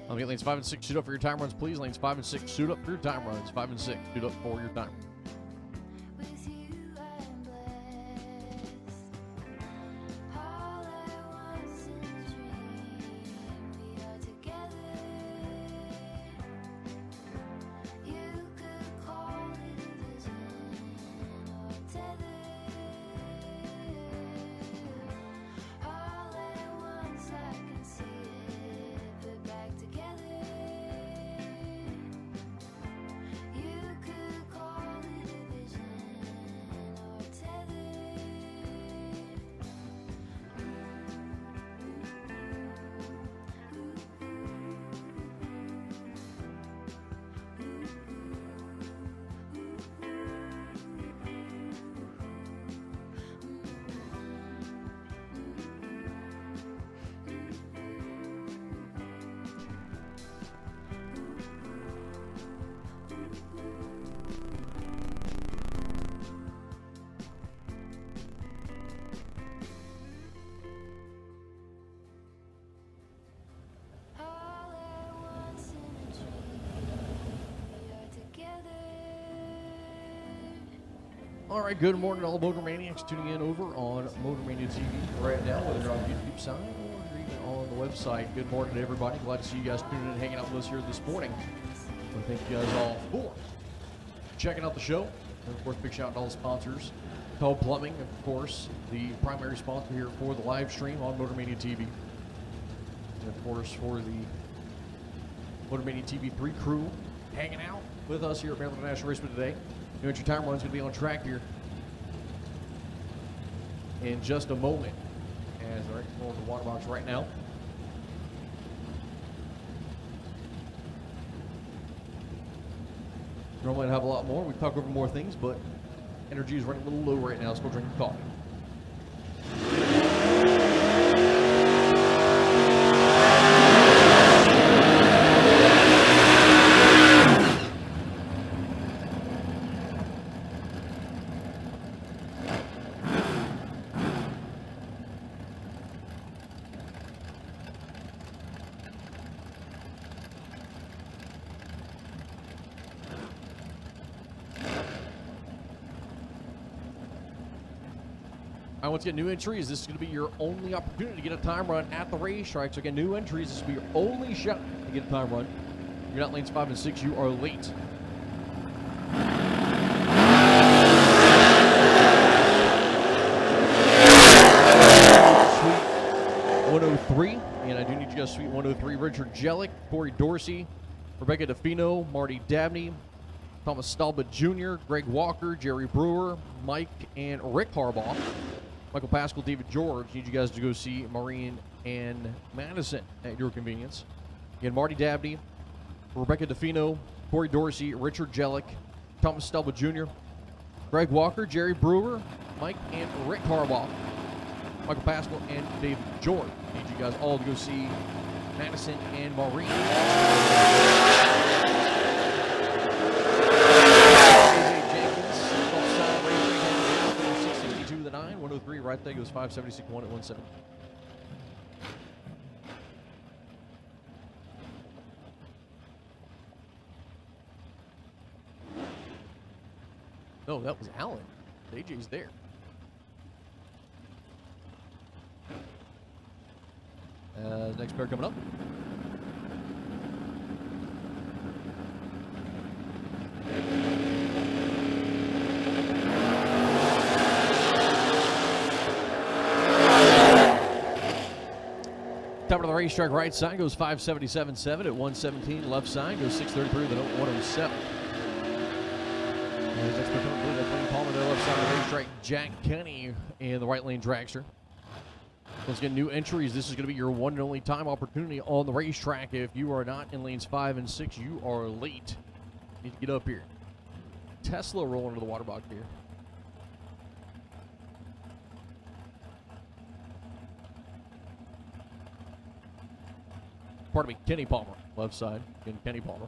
Get lanes 5 and 6 suit up for your time runs, please. Lanes 5 and 6 suit up for your time runs. 5 and 6 suit up for your time. All right, good morning, all Motor Maniacs tuning in over on Motor Mania TV right now, whether you're on the YouTube side or even on the website. Good morning to everybody. Glad to see you guys tuning in and hanging out with us here this morning. I want to thank you guys all for checking out the show. And of course, big shout out to all the sponsors. Cole Plumbing, of course, the primary sponsor here for the live stream on Motor Mania TV. And of course, for the Motor Mania TV 3 crew hanging out with us here at Maryland International Raceway today. New entry time run's going to be on track here in just a moment. As they're going to the water box right now. Normally I'd have a lot more. We talk over more things, but energy is running a little low right now. Let's go drink coffee. Once again, new entries, this is going to be your only opportunity to get a time run at the racetrack. So again, new entries, this will be your only shot to get a time run. If you're not lanes 5 and 6, you are late. Suite 103, and I do need you guys Suite 103, Richard Jellick, Corey Dorsey, Rebecca DeFino, Marty Dabney, Thomas Stalbot Jr., Greg Walker, Jerry Brewer, Mike and Rick Harbaugh. Michael Pascal, David George, need you guys to go see Maureen and Madison at your convenience. Again, Marty Dabney, Rebecca DeFino, Corey Dorsey, Richard Jellick, Thomas Stelba Jr., Greg Walker, Jerry Brewer, Mike and Rick Harbaugh, Michael Pascal, and David George. Need you guys all to go see Madison and Maureen. Right there goes 576 1 at 17. No, that was Allen. AJ's there. Next pair coming up. Top of the racetrack, right side goes 577.7 at 117. Left side goes 633 at 107. And next coming up, Wayne Palmer there, left side of the racetrack. Jack Kenny in the right lane dragster. Let's get new entries. This is going to be your one and only time opportunity on the racetrack. If you are not in lanes 5 and 6, you are late. You need to get up here. Tesla rolling into the water box here. Pardon me, Kenny Palmer, left side. Again, Kenny Palmer.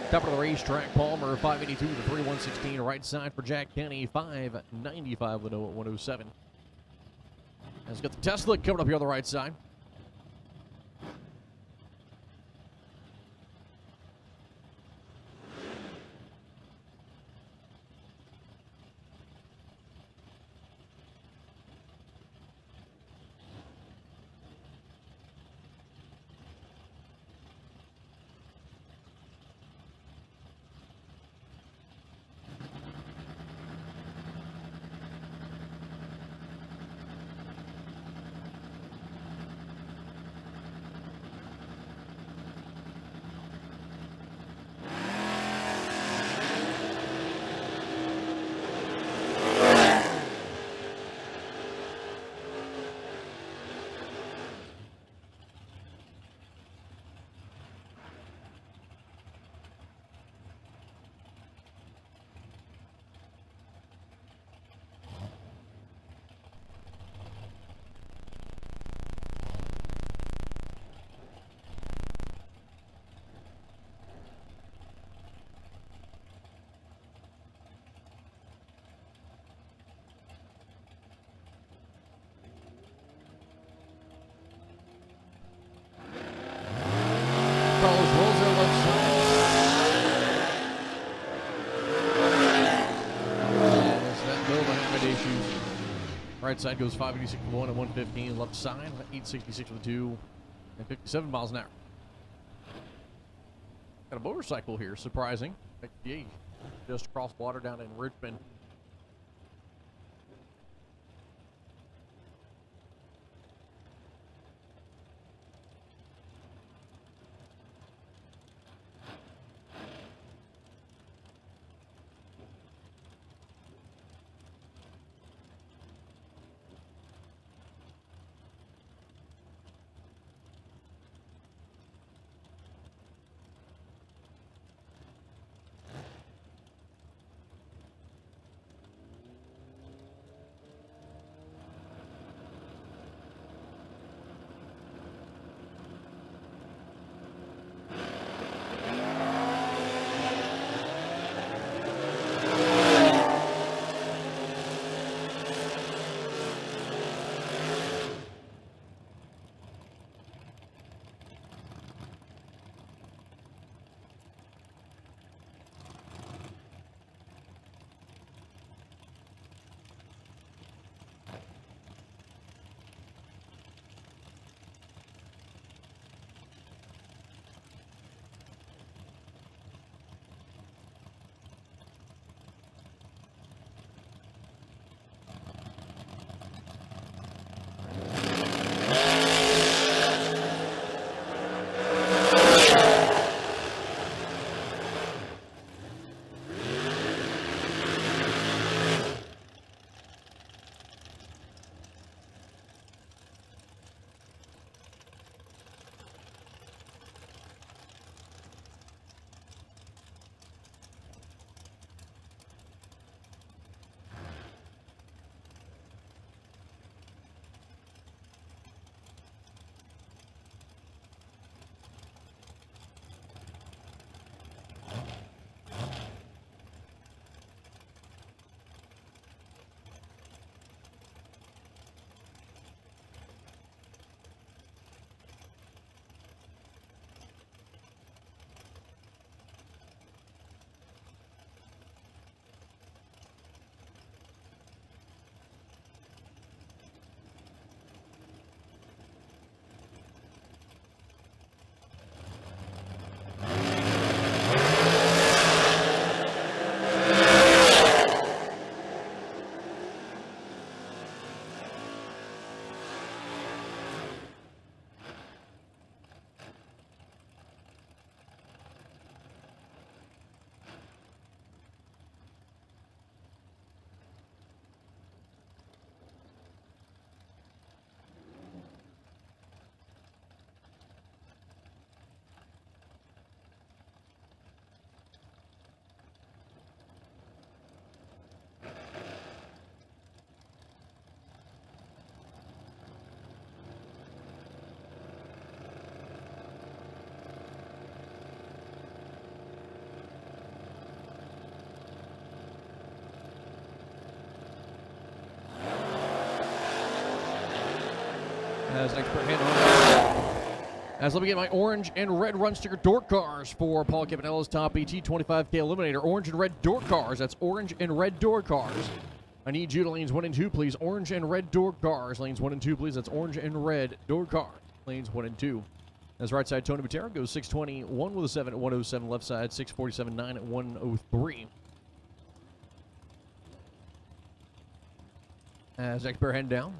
Top Top of the racetrack, Palmer, 582 to 3116. Right side for Jack Kenny, 595 with 107. Let's get the Tesla coming up here on the right side. Carlos rolls their left side. There's that Nova had issues. Right side goes 586 with 1 and 115. Left side 866 with 2 and 57 miles an hour. Got a motorcycle here, surprising. Yeah, just across water down in Richmond. As next pair hand on. As let me get my orange and red run sticker door cars for Paul Campanella's Top ET 25K Eliminator. Orange and red door cars. That's orange and red door cars. I need you to lanes 1 and 2, please. Orange and red door cars. Lanes 1 and 2, please. That's orange and red door car. Lanes 1 and 2. As right side, Tony Butera goes 621 with a 7 at 107. Left side, 647.9 at 103. As next pair heading down.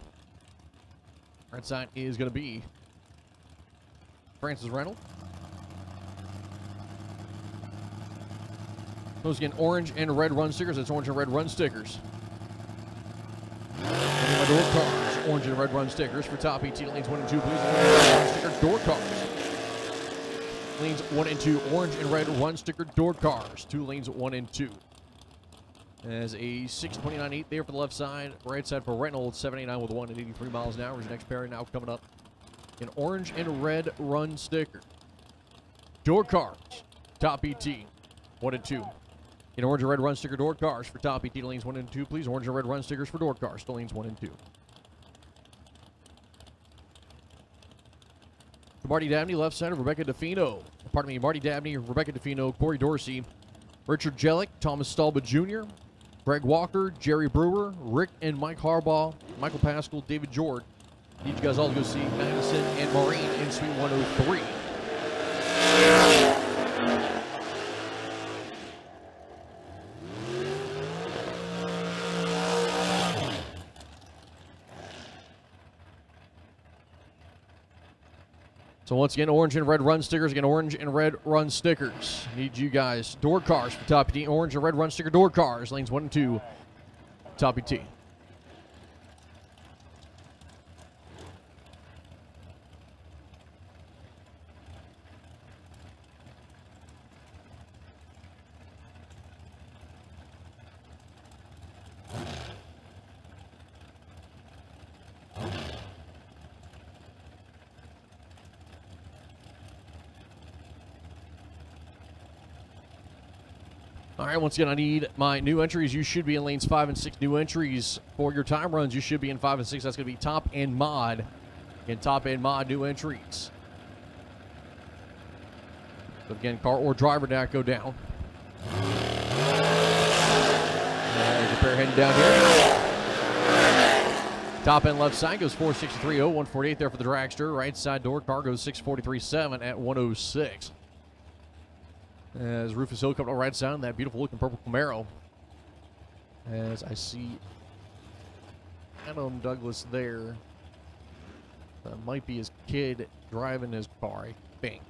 Right side is going to be Francis Reynolds. Those again, orange and red run stickers. That's orange and red run stickers. And my door cars, orange and red run stickers for Top ET lanes 1 and 2, please. Orange and red run sticker door cars. Lanes 1 and 2, orange and red run sticker door cars. 2 lanes 1 and 2. As a 629.8 there for the left side. Right side for Reynolds, 789 with 1 at 83 miles an hour. His next pair now coming up. An orange and red run sticker. Door cars, Top ET, 1 and 2. An orange and red run sticker door cars for Top ET lanes 1 and 2, please. Orange and red run stickers for door cars to lanes 1 and 2. Marty Dabney, left center, Rebecca DeFino. Pardon me, Marty Dabney, Rebecca DeFino, Corey Dorsey, Richard Jellick, Thomas Stalba Jr., Greg Walker, Jerry Brewer, Rick and Mike Harbaugh, Michael Pascal, David Jord. Need you guys all to go see Madison and Maureen in Suite 103. So once again, orange and red run stickers. Again, orange and red run stickers. Need you guys. Door cars for Top ET. Orange and red run sticker door cars. Lanes 1 and 2. Top ET. All right, once again, I need my new entries. You should be in lanes 5 and 6. New entries for your time runs. You should be in 5 and 6. That's going to be Top and Mod. And Top and Mod new entries. So again, car or driver now go down. And the pair heading down here. Top and left side goes 463.0, 148 there for the Dragster. Right side door car goes 643.7 at 106. As Rufus Hill coming on the right side, that beautiful looking purple Camaro. As I see Adam Douglas there. That might be his kid driving his car, I think.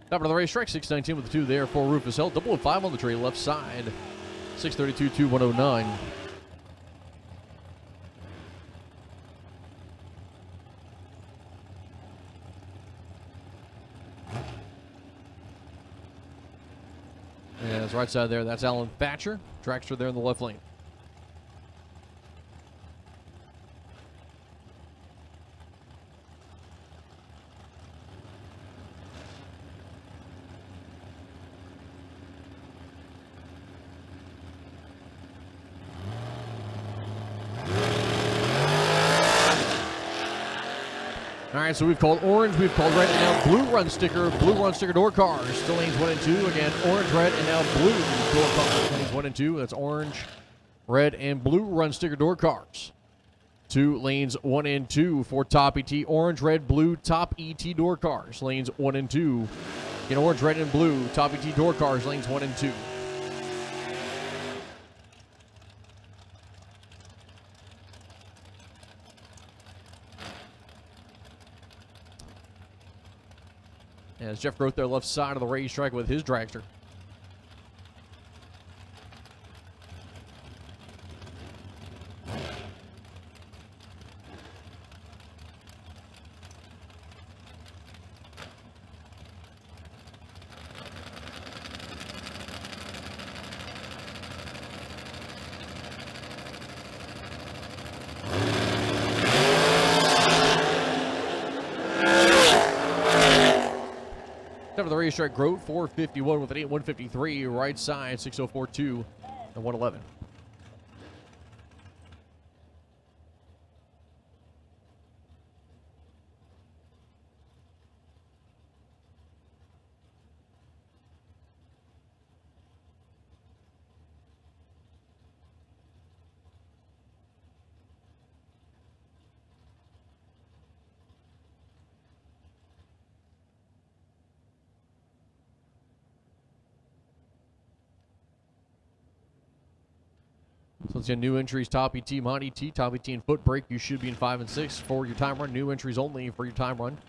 Top of the racetrack, 619 with the 2 there for Rufus Hill. 005 on the tree, left side. 632, 109. Yeah, that's right side there. That's Alan Thatcher. Dragster there in the left lane. All right, so we've called orange, we've called red, and now blue run sticker door cars. Still lanes 1 and 2. Again, orange, red, and now blue door cars. Lanes 1 and 2. That's orange, red, and blue run sticker door cars. 2 lanes 1 and 2 for Top ET. Orange, red, blue, Top ET door cars. Lanes 1 and 2. Again, orange, red, and blue, Top ET door cars. Lanes 1 and 2. As Jeff Groth there left side of the racetrack with his dragster. Over the racetrack, Grote 451 with an 8153. Right side 6042 and 111. So let's get new entries, Top ET, Monty T, Top ET and Footbrake. You should be in 5 and 6 for your time run. New entries only for your time run.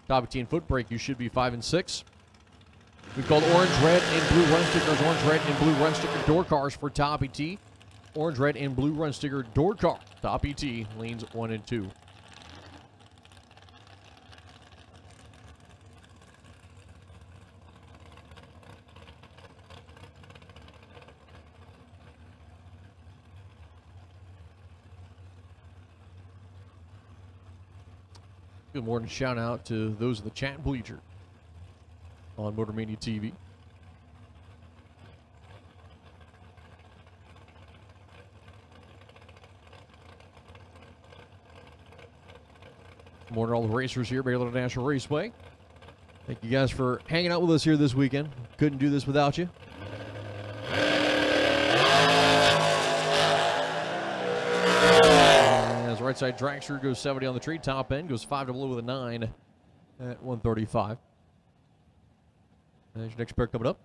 Top ET and Footbrake, you should be 5 and 6. We've called orange, red, and blue run stickers. Orange, red, and blue run sticker door cars for Top ET. Orange, red, and blue run sticker door car. Top ET, lanes 1 and 2. Good morning, shout out to those in the chat bleacher on Motor Mania TV. Good morning to all the racers here at Maryland International Raceway. Thank you guys for hanging out with us here this weekend. Couldn't do this without you. Right side Dragster goes 70 on the tree. Top end goes 5 to below with a 9 at 135. There's your next pair coming up.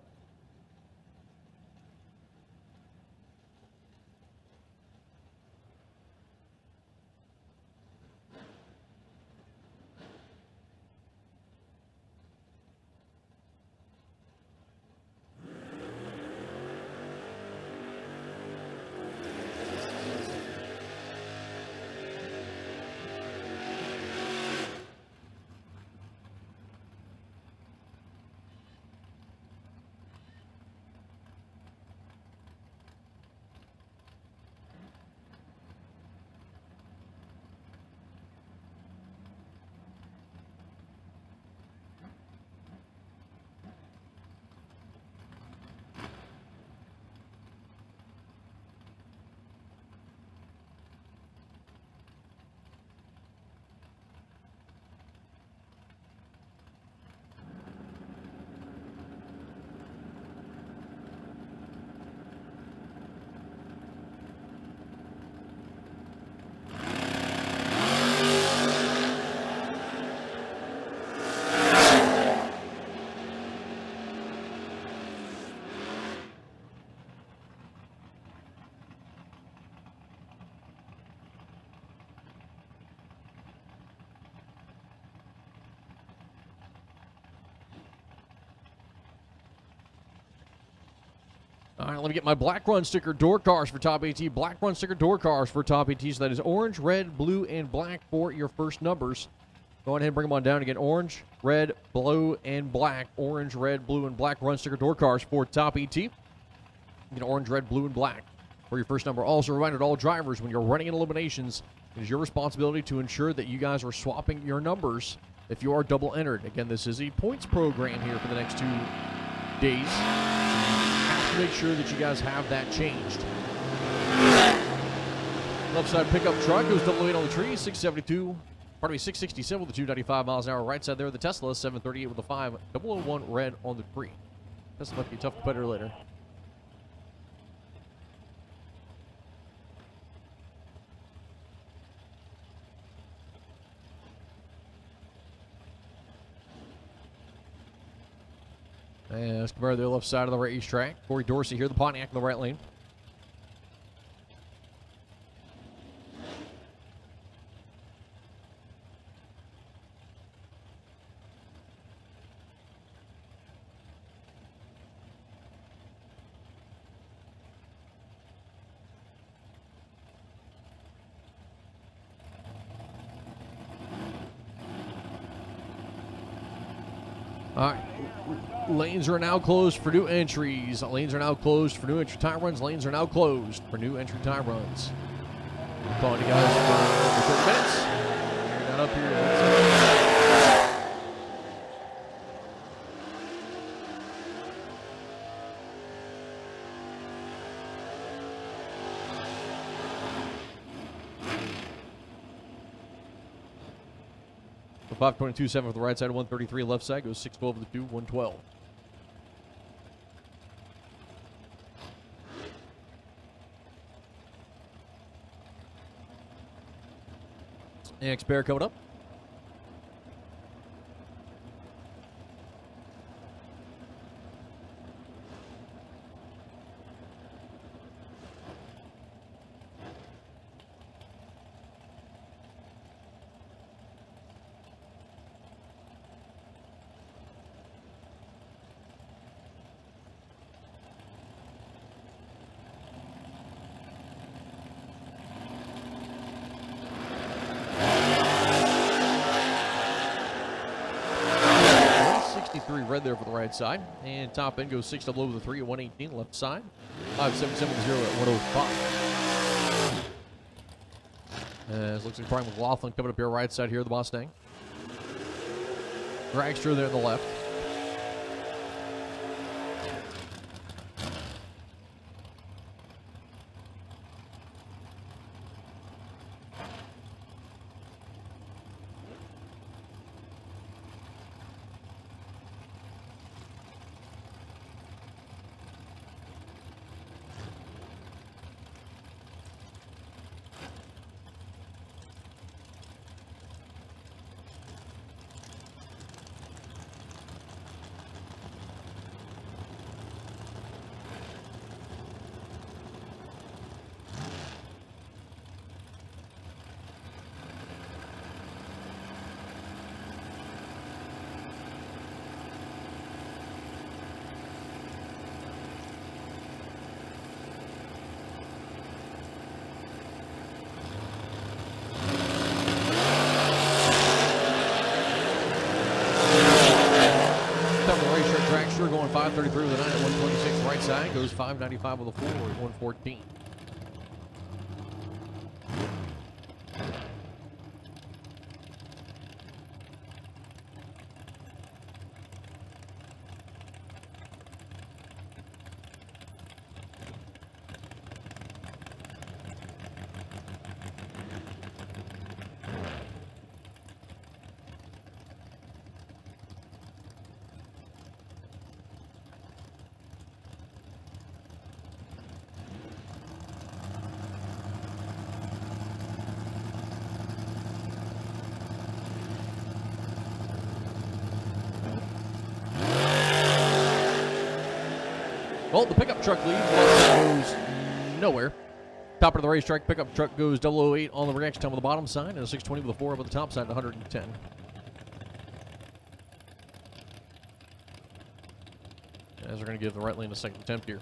All right, let me get my black run sticker door cars for Top AT. Black run sticker door cars for Top AT. So that is orange, red, blue, and black for your first numbers. Go ahead and bring them on down again. Orange, red, blue, and black. Orange, red, blue, and black run sticker door cars for Top AT. You get orange, red, blue, and black for your first number. Also, a reminder to all drivers, when you're running in eliminations, it is your responsibility to ensure that you guys are swapping your numbers if you are double entered. Again, this is a points program here for the next 2 days. Make sure that you guys have that changed. Left side pickup truck goes double weight on the tree, 667 with the 295 miles an hour. Right side there, the Tesla, 738 with the 5001 red on the tree. Tesla might be a tough competitor later. And Escobar there, left side of the racetrack. Corey Dorsey here, the Pontiac in the right lane. All right. Lanes are now closed for new entries. Lanes are now closed for new entry time runs. Lanes are now closed for new entry time runs. I'm calling you guys for 30 minutes. You're not up here. The 522.7 for the right side, 133 left side, goes 612 to the 2, 112. Next pair coming up. Red there for the right side. And top end goes 6 double over the 3 at 118. Left side. 5770 at 105. As looks like Brian McLaughlin coming up here right side here, the Mustang. Dragster there on the left. Dragster going 533 with a 9 at 126 right side. Goes 595 with a 4 at 114. Well, the pickup truck leads. Goes nowhere. Top of the racetrack, pickup truck goes 008 on the reaction time on the bottom side, and a 620 with a 4 up at the top side, 110. As we're going to give the right lane a second attempt here.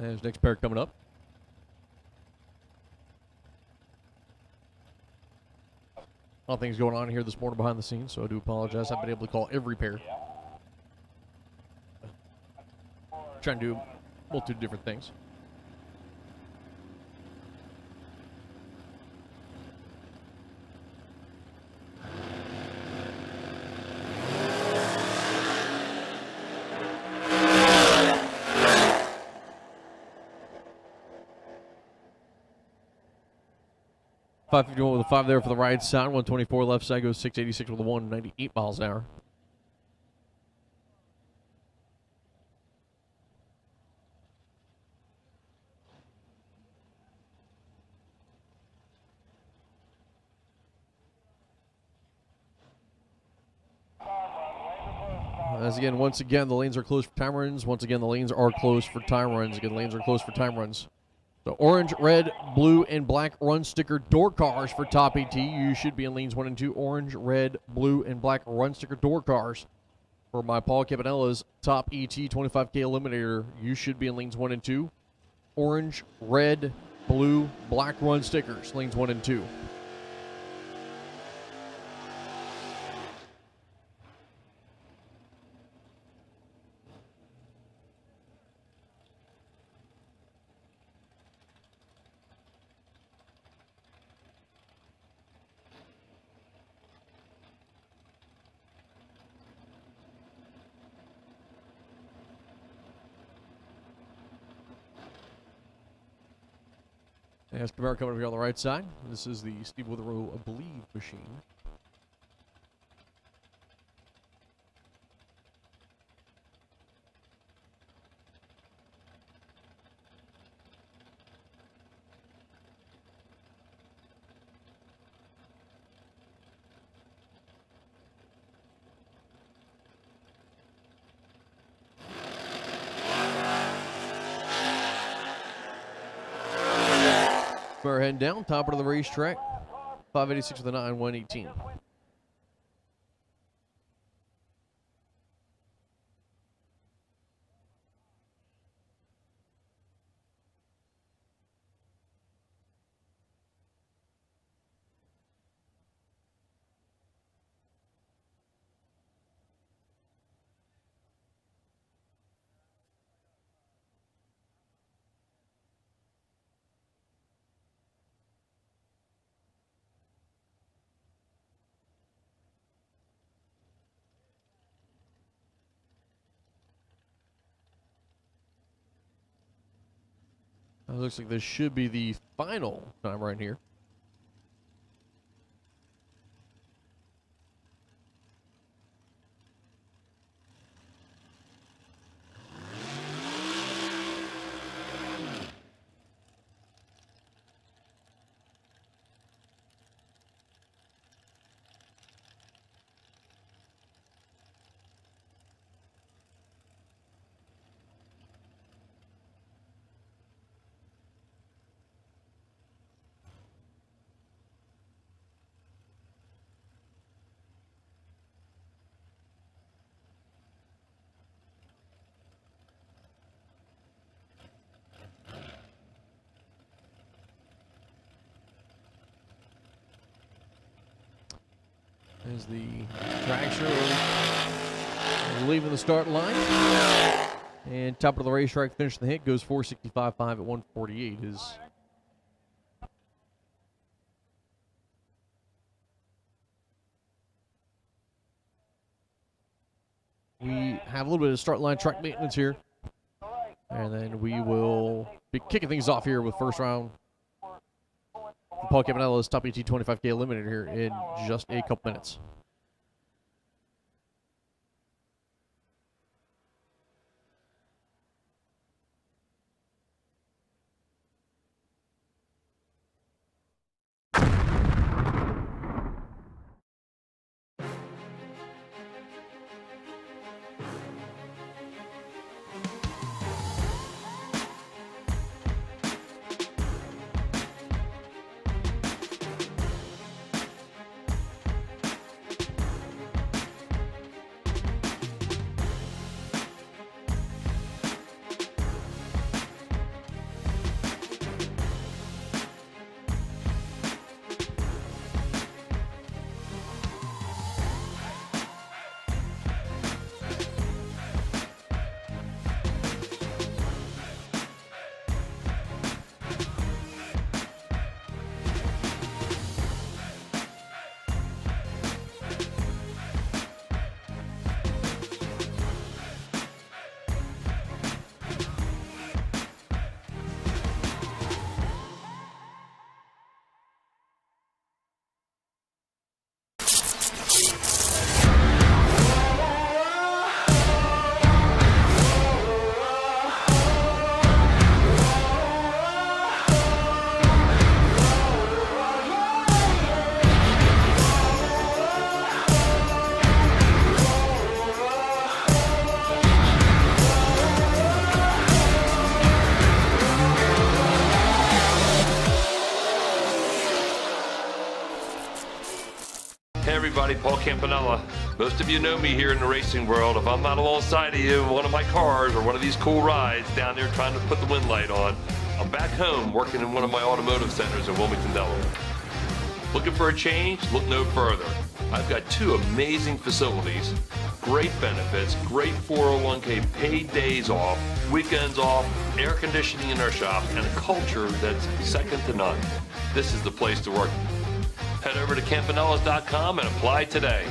There's next pair coming up. A lot of things going on here this morning behind the scenes, so I do apologize. I've been able to call every pair. Trying to do a multitude of different things. .551 with a 5 there for the right side. 124 left side goes 686 with a 198 miles an hour. Once again, the lanes are closed for time runs. Once again, the lanes are closed for time runs. Again, lanes are closed for time runs. The orange, red, blue, and black run sticker door cars for top ET. You should be in lanes 1 and 2. Orange, red, blue, and black run sticker door cars. For my Paul Campanella's top ET 25K Eliminator, you should be in lanes 1 and 2. Orange, red, blue, black run stickers, lanes 1 and 2. As Camaro coming over here on the right side. This is the Steve Witherow, I believe, machine. We're heading down, top of the racetrack. 586 with a 9, 118. It looks like this should be the final time right here. As the Dragster leaving the start line. And top of the racetrack, finish the hit, goes 465.5 at 148. We have a little bit of start line track maintenance here. And then we will be kicking things off here with first round. Paul Campanella's top ET 25K Eliminator here in just a couple minutes. Most of you know me here in the racing world. If I'm not alongside of you in one of my cars or one of these cool rides down there trying to put the wind light on, I'm back home working in one of my automotive centers in Wilmington, Delaware. Looking for a change? Look no further. I've got 2 amazing facilities, great benefits, great 401k, paid days off, weekends off, air conditioning in our shop, and a culture that's second to none. This is the place to work. Head over to Campanellas.com and apply today.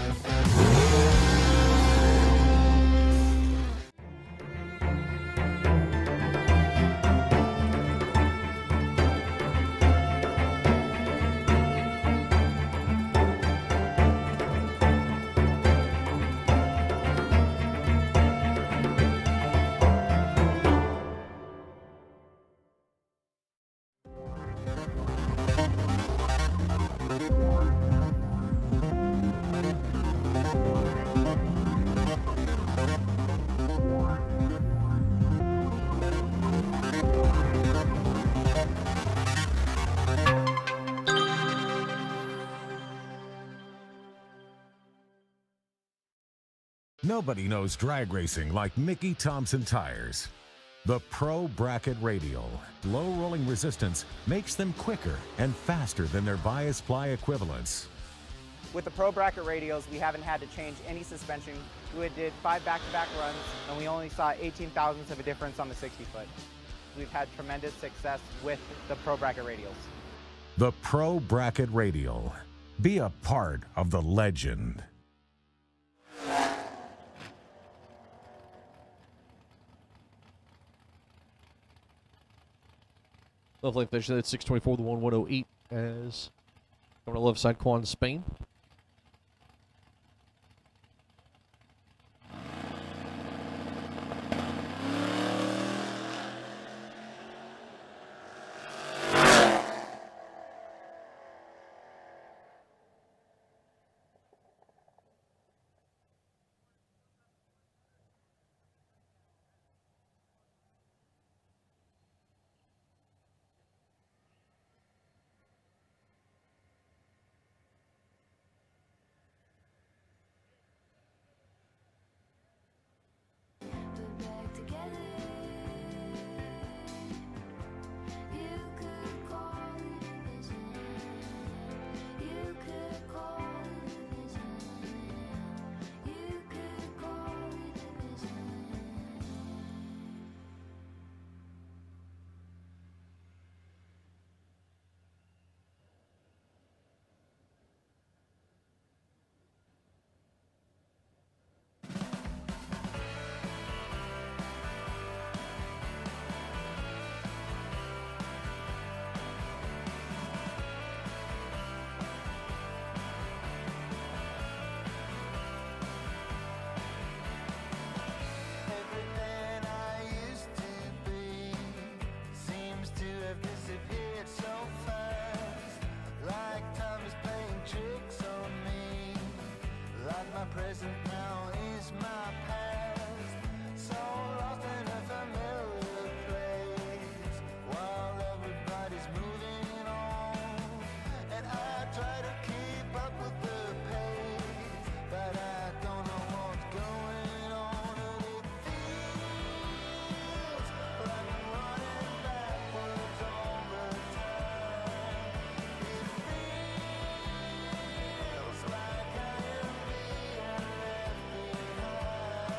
Nobody knows drag racing like Mickey Thompson tires. The Pro Bracket Radial, low rolling resistance makes them quicker and faster than their bias ply equivalents. With the Pro Bracket Radials, we haven't had to change any suspension. We did 5 back-to-back runs, and we only saw 18 thousandths of a difference on the 60-foot. We've had tremendous success with the Pro Bracket Radials. The Pro Bracket Radial. Be a part of the legend. Lovely finish at 624, the 1108 as going to left side Quan Spain. Present now is my past, so lost in a familiar place, while everybody's moving on, and I try to keep up with the pace, but I don't know what's going on, and it feels like I'm running backwards all the time. It feels like I am being left behind.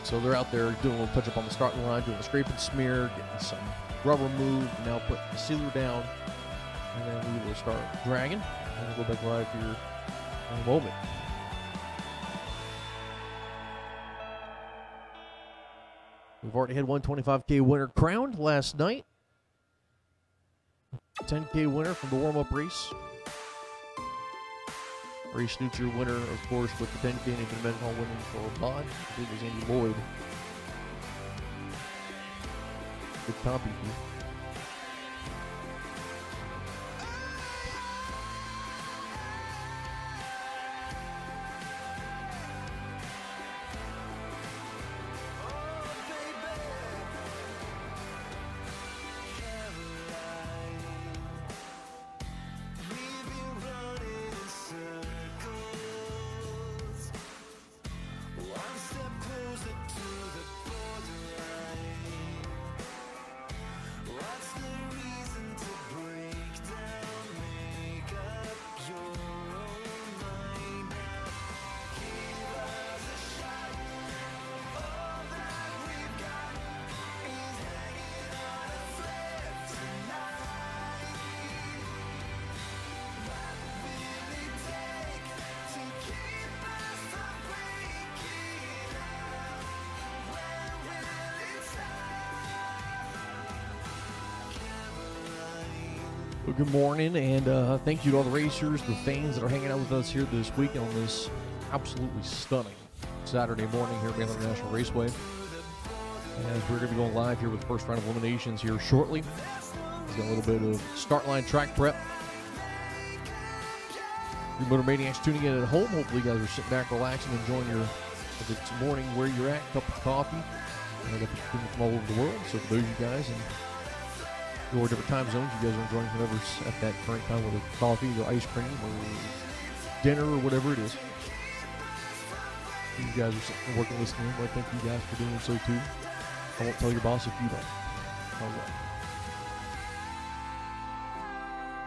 So they're out there doing a little touch-up on the starting line, doing the scrape and smear, getting some rubber moved, now putting the sealer down, and then we will start dragging, and we'll go back live here in a moment. We've already had one 25K winner crowned last night. 10K winner from the warm-up race. Ray Snoocher winner, of course, with the 10K and even men's hall winning for Bod. I believe it was Andy Lloyd. Good copy here. Well, good morning, and thank you to all the racers, the fans that are hanging out with us here this week on this absolutely stunning Saturday morning here at Maryland International Raceway. As we're going to be going live here with the first round of eliminations here shortly. We've got a little bit of start line track prep. Your Motor Maniacs tuning in at home. Hopefully you guys are sitting back, relaxing, enjoying your, if it's morning where you're at, cup of coffee. And I got people from all over the world, so for those of you guys and your different time zones, you guys are enjoying whatever's at that current time, whether it's coffee or ice cream or dinner or whatever it is. You guys are sitting and working, listening. Well, thank you guys for doing so too. I won't tell your boss if you don't. All right.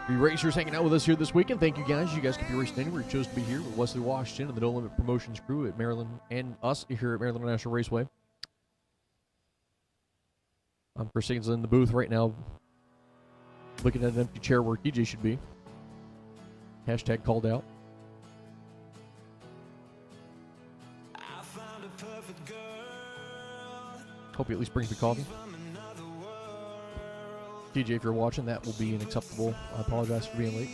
The racers hanging out with us here this weekend. Thank you guys. You guys could be racing anywhere. You chose to be here with Wesley Washington and the No Limit Promotions crew at Maryland and us here at Maryland International Raceway. I'm Chris Higgins in the booth right now, looking at an empty chair where TJ should be. Hashtag called out. Hope he at least brings me coffee. TJ, if you're watching, that will be unacceptable. I apologize for being late,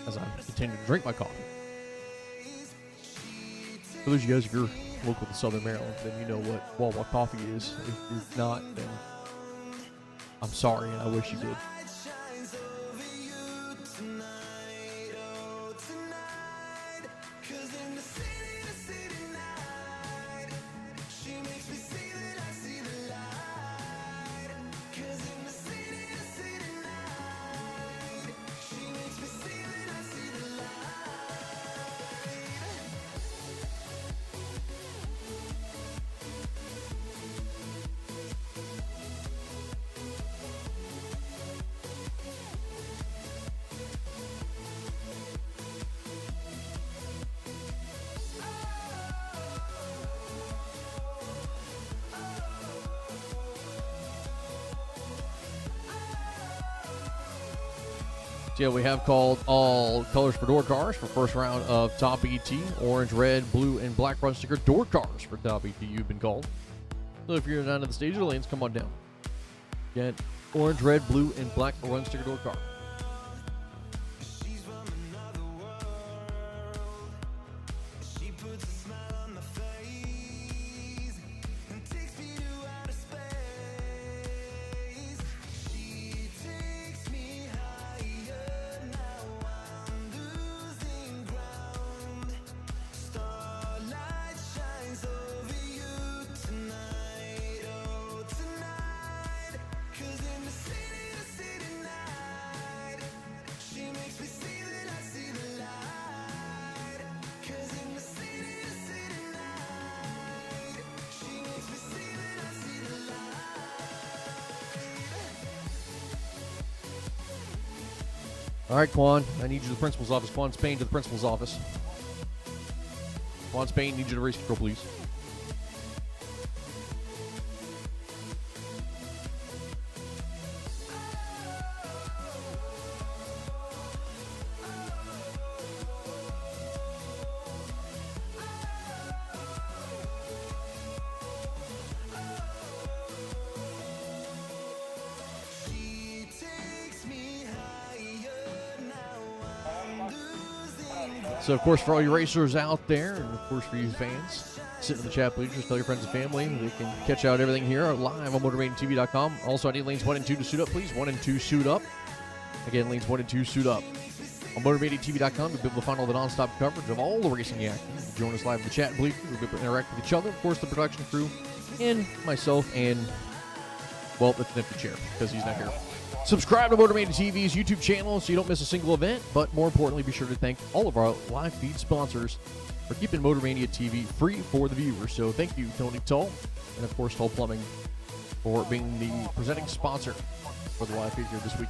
as I continue to drink my coffee. For those of you guys, if you're local to Southern Maryland, then you know what Wawa coffee is. If you're not, then I'm sorry, and I wish you did. So yeah, we have called all colors for door cars for first round of Top ET. Orange, red, blue, and black run sticker door cars for Top ET. You've been called. So if you're down to the stage of the lanes, come on down. Get orange, red, blue, and black run sticker door car. All right, Quan, I need you to the principal's office. Quan Spain to the principal's office. Juan Spain, need you to race control, please. She takes me higher now. I'm losing. So, of course, for all you racers out there, and of course for you fans, sit in the chat, please. Just tell your friends and family. They can catch out everything here live on MotorRacingTV.com. Also, I need lanes 1 and 2 to suit up, please. 1 and 2 suit up. Again, lanes 1 and 2 suit up. On MotorRacingTV.com, you'll be able to find all the non-stop coverage of all the racing action. Join us live in the chat, please. We'll be able to interact with each other. Of course, the production crew, and myself, and, well, that's an empty chair because he's not here. Subscribe to Motor Mania TV's YouTube channel so you don't miss a single event, but more importantly, be sure to thank all of our live feed sponsors for keeping Motor Mania TV free for the viewers. So thank you, Tony Tull, and of course, Tull Plumbing, for being the presenting sponsor for the live feed here this week.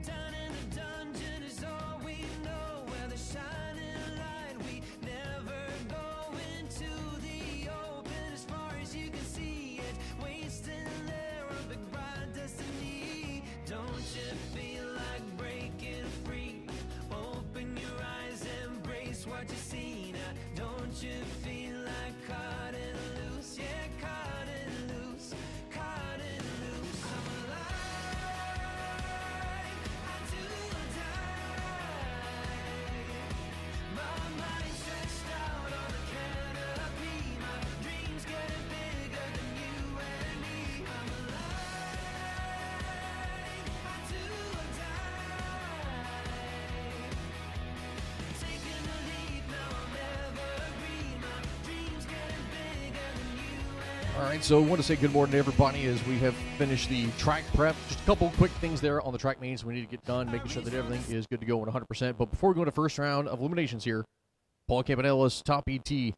Down in the dungeon is all we know, where the shining light, we never go into the open. As far as you can see it, wasting there, a big bright destiny. Don't you feel like breaking free? Open your eyes, embrace what you see now. Don't you feel like cutting loose? Yeah, cutting loose, cutting loose. I'm alive, I do or die. My mind stretched out on the canopy. My dreams getting bigger than you and me. I'm alive, I do or die. Taking a leap, now I'm evergreen. My dreams getting bigger than you and All right, so I want to say good morning to everybody as we have finished the track prep. Just a couple quick things there on the track mains we need to get done, making sure that everything is good to go at 100%. But before we go to the first round of eliminations here, Paul Campanella's Top ET $25,000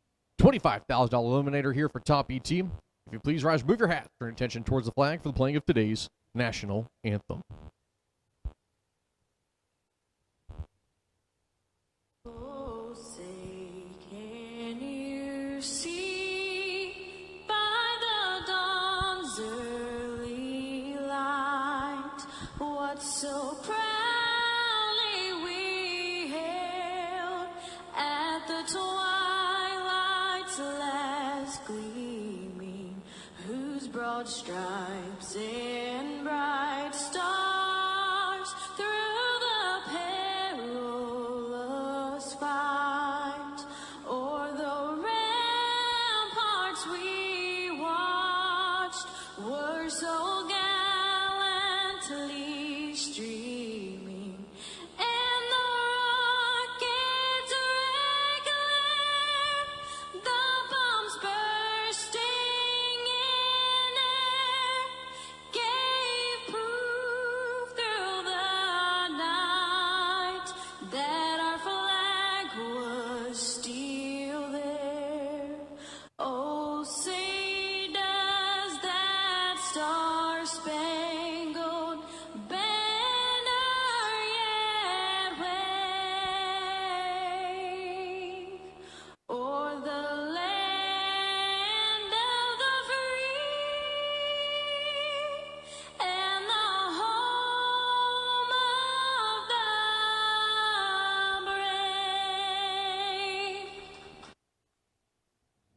eliminator here for Top ET. If you please rise, move your hat, turn attention towards the flag for the playing of today's national anthem. Oh, say, can you see by the dawn's early light what so proudly we hailed at the twilight's last gleaming, whose broad stripes and bright stars through the perilous fight o'er the ramparts we watched were so gallantly streaming, and the rockets regular, the bombs bursting in air, gave proof through the night that our flag was still there. Oh, say does that star-spangled banner yet wave o'er the land of the free and the home of the brave?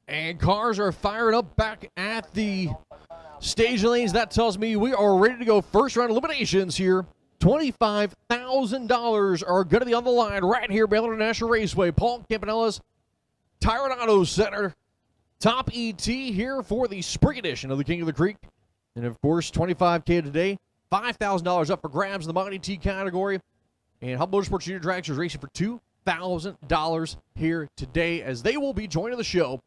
And cars are fired up back at the stage lanes. That tells me we are ready to go. First round eliminations here. $25,000 are going to be on the line right here, Maryland International Raceway. Paul Campanella's Tyrant Auto Center. Top ET here for the spring edition of the King of the Creek. And of course, $25K today. $5,000 up for grabs in the Mighty T category. And Hub Motorsports Jr Dragsters racing for $2,000 here today as they will be joining the show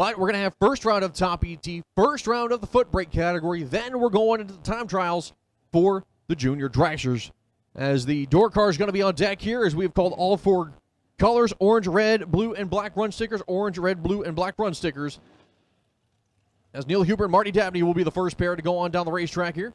But we're going to have first round of Top ET, first round of the Footbrake category. Then we're going into the time trials for the Junior Dragsters. As the door car is going to be on deck here, as we've called all four colors, orange, red, blue, and black run stickers, orange, red, blue, and black run stickers. As Neil Huber and Marty Dabney will be the first pair to go on down the racetrack here.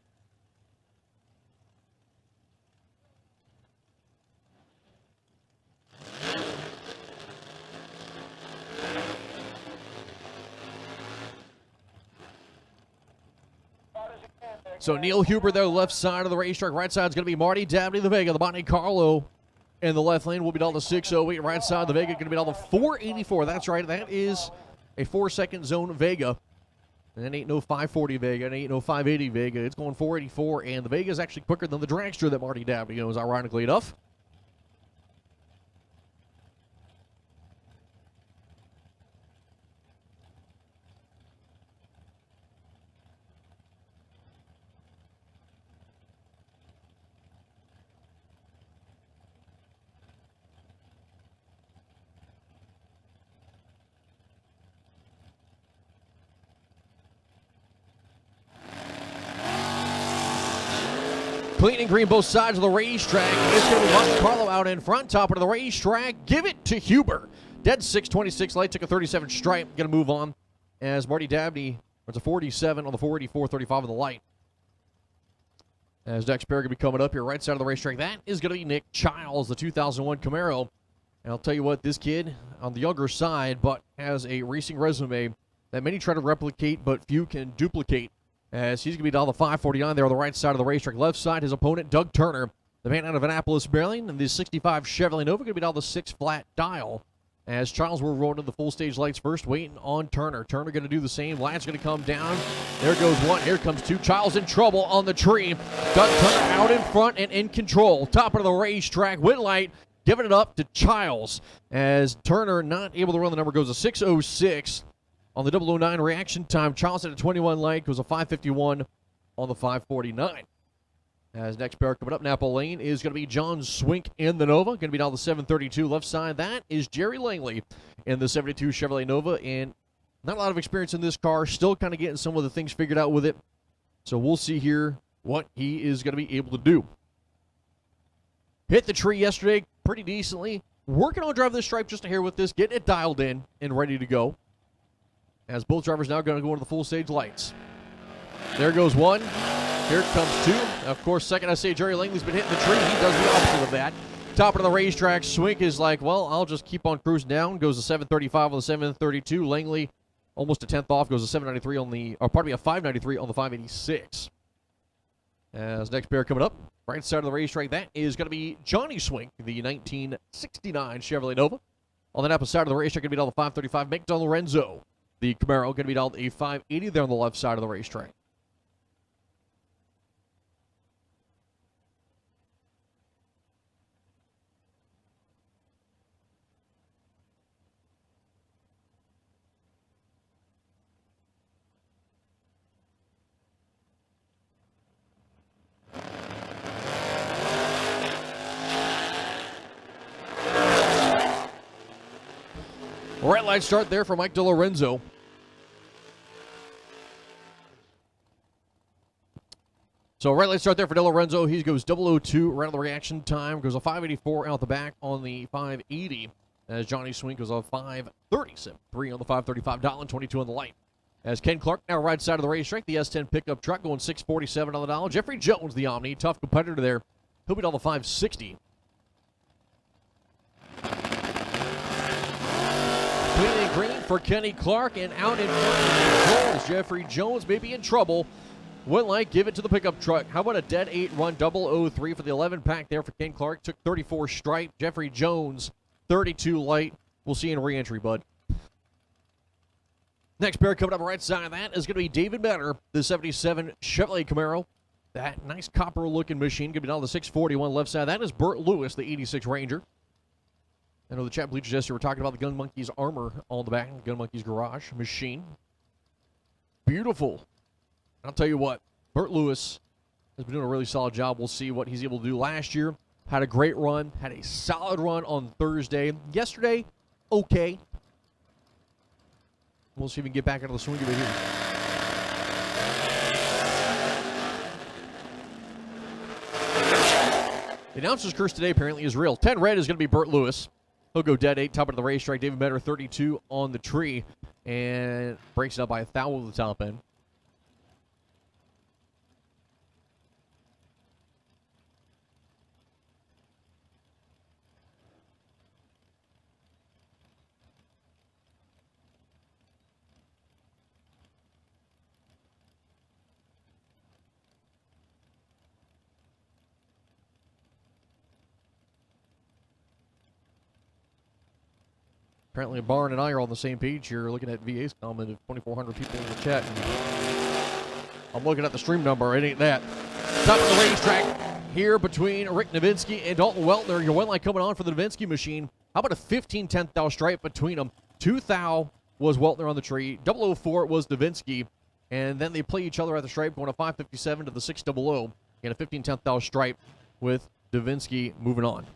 So Neil Huber there, left side of the racetrack. Right side is going to be Marty Dabney, the Vega. The Monte Carlo in the left lane will be down to 608. Right side of the Vega going to be down to 484. That's right. That is a 4-second zone Vega. And it ain't no 540 Vega. It ain't no 580 Vega. It's going 484. And the Vega is actually quicker than the Dragster that Marty Dabney owns, ironically enough. Clean and green both sides of the racetrack. It's going to be Monte Carlo out in front, top of the racetrack. Give it to Huber. Dead 626 light, took a 37 stripe. Going to move on as Marty Dabney, it's a 47 on the 484, 35 on the light. As next pair going to be coming up here, right side of the racetrack. That is going to be Nick Childs, the 2001 Camaro. And I'll tell you what, this kid on the younger side, but has a racing resume that many try to replicate, but few can duplicate. As he's going to be down the 549 there on the right side of the racetrack. Left side, his opponent, Doug Turner, the man out of Annapolis, Maryland, and the 65 Chevrolet Nova going to be down the 6-flat dial. As Charles will roll into the full stage lights first, waiting on Turner. Turner going to do the same. Line's going to come down. There goes one. Here comes two. Charles in trouble on the tree. Doug Turner out in front and in control. Top of the racetrack. Whitlight giving it up to Childs. As Turner not able to run the number, goes to 606. On the 009 reaction time, Charles at a 21 light, goes a 551 on the 549. As next pair coming up, Napa Lane is going to be John Swink in the Nova. Going to be down the 732 left side. That is Jerry Langley in the 72 Chevrolet Nova. And not a lot of experience in this car. Still kind of getting some of the things figured out with it. So we'll see here what he is going to be able to do. Hit the tree yesterday pretty decently. Working on driving this stripe just a hair with this. Getting it dialed in and ready to go. As both drivers now going to go into the full stage lights. There goes one. Here comes two. Of course, second I say Jerry Langley's been hitting the tree. He does the opposite of that. Top of the racetrack, Swink is like, well, I'll just keep on cruising down. Goes to 735 on the 732. Langley almost a tenth off. Goes to 793 on the, or pardon me, a 593 on the 586. As next pair coming up, right side of the racetrack, that is going to be Johnny Swink, the 1969 Chevrolet Nova. On the Napa side of the racetrack, going to be down the 535, Mick DeLorenzo. The Camaro going to be down a 580 there on the left side of the racetrack. Red light start there for Mike DeLorenzo. So red light start there for DeLorenzo. He goes 002 around the reaction time. Goes a 584 out the back on the 580. As Johnny Swink goes a 537. 3 on the 535. Dolan 22 on the light. As Ken Clark now right side of the racetrack. The S10 pickup truck going 647 on the dial. Jeffrey Jones, the Omni. Tough competitor there. He'll be down the 560. Clean and green for Kenny Clark, and out in front of Jeffrey Jones may be in trouble. Whitlight, give it to the pickup truck. How about a dead 8 run 003 for the 11 pack there for Ken Clark? Took 34 stripe. Jeffrey Jones, 32 light. We'll see in re-entry, bud. Next pair coming up right side of that is going to be David Benner, the 77 Chevrolet Camaro. That nice copper-looking machine going to be down the 641 left side. That is Burt Lewis, the 86 Ranger. I know the chat bleachers yesterday were talking about the Gun Monkey's armor on the back, Gun Monkey's garage machine. Beautiful. I'll tell you what, Burt Lewis has been doing a really solid job. We'll see what he's able to do. Last year, had a great run, had a solid run on Thursday. Yesterday, okay. We'll see if we can get back into the swing of it here. The announcer's curse today apparently is real. 10 red is going to be Burt Lewis. He'll go dead 8, top of the racetrack. David Metter, 32 on the tree, and breaks it up by a foul at the top end. Apparently, Barn and I are on the same page here, looking at VA's comment of 2,400 people in the chat. And I'm looking at the stream number. It ain't that. Top of the racetrack here between Rick Nowitzki and Dalton Weltner. Your one line coming on for the Nowitzki machine. How about a 15/10 thou stripe between them? 2 thou was Weltner on the tree. 004 was Nowitzki. And then they play each other at the stripe, going to 557 to the 600. And a 15/10 thou stripe with Nowitzki moving on.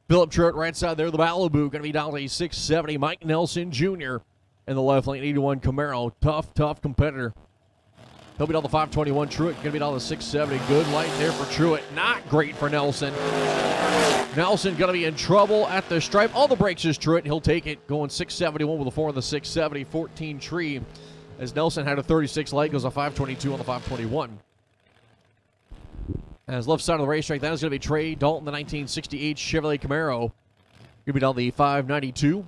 Philip Truitt right side there, the Malibu, going to be down to a 670. Mike Nelson Jr. in the left lane, 81 Camaro. Tough competitor. He'll be down to 521. Truitt going to be down to 670. Good light there for Truitt. Not great for Nelson. Nelson going to be in trouble at the stripe. All the brakes is Truitt. He'll take it, going 671 with a 4 on the 670. 14 tree. As Nelson had a 36 light, goes a 522 on the 521. As left side of the racetrack, that is going to be Trey Dalton, the 1968 Chevrolet Camaro. Going to be down the 592.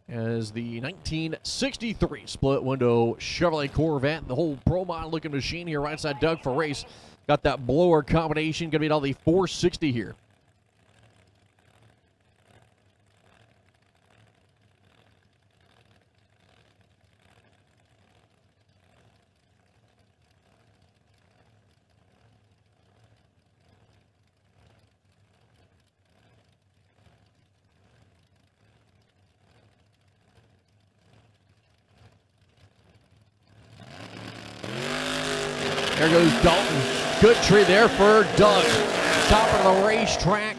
As the 1963 split window Chevrolet Corvette, the whole pro model looking machine here, right side Doug for race. Got that blower combination, going to be down the 460 here. There goes Dalton. Good tree there for Doug. Top of the racetrack.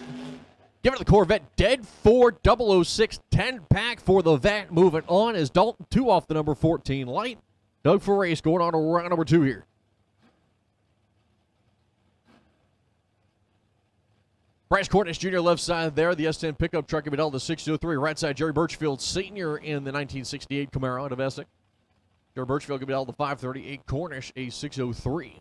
Give it to the Corvette. Dead 4 006 10-pack for the Vet. Moving on as Dalton 2 off the number 14 light. Doug for race going on to round number 2 here. Bryce Cornish Jr. left side there. The S10 pickup truck will be down to 603. Right side Jerry Birchfield Sr. in the 1968 Camaro out of Essex. Jerry Birchfield going to be down to 538. Cornish a 603.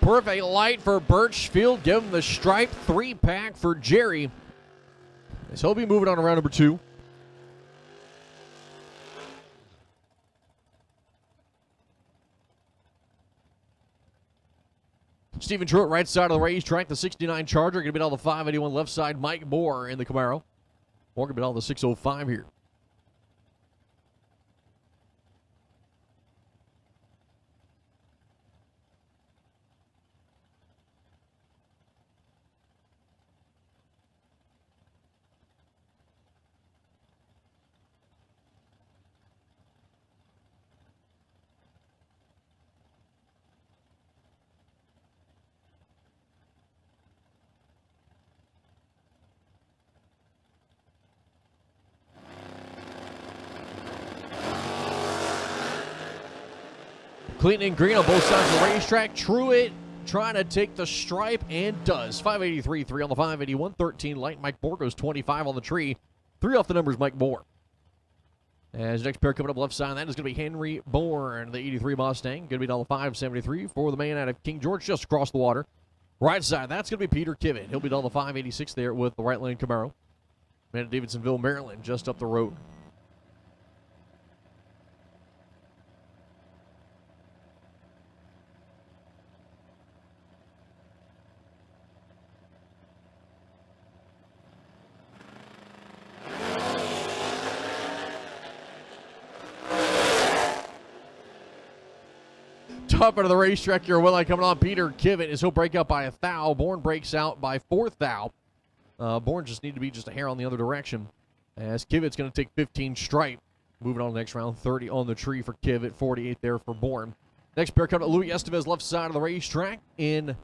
Perfect light for Birchfield. Give him the stripe 3-pack for Jerry. So he'll be moving on to round number 2. Stephen Truitt, right side of the racetrack, the 69 Charger. Going to be down the 581 left side. Mike Moore in the Camaro. Moore going to be down the 605 here. Clean and green on both sides of the racetrack. Truitt trying to take the stripe and does. 583, 3 on the 581, 13 light. Mike Moore goes 25 on the tree. 3 off the numbers, Mike Moore. As next pair coming up left side, that is going to be Henry Bourne, the 83 Mustang. Going to be down the 573 for the man out of King George, just across the water. Right side, that's going to be Peter Kivitt. He'll be down the 586 there with the right lane Camaro. Man at Davidsonville, Maryland, just up the road. Top end of the racetrack here. Well, coming on Peter Kivett as he'll break out by a thou. Bourne breaks out by 4th thou. Bourne just need to be just a hair on the other direction. As Kivett's going to take 15 stripe. Moving on to the next round. 30 on the tree for Kivett. 48 there for Bourne. Next pair coming to Louis Estevez, left side of the racetrack in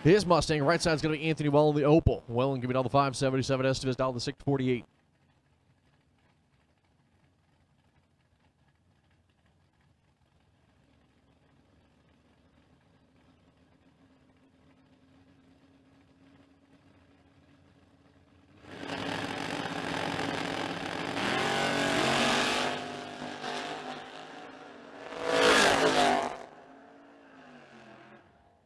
his Mustang. Right side is going to be Anthony Well in the Opal. Well, give me down the 577. Estevez down the 648.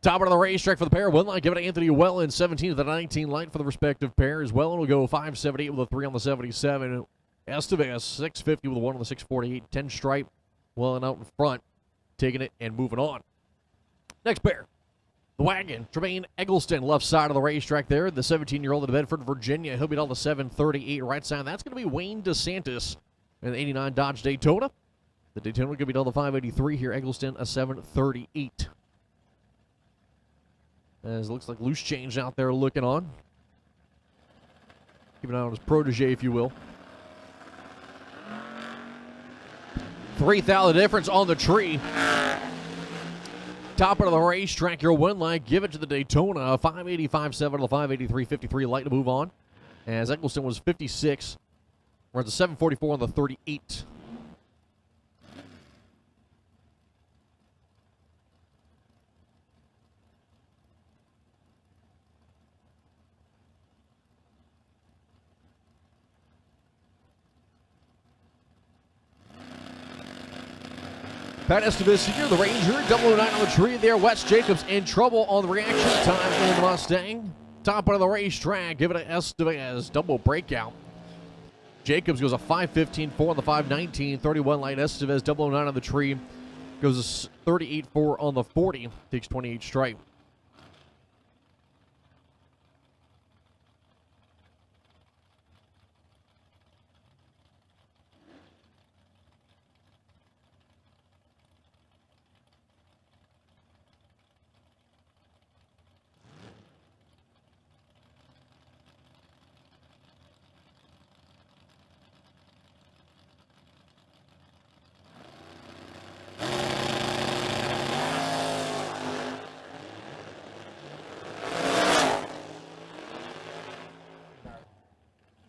Top of the racetrack for the pair. One line, give it to Anthony Well in 17 to the 19 light for the respective pairs. Well will go 578 with a 3 on the 77. Estevez 650 with a 1 on the 648. 10 stripe. Well and out in front. Taking it and moving on. Next pair. The wagon. Tremaine Eggleston, left side of the racetrack there. The 17-year-old out of Bedford, Virginia. He'll be down the 738 right side. That's going to be Wayne DeSantis in the 89 Dodge Daytona. The Daytona going to be down the 583 here. Eggleston a 738. As it looks like loose change out there looking on. Keep an eye on his protege, if you will. 3,000 difference on the tree. Top of the racetrack, your win line. Give it to the Daytona. 585.7 to the 583.53. Light to move on. As Eggleston was 56. Runs a 744 on the 38. Pat Estevez Sr., the Ranger, 009 on the tree there. Wes Jacobs in trouble on the reaction time in the Mustang. Top of the racetrack, give it to Estevez, double breakout. Jacobs goes a 5.15.4 on the 5.19, 31 light. Estevez, 009 on the tree, goes a 38.4 on the 40, takes 28 stripe.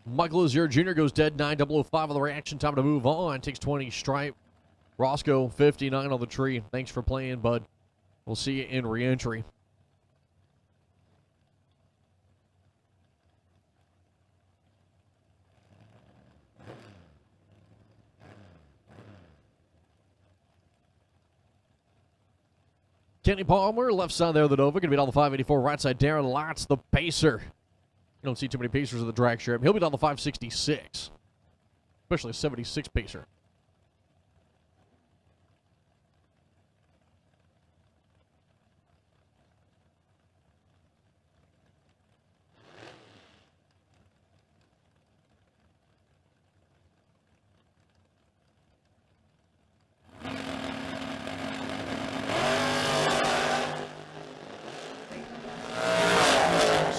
Michael Lazier Jr. goes dead 9.005 on the reaction. Time to move on. Takes 20 stripe. Roscoe 59 on the tree. Thanks for playing, bud. We'll see you in re-entry. Kenny Palmer, left side there of the Nova. Going to be down the 584. Right side, Darren Lotz, the pacer. You don't see too many pacers at the drag strip. He'll be down the 566, especially a 76 pacer.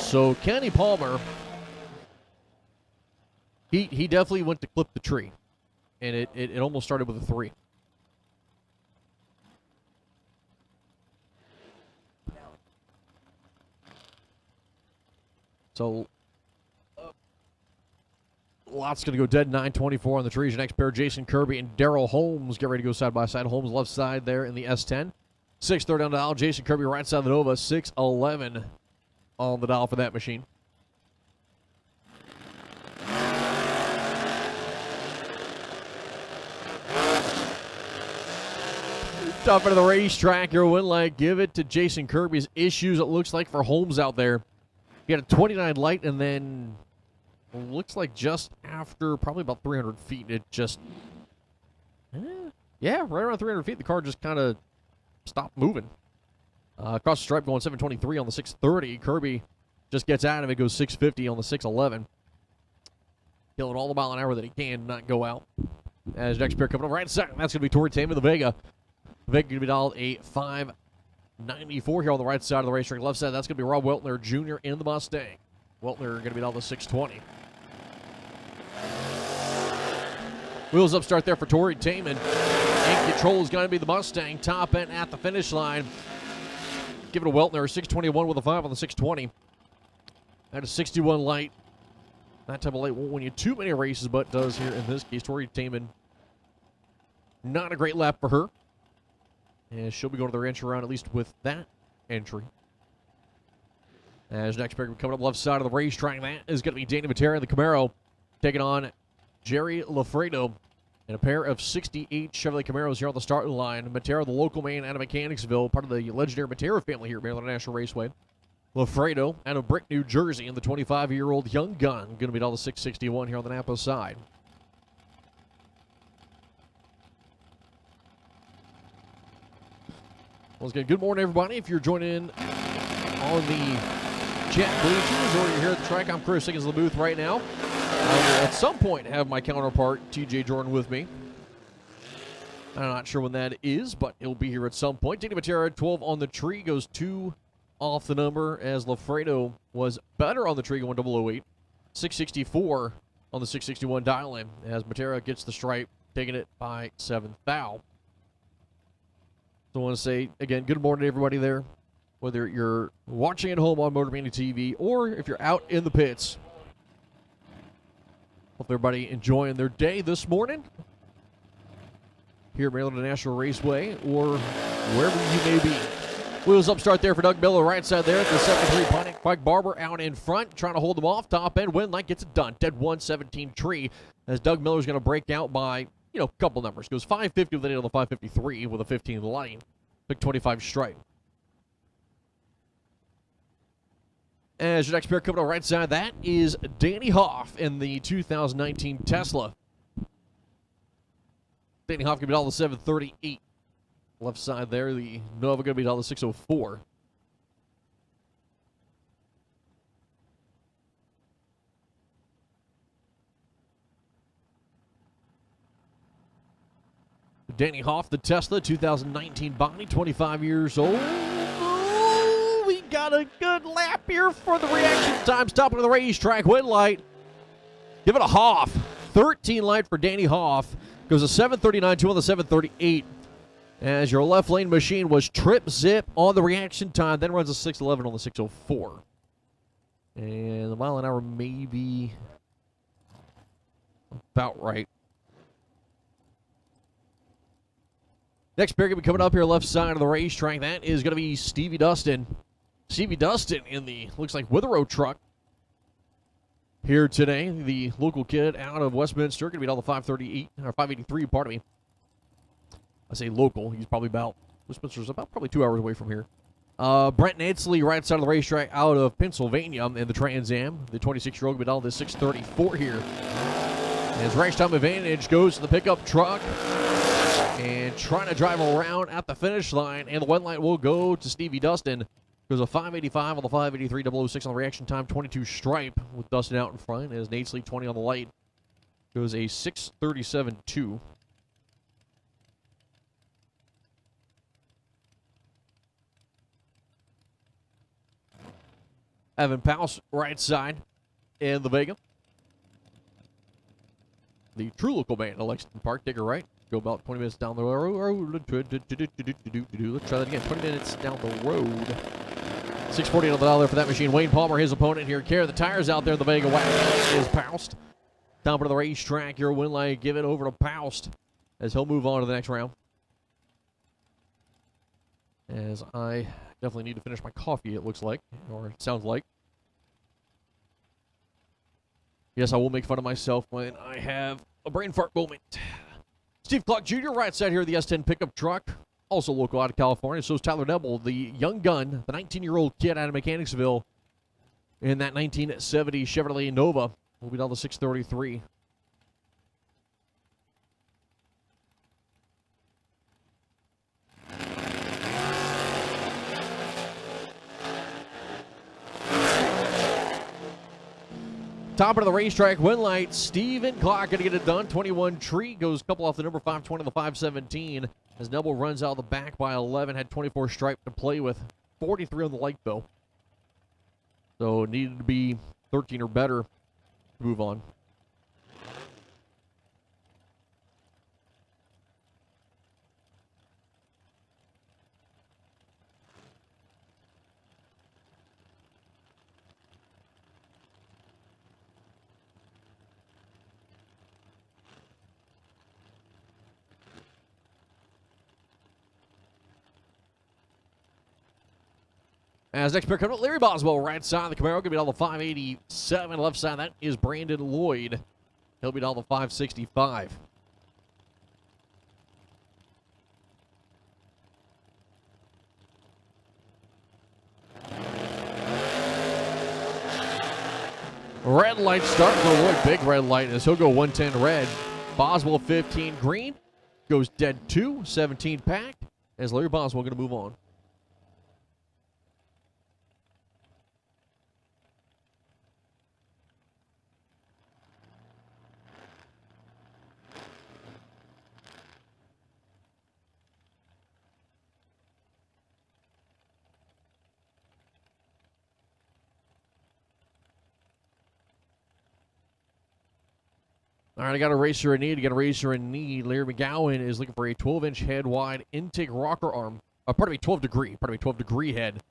So Kenny Palmer, he definitely went to clip the tree, and it almost started with a 3. So Lott's going to go dead 9.24 on the trees. Your next pair, Jason Kirby and Daryl Holmes get ready to go side by side. Holmes left side there in the S10. 6.30 on the dial. Jason Kirby right side of the Nova. 6.11 on the dial for that machine. Top of the racetrack, your win light. Give it to Jason Kirby's issues, it looks like, for Holmes out there. He had a 29 light, and then looks like just after probably about 300 feet, it just, yeah, right around 300 feet, the car just kind of stopped moving. Across the stripe going 723 on the 630. Kirby just gets out of it, goes 650 on the 611. Killing all the mile an hour that he can, not go out. As next pair coming up right side, that's going to be Tori Tamer, the Vega. Vic going to be dialed a 594 here on the right side of the racetrack. Left side, that's going to be Rob Weltner Jr. in the Mustang. Weltner going to be dialed a 620. Wheels up start there for Tori Taman. In control is going to be the Mustang. Top end at the finish line. Give it a Weltner, 621 with a 5 on the 620. That is 61 light. That type of light won't win you too many races, but does here in this case. Tori Taman, not a great lap for her. And she'll be going to their entry round, at least with that entry. As next pair coming up left side of the racetrack, that is going to be Danny Matera in the Camaro, taking on Jerry Lafredo in a pair of 68 Chevrolet Camaros here on the starting line. Matera, the local man out of Mechanicsville, part of the legendary Matera family here at Maryland International Raceway. Lafredo out of Brick, New Jersey, and the 25-year-old young gun, going to be all the 661 here on the Napa side. Once again, good morning, everybody. If you're joining in on the chat bleachers or you're here at the track, I'm Chris Higgins in the booth right now. I will at some point have my counterpart, TJ Jordan, with me. I'm not sure when that is, but he'll be here at some point. Danny Matera, 12 on the tree, goes 2 off the number, as Lafredo was better on the tree, going 008. 664 on the 661 dial-in, as Matera gets the stripe, taking it by 7th thou. So I want to say, again, good morning to everybody there, whether you're watching at home on Motor Mania TV or if you're out in the pits. Hope everybody enjoying their day this morning here at Maryland International Raceway or wherever you may be. Wheels up start there for Doug Miller, right side there at the 73 Pontiac. Mike Barber out in front, trying to hold them off. Top end, win light gets it done. Dead 117 tree, as Doug Miller's going to break out by, a couple numbers. Goes 550 with an 8 on the 553 with a 15 line. Big 25 stripe. As your next pair coming on the right side, that is Danny Hoff in the 2019 Tesla. Danny Hoff going to be all the 738. Left side there, the Nova going to be all the 604. Danny Hoff, the Tesla, 2019 body, 25 years old. Oh, we got a good lap here for the reaction time. Stopping of the racetrack, win light. Give it a Hoff. 13 light for Danny Hoff. Goes a 739, 2 on the 738. As your left lane machine was trip zip on the reaction time, then runs a 611 on the 604. And the mile an hour maybe about right. Next pair going to be coming up here left side of the racetrack. That is going to be Stevie Dustin. Stevie Dustin in the, looks like, Withrow truck here today. The local kid out of Westminster, going to be all the 538, or 583, pardon me. I say local. He's probably about, Westminster's about probably 2 hours away from here. Brent Nansley, right side of the racetrack, out of Pennsylvania in the Trans Am. The 26-year-old will be down to 634 here. As race time advantage goes to the pickup truck. And trying to drive around at the finish line. And the win light will go to Stevie Dustin. Goes a 585 on the 583, 006 on the reaction time, 22 stripe with Dustin out in front. As Nansley, 20 on the light. Goes a 637-2. Evan Pouse, right side in the Vega. The true local man in Lexington Park. Take her right. Go about 20 minutes down the road. Let's try that again. 20 minutes down the road. 640 on the dollar for that machine. Wayne Palmer, his opponent here. Care the tires out there. The Vega wagon is Poust. Top of the racetrack. Your win light. Give it over to Poust as he'll move on to the next round. As I definitely need to finish my coffee, it looks like, or it sounds like. Yes, I will make fun of myself when I have a brain fart moment. Steve Clark Jr., right side here of the S10 pickup truck, also local out of California. So is Tyler Nebel, the young gun, the 19-year-old kid out of Mechanicsville in that 1970 Chevrolet Nova. We'll be down to 633. Top of the racetrack, win light, Steven Clark going to get it done. 21 tree, goes a couple off the number 520 to the 517. As Neville runs out of the back by 11, had 24 stripe to play with, 43 on the light though. So needed to be 13 or better to move on. As next pair coming up, Larry Boswell, right side of the Camaro, going to be on the 587. Left side, that is Brandon Lloyd. He'll be down the 565. Red light start for Lloyd. Big red light as he'll go 110 red. Boswell 15 green. Goes dead 2, 17 pack. As Larry Boswell going to move on. All right, I got a racer in need. Larry McGowan is looking for a 12-inch head wide intake rocker arm. 12 degree head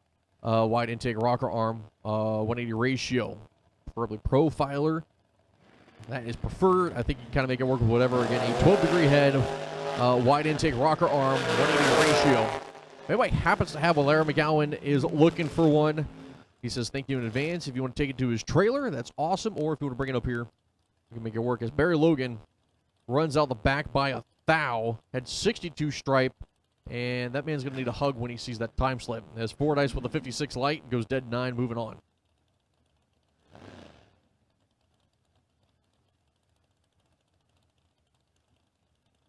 wide intake rocker arm. 180 ratio. Preferably profiler. That is preferred. I think you can kind of make it work with whatever. Again, a 12 degree head, wide intake rocker arm, 180 ratio. If anybody happens to have one, Larry McGowan is looking for one. He says thank you in advance. If you want to take it to his trailer, that's awesome. Or if you want to bring it up here, you can make it work. As Barry Logan runs out the back by a thou, had 62 stripe, and that man's going to need a hug when he sees that time slip. As Fordyce with the 56 light, goes dead 9, moving on.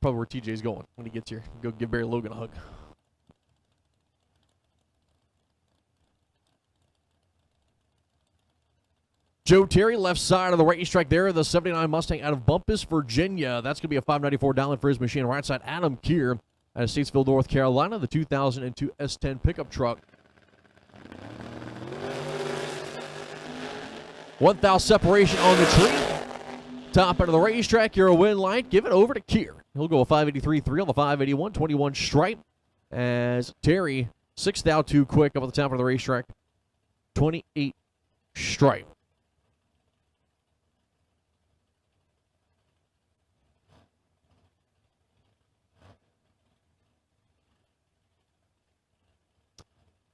Probably where TJ's going when he gets here. Go give Barry Logan a hug. Joe Terry, left side of the racetrack there, the 79 Mustang out of Bumpus, Virginia. That's going to be a $594 down for his machine. Right side, Adam Keir out of Statesville, North Carolina, the 2002 S10 pickup truck. 1,000 separation on the tree. Top end of the racetrack, you're a win light. Give it over to Keir. He'll go a 583.3 on the 581, 21 stripe. As Terry, 6,002 quick up at the top of the racetrack, 28 stripe.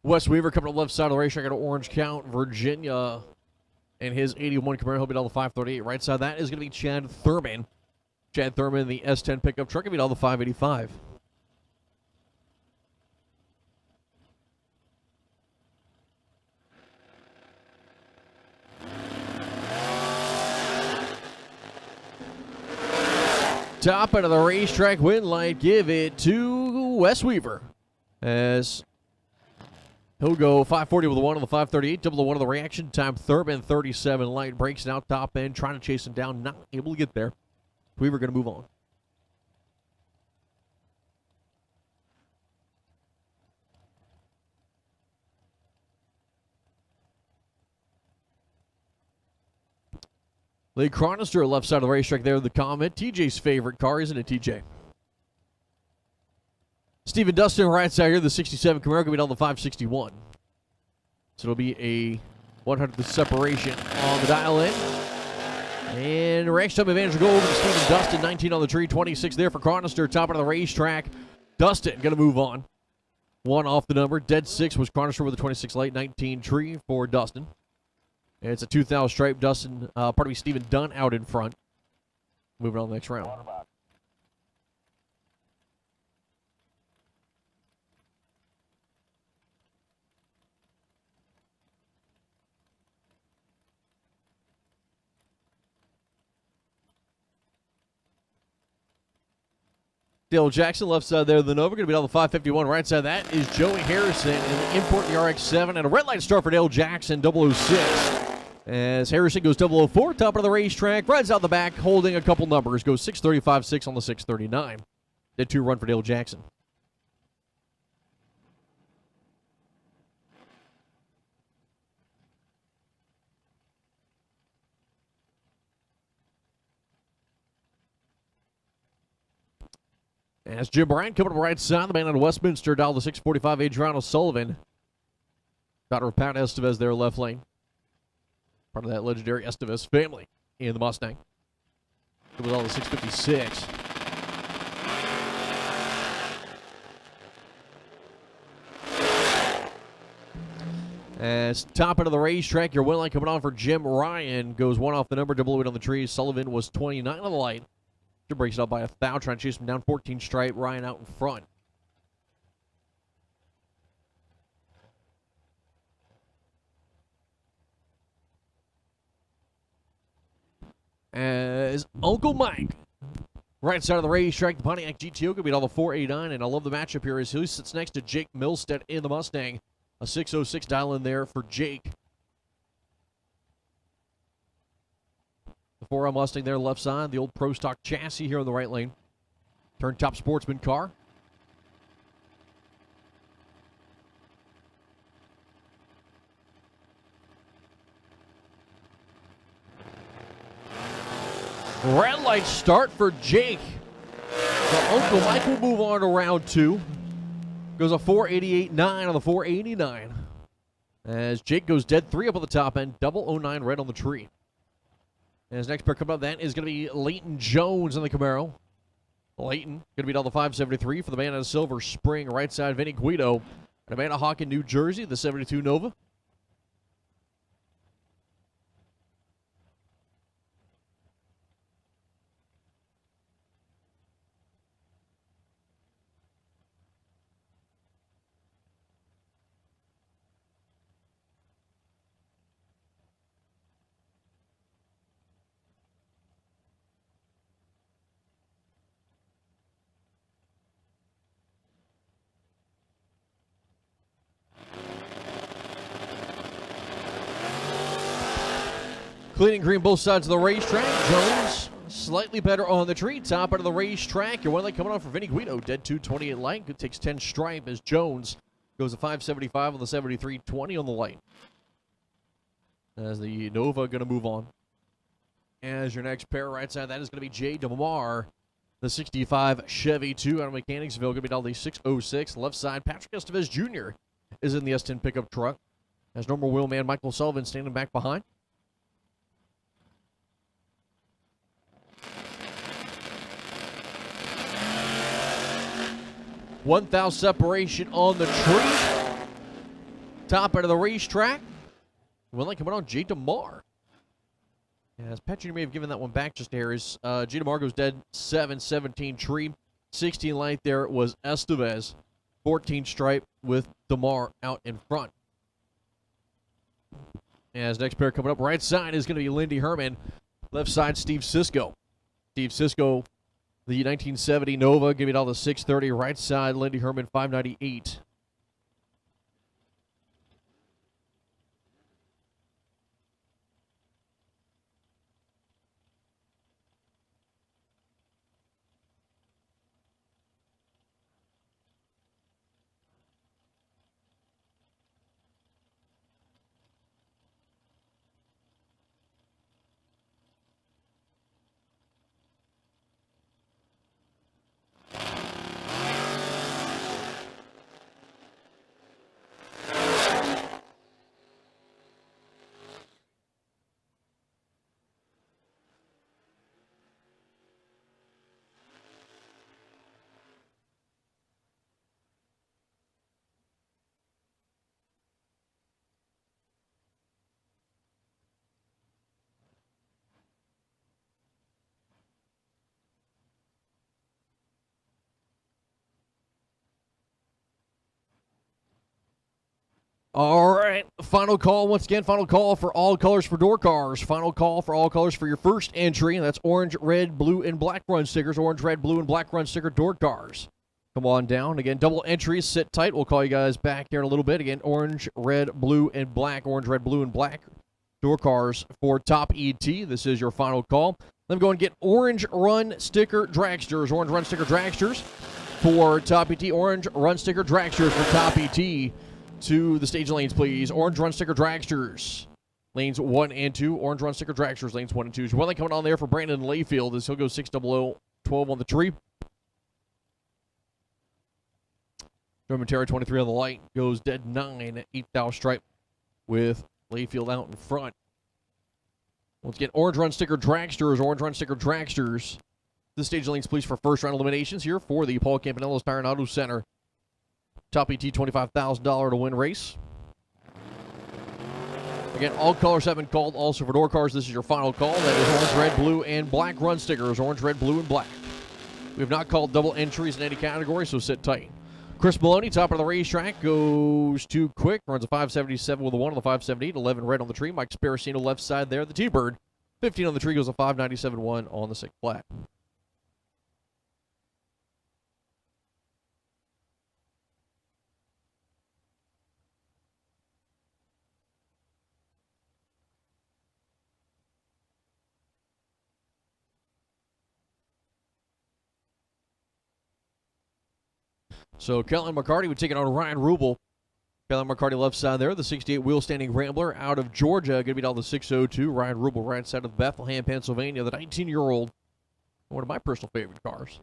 Wes Weaver coming up left side of the racetrack at Orange Count, Virginia. And his 81 Camaro, he'll be down the 538. Right side, that is going to be Chad Thurman. Chad Thurman, the S10 pickup truck, will be down the 585. Top end of the racetrack, win light, give it to Wes Weaver. As he'll go 540 with a 1 on the 538, double the 1 of the reaction time. Thurman 37 light, breaks it out top end, trying to chase him down, not able to get there. Weaver going to move on. Lee Chronister, left side of the racetrack there, the Comet. TJ's favorite car, isn't it, TJ? Stephen Dustin, right side here, the 67 Camaro, going to be down the 561. So it'll be a 100th separation on the dial in. And race time advantage will go over to Stephen Dustin, 19 on the tree, 26 there for Chronister, top of the racetrack. Dustin going to move on. 1 off the number. Dead 6 was Chronister with a 26 late, 19 tree for Dustin. And it's a 2,000 stripe. Dustin, Stephen Dunn out in front. Moving on to the next round. Dale Jackson, left side there, the Nova, going to be down the 551. Right side, that is Joey Harrison in the import the RX-7. And a red light start for Dale Jackson, 006. As Harrison goes 004, top of the racetrack, rides out the back, holding a couple numbers. Goes 635.6 on the 639. Dead 2 run for Dale Jackson. As Jim Bryant coming up right side, the man out of Westminster, dial the 645, Adriano Sullivan. Daughter of Pat Estevez there, left lane. Part of that legendary Estevez family in the Mustang. It was all the 656. As top end of the racetrack, your win line coming on for Jim Ryan. Goes one off the number, double weight on the tree. Sullivan was 29 on the light. Jim breaks it up by a foul, trying to chase him down 14 stripe. Ryan out in front. As Uncle Mike, right side of the racetrack, the Pontiac GTO could beat all the 489, and I love the matchup here as he sits next to Jake Milstead in the Mustang. A 606 dial in there for Jake. The 4 Mustang there left side, the old Pro Stock chassis here on the right lane. Turn top sportsman car. Red light start for Jake. So Uncle Mike will move on to round 2. Goes a 488.9 on the 489. As Jake goes dead 3 up on the top end, double 09 red on the tree. And his next pair coming up, that is going to be Leighton Jones in the Camaro. Leighton going to beat all the 573 for the man out of Silver Spring, right side, Vinny Guido. And a man of Hawk in New Jersey, the 72 Nova. Clean and green both sides of the racetrack. Jones slightly better on the tree. Top out of the racetrack. Your one light coming on for Vinny Guido. Dead 228 light. Good takes 10 stripe as Jones goes to 575 on the 7320 on the light. As the Nova going to move on. As your next pair right side, that is going to be Jay DeMar. The 65 Chevy 2 out of Mechanicsville. Going to be all the 606. Left side, Patrick Estevez Jr. is in the S10 pickup truck. As normal wheelman Michael Sullivan standing back behind. 1,000 separation on the tree. Top end of the racetrack. Well, like coming on, Jay DeMar. As Pat Jr. may have given that one back just there. Jay DeMar goes dead 7-17 tree. 16 light there was Estevez. 14 stripe with DeMar out in front. As next pair coming up right side is going to be Lindy Herman. Left side, Steve Sisko. Steve Sisko, the 1970 Nova, give it all the 630. Right side, Lindy Herman, 598. All right, final call once again. Final call for all colors for door cars. Final call for all colors for your first entry. And that's orange, red, blue, and black run stickers. Orange, red, blue, and black run sticker door cars. Come on down. Again, double entries. Sit tight. We'll call you guys back here in a little bit. Again, orange, red, blue, and black. Orange, red, blue, and black door cars for Top ET. This is your final call. Let me go and get orange run sticker dragsters. Orange run sticker dragsters for Top ET. Orange run sticker dragsters for Top ET. To the stage lanes, please. Orange run sticker dragsters. Lanes 1 and 2. Orange run sticker dragsters. Lanes 1 and 2. Well, coming on there for Brandon Layfield as he'll go 600, 12 on the tree. German Terry 23 on the light. Goes dead 9, 8th stripe with Layfield out in front. Once again, Orange Run Sticker Dragsters. Orange Run Sticker Dragsters. This stage lanes, please, for first round eliminations here for the Paul Campanello's Tire and Auto Center. Top ET $25,000 to win race. Again, all colors have been called. Also for door cars, this is your final call. That is orange, red, blue, and black run stickers. Orange, red, blue, and black. We have not called double entries in any category, so sit tight. Chris Maloney, top of the racetrack, goes too quick. Runs a 577 with a 1 on the 578. 11 red on the tree. Mike Sparacino left side there. The T-Bird. 15 on the tree, goes a 597-1 on the 6th flat. So Kellen McCarty would take it on Ryan Rubel. Kellen McCarty left side there. The 68 wheel standing Rambler out of Georgia. Going to be down the 602. Ryan Rubel right side of Bethlehem, Pennsylvania. The 19-year-old. One of my personal favorite cars.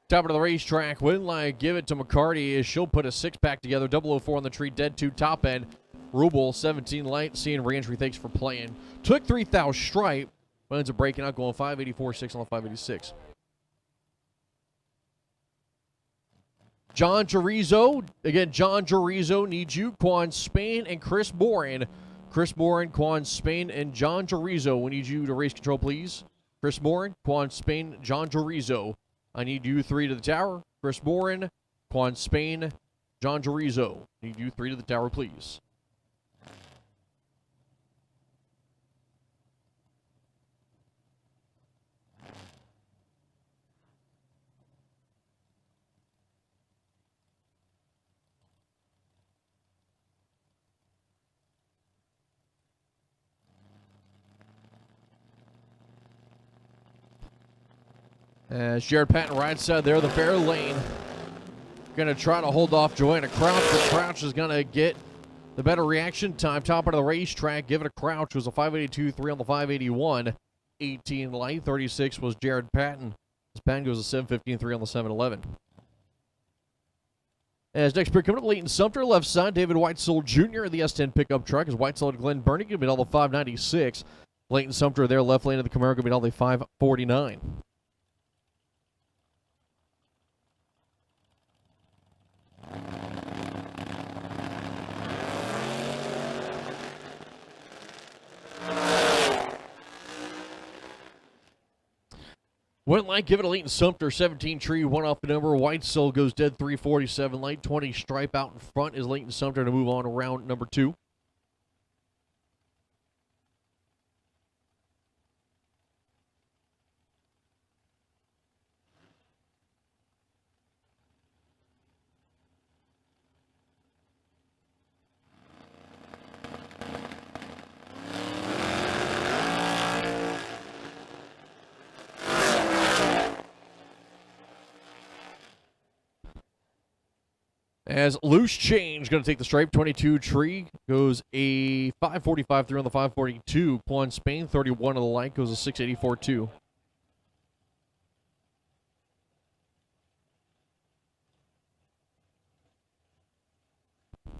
Top of the racetrack, Winlight, give it to McCarty as she'll put a 6-pack together. 004 on the tree, dead 2 top end. Rubel, 17 light, seeing reentry, thanks for playing. Took 3,000 stripe, but ends up breaking out, going 584.6 on the 586. John Chorizo, again, John Chorizo needs you. Quan Spain and Chris Boren. Chris Boren, Quan Spain, and John Chorizo. We need you to race control, please. Chris Boren, Quan Spain, John Chorizo. I need you 3 to the tower. Chris Boren, Quan Spain, John Chorizo. Need you 3 to the tower, please. As Jared Patton right side there, the fair lane. Going to try to hold off Joanna Crouch, but Crouch is going to get the better reaction time. Top of the racetrack, give it a Crouch. It was a 582.3 on the 581. 18 light, 36 was Jared Patton. As Patton goes a 715.3 on the 711. As next pick coming up, Leighton Sumter, left side, David Whitesell Jr. the S10 pickup truck. As Whitesell and Glenn Burney going to be all the 596. Leighton Sumter there, left lane of the Camaro going to be all the 549. Went light, give it a Leighton Sumter, 17 tree, 1 off the number. White Soul goes dead, 347 light, 20 stripe out in front is Leighton Sumter to move on to round number 2. As Loose Change going to take the stripe, 22 tree, goes a 545 through on the 542. Quan Spain, 31 on the light, goes a 684.2. All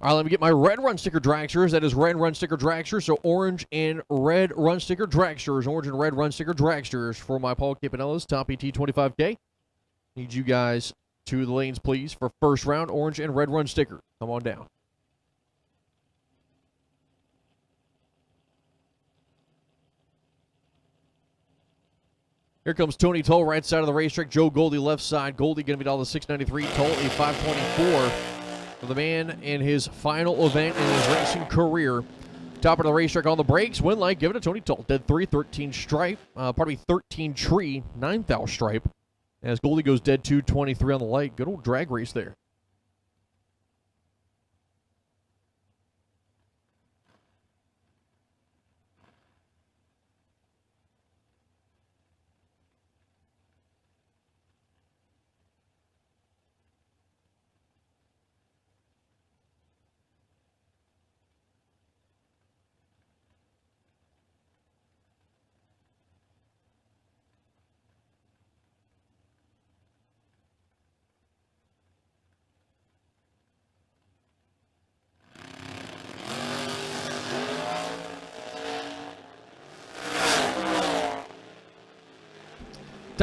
right, let me get my red run sticker dragsters. That is red run sticker dragsters. So orange and red run sticker dragsters. Orange and red run sticker dragsters for my Paul Campanello's top ET 25K. Need you guys to the lanes, please, for first round, orange and red run sticker. Come on down. Here comes Tony Toll, right side of the racetrack. Joe Goldie, left side. Goldie going to be all the 693. Toll, a 524 for the man in his final event in his racing career. Top of the racetrack on the brakes. Win light, give it to Tony Toll. Dead 3, 13 stripe. 13 tree, 9,000 stripe. As Goldie goes dead 2, 23 on the light. Good old drag race there.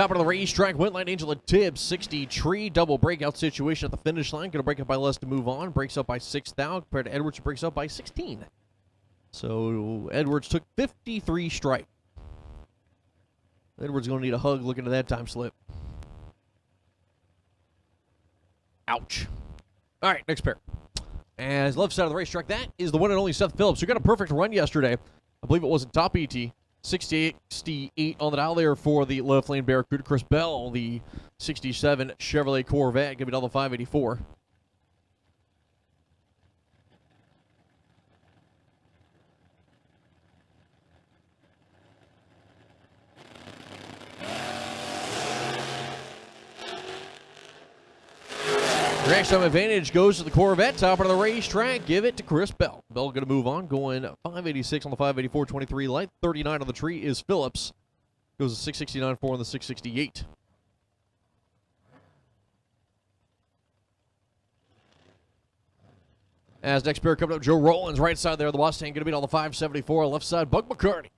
Top of the racetrack, Wentline Angela Tibbs, 60 tree, double breakout situation at the finish line. Going to break up by less to move on. Breaks up by 6 thou. Compared to Edwards, who breaks up by 16. So Edwards took 53 strike. Edwards going to need a hug looking at that time slip. Ouch. All right, next pair. As left side of the racetrack, that is the one and only Seth Phillips, who got a perfect run yesterday. I believe it was in top ET. 68 on the dial there for the left lane Barracuda. Chris Bell, the 67 Chevrolet Corvette, give it all the 584. Next time advantage goes to the Corvette, top of the racetrack. Give it to Chris Bell. Bell going to move on, going 586 on the 584, 23 light. 39 on the tree is Phillips. Goes to 669, 4 on the 668. As next pair coming up, Joe Rollins, right side there, the Mustang going to beat all the 574. Left side, Buck McCarty.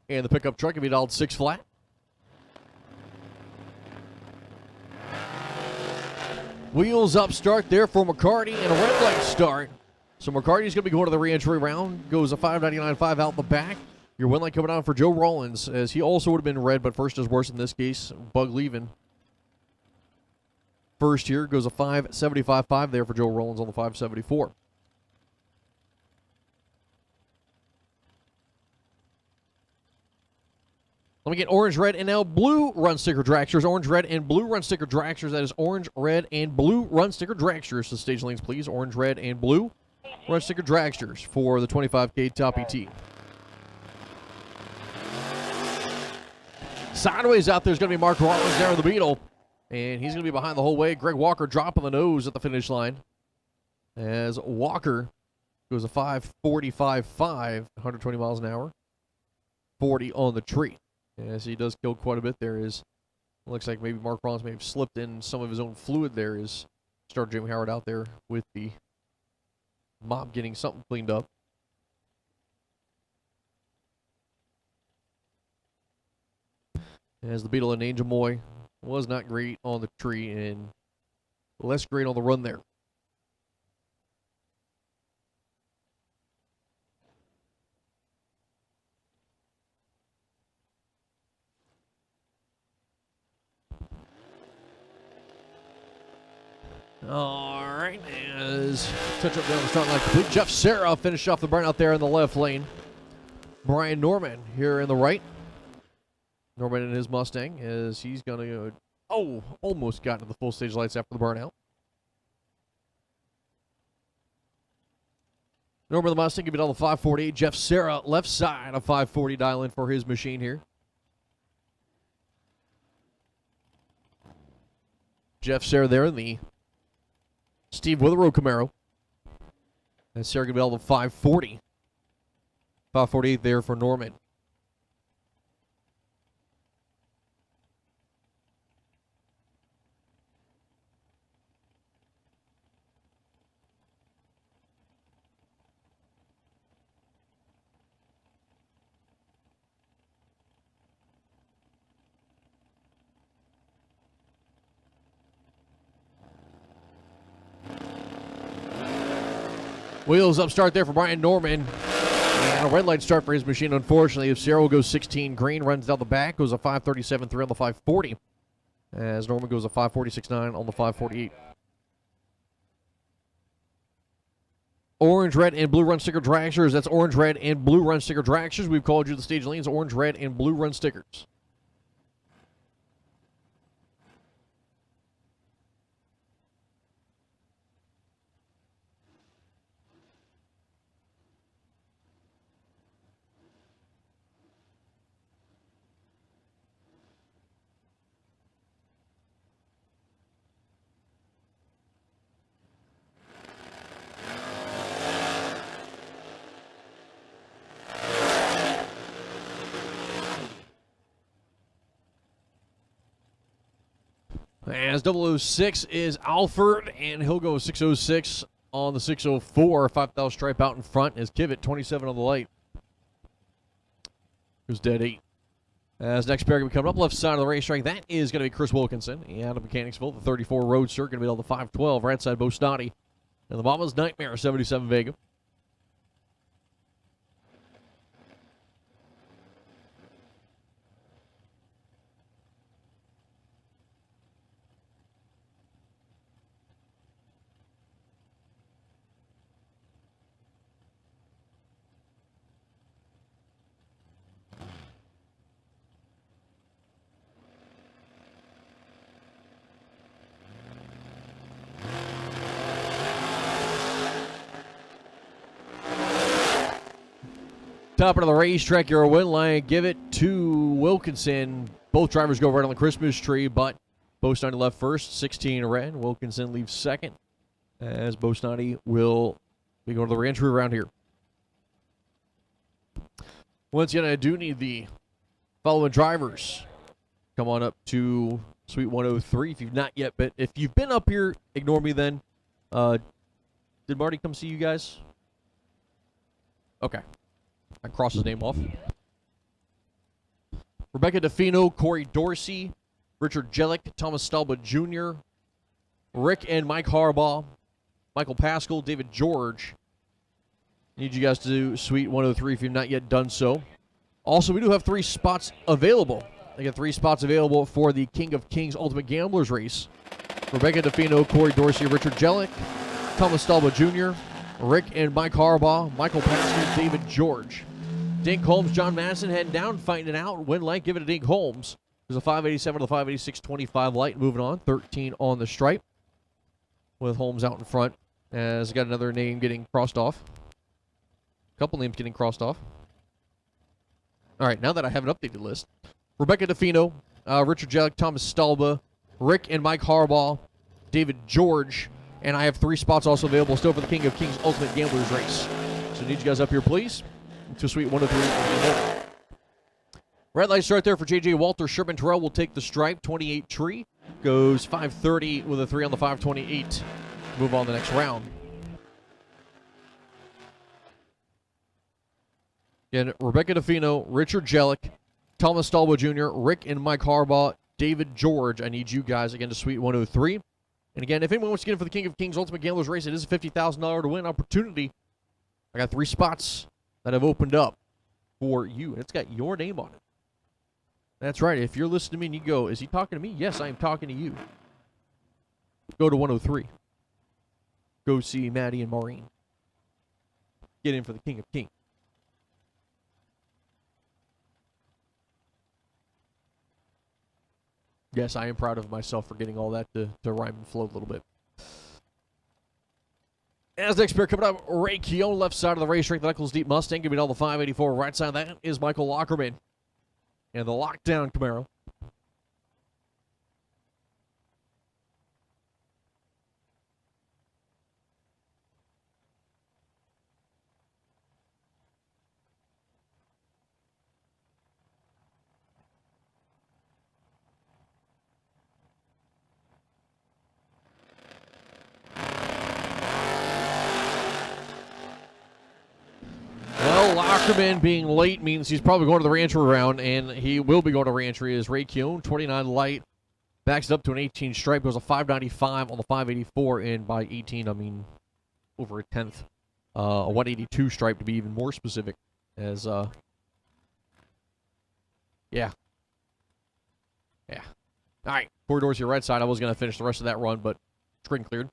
And the pickup truck going to beat all 6 flat. Wheels up start there for McCarty and a red light start. So McCarty's going to be going to the re-entry round. Goes a 599.5 out the back. Your win light coming on for Joe Rollins, as he also would have been red, but first is worse in this case. Bug leaving. First here goes a 575.5 there for Joe Rollins on the 574. Let me get orange, red, and now blue run sticker dragsters. Orange, red, and blue run sticker dragsters. That is orange, red, and blue run sticker dragsters. So stage lanes, please. Orange, red, and blue run sticker dragsters for the 25K top ET. Sideways out there is going to be Mark Rollins there in the Beetle. And he's going to be behind the whole way. Greg Walker dropping the nose at the finish line. As Walker goes a 545.5, 120 miles an hour. 40 on the tree. As he does kill quite a bit there. Looks like maybe Mark Rollins may have slipped in some of his own fluid there. Is started Jamie Howard out there with the mop getting something cleaned up. As the Beetle and Angel Moy was not great on the tree and less great on the run there. All right, as touch up down the start line complete. Jeff Serra finished off the burnout there in the left lane. Brian Norman here in the right. Norman in his Mustang as he's going to go, almost got to the full stage lights after the burnout. Norman the Mustang can be on the 548. Jeff Serra left side of 540 dial in for his machine here. Jeff Serra there in the Steve Witherow Camaro. And Sarah Gabel to 540. 548 there for Norman. Wheels up start there for Brian Norman. And a red light start for his machine, unfortunately. If Sarah will go 16 green, runs down the back, goes a 537.3 on the 540. As Norman goes a 546.9 on the 548. Orange, red, and blue run sticker dragsters. That's orange, red, and blue run sticker dragsters. We've called you the stage lanes, orange, red, and blue run stickers. As 006 is Alford, and he'll go 606 on the 604. 5,000 stripe out in front is Kivett, 27 on the light. Who's dead 8. As next pair going to be coming up, left side of the racetrack, that is going to be Chris Wilkinson out of Mechanicsville, the 34 Roadster, going to be on the 512, right side Bo Snoddy. And the Mama's Nightmare, 77 Vega. Top of the racetrack, your win line. Give it to Wilkinson. Both drivers go right on the Christmas tree, but Bo Snoddy left first, 16 red. Wilkinson leaves second, as Bo Snoddy will be going to the reentry round here. Once again, I do need the following drivers. Come on up to Suite 103 if you've not yet been. If you've been up here, ignore me then. Did Marty come see you guys? Okay. I crossed his name off. Rebecca DeFino, Corey Dorsey, Richard Jellick, Thomas Stalba Jr., Rick and Mike Harbaugh, Michael Pascal, David George. Need you guys to do Suite 103 if you've not yet done so. Also, we do have 3 spots available. I got 3 spots available for the King of Kings Ultimate Gamblers race. Rebecca DeFino, Corey Dorsey, Richard Jellick, Thomas Stalba Jr., Rick and Mike Harbaugh, Michael Pascal, David George. Dink Holmes, John Madison heading down, fighting it out. Win light, give it to Dink Holmes. There's a 587 to the 586, 25 light. Moving on, 13 on the stripe. With Holmes out in front. As got another name getting crossed off. A couple names getting crossed off. All right, now that I have an updated list. Rebecca DeFino, Richard Jellick, Thomas Stalba, Rick and Mike Harbaugh, David George. And I have 3 spots also available still for the King of Kings Ultimate Gamblers race. So need you guys up here, please, to Suite 103. Red light start there for J.J. Walter. Sherman Terrell will take the stripe. 28 tree. Goes 530 with a 3 on the 528. Move on to the next round. Again, Rebecca DeFino, Richard Jellick, Thomas Stalba Jr., Rick and Mike Harbaugh, David George. I need you guys again to Suite 103. And again, if anyone wants to get in for the King of Kings Ultimate Gamblers race, it is a $50,000 to win opportunity. I got 3 spots that have opened up for you. And it's got your name on it. That's right. If you're listening to me and you go, is he talking to me? Yes, I am talking to you. Go to 103. Go see Maddie and Maureen. Get in for the King of Kings. Yes, I am proud of myself for getting all that to rhyme and flow a little bit. As next pair coming up, Ray Keown, left side of the racetrack, the Knuckles Deep Mustang, giving all the 584. Right side of that is Michael Lockerman. And the Lockdown Camaro. Lockerman being late means he's probably going to the reentry round, and he will be going to reentry as Ray Keown, 29 light, backs it up to an 18 stripe, goes a 595 on the 584, and by 18, I mean over a tenth. A 182 stripe to be even more specific, as, yeah. All right, Corey Dorsey, right side. I was going to finish the rest of that run, but screen cleared.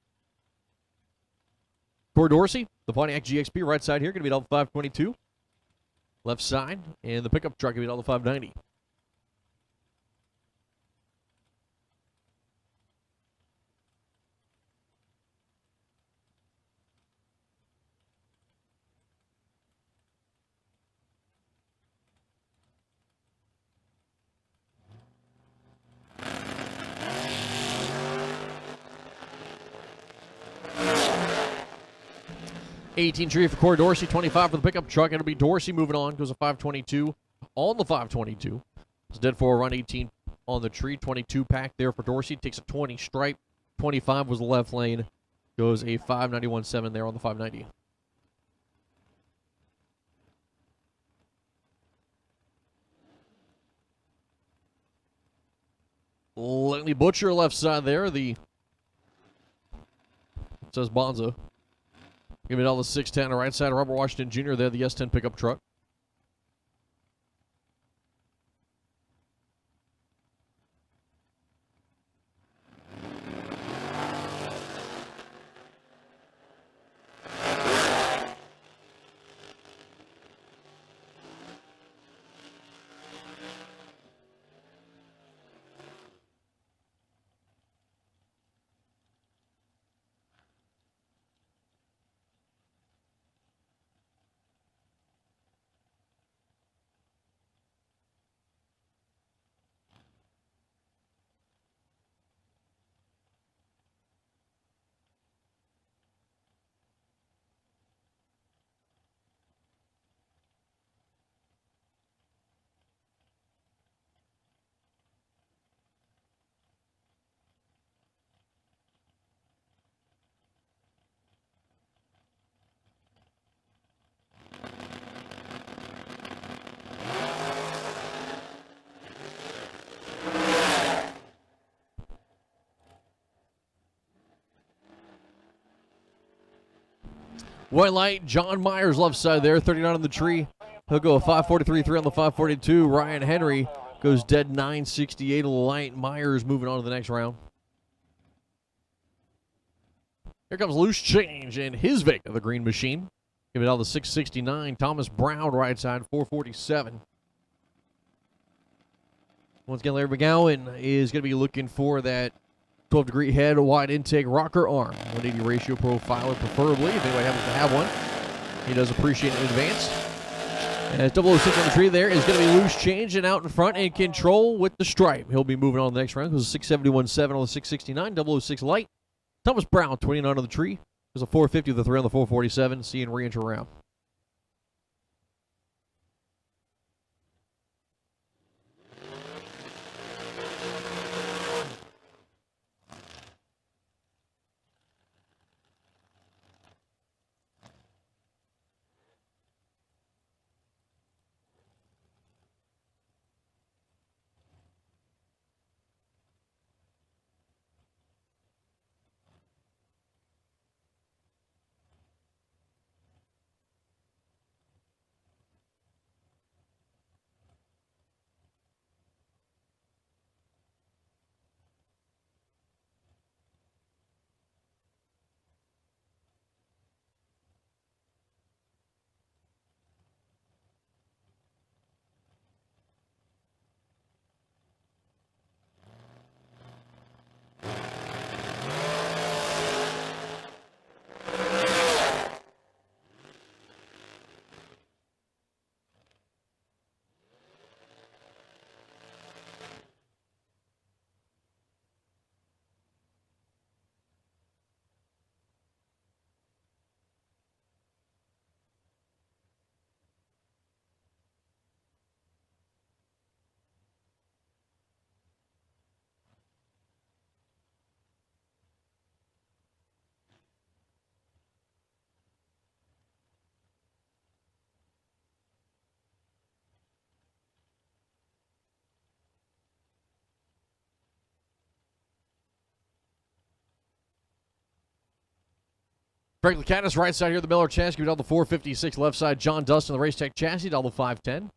Corey Dorsey, the Pontiac GXP, right side here, going to be all 522. Left side, and the pickup truck going to be all the 590. $18 tree for Corey Dorsey, 25 for the pickup truck. It'll be Dorsey moving on. Goes a 522 on the 522. It's dead for a run 18 on the tree. 22 pack there for Dorsey. Takes a 20 stripe. 25 was the left lane. Goes a 591.7 there on the 590. Langley Butcher left side there. It says Bonzo. Give it all the 610 on the right side. Robert Washington Jr. there, the S10 pickup truck. White light, John Myers left side there, 39 on the tree. He'll go a 543.3 on the 542. Ryan Henry goes dead 968 on the light. Myers moving on to the next round. Here comes Loose Change and his Vic of the Green Machine. Give it all the 669. Thomas Brown right side, 447. Once again, Larry McGowan is going to be looking for that 12-degree head, wide intake, rocker arm. 180 ratio profiler, preferably, if anybody happens to have one. He does appreciate it in advance. As 006 on the tree there is going to be Loose Change and out in front in control with the stripe. He'll be moving on to the next round because 671.7 on the 669, 006 light. Thomas Brown, 29 on the tree. There's a 450 with the 3 on the 447. See you in re-entry round. Frank Lucanis, right side here, the Miller chassis. Give it all the 456 left side. John Dustin, the Race Tech chassis, all the 510.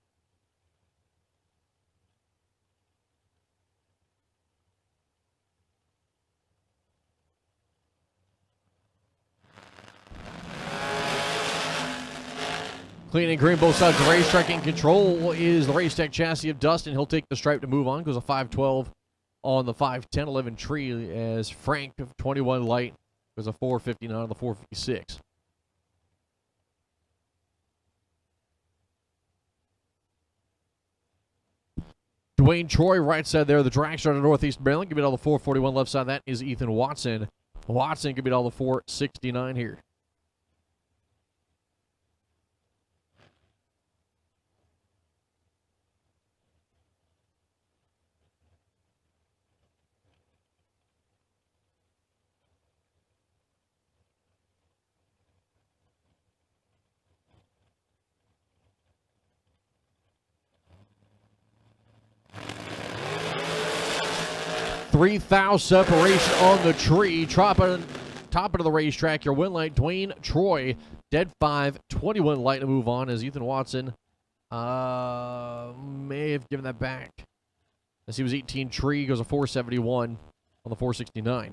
Clean and green both sides of the racetrack. In control is the Race Tech chassis of Dustin. He'll take the stripe to move on. Goes a 512 on the 510, 11 tree as Frank of 21 light. There's a 459 on the 456. Dwayne Troy, right side there, the Dragster out of Northeast Maryland. Give it all the 441 left side. That is Ethan Watson. Watson give it all the 469 here. 3 thou separation on the tree. Top of the racetrack, your win light, Dwayne Troy. Dead 5, 21 light to move on as Ethan Watson may have given that back. As he was 18 tree, goes a 471 on the 469.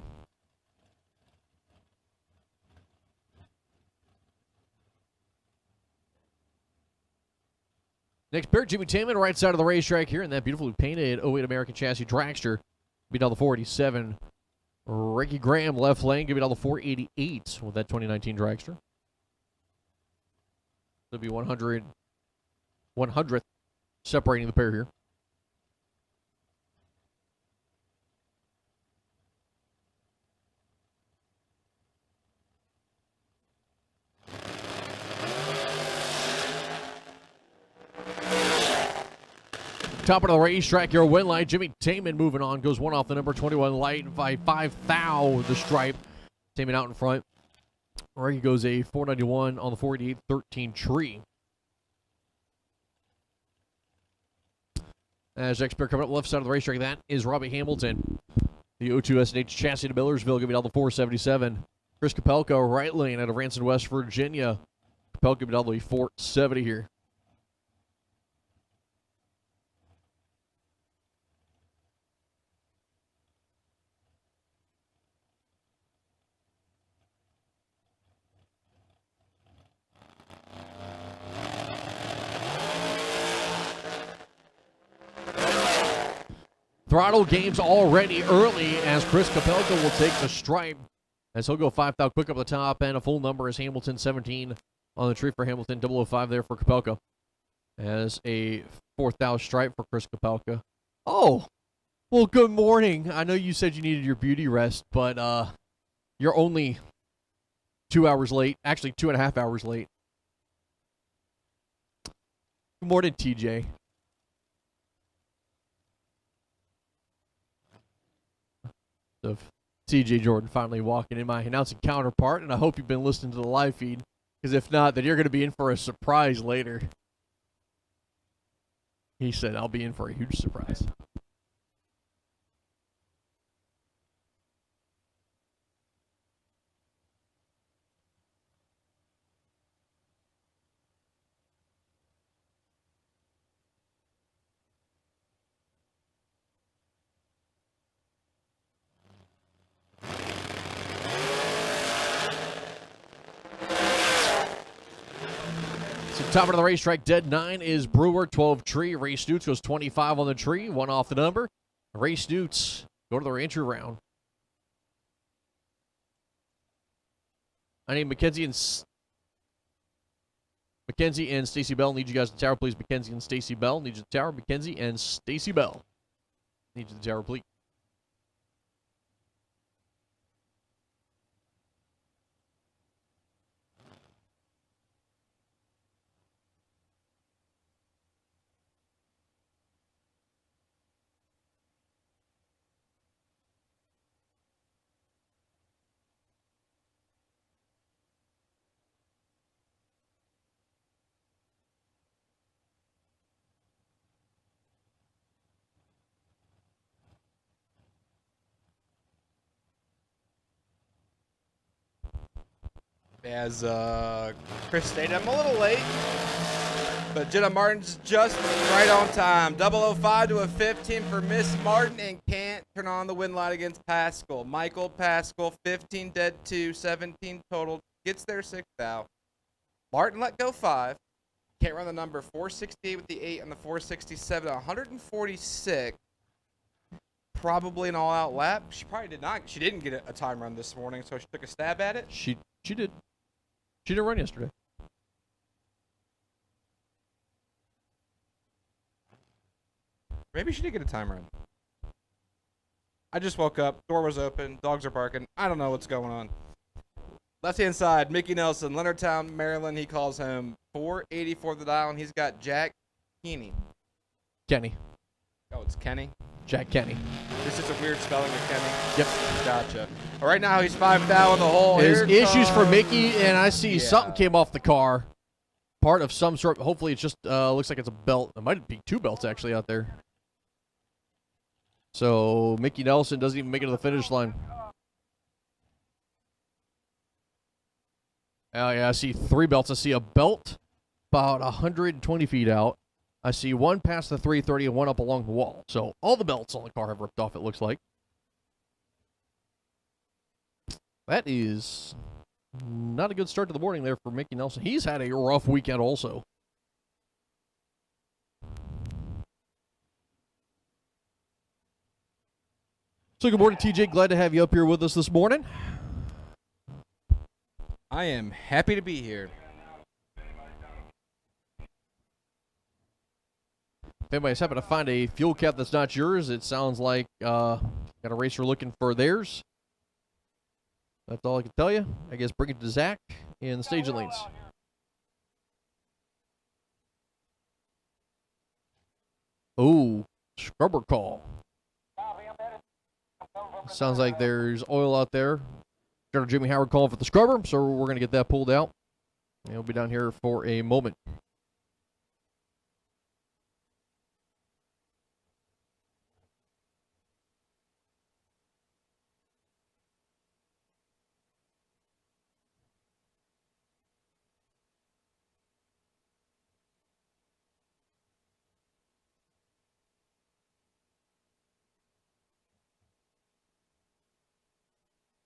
Next pair, Jimmy Taman, right side of the racetrack here in that beautifully painted 08 American chassis dragster. Be down the 487. Ricky Graham, left lane, give me down the 488 with that 2019 dragster. It'll be 100th separating the pair here. Top of the racetrack, your win light, Jimmy Taman moving on. Goes one off the number 21 light by 5 thou with the stripe. Taman out in front. Ricky goes a 491 on the 488 13 tree. As next pair coming up left side of the racetrack, that is Robbie Hamilton. The O2 SNH chassis to Millersville, give me down the 477. Chris Capelco, right lane out of Ranson, West Virginia. Capelco, give me down the 470 here. Throttle games already early as Chris Capelco will take the stripe as he'll go 5 thou quick up the top, and a full number is Hamilton 17 on the tree for Hamilton, 005 there for Capelco as a 4 thou stripe for Chris Capelco. Oh, well, good morning. I know you said you needed your beauty rest, but you're only 2 hours late, actually 2.5 hours late. Good morning, TJ. Of TJ Jordan finally walking in, my announcing counterpart, and I hope you've been listening to the live feed, because if not, then you're going to be in for a surprise later. He said, I'll be in for a huge surprise. Top of the racetrack, dead 9 is Brewer, 12 tree. Ray Snoots goes 25 on the tree, 1 off the number. Ray Snoots go to the entry round. I need Mackenzie and Stacy Bell. Need you guys to the tower, please. Mackenzie and Stacy Bell. Need you to the tower. Mackenzie and Stacy Bell. Need you to the tower, please. As Chris stated, I'm a little late, but Jenna Martin's just right on time. 005 to a 15 for Miss Martin, and can't turn on the win light against Pascal. Michael Pascal, 15 dead 2, 17 total, gets their 6 thou. Martin let go 5. Can't run the number 468 with the 8 on the 467, 146. Probably an all-out lap. She probably did not. She didn't get a time run this morning, so she took a stab at it. She did. She didn't run yesterday. Maybe she did get a time run. I just woke up. Door was open. Dogs are barking. I don't know what's going on. Left-hand side, Mickey Nelson, Leonardtown, Maryland. He calls home 484 the dial, and he's got Jack Kenny. Kenny. Oh, it's Kenny? Jack Kenny. This is a weird spelling of Kenny. Yep. Gotcha. Well, right now, he's 5 thou in the hole. There's Here issues for comes- Mickey, and I see Yeah. something came off the car. Part of some sort. Hopefully, it's just looks like it's a belt. It might be 2 belts actually out there. So Mickey Nelson doesn't even make it to the finish line. Oh, yeah, I see 3 belts. I see a belt about 120 feet out. I see one past the 330 and one up along the wall. So all the belts on the car have ripped off, it looks like. That is not a good start to the morning there for Mickey Nelson. He's had a rough weekend also. So good morning, TJ. Glad to have you up here with us this morning. I am happy to be here. If anybody's happen to find a fuel cap that's not yours, it sounds like got a racer looking for theirs. That's all I can tell you. I guess bring it to Zach in the staging lanes. Oh, scrubber call. Sounds like there's oil out there. General Jimmy Howard calling for the scrubber, so we're going to get that pulled out. And we'll be down here for a moment.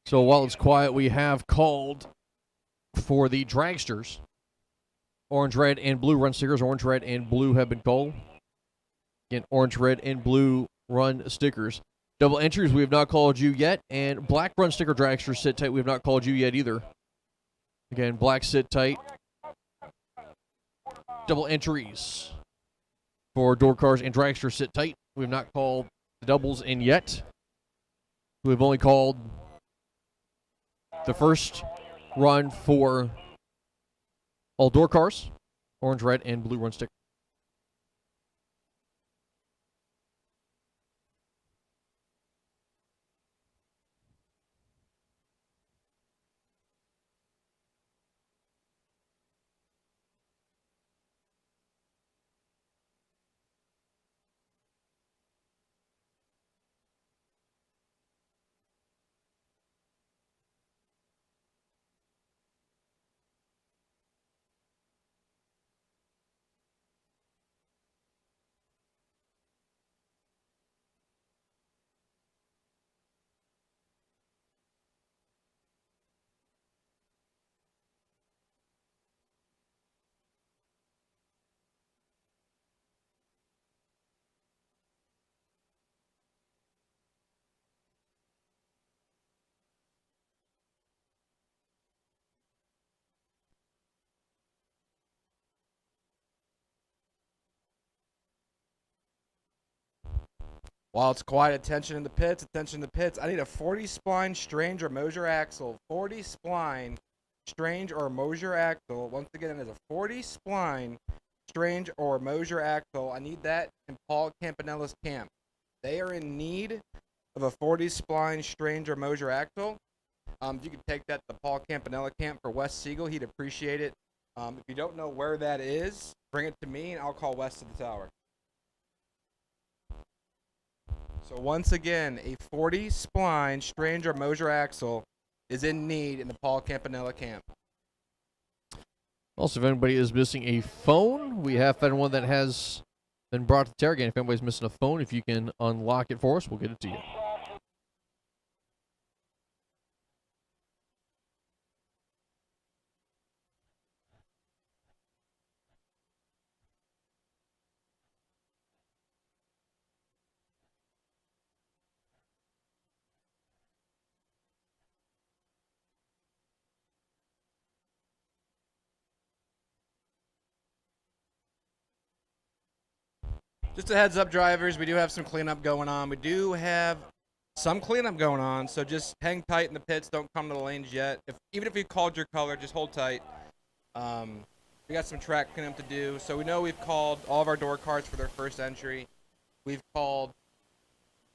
So while it's quiet, we have called for the Dragsters. Orange, red, and blue run stickers. Orange, red, and blue have been called. Again, orange, red, and blue run stickers. Double entries, we have not called you yet. And black run sticker Dragsters, sit tight, we have not called you yet either. Again, black, sit tight. Double entries for door cars and Dragster, sit tight. We have not called the doubles in yet. We've only called the first run for all door cars, orange, red, and blue run sticker. While it's quiet, attention in the pits, attention in the pits. I need a 40 spline Strange or Mosier axle. 40 spline Strange or Mosier axle. Once again, it is a 40 spline Strange or Mosier axle. I need that in Paul Campanella's camp. They are in need of a 40 spline Strange or Mosier axle. If you could take that to the Paul Campanella camp for Wes Siegel, he'd appreciate it. If you don't know where that is, bring it to me and I'll call Wes to the tower. So once again, a 40 spline Strange or Mosier axle is in need in the Paul Campanella camp. Also, if anybody is missing a phone, we have found one that has been brought to Terra. Again, if anybody's missing a phone, if you can unlock it for us, we'll get it to you. Just a heads up, drivers, we do have some cleanup going on. We do have some cleanup going on, so just hang tight in the pits. Don't come to the lanes yet. Even if you called your color, just hold tight. We got some track cleanup to do. So we know we've called all of our door cards for their first entry. We've called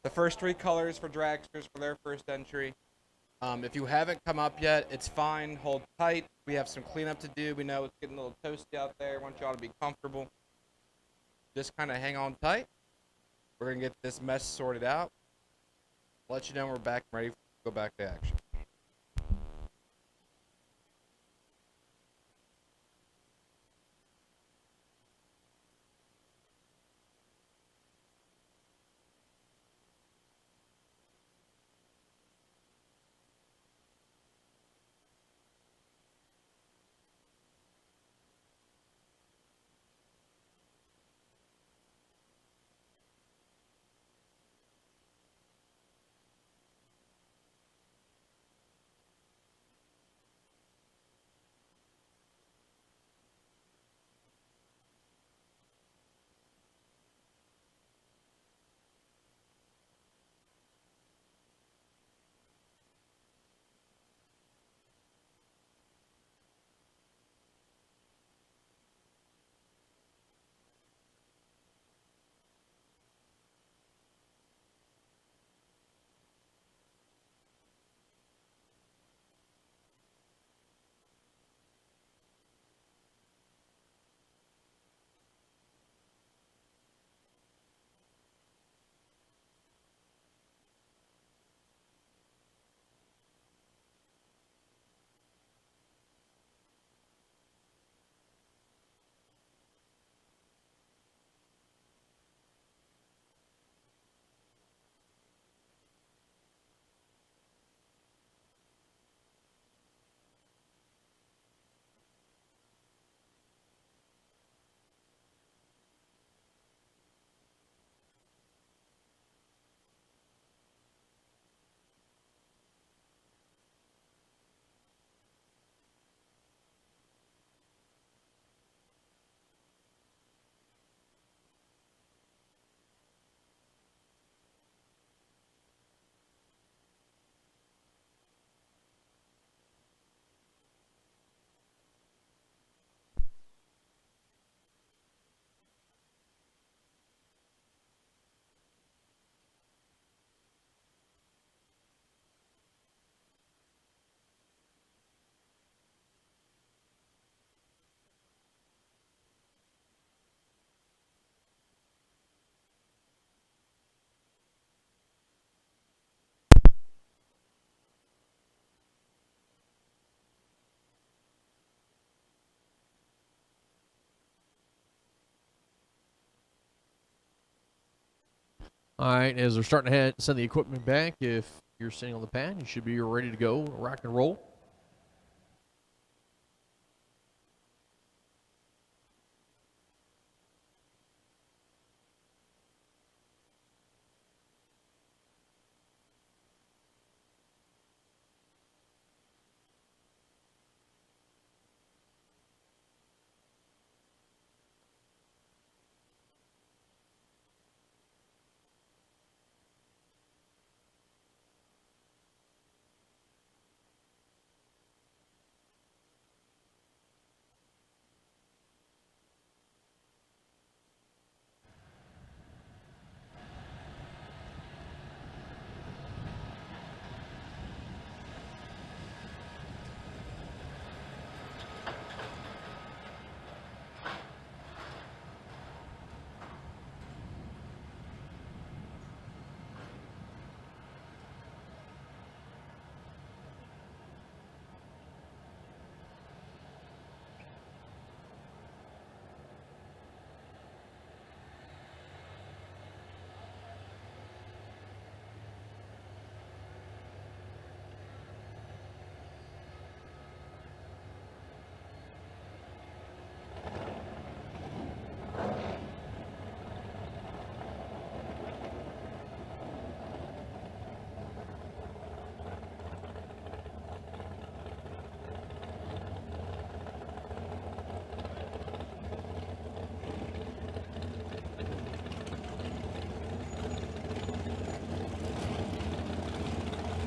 the first 3 colors for Dragsters for their first entry. If you haven't come up yet, it's fine. Hold tight. We have some cleanup to do. We know it's getting a little toasty out there. I want y'all to be comfortable. Just kind of hang on tight. We're going to get this mess sorted out. let you know when we're back and ready to go back to action. All right, as they're starting to send the equipment back, if you're sitting on the pad, you should be ready to go, rock and roll.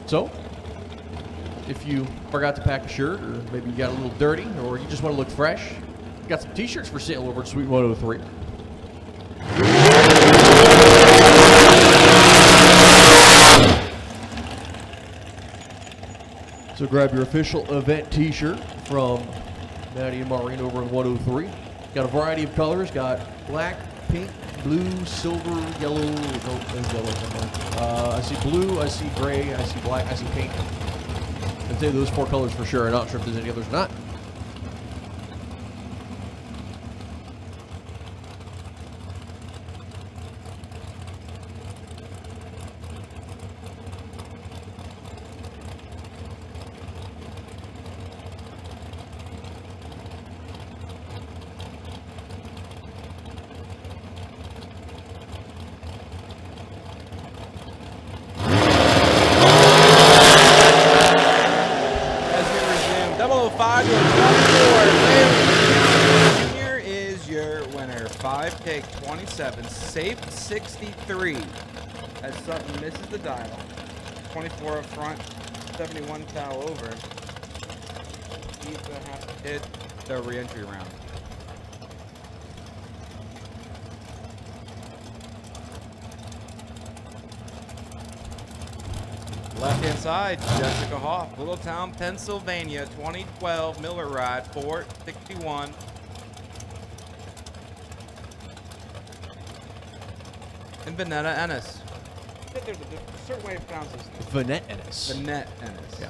So, if you forgot to pack a shirt, or maybe you got a little dirty, or you just want to look fresh, got some t-shirts for sale over at Suite 103. So grab your official event t-shirt from Maddie and Maureen over in 103. Got a variety of colors, got black, pink, blue, silver, yellow. No, there's yellow somewhere. I see blue, I see gray, I see black, I see pink. I'd say those 4 colors for sure. I'm not sure if there's any others or not. As we resume, 005 to a top 4. Junior is your winner. 5 take 27, safe 63. As Sutton misses the dial. 24 up front, 71 foul over. He's going to have to hit the re-entry round. Left-hand side, Jessica Hoff, Littletown, Pennsylvania, 2012 Miller Ride, 461. And Vanetta Ennis. There's a certain way to pronounce this name. Vanette Ennis. Vanette Ennis. Yeah.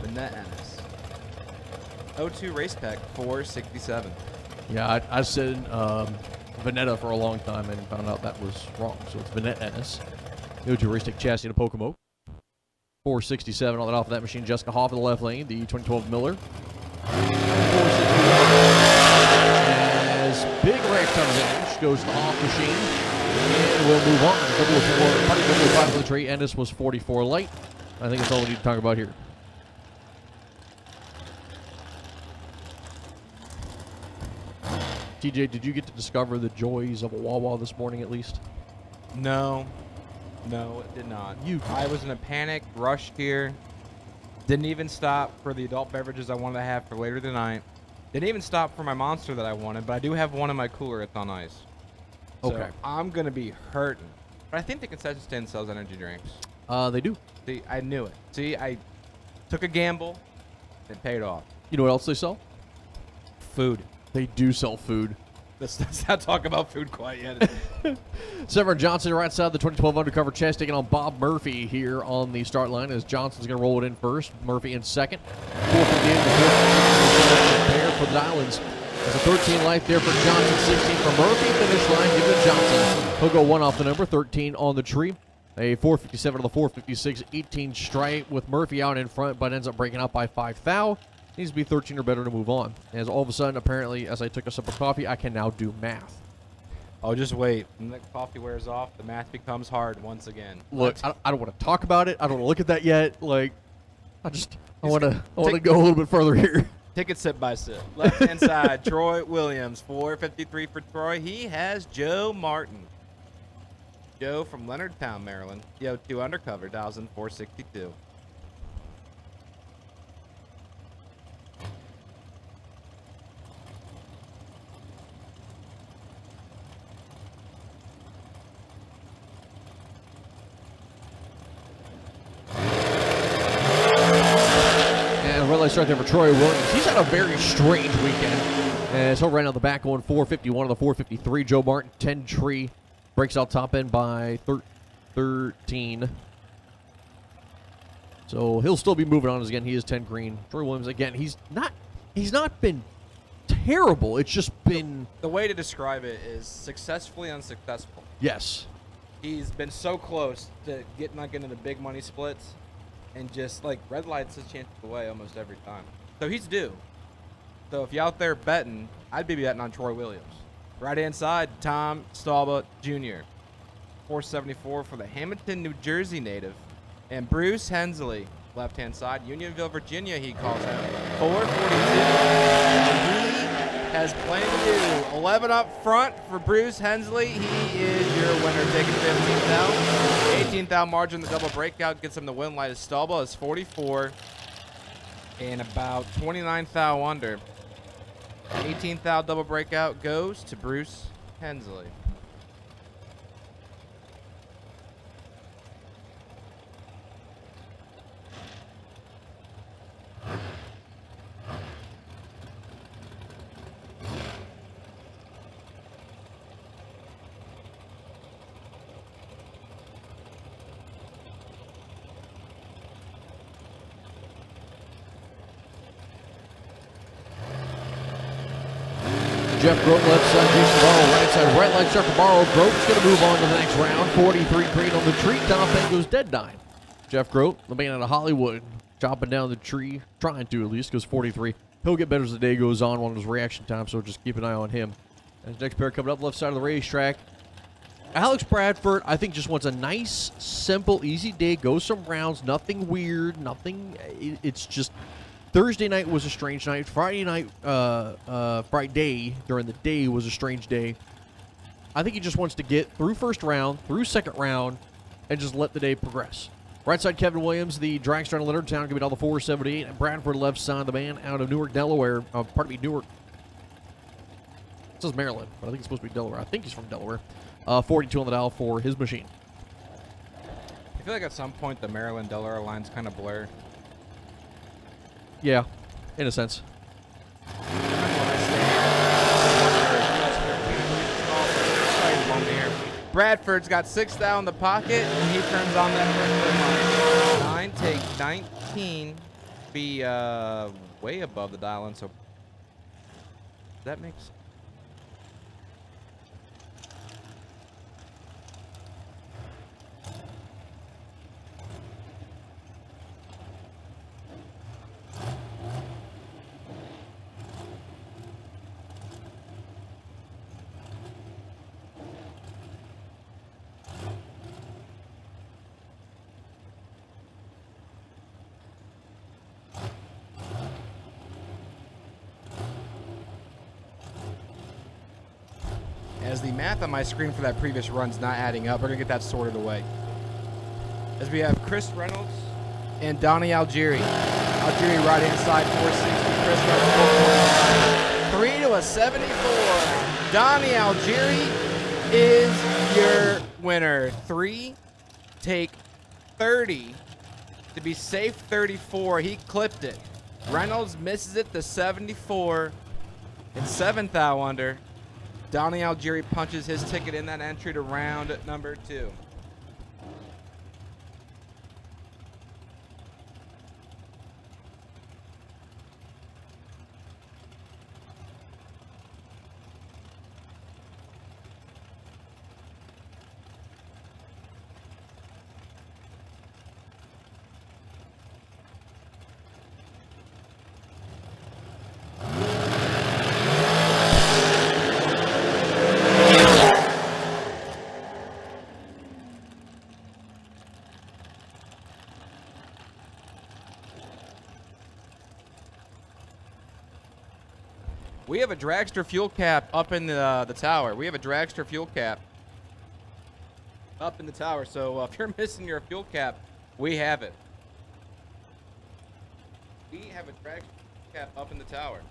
Vanette Ennis. 02 Race Pack, 467. Yeah, I said Vanetta for a long time and found out that was wrong. So it's Vanette Ennis. Go to Race Stick Chassis to Pocomo. 467 on that off of that machine. Jessica Hoff in the left lane, the 2012 Miller. 461. As Big Rex on his edge goes to the off machine. And we'll move on. 005 for the tree. Ennis was 44 light. I think that's all we need to talk about here. TJ, did you get to discover the joys of a Wawa this morning at least? No, it did not. You- I was in a panic, rushed here. Didn't even stop for the adult beverages I wanted to have for later tonight. Didn't even stop for my Monster that I wanted, but I do have one in my cooler. It's on ice. So Okay. I'm going to be hurting. But I think the concession stand sells energy drinks. They do. See, I knew it. See, I took a gamble. It paid off. You know what else they sell? Food. They do sell food. Let's not talk about food quite yet. Severn Johnson right side of the 2012 undercover chest taking on Bob Murphy here on the start line as Johnson's going to roll it in first. Murphy in second. 450 in the pair for the Islands. There's a 13 life there for Johnson, 16 for Murphy. Finish line, give it to Johnson. He'll go 1 off the number, 13 on the tree. A 457 to the 456, 18 straight with Murphy out in front, but ends up breaking out by 5 thou. Needs to be 13 or better to move on. As all of a sudden, apparently, as I took a sip of coffee, I can now do math. Oh, just wait. When the coffee wears off, the math becomes hard once again. Look, I don't want to talk about it. I don't want to look at that yet. Like, I want to take- go a little bit further here. Take it sip by sip. Left-hand side, Troy Williams, 453 for Troy. He has Joe Martin. Joe from Leonardtown, Maryland. Yo, 2 undercover, 1,462. And red light start there for Troy Williams. He's had a very strange weekend. As he'll right out the back going 451 on the 453. Joe Martin, 10 tree. Breaks out top end by 13. So he'll still be moving on as again. He is 10 green. Troy Williams again. He's not been terrible. It's just been The way to describe it is successfully unsuccessful. yes. He's been so close to not getting the big money splits, and just like red lights his chances away almost every time. So he's due. So if you're out there betting, I'd be betting on Troy Williams. Right hand side, Tom Stalba Jr. 474 for the Hamilton, New Jersey native. And Bruce Hensley, left hand side, Unionville, Virginia, he calls out. 442. And he has plenty to do. 11 up front for Bruce Hensley. He is your winner, taking 15 thou. 18 thou margin, the double breakout gets him the win. Light as Stalba is 44 and about 29 thou under. 18th thou double breakout goes to Bruce Hensley. Jeff Grote, left side, Jason Navarro, right side, right leg start for Barrow. Grote's going to move on to the next round. 43 green on the tree. Top end goes dead 9. Jeff Grote, the man out of Hollywood, chopping down the tree, trying to at least, goes 43. He'll get better as the day goes on his reaction time, so just keep an eye on him. And his next pair coming up left side of the racetrack. Alex Bradford, I think, just wants a nice, simple, easy day. Go some rounds, nothing weird, nothing. It's just Thursday night was a strange night. Friday night, Friday during the day was a strange day. I think he just wants to get through first round, through second round, and just let the day progress. Right side, Kevin Williams, the dragster out of Leonardtown, going to be down the 478. And Bradford left side, the man out of Newark, Delaware. Newark. It says Maryland, but I think it's supposed to be Delaware. I think he's from Delaware. 42 on the dial for his machine. I feel like at some point the Maryland-Delaware lines kind of blur. Yeah, in a sense. Bradford's got 6 down in the pocket, and he turns on that first line. 9 take 19, be way above the dial-in, so that makes. As the math on my screen for that previous run's not adding up, we're going to get that sorted away. As we have Chris Reynolds and Donnie Algieri. Algieri right inside 460. Chris Reynolds 449. 3 to a 74. Donnie Algieri is your winner. 3, take 30 to be safe 34. He clipped it. Reynolds misses it to 74 and 7th thou under. Donnie Algieri punches his ticket in that entry to round number 2. We have a dragster fuel cap up in the tower. We have a dragster fuel cap up in the tower. So if you're missing your fuel cap, we have it. We have a dragster fuel cap up in the tower.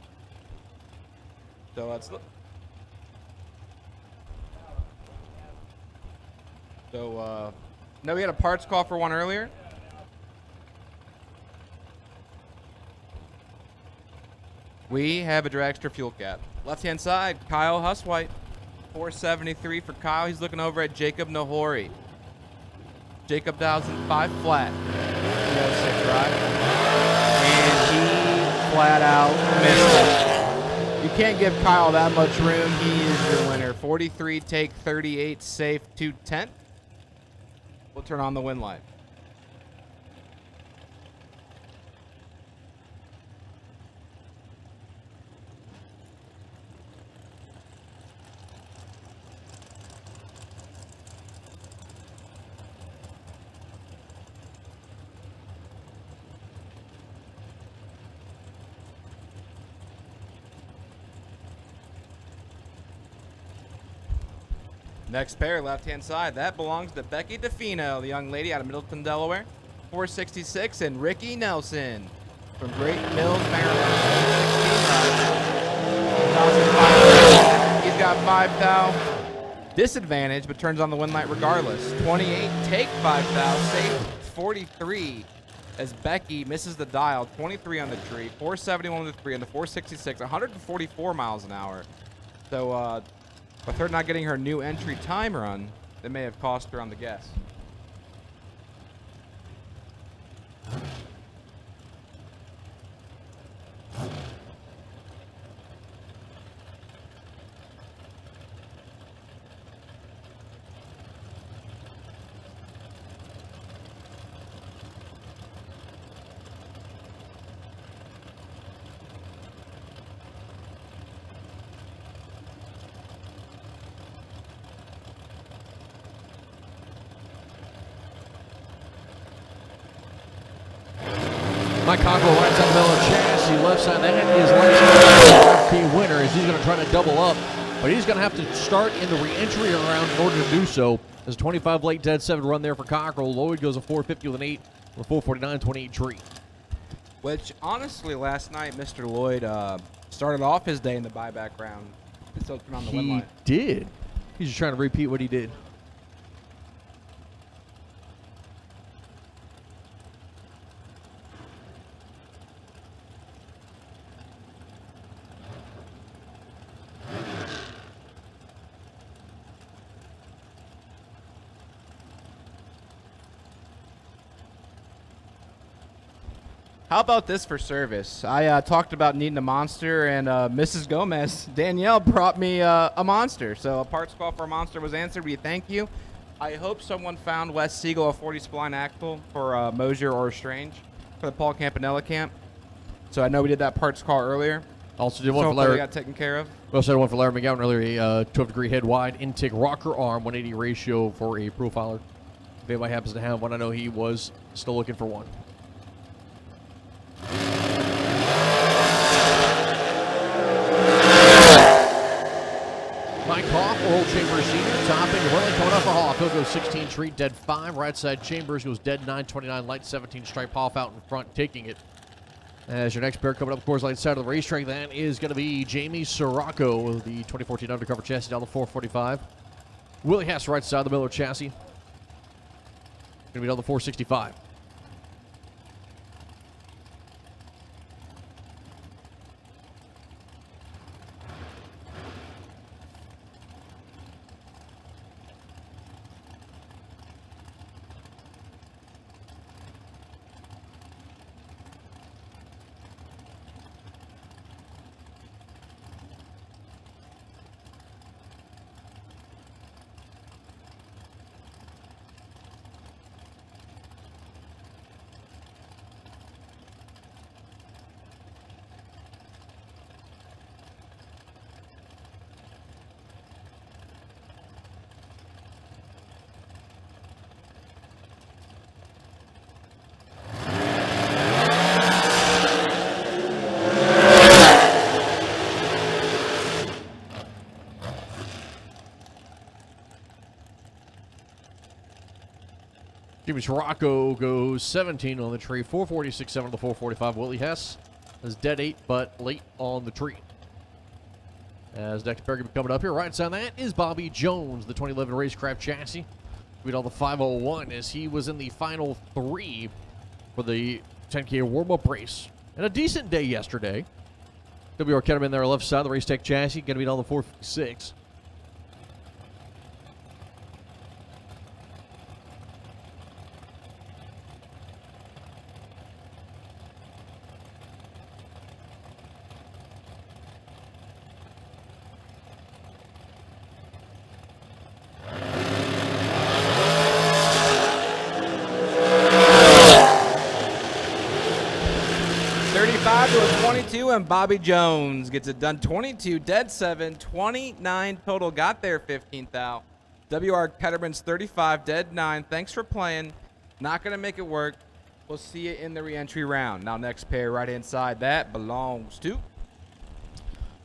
So let's look. So no, we had a parts call for one earlier. We have a dragster fuel cap. Left-hand side, Kyle Huswhite. 473 for Kyle. He's looking over at Jacob Nahori. Jacob dials in 5 flat. 306 drive. And he flat out missed it. You can't give Kyle that much room. He is your winner. 43, take 38, safe 210. We'll turn on the win light. Next pair, left-hand side. That belongs to Becky DeFino, the young lady out of Middleton, Delaware. 466, and Ricky Nelson from Great Mills, Maryland. 416. He's got 5 thou. Disadvantage, but turns on the win light regardless. 28, take 5 thou. Safe 43 as Becky misses the dial. 23 on the tree. 471 on the 3 on the 466. 144 miles an hour. So, with her not getting her new entry time run, that may have cost her on the guess. Mike Cockrell right side of the middle of chassis, left side. That is left side winner as he's going to try to double up. But he's going to have to start in the re-entry round in order to do so. There's a 25 late dead 7 run there for Cockrell. Lloyd goes a 450 with an 8, with a 449, 28 tree. Which, honestly, last night, Mr. Lloyd started off his day in the buyback round. And so on the win He line. did. He's just trying to repeat what he did. How about this for service? I talked about needing a monster, and Mrs. Gomez, Danielle, brought me a monster. So a parts call for a monster was answered. We thank you. I hope someone found Wes Siegel a 40 spline axle for Mosier or Strange for the Paul Campanella camp. So I know we did that parts call earlier. Also did one So for hopefully Larry. got taken care of. We also had one for Larry McGowan earlier, a 12-degree head wide intake rocker arm, 180 ratio for a profiler. If anybody happens to have one, I know he was still looking for one. Mike Hoff, Oral Chambers Senior, topping, really coming up for Hoff. He'll go 16 treat, dead 5. Right side Chambers goes dead 9, 29, light 17, stripe Hoff out in front, taking it. As your next pair coming up, of course, light side of the racetrack, that is going to be Jamie Sirocco, the 2014 undercover chassis down to 445. Willie Hess, right side of the Miller chassis. Going to be down to 465. Jimmy Sirocco goes 17 on the tree, 446, 7 to 445. Willie Hess is dead 8, but late on the tree. As next pair coming up here, right side of that is Bobby Jones, the 2011 Racecraft chassis. We all the 501 as he was in the final 3 for the 10K warm-up race. And a decent day yesterday. WR Ketterman there, left side of the Race Tech chassis, going to be on the 456. And Bobby Jones gets it done. 22, dead 7, 29 total. Got there 15th out. WR Ketterman's 35, dead 9. Thanks for playing. Not going to make it work. We'll see you in the re-entry round. Now next pair right inside that belongs to...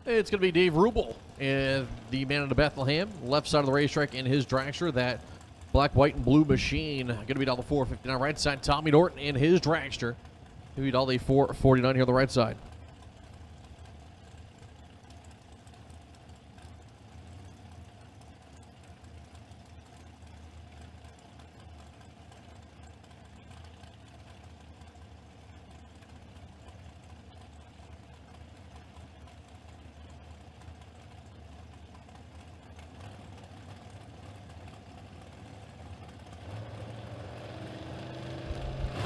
It's going to be Dave Rubel, the man of the Bethlehem, left side of the racetrack in his dragster. That black, white, and blue machine going to be down the 459. Right side, Tommy Norton in his dragster. He'll be all the 449 here on the right side.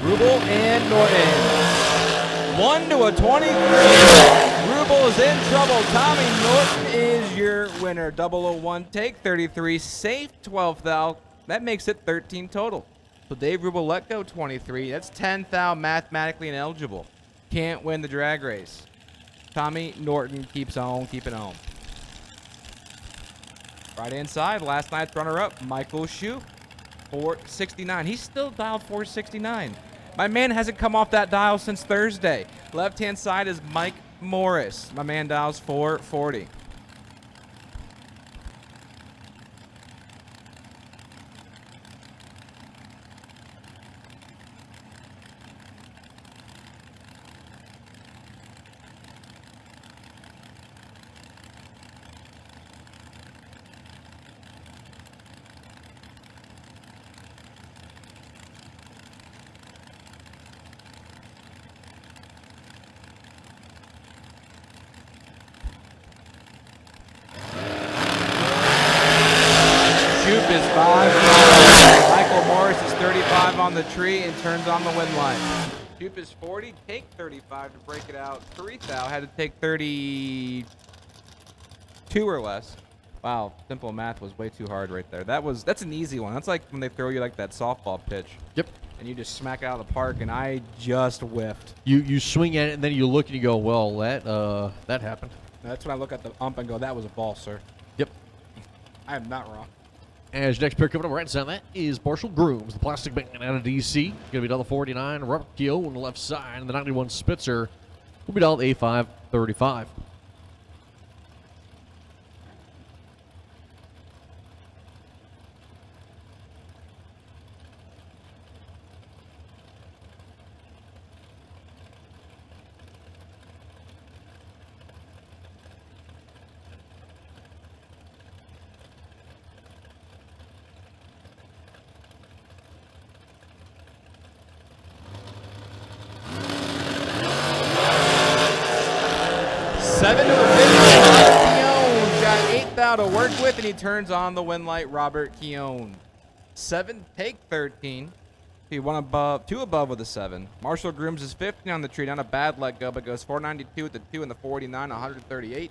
Rubel and Norton. 1 to a 23. Rubel is in trouble. Tommy Norton is your winner. 001 take 33. Safe 12th thou. That makes it 13 total. So Dave Rubel let go 23. That's 10th thou mathematically ineligible. Can't win the drag race. Tommy Norton keeps on keeping on. Right inside, last night's runner-up, Michael Shue, 469. He's still dialed 469. My man hasn't come off that dial since Thursday. Left-hand side is Mike Morris. My man dials 440. Shoop is 5. Michael Morris is 35 on the tree and turns on the win line. Shoop is 40. Take 35 to break it out. Thou had to take 32 or less. Wow, simple math was way too hard right there. That's an easy one. That's like when they throw you like that softball pitch. Yep. And you just smack it out of the park, and I just whiffed. You swing at it, and then you look and you go, well, that happened. That's when I look at the ump and go, that was a ball, sir. Yep. I am not wrong. As next pair coming up right side, that is Marshall Grooms, the plastic man out of DC. Going to be $1.49. Robert Keogh on the left side, and the 91 Spitzer will be $5.35. To work with, and he turns on the win light. Robert Keown. 7, take 13. He one above, 2 above with a 7. Marshall Grooms is 15 on the tree. Not a bad let go, but goes 492 with the 2 and the 49, 138.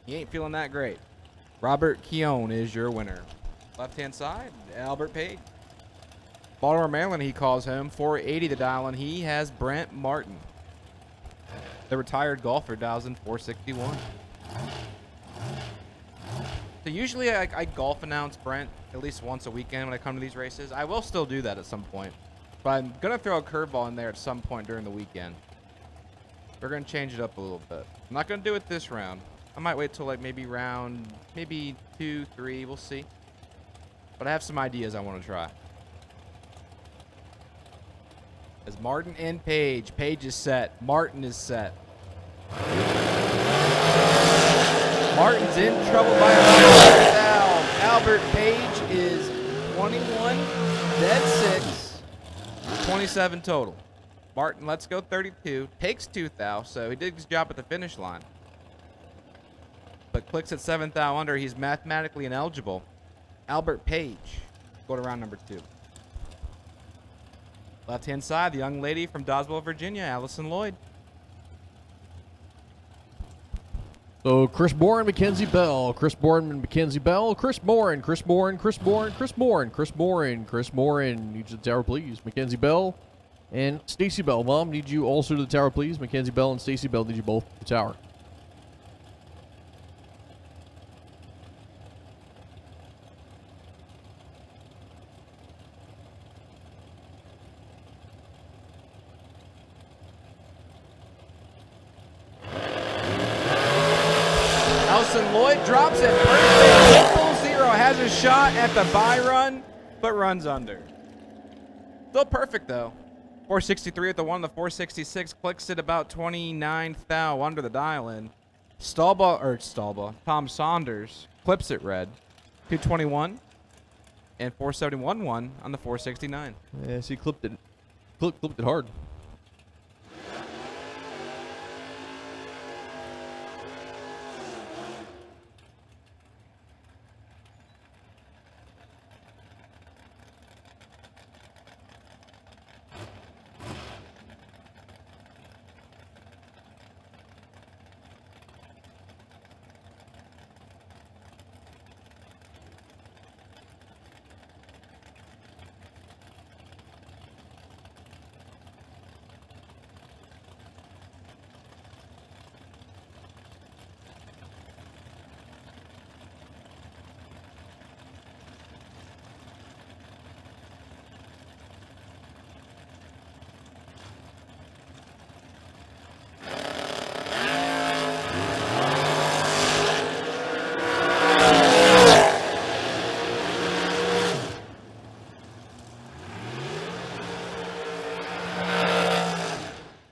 He ain't feeling that great. Robert Keown is your winner. Left-hand side, Albert Page. Baltimore, Maryland, he calls home. 480 the dial, and he has Brent Martin. The retired golfer dials in 461. So usually I golf announce Brent at least once a weekend when I come to these races. I will still do that at some point. But I'm going to throw a curveball in there at some point during the weekend. We're going to change it up a little bit. I'm not going to do it this round. I might wait till like maybe round, maybe 2, 3. We'll see. But I have some ideas I want to try. As Martin and Page. Page is set. Martin is set. Martin's in trouble by a foul. Albert Page is 21, dead 6, 27 total. Martin lets go 32, takes 2 thou, so he did his job at the finish line. But clicks at 7 thou under, he's mathematically ineligible. Albert Page, go to round number 2. Left-hand side, the young lady from Doswell, Virginia, Allison Lloyd. So Chris Moore and Mackenzie Bell, Chris Moore and Mackenzie Bell, Chris Moore and Chris Moore and Chris Moore and Chris Moore and Chris Moore and Chris Moore and need you to the tower, please. Mackenzie Bell and Stacy Bell. Mom, need you also to the tower, please. Mackenzie Bell and Stacy Bell need you both to the tower. Lloyd drops it. Perfect. 0 has a shot at the bye run, but runs under. Still perfect, though. 463 at the 1, the 466. Clicks it about 29 thou under the dial-in. Stallball. Tom Saunders clips it red. 221 and 471 1 on the 469. Yes, he clipped it. Clipped it hard.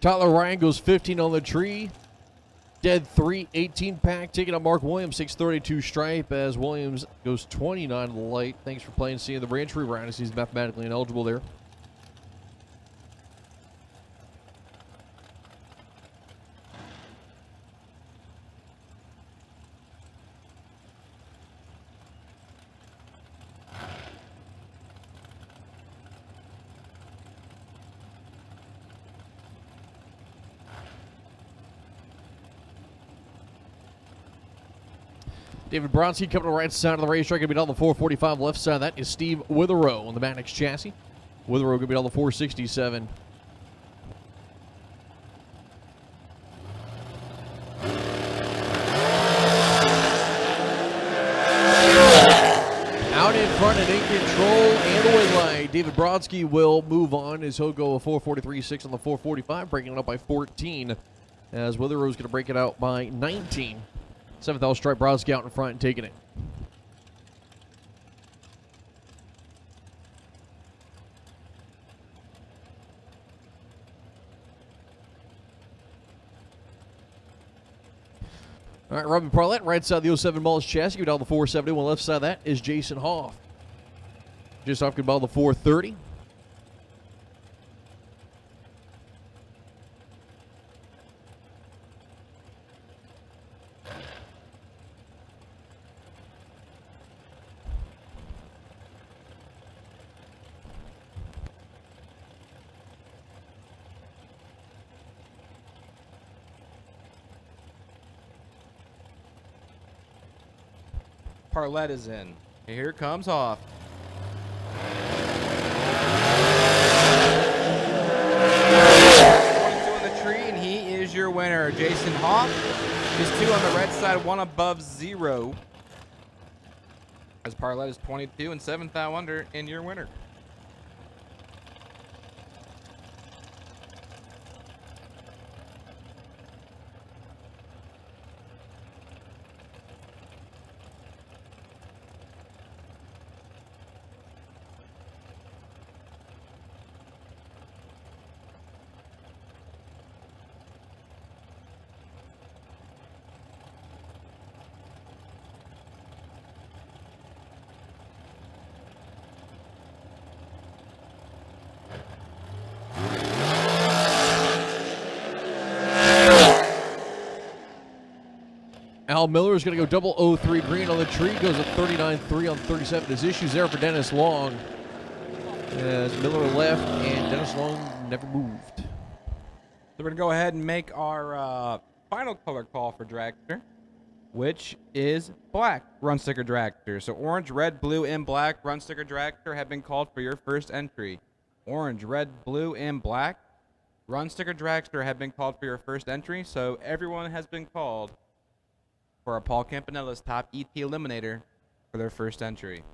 Tyler Ryan goes 15 on the tree. Dead 3, 18 pack. Taking up Mark Williams, 632 stripe as Williams goes 29 on the light. Thanks for playing, seeing the reentry round as he's mathematically ineligible there. David Bronsky coming to the right side of the racetrack. Going to be down the 445 left side. That is Steve Witherow on the Mannix chassis. Witherow going to be down the 467. Out in front and in control and the win line. David Bronsky will move on as he'll go a 443.6 on the 445, breaking it up by 14 as Witherow's going to break it out by 19. 7th L stripe, Bronsky out in front and taking it. All right, Robin Parlett, right side of the 07 Mullis chassis, down the 471. Left side of that is Jason Hoff. Just off good ball the 430. Parlett is in. Here comes Hoff. On the tree, and he is your winner. Jason Hoff is 2 on the red side, 1 above 0. As Parlett is 22 and 7th thou under in your winner. Al Miller is going to go double 03 green on the tree. Goes a 39.3 on 37. There's issues there for Dennis Long. As Miller left and Dennis Long never moved. So we're going to go ahead and make our final color call for Dragster, which is black run sticker Dragster. So orange, red, blue, and black run sticker Dragster have been called for your first entry. Orange, red, blue, and black run sticker Dragster have been called for your first entry. So everyone has been called for a Paul Campanella's Top ET Eliminator for their first entry.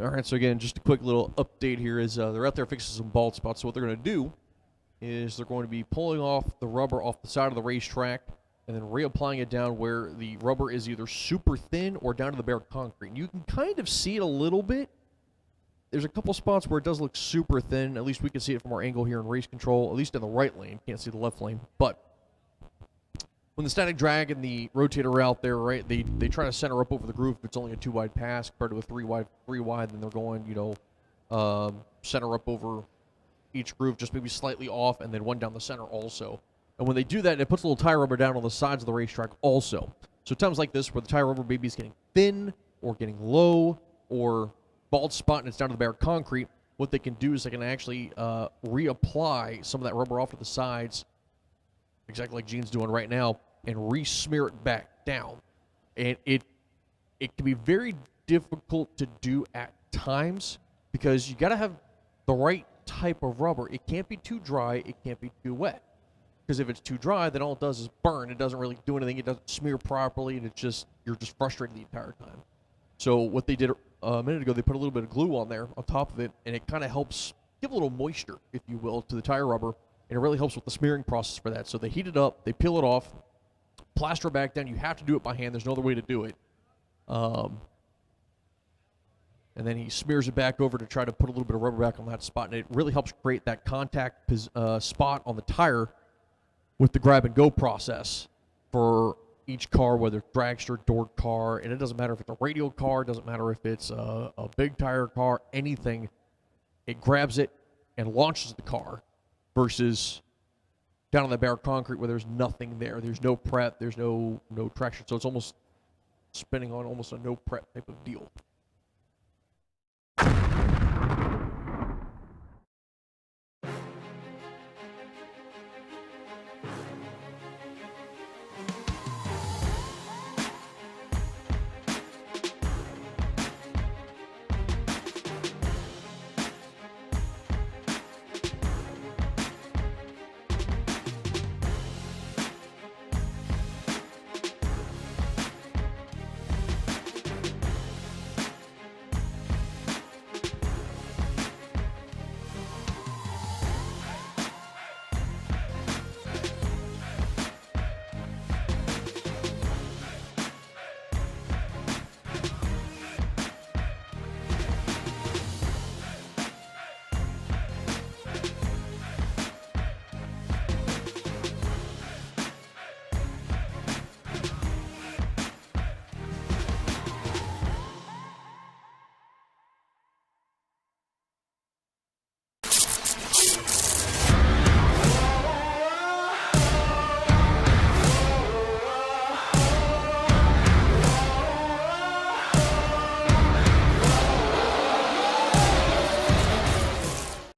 All right, so again, just a quick little update here is they're out there fixing some bald spots. So what they're going to do is they're going to be pulling off the rubber off the side of the racetrack and then reapplying it down where the rubber is either super thin or down to the bare concrete. And you can kind of see it a little bit. There's a couple spots where it does look super thin. At least we can see it from our angle here in race control, at least in the right lane. Can't see the left lane. But when the static drag and the rotator are out there, right, they try to center up over the groove if it's only a 2-wide pass compared to a 3-wide, then they're going, center up over each groove, just maybe slightly off, and then one down the center also. And when they do that, it puts a little tire rubber down on the sides of the racetrack also. So times like this where the tire rubber maybe is getting thin or getting low or bald spot and it's down to the bare concrete, what they can do is they can actually reapply some of that rubber off to the sides, exactly like Gene's doing right now, and re-smear it back down. And it can be very difficult to do at times because you got to have the right type of rubber. It can't be too dry, it can't be too wet. Because if it's too dry, then all it does is burn. It doesn't really do anything. It doesn't smear properly, and you're just frustrated the entire time. So what they did a minute ago, they put a little bit of glue on there on top of it, and it kind of helps give a little moisture, if you will, to the tire rubber, and it really helps with the smearing process for that. So they heat it up, they peel it off, plaster it back down. You have to do it by hand. There's no other way to do it. And then he smears it back over to try to put a little bit of rubber back on that spot, and it really helps create that contact spot on the tire with the grab-and-go process for each car, whether it's dragster, door car, and it doesn't matter if it's a radial car, it doesn't matter if it's a big tire car, anything. It grabs it and launches the car versus down on the bare concrete where there's nothing there. There's no prep, there's no traction, so it's almost spinning on almost a no-prep type of deal.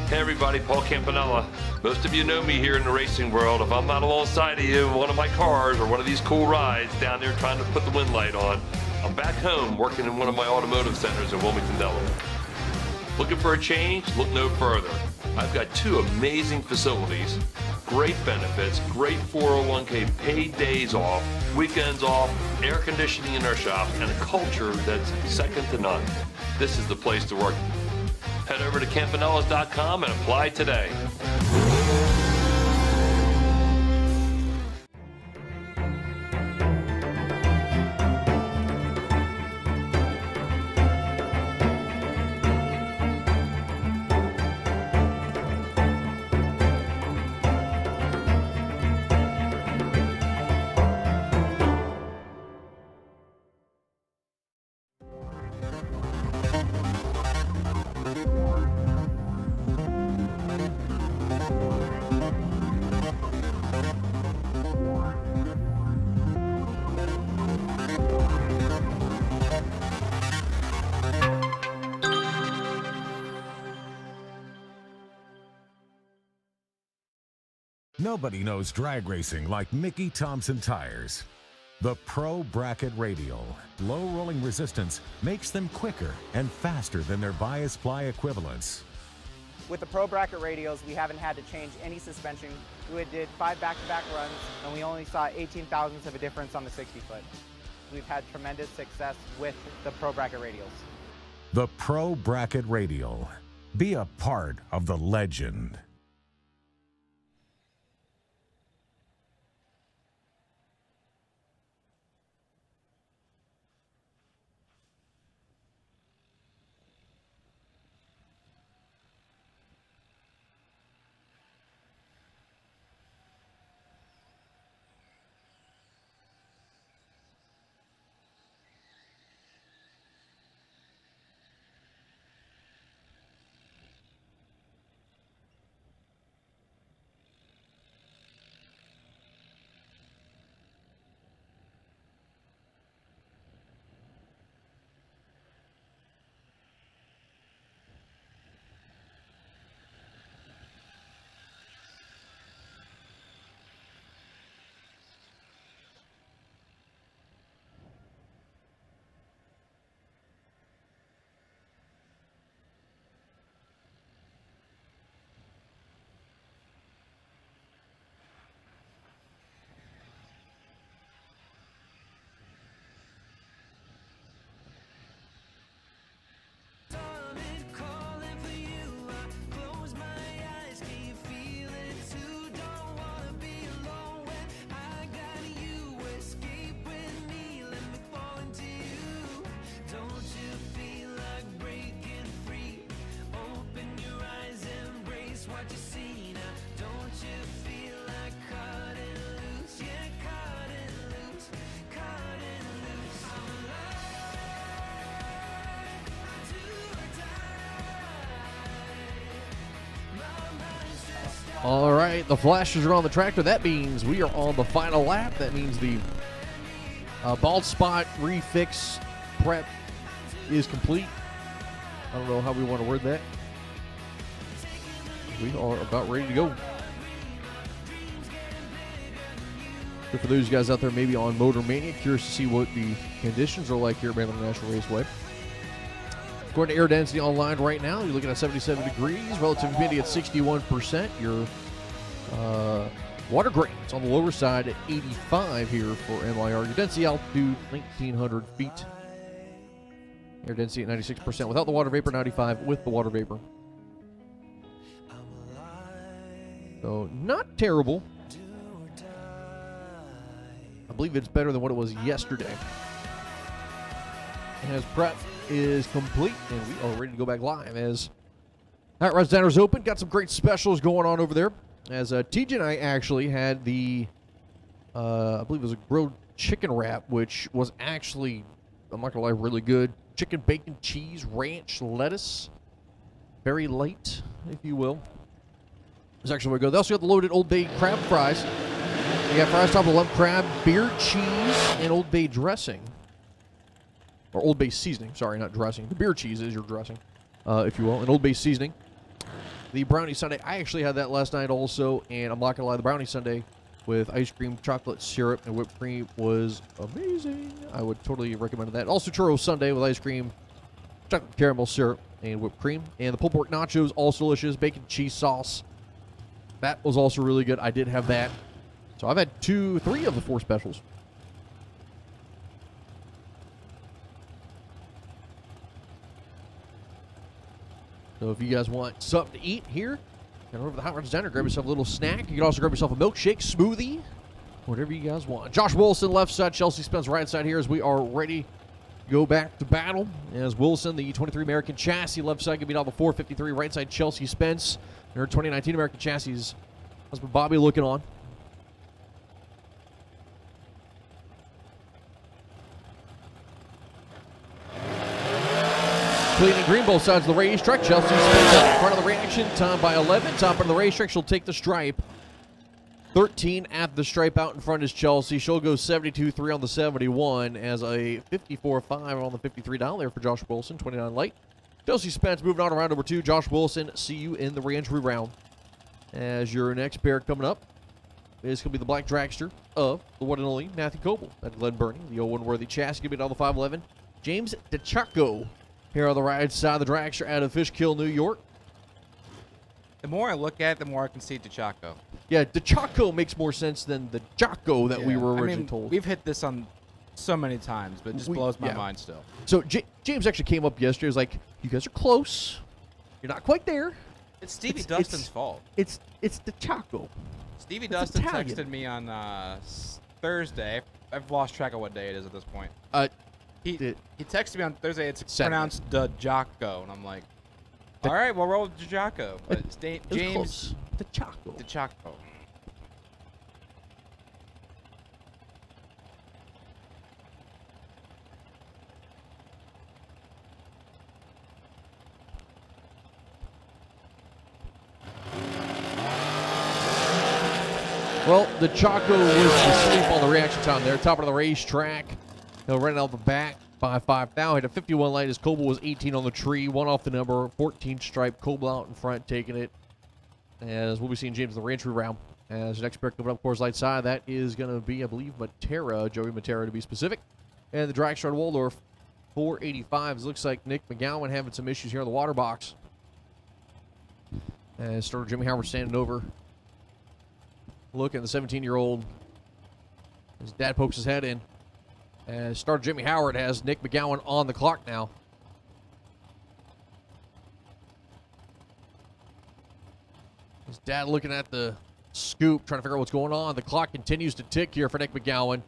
Hey everybody, Paul Campanella. Most of you know me here in the racing world. If I'm not alongside of you in one of my cars or one of these cool rides down there trying to put the wind light on, I'm back home working in one of my automotive centers in Wilmington, Delaware. Looking for a change? Look no further. I've got two amazing facilities, great benefits, great 401k, paid days off, weekends off, air conditioning in our shop, and a culture that's second to none. This is the place to work. Head over to campanellas.com and apply today. Nobody knows drag racing like Mickey Thompson tires. The Pro Bracket Radial, low rolling resistance, makes them quicker and faster than their bias ply equivalents. With the Pro Bracket radials, we haven't had to change any suspension. We did 5 back-to-back runs, and we only saw 18 thousandths of a difference on the 60-foot. We've had tremendous success with the Pro Bracket radials. The Pro Bracket Radial. Be a part of the legend. All right, the flashes are on the tractor. That means we are on the final lap. That means the bald spot refix prep is complete. I don't know how we want to word that. We are about ready to go. So for those guys out there maybe on Motor Mania, curious to see what the conditions are like here at Maryland International Raceway. According to air density online right now, you're looking at 77 degrees, relative humidity at 61%. Your water grains on the lower side at 85 here for MIR. Your density altitude, 1,900 feet. Air density at 96% without the water vapor, 95 with the water vapor. So not terrible. I believe it's better than what it was yesterday. As prep is complete, and we are ready to go back live as Hot Rods Diners Open. Got some great specials going on over there. As TJ and I actually had the, I believe it was a grilled chicken wrap, which was actually, I'm not gonna lie, really good. Chicken, bacon, cheese, ranch, lettuce. Very light, if you will. It's actually very good. They also got the loaded Old Bay crab fries. You got fries topped with lump crab, beer, cheese, and Old Bay dressing. Or Old Bay seasoning, sorry, not dressing. The beer cheese is your dressing, if you will, and Old Bay seasoning. The brownie sundae, I actually had that last night also, and I'm not gonna lie, the brownie sundae with ice cream, chocolate syrup, and whipped cream was amazing. I would totally recommend that. Also churro sundae with ice cream, chocolate caramel syrup, and whipped cream. And the pulled pork nachos, also delicious, bacon cheese sauce. That was also really good. I did have that. So I've had 3 of the 4 specials. So if you guys want something to eat here, head over to the Hot Rods Diner, grab yourself a little snack. You can also grab yourself a milkshake, smoothie, whatever you guys want. Josh Wilson, left side, Chelsea Spence, right side here as we are ready to go back to battle. As Wilson, the 23 American chassis, left side, can beat all the 453, right side, Chelsea Spence. And her 2019 American chassis, husband Bobby looking on. Clean and green, both sides of the racetrack. Chelsea spins out in front of the reaction. Time by 11. Top of the racetrack. She'll take the stripe. 13 at the stripe out in front is Chelsea. She'll go 72.3 on the 71 as a 54.5 on the $53 there for Josh Wilson. 29 light. Chelsea Spence moving on to round number 2. Josh Wilson, see you in the re-entry round. As your next pair coming up is going to be the black dragster of the one and only Matthew Coble at Glen Burnie. The 01 worthy chassis going to be on the 511. James DeChaco here on the right side of the dragster out of Fishkill, New York. The more I look at it, the more I can see DeChaco. Yeah, DeChaco makes more sense than the Jocko that we were originally told. We've hit this on so many times, but it just blows my mind still. So James actually came up yesterday. He was like, "You guys are close. You're not quite there." It's Stevie Dustin's fault. It's the Chaco. Stevie It's Dustin Italian. texted me on Thursday. I've lost track of what day it is at this point. He texted me on Thursday. It's Saturday. pronounced the Jocko, and I'm like, all right, we'll roll with the Jocko. But it's It was James close. The Chaco. the Jocko. Well, the Chaco was asleep on the reaction time there. Top of the racetrack. He'll run out the back by 5 now. Hit a 51 light as Coble was 18 on the tree. One off the number. 14 stripe. Coble out in front taking it. As we'll be seeing James in the reentry round. As the next pair coming up, course light side. That is going to be, I believe, Matera. Joey Matera to be specific. And the Dragster on Waldorf. 485s. Looks like Nick McGowan having some issues here in the water box. As starter Jimmy Howard standing over. Look at the 17-year-old. His dad pokes his head in. As starter Jimmy Howard has Nick McGowan on the clock now. His dad looking at the scoop, trying to figure out what's going on. The clock continues to tick here for Nick McGowan.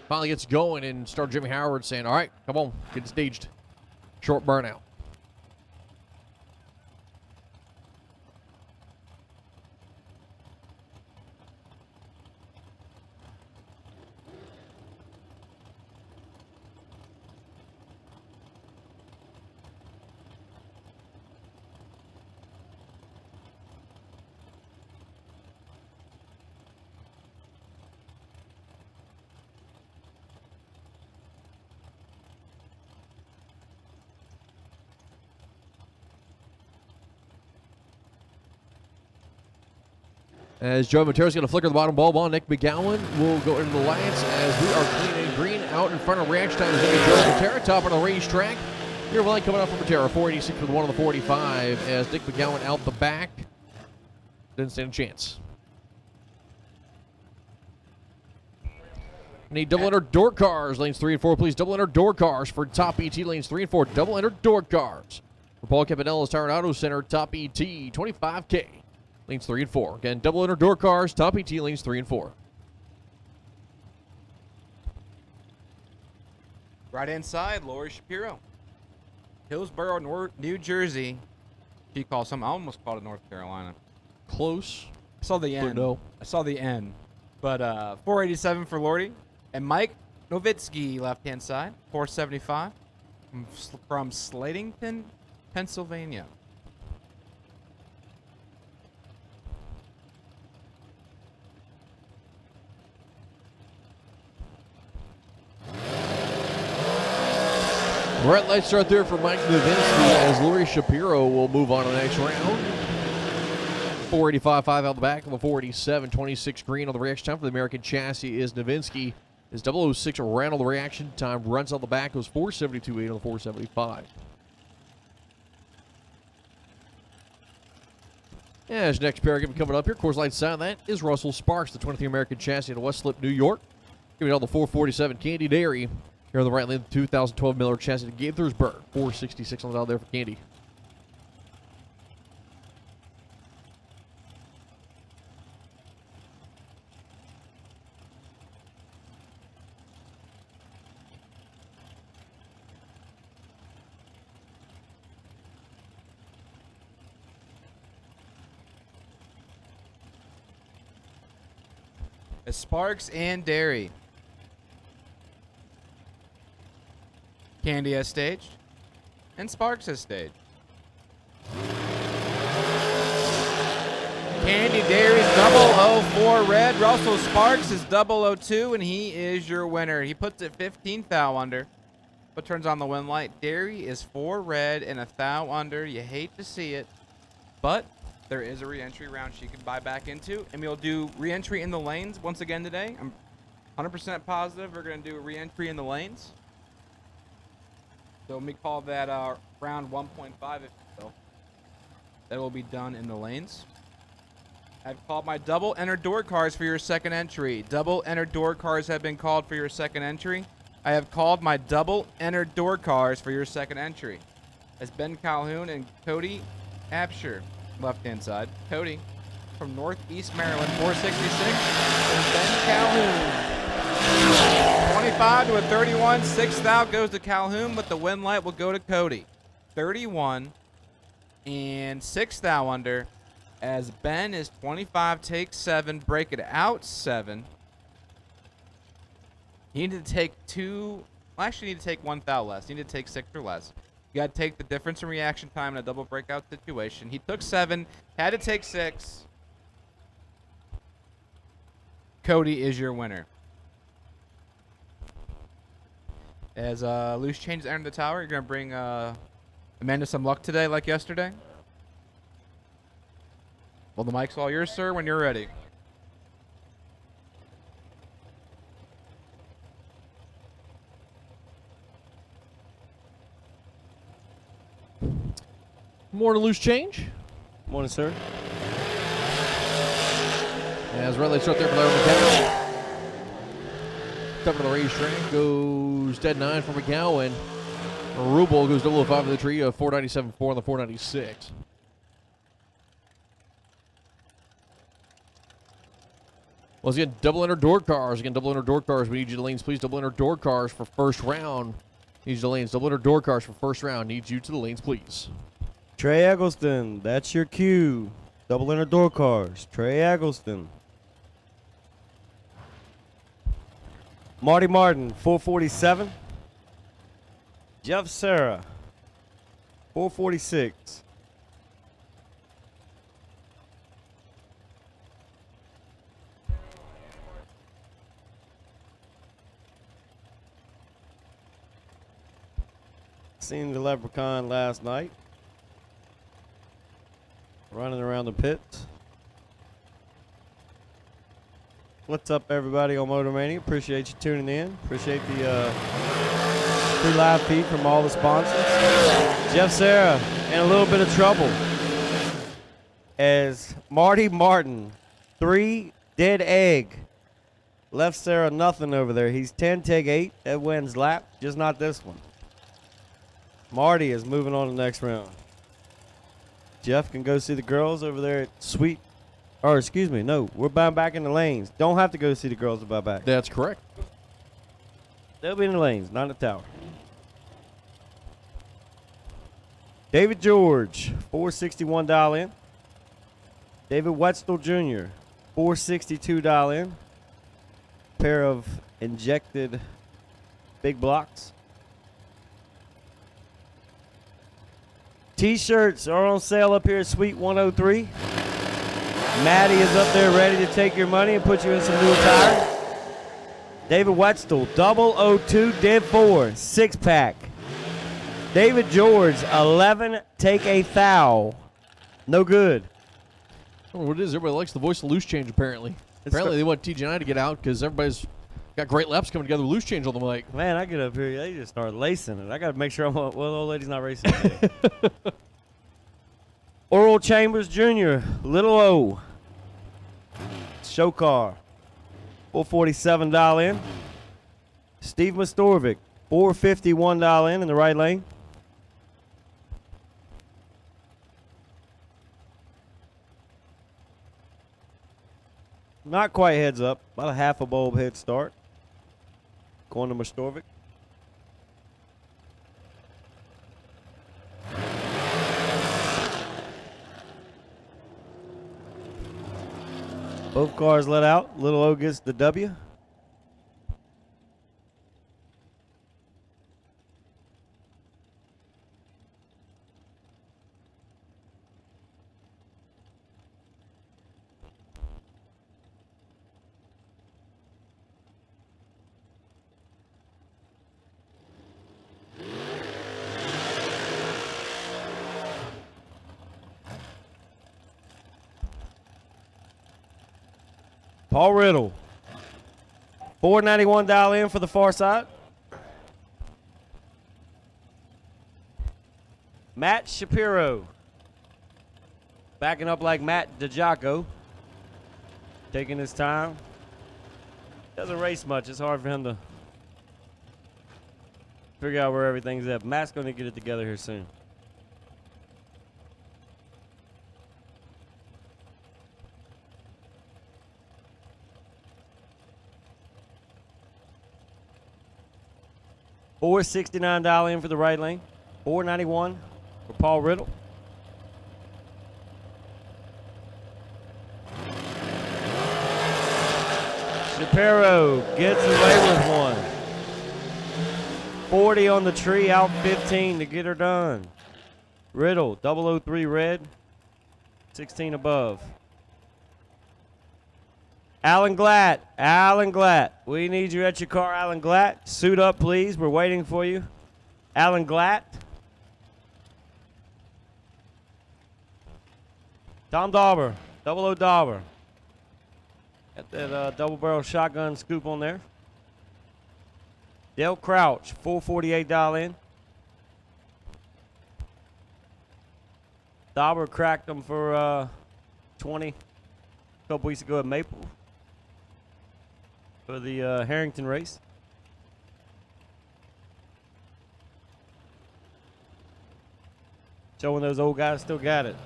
Finally gets going, and starter Jimmy Howard saying, all right, come on, get staged. Short burnout. As Joe Matero's going to flicker the bottom bulb on, Nick McGowan will go into the lights as we are clean and green out in front of reaction time. Is going to be Joe Matera, top of the racetrack. Your line coming up from Matera, 486 for the 1 on the 45 as Nick McGowan out the back. Didn't stand a chance. Need double enter door cars, lanes 3 and 4, please. Double enter door cars for top ET, lanes 3 and 4. Double enter door cars. For Paul Campanella's Tire and Auto Center, top ET, 25K. Lanes 3 and 4. Again, double enter door cars, top ET, lanes 3 and 4. Right inside, Lori Shapiro. Hillsborough, New Jersey. She calls some. I almost called it North Carolina. Close. I saw the But N. no. I saw the N. But 487 for Lordy. And Mike Nowitzki, left-hand side, 475 from Slatington, Pennsylvania. Red light start there for Mike Nowitzki as Lori Shapiro will move on to the next round. 485.5 out the back of a 487. 26 green on the reaction time for the American chassis is Nowitzki. His 006 around on the reaction time runs on the back. It was 472.8 on the 475. As next pair coming up here, course light side, that is Russell Sparks, the 23 American chassis in West Slip, New York. Giving on the 447 Candy Dairy. Here on the right lane, the 2012 Miller chassis to Gaithersburg. 466 on the dial there for Candy. Sparks and Dairy. Candy has staged, and Sparks has staged. Candy Dairy's 004 red. Russell Sparks is 002, and he is your winner. He puts it 15 thou under, but turns on the win light. Dairy is 4 red and a thou under. You hate to see it, but there is a re-entry round she can buy back into, and we'll do re-entry in the lanes once again today. I'm 100% positive we're going to do a re-entry in the lanes. So let me call that round 1.5 if you will. That will be done in the lanes. I've called my double entered door cars for your second entry. Double entered door cars have been called for your second entry. I have called my double entered door cars for your second entry. As Ben Calhoun and Cody Absher, left hand side. Cody from Northeast Maryland, 466. And Ben Calhoun. 25 to a 31. Sixth out goes to Calhoun, but the win light will go to Cody. 31 and sixth out under. As Ben is 25, take 7, break it out 7. You need to take 2. Well, actually, you need to take 1 thou less. You need to take 6 or less. You got to take the difference in reaction time in a double breakout situation. He took 7, had to take 6. Cody is your winner. As loose changes enter the tower, you're going to bring Amanda some luck today like yesterday. Well, the mic's all yours, sir, when you're ready. Morning, loose change. Morning, sir. As red lights start there for Larry McCowan. Top of the racetrack goes dead 9 for McCowan. Rubel goes 005 to the tree of 497.4 on the 496. Once again, double enter door cars. Again, double enter door cars. We need you to lanes, please. Double enter door cars for first round. Need you to lanes. Double enter door cars for first round. Need you to the lanes, please. Trey Eggleston, that's your cue. Double enter door cars. Trey Eggleston. Marty Martin, 447. Jeff Sarah, 446. Seen the Leprechaun last night. Running around the pits. What's up, everybody on Motor Mania? Appreciate you tuning in. Appreciate the free live feed from all the sponsors. Jeff Sarah in a little bit of trouble as Marty Martin, 3 dead egg. Left Sarah nothing over there. He's 10, take 8. That wins lap, just not this one. Marty is moving on to the next round. Jeff can go see the girls over there at we're bound back in the lanes. Don't have to go see the girls to buy back. That's correct. They'll be in the lanes, not in the tower. David George, 461 dial in. David Wetzel Jr., 462 dial in. Pair of injected big blocks. T-shirts are on sale up here at Suite 103. Maddie is up there ready to take your money and put you in some new attire. David Wetzel, 002 Div 4, 6-pack. David George, 11, take a thou. No good. I don't know what it is. Everybody likes the voice of loose change, apparently. Apparently, they want TJ and I to get out because everybody's got great laps coming together with loose change on the mic. Man, I get up here, they just start lacing it. I got to make sure the old lady's not racing today. Oral Chambers Jr., Little O. Show car, 447 dial in. Steve Mastorvik, 451 dial in the right lane. Not quite heads up, about a half a bulb head start. Going to Mastorvik. Both cars let out. Little O gets the W. Paul Riddle, 491 dial in for the far side. Matt Shapiro, backing up like Matt DiGiaco, taking his time. Doesn't race much. It's hard for him to figure out where everything's at. Matt's going to get it together here soon. $469 in for the right lane. $491 for Paul Riddle. Shapiro gets away with one. 40 on the tree, out 15 to get her done. Riddle, 003 red, 16 above. Alan Glatt, we need you at your car, Alan Glatt. Suit up, please. We're waiting for you. Alan Glatt. Tom Dauber, 00 Dauber. Got that double barrel shotgun scoop on there. Dale Crouch, $448 in. Dauber cracked them for 20 a couple weeks ago at Maple for the Harrington race. Showing those old guys still got it.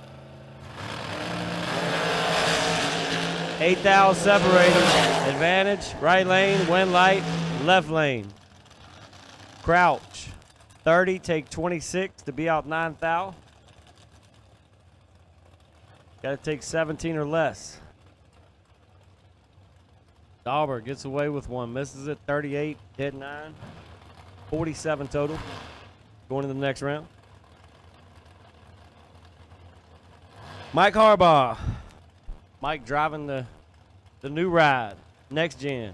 8 thou separate them. Advantage, right lane, win light, left lane. Crouch, 30, take 26 to be out 9 thou. Got to take 17 or less. Dauber gets away with one, misses it, 38, dead 9. 47 total, going to the next round. Mike Harbaugh. Mike driving the new ride, next gen.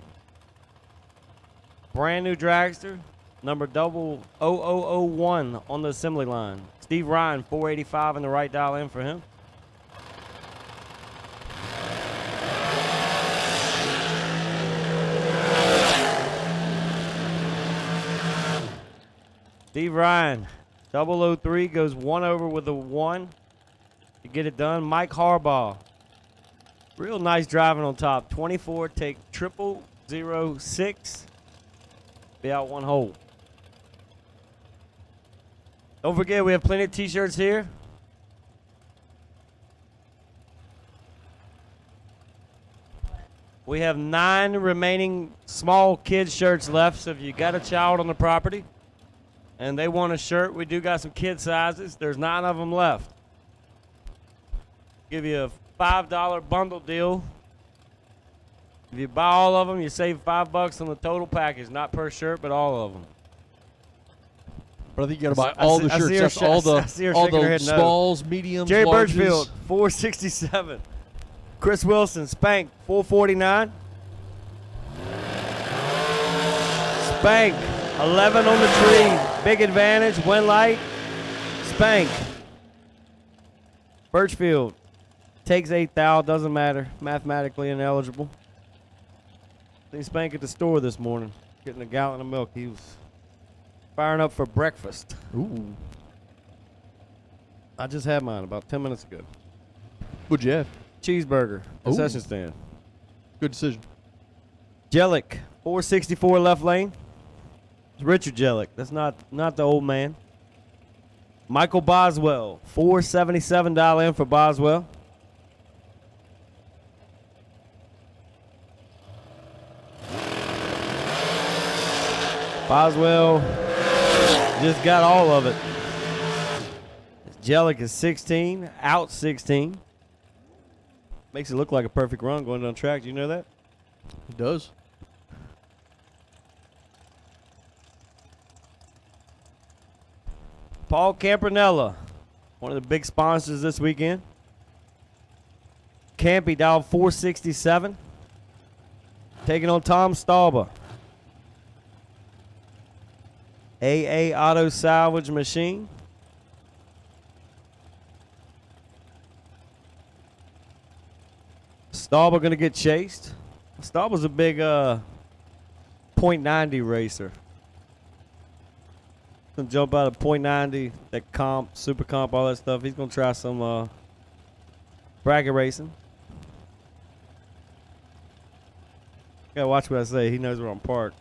Brand new dragster, number 00001 on the assembly line. Steve Ryan, 485 in the right dial in for him. Steve Ryan, 003 goes 1 over with a 1 to get it done. Mike Harbaugh. Real nice driving on top. 24, take 0006. Be out 1 hole. Don't forget, we have plenty of t-shirts here. We have 9 remaining small kids shirts left. So if you got a child on the property and they want a shirt, we do got some kid sizes. There's 9 of them left. Give you a $5 bundle deal. If you buy all of them, you save $5 on the total package, not per shirt, but all of them. But I think you got to buy all the shirts. That's all the smalls, mediums, Jerry larges. Birchfield, 467. Chris Wilson, Spank, 449. Spank, 11 on the tree. Big advantage, win light. Spank. Birchfield. Takes 8 thou, doesn't matter. Mathematically ineligible. Seen Spank at the store this morning, getting a gallon of milk. He was firing up for breakfast. Ooh. I just had mine about 10 minutes ago. What'd you have? Cheeseburger, Ooh. concession stand. Good decision. Jellick, 464 left lane. It's Richard Jellick. That's not the old man. Michael Boswell, $477 in for Boswell. Boswell just got all of it. Jellick is 16, out 16. Makes it look like a perfect run going down track. Do you know that? It does. Paul Campanella, one of the big sponsors this weekend. Campy dialed 467. Taking on Tom Stauber. AA Auto Salvage Machine. Stauber going to get chased. Stauber's a big .90 racer. Going to jump out of .90, that comp, super comp, all that stuff. He's going to try some bracket racing. Gotta watch what I say. He knows where I'm parked.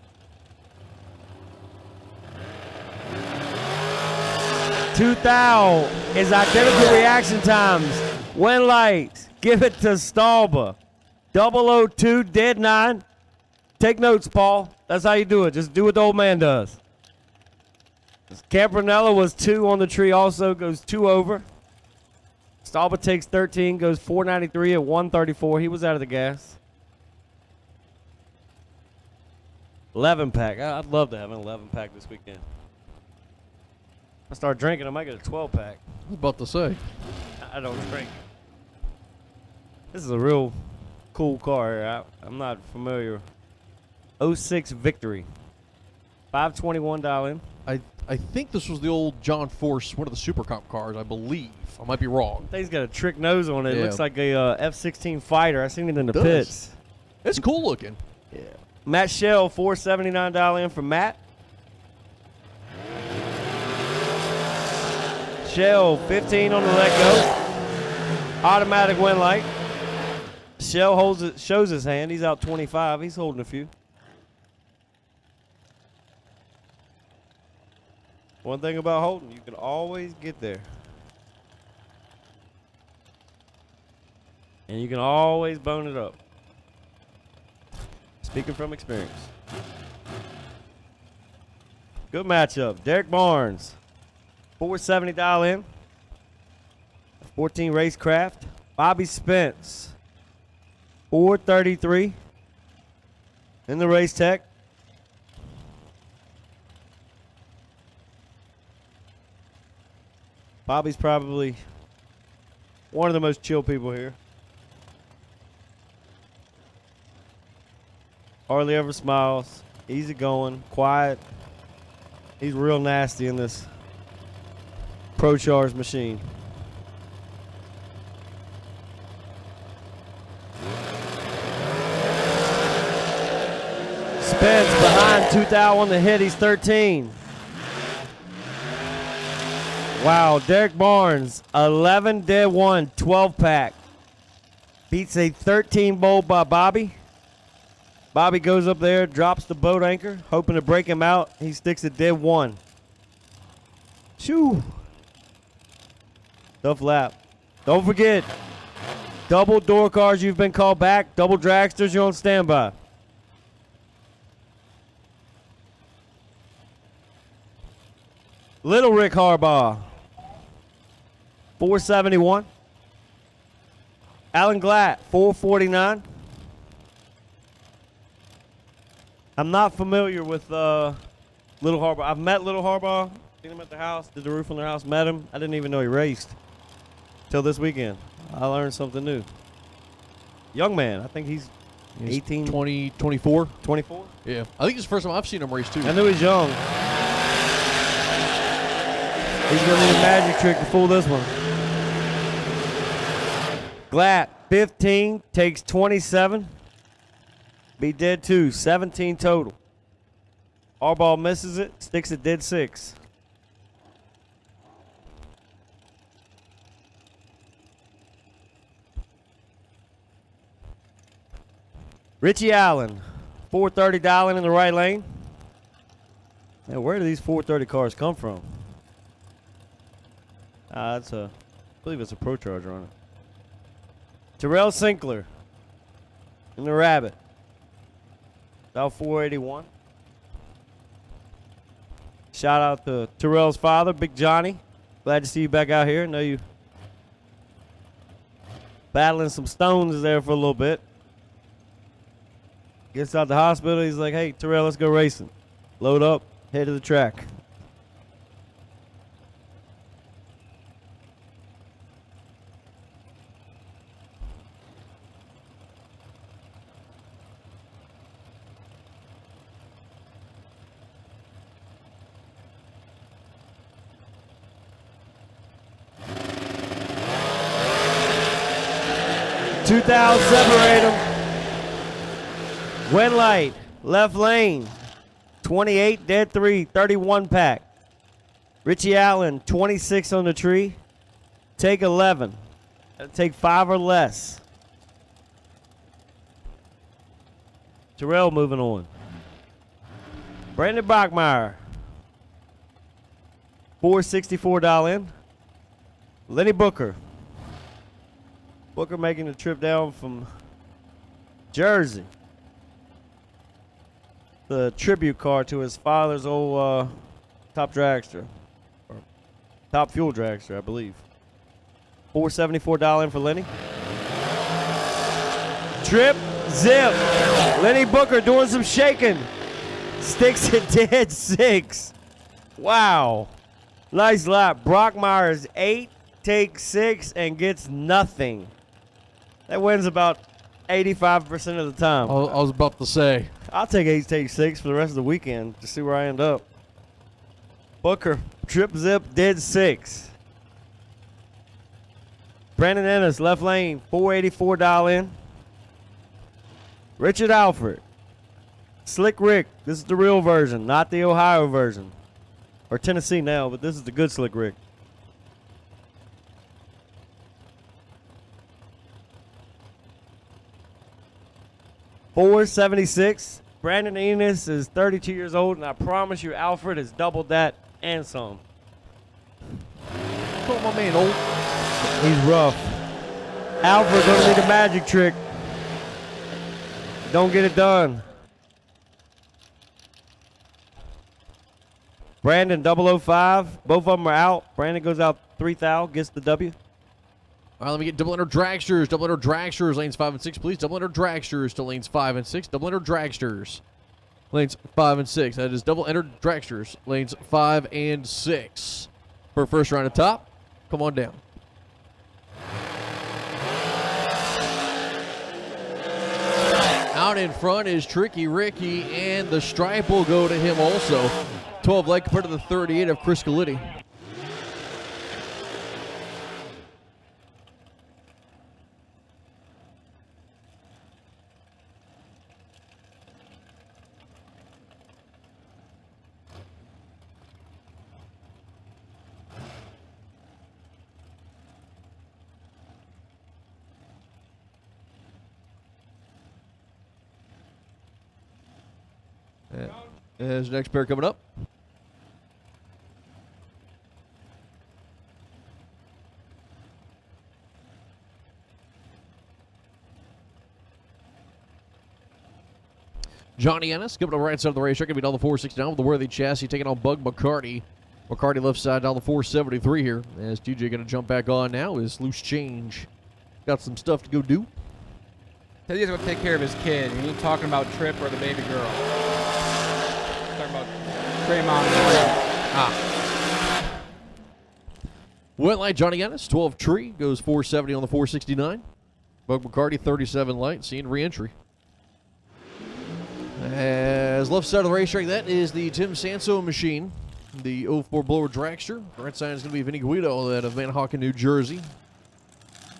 Two thou is identical reaction times. Win lights. Give it to Stalba. 002 dead 9. Take notes, Paul. That's how you do it. Just do what the old man does. Campronella was 2 on the tree also. Goes 2 over. Stalba takes 13. Goes 493 at 134. He was out of the gas. 11 pack. I'd love to have an 11 pack this weekend. If I start drinking, I might get a 12 pack. I was about to say. I don't drink. This is a real cool car here. I'm not familiar. 06 Victory. 521 dial in. I think this was the old John Force, one of the Super Comp cars, I believe. I might be wrong. Thing's got a trick nose on it. Yeah. It looks like a F-16 fighter. I seen it in the Does. pits. It's cool looking. Yeah. Matt Shell, 479 dial in for Matt. Shell, 15 on the let go. Automatic win light. Shell holds it, shows his hand. He's out 25. He's holding a few. One thing about holding, you can always get there. And you can always bone it up. Speaking from experience. Good matchup. Derek Barnes, 470 dial in. 14 Racecraft. Bobby Spence, 433 in the Race Tech. Bobby's probably one of the most chill people here. Hardly ever smiles. Easy going, quiet. He's real nasty in this Pro Charge machine. Spence behind 2,000 on the hit. He's 13. Wow, Derek Barnes, 11 dead 1, 12 pack. Beats a 13 bowl by Bobby. Bobby goes up there, drops the boat anchor, hoping to break him out. He sticks a dead 1. Shoo. Tough lap. Don't forget, double door cars, you've been called back. Double dragsters, you're on standby. Little Rick Harbaugh, 471. Alan Glatt, 449. I'm not familiar with Little Harbaugh. I've met Little Harbaugh, seen him at the house, did the roof on their house, met him. I didn't even know he raced till this weekend. I learned something new. Young man, I think he's 18, 20, 24. 24. Yeah. I think it's the first time I've seen him race, too. I knew he's young. He's going to need a magic trick to fool this one. Glatt, 15, takes 27. Be dead 2, 17 total. Harbaugh misses it, sticks at dead 6. Richie Allen, 430 dialing in the right lane. Now, where do these 430 cars come from? I believe it's a Pro Charger on it. Terrell Sinkler in the Rabbit. About 481. Shout out to Terrell's father, Big Johnny. Glad to see you back out here. Know you battling some stones there for a little bit. Gets out the hospital. He's like, hey, Terrell, let's go racing. Load up, head to the track. Separate them. Win light, left lane, 28, dead 3, 31 pack. Richie Allen, 26 on the tree. Take 11. Take 5 or less. Terrell moving on. Brandon Brockmeyer. 464 dial in. Lenny Booker. Booker making the trip down from Jersey. The tribute car to his father's old top dragster. Or top fuel dragster, I believe. 474 dial in for Lenny. Trip, zip. Lenny Booker doing some shaking. Sticks it dead 6. Wow. Nice lap. Brockmeyer is 8, takes 6, and gets nothing. That wins about 85% of the time. I was about to say. I'll take 8, take 6 for the rest of the weekend to see where I end up. Booker, trip, zip, dead 6. Brandon Ennis, left lane, 484 dial in. Richard Alford. Slick Rick, this is the real version, not the Ohio version. Or Tennessee now, but this is the good Slick Rick. $476. Brandon Enos is 32 years old, and I promise you Alfred has doubled that and some. Come on, my man, old. He's rough. Alfred gonna need a magic trick. Don't get it done. Brandon 005. Both of them are out. Brandon goes out 3,000, gets the W. All right, let me get double enter dragsters. Double enter dragsters, lanes 5 and 6, please. Double enter dragsters to lanes 5 and 6. Double enter dragsters, lanes 5 and 6. That is double enter dragsters, lanes 5 and 6. For first round at top, come on down. Out in front is Tricky Ricky, and the stripe will go to him also. 12 leg compared to the 38 of Chris Galitti. As the next pair coming up. Johnny Ennis coming to the right side of the racetrack. Going to be down the 469 with the worthy chassis, taking on Bug McCarty. McCarty left side down the 473 here. As TJ going to jump back on now is Loose Change. Got some stuff to go do. Said he's going to take care of his kid. He ain't talking about Trip or the baby girl. Talking about Draymond and Trip. Wet light Johnny Ennis, 12 tree, goes 470 on the 469. Bug McCarty, 37 light, seeing re-entry. As left side of the racetrack, that is the Tim Sanso machine, the 04 blower dragster. Right side is going to be Vinny Guido out of Van Hawken, New Jersey.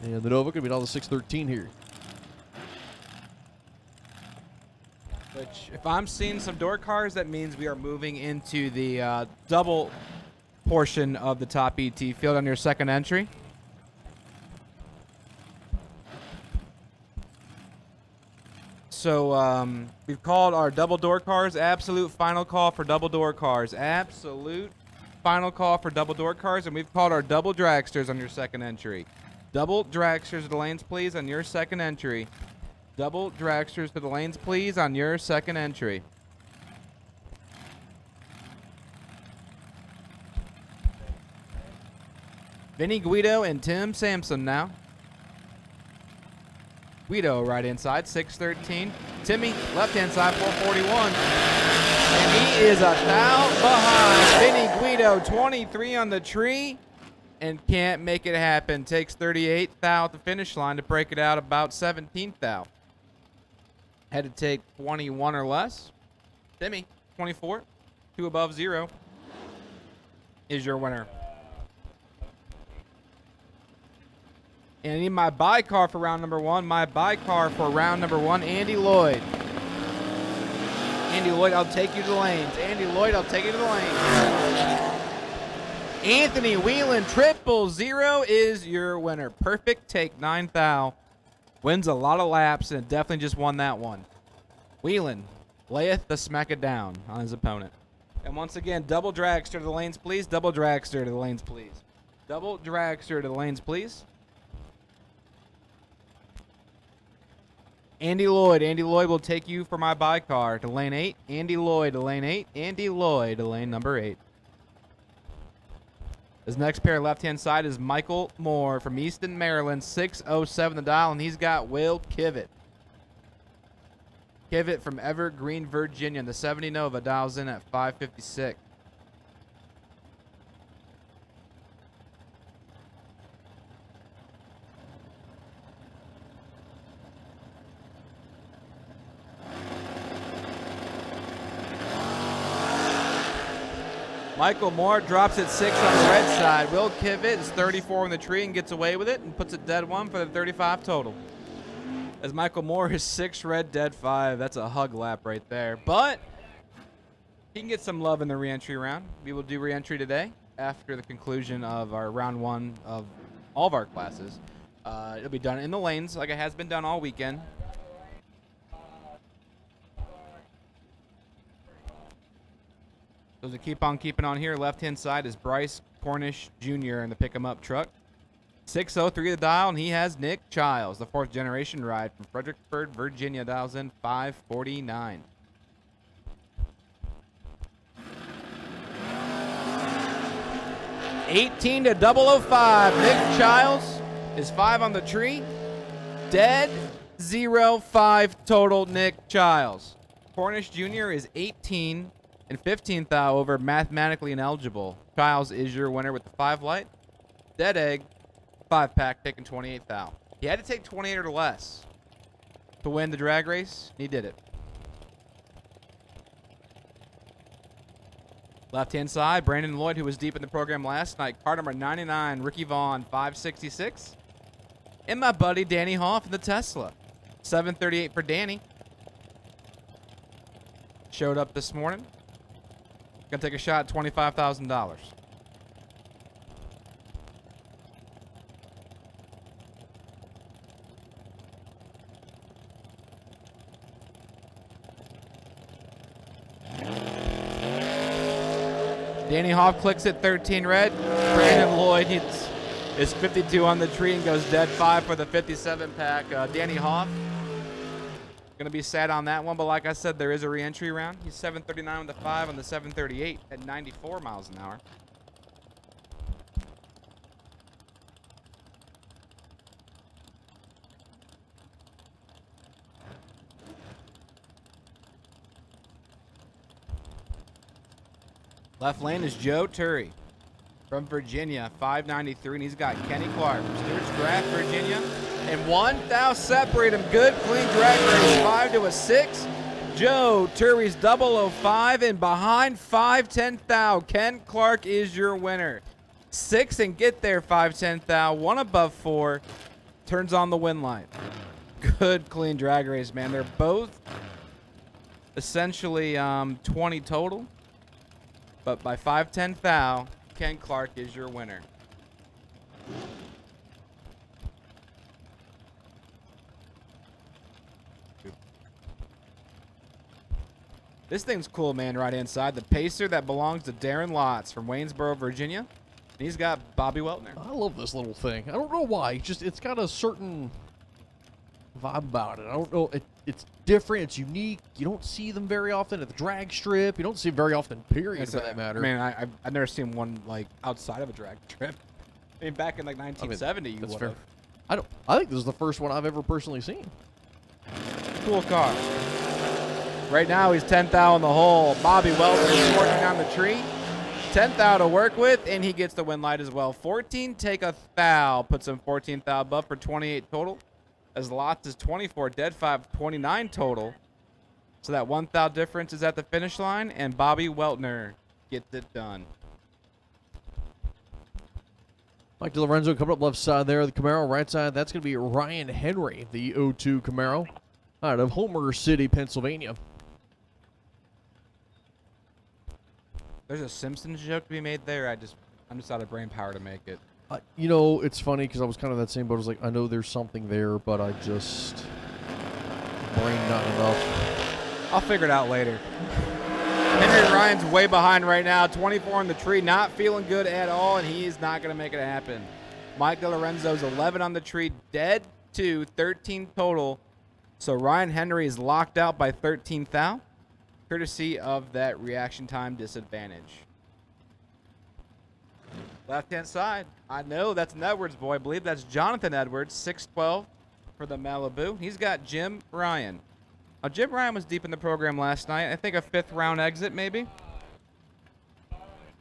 And the Nova going to be down the 613 here. Which, if I'm seeing some door cars, that means we are moving into the double portion of the top ET field on your second entry. So we've called our double door cars. Absolute final call for double door cars. Absolute final call for double door cars. And we've called our double dragsters on your second entry. Double dragsters to the lanes, please, on your second entry. Double dragsters to the lanes, please, on your second entry. Vinny Guido and Tim Sampson now. Guido right inside, 613. Timmy left hand side, 441. And he is a thou behind. Vinny Guido, 23 on the tree, and can't make it happen. Takes 38 thou at the finish line to break it out about 17th thou. Had to take 21 or less. Timmy, 24, 2 above 0, is your winner. And I need my buy car for round number 1. My buy car for round number 1, Andy Lloyd. Andy Lloyd, I'll take you to the lanes. Andy Lloyd, I'll take you to the lanes. Anthony Whelan, 000 is your winner. Perfect take, 9 thou. Wins a lot of laps and definitely just won that one. Wheelan layeth the smack it down on his opponent. And once again, double dragster to the lanes, please. Double dragster to the lanes, please. Double dragster to the lanes, please. Andy Lloyd. Andy Lloyd will take you for my buy car to lane 8. Andy Lloyd to lane 8. Andy Lloyd to lane number 8. His next pair left-hand side is Michael Moore from Easton, Maryland, 607 the dial, and he's got Will Kivett. Kivett from Evergreen, Virginia, the 70 Nova dials in at 556. Michael Moore drops it 6 on the red side. Will Kivett is 34 in the tree and gets away with it and puts it dead 1 for the 35 total. As Michael Moore is 6 red, dead 5. That's a hug lap right there. But he can get some love in the re-entry round. We will do re-entry today after the conclusion of our round 1 of all of our classes. It'll be done in the lanes like it has been done all weekend. So to keep on keeping on here, left-hand side is Bryce Cornish Jr. in the pick-em-up truck. 603 the dial, and he has Nick Childs, the 4th generation ride from Fredericksburg, Virginia, dials in 549. $18 to 005. Nick Childs is 5 on the tree. Dead 0-5 total. Nick Childs. Cornish Jr. is 18 and 15 thou over mathematically ineligible. Childs is your winner with the 5 light. Dead egg, 5-pack, taking 28 thou. He had to take 28 or less to win the drag race. He did it. Left-hand side, Brandon Lloyd, who was deep in the program last night. Car number 99, Ricky Vaughn, 566. And my buddy Danny Hoff in the Tesla. 738 for Danny. Showed up this morning. Gonna take a shot at $25,000. Danny Hoff clicks at 13 red. Brandon Lloyd is 52 on the tree and goes dead 5 for the 57 pack. Danny Hoff gonna be sad on that one, but like I said, there is a re-entry round. He's 739 with the 5 on the 738 at 94 miles an hour. Left lane is Joe Turry from Virginia, 593, and he's got Kenny Clark from Stewart's Draft, Virginia. And 1 thou separate him. Good, clean drag race, 5 to a 6. Joe Turry's 005, and behind 510 thou, Ken Clark is your winner. 6 and get there, 510 thou. 1 above 4, turns on the win line. Good, clean drag race, man. They're both essentially 20 total. But by 510 thou, Ken Clark is your winner. This thing's cool, man, right inside. The Pacer that belongs to Darren Lotz from Waynesboro, Virginia. And he's got Bobby Weltner. I love this little thing. I don't know why. It's got a certain vibe about it. I don't know. It's different. It's unique. You don't see them very often at the drag strip. You don't see them very often, period, for that matter. Man, I've never seen one, like, outside of a drag strip. I mean, back in, like, 1970, you that's would fair. have. I think this is the first one I've ever personally seen. Cool car. Right now, he's 10 thou in the hole. Bobby Weltner is working on the tree. 10 thou to work with, and he gets the win light as well. 14 take a thou. Puts him 14 thou above for 28 total. As Lotz is 24, dead 5, 29 total. So that 1 thou difference is at the finish line, and Bobby Weltner gets it done. Mike DeLorenzo coming up left side there. The Camaro right side, that's going to be Ryan Henry, the 02 Camaro out of Homer City, Pennsylvania. There's a Simpsons joke to be made there. I'm just out of brain power to make it. You know, it's funny because I was kind of that same boat. I was like, I know there's something there, but I just brain not enough. I'll figure it out later. Henry Ryan's way behind right now. 24 in the tree. Not feeling good at all, and he is not going to make it happen. Mike DeLorenzo's 11 on the tree. Dead to 13 total. So Ryan Henry is locked out by 13 thou, courtesy of that reaction time disadvantage. Left-hand side. I know that's an Edwards boy. I believe that's Jonathan Edwards, 6'12", for the Malibu. He's got Jim Ryan. Jim Ryan was deep in the program last night. I think a 5th round exit maybe.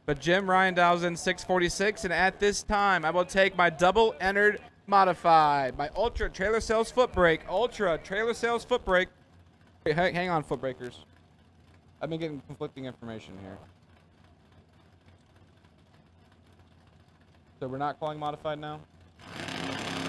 But Jim Ryan dials in 646, and at this time, I will take my double entered modified, my Ultra Trailer Sales Foot Brake. Ultra Trailer Sales Foot Brake. Hey, hang on, foot breakers. I've been getting conflicting information here. So we're not calling modified now?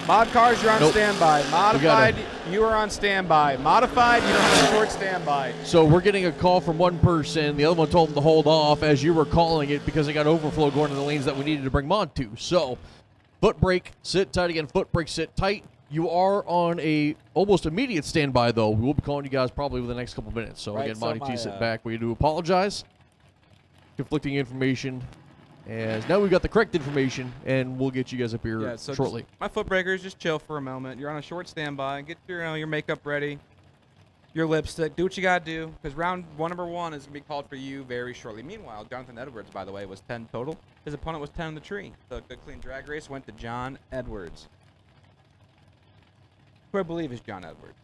Mod cars, you're on standby. Modified, you are on standby. Modified, you don't have a short standby. So we're getting a call from one person. The other one told them to hold off as you were calling it because they got overflow going to the lanes that we needed to bring mod to. So foot brake, sit tight again. Foot brake, sit tight. You are on a almost immediate standby, though. We will be calling you guys probably within the next couple minutes. So, again, Monty T, sit back. We do apologize. Conflicting information. As now we've got the correct information, and we'll get you guys up here shortly. My foot breakers, just chill for a moment. You're on a short standby. Get your makeup ready, your lipstick. Do what you got to do, because round number one is going to be called for you very shortly. Meanwhile, Jonathan Edwards, by the way, was 10 total. His opponent was 10 in the tree. The good clean drag race went to John Edwards, who I believe is John Edwards.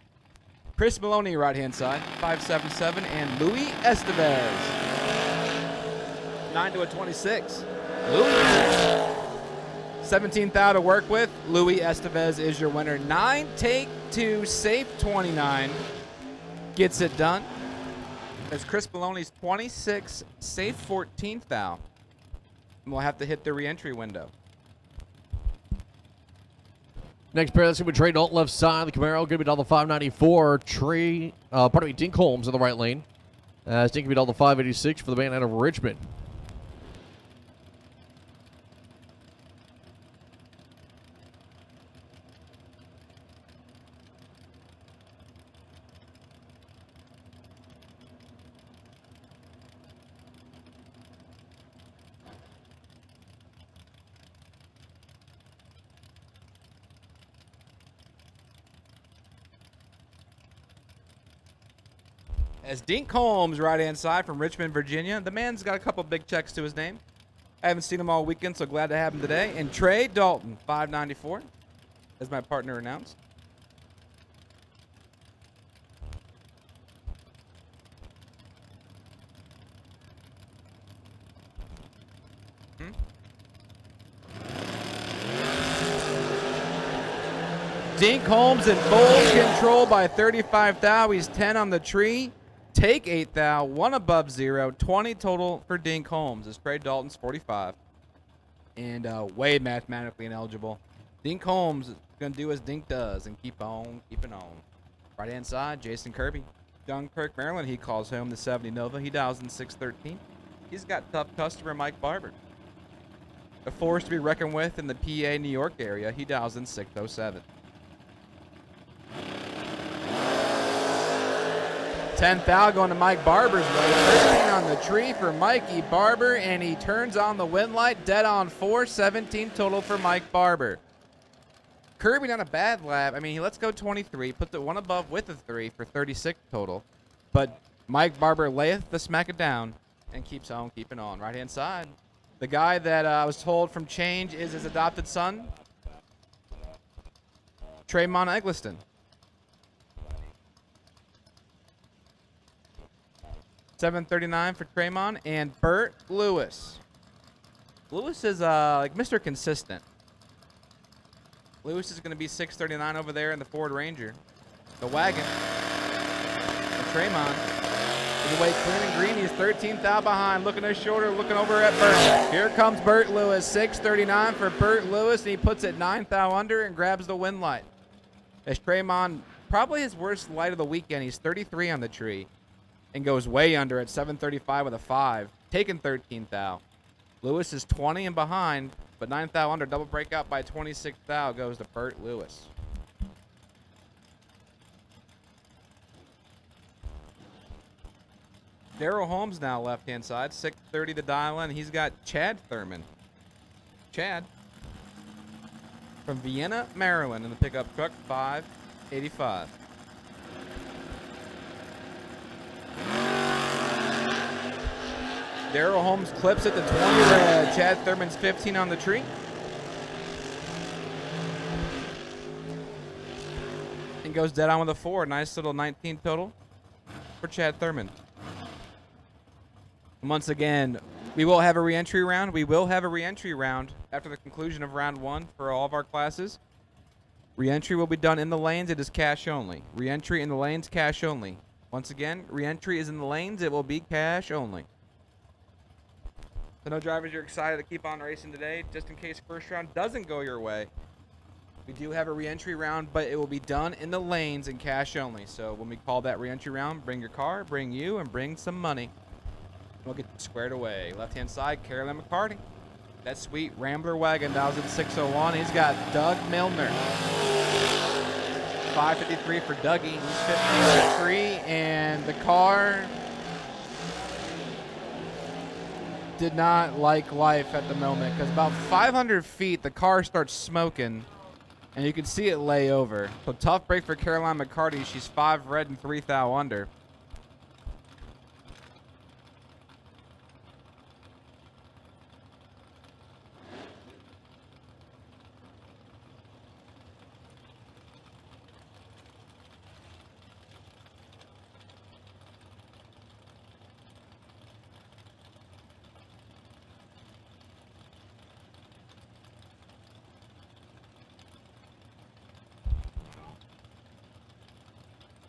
Chris Maloney, right-hand side, 577, and Louis Estevez. 9 to a 26. Louis. 17 thou to work with. Louis Estevez is your winner. 9 take 2, safe 29. Gets it done. As Chris Maloney's 26, safe 14 thou. And we'll have to hit the re-entry window. Next pair, that's going to be Trey Dalton left side. The Camaro going to be down the 594. Dink Holmes in the right lane. Dink going to be down the 586 for the man out of Richmond. As Dink Holmes, right-hand side from Richmond, Virginia. The man's got a couple big checks to his name. I haven't seen him all weekend, so glad to have him today. And Trey Dalton, 594, as my partner announced. Dink Holmes in full control by 35 thou. He's 10 on the tree. Take 8 thou, 1 above 0, 20 total for Dink Holmes. As Trey Dalton's 45. And way mathematically ineligible. Dink Holmes is going to do as Dink does and keep on keeping on. Right-hand side, Jason Kirby. Dunkirk, Maryland, he calls home the 70 Nova. He dials in 613. He's got tough customer Mike Barber. A force to be reckoned with in the PA, New York area. He dials in 607. 10 thou going to Mike Barber's way. 13 on the tree for Mikey Barber, and he turns on the wind light. Dead on 4, 17 total for Mike Barber. Kirby not a bad lap. I mean, he lets go 23, puts it 1 above with a 3 for 36 total. But Mike Barber layeth the smack it down and keeps on keeping on. Right-hand side. The guy that I was told from Change is his adopted son, Tremont Eggleston. 739 for Tremont and Burt Lewis. Lewis is like Mr. Consistent. Lewis is going to be 639 over there in the Ford Ranger. The wagon. And Tremont is away clean and green. He's 13th out behind. Looking his shoulder, looking over at Burt. Here comes Burt Lewis. 639 for Burt Lewis, and he puts it 9th out under and grabs the wind light. As Tremont, probably his worst light of the weekend. He's 33 on the tree and goes way under at 735 with a 5, taking 13th thou. Lewis is 20 and behind, but 9th thou under. Double breakout by 26th thou goes to Burt Lewis. Daryl Holmes now left-hand side, 630 the dial in. He's got Chad Thurman. Chad from Vienna, Maryland in the pickup truck, 585. Daryl Holmes clips it to 20 red. Chad Thurman's 15 on the tree. And goes dead on with a 4. Nice little 19 total for Chad Thurman. And once again, we will have a re-entry round. We will have a re-entry round after the conclusion of round 1 for all of our classes. Re-entry will be done in the lanes. It is cash only. Re-entry in the lanes, cash only. Once again, re-entry is in the lanes. It will be cash only. I know drivers, you're excited to keep on racing today. Just in case first round doesn't go your way, we do have a re-entry round, but it will be done in the lanes and cash only. So when we call that re-entry round, bring your car, bring you, and bring some money. We'll get squared away. Left-hand side, Carolyn McCarty. That sweet Rambler wagon dials in 601. He's got Doug Milner. 553 for Dougie. He's 53, and the car did not like life at the moment because about 500 feet the car starts smoking and you can see it lay over. So tough break for Caroline McCarty. She's 5 red and 3 thou under.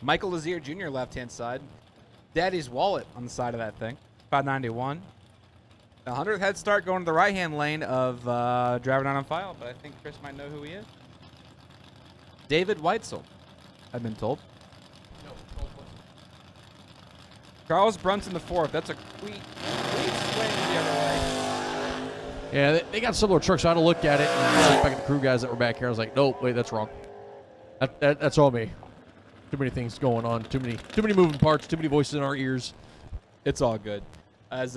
Michael Lazier Jr. left-hand side. Daddy's wallet on the side of that thing. 591. The 100th head start going to the right-hand lane of driver not on file, but I think Chris might know who he is. David Weitzel, I've been told. Charles Brunson the 4th. That's a sweet swing the other way. Yeah, they got similar trucks. So I had to look at it and look back at the crew guys that were back here. I was like, nope, wait, that's wrong. That's all me. Too many things going on. Too many moving parts. Too many voices in our ears. It's all good. As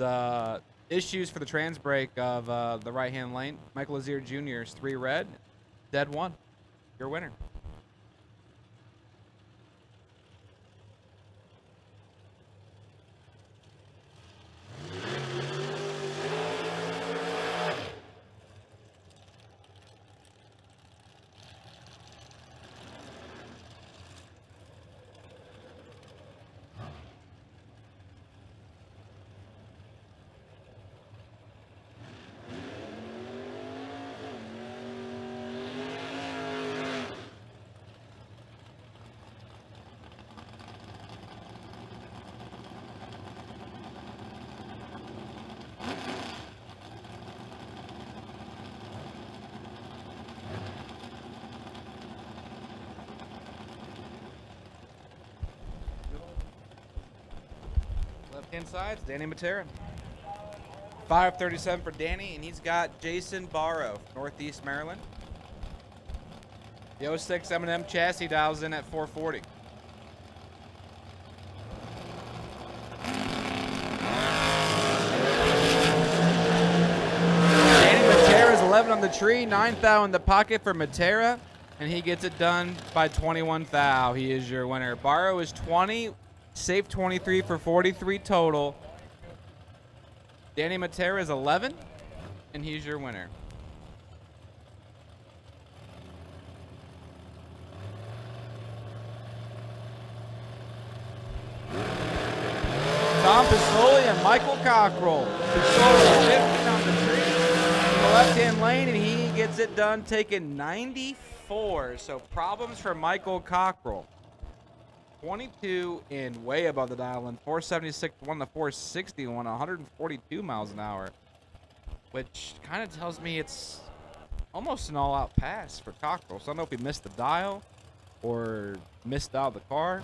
issues for the trans brake of the right-hand lane, Michael Lazier Jr.'s 3 red, dead 1. Your winner. Left-hand side, Danny Matera. 537 for Danny, and he's got Jason Barrow, Northeast Maryland. The 06 M&M chassis dials in at 440. Danny Matera's 11 on the tree, 9 thou in the pocket for Matera, and he gets it done by 21 thou. He is your winner. Barrow is 20. Safe 23 for 43 total. Danny Matera is 11, and he's your winner. Tom Pisoli and Michael Cockrell. Pisoli 15 on the tree in the left-hand lane, and he gets it done taking 94. So problems for Michael Cockrell. 22 and way above the dial in 476 1 to 461, 142 miles an hour, which kind of tells me it's almost an all-out pass for Cockrell. So I don't know if he missed the dial or missed out the car,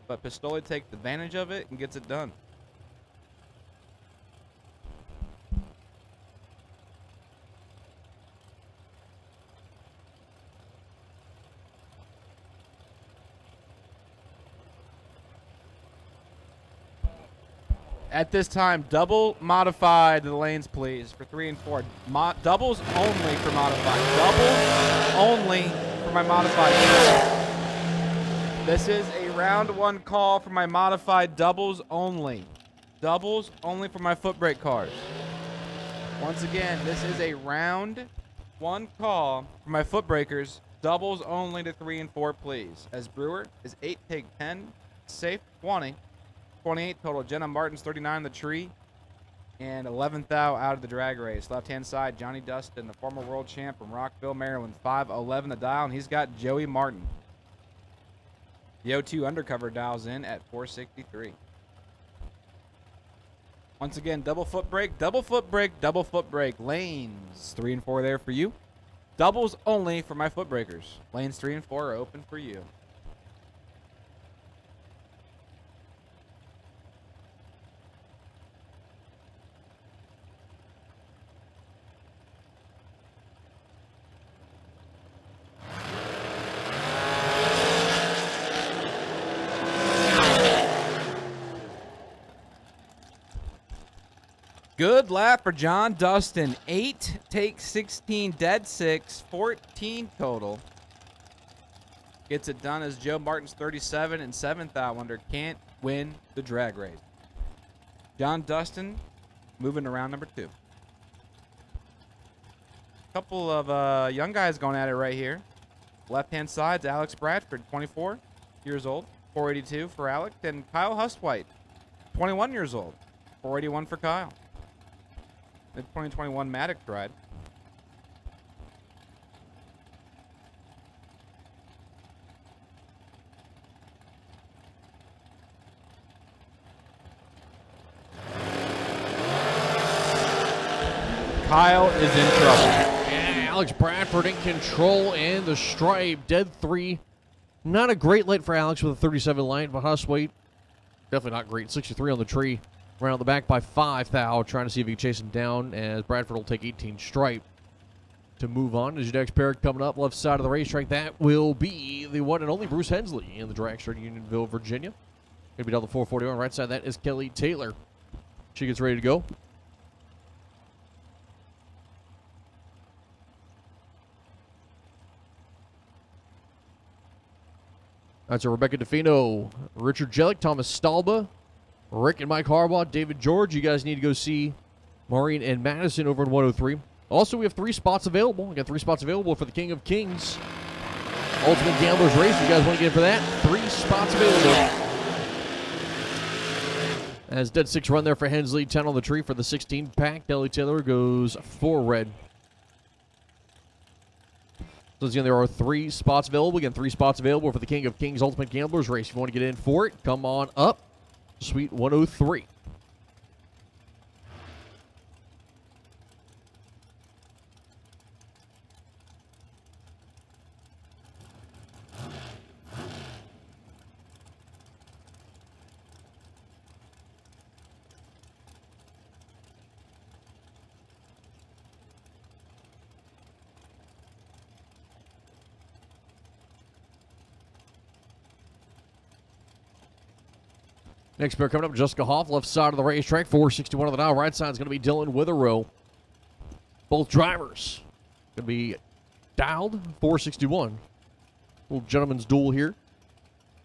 but Pistoli takes advantage of it and gets it done. At this time, double modified to the lanes, please, for 3 and 4. Doubles only for modified. Doubles only for my modified. This is a round 1 call for my modified doubles only. Doubles only for my Footbrake cars. Once again, this is a round 1 call for my Footbrakers. Doubles only to 3 and 4, please. As Brewer is 8, take 10, safe 20. 28 total. Jenna Martin's 39 in the tree. And 11th out of the drag race. Left-hand side, Johnny Dustin, the former world champ from Rockville, Maryland. 5'11" the dial, and he's got Joey Martin. The 02 undercover dials in at 463. Once again, double foot brake, double foot brake, double foot brake. Lanes 3 and 4 there for you. Doubles only for my Footbrakers. Lanes 3 and 4 are open for you. Good lap for John Dustin. 8, take 16, dead 6, 14 total. Gets it done as Joe Martin's 37 and 7th out wonder can't win the drag race. John Dustin moving to round number 2. Couple of young guys going at it right here. Left-hand side's Alex Bradford, 24 years old, 482 for Alex, and Kyle Hustwhite, 21 years old, 481 for Kyle. The 2021 Maddox ride. Kyle is in trouble. Yeah, Alex Bradford in control and the stripe. Dead 3. Not a great light for Alex with a 37 line, but Hustwhite, definitely not great. 63 on the tree. Around the back by 5 thou, trying to see if he can chase him down, as Bradford will take 18 stripe to move on. As your next pair coming up, left side of the racetrack, that will be the one and only Bruce Hensley in the Dragster in Unionville, Virginia. Gonna be down the 441. Right side, that is Kelly Taylor. She gets ready to go. That's a Rebecca DeFino, Richard Jellick, Thomas Stalba, Rick and Mike Harbaugh, David George. You guys need to go see Maureen and Madison over in 103. Also, we have 3 spots available. We got 3 spots available for the King of Kings Ultimate Gamblers Race. You guys want to get in for that? 3 spots available. As dead 6 run there for Hensley, 10 on the tree for the 16 pack. Kelly Taylor goes 4 red. So again, there are 3 spots available. Again, 3 spots available for the King of Kings Ultimate Gamblers Race. If you want to get in for it, come on up. Suite 103. Next pair coming up, Jessica Hoff, left side of the racetrack, 461 on the dial. Right side is going to be Dylan Witherow. Both drivers going to be dialed 461. Little gentleman's duel here.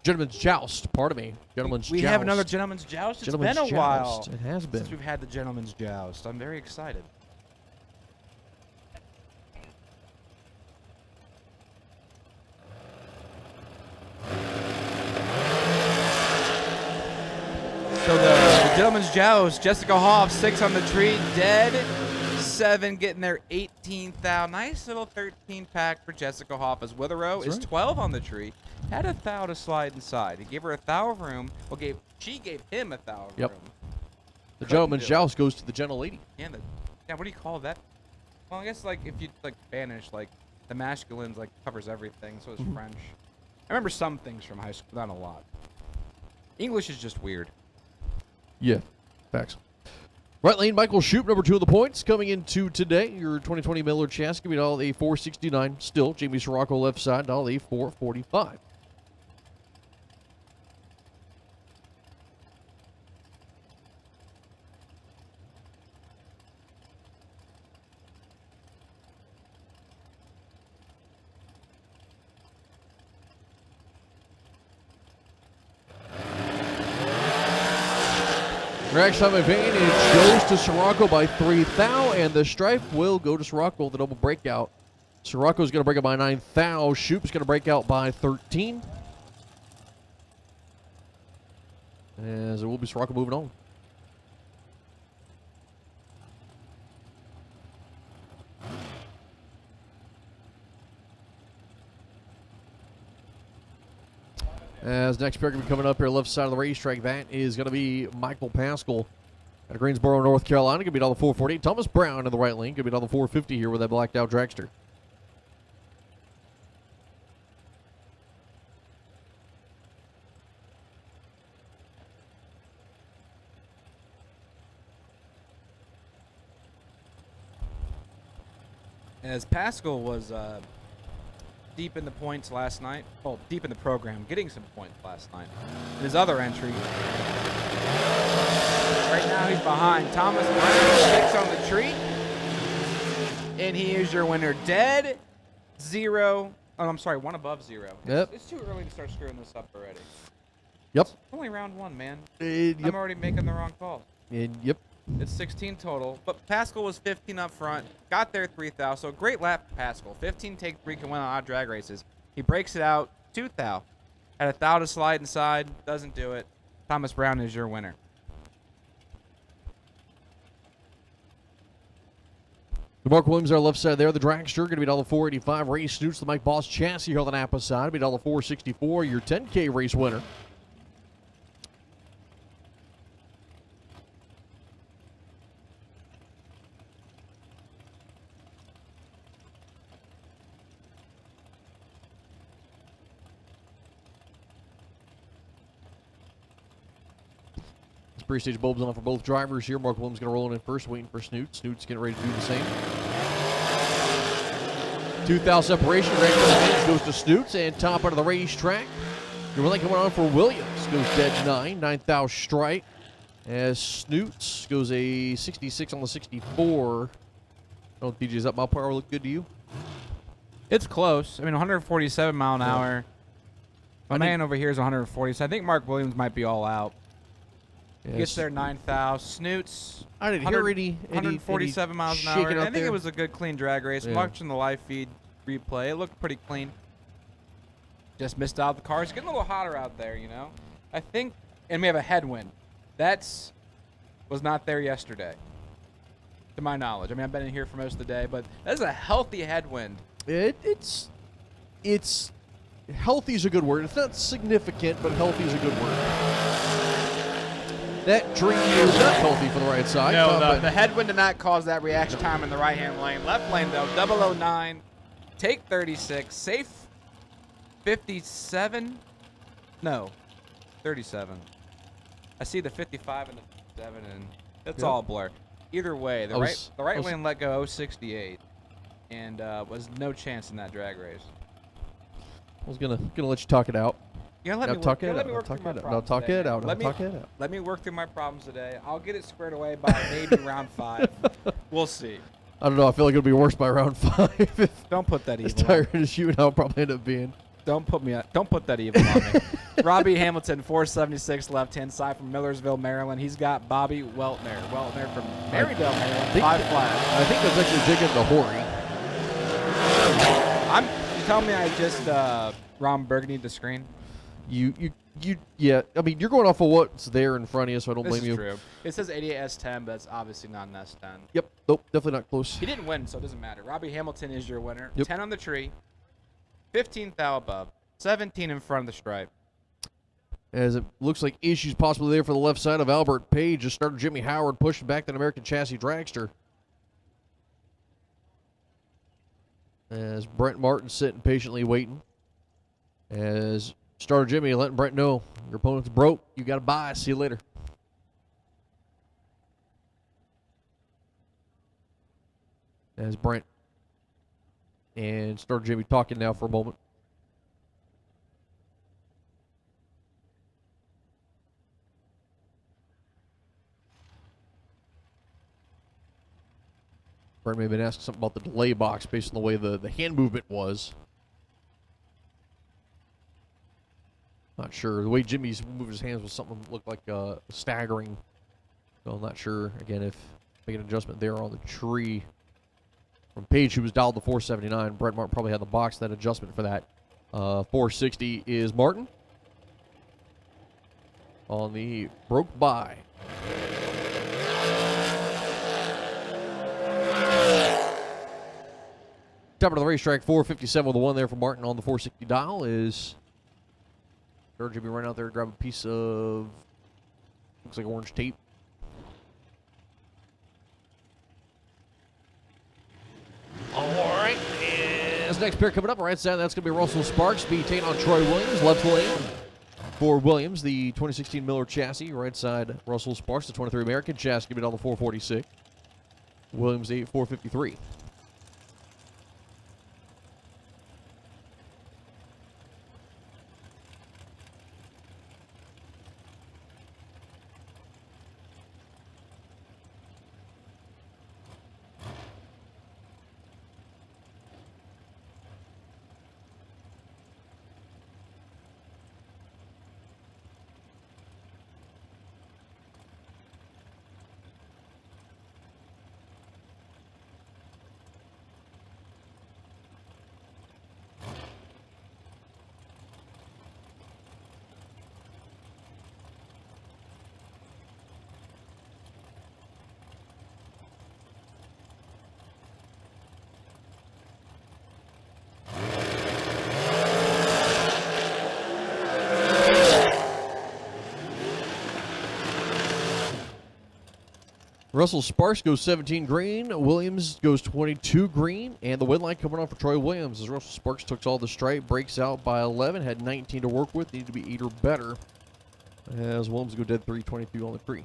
Gentleman's joust, pardon me. Gentleman's joust. We have another gentleman's joust. It's been a while. It has been. Since we've had the gentleman's joust. I'm very excited. So the gentleman's joust, Jessica Hoff, 6 on the tree, dead 7, getting their 18th thou. Nice little 13 pack for Jessica Hoff, as Witherow is 12 on the tree. Had a thou to slide inside. He gave her a thou of room. Well, she gave him a thou of room. The gentleman's joust goes to the gentle lady. Yeah, what do you call that? Well, I guess like if you like Spanish, like the masculines like covers everything. So is French. I remember some things from high school, not a lot. English is just weird. Yeah, facts. Right lane, Michael Shoup, number 2 of the points. Coming into today, your 2020 Miller Chassis, going to be all a 469 still. Jamie Sirocco left side, all a 445. Drag time advantage goes to Sirocco by 3 thou, and the stripe will go to Sirocco, the double breakout. Sirocco's going to break out by 9 thou. Shoop's going to break out by 13. As it will be Sirocco moving on. As next pair going to be coming up here, left side of the racetrack, that is going to be Michael Pascal out of Greensboro, North Carolina. Going to be on the 448. Thomas Brown in the right lane. Going to be on the 450 here with that blacked out dragster. As Pascal was deep in the points last night, well, deep in the program, getting some points last night. In his other entry, right now he's behind Thomas Brown, 6 on the tree, and he is your winner. Dead 0. Oh, I'm sorry, 1 above 0. Yep. It's too early to start screwing this up already. Yep. It's only round 1, man. Yep. I'm already making the wrong call. Yep. It's 16 total, but Pascal was 15 up front, got there 3 thou, so great lap for Pascal. 15 take 3 can win on odd drag races. He breaks it out 2 thou. Had a thou to slide inside, doesn't do it. Thomas Brown is your winner. Mark Williams, our left side there. The dragster going to be $485. Ray Snoots, the Mike Boss chassis here on the Napa side. Be $464. Your 10K race winner. Pre-stage bulbs on for both drivers here. Mark Williams going to roll in first, waiting for Snoot. Snoot's getting ready to do the same. 2 thou separation. Rank advantage goes to Snoots, and top out of the racetrack. You're really coming on for Williams. Goes dead 9. 9 thou strike. As Snoots goes a 66 on the 64. I don't know if DJ's up. My power look good to you? It's close. I mean, 147 mile an hour. My man over here is 140, so I think Mark Williams might be all out. Yes. Gets there 9 thou. Snoots. I didn't hear any 147 miles an shaking hour. out I think there. it was a good, clean drag race. Yeah. Watching the live feed replay, it looked pretty clean. Just missed out the cars. Getting a little hotter out there, you know. I think, and we have a headwind. Was not there yesterday, to my knowledge. I mean, I've been in here for most of the day, but that's a healthy headwind. It's healthy is a good word. It's not significant, but healthy is a good word. That tree is not healthy for the right side. No, the headwind did not cause that reaction time in the right-hand lane. Left lane, though, 009, take 36, safe 57. No, 37. I see the 55 and the 57, and it's all a blur. Either way, the right lane let go 068, and was no chance in that drag race. I was gonna let you talk it out. Yeah, let me work through my problems today. Let me work through my problems today. I'll get it squared away by maybe round 5. We'll see. I don't know. I feel like it'll be worse by round 5. Don't put that as evil. tired as you and I'll probably end up being. Don't put that evil on me. Robbie Hamilton, 476 left-hand side from Millersville, Maryland. He's got Bobby Weltner. Weltner from Marydale, Maryland. 5 flat. I think that's actually digging the Horry. You telling me I just Ron Burgundy the screen? Yeah. I mean, you're going off of what's there in front of you, so I don't blame you. This is true. It says 88 S10, but it's obviously not an S10. Yep. Nope. Definitely not close. He didn't win, so it doesn't matter. Robbie Hamilton is your winner. Yep. 10 on the tree, 15 thou above, 17 in front of the stripe. As it looks like issues possibly there for the left side of Albert Page. Just started Jimmy Howard pushing back that American Chassis Dragster. As Brent Martin sitting patiently waiting. As starter Jimmy letting Brent know your opponent's broke. You got to buy. See you later. As Brent and starter Jimmy talking now for a moment. Brent may have been asking something about the delay box based on the way the hand movement was. Not sure. The way Jimmy's moved his hands was something that looked like staggering. So I'm not sure, again, if make an adjustment there on the tree. From Paige, who was dialed to 479, Brett Martin probably had the box that adjustment for that. 460 is Martin on the broke by. Top of the racetrack, 457 with the one there for Martin on the 460 dial is George will be running out there, grab a piece of, looks like orange tape. All right, and this next pair coming up, right side, that's going to be Russell Sparks, be taking on Troy Williams, left lane for Williams, the 2016 Miller chassis. Right side, Russell Sparks, the 23 American chassis, give it on the 446. Williams, the 453. Russell Sparks goes 17 green. Williams goes 22 green. And the win line coming on for Troy Williams as Russell Sparks took all the stripe, breaks out by 11, had 19 to work with, needed to be 8 or better. As Williams go dead 322 on the tree.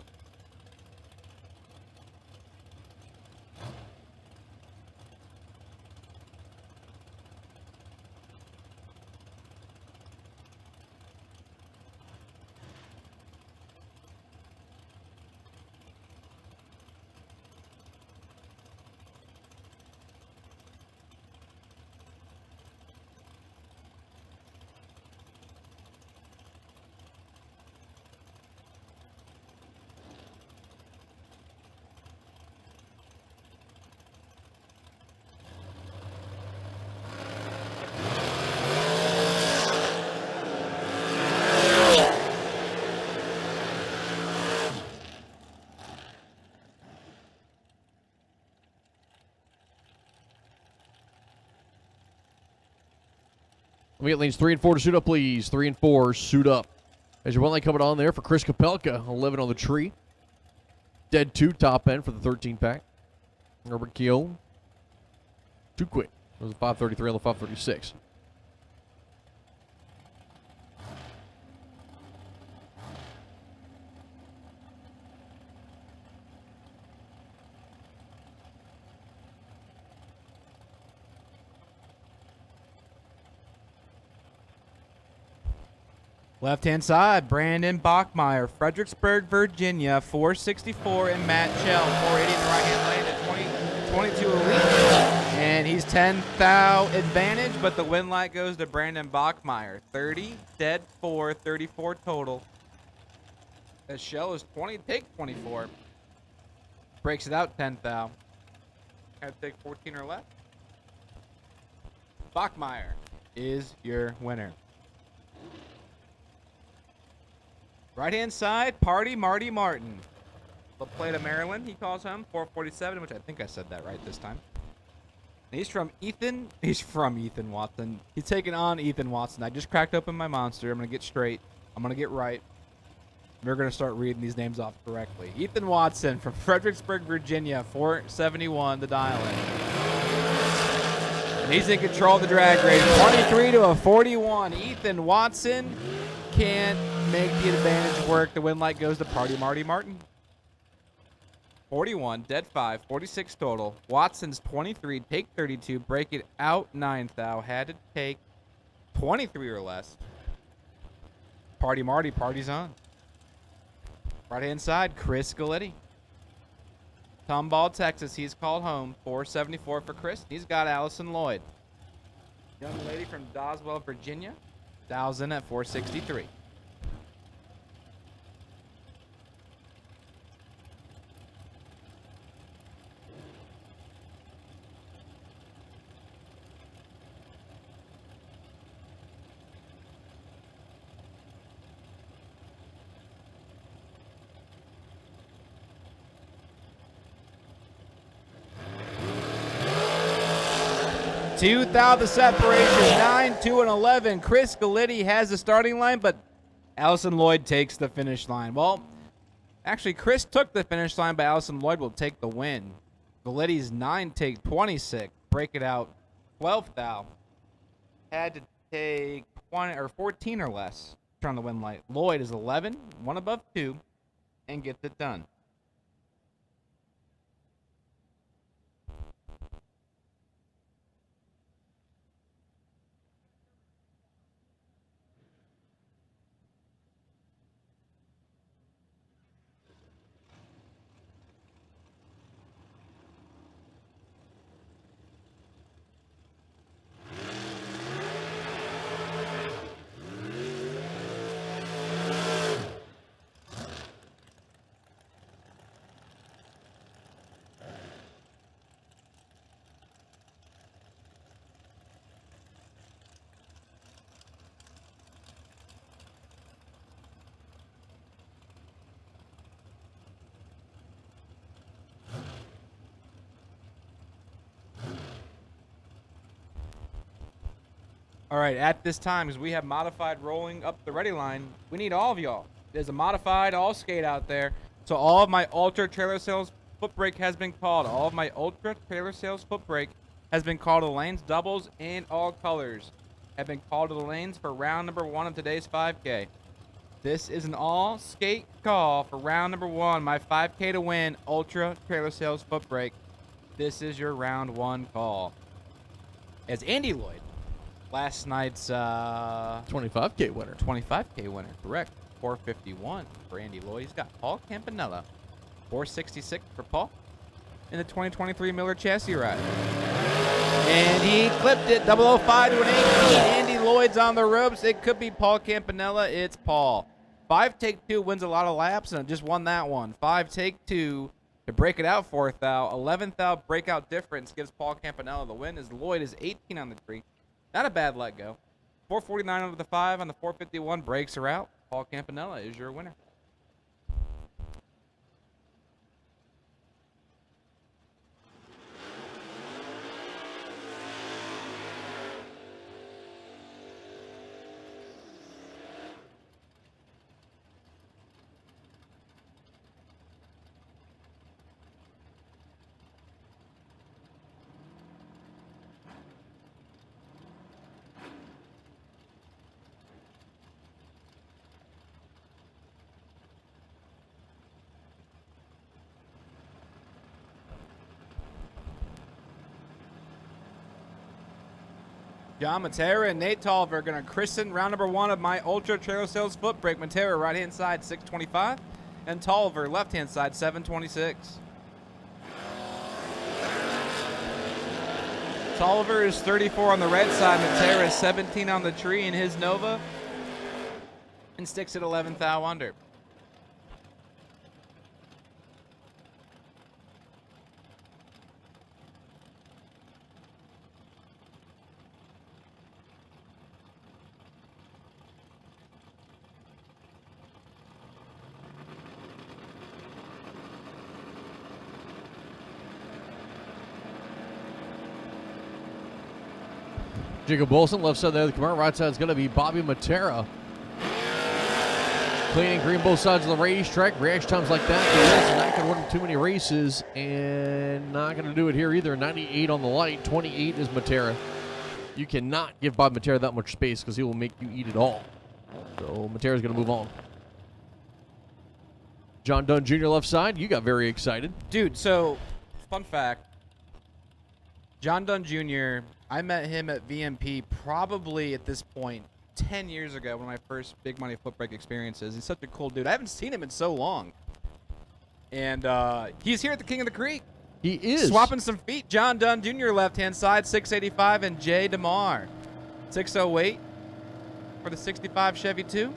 We get lanes 3 and 4 to suit up, please. 3 and 4, suit up. As your one line coming on there for Chris Kapelka, 11 on the tree. Dead 2, top end for the 13 pack. Robert Keown, too quick. It was a 533 on the 536. Left-hand side, Brandon Bachmeyer, Fredericksburg, Virginia, 464, and Matt Shell, 480 in the right-hand lane at 22 elite. And he's 10 thou advantage, but the win light goes to Brandon Bachmeyer. 30, dead 4, 34 total. As Shell is 20, take 24. Breaks it out 10 thou. Gotta take 14 or less. Bachmeyer is your winner. Right-hand side, Party Marty Martin. The plate of Maryland, he calls home, 447, which I think I said that right this time. And he's from Ethan Watson. He's taking on Ethan Watson. I just cracked open my monster. I'm going to get straight. I'm going to get right. We're going to start reading these names off correctly. Ethan Watson from Fredericksburg, Virginia, 471, the dial-in. And he's in control of the drag race, 23 to a 41. Ethan Watson can't make the advantage work. The win light goes to Party Marty Martin. 41, dead 5, 46 total. Watson's 23, take 32, break it out 9 thou. Had to take 23 or less. Party Marty, party's on. Right hand side, Chris Galetti. Tomball, Texas, he's called home. 474 for Chris. He's got Allison Lloyd. Young lady from Doswell, Virginia. 1,000 at 463. 2,000 separation, 9, 2, and 11. Chris Galitti has the starting line, but Allison Lloyd takes the finish line. Well, actually, Chris took the finish line, but Allison Lloyd will take the win. Galitti's 9 take 26, break it out 12 thou. Had to take 20 or 14 or less. Turn on the win light. Lloyd is 11, 1 above 2, and gets it done. All right, at this time, because we have modified rolling up the ready line, we need all of y'all. There's a modified all skate out there. So all of my ultra trailer sales foot brake has been called. All of my ultra trailer sales foot brake has been called to the lanes. Doubles and all colors have been called to the lanes for round number 1 of today's 5K. This is an all skate call for round number 1, my 5K to win ultra trailer sales foot brake. This is your round 1 call. As Andy Lloyd, last night's 25K winner. 25K winner, correct. 451 for Andy Lloyd. He's got Paul Campanella. 466 for Paul in the 2023 Miller chassis ride. And he clipped it, 005 to an 18. Andy Lloyd's on the ropes. It could be Paul Campanella. It's Paul. 5 take 2 wins a lot of laps and just won that one. 5 take 2 to break it out 4th thou. 11th thou breakout difference gives Paul Campanella the win as Lloyd is 18 on the tree. Not a bad let go. 449 over the 5 on the 451 breaks her out. Paul Campanella is your winner. John Matera and Nate Tolliver are going to christen round number 1 of my Ultra Trailer Sales foot brake. Matera right-hand side 625 and Tolliver left-hand side 726. Tolliver is 34 on the red side. Matera is 17 on the tree in his Nova and sticks at 11th thou under. Jacob Wilson, left side there of the Camaro. Right side is going to be Bobby Matera. Clean and green both sides of the racetrack. Reaction times like that. Not going to win too many races and not going to do it here either. 98 on the light. 28 is Matera. You cannot give Bob Matera that much space because he will make you eat it all. So Matera's going to move on. John Dunn Jr. left side. You got very excited. Dude, so fun fact. John Dunn Jr., I met him at VMP probably at this point 10 years ago, one of my first big money foot brake experiences. He's such a cool dude. I haven't seen him in so long. And he's here at the King of the Creek. He is. Swapping some feet. John Dunn Jr. left-hand side, 685, and Jay DeMar, 608 for the 65 Chevy 2.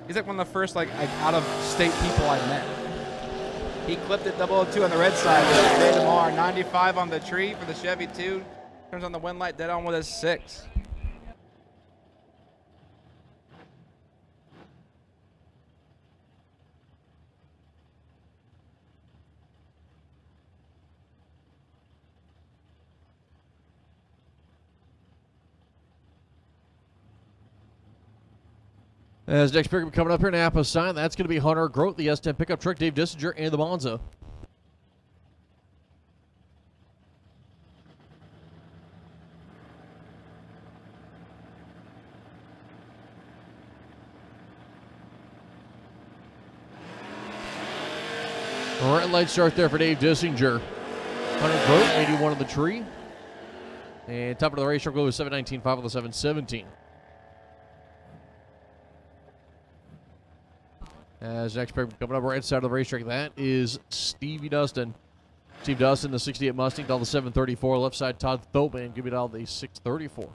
He's like one of the first out-of-state people I've met. He clipped it 002 on the red side. Jay DeMar, 95 on the tree for the Chevy 2. Turns on the wind light, dead on with a 6. As next pickup coming up here in Napa sign, that's going to be Hunter Grote, the S10 pickup truck, Dave Dissinger, and the Monza. Red light start there for Dave Dissinger. Hunter Grote, 81 on the tree. And top of the race truck goes 719.5 on the 717. As next pair coming up right side of the racetrack, that is Stevie Dustin. Steve Dustin, the 68 Mustang, down the 734. Left side, Todd Thoman, give it all the 634.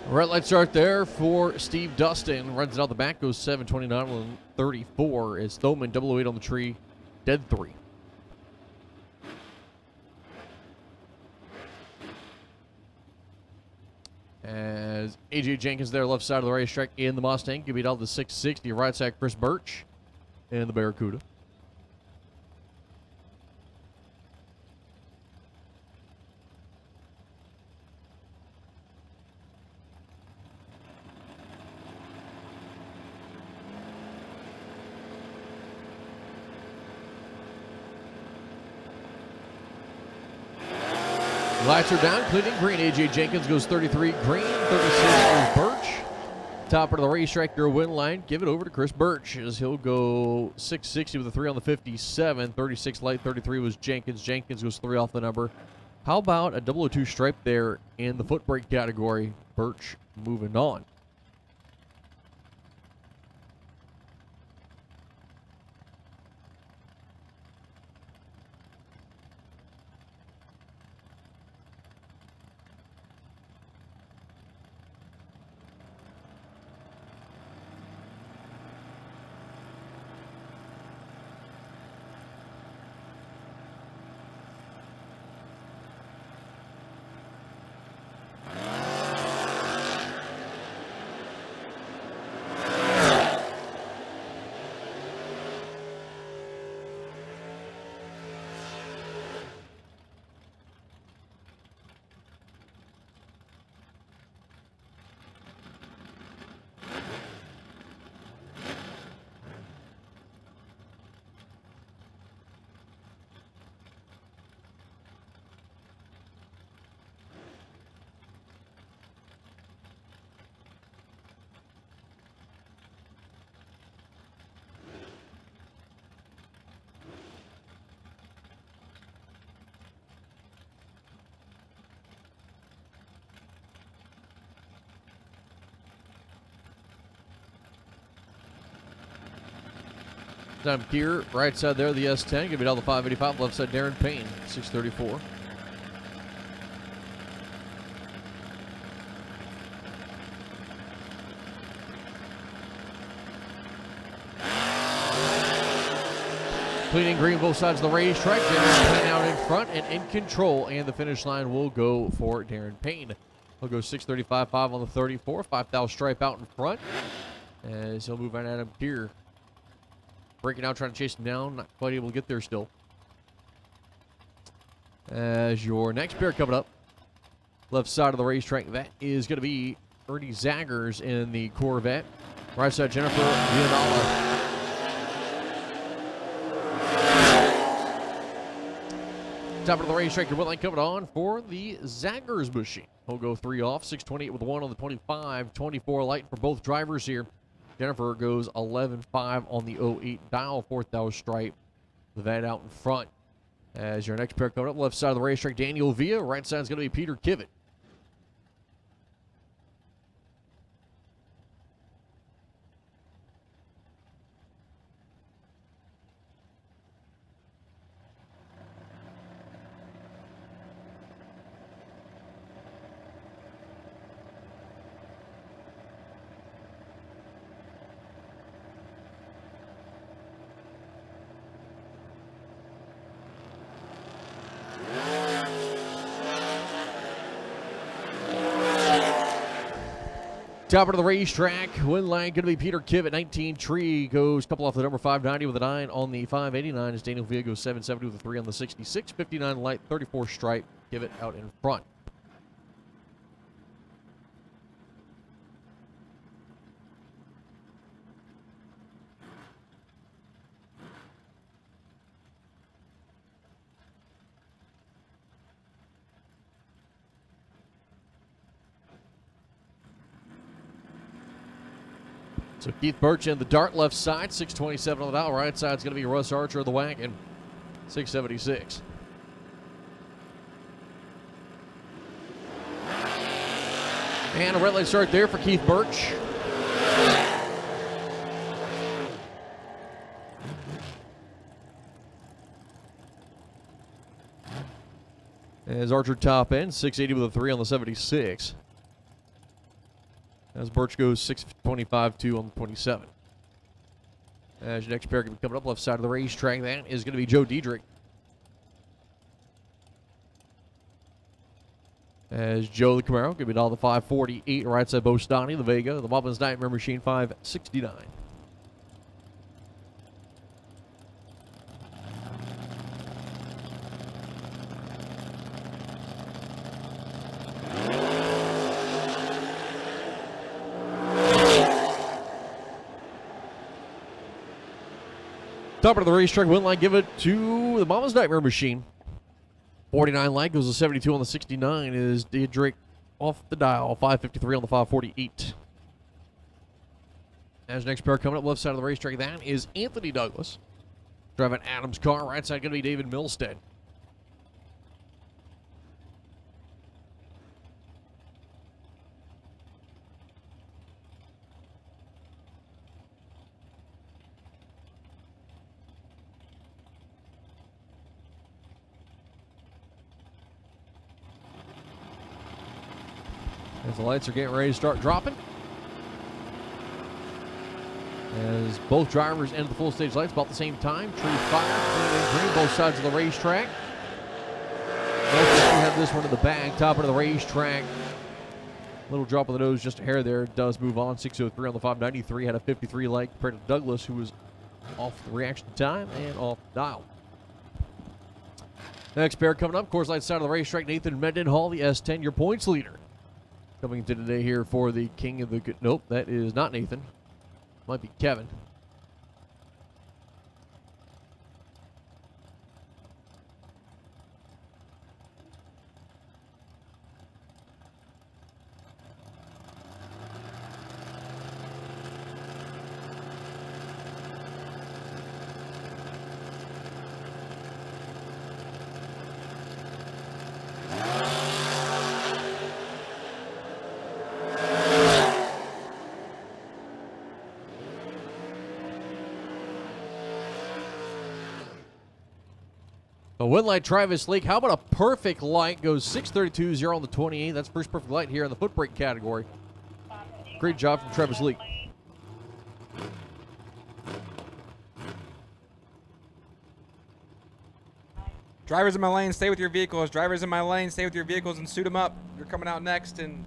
Red light start there for Steve Dustin. Runs it out the back, goes 729 on 34. As Thoman, 008 on the tree, dead 3. As AJ Jenkins there, left side of the racetrack in the Mustang. Give it all the 660. Right side, Chris Birch in the Barracuda. Lights are down, cleaning green. AJ Jenkins goes 33 green, 36 goes Birch. Top of the racetrack, their win line. Give it over to Chris Birch as he'll go 660 with a 3 on the 57. 36 light, 33 was Jenkins. Jenkins goes 3 off the number. How about a 002 stripe there in the footbrake category? Birch moving on. Time here, right side there, the S10. Give it all the 585. Left side, Darren Payne, 634. Cleaning green both sides of the racetrack. Darren Payne out in front and in control. And the finish line will go for Darren Payne. He'll go 635.5 on the 34. 5,000 stripe out in front. As he'll move on Adam Keir. Breaking out, trying to chase him down. Not quite able to get there still. As your next pair coming up, left side of the racetrack, that is going to be Ernie Zaggers in the Corvette. Right side, Jennifer Vianala. Top of the racetrack, your win line coming on for the Zaggers machine. He'll go 3 off, 628 with 1 on the 25, 24 light for both drivers here. Jennifer goes 11.5 on the 08 dial, 4,000 stripe. The van out in front. As your next pair coming up, left side of the racetrack, Daniel Villa. Right side is going to be Peter Kivett. Top of the racetrack, win line going to be Peter Kivet, 19. Tree goes a couple off the number 590 with a 9 on the 589. As Daniel Villa goes 770 with a 3 on the 66. 59 light, 34 stripe. Kivet out in front. So Keith Birch in the dart left side, 627 on the dial. Right side's going to be Russ Archer of the wagon, 676. And a red light start there for Keith Birch. As Archer top end, 680 with a 3 on the 76. As Birch goes 625-2 on the 27. As your next pair going to be coming up left side of the racetrack, that is going to be Joe Diedrich. As Joe the Camaro going to be down the 548, right side Bostani, the Vega, the Muppins Nightmare Machine 569. Top of the racetrack, win line, give it to the Mama's Nightmare Machine. 49 light goes to 72 on the 69 is Diedrich off the dial. 553 on the 548. As next pair coming up left side of the racetrack, that is Anthony Douglas. Driving Adam's car. Right side going to be David Milstead. As the lights are getting ready to start dropping. As both drivers enter the full stage lights about the same time. Tree fire, clean and green, both sides of the racetrack. Both have this one in the bag, top of the racetrack. Little drop of the nose, just a hair there. Does move on. 603 on the 593. Had a 53 light compared to Douglas, who was off the reaction time and off the dial. Next pair coming up, course light side of the racetrack. Nathan Mendenhall, the S10, your points leader. Coming into today here for the king of the... Nope, that is not Nathan. Might be Kevin. The win light, Travis Leake. How about a perfect light? Goes 632-0 on the 28. That's first perfect light here in the Footbrake category. Great job from Travis Leake. Drivers in my lane, stay with your vehicles. Drivers in my lane, stay with your vehicles and suit them up. You're coming out next. And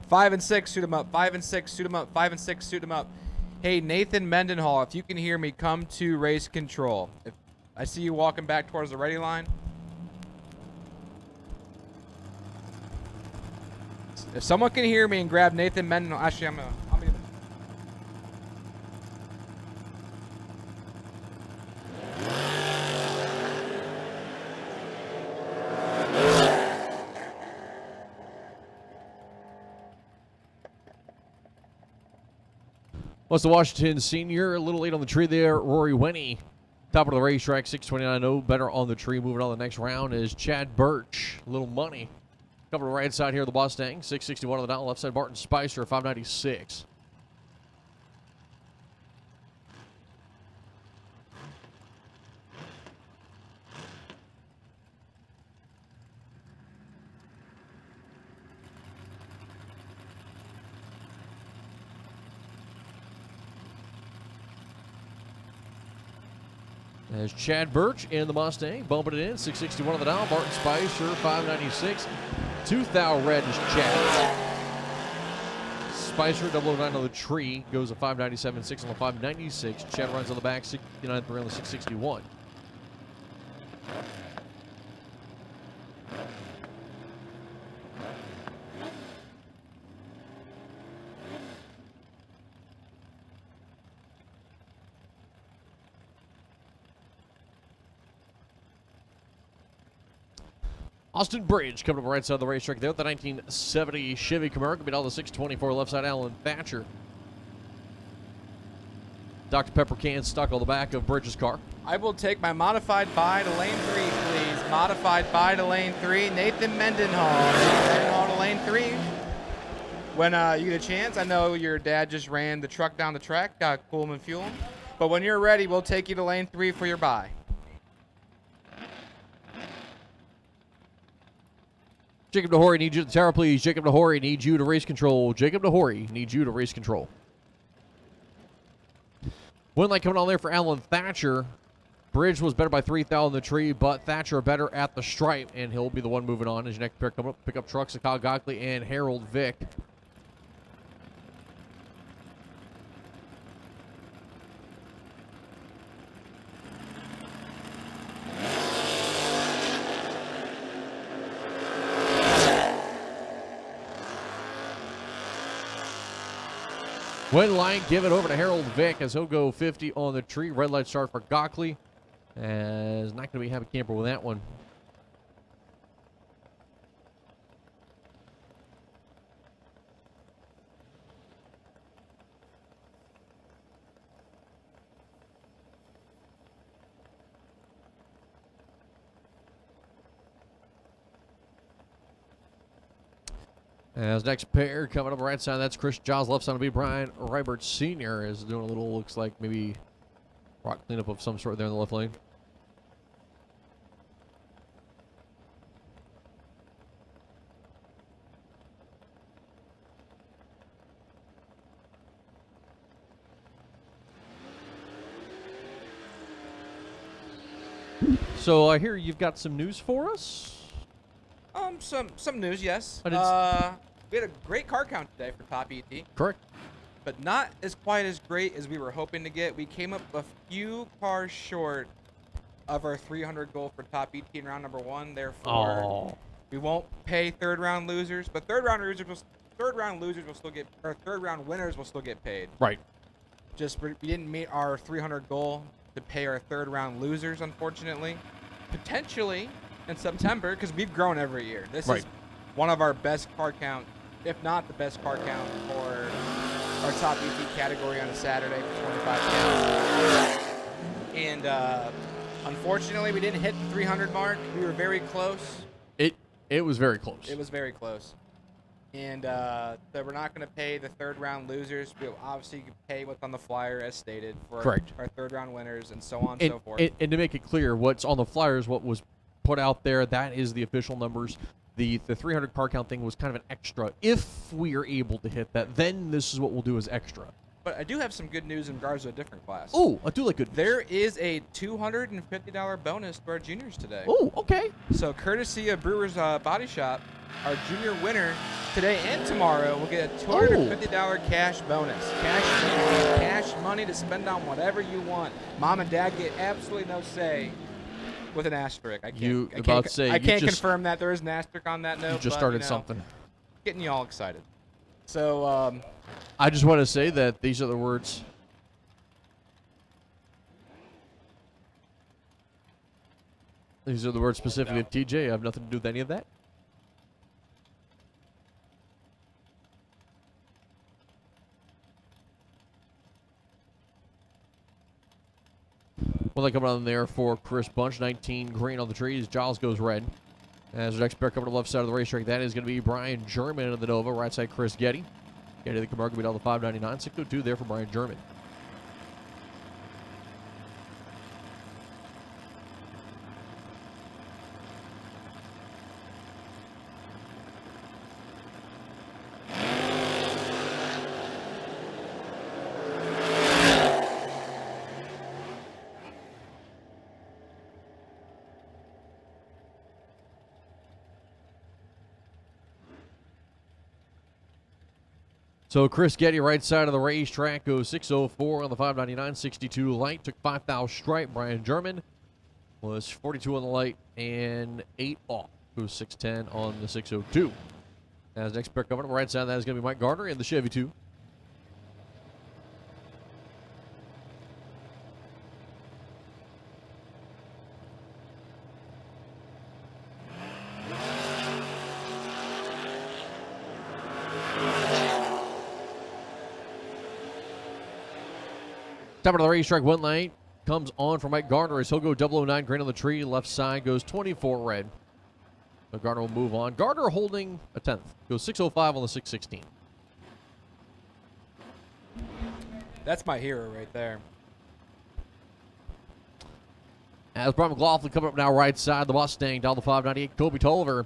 5 and 6, suit them up. 5 and 6, suit them up. 5 and 6, suit them up. Hey, Nathan Mendenhall, if you can hear me, come to race control. If I see you walking back towards the ready line. If someone can hear me and grab Nathan Mendenhall, actually, I'll be. What's the Washington senior? A little late on the tree there. Rory Winnie, top of the racetrack, 629.0. Better on the tree. Moving on the next round is Chad Birch. Little money. Cover the right side here, the Mustang, 661 on the dial. Left side, Martin Spicer, 596. As Chad Birch in the Mustang, bumping it in, 661 on the dial. Martin Spicer, 596. 2,000 red is Chad. Spicer, 009 on the tree, goes a 597, 6 on the 596. Chad runs on the back, 69 3 on the 661. Austin Bridge coming up right side of the racetrack there with the 1970 Chevy Camaro. Beat all the 624 left side Alan Thatcher. Dr. Pepper can stuck on the back of Bridge's car. I will take my modified bye to lane 3, please. Modified bye to lane 3. Nathan Mendenhall. Mendenhall to lane 3. When you get a chance, I know your dad just ran the truck down the track, got Coolman fuel. But when you're ready, we'll take you to lane 3 for your bye. Jacob DeHory needs you to the tower, please. Jacob DeHory needs you to race control. Jacob DeHory needs you to race control. Win light coming on there for Alan Thatcher. Bridge was better by 3,000 the tree, but Thatcher better at the stripe, and he'll be the one moving on as your next pair coming up. Pick up trucks, Kyle Gockley and Harold Vick. Win line, give it over to Harold Vick as he'll go 50 on the tree. Red light start for Gockley. As not going to be happy camper with that one. As next pair coming up right side, that's Chris Giles. Left side will be Brian Rybert Sr. is doing a little, looks like maybe rock cleanup of some sort there in the left lane. So I hear you've got some news for us. Some news, yes. I didn't We had a great car count today for Top ET, Correct. but not as quite as great as we were hoping to get. We came up a few cars short of our 300 goal for Top ET in round number 1. Therefore, we won't pay third round losers, but third round winners will still get paid. Right. Just we didn't meet our 300 goal to pay our third round losers, unfortunately. Potentially in September, because we've grown every year. This Right. is one of our best car count, if not the best car count for our Top ET category on a Saturday for 25 counts. And unfortunately, we didn't hit the 300 mark. We were very close. It was very close. It was very close. And so we're not going to pay the third round losers. We'll obviously pay what's on the flyer as stated for Correct. our third round winners and so on and so forth. And to make it clear, what's on the flyers, what was put out there, that is the official numbers. The 300 car count thing was kind of an extra. If we are able to hit that, then this is what we'll do as extra. But I do have some good news in regards to a different class. Oh, I do like good. There is a $250 bonus to our juniors today. Oh, okay. So courtesy of Brewer's Body Shop, our junior winner today and tomorrow will get a $250 cash bonus. Cash money to spend on whatever you want. Mom and dad get absolutely no say with an asterisk. I can't confirm that there is an asterisk on that note. You just started something. Getting you all excited. So I just want to say that these are the words. These are the words specifically of TJ. I have nothing to do with any of that. Well, they coming on there for Chris Bunch. 19 green on the trees. Giles goes red. As the next pair coming to the left side of the racetrack, that is going to be Brian German of the Nova. Right side, Chris Getty. Getty the Camargo beat all the 599. 602 there for Brian German. So Chris Getty, right side of the racetrack, goes 6:04 on the 599, 62 light. Took 5 thou stripe. Brian German was 42 on the light and 8 off. Goes 6:10 on the 6:02. As next pair coming up, right side of that is going to be Mike Gardner in the Chevy 2. Top of the racetrack, one light comes on for Mike Gardner as he'll go 009 green on the tree. Left side goes 24 red. So Gardner will move on. Gardner holding a 10th. Goes 6:05 on the 6:16. That's my hero right there. As Brian McLaughlin coming up now right side, the Mustang down the 598. Kobe Tolliver,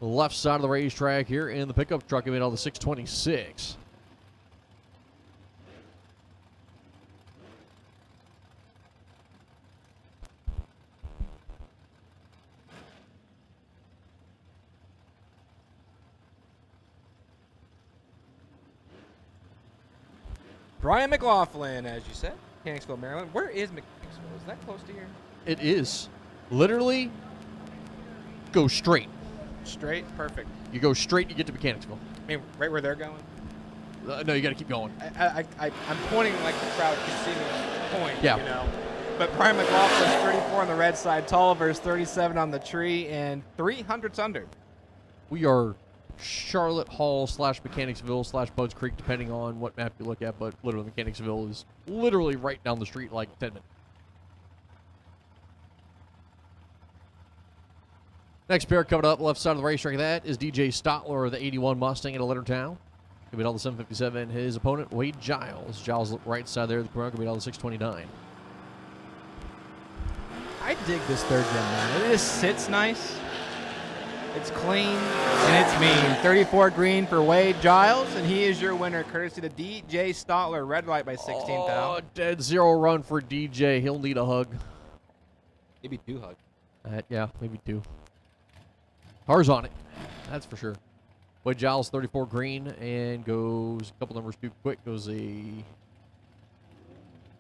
the left side of the racetrack here in the pickup truck, coming on the 626. Brian McLaughlin, as you said, Mechanicsville, Maryland. Where is Mechanicsville? Is that close to here? It is. Literally, go straight. Straight? Perfect. You go straight, you get to Mechanicsville. I mean, right where they're going? No, you got to keep going. I'm pointing like the crowd can see me point, Yeah. you know. But Brian McLaughlin's 34 on the red side. Tolliver's 37 on the tree, and 300s under. We are Charlotte Hall / Mechanicsville / Budds Creek, depending on what map you look at, but literally Mechanicsville is literally right down the street, like 10 minutes. Next pair coming up, left side of the racetrack, that is DJ Stotler of the 81 Mustang at a Leonardtown. Gonna be all the 757. His opponent, Wade Giles. Giles right side there, the corral, gonna be all the 629. I dig this third gen, man. It just sits nice. It's clean, and it's mean. 34 green for Wade Giles, and he is your winner, courtesy to DJ Stotler. Red light by 16 thou. Oh, dead zero run for DJ. He'll need a hug. Maybe 2 hugs. Yeah, maybe 2. Cars on it, that's for sure. Wade Giles, 34 green, and goes a couple numbers too quick. Goes a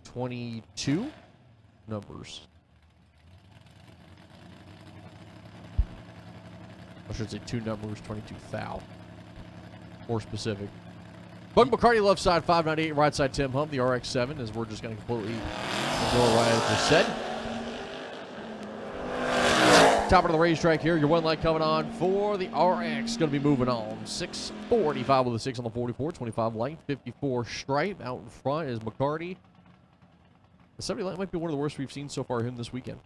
22 numbers. I should say 2 numbers, 22 thou. More specific. Bug McCarty, left side, 598, right side, Tim Hum, the RX-7, as we're just going to completely go right as just said. Top of the racetrack here, your one light coming on for the RX. Going to be moving on. 645 with a 6 on the 44, 25 light, 54 stripe. Out in front is McCarty. The 70 light might be one of the worst we've seen so far him this weekend.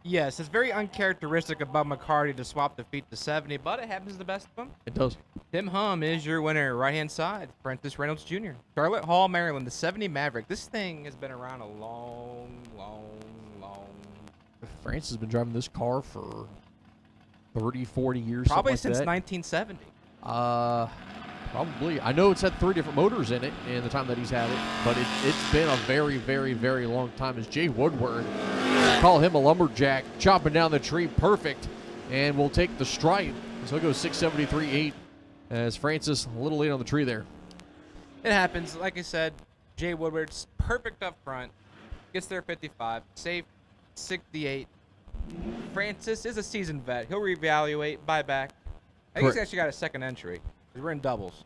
Yes, it's very uncharacteristic about McCarty to swap the feet to 70, but it happens to the best of them. It does. Tim Hum is your winner, right-hand side. Prentice Reynolds Jr. Charlotte Hall, Maryland, the 70 Maverick. This thing has been around a long. France has been driving this car for 30, 40 years. Probably something since like that. 1970. Probably. I know it's had 3 different motors in it in the time that he's had it, but it's been a very, very, very long time. As Jay Woodward, call him a lumberjack, chopping down the tree, perfect, and will take the stripe. So he'll go 673.8 as Francis a little late on the tree there. It happens. Like I said, Jay Woodward's perfect up front. Gets there 55. Safe 68. Francis is a seasoned vet. He'll reevaluate, buy back. I think he's actually got a second entry. 'Cause we're in doubles.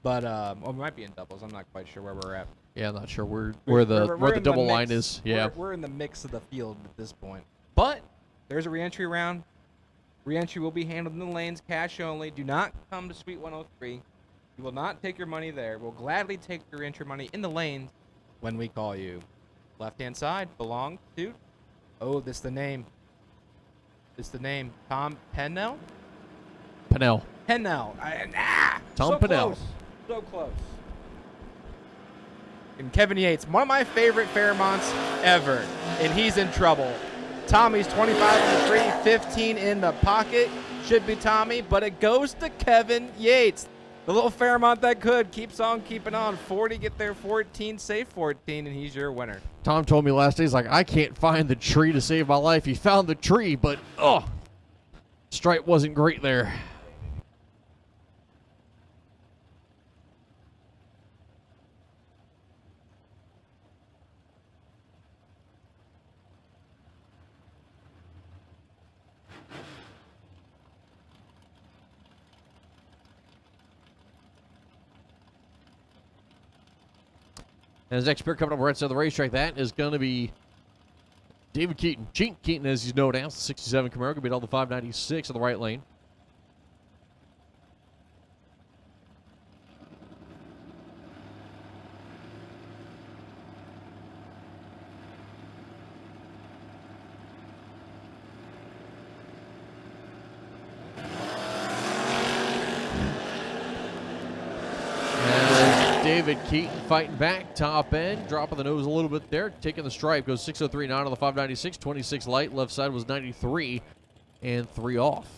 But, we might be in doubles. I'm not quite sure where we're at. Yeah, I'm not sure where the double line is. Yeah. We're in the mix of the field at this point. But there's a reentry round. Reentry will be handled in the lanes, cash only. Do not come to Suite 103. You will not take your money there. We'll gladly take your entry money in the lanes when we call you. Left-hand side belongs to... Oh, this is the name. This is the name. Tom Pennell? Pennell. Pennell. Tom So Pennell. close. So close. And Kevin Yates, one of my favorite Fairmonts ever, and he's in trouble. Tommy's 25 in the tree, 15 in the pocket. Should be Tommy, but it goes to Kevin Yates. The little Fairmont that could keeps on keeping on. 40, get there 14, save 14, and he's your winner. Tom told me last day, he's like, I can't find the tree to save my life. He found the tree, but, stripe wasn't great there. As next pair coming up right side of the racetrack, that is going to be David Keaton. Keaton, as he's known as, the 67 Camaro, going to beat all the 596 on the right lane. David Keaton fighting back, top end, dropping the nose a little bit there, taking the stripe, goes 603.9 on the 596, 26 light, left side was 93, and 3 off.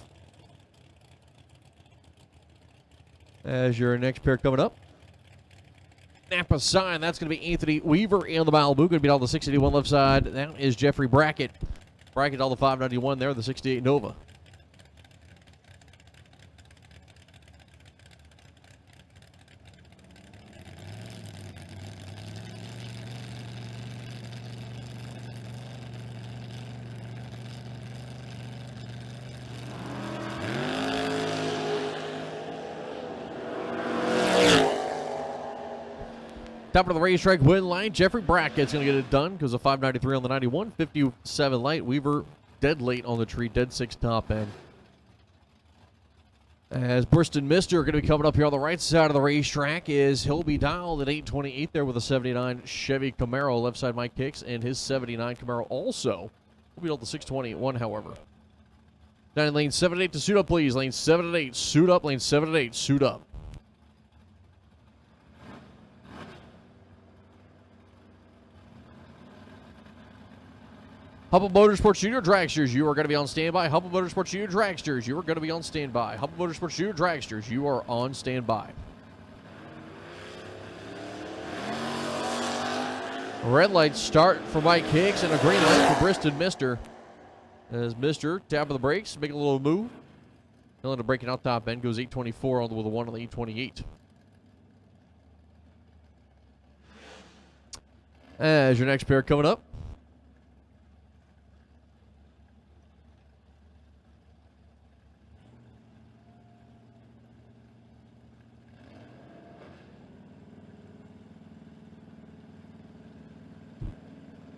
As your next pair coming up, Napa sign, that's going to be Anthony Weaver in the Malibu, going to be on the 681 left side. That is Jeffrey Brackett. Brackett all the 591 there, the 68 Nova. Top of the racetrack win line, Jeffrey Brackett's going to get it done because of 593 on the 91, 57 light. Weaver dead late on the tree, dead 6 top end. As Burston Mister going to be coming up here on the right side of the racetrack is he'll be dialed at 828 there with a 79 Chevy Camaro. Left side Mike Hicks and his 79 Camaro also. We'll be on the 621, however. 9 lane 7 and 8 to suit up, please. Lane 7 and 8, suit up. Lane 7 and 8, suit up. Hubble Motorsports Jr Dragsters, you are going to be on standby. Hubble Motorsports Jr Dragsters, you are going to be on standby. Hubble Motorsports Jr Dragsters, you are on standby. Red light start for Mike Hicks and a green light for Briston Mister. As Mister tap of the brakes, make a little move. He'll end up breaking out top end, goes 824 on with a 1 on the 828. As your next pair coming up,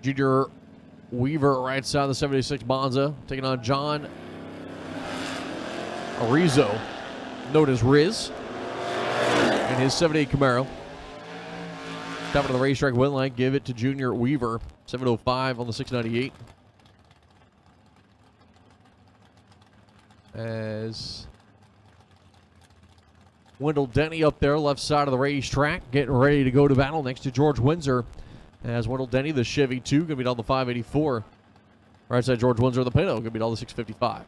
Junior Weaver, right side of the 76 Monza, taking on John Arizo, known as Riz, and his 78 Camaro. Top of the racetrack win line, give it to Junior Weaver, 705 on the 698. As Wendell Denny up there, left side of the racetrack, getting ready to go to battle next to George Windsor. As Wendell Denny, the Chevy 2, going to be on the 584. Right side, George Windsor, the Pinto, going to be on the 655.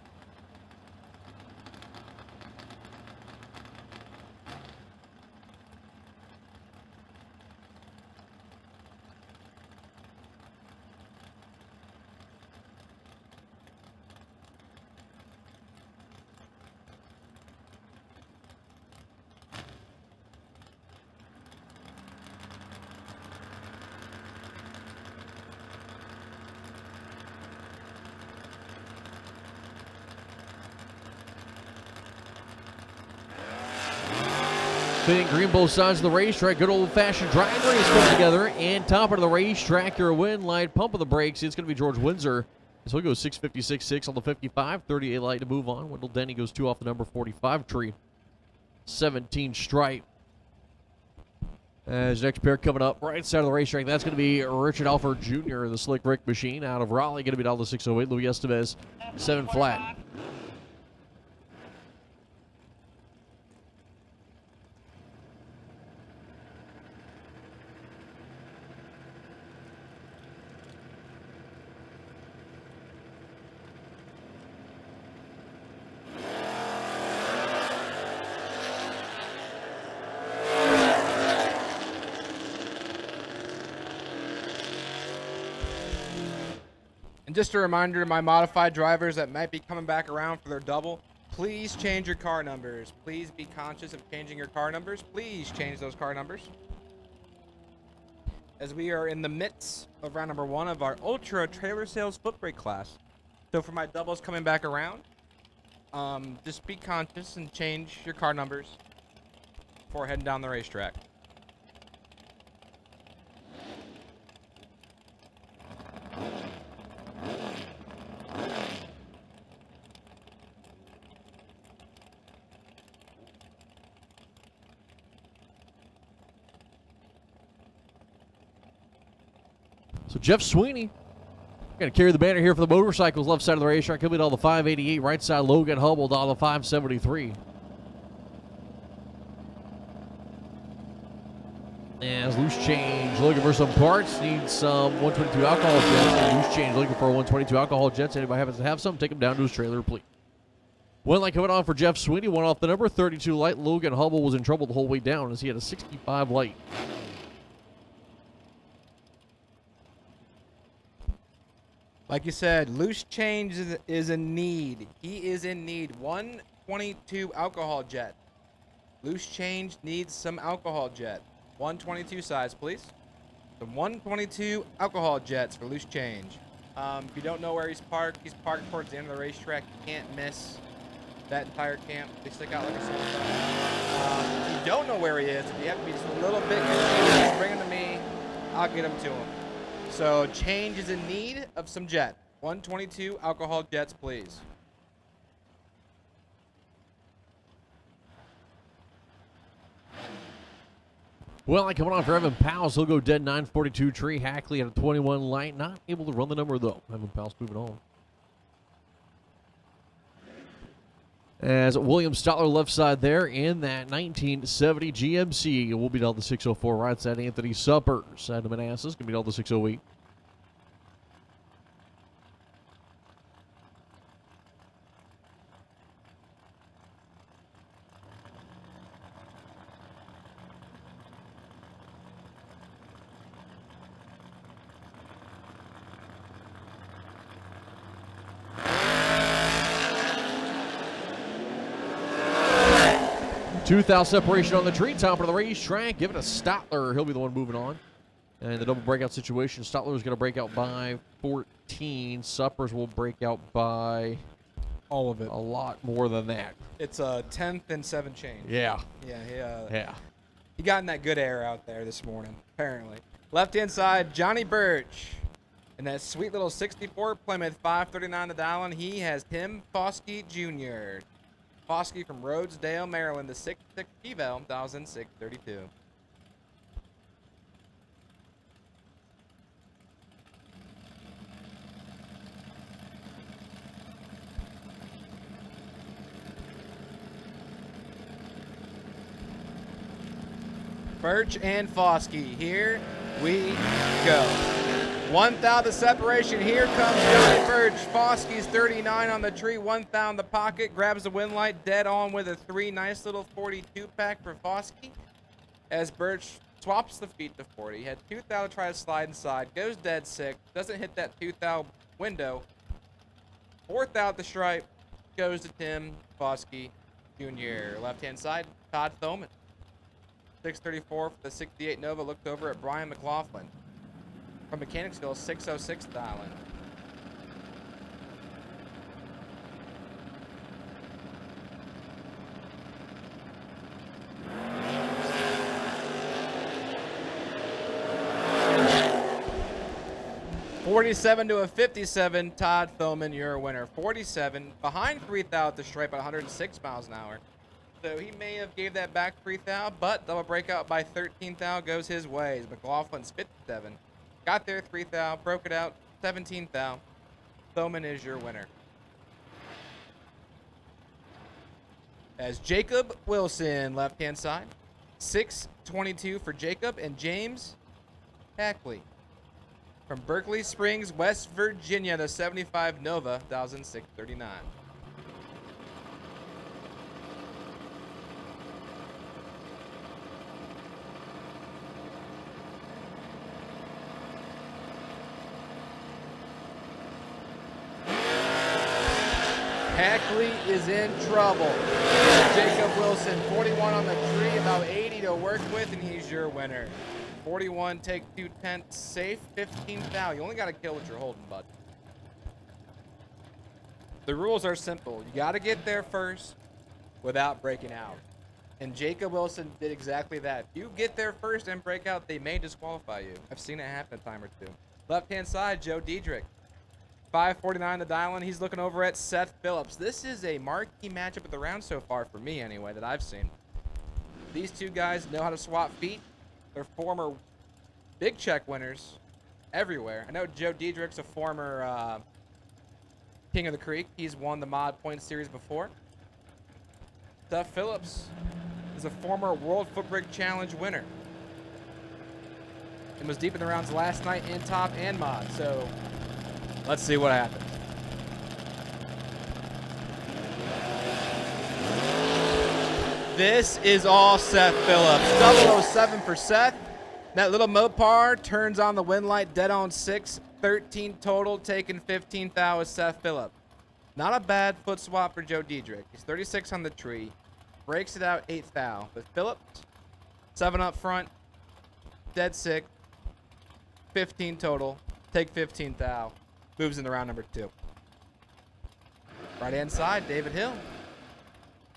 Fitting green both sides of the racetrack. Good old-fashioned drag race coming together. And top of the racetrack, your win light, pump of the brakes. It's going to be George Windsor. So he goes 656.6 on the 55. 38 light to move on. Wendell Denny goes 2 off the number 45 tree. 17 stripe. As next pair coming up, right side of the racetrack, that's going to be Richard Alford Jr., the Slick Rick machine out of Raleigh. Going to be down to 608. Louis Estevez, 7 flat. And just a reminder to my modified drivers that might be coming back around for their double, please change your car numbers. Please be conscious of changing your car numbers. Please change those car numbers. As we are in the midst of round number 1 of our Ultra Trailer Sales Footbrake class. So for my doubles coming back around, just be conscious and change your car numbers before heading down the racetrack. So Jeff Sweeney going to carry the banner here for the motorcycles. Left side of the racetrack, coming on the 588. Right side, Logan Hubble on the 573. As loose change, looking for some parts. Needs some 122 alcohol jets. Loose change, looking for 122 alcohol jets. Anybody happens to have some, take them down to his trailer, please. One light coming on for Jeff Sweeney. One off the number 32 light. Logan Hubble was in trouble the whole way down as he had a 65 light. Like you said, loose change is a need. He is in need. 122 alcohol jet. Loose change needs some alcohol jet. 122 size, please. Some 122 alcohol jets for loose change. If you don't know where he's parked towards the end of the racetrack. You can't miss that entire camp. They stick out like a sore thumb. If you don't know where he is, if you have to be just a little bit confused, just bring him to me. I'll get him to him. So change is in need of some jet. 122 alcohol jets, please. Well, like coming on for Evan Powell, he'll go dead 942 tree. Hackley at a 21 light. Not able to run the number, though. Evan Powell's moving on. As William Stotler left side there in that 1970 GMC. We'll be down the 604 right side. Anthony Suppers out of Manassas. Going to be down the 608. Two-thou separation on the tree, top of the racetrack. Give it a Stotler. He'll be the one moving on. And the double breakout situation, Stotler is going to break out by 14. Suppers will break out by all of it. A lot more than that. It's a 10th and 7 change. Yeah. Yeah, he got in that good air out there this morning, apparently. Left-hand side, Johnny Birch. And that sweet little 64 Plymouth 539 to dial in. He has Tim Foskey Jr. Foskey from Rhodesdale, Maryland, the 6-6 eval, 1,632. Birch and Foskey, here we go. 1,000 the separation. Here comes Johnny Birch. Foskey's 39 on the tree, 1,000 the pocket. Grabs the wind light, dead on with a 3. Nice little 42 pack for Foskey. As Birch swaps the feet to 40. Had 2,000 try to slide inside. Goes dead sick. Doesn't hit that 2,000 window. 4,000 the stripe. Goes to Tim Foskey Jr. Left hand side, Todd Thoman. 634 for the 68 Nova. Looked over at Brian McLaughlin. From Mechanicsville, 606 dialing. $47 to a 57. Todd Thoman, your winner. 47 behind 3,000 at the stripe at 106 miles an hour. So he may have gave that back 3,000, but double breakout by 13,000 goes his way. McLaughlin's 57. Got there 3,000, broke it out 17,000. Thoman is your winner. As Jacob Wilson, left-hand side. 622 for Jacob and James Hackley. From Berkeley Springs, West Virginia, the 75 Nova, 1,639. Hackley is in trouble. Jacob Wilson, 41 on the tree, about 80 to work with, and he's your winner. 41, take 2/10, safe, 15,000. You only got to kill what you're holding, bud. The rules are simple. You got to get there first without breaking out. And Jacob Wilson did exactly that. If you get there first and break out, they may disqualify you. I've seen it happen a time or two. Left-hand side, Joe Diedrich. 549 to dial in. He's looking over at Seth Phillips. This is a marquee matchup of the round so far for me, anyway, that I've seen. These two guys know how to swap feet. They're former Big Check winners. everywhere. I know Joe Diedrich's a former King of the Creek. He's won the Mod Point Series before. Seth Phillips is a former World Footbrake Challenge winner and was deep in the rounds last night in top and mod. So let's see what happens. This is all Seth Phillips. 007 for Seth. That little Mopar turns on the win light, dead on 6, 13 total, taking 15th thou with Seth Phillips. Not a bad foot swap for Joe Diedrich. He's 36 on the tree, breaks it out 8th thou. With Phillips, 7 up front, dead 6, 15 total, take 15th thou, moves into round number 2. Right hand side, David Hill.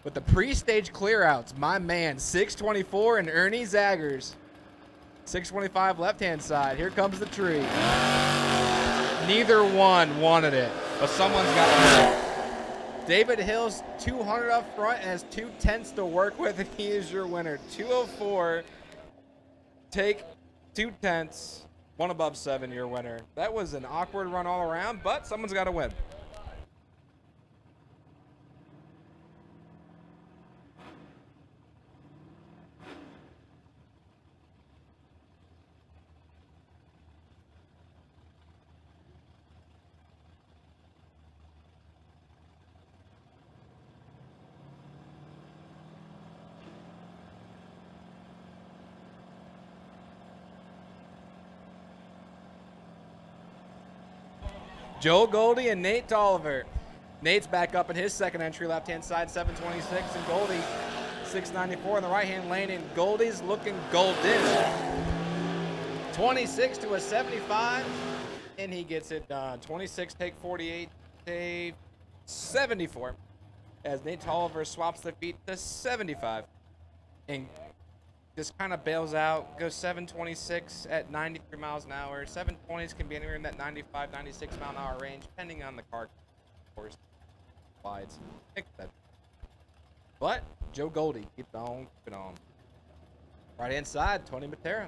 With the pre-stage clearouts, my man, 624 and Ernie Zaggers. 625 left-hand side. Here comes the tree. Neither one wanted it, but someone's got it. David Hill's 200 up front and has 2/10 to work with, and he is your winner. 204. Take 2/10. 1 above 7, your winner. That was an awkward run all around, but someone's got to win. Joe Goldie and Nate Tolliver. Nate's back up in his second entry, left-hand side, 726, and Goldie, 694 in the right-hand lane, and Goldie's looking golden. 26 to a 75, and he gets it done. 26, take 48, take 74, as Nate Tolliver swaps the feet to 75, and just kind of bails out, goes 726 at 93 miles an hour. 720s can be anywhere in that 95, 96 mile an hour range, depending on the car, of course. Slides. But Joe Goldie, keep it on, keep it on. Right hand side, Tony Matera.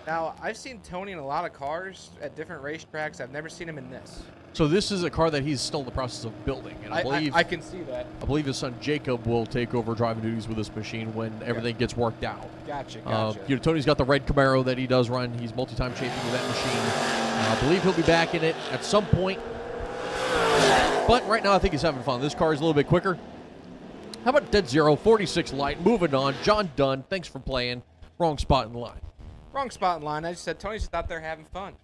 Now, I've seen Tony in a lot of cars at different racetracks. I've never seen him in this. So this is a car that he's still in the process of building, and I believe I can see that. I believe his son Jacob will take over driving duties with this machine when everything gets worked out. Gotcha. Tony's got the red Camaro that he does run. He's multi-time chafing with that machine. I believe he'll be back in it at some point. But right now, I think he's having fun. This car is a little bit quicker. How about Dead Zero, 46 light, moving on. John Dunn, thanks for playing. Wrong spot in the line. Wrong spot in line. I just said Tony's just out there having fun.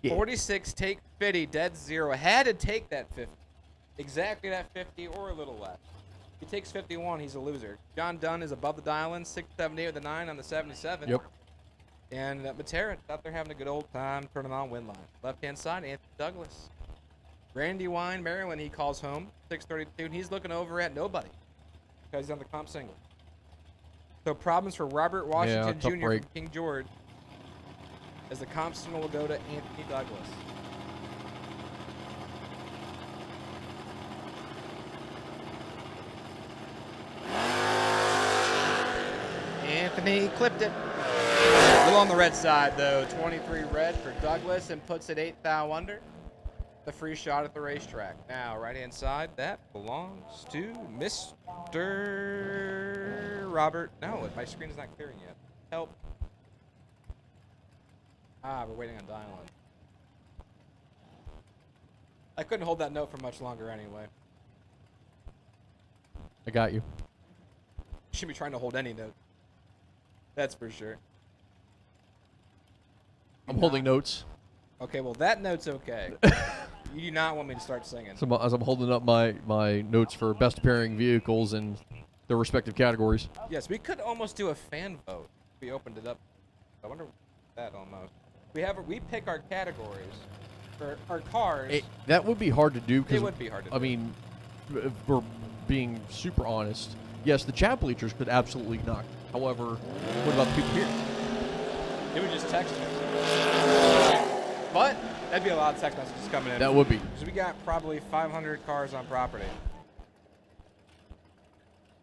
Yeah. 46, take 50, Dead Zero. Had to take that 50. Exactly that 50 or a little less. If he takes 51, he's a loser. John Dunn is above the dial-in, 678 with the 9 on the 77. Yep. And Matera out there having a good old time, turning on win line. Left-hand side, Anthony Douglas. Randy Wine, Maryland, he calls home, 632, and he's looking over at nobody because he's on the comp single. So problems for Robert Washington tough Jr. break. from King George, as the comp single will go to Anthony Douglas. Anthony clipped it. A little on the red side, though. 23 red for Douglas and puts it 8 thou under. The free shot at the racetrack. Now, right-hand side, that belongs to Mr. Robert. No, my screen's not clearing yet. Help. We're waiting on dial-in. I couldn't hold that note for much longer anyway. I got you. Shouldn't be trying to hold any note. That's for sure. I'm holding notes. Okay, well, that note's okay. You do not want me to start singing. So as I'm holding up my notes for best appearing vehicles in their respective categories. Yes, we could almost do a fan vote if we opened it up. I wonder that almost. We pick our categories for our cars. That would be hard to do. It would be hard to do. I mean, if we're being super honest, yes, the chat bleachers could absolutely knock. However, what about the people here? They would just text me. But that'd be a lot of text messages coming in. That would be. Because we got probably 500 cars on property.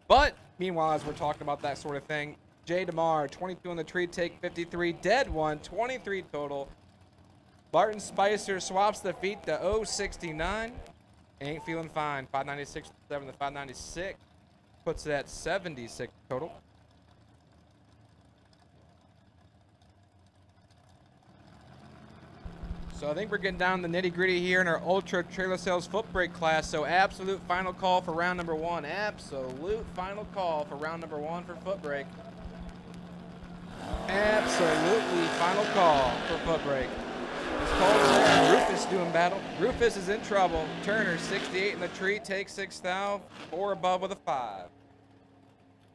But meanwhile, as we're talking about that sort of thing, Jay DeMar, 22 on the tree, take 53, dead one, 23 total. Barton Spicer swaps the feet to 069. Ain't feeling fine. 596 7 to 596. Puts it at 76 total. So I think we're getting down to the nitty gritty here in our Ultra Trailer Sales Footbrake class. So absolute final call for round number 1. Absolute final call for round number 1 for Footbrake. Absolutely final call for Footbrake. It's cold in there and Rufus doing battle. Rufus is in trouble. Turner 68 in the tree, takes 6 thou, 4 above with a 5.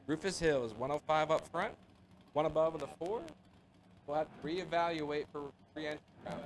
Rufus Hill is 105 up front, 1 above with a 4. We'll have to reevaluate for re-entry round.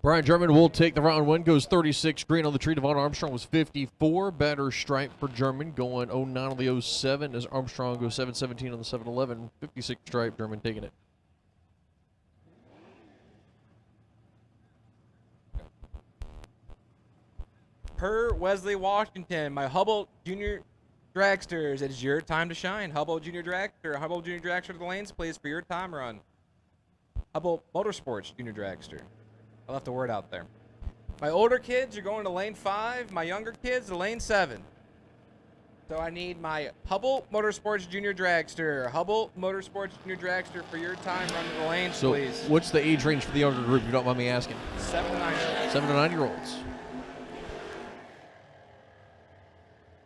Brian German will take the round win, goes 36 green on the tree. Devon Armstrong was 54. Better stripe for German, going 09 on the 07 as Armstrong goes 717 on the 711. 56 stripe, German taking it. Per Wesley Washington, my Hubble Jr Dragsters, it is your time to shine. Hubble Jr Dragster, Hubble Jr Dragster to the lanes, please, for your time run. Hubble Motorsports Jr Dragster. I left the word out there. My older kids are going to lane 5. My younger kids to lane 7. So I need my Hubble Motorsports Jr Dragster. Hubble Motorsports Jr Dragster for your time run to the lanes, So please. what's the age range for the younger group, if you don't mind me asking? 7 to 9. 7 to 9-year-olds.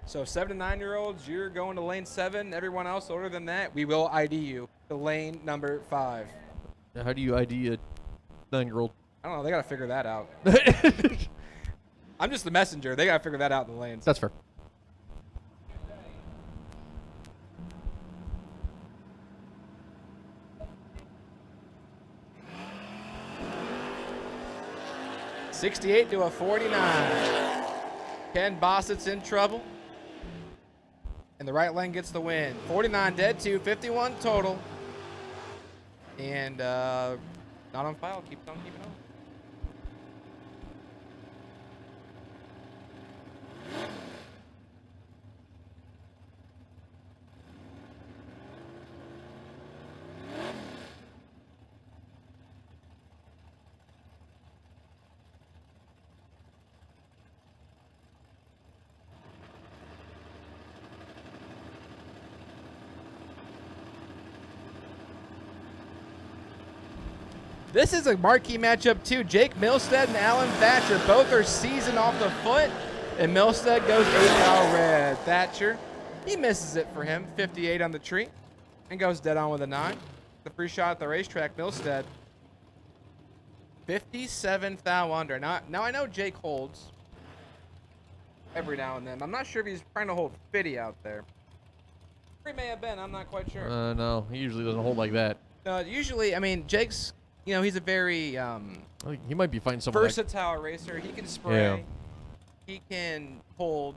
So 7 to 9-year-olds, you're going to lane 7. Everyone else older than that, we will ID you to lane number 5. Now, how do you ID a 9-year-old? I don't know. They got to figure that out. I'm just the messenger. They got to figure that out in the lanes. That's fair. $68 to a 49. Ken Bossett's in trouble. And the right lane gets the win. 49 dead to 51 total. And not on file. Keeps on keeping on. This is a marquee matchup too. Jake Milstead and Alan Thatcher both are seasoned off the foot, and Milstead goes 8 thou red. Thatcher, he misses it for him, 58 on the tree, and goes dead on with a 9. The free shot at the racetrack, Milstead, 57 thou under. Now I know Jake holds every now and then. I'm not sure if he's trying to hold 50 out there. He may have been. I'm not quite sure. No, he usually doesn't hold like that. Usually, I mean, Jake's. You know, he's a very I think he might be finding something versatile racer. He can spray, Yeah. he can hold,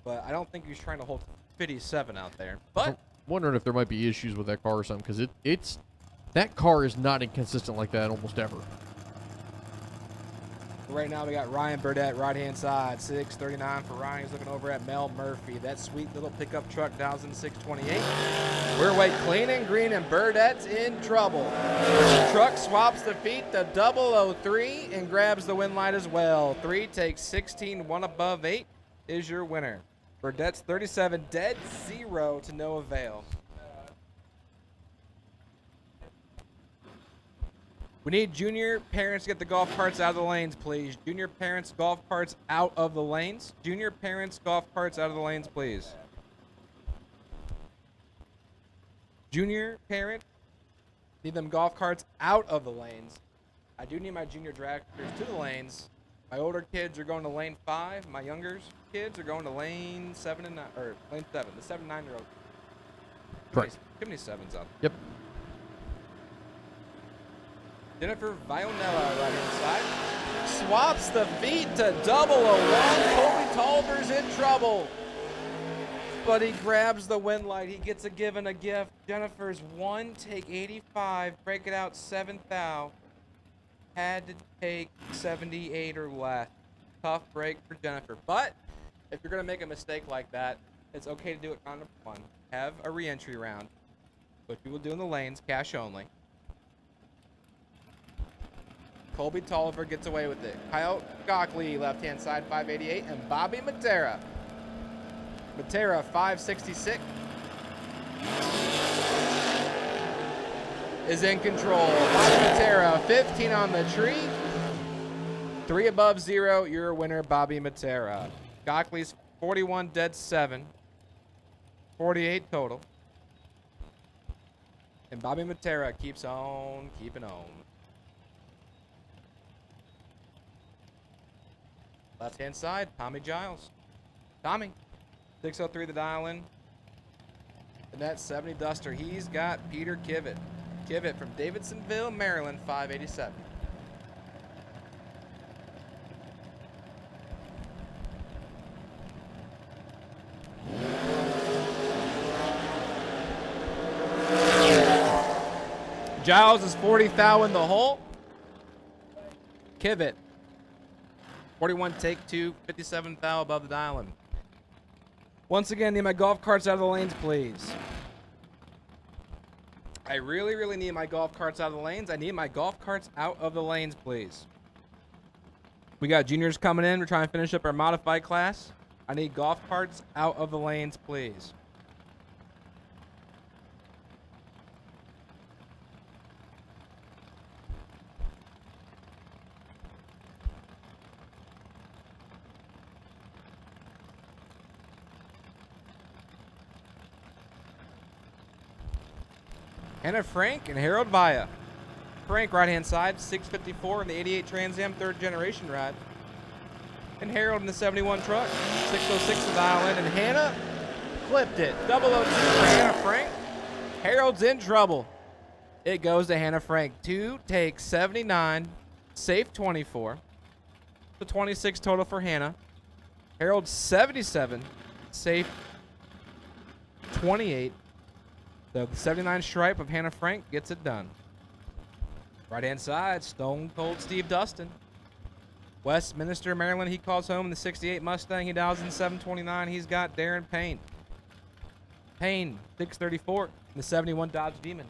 but I don't think he's trying to hold 57 out there. I'm But wondering if there might be issues with that car or something, because it's that car is not inconsistent like that almost ever. right now we got Ryan Burdett, right-hand side, 639 for Ryan. He's looking over at Mel Murphy, that sweet little pickup truck, 628. We're away clean and green, and Burdett's in trouble. Truck swaps the feet to 003 and grabs the win light as well. 3 takes 16, 1 above 8 is your winner. Burdett's 37, dead 0 to no avail. We need junior parents to get the golf carts out of the lanes, please. Junior parents, golf carts out of the lanes. Junior parents, golf carts out of the lanes, please. Junior parents, need them golf carts out of the lanes. I do need my junior dragsters to the lanes. My older kids are going to lane 5. My younger kids are going to lane 7 and 9, or lane 7. The 7 and 9-year-old. Correct. Too many sevens up. Yep. Jennifer Vionella right inside. Swaps the feet to 001. Colby Tolliver's in trouble. But he grabs the win light. He gets a give and a gift. Jennifer's 1, take 85. Break it out 7th thou. Had to take 78 or less. Tough break for Jennifer. But if you're going to make a mistake like that, it's okay to do it on number 1. Have a re-entry round, which we will do in the lanes, cash only. Colby Tolliver gets away with it. Kyle Gockley, left-hand side, 588, and Bobby Matera. Matera, 566. Is in control. Bobby Matera, 15 on the tree. 3 above 0, your winner, Bobby Matera. Gockley's 41 dead 7. 48 total. And Bobby Matera keeps on keeping on. Left-hand side, Tommy Giles. Tommy, 603 the dial in. And that 70 Duster, he's got Peter Kivett. Kivett from Davidsonville, Maryland, 587. Giles is 40 thou in the hole. Kivett, 41 take 2, 57 thou above the dial-in. Once again, need my golf carts out of the lanes, please. I really, really need my golf carts out of the lanes. I need my golf carts out of the lanes, please. We got juniors coming in. We're trying to finish up our modified class. I need golf carts out of the lanes, please. Hannah Frank and Harold Vaya. Frank, right-hand side, 654 in the 88 Trans Am, 3rd generation ride. And Harold in the 71 truck, 606 to dial in. And Hannah clipped it. 002 for Hannah Frank. Harold's in trouble. It goes to Hannah Frank. 2 takes 79, safe 24. So 26 total for Hannah. Harold 77, safe 28. So the 79 stripe of Hannah Frank gets it done. Right-hand side, Stone Cold Steve Dustin. Westminster, Maryland, he calls home in the 68 Mustang. He dials in 729. He's got Darren Payne. Payne, 634 in the 71 Dodge Demon.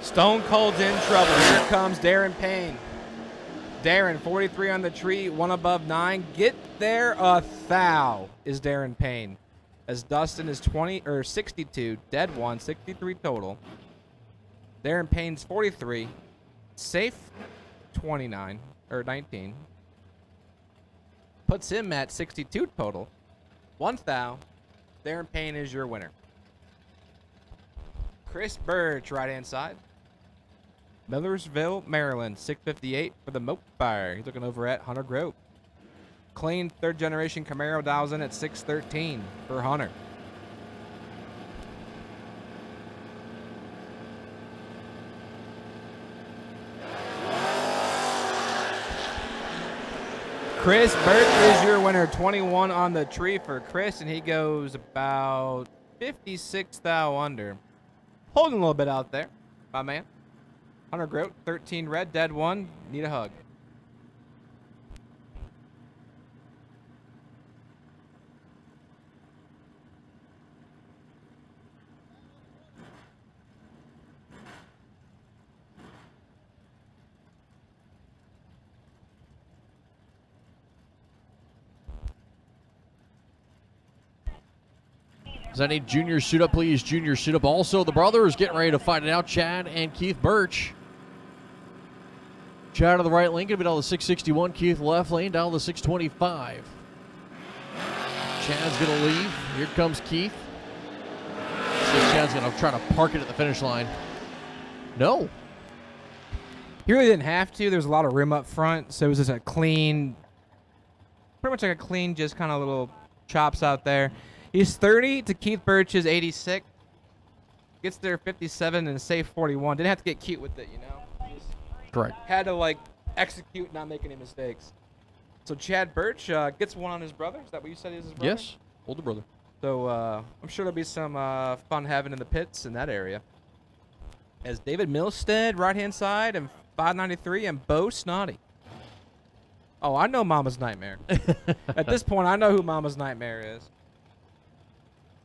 Stone Cold's in trouble. Here comes Darren Payne. Darren, 43 on the tree, 1 above 9. Get there a thou is Darren Payne. As Dustin is 62, dead 1, 63 total. Darren Payne's 43, safe 29 or 19. Puts him at 62 total. 1 thou. Darren Payne is your winner. Chris Birch, right-hand side. Millersville, Maryland, 658 for the Mope Fire. He's looking over at Hunter Grove. Clean 3rd generation Camaro dials in at 613 for Hunter. Chris Birch is your winner. 21 on the tree for Chris, and he goes about 56 thou under. Holding a little bit out there, my man. Hunter Grote, 13 red, dead 1. Need a hug. Does I need Junior suit up, please? Junior suit up. Also, the brothers getting ready to fight it out. Chad and Keith Birch. Chad to the right lane, going to be down to 661. Keith left lane, down to 625. Chad's going to leave. Here comes Keith. See if Chad's going to try to park it at the finish line. No. He really didn't have to. There's a lot of rim up front, so it was just a clean, pretty much like a clean, just kind of little chops out there. He's 30 to Keith Birch's 86. Gets there 57 and safe 41. Didn't have to get cute with it, you know. Just Correct. had to like execute, not make any mistakes. So Chad Birch gets one on his brother. Is that what you said is his brother? Yes. Older brother. So I'm sure there'll be some fun having in the pits in that area. As David Milstead, right-hand side, and 593, and Bo Snotty. Oh, I know Mama's Nightmare. At this point, I know who Mama's Nightmare is.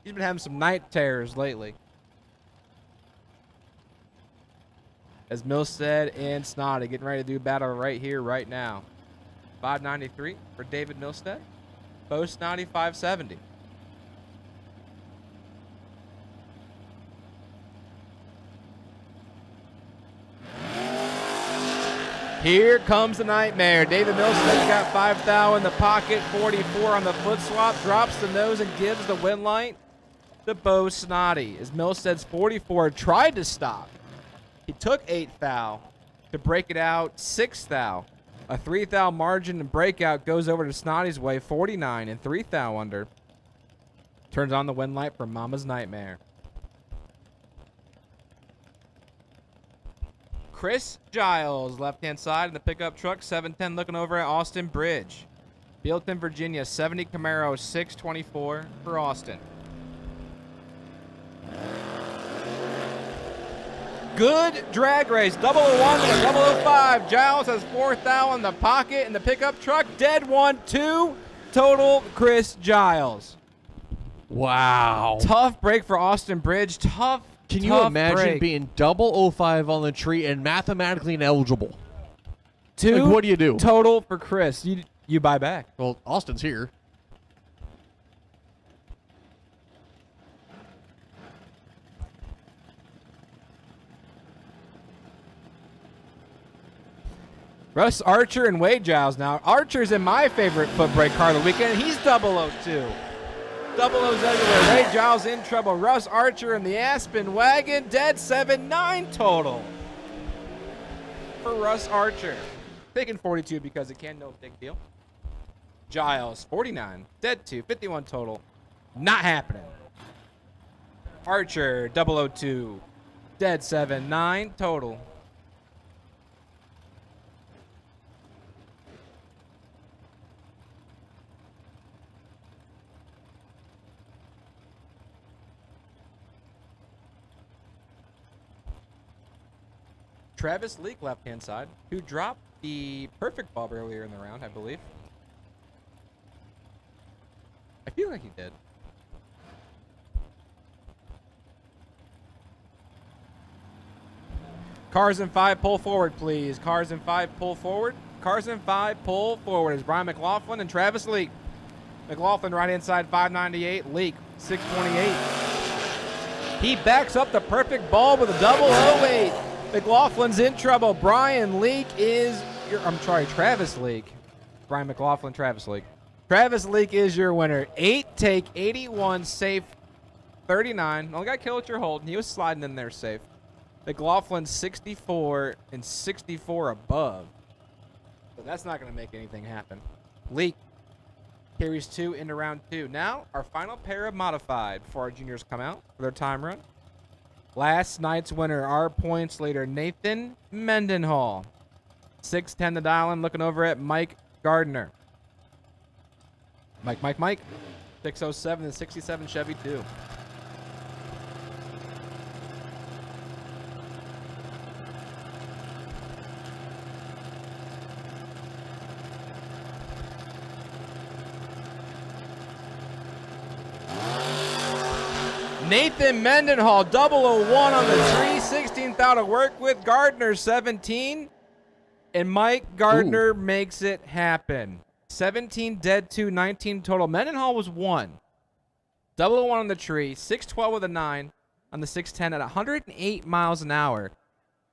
He's been having some night terrors lately. As Milstead and Snotty getting ready to do battle right here, right now. 593 for David Milstead. Bo Snotty, 570. Here comes the nightmare. David Milstead's got 5 thou in the pocket, 44 on the foot swap, drops the nose and gives the win light to Bo Snotty. As Milstead's 44 tried to stop. He took 8 thou to break it out 6 thou. A 3 thou margin and breakout goes over to Snotty's way, 49 and 3 thou under. Turns on the win light for Mama's Nightmare. Chris Giles, left-hand side in the pickup truck, 710, looking over at Austin Bridge. Bealton, Virginia, 70 Camaro, 624 for Austin. Good drag race, 001 to 005. Giles has 4 thou in the pocket in the pickup truck. Dead 1, 2 total. Chris Giles. Wow. Tough break for Austin Bridge. Tough. Can you tough imagine break. being 005 on the tree and mathematically ineligible? 2 Like, what do you do? total for Chris? You buy back. Well, Austin's here. Russ Archer and Wade Giles now. Archer's in my favorite Footbrake car of the weekend. He's 002. Double O's everywhere. Wade Giles in trouble. Russ Archer in the Aspen wagon. Dead 7-9 total for Russ Archer. Taking 42 because it can, no big deal. Giles, 49. Dead 2, 51 total. Not happening. Archer, 002. Dead 7-9 total. Travis Leak, left-hand side, who dropped the perfect bob earlier in the round, I believe. I feel like he did. Cars in 5, pull forward, please. Cars in 5, pull forward. Cars in 5, pull forward. Is Brian McLaughlin and Travis Leak. McLaughlin, right-hand side, 598. Leak, 628. He backs up the perfect ball with a 008. McLaughlin's in trouble. Brian Leak is Travis Leak. Brian McLaughlin, Travis Leak. Travis Leak is your winner. 8 take, 81, safe, 39. Only got killed at your hold. He was sliding in there safe. McLaughlin, 64 and 64 above. But that's not going to make anything happen. Leak carries 2 into round 2. Now, our final pair of modified before our juniors come out for their time run. Last night's winner, our points leader, Nathan Mendenhall. 6'10" the dial in, looking over at Mike Gardner. Mike. 607 and 67 Chevy 2. Nathan Mendenhall, 001 on the tree, 16th out to work with. Gardner, 17. And Mike Gardner makes it happen. 17 dead 2, 19 total. Mendenhall was 1. 001 on the tree, 612 with a 9 on the 610 at 108 miles an hour.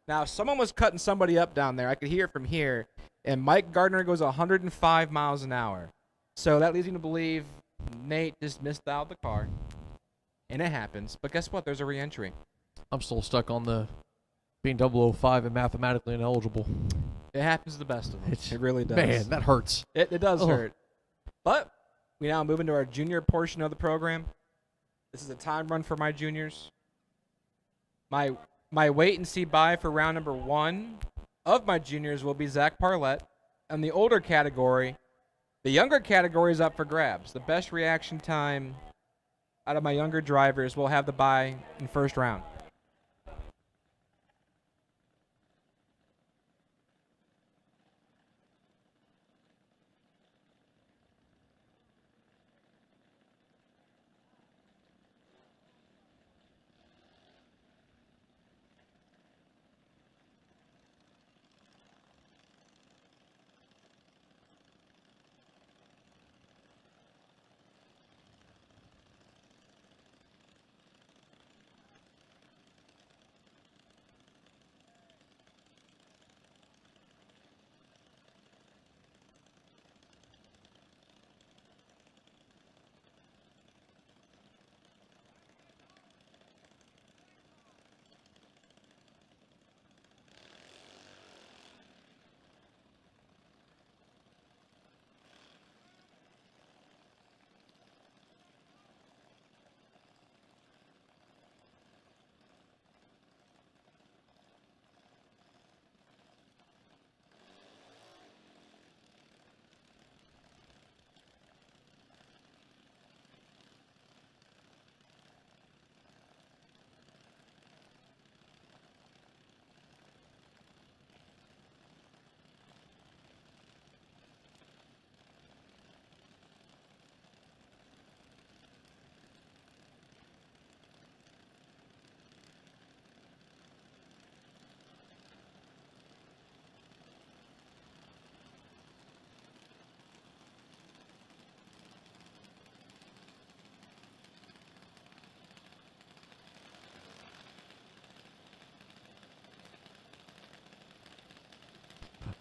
Now, someone was cutting somebody up down there. I could hear it from here. And Mike Gardner goes 105 miles an hour. So that leads me to believe Nate just missed out the car. And it happens. But guess what? There's a re-entry. I'm still stuck on the being 005 and mathematically ineligible. It happens to the best of us. It really does. Man, that hurts. It does Ugh. hurt. But we now move into our junior portion of the program. This is a time run for my juniors. My wait and see bye for round number 1 of my juniors will be Zach Parlett. In the older category, the younger category is up for grabs. The best reaction time out of my younger drivers will have the bye in first round.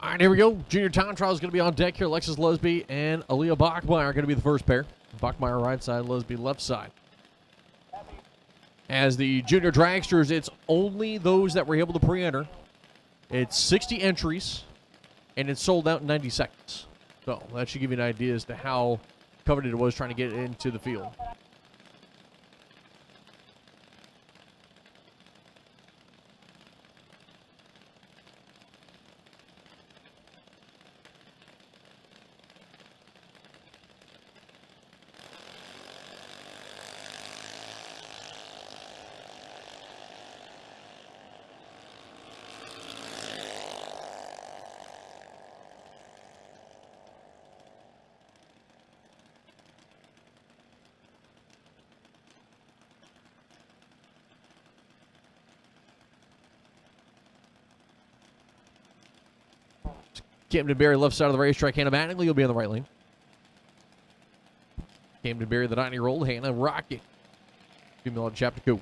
All right, here we go. Junior time trial is going to be on deck here. Alexis Lusby and Aaliyah Bachmeyer are going to be the first pair. Bachmeyer right side, Lusby left side. As the Junior Dragsters, it's only those that were able to pre-enter. It's 60 entries, and it's sold out in 90 seconds. So that should give you an idea as to how coveted it was trying to get into the field. Camden Berry left side of the racetrack. Hannah Mattingly will be on the right lane. Camden Berry, the 90-year-old. Hannah Rocket. Female on chapter 2.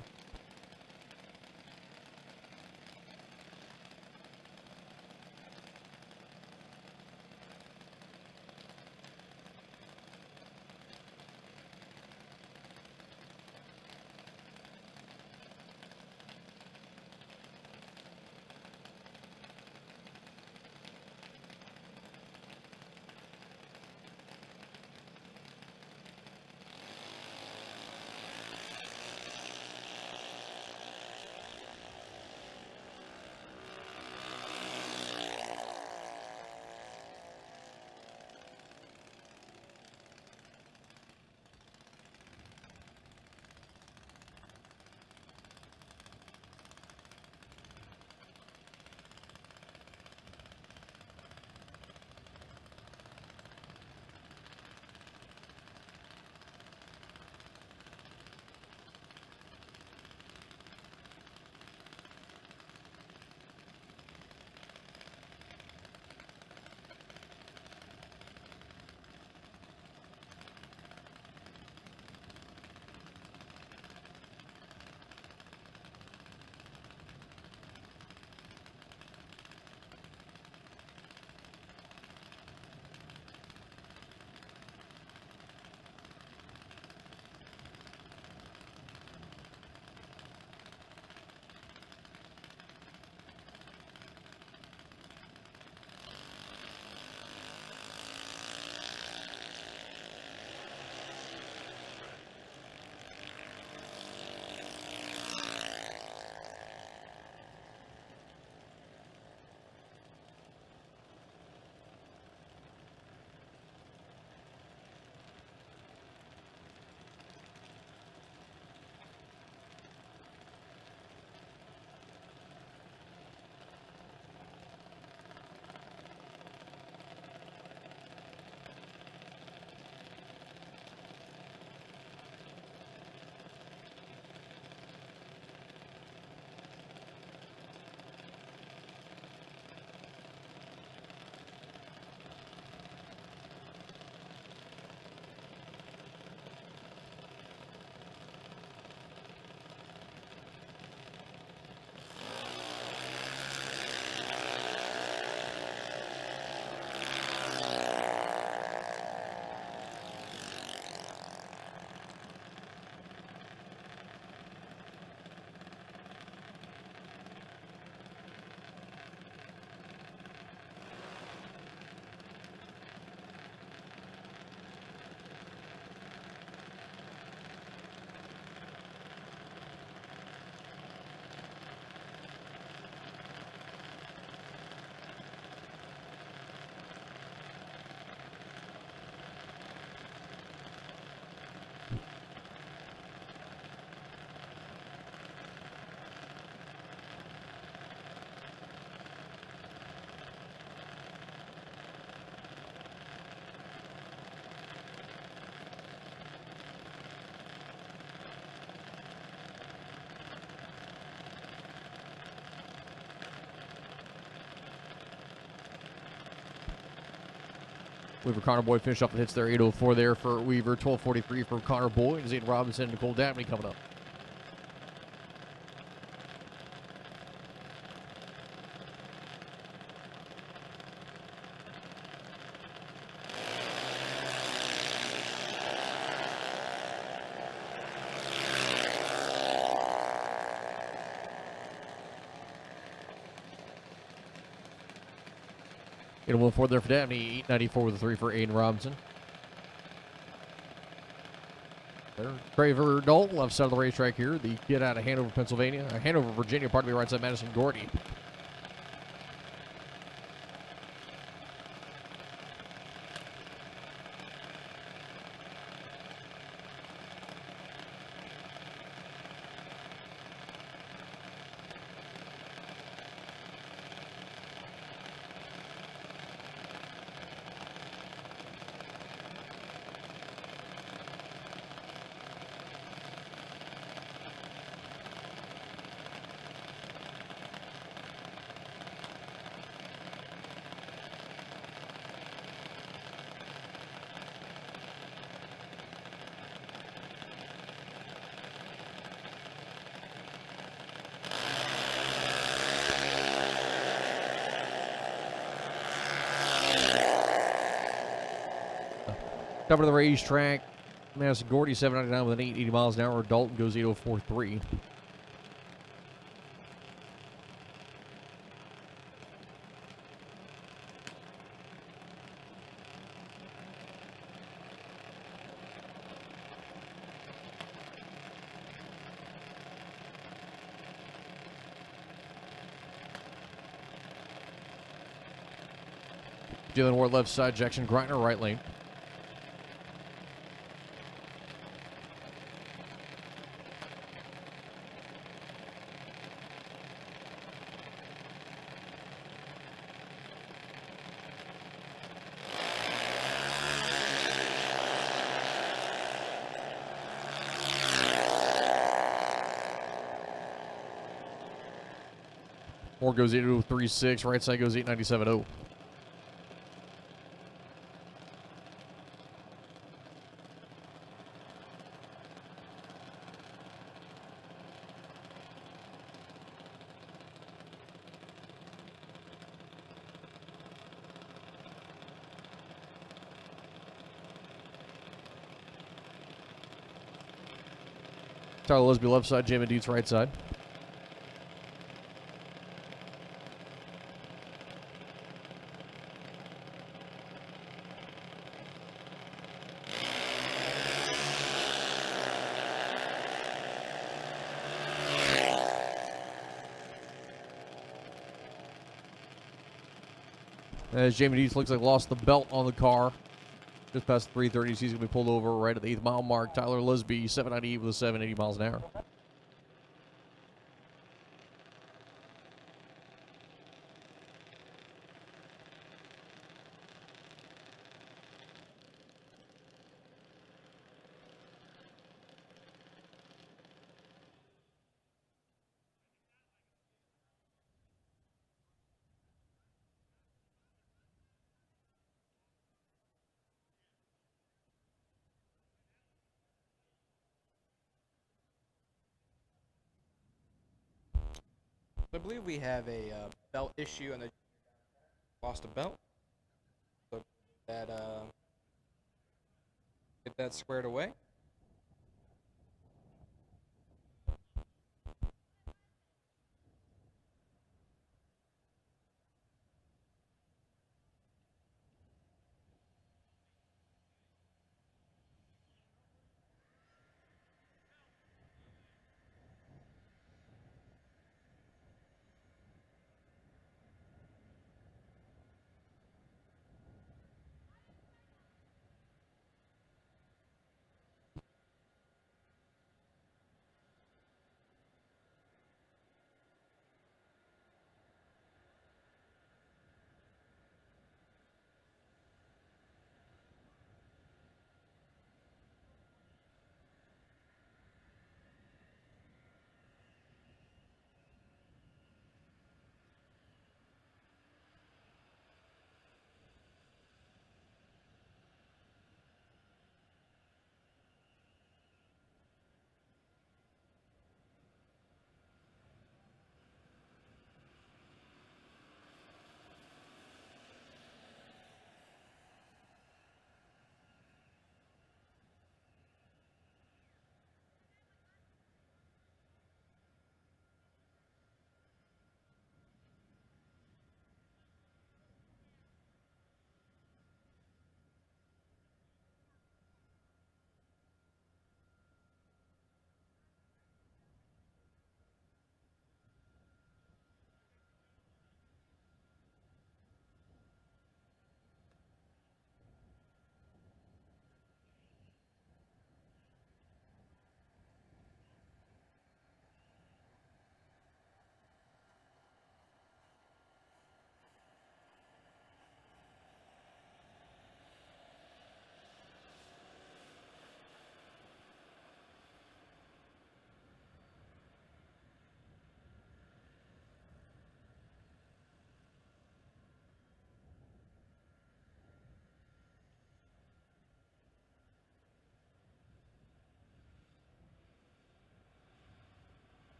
Weaver Connor Boyd finish off the hits there. 8:04 there for Weaver. 12:43 for Connor Boyd. Zane Robinson and Nicole Dabney coming up. Get a 1-4 there for Dabney. 8:94 with a 3 for Aiden Robinson. There, Craver Knoll, left side of the racetrack here. The kid out of Hanover, Pennsylvania. Hanover, Virginia, pardon me, right side Madison Gordy. Top of the racetrack, Madison Gordy, 799 with an 880 miles an hour. Dalton goes 8:04.3. Jalen Ward left side, Jackson Greitner right lane. Moore goes 8:03.6. Right side goes 8:97.0. Tyler Lisby left side, Jamin Dietz right side. As Jamie Dietz looks like lost the belt on the car. Just past 3:30, he's going to be pulled over right at the 8th mile mark. Tyler Lisby, 798 with a 780 miles an hour. I believe we have a belt issue and they lost a belt. So that get that squared away.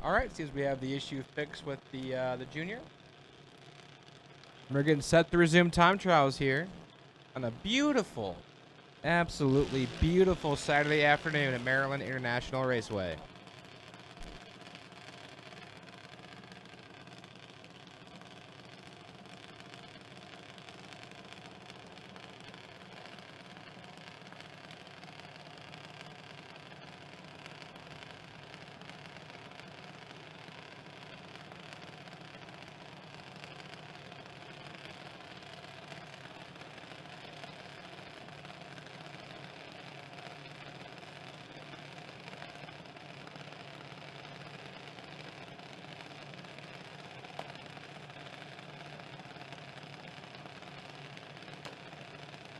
All right, seems we have the issue fixed with the junior. We're getting set to resume time trials here on a beautiful, absolutely beautiful Saturday afternoon at Maryland International Raceway.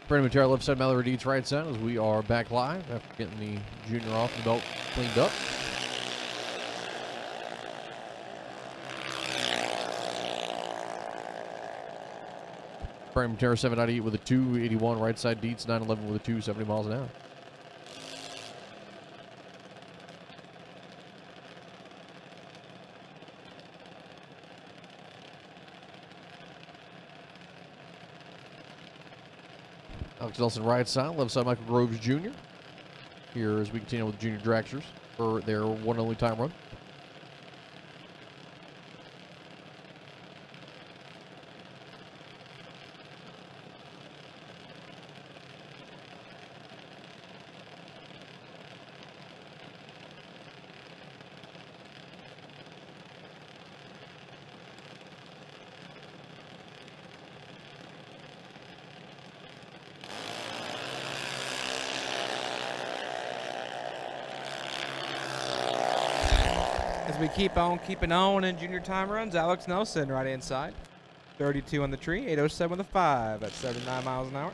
Brandon Matera left side, Mallory Deeds right side as we are back live after getting the junior off the belt cleaned up. Brandon Matera 798 with a 281 right side, Deeds 911 with a 270 miles an hour. Alex Nelson right side, left side Michael Groves Jr. Here as we continue with the Junior Dragsters for their one and only time run. As we keep on keeping on in junior time runs, Alex Nelson right inside. 32 on the tree, 807 with a 5 at 79 miles an hour.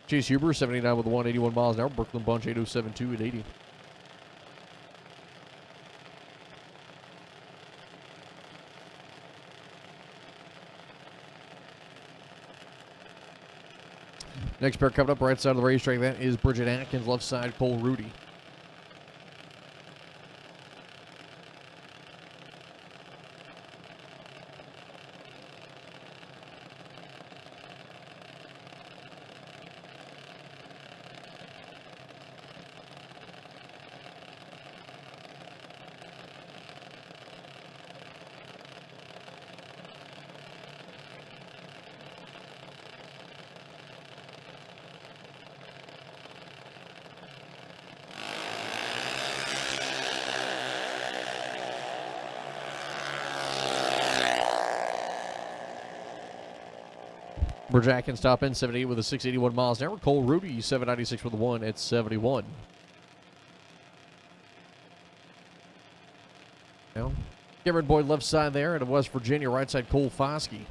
Chase Huber 79 with a 181 miles an hour. Brooklyn Bunch 8072 at 80. Next pair coming up right side of the racetrack. That is Bridget Atkins, left side Cole Rudy. Bridget Atkins top in 78 with a 681 miles an hour. Cole Rudy 796 with a 1 at 71. Now, Cameron Boyd left side there, and of West Virginia right side Cole Foskey.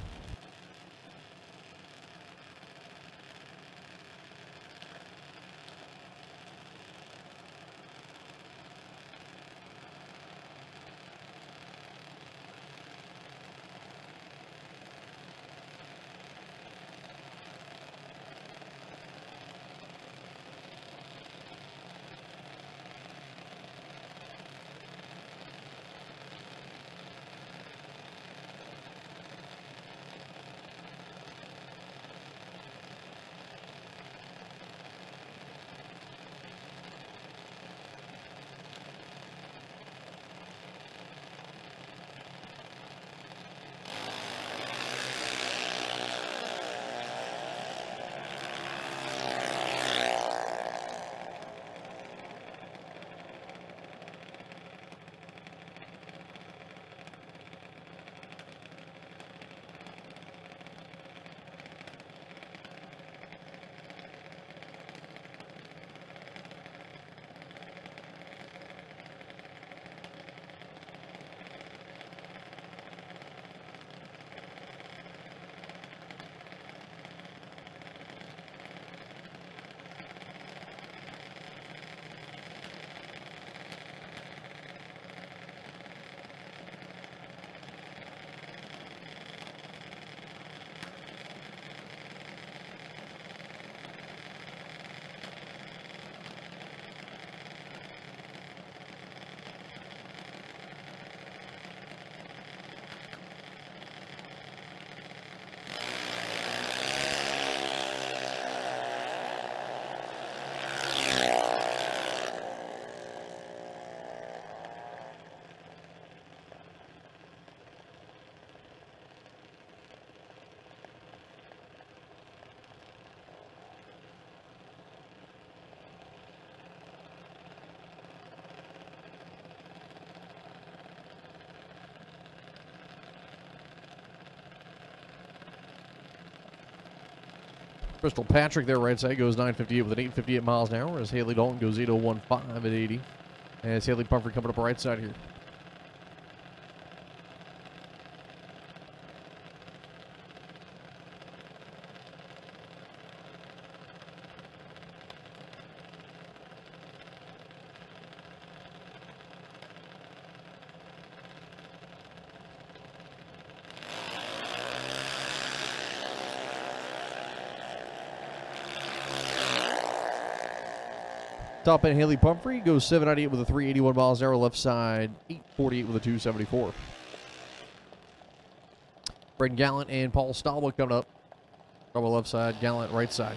Crystal Patrick there, right side, goes 958 with an 858 miles an hour as Haley Dalton goes 8015 at 80. As Haley Pumphrey coming up right side here. Top end Haley Pumphrey goes 798 with a 381 miles an hour. Left side 848 with a 274. Braden Gallant and Paul Stallwood coming up. Stallwood left side, Gallant right side.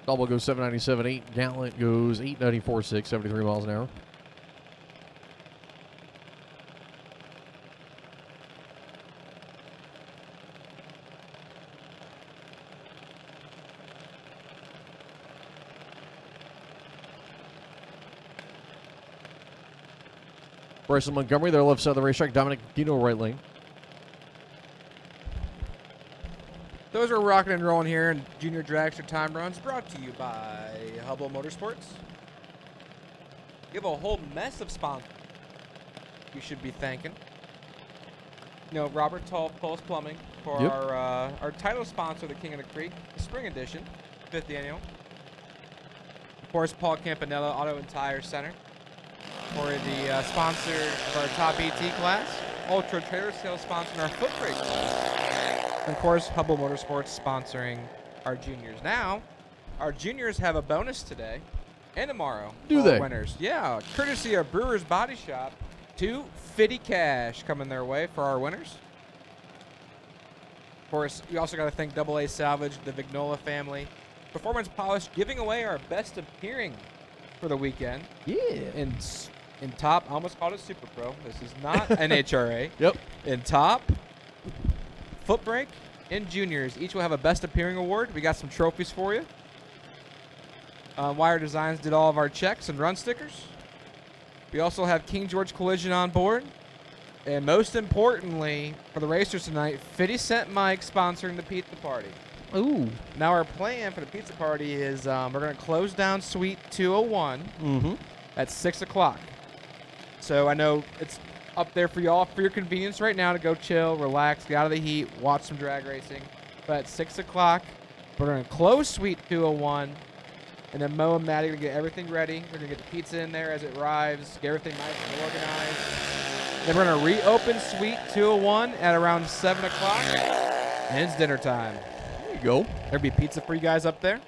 Stallwood goes 797.8. Gallant goes 894.6, 73 miles an hour. Bryson Montgomery, their left side of the racetrack. Dominic Dino, right lane. Those are rocking and rolling here in Junior Dragster Time Runs, brought to you by Hubble Motorsports. You have a whole mess of sponsors you should be thanking. You know, Robert Pulse Plumbing for Yep. our title sponsor, the King of the Creek, the Spring Edition, 5th annual. Of course, Paul Campanella, Auto and Tire Center, for the sponsor of our top ET class. Ultra Trailer Sales sponsoring our Footbrake class. And of course, Hubble Motorsports sponsoring our juniors. Now, our juniors have a bonus today and tomorrow. Do for our they? Winners. Yeah, courtesy of Brewer's Body Shop. $250 cash coming their way for our winners. Of course, we also got to thank AA Salvage, the Vignola family. Performance Polish giving away our best appearing for the weekend. Yeah. In top, I almost called it Super Pro. This is not an HRA. Yep. In top, Footbrake, and juniors each will have a best appearing award. We got some trophies for you. Wire Designs did all of our checks and run stickers. We also have King George Collision on board. And most importantly, for the racers tonight, 50 Cent Mike sponsoring the pizza party. Ooh. Now our plan for the pizza party is we're going to close down Suite 201 at 6 o'clock. So I know it's up there for y'all for your convenience right now to go chill, relax, get out of the heat, watch some drag racing. But at 6 o'clock, we're going to close Suite 201. And then Mo and Maddie are going to get everything ready. We're going to get the pizza in there as it arrives, get everything nice and organized. Then we're going to reopen Suite 201 at around 7 o'clock. And it's dinner time. There you go. There'll be pizza for you guys up there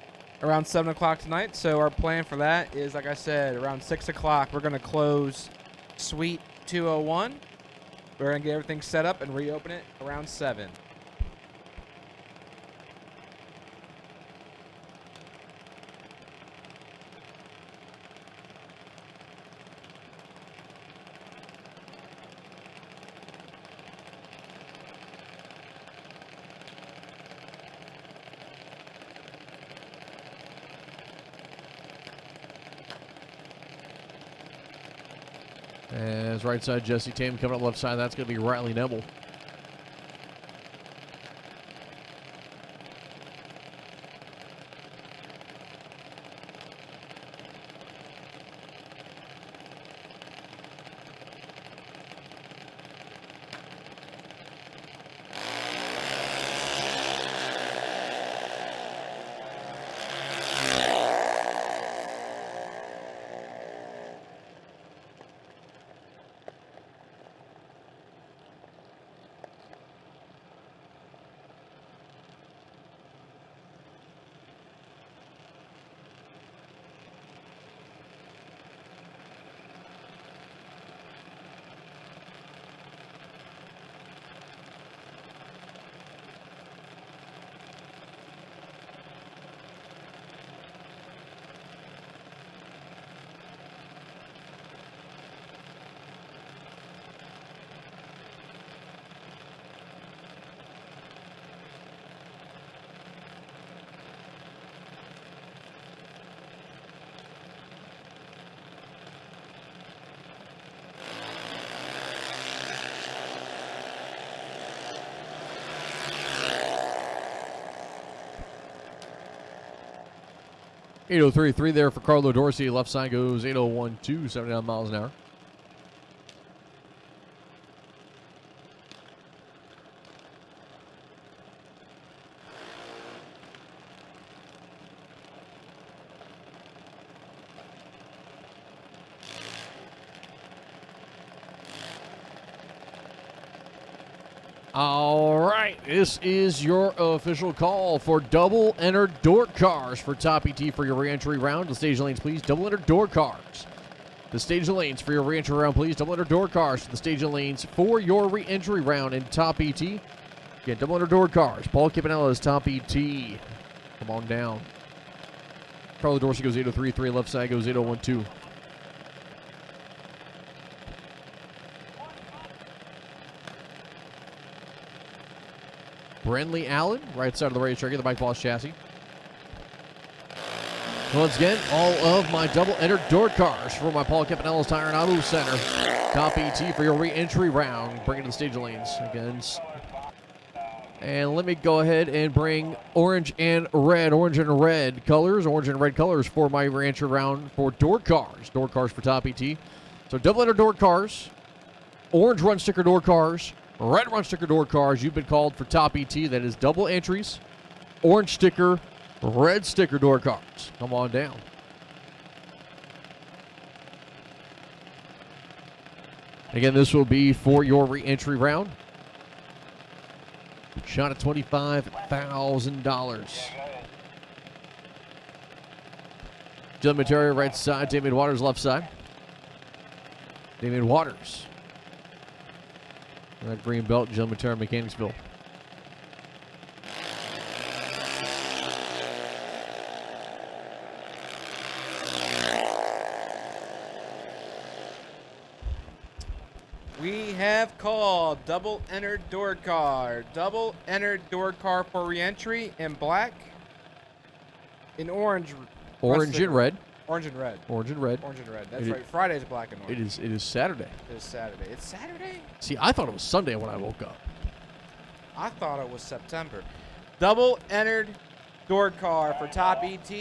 around 7 o'clock tonight. So our plan for that is, like I said, around 6 o'clock, we're going to close Suite 201. We're going to get everything set up and reopen it around 7. As right side, Jesse Tam coming up left side. That's going to be Riley Nebel. 803.3 there for Carlo Dorsey. Left side goes 801.2, 79 miles an hour. All right, this is your official call for double entered door cars for Top ET for your re-entry round. The stage lanes, please. Double entered door cars. The stage lanes for your re-entry round, please. Double entered door cars to the stage lanes for your re-entry round in Top ET. Again, double entered door cars. Paul Campanella is Top ET. Come on down. Carlo Dorsey goes 803.3. Left side goes 801.2. Brenley Allen, right side of the racetrack, the Bike Boss chassis. Once again, all of my double entered door cars for my Paul Campanella's Tire and Auto Center. Top ET for your re-entry round. Bring it to the stage lanes again. And let me go ahead and bring orange and red colors for my re-entry round for door cars. Door cars for Top ET. So double entered door cars, orange run sticker door cars, red run sticker door cars. You've been called for Top ET. That is double entries, orange sticker, red sticker door cars. Come on down. Again, this will be for your re-entry round. Shot at $25,000. Jill Materia, right side. Damian Waters, left side. Damian Waters. That green belt, Jill Materia, Mechanicsville. We have called double entered door car. Double entered door car for re-entry in black, in orange. Orange and red. Orange and red. Orange and red. Orange and red. That's It right. Friday's black and orange. It is Saturday. It is Saturday. It's Saturday? See, I thought it was Sunday when I woke up. I thought it was September. Double entered door car for Top ET.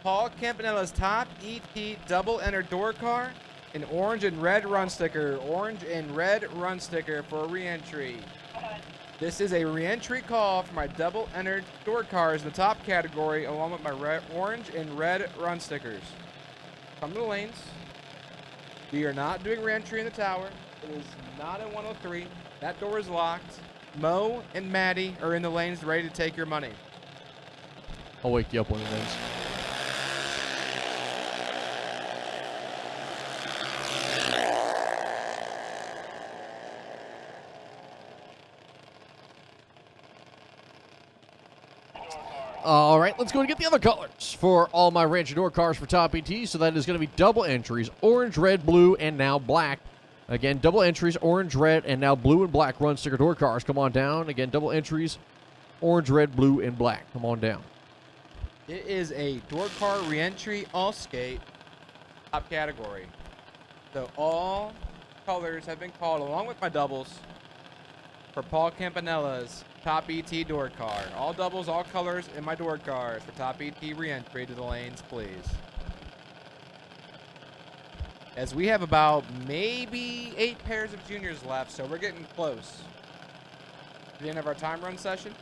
Paul Campanella's Top ET double entered door car. An orange and red run sticker. Orange and red run sticker for re-entry. This is a re-entry call for my double entered door cars in the top category, along with my orange and red run stickers. Come to the lanes. We are not doing re-entry in the tower. It is not in 103. That door is locked. Mo and Maddie are in the lanes ready to take your money. I'll wake you up when it ends. All right, let's go and get the other colors for all my Rancho door cars for Top ET. So that is going to be double entries, orange, red, blue, and now black. Again, double entries, orange, red, and now blue and black run sticker door cars. Come on down. Again, double entries, orange, red, blue, and black. Come on down. It is a door car re-entry all skate top category. So all colors have been called along with my doubles for Paul Campanella's Top ET door car. All doubles, all colors in my door cars for Top ET re-entry to the lanes, please. As we have about maybe 8 pairs of juniors left, so we're getting close to the end of our time run session.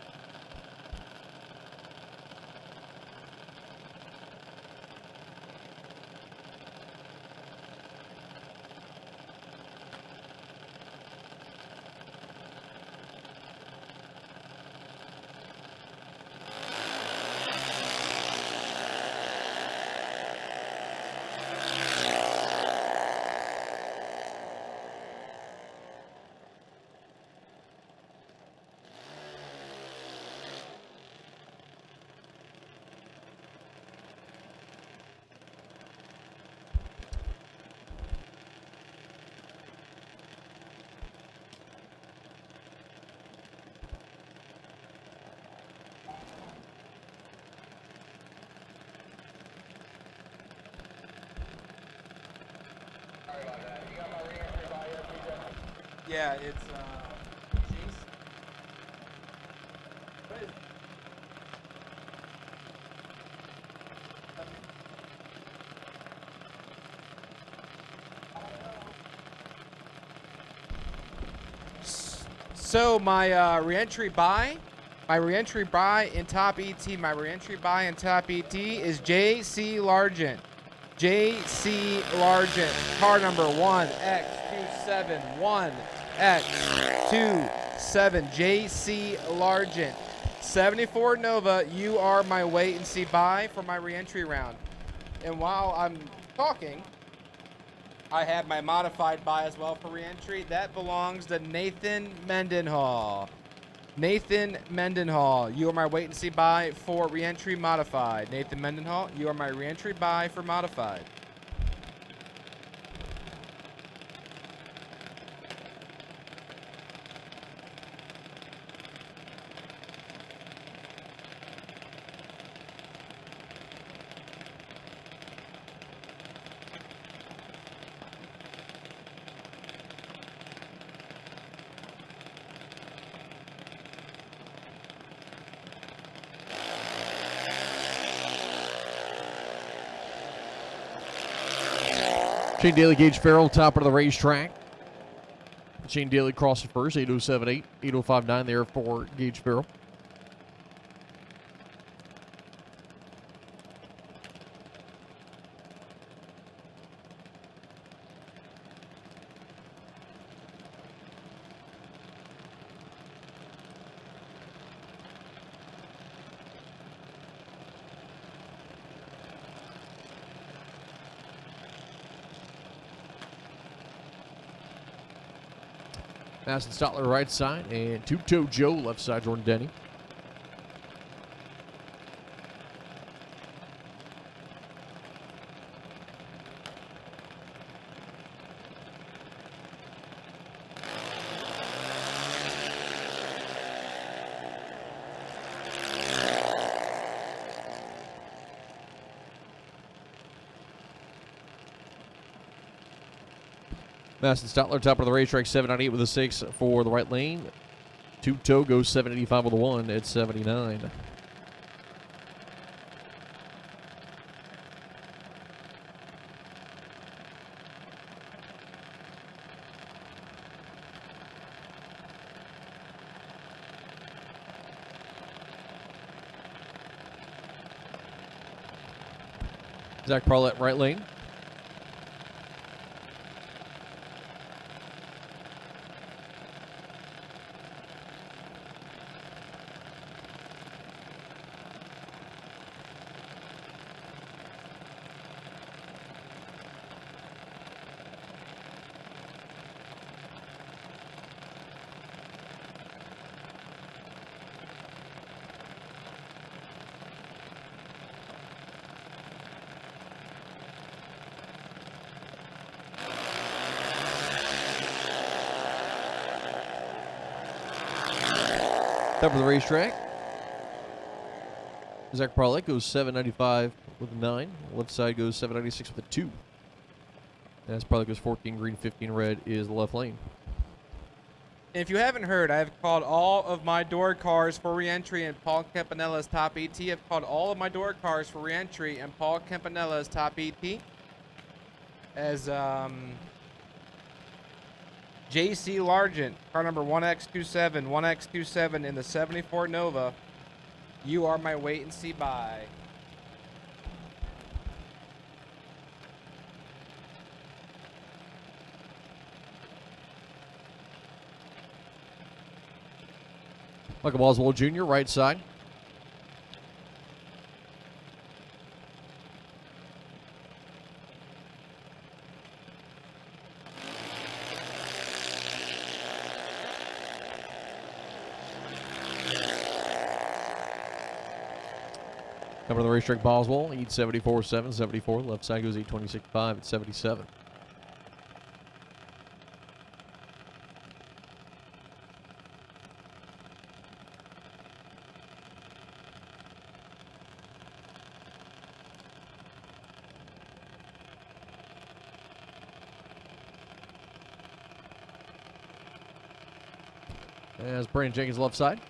Yeah, it's So my reentry buy in top ET, is J.C. Largent. J.C. Largent, car number 1X27, 1X27, J.C. Largent. 74 Nova, you are my wait and see buy for my reentry round. And while I'm talking, I have my modified buy as well for reentry. That belongs to Nathan Mendenhall. Nathan Mendenhall, you are my wait and see buy for reentry modified. Nathan Mendenhall, you are my reentry buy for modified. Shane Daly, Gage Farrell, top of the racetrack. Shane Daly crossing first, 8:07.8, 8:05.9 there for Gage Farrell. Madison Stotler right side, and Two-Toe Joe left side, Jordan Denny. Madison Stotler, top of the racetrack, 798 with a 6 for the right lane. Two-Toe goes 785 with a 1 at 79. Zach Parlett, right lane. Top of the racetrack. Zach Parlett goes 795 with a 9. Left side goes 796 with a 2. And as Parlett goes 14 green, 15 red is the left lane. If you haven't heard, I have called all of my door cars for reentry in Paul Campanella's top ET. I've called all of my door cars for reentry in Paul Campanella's top ET. As J.C. Largent, car number 1X27 in the 74 Nova. You are my wait and see buy. Michael Boswell Jr., right side. Number of the racetrack, Boswell, 874.7, 74. Left side goes 826.5 at 77. As Brandon Jenkins left side.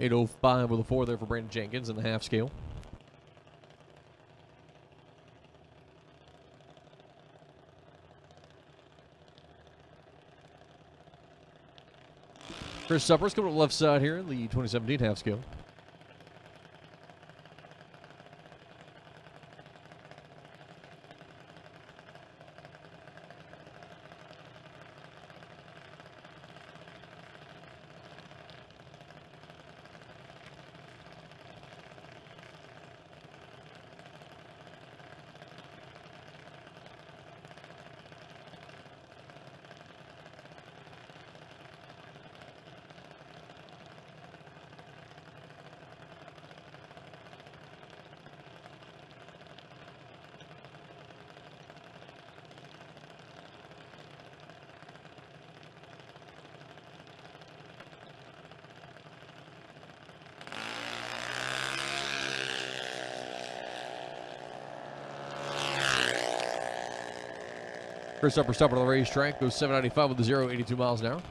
8:05 with a 4 there for Brandon Jenkins in the half scale. Chris Suppers coming to the left side here in the 2017 half scale. Chris Upper stop on the racetrack, goes 795 with the 0, 82 miles an hour.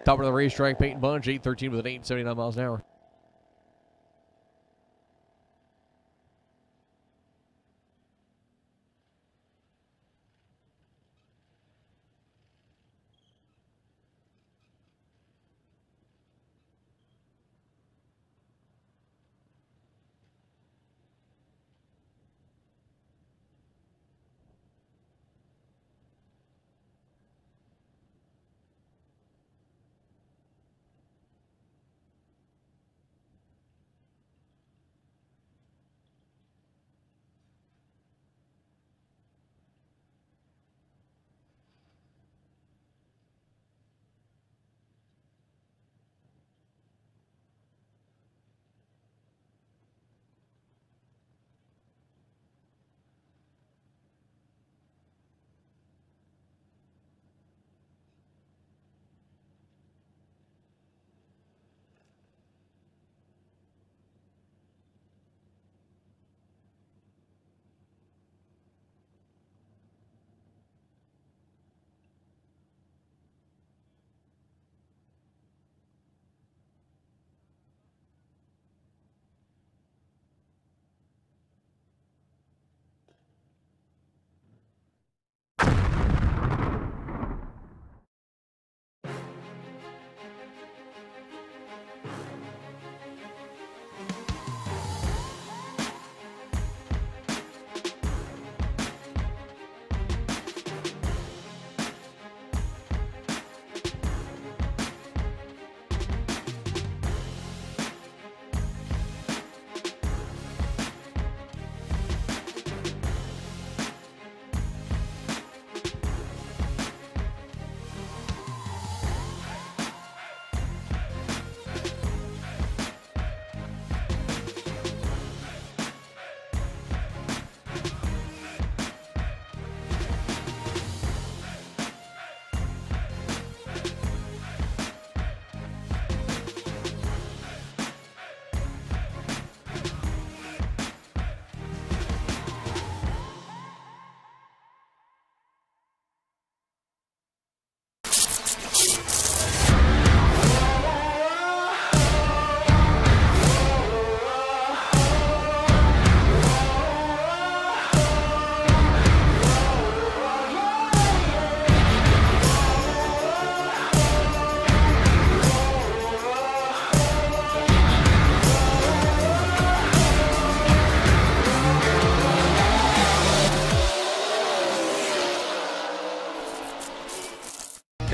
Top of the racetrack, Peyton Bunch, 813 with an 879 miles an hour.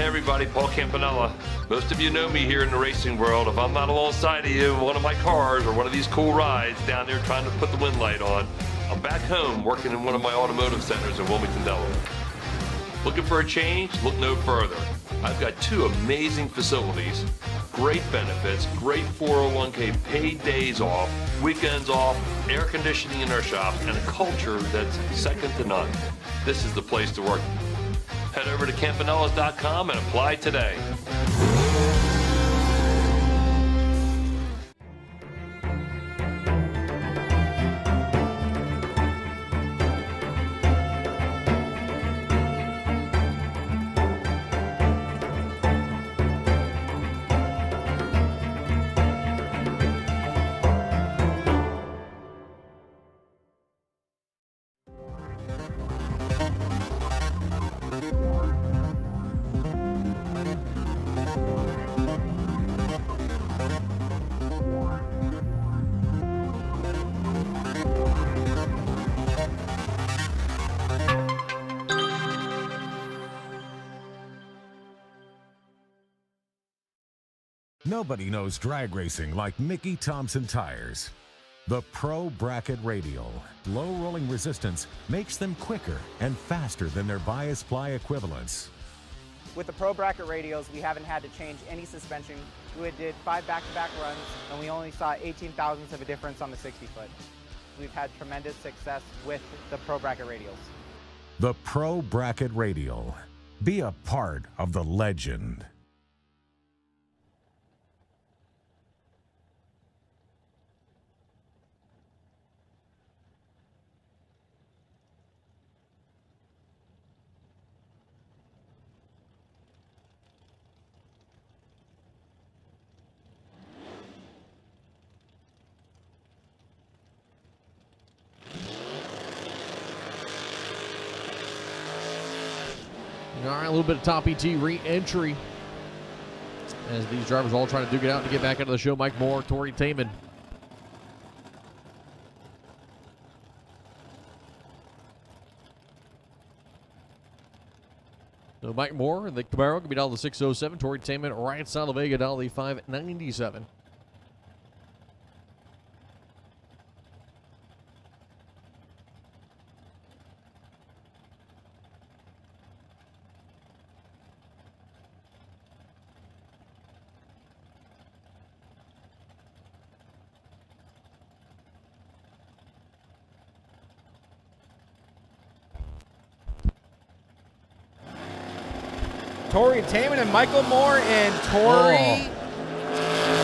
Hey everybody, Paul Campanella. Most of you know me here in the racing world. If I'm not alongside of you in one of my cars or one of these cool rides down there trying to put the wind light on, I'm back home working in one of my automotive centers in Wilmington, Delaware. Looking for a change? Look no further. I've got 2 amazing facilities, great benefits, great 401k, paid days off, weekends off, air conditioning in our shop, and a culture that's second to none. This is the place to work. Head over to campanellas.com and apply today. Nobody knows drag racing like Mickey Thompson tires. The Pro Bracket Radial, low rolling resistance makes them quicker and faster than their bias ply equivalents. With the Pro Bracket radials, we haven't had to change any suspension. We did 5 back-to-back runs, and we only saw 18 thousandths of a difference on the 60-foot. We've had tremendous success with the Pro Bracket radials. The Pro Bracket Radial. Be a part of the legend. All right, a little bit of top ET re-entry as these drivers all trying to duke it out to get back into the show. Mike Moore, Tori Taman. So Mike Moore, the Camaro, can be down to the 607. Tori Taman, right side of Vega, down to the 597. Tori Taman and Michael Moore, and Tori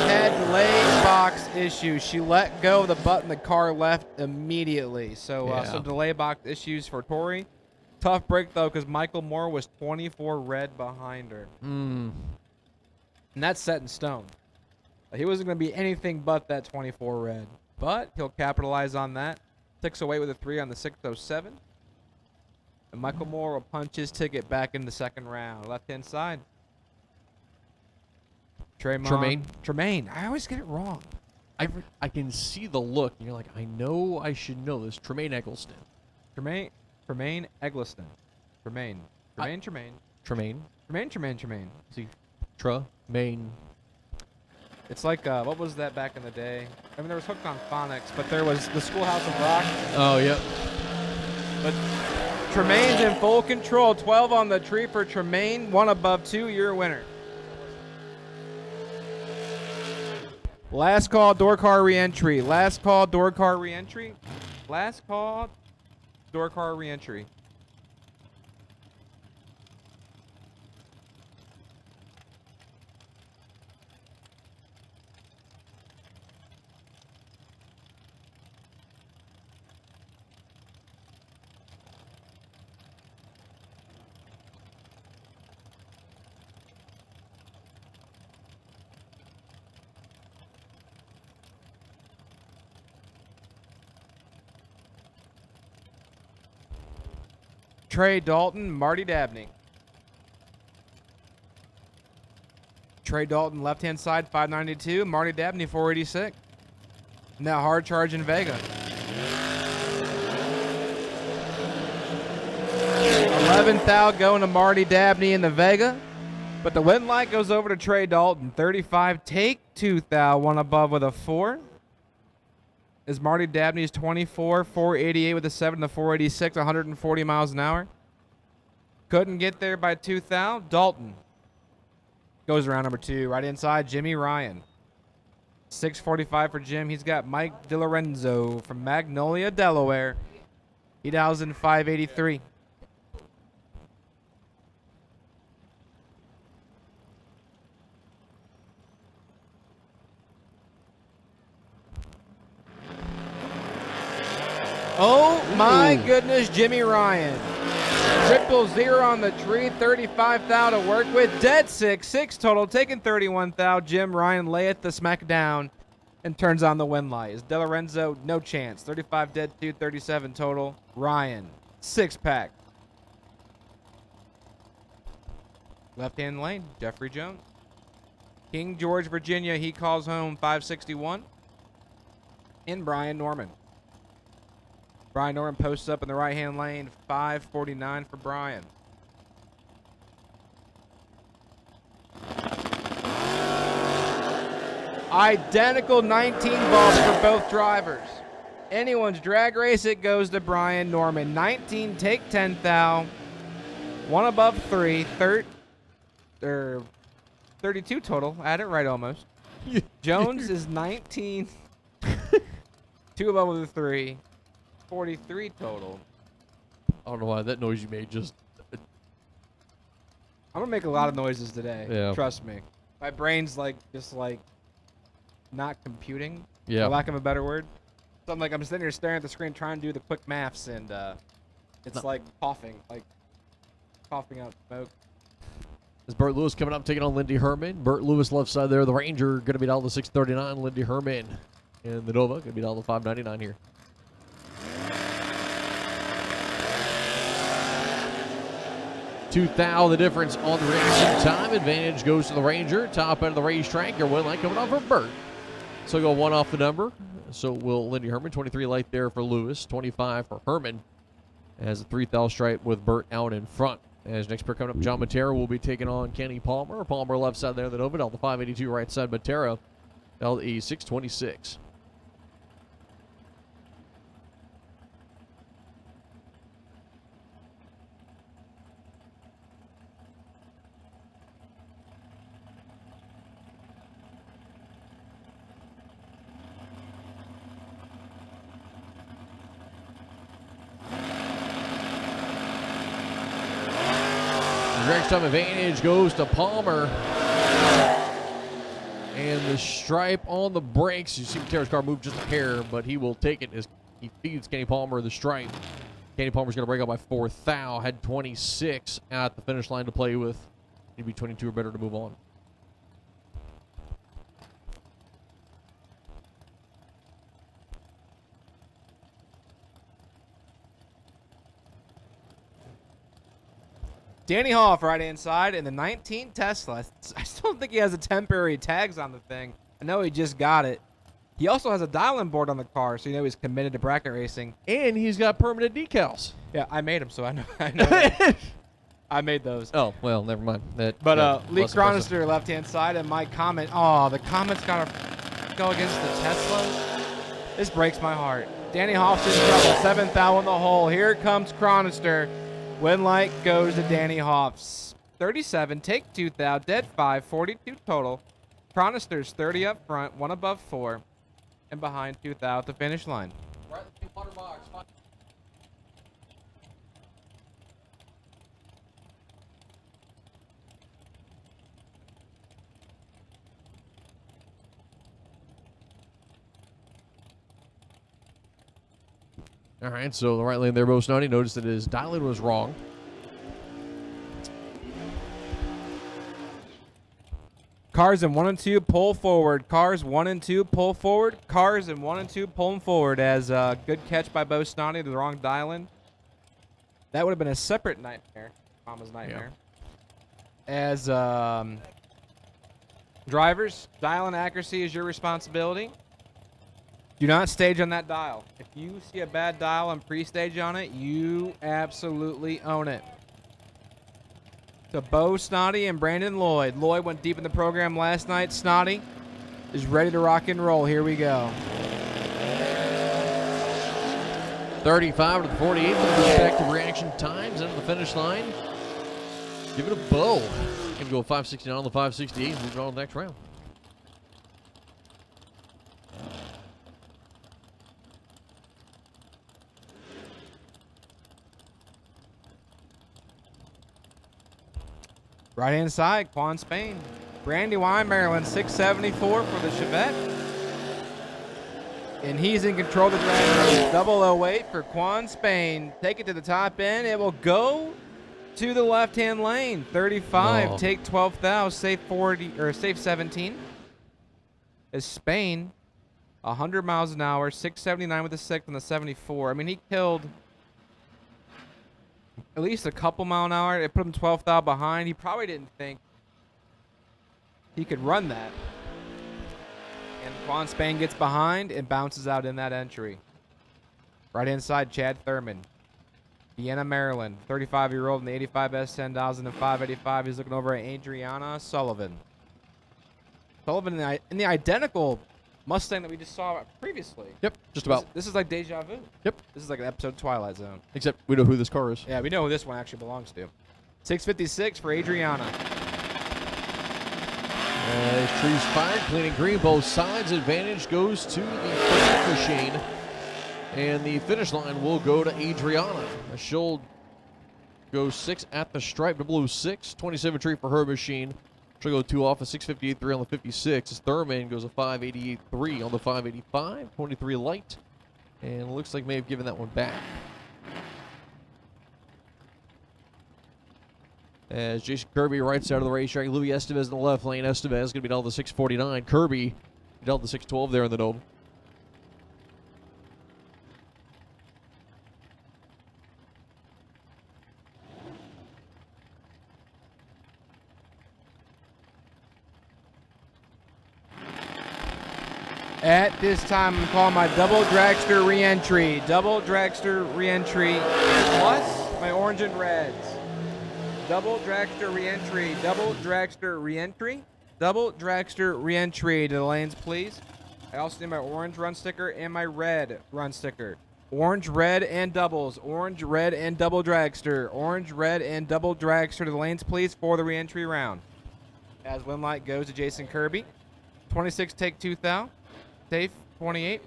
had leg box issues. She let go of the button, the car left immediately. So some delay box issues for Tori. Tough break though, because Michael Moore was 24 red behind her. And that's set in stone. He wasn't going to be anything but that 24 red. But he'll capitalize on that. 608 with a 3 on the 607. And Michael Moore will punch his ticket back in the second round. Left-hand side. Tremaine. I always get it wrong. I can see the look, and you're like, I know I should know this. Tremaine Eggleston. Tremaine Eggleston. Tremaine. See, Tremaine. It's like, what was that back in the day? I mean, there was Hooked on Phonics, but there was the Schoolhouse of Rock. Oh, yep. But Tremaine's in full control. 12 on the tree for Tremaine. 1 above 2. You're a winner. Last call, door car re-entry. Last call, door car re-entry. Last call, door car re-entry. Trey Dalton, Marty Dabney. Trey Dalton, left-hand side, 592. Marty Dabney, 486. Now hard charge in Vega. 11th out going to Marty Dabney in the Vega. But the win light goes over to Trey Dalton. 35, take 2 thou, one above with a 4. Is Marty Dabney's 24, 488 with a 7 to 486, 140 miles an hour. Couldn't get there by 2 thou. Dalton goes around number 2. Right inside, Jimmy Ryan. 645 for Jim. He's got Mike DiLorenzo from Magnolia, Delaware. He dials in 583. Oh my goodness, Jimmy Ryan. 000 on the tree, 35 thou to work with. Dead 6 total, taking 31 thou. Jim Ryan layeth the smack down and turns on the win light. Is DeLorenzo, no chance. 35 dead 2, 37 total. Ryan, 6-pack. Left-hand lane, Jeffrey Jones. King George, Virginia, he calls home 561. And Brian Norman. Brian Norman posts up in the right-hand lane, 549 for Brian. Identical 19 balls for both drivers. Anyone's drag race, it goes to Brian Norman. 19, take 10 thou. One above 3, 32 total. I had it right almost. Jones is 19. 2 above with a 3. 43 total. I don't know why that noise you made just. I'm gonna make a lot of noises today. Yeah. Trust me. My brain's just not computing. Yeah. For lack of a better word. So I'm sitting here staring at the screen trying to do the quick maths, and it's like coughing out smoke. Is Burt Lewis coming up, taking on Lindy Herman. Burt Lewis left side there. The Ranger going to be down to 639. Lindy Herman and the Nova going to be down to 599 here. Two thou, the difference on the reaction time. Advantage goes to the Ranger. Top end of the racetrack. Your win light coming off for Burt. So go 1 off the number. So will Lindy Herman. 23 light there for Lewis. 25 for Herman. As a 3 thou stripe with Burt out in front. As next pair coming up, John Matera will be taking on Kenny Palmer. Palmer left side there, the Nova. Down the 582 right side. Matera down the 626. Next time advantage goes to Palmer. And the stripe on the brakes. You see Matera's car move just a hair, but he will take it as he feeds Kenny Palmer the stripe. Kenny Palmer's going to break out by 4 thou. Had 26 at the finish line to play with. He'd be 22 or better to move on. Danny Hoff right inside in the 19 Tesla. I still think he has the temporary tags on the thing. I know he just got it. He also has a dial-in board on the car, so you know he's committed to bracket racing. And he's got permanent decals. Yeah, I made them, so I know that. I made those. Oh, well, never mind. Lee Cronister left-hand side, and my comment. Oh, the comment's got to go against the Tesla. This breaks my heart. Danny Hoff's in trouble. 7 thou in the hole. Here comes Cronister. Win light goes to Danny Hoffs. 37, take 2 thou, dead 5, 42 total. Cronister's 30 up front, 1 above 4, and behind 2 thou at the finish line. Right in the water box. All right, so the right lane there, Bo Snoddy noticed that his dial-in was wrong. Cars in 1 and 2 pull forward. Cars 1 and 2 pull forward. Cars in 1 and 2 pulling forward. As good catch by Bo Snoddy, the wrong dial-in. That would have been a separate nightmare. Mama's nightmare. Yeah. As drivers, dial-in accuracy is your responsibility. Do not stage on that dial. If you see a bad dial and pre-stage on it, you absolutely own it. to Bo Snotty and Brandon Lloyd. Lloyd went deep in the program last night. Snotty is ready to rock and roll. Here we go. 35 to the 48 for the respective reaction times. And the finish line, give it a Bo. Gonna go 569 on the 568. Moving on to the next round. Right hand side, Quan Spain. Brandywine, Maryland, 674 for the Chevette. And he's in control of the drag. 008 for Quan Spain. Take it to the top end. It will go to the left-hand lane. 35, take 12 thou, safe 40 or safe 17. Is Spain 100 miles an hour, 679 with the 6th and the 74. I mean, he killed at least a couple mile an hour. It put him 12 thou behind. He probably didn't think he could run that. And Quan Spain gets behind and bounces out in that entry. Right-hand side, Chad Thurman. Vienna, Maryland, 35-year-old in the 85 S10,000 and 585. He's looking over at Adriana Sullivan. Sullivan in the identical Mustang that we just saw previously. Yep, just about. This is like deja vu. Yep. This is like an episode of Twilight Zone. Except we know who this car is. Yeah, we know who this one actually belongs to. 656 for Adriana. As trees fired, clean and green, both sides. Advantage goes to the first machine. And the finish line will go to Adriana. She'll go 6 at the stripe, 006. 27 tree for her machine. She'll go 2 off, a 658.3 on the 56. As Thurman goes a 588.3 on the 585. 23 light. And it looks like may have given that one back. As Jason Kirby right side of the racetrack, Louis Estevez in the left lane. Estevez going to be down to the 649. Kirby down to the 612 there in the dome. At this time, I'm calling my double dragster re-entry. Double dragster re-entry plus my orange and reds. Double dragster re-entry. Double dragster re-entry. Double dragster re-entry to the lanes, please. I also need my orange run sticker and my red run sticker. Orange, red, and doubles. Orange, red, and double dragster. Orange, red, and double dragster to the lanes, please, for the re-entry round. As win light goes to Jason Kirby. 26 take 2 thou. Safe 28.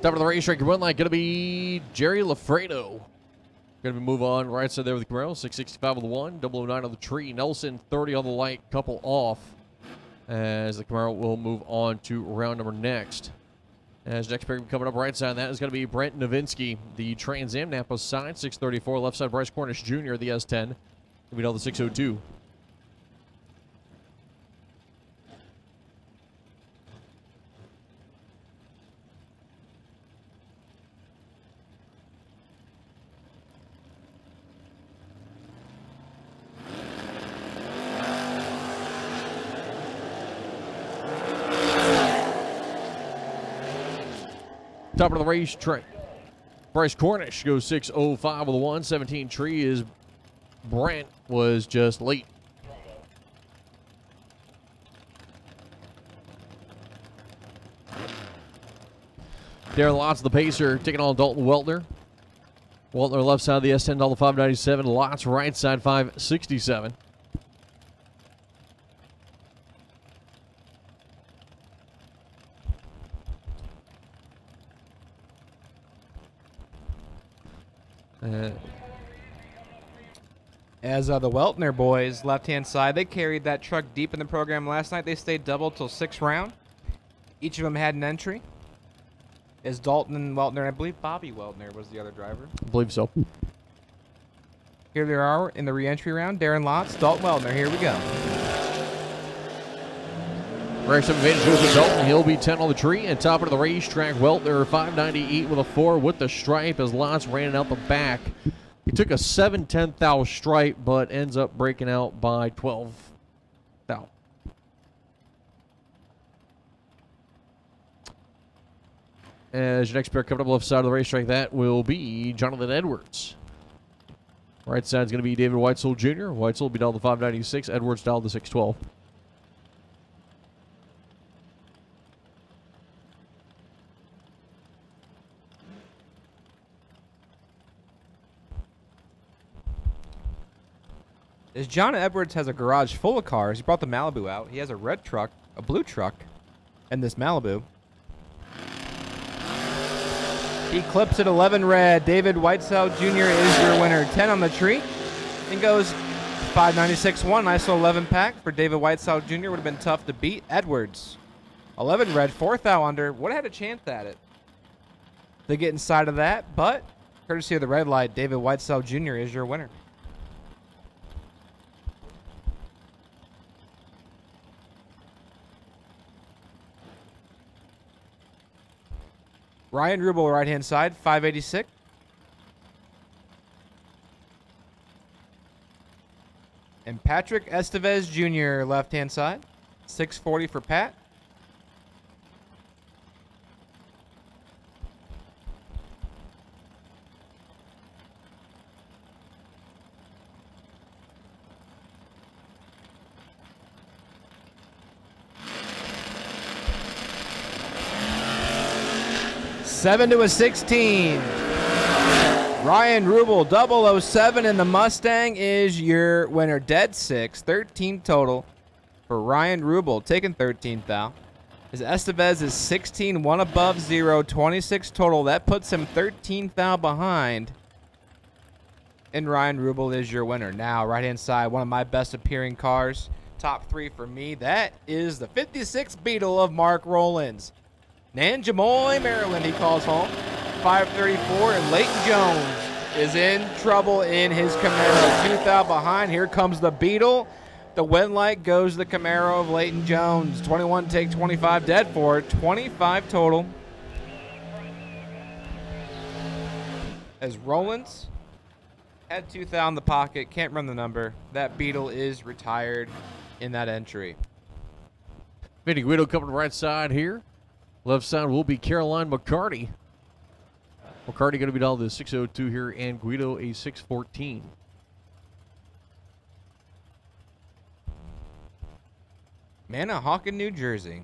Top of the racetrack, your win line going to be Jerry Lafredo. Going to move on right side there with the Camaro. 665 on the 1, 009 on the tree. Nelson 30 on the light, couple off. As the Camaro will move on to round number next. As next pair coming up right side, that is going to be Brent Novinsky, the Trans Am Napa side, 634. Left side, Bryce Cornish Jr., the S10. We know the 602. Top of the racetrack, Bryce Cornish goes 605 with a 117 tree. Is Brent was just late. Darren Lots, the pacer, taking on Dalton Weltner. Weltner left side of the S10, down to 597. Lots right side, 567. As the Weltner boys, left-hand side, they carried that truck deep in the program last night. They stayed double till 6th round. Each of them had an entry. is Dalton Weltner. I believe Bobby Weltner was the other driver. I believe so. Here they are in the re-entry round. Darren Lotz, Dalton Weltner. Here we go. Dragster advantage goes to Dalton. He'll be 10 on the tree. And top of the racetrack, Weltner 598 with a 4 with the stripe as Lotz ran it out the back. He took a 7/10 thou stripe, but ends up breaking out by 12 thou. As your next pair coming up left side of the racetrack, that will be Jonathan Edwards. Right side is going to be David Whitesell Jr. Whitesell will be down to 596. Edwards down to 612. As John Edwards has a garage full of cars, he brought the Malibu out. He has a red truck, a blue truck, and this Malibu. He clips at 11 red. David Whitesell Jr. is your winner. 10 on the tree. And goes 596-1. Nice little 11 pack for David Whitesell Jr. Would have been tough to beat. Edwards. 11 red, 4 thou under. Would have had a chance at it. They get inside of that, but courtesy of the red light, David Whitesell Jr. is your winner. Ryan Rubel, right-hand side, 586. And Patrick Estevez Jr., left-hand side, 640 for Pat. Seven to a 16. Ryan Rubel, 007 in the Mustang is your winner. Dead 6, 13 total for Ryan Rubel, taking 13th thou. His Estevez is 16, 1 above 0, 26 total. That puts him 13th thou behind. And Ryan Rubel is your winner. Now, right-hand side, one of my best appearing cars. Top 3 for me. That is the 56 Beetle of Mark Rowlands. Nanjamoy, Maryland, he calls home. 534, and Leighton Jones is in trouble in his Camaro. 2 thou behind. Here comes the Beetle. The win light goes the Camaro of Leighton Jones. 21 take 25 dead for it. 25 total. As Rowlands had 2 thou in the pocket. Can't run the number. That Beetle is retired in that entry. Vinny Guido coming to the right side here. Left side will be Caroline McCarty. McCarty going to be down to 602 here, and Guido a 614. Manahawkin, New Jersey.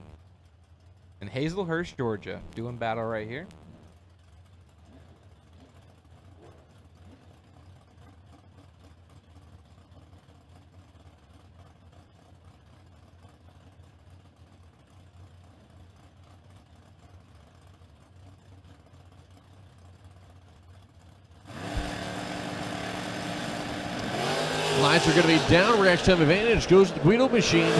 And Hazelhurst, Georgia. Doing battle right here. Lights are going to be down. Reaction time advantage goes to the Guido machine.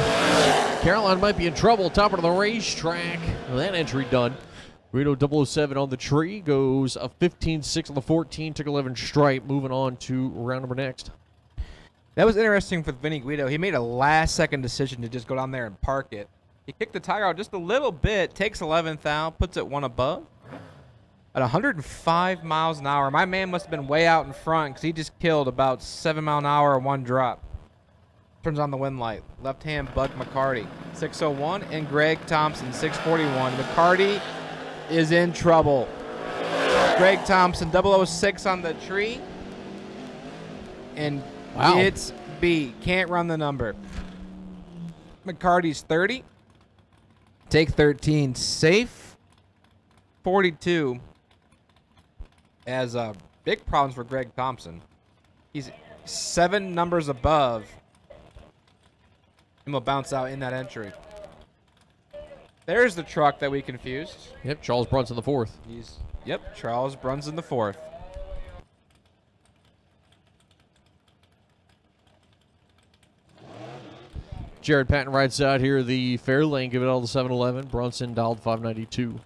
Caroline might be in trouble. Top of the racetrack. Well, that entry done. Guido 007 on the tree. Goes a 15-6 on the 14. Took 11 stripe. Moving on to round number next. That was interesting for Vinny Guido. He made a last-second decision to just go down there and park it. He kicked the tire out just a little bit. Takes 11th thou. Puts it 1 above. At 105 miles an hour. My man must have been way out in front because he just killed about 7 mile an hour in 1 drop. Turns on the wind light. Left hand, Bud McCarty, 601, and Greg Thompson, 641. McCarty is in trouble. Greg Thompson, 006 on the tree. And wow. It's B. Can't run the number. McCarty's 30. Take 13. Safe. 42. As big problems for Greg Thompson. He's 7 numbers above. And will bounce out in that entry. There's the truck that we confused. Yep, Charles Brunson the 4th. Charles Brunson the 4th. Jared Patton right side here. The fair lane. Give it all to 711. Brunson dialed 592.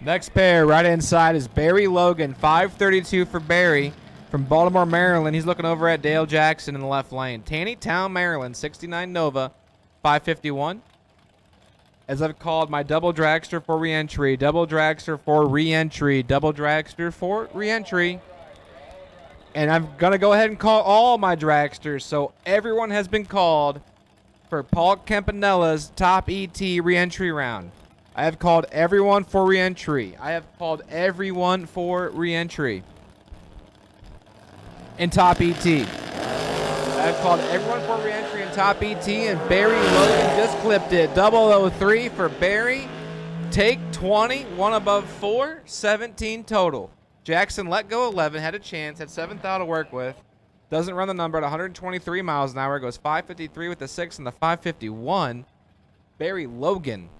Next pair, right inside, is Barry Logan, 532 for Barry from Baltimore, Maryland. He's looking over at Dale Jackson in the left lane. Taneytown, Maryland, 69 Nova, 551. As I've called my double dragster for re-entry, double dragster for re-entry, double dragster for re-entry. And I'm going to go ahead and call all my dragsters. So everyone has been called for Paul Campanella's top ET re-entry round. I have called everyone for re-entry. I have called everyone for re-entry in top ET. I've called everyone for re-entry in top ET, and Barry Logan just clipped it. 003 for Barry. Take 20, one above 4, 17 total. Jackson let go 11, had a chance, had 7th out to work with. Doesn't run the number at 123 miles an hour. Goes 553 with the 6 and the 551. Barry Logan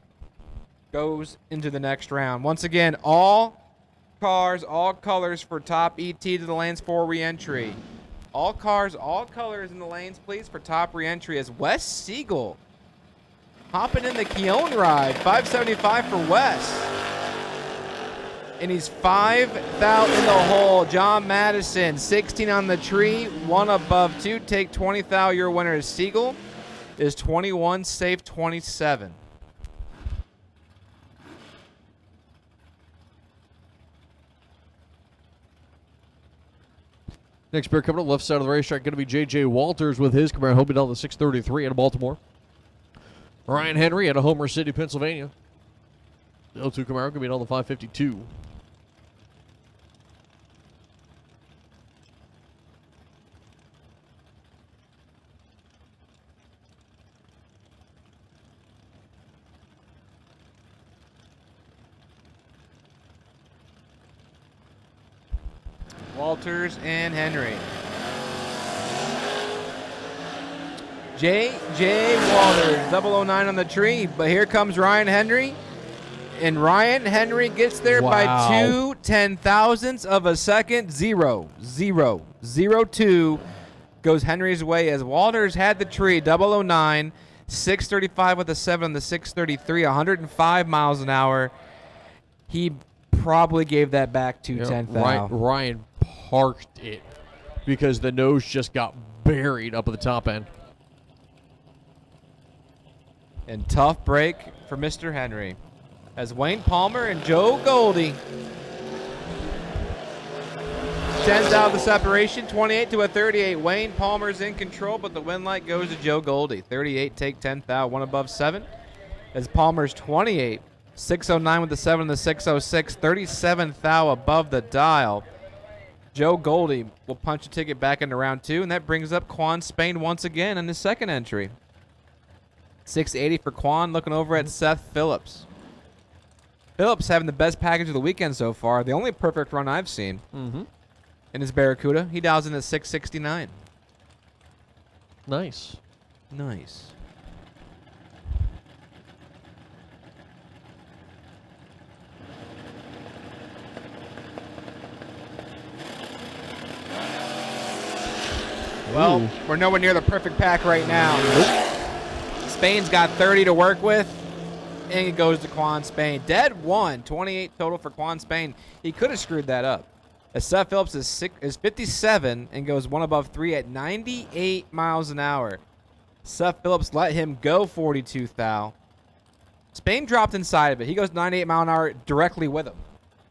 goes into the next round. Once again, all cars, all colors for top ET to the lanes for re-entry. All cars, all colors in the lanes, please, for top re-entry as Wes Siegel hopping in the Keown ride. 575 for Wes. And he's 5th out in the hole. John Madison, 16 on the tree, 1 above 2. Take 20 thou. Your winner is Siegel. Is 21, safe 27. Next pair coming up left side of the racetrack, going to be J.J. Walters with his Camaro hoping down the 633 out of Baltimore. Ryan Henry out of Homer City, Pennsylvania. The 02 Camaro going to be on the 552. Walters and Henry. J.J. Walters, 009 on the tree, but here comes Ryan Henry. And Ryan Henry gets there by 2 10,000ths of a second. 0.002 goes Henry's way as Walters had the tree. 009, 635 with a 7 on the 633, 105 miles an hour. He probably gave that back to 10,000. Ryan parked it because the nose just got buried up at the top end. And tough break for Mr. Henry as Wayne Palmer and Joe Goldie. 10th out of the separation, 28 to a 38. Wayne Palmer's in control, but the win light goes to Joe Goldie. 38 take 10th out, 1 above 7. As Palmer's 28, 609 with the 7 and the 606, 37th thou above the dial. Joe Goldie will punch a ticket back into round 2, and that brings up Quan Spain once again in his second entry. 680 for Quan, looking over at Seth Phillips. Phillips having the best package of the weekend so far, the only perfect run I've seen in his Barracuda. He dials in at 669. Nice. Nice. Well, we're nowhere near the perfect pack right now. Spain's got 30 to work with, and it goes to Quan Spain. Dead 1, 28 total for Quan Spain. He could have screwed that up. As Seth Phillips is 57 and goes 1 above 3 at 98 miles an hour. Seth Phillips let him go 42 thou. Spain dropped inside of it. He goes 98 mile an hour directly with him.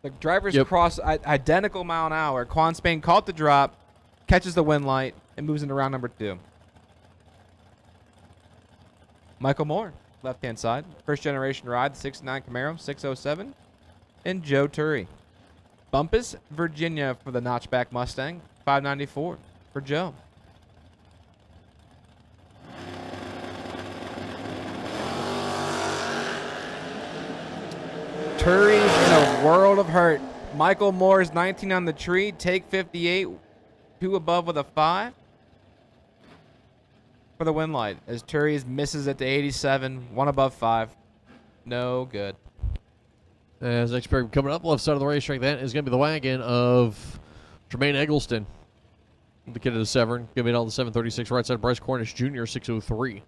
The drivers cross identical mile an hour. Quan Spain caught the drop, catches the win light, and moves into round number 2. Michael Moore, left-hand side. First-generation ride, the 69 Camaro, 607. And Joe Turry. Bumpus, Virginia for the notchback Mustang, 594 for Joe. Turry's in a world of hurt. Michael Moore's 19 on the tree, take 58, 2 above with a 5. For the win light, as Turries misses at the 87, 1 above 5. No good. As next pair coming up, left side of the racetrack, that is going to be the wagon of Jermaine Eggleston. The kid of the Severn, going to be on the 736 right side. Bryce Cornish Jr., 603.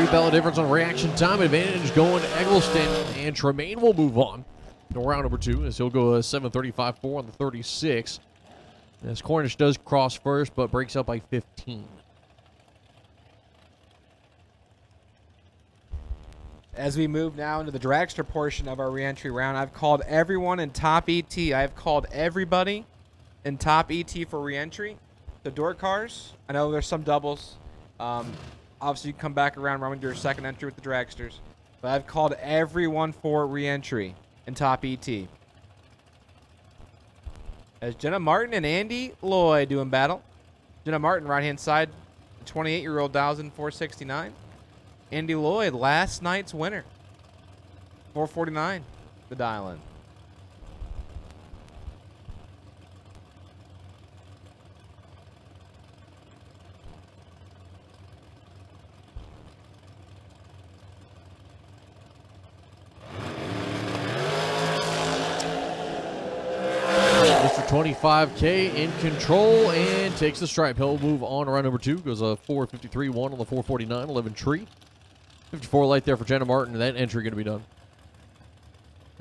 3-ballot difference on reaction time. Advantage going to Eggleston, and Tremaine will move on to round number 2 as he'll go a 7:35.4 on the 36. As Cornish does cross first, but breaks up by 15. As we move now into the dragster portion of our reentry round, I've called everyone in top ET. I've called everybody in top ET for reentry. The door cars, I know there's some doubles. Obviously, you come back around, run with your second entry with the dragsters. But I've called everyone for reentry in top ET. As Jenna Martin and Andy Lloyd doing battle. Jenna Martin, right-hand side, 28-year-old dials in 469. Andy Lloyd, last night's winner. 449, the dial in. Mr. 25K in control and takes the stripe. He'll move on to round number 2. Goes a 4:53.1 on the 449, 11 tree. 54 light there for Jenna Martin. That entry going to be done.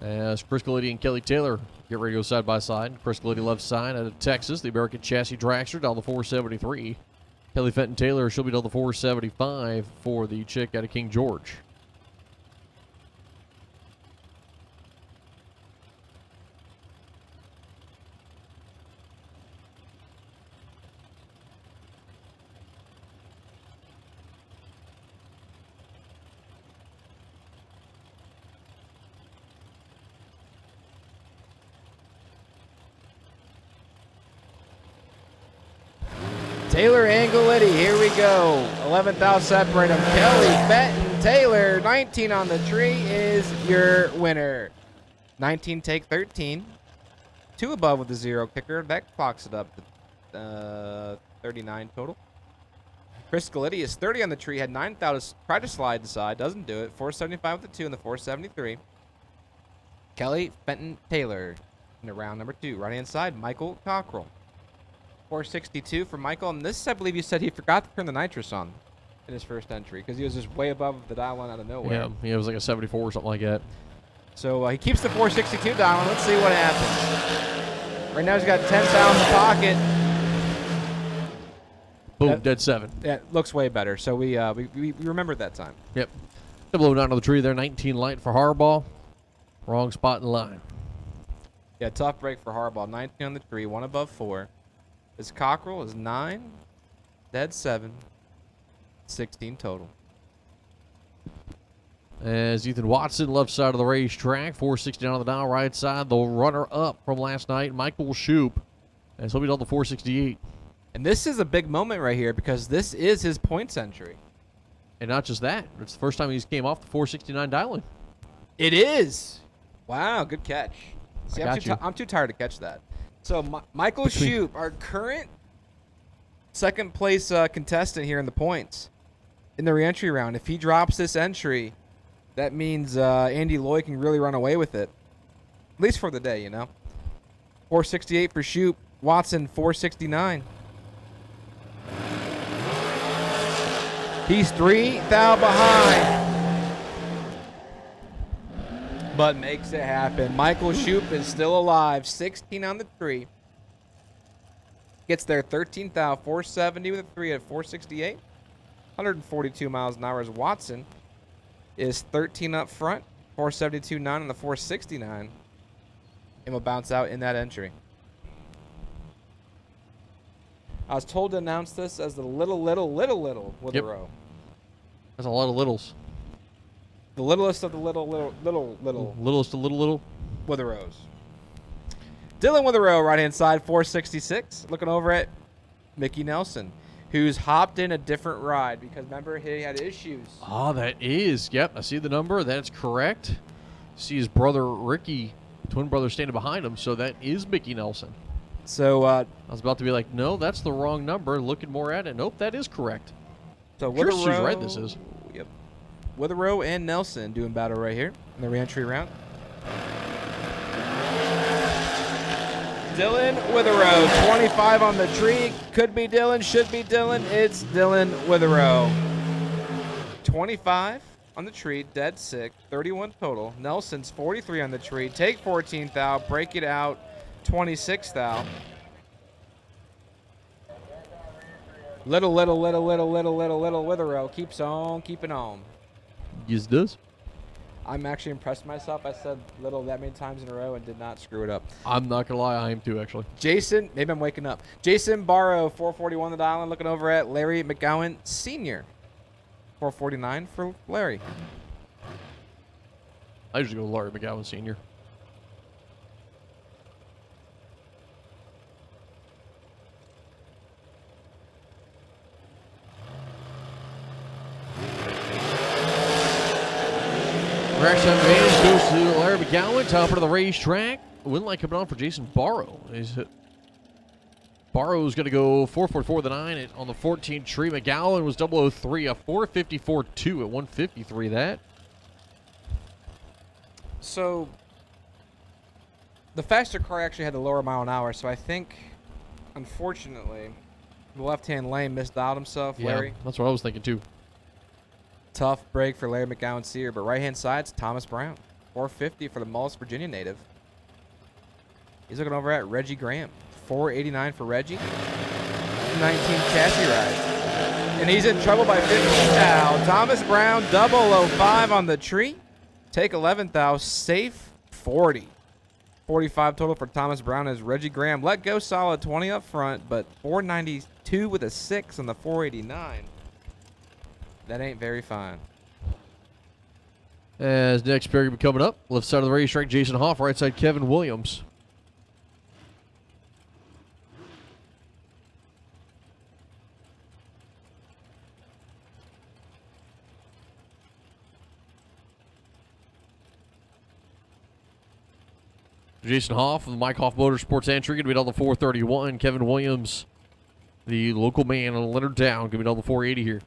As Chris Galiti and Kelly Taylor get ready to go side by side. Chris Galiti left side out of Texas. The American chassis dragster down the 473. Kelly Fenton Taylor, she'll be down the 475 for the chick out of King George. Taylor and Galiti, here we go. 11th out, separate them. Kelly, Fenton, Taylor, 19 on the tree is your winner. 19 take 13. 2 above with the 0 kicker. That clocks it up to 39 total. Chris Galiti is 30 on the tree. Had 9th out, tried to slide the side. Doesn't do it. 475 with the 2 and the 473. Kelly, Fenton, Taylor in the round number 2. Right-hand side, Michael Cockrell. 462 for Michael, and this, I believe you said he forgot to turn the nitrous on in his first entry because he was just way above the dial line out of nowhere. Yeah, it was like a 74 or something like that. So he keeps the 462 dial on. Let's see what happens. Right now he's got 10 thou in the pocket. Boom, dead 7. Yeah, it looks way better. So we remembered that time. Yep. 009 on the tree there, 19 light for Harbaugh. Wrong spot in line. Yeah, tough break for Harbaugh. 19 on the tree, 1 above 4. His Cockrell is 9, dead 7, 16 total. As Ethan Watson, left side of the racetrack, 469 on the dial, right side. The runner-up from last night, Michael Shoup, as he'll be on the 468. And this is a big moment right here because this is his points entry. And not just that, it's the first time he's came off the 469 dialing. It is. Wow, good catch. See, I got you. I'm too tired to catch that. So Michael Shoup, our current second place contestant here in the points in the reentry round. If he drops this entry, that means Andy Lloyd can really run away with it, at least for the day, you know. 468 for Shoup. Watson 469. He's 3 thou behind, but makes it happen. Michael Shoup is still alive. 16 on the tree. Gets there 13 thou, 470 with a 3 at 468. 142 miles an hour as Watson is 13 up front. 472.9 on the 469. And will bounce out in that entry. I was told to announce this as the little with a row. That's a lot of littles. The littlest of the little. Littlest of little. Witherows. Dylan Witherow, right-hand side, 466. Looking over at Mickey Nelson, who's hopped in a different ride because, remember, he had issues. Oh, that is. Yep, I see the number. That's correct. See his brother, Ricky, twin brother, standing behind him. So that is Mickey Nelson. So I was about to be like, no, that's the wrong number. Looking more at it. Nope, that is correct. So Sure, Witherow, she's right, this is. Yep. Witherow and Nelson doing battle right here in the reentry round. Dylan Witherow, 25 on the tree. Could be Dylan, should be Dylan. It's Dylan Witherow. 25 on the tree, dead sick, 31 total. Nelson's 43 on the tree, take 14 thou, break it out, 26 thou. Little Witherow keeps on keeping on. Yes, it does. I'm actually impressed with myself. I said little that many times in a row and did not screw it up. I'm not gonna lie, I am too actually. Jason, maybe I'm waking up. Jason Barrow, 441 the dial, and looking over at Larry McGowan Sr. 449 for Larry. I usually go Larry McGowan Sr. Rackstime advantage goes to Larry McGowan, top of the racetrack. Win light coming on for Jason Barrow. Barrow's going to go 444 the 9 on the 14 tree. McGowan was 003, a 454.2 at 153 that. So the faster car actually had the lower mile an hour, so I think, unfortunately, the left-hand lane misdialed himself, Larry. Yeah, that's what I was thinking too. Tough break for Larry McGowan Sr., but right-hand side's Thomas Brown. 450 for the Mullis, Virginia native. He's looking over at Reggie Graham. 489 for Reggie. 19 chassis rides. And he's in trouble by 15 now. Thomas Brown, 005 on the tree. Take 11 thou, safe 40. 45 total for Thomas Brown as Reggie Graham let go solid 20 up front, but 492 with a 6 on the 489. That ain't very fine. As next pair be coming up, left side of the racetrack, Jason Hoff, right side, Kevin Williams. Jason Hoff of the Mike Hoff Motorsports entry, going to be on the 431. Kevin Williams, the local man on Leonard Down, going to be on the 480 here.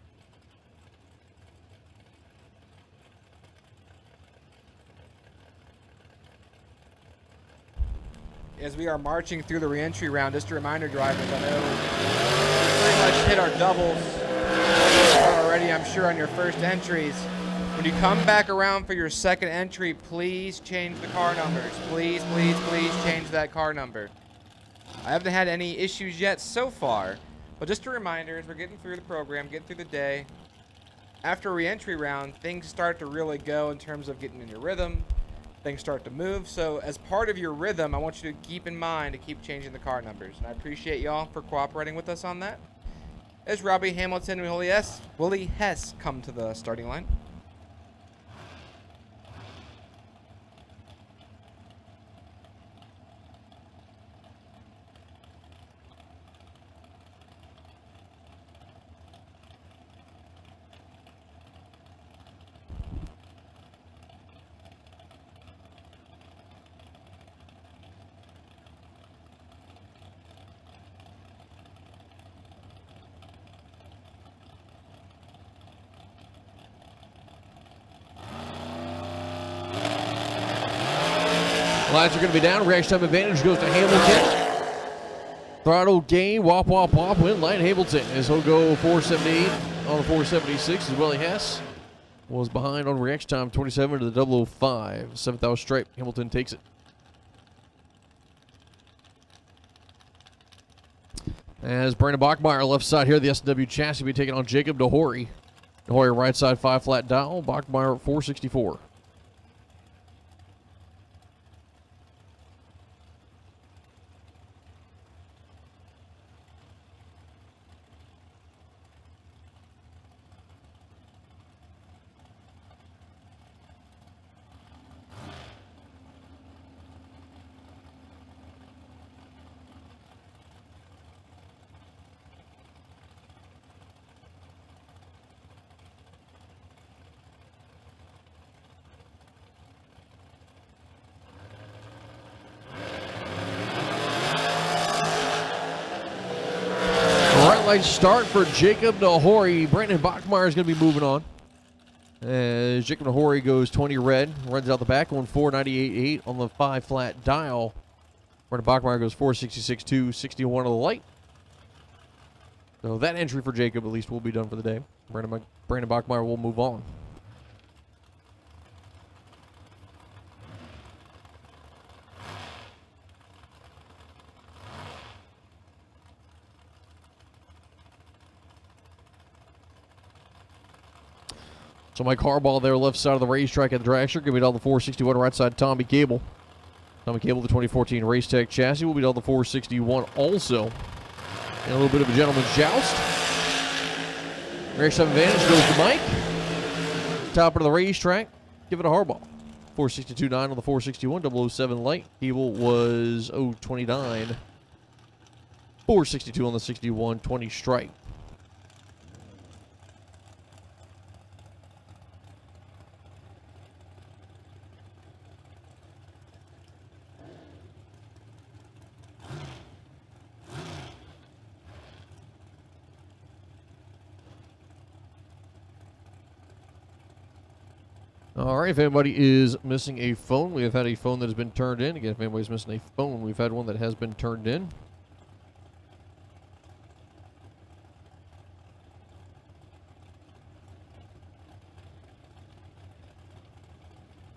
As we are marching through the reentry round, just a reminder, drivers, I know we pretty much hit our doubles already, I'm sure, on your first entries. When you come back around for your second entry, please change the car numbers. Please, please, please change that car number. I haven't had any issues yet so far, but just a reminder, as we're getting through the program, getting through the day, after reentry round, things start to really go in terms of getting in your rhythm. Things start to move. So as part of your rhythm, I want you to keep in mind to keep changing the car numbers. And I appreciate y'all for cooperating with us on that. As Robbie Hamilton and Willie Hess come to the starting line. Lights are going to be down. Rackstime advantage goes to Hamilton. Throttle gain. Wop, wop, wop. Win light Hamilton as he'll go 478 on the 476 as Willie Hess was behind on reaction time 27 to the 005. 7th hour stripe. Hamilton takes it. As Brandon Bachmeyer left side here, the S&W chassis will be taking on Jacob DeHory. DeHory right side 5 flat dial. Bachmeyer at 464. Light start for Jacob DeHory. Brandon Bachmeyer is going to be moving on. As Jacob DeHory goes 20 red, runs out the back, going 498.8 on the 5 flat dial. Brandon Bachmeyer goes 466.2, 61 on the light. So that entry for Jacob at least will be done for the day. Brandon Bachmeyer will move on. So Mike Harbaugh there, left side of the racetrack at the Dragster. Going to be down the 461 right side, Tommy Cable. Tommy Cable, the 2014 Race Tech chassis, will be down the 461 also. And a little bit of a gentleman's joust. Race 7 advantage goes to Mike. Top of the racetrack, give it a Harbaugh. 462.9 on the 461, 007 light. Cable was 029. 462 on the 61, 20 stripe. All right, if anybody is missing a phone, we have had a phone that has been turned in. Again, if anybody's missing a phone, we've had one that has been turned in.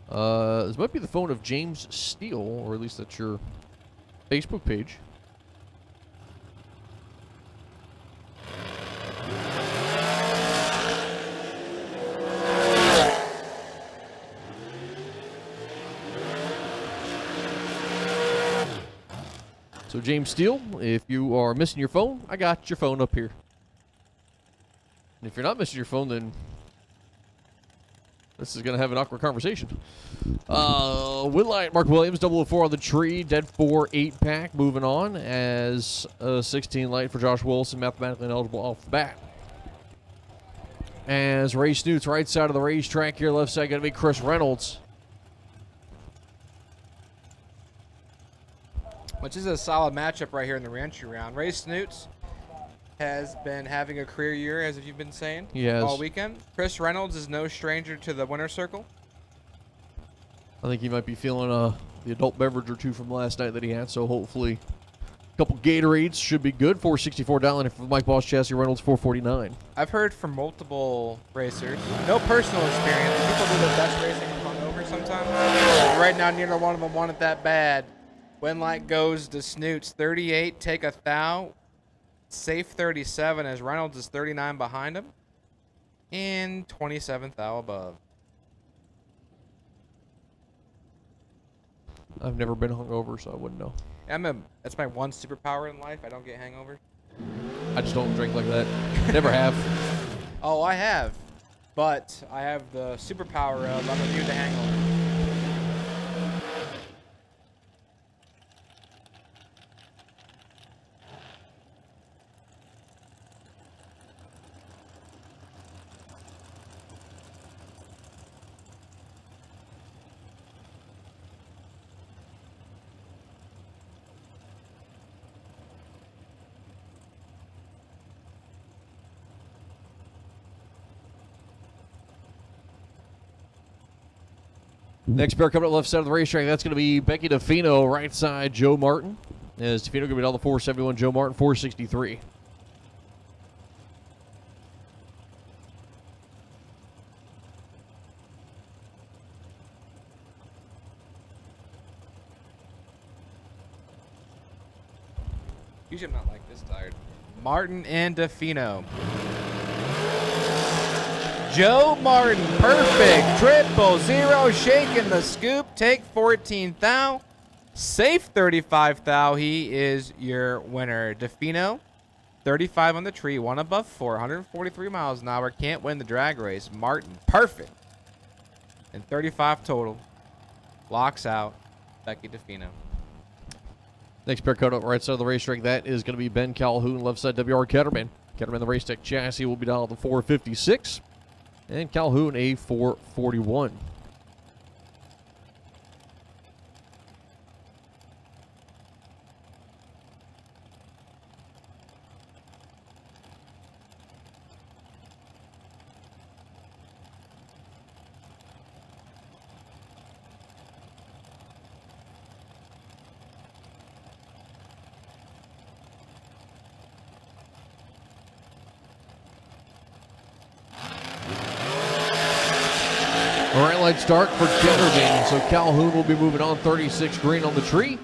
This might be the phone of James Steele, or at least that's your Facebook page. So James Steele, if you are missing your phone, I got your phone up here. And if you're not missing your phone, then this is going to have an awkward conversation. Winlight, Mark Williams, 004 on the tree, dead 4, 8-pack, moving on as a 16 light for Josh Wilson, mathematically ineligible off the bat. As Ray Snoots, right side of the racetrack here, left side going to be Chris Reynolds. Which is a solid matchup right here in the reentry round. Ray Snoots has been having a career year, as you've been saying, all weekend. Chris Reynolds is no stranger to the winner's circle. I think he might be feeling the adult beverage or two from last night that he had, so hopefully a couple Gatorades should be good. 464 down, and for Mike Boss Chassis, Reynolds 449. I've heard from multiple racers, no personal experience, people do the best racing when hungover sometimes. Right now, neither one of them want it that bad. Winlight goes to Snoots, 38, take a thou. Safe 37 as Reynolds is 39 behind him. And 27th thou above. I've never been hungover, so I wouldn't know. That's my one superpower in life. I don't get hangovers. I just don't drink like that. Never have. Oh, I have. But I have the superpower of I'm immune to hangovers. Next pair coming up left side of the racetrack, that's going to be Becky DeFino, right side, Joe Martin. As DeFino going to be down the 471, Joe Martin 463. Usually I'm not like this tired. Martin and DeFino. Joe Martin, perfect. 000, shaking the scoop. Take 14 thou. Safe 35 thou. He is your winner. DeFino, 35 on the tree, one above 4, 143 miles an hour. Can't win the drag race. Martin, perfect. And 35 total. Locks out Becky DeFino. Next pair coming up right side of the racetrack, that is going to be Ben Calhoun, left side, WR Ketterman. Ketterman, the Race Tech chassis, will be down at the 456. And Calhoun, a 441. line start for Ketterman. So Calhoun will be moving on 36 green on the tree.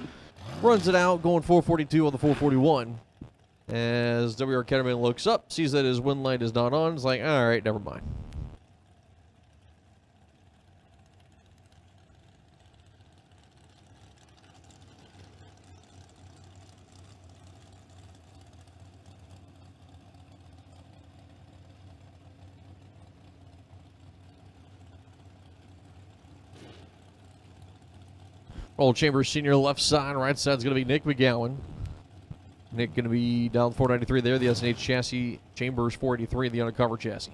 Runs it out, going 442 on the 441. As W.R. Ketterman looks up, sees that his wind light is not on. It's like, all right, never mind. Roll Chambers Senior left side, right side's going to be Nick McGowan. Nick going to be down 493 there. The SNH chassis, Chambers 483, the undercover chassis.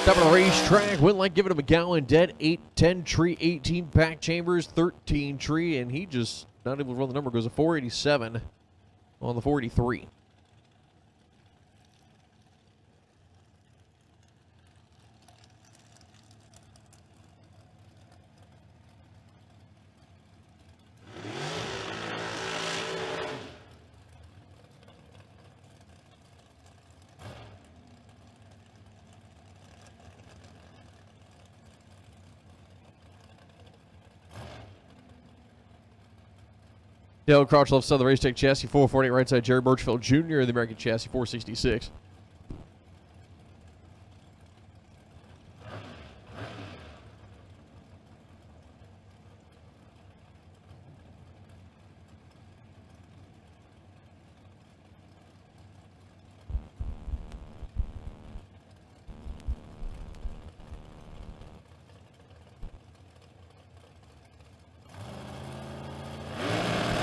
Top of the racetrack, went like giving him a gallon dead, 8-10 tree, 18 pack Chambers, 13 tree, and he just not able to run the number, goes to 487 on the 483. Dale Crouch left side of the racetrack chassis 448, right side Jerry Birchfield Jr. The American chassis 466.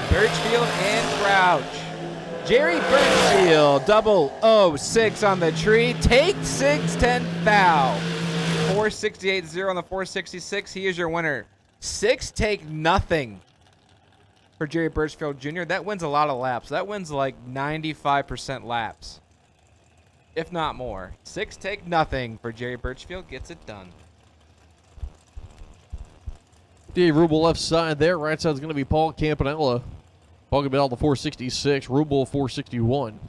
Birchfield and Crouch. Jerry Birchfield, 006 on the tree. Take 610 thou. 468.0 on the 466. He is your winner. 6 take nothing for Jerry Birchfield Jr. That wins a lot of laps. That wins like 95% laps, if not more. 6 take nothing for Jerry Birchfield. Gets it done. Dave Rubel left side there. Right side's going to be Paul Campanella. Paul going to be out the 466. Rubel 461.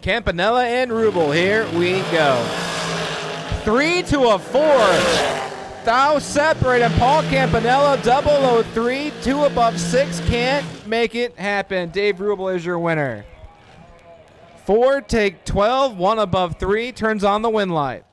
Campanella and Rubel, here we go. 3 to a 4. Thou separating Paul Campanella, 003, 2 above 6, can't make it happen. Dave Rubel is your winner. 4 take 12, 1 above 3, turns on the win light.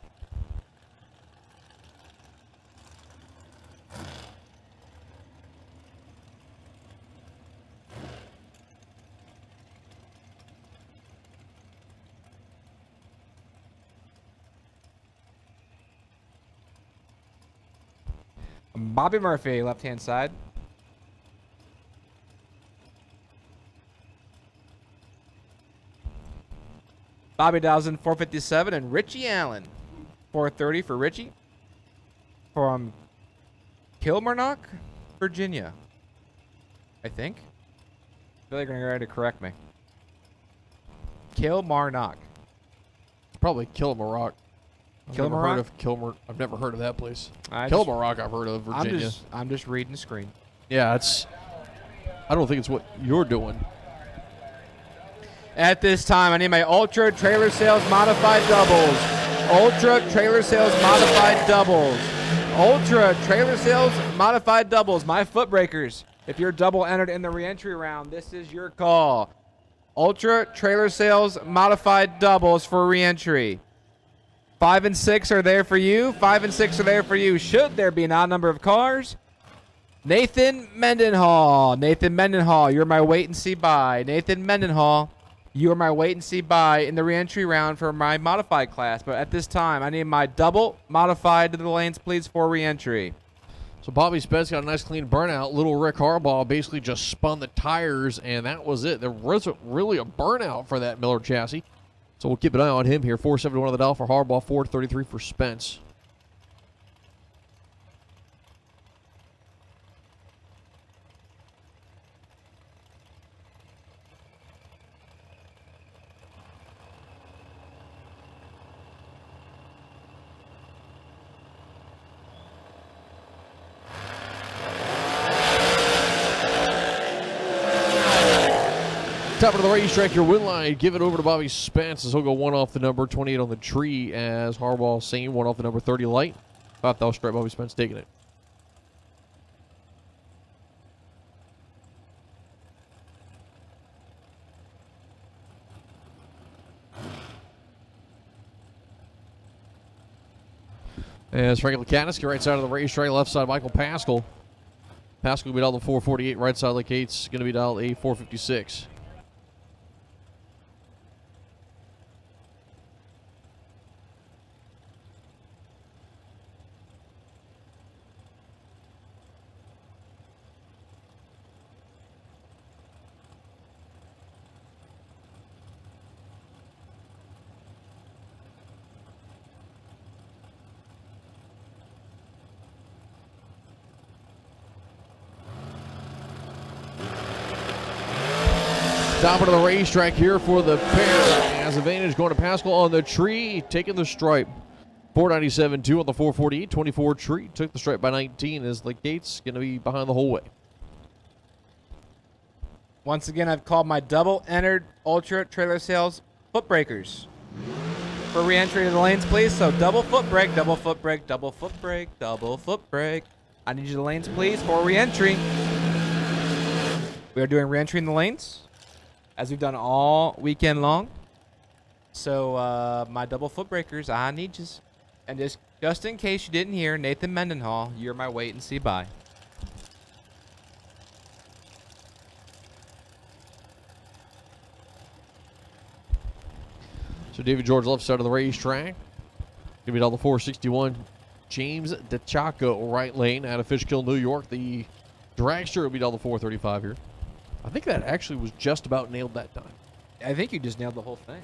Bobby Murphy, left-hand side. Bobby Dowson, 457, and Richie Allen, 430 for Richie. From Kilmarnock, Virginia, I think. I feel like you're going to correct me. Kilmarnock. It's probably Kilmarnock. Kilmarnock? I've never heard of that place. I Kilmarnock I've heard of, Virginia. I'm just reading the screen. Yeah, I don't think it's what you're doing. At this time, I need my Ultra Trailer Sales Modified Doubles. Ultra Trailer Sales Modified Doubles. Ultra Trailer Sales Modified Doubles. My Footbreakers. If you're double entered in the reentry round, this is your call. Ultra Trailer Sales Modified Doubles for re-entry. 5 and 6 are there for you. 5 and 6 are there for you. Should there be an odd number of cars? Nathan Mendenhall. Nathan Mendenhall, you're my wait and see buy. Nathan Mendenhall, you are my wait and see buy in the re-entry round for my modified class. But at this time, I need my double modified to the lanes, please, for re-entry. So Bobby Spence got a nice clean burnout. Little Rick Harbaugh basically just spun the tires, and that was it. There wasn't really a burnout for that Miller chassis. So we'll keep an eye on him here. 471 on the dial for Harbaugh, 433 for Spence. Top of the racetrack, your win line. Give it over to Bobby Spence as he'll go 1 off the number 28 on the tree as Harbaugh same 1 off the number 30 light. 5,000 straight. Bobby Spence taking it. As Frankie Lakanis, right side of the racetrack, left side Michael Pascal. Pascal will be dialed a 448, right side like Kate's going to be dialed a 456. Top of the racetrack here for the pair. As advantage going to Pascal on the tree, taking the stripe. 497.2 on the 448, 24 tree. Took the stripe by 19 as the Gates going to be behind the whole way. Once again, I've called my double entered Ultra Trailer Sales foot breakers for re-entry to the lanes, please. So double foot brake, double foot brake, double foot brake, double foot brake. I need you to the lanes, please, for re-entry. We are doing re-entry in the lanes, as we've done all weekend long. So my double foot breakers, I need you. And just in case you didn't hear, Nathan Mendenhall, you're my wait and see buy. So David George left side of the racetrack. Going to be down the 461. James DeChaco right lane out of Fishkill, New York. The Dragster will be down the 435 here. I think that actually was just about nailed that time. I think you just nailed the whole thing.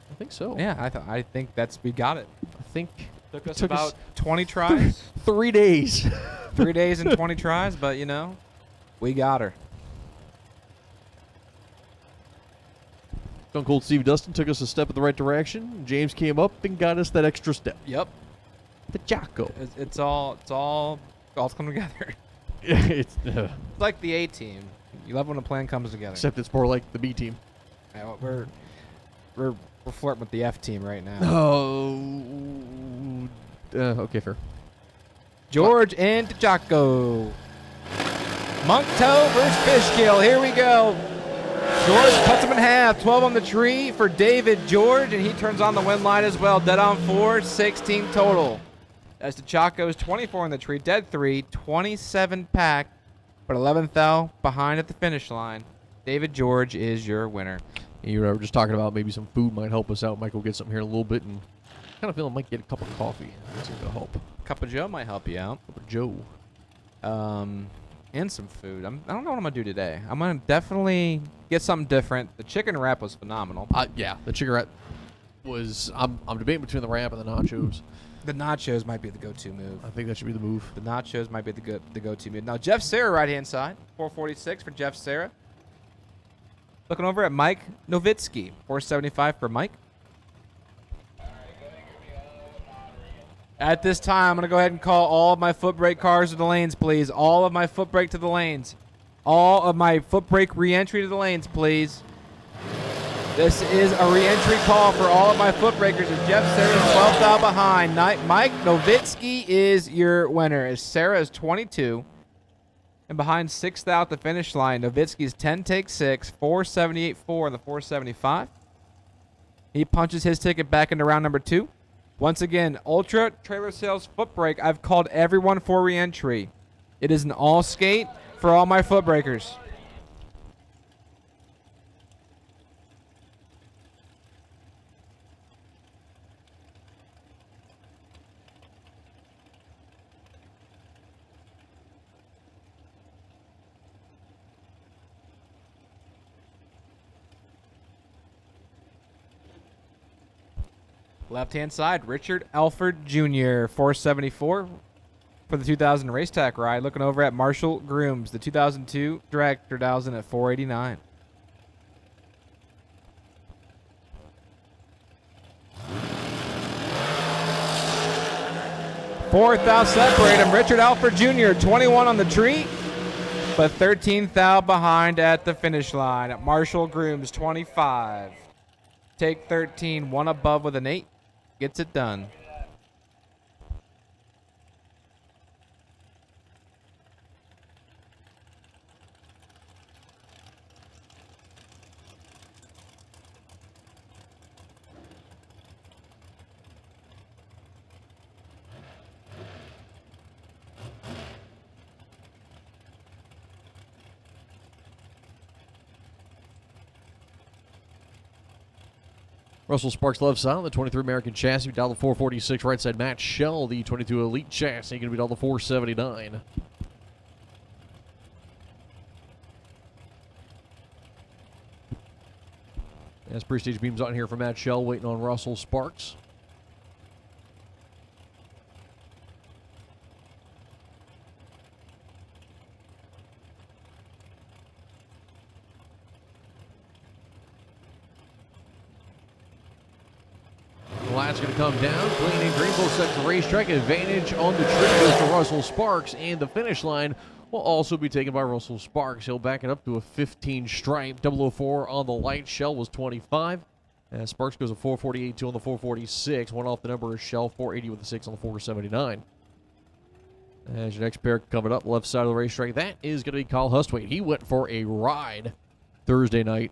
I think so. Yeah, I think we got it. I think Took us about 20 tries. 3 days. 3 days and 20 tries, but you know, we got her. Stone Cold Steve Dustin took us a step in the right direction. James came up and got us that extra step. Yep. The Jocko. It's all coming together. It's It's like the A team. You love when a plan comes together. except it's more like the B team. Yeah, we're flirting with the F team right now. Oh. Okay, fair. George and Jocko. Monk Toe versus Fishkill. Here we go. George cuts him in half. 12 on the tree for David George, and he turns on the win line as well. Dead on 4, 16 total. As the Chaco's 24 on the tree, dead 3, 27 pack, but 11th thou behind at the finish line. David George is your winner. You were just talking about maybe some food might help us out. Mike will get something here in a little bit, and kind of feel I might get a cup of coffee. That's going to help. Cup of Joe might help you out. Cup of Joe. And some food. I don't know what I'm going to do today. I'm going to definitely get something different. The chicken wrap was phenomenal. Yeah, the chicken wrap was. I'm debating between the wrap and the nachos. The nachos might be the go-to move. I think that should be the move. The nachos might be the go-to move. Now, Jeff Serra, right-hand side. 446 for Jeff Serra. Looking over at Mike Novitsky. 475 for Mike. At this time, I'm going to go ahead and call all of my foot brake cars to the lanes, please. All of my foot brake to the lanes. All of my foot brake re-entry to the lanes, please. This is a re-entry call for all of my foot breakers. As Jeff Serra is 12th out behind. Mike Novitsky is your winner. As Sarah is 22. And behind 6th out the finish line, Novitsky's 10 take 6, 478.4 on the 475. He punches his ticket back into round number 2. Once again, Ultra Trailer Sales Footbrake. I've called everyone for re-entry. It is an all skate for all my foot breakers. Left-hand side, Richard Alford Jr., 474 for the 2000 race tack ride. Looking over at Marshall Grooms, the 2002 Dragster dials in at 489. Fourth out separate him, Richard Alford Jr., 21 on the tree, but 13th out behind at the finish line. At Marshall Grooms, 25. Take 13, one above with an 8. Gets it done. Russell Sparks left side on the 23 American chassis. Dial the 446 right side. Matt Shell, the 22 Elite chassis, going to be dial the 479. As pre-stage beams on here for Matt Shell, waiting on Russell Sparks. That's going to come down. Clean and green, both sets of racetrack. Advantage on the tree goes to Russell Sparks, and the finish line will also be taken by Russell Sparks. He'll back it up to a 15 stripe. 004 on the light. Shell was 25. And Sparks goes a 448.2 on the 446. One off the number is Shell, 480 with a 6 on the 479. As your next pair coming up, left side of the racetrack, that is going to be Kyle Hustwaite. He went for a ride Thursday night,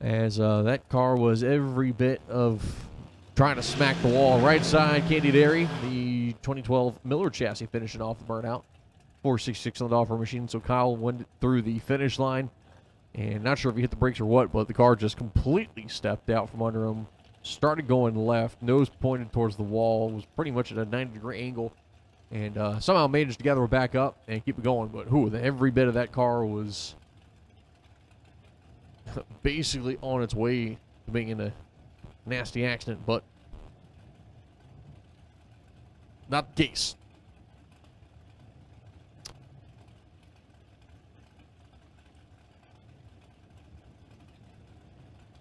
as that car was every bit of trying to smack the wall. Right side, Candy Dairy, the 2012 Miller chassis finishing off the burnout. 466 on the offer machine. So Kyle went through the finish line, and not sure if he hit the brakes or what, but the car just completely stepped out from under him. Started going left, nose pointed towards the wall, was pretty much at a 90-degree angle, and somehow managed to gather it back up and keep it going. But every bit of that car was basically on its way to being in a nasty accident, but not the case.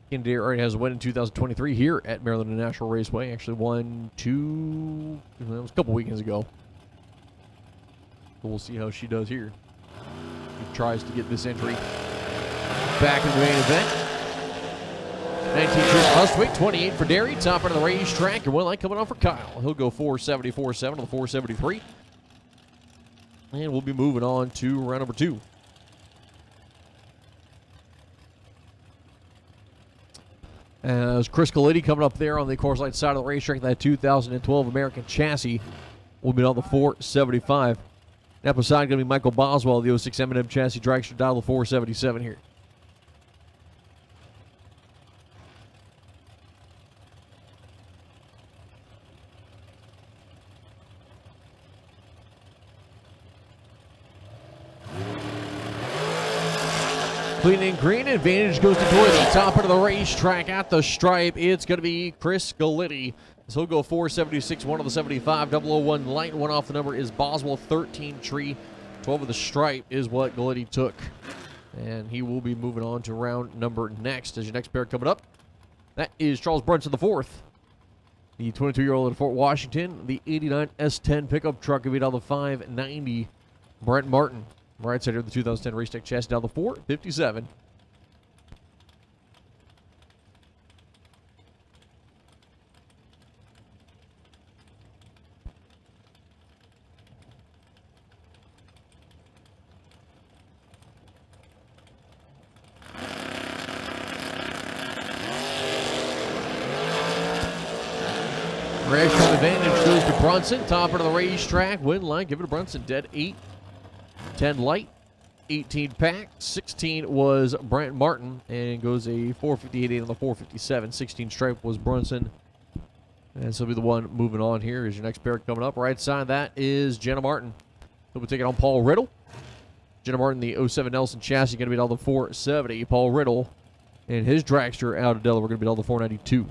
Candy already has a win in 2023 here at Maryland International Raceway. Actually won it was a couple weekends ago. So we'll see how she does here. She tries to get this entry back in the main event. 19 Chris Hustwick, 28 for Derry. Top end of the racetrack. And one light coming on for Kyle. He'll go 474.7 on the 473. And we'll be moving on to round number 2. As Chris Galiti coming up there on the course light side of the racetrack, that 2012 American chassis will be on the 475. Now beside going to be Michael Boswell, the 06 M&M chassis dragster, dial the 477 here. Clean and green, advantage goes to Galiti. Top end of the racetrack at the stripe. It's going to be Chris Galiti. So he'll go 476, 1 on the 75, 001 light. One off the number is Boswell, 13 tree. 12 of the stripe is what Galiti took. And he will be moving on to round number next. As your next pair coming up, that is Charles Brunson, the 4th. The 22-year-old at Fort Washington. The 89 S10 pickup truck will be down the 590. Brent Martin. Right side here, the 2010 Race Tech chassis down the 457. Rash time advantage goes to Brunson. Top of the racetrack. Win line. Give it to Brunson. Dead 8. 10 light. 18 pack. 16 was Brant Martin. And goes a 458 on the 457. 16 stripe was Brunson. And this will be the one moving on here. Is your next pair coming up. Right side of that is Jenna Martin. He'll be taking on Paul Riddle. Jenna Martin, the 07 Nelson chassis, going to be all the 470. Paul Riddle and his dragster out of Delaware going to be all the 492.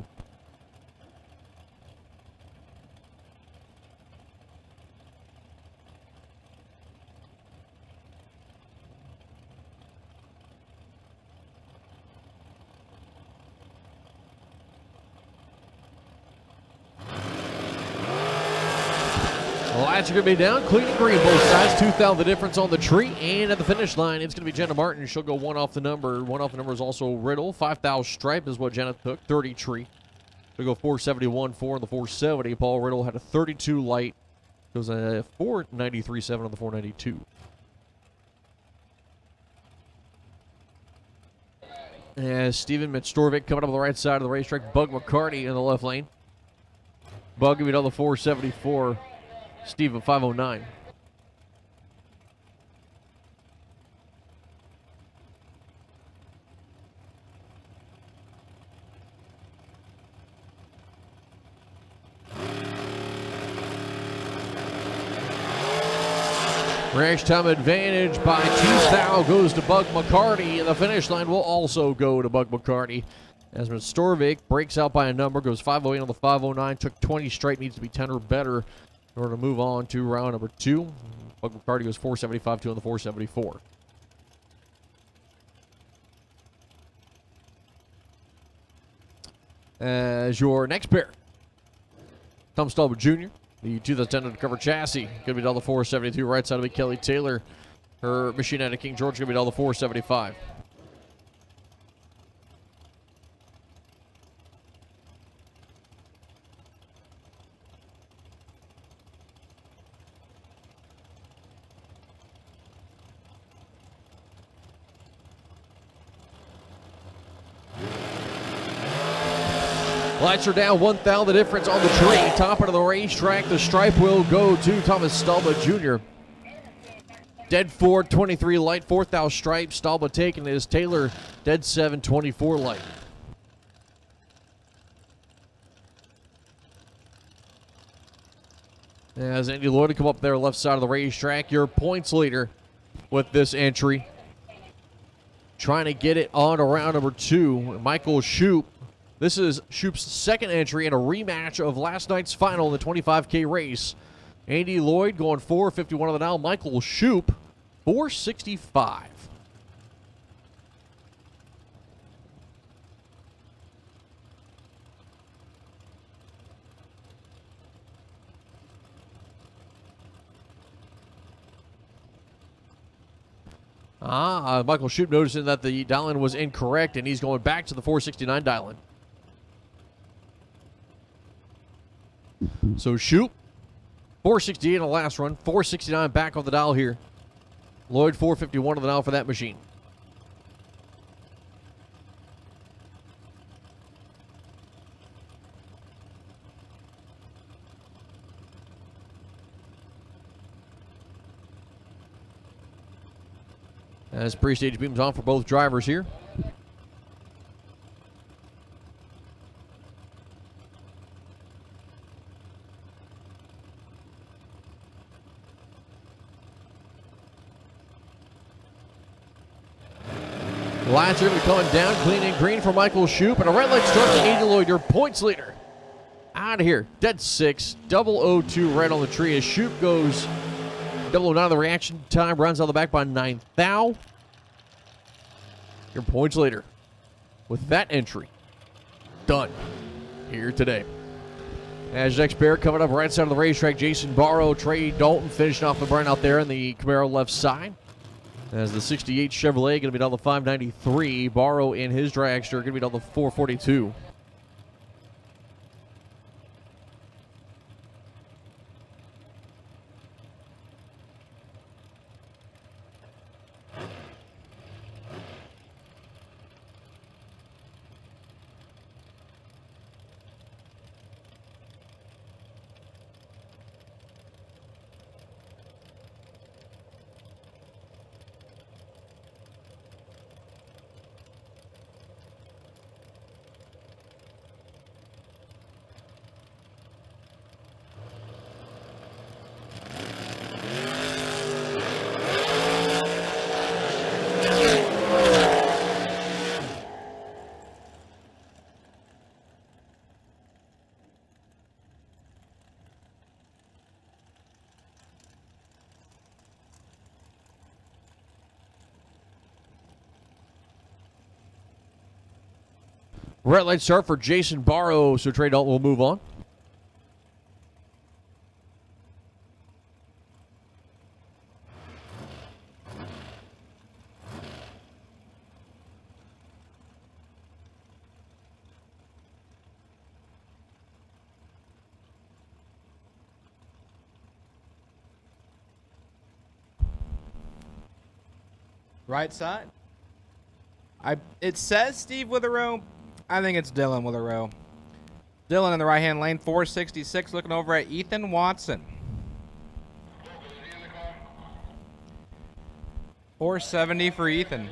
Lights are going to be down, clean and green both sides. 2,000 the difference on the tree. And at the finish line, it's going to be Jenna Martin. She'll go one off the number. One off the number is also Riddle. 5,000 stripe is what Jenna took. 30 tree. She'll go 471, 4 on the 470. Paul Riddle had a 32 light. Goes a 493.7 on the 492. As Steven Mitstorvik coming up on the right side of the racetrack. Bug McCarty in the left lane. Bug going to be on the 474. Steve at 509. Rash time advantage by 2,000 goes to Bug McCarty, and the finish line will also go to Bug McCarty. As Storvik breaks out by a number, goes 508 on the 509, took 20 straight, needs to be 10 or better in order to move on to round number 2. Bug McCarty goes 475, 2 on the 474. As your next pair, Tom Stallman Jr., the 2010 undercover chassis, going to be all the 472. Right side will be Kelly Taylor. Her machine out of King George going to be all the 475. Lights are down, 1,000 the difference on the tree. Top of the racetrack, the stripe will go to Thomas Stalba Jr. Dead 4, 23 light, 4,000 stripe. Stalba taking is Taylor, dead 7, 24 light. As Andy Lloyd to come up there left side of the racetrack, your points leader with this entry. Trying to get it on to round number 2, Michael Shoup. This is Shoup's second entry in a rematch of last night's final in the 25K race. Andy Lloyd going 451 on the dial. Michael Shoup, 465. Michael Shoup noticing that the dial-in was incorrect, and he's going back to the 469 dial-in. So Shoup, 468 on the last run, 469 back on the dial here. Lloyd, 451 on the dial for that machine. As pre-stage beams on for both drivers here. Lights are going to be coming down, clean and green for Michael Shoup, and a red light struck to Andy Lloyd, your points leader. Out of here, dead 6, 002 red on the tree as Shoup goes 009 the reaction time, runs out the back by 9,000. Your points leader with that entry done here today. As next pair coming up right side of the racetrack, Jason Barrow, Trey Dalton finishing off the burn out there on the Camaro left side. As the 68 Chevrolet going to be down the 593. Barrow in his dragster going to be down the 442. Red light start for Jason Barrow, so Trey Dalton will move on. Right side. It says Steve Witherow. I think it's Dylan Witherow. Dylan in the right-hand lane, 466, looking over at Ethan Watson. 470 for Ethan.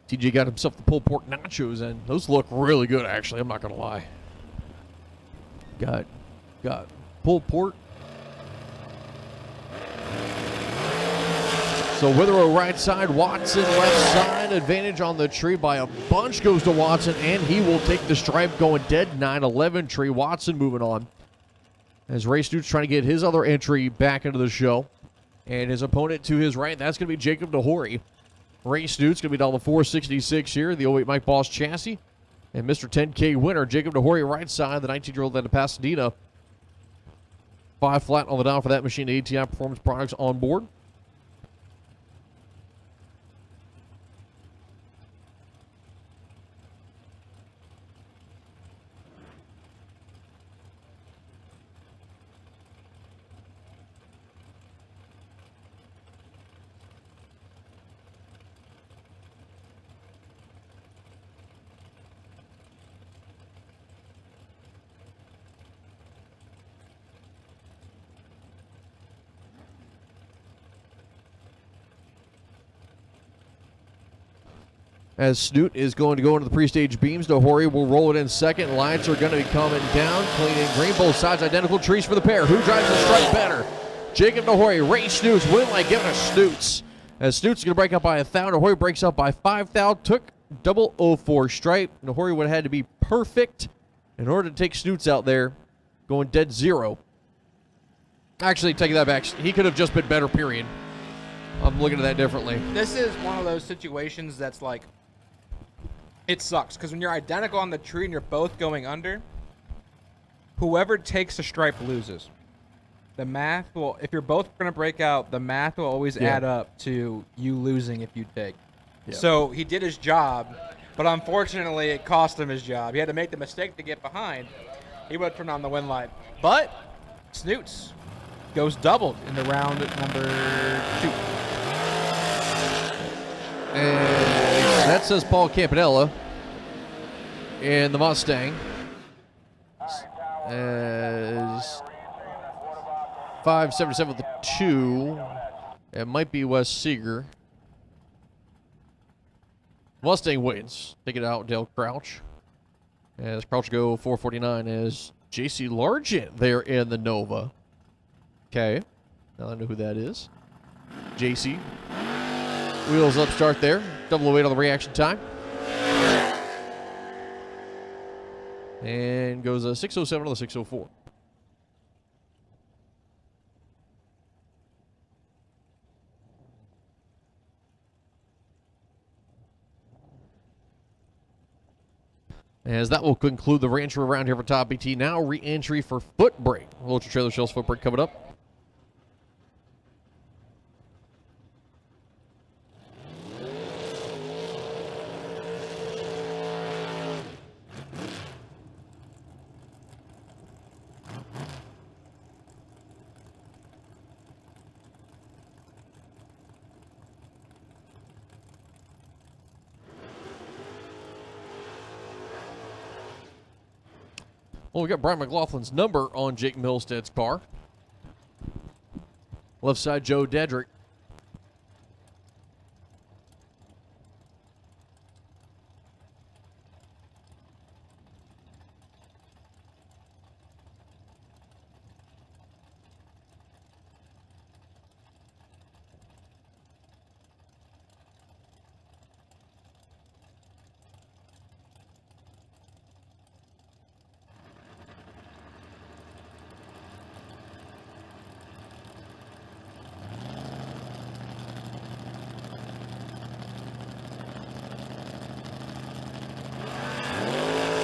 TJ got himself the pulled pork nachos, and those look really good, actually. I'm not going to lie. Got pulled pork. So Witherow right side, Watson left side. Advantage on the tree by a bunch goes to Watson, and he will take the stripe going dead 9-11. Trey Watson moving on. As Ray Stutes trying to get his other entry back into the show. And his opponent to his right, that's going to be Jacob DeHory. Ray Stutes going to be down to 466 here, the 08 Mike Boss chassis. And Mr. 10K winner, Jacob DeHory right side, the 19-year-old out of Pasadena. 5 flat on the down for that machine. ATI Performance Products on board. As Snoot is going to go into the pre-stage beams, DeHory will roll it in second. Lights are going to be coming down. Clean and green, both sides identical trees for the pair. Who drives the stripe better? Jacob DeHory, Ray Snoots, win like giving us Snoots. As Snoots is going to break up by 1,000. DeHory breaks up by 5,000. Took 004 stripe. DeHory would have had to be perfect in order to take Snoots out there, going dead zero. Actually, taking that back, he could have just been better, period. I'm looking at that differently. This is one of those situations that's like, it sucks, because when you're identical on the tree and you're both going under, whoever takes a stripe loses. The math will, if you're both going to break out, the math will always add up to you losing if you take. Yeah. So he did his job, but unfortunately it cost him his job. He had to make the mistake to get behind. He would have turned on the win light. But Snoots goes doubled in the round number 2. And that says Paul Campanella in the Mustang. As 577 with the 2. It might be Wes Seeger. Mustang wins. Take it out, Dale Crouch. As Crouch go 449 as JC Largent there in the Nova. Okay. Now I know who that is. JC. Wheels up start there. 008 on the reaction time. And goes 607 on the 604. As that will conclude the re-entry around here for Top BT. Now re-entry for Footbrake. Ultra Trailer Shells Footbrake coming up. Well, we got Brian McLaughlin's number on Jake Milstead's car. Left side, Joe Dedrick.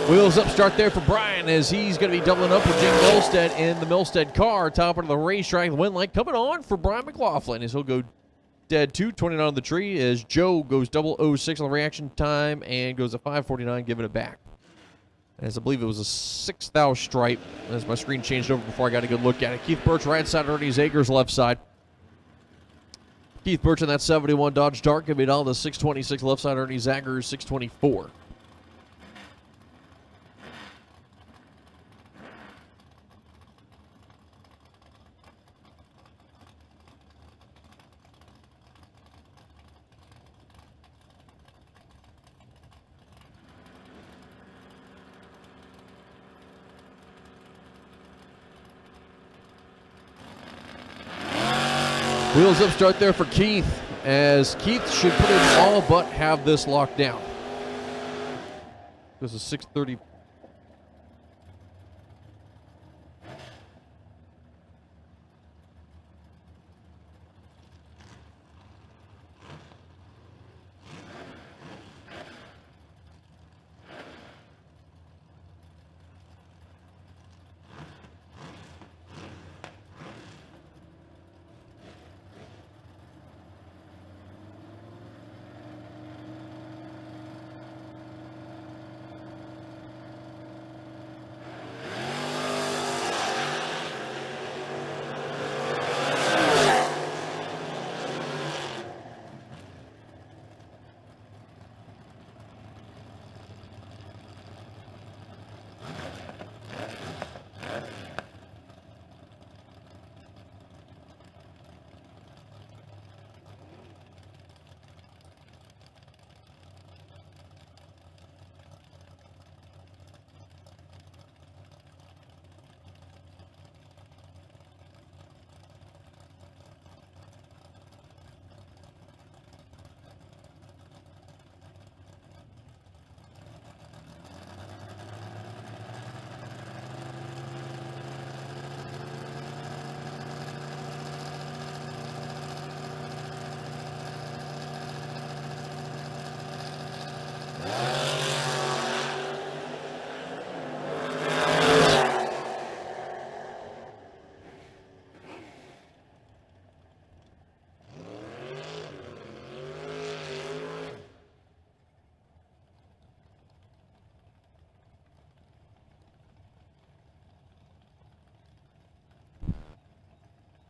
Wheels up start there for Brian as he's going to be doubling up with Jake Milstead in the Milstead car. Top of the racetrack, the win light coming on for Brian McLaughlin as he'll go dead 229 on the tree as Joe goes 006 on the reaction time and goes a 549 giving it back. As I believe it was a 6th stripe as my screen changed over before I got a good look at it. Keith Birch right side, Ernie Zagers left side. Keith Birch in that 71 Dodge Dart giving it all the 626 left side, Ernie Zagers 624. Wheels up start there for Keith, as Keith should put it all but have this locked down. This is 6:30.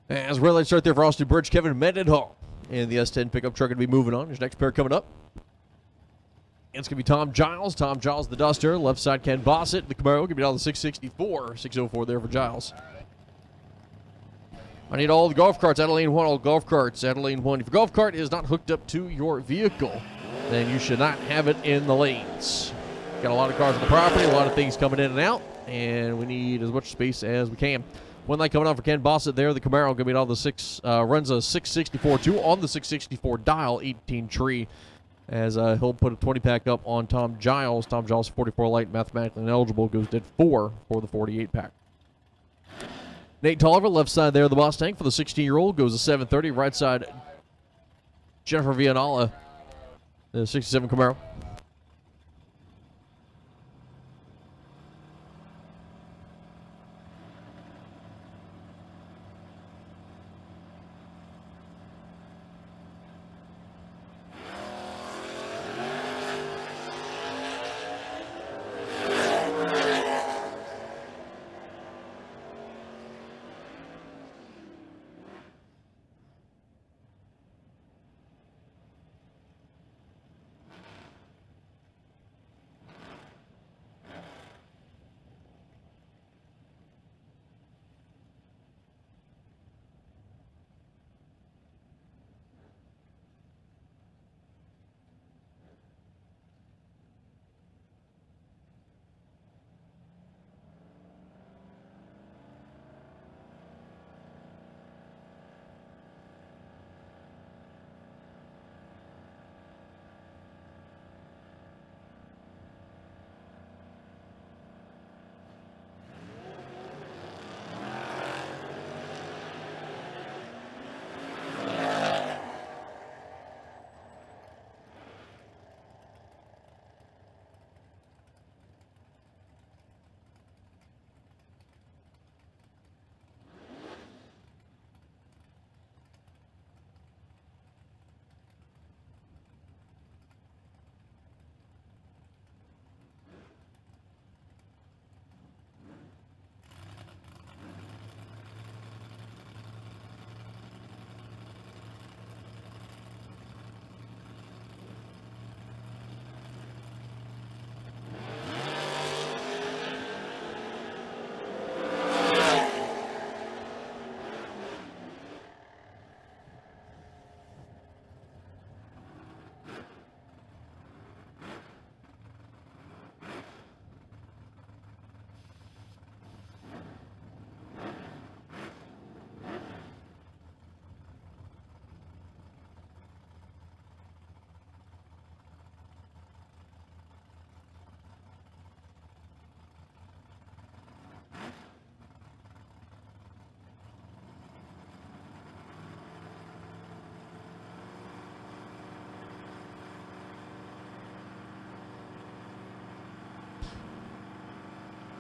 As red light start there for Austin Birch, Kevin Mendenhall. And the S10 pickup truck going to be moving on. His next pair coming up. It's going to be Tom Giles. Tom Giles, the Duster. Left side, Ken Bossett. The Camaro going to be down the 664. 604 there for Giles. I need all the golf carts out of lane 1. All golf carts out of lane 1. If your golf cart is not hooked up to your vehicle, then you should not have it in the lanes. Got a lot of cars on the property, a lot of things coming in and out, and we need as much space as we can. One light coming on for Ken Bossett there. The Camaro going to be all the runs a 664 2 on the 664 dial, 18 tree, as he'll put a 20 pack up on Tom Giles. Tom Giles 44 light, mathematically ineligible, goes dead 4 for the 48 pack. Nate Tolliver left side there, the Mustang for the 16-year-old goes a 730. Right side, Jennifer Vianala, the 67 Camaro.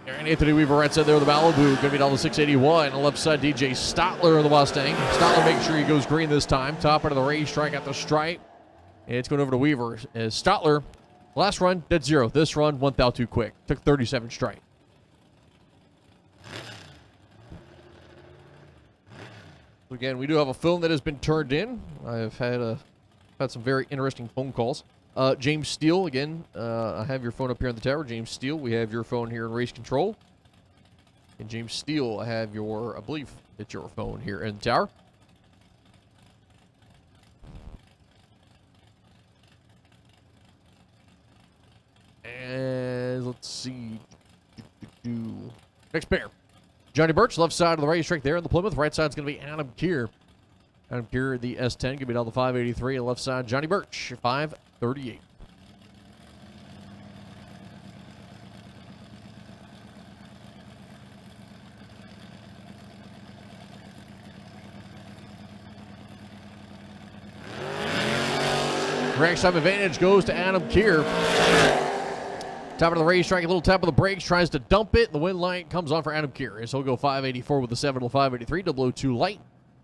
And Anthony Weaver right side there with the Malibu. Going to be down to 681. On the left side, DJ Stotler of the Mustang. Stotler makes sure he goes green this time. Top end of the racetrack at the stripe. And it's going over to Weaver. As Stotler, last run, dead zero. This run, 1 thou too quick. Took 37 straight. Again, we do have a film that has been turned in. I've had some very interesting phone calls. James Steele, again, I have your phone up here on the tower. James Steele, we have your phone here in race control. And James Steele, I have I believe it's your phone here in the tower. And let's see. Next pair. Johnny Birch, left side of the racetrack there in the Plymouth. Right side's going to be Adam Keir. Adam Keir, the S10, going to be down the 583. And left side, Johnny Birch, 538. Race time advantage goes to Adam Keir. Top of the racetrack, a little tap of the brakes, tries to dump it. The wind light comes on for Adam Keir. So he'll go 584 with the 7 to 583, 002 light.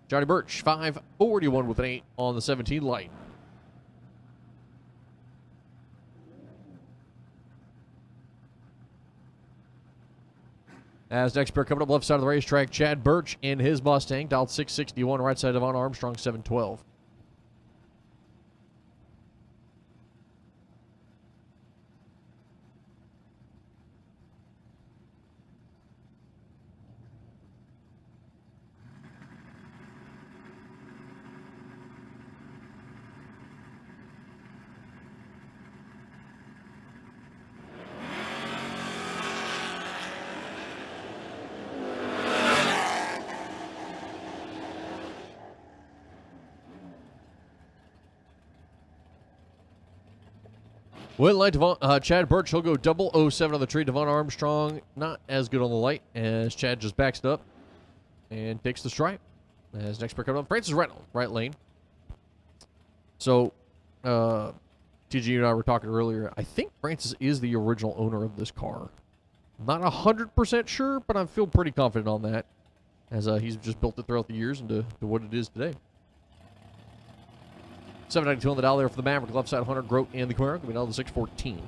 Johnny Birch, 541 with an 8 on the 17 light. As next pair coming up left side of the racetrack, Chad Birch in his Mustang, dialed 661, right side of Von Armstrong, 712. Wind light, Chad Birch, he'll go 007 on the tree. Devon Armstrong, not as good on the light as Chad just backs it up and takes the stripe. As next pair coming up, Francis Reynolds, right lane. So, TG, you and I were talking earlier. I think Francis is the original owner of this car. Not 100% sure, but I feel pretty confident on that, as he's just built it throughout the years into what it is today. 792 on the dial there for the Maverick. Left side, Hunter Grote and the Camaro. Going to be down to 614.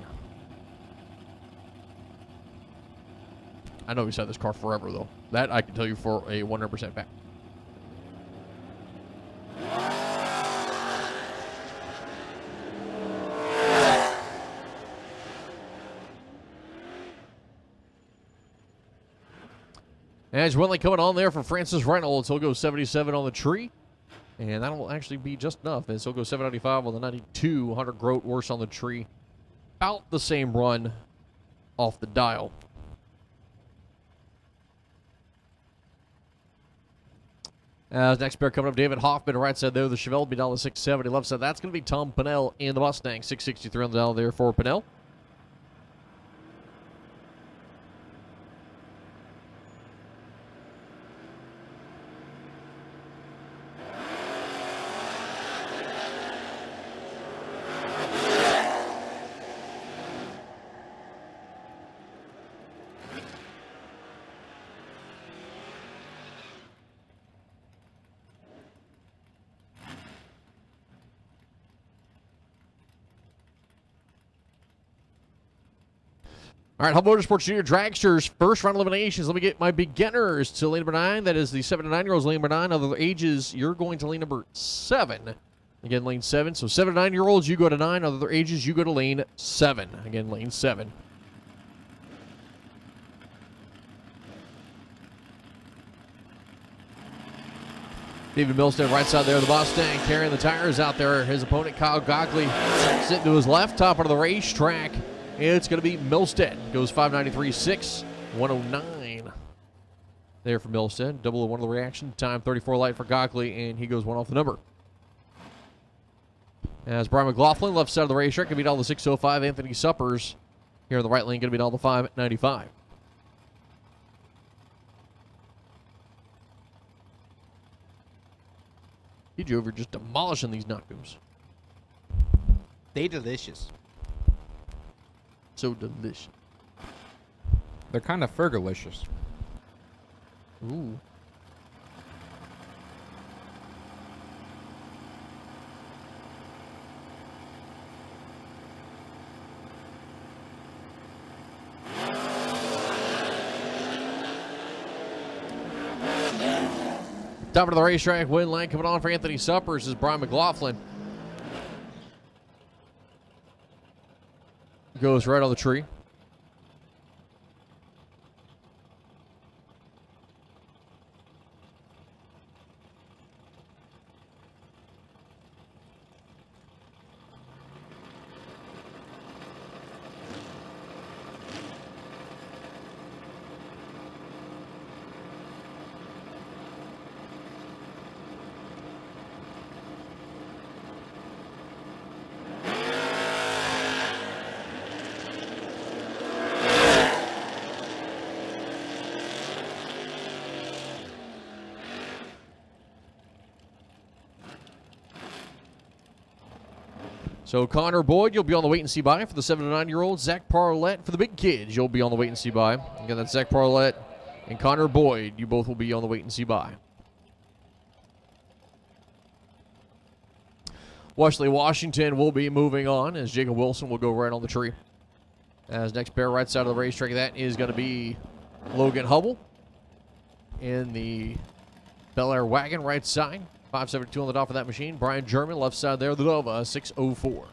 I know he's had this car forever, though. That I can tell you for a 100% fact. As Winley coming on there for Francis Reynolds. He'll go 77 on the tree. And that'll actually be just enough, as he'll go 795 on the 92. Hunter Grote worse on the tree. About the same run off the dial. As next pair coming up, David Hoffman, right side there, the Chevelle will be down to 670. Left side, that's going to be Tom Pinnell in the Mustang. 663 on the dial there for Pinnell. All right, Hub Motorsports Jr Dragsters, first round eliminations. Let me get my beginners to lane number 9. That is the 7 to 9-year-olds, lane number 9. Other ages, you're going to lane number 7. Again, lane 7. So 7 to 9-year-olds, you go to 9. Other ages, you go to lane 7. Again, lane 7. David Milstead, right side there, the Mustang, carrying the tires out there. His opponent, Kyle Gockley, sitting to his left, top of the racetrack. It's going to be Milstead. Goes 593.6, 109 there for Milstead. 001 of the reaction. Time 34 light for Gockley, and he goes 1 off the number. As Brian McLaughlin, left side of the racetrack, going to be down the 605. Anthony Suppers here in the right lane, going to be down the 595. TJ over just demolishing these knockouts. They delicious. So delicious. They're kind of Fergalicious. Ooh. Top of the racetrack, win line coming on for Anthony Suppers is Brian McLaughlin. Goes right on the tree. So Connor Boyd, you'll be on the wait and see by for the 7 to 9-year-olds. Zach Parlett for the big kids, you'll be on the wait and see by. Again, that's Zach Parlett and Connor Boyd. You both will be on the wait and see by. Wesley Washington will be moving on as Jacob Wilson will go right on the tree. As next pair right side of the racetrack, that is going to be Logan Hubble in the Bel Air wagon right side. 572 on the dot for that machine. Brian German, left side there, the Nova, 604.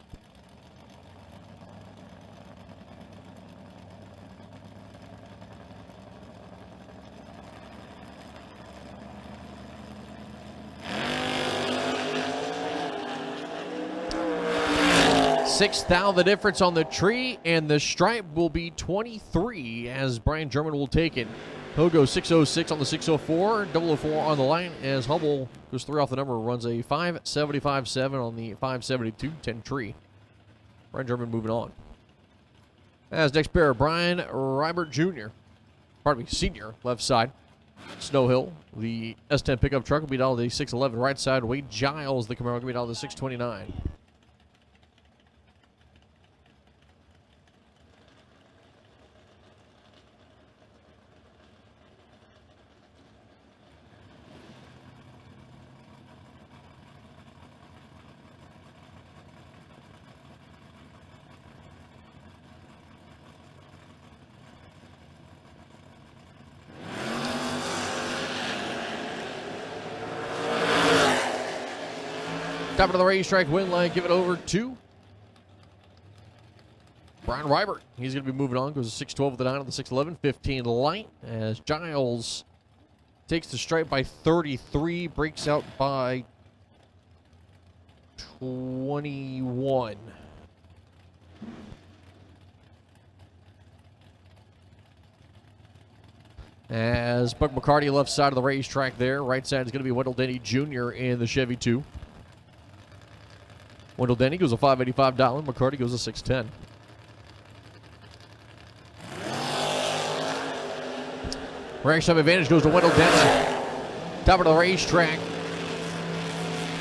Sixth down the difference on the tree, and the stripe will be 23 as Brian German will take it. He'll go 606 on the 604, 004 on the line as Hubble goes 3 off the number, runs a 575.7 on the 572, 10 tree. Brian German moving on. As next pair, Brian Rybert Jr., pardon me, senior, left side. Snow Hill, the S10 pickup truck will be down to the 611 right side. Wade Giles, the Camaro, will be down to the 629. Top of the racetrack, win line, give it over to Brian Rybert. He's going to be moving on, goes to 612 with the 9 on the 611, 15 light, as Giles takes the stripe by 33, breaks out by 21. As Buck McCarty, left side of the racetrack there, right side is going to be Wendell Denny Jr. in the Chevy 2. Wendell Denny goes a $585. McCarty goes a $610. Race time advantage goes to Wendell Denny. Top of the racetrack.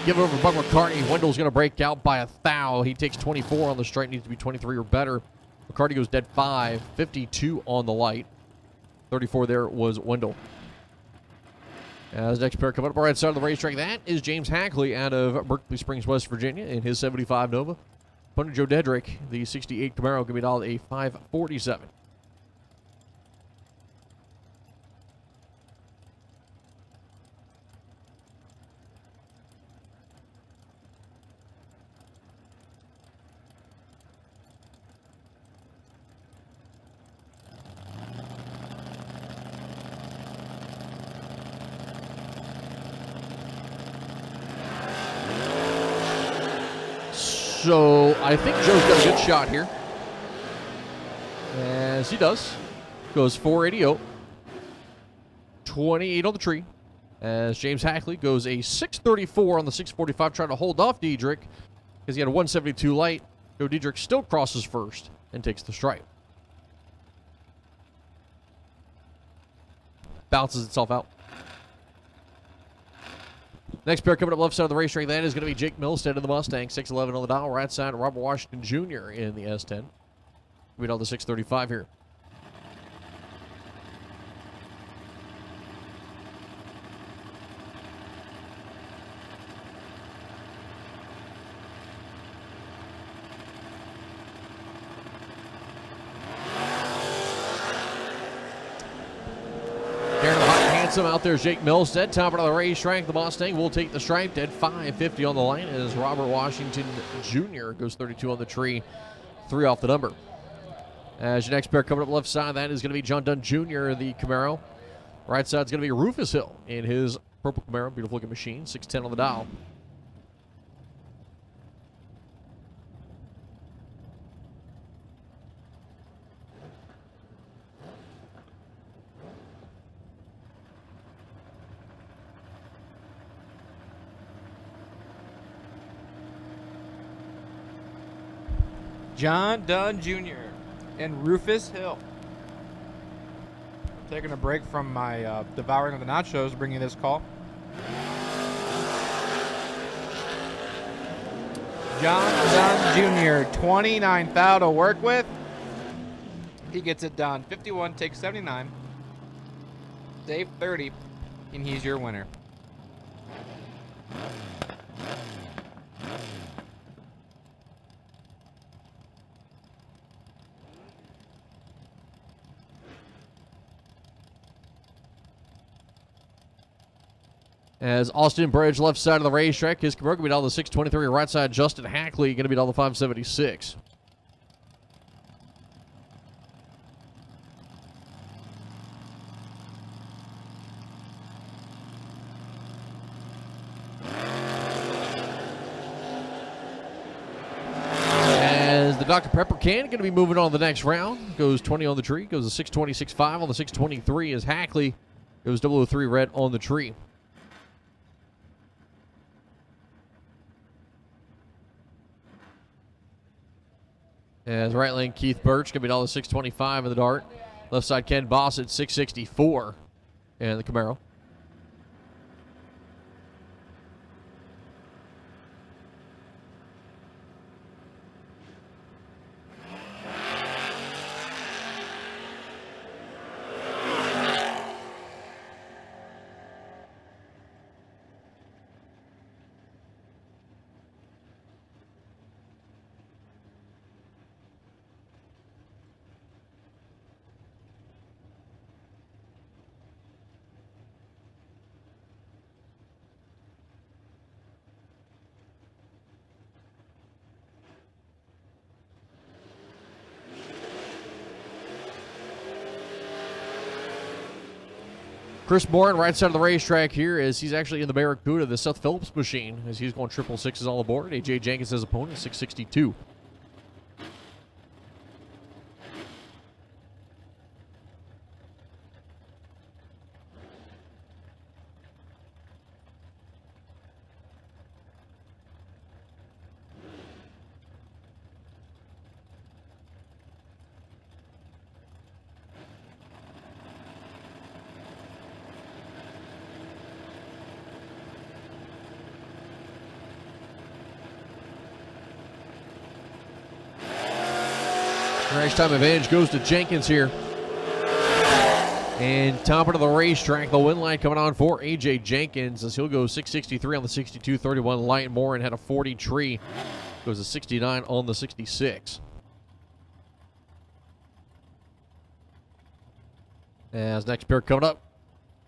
Give it over to Buck McCarty. Wendell's going to break out by a thou. He takes 24 on the stripe. Needs to be 23 or better. McCarty goes dead 5. 52 on the light. 34 there was Wendell. As next pair coming up right side of the racetrack, that is James Hackley out of Berkeley Springs, West Virginia, in his 75 Nova. Opponent Joe Dedrick, the 68 Camaro, going to be down a 547. So I think Joe's got a good shot here. As he does. Goes 480. 28 on the tree. As James Hackley goes a 634 on the 645, trying to hold off Diedrich because he had a 172 light. Joe Diedrich still crosses first and takes the stripe. Bounces itself out. Next pair coming up left side of the racetrack, that is going to be Jake Milstead in the Mustang, 611 on the dial. Right side, Robert Washington Jr. in the S10. We know the 635 here. gets him out there. Jake Milstead, top of the racetrack. The Mustang will take the stripe at 550 on the line as Robert Washington Jr. goes 32 on the tree, 3 off the number. As your next pair coming up left side, that is going to be John Dunn Jr., the Camaro. Right side is going to be Rufus Hill in his purple Camaro. Beautiful looking machine, 610 on the dial. John Dunn Jr. and Rufus Hill. Taking a break from my devouring of the nachos, bringing this call. John Dunn Jr., 29 thou to work with. He gets it done. 51 takes 79. Save 30, and he's your winner. As Austin Bridge, left side of the racetrack, his Camaro going to be down the 623. Right side, Justin Hackley going to be down the 576. As the Dr. Pepper can going to be moving on to the next round. Goes 20 on the tree, goes a 620.65 on the 623 as Hackley goes 003 red on the tree. As right lane Keith Birch going to be down to 625 in the dart. Left side Ken Boss at 664 in the Camaro. Chris Moore on right side of the racetrack here as he's actually in the Barracuda, the Seth Phillips machine, as he's going 666s all aboard. AJ Jenkins, his opponent, 662. Race time advantage goes to Jenkins here. And top of the racetrack, the win line coming on for AJ Jenkins as he'll go 663 on the 62, 31 light more and had a 40 tree. Goes to 69 on the 66. As next pair coming up,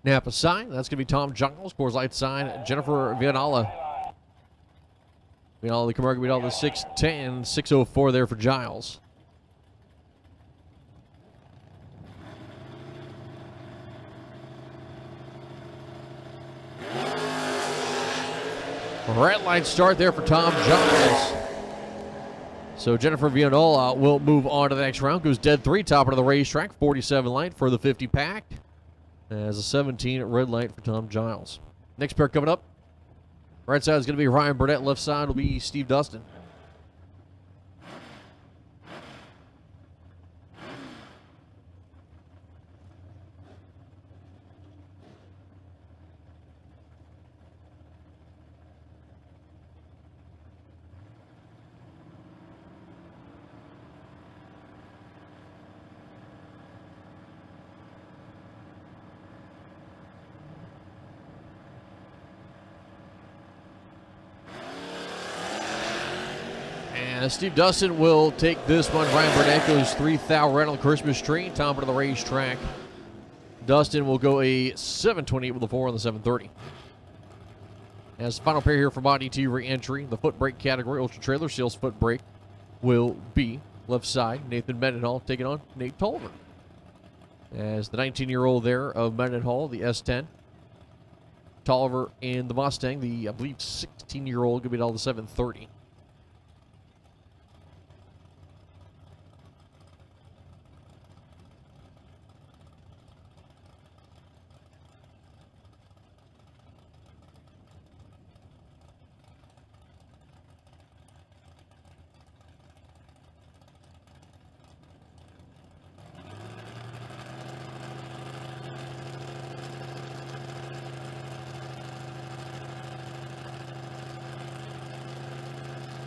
Napa side, that's going to be Tom Giles. Coors Light side, Jennifer Vianala. Vianala, the Camaro, going to be all the 610, 604 there for Giles. Red light start there for Tom Giles. So Jennifer Vianola will move on to the next round. Goes dead 3, top of the racetrack. 47 light for the 50 pack. As a 17 red light for Tom Giles. Next pair coming up. Right side is going to be Ryan Burnett. Left side will be Steve Dustin. Steve Dustin will take this one. Ryan Burnett goes 3,000 red on the Christmas tree. Top of the racetrack. Dustin will go a 728 with a 4 on the 730. As final pair here for Body T re-entry, the foot brake category, Ultra Trailer Sales foot brake will be left side, Nathan Mendenhall taking on Nate Tolliver. As the 19-year-old there of Mendenhall, the S10. Tolliver in the Mustang, the, I believe, 16-year-old, going to be all the 730.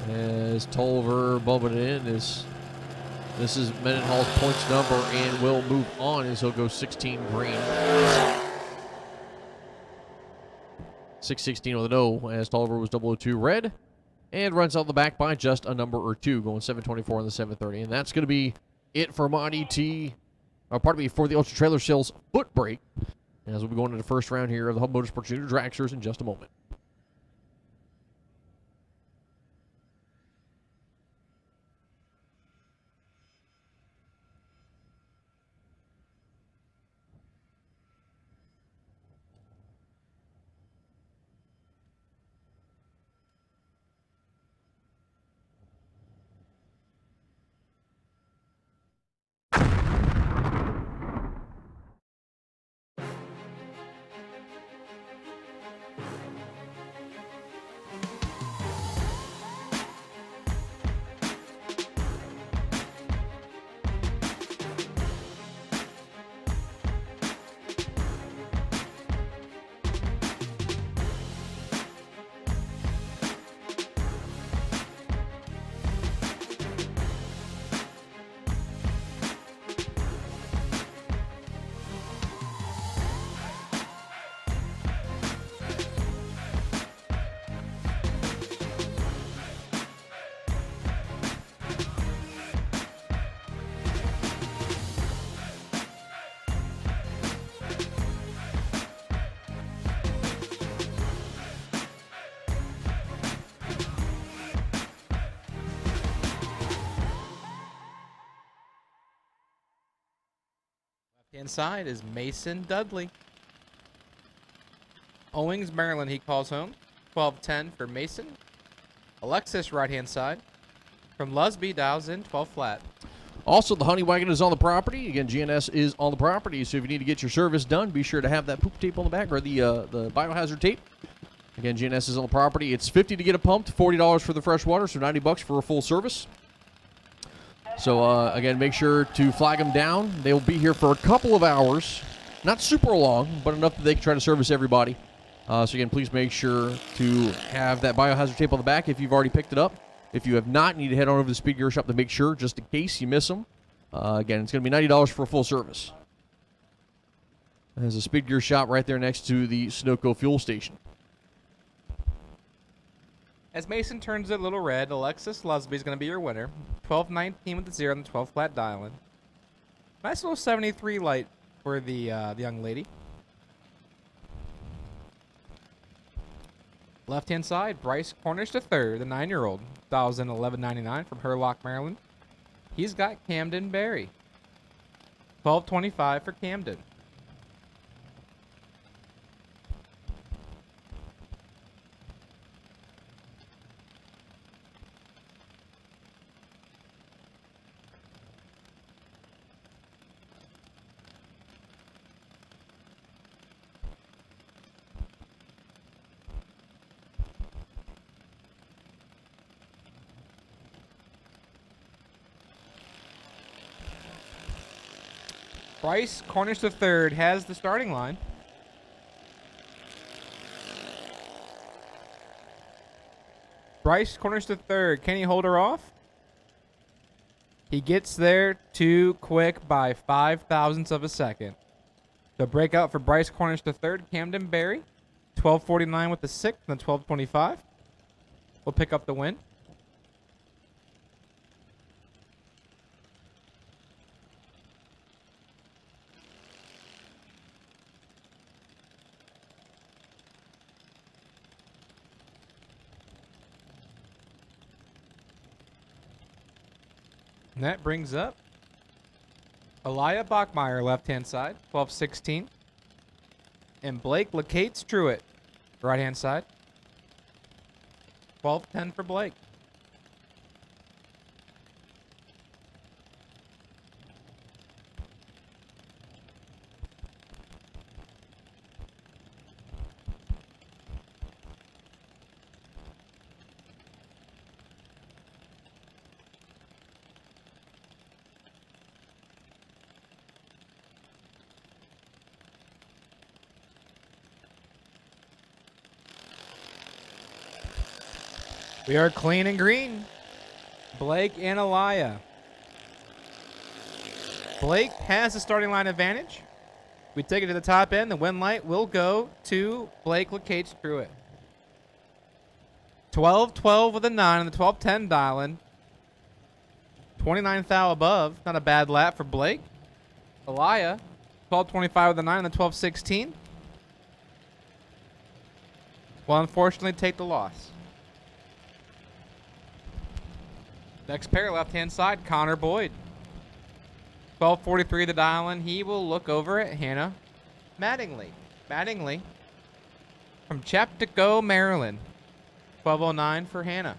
As Tolliver bumping it in, this is Mendenhall's points number and will move on as he'll go 16 green. 616 with an O as Tolliver was 002 red and runs out the back by just a number or two, going 724 on the 730. And that's going to be it for Monty T, or pardon me, for the Ultra Trailer Sales foot brake. As we'll be going to the first round here of the Hub Motorsports Jr Dragsters in just a moment. Inside is Mason Dudley. Owings, Maryland, he calls home. 12-10 for Mason. Alexis, right-hand side. From Lusby, dials in 12 flat. Also, the Honey Wagon is on the property. Again, GNS is on the property, so if you need to get your service done, be sure to have that poop tape on the back, or the biohazard tape. Again, GNS is on the property. It's $50 to get it pumped, $40 for the fresh water, so $90 for a full service. So, again, make sure to flag them down. They will be here for a couple of hours. Not super long, but enough that they can try to service everybody. So, again, please make sure to have that biohazard tape on the back if you've already picked it up. If you have not, you need to head on over to the Speed Gear Shop to make sure, just in case you miss them. Again, it's going to be $90 for a full service. There's a Speed Gear Shop right there next to the Sunoco fuel station. As Mason turns it a little red, Alexis Lusby is going to be your winner. 12-19 with the 0 and the 12 flat dial-in. Nice little 73 light for the young lady. Left-hand side, Bryce Cornish III, the 9-year-old. Dials in 11.99 from Hurlock, Maryland. He's got Camden Berry. 12.25 for Camden. Bryce Cornish III has the starting line. Bryce Cornish III, can he hold her off? He gets there too quick by 0.05 of a second. The breakout for Bryce Cornish III, Camden Berry, 12.49 with the 6th and the 12.25. We'll pick up the win. And that brings up Elia Bachmeyer, left-hand side, 12-16. And Blake Lacates Truitt, right-hand side, 12-10 for Blake. We are clean and green. Blake and Elia. Blake has the starting line advantage. We take it to the top end. The win light will go to Blake Lacates Truitt. 12-12 with a 9 on the 12-10 dialing. 29th thou above. Not a bad lap for Blake. Elia, 12-25 with a 9 on the 12-16. Will unfortunately take the loss. Next pair, left-hand side, Connor Boyd. 12:43 the dial-in. He will look over at Hannah Mattingly. Mattingly from Chaptico, Maryland. 12:09 for Hannah.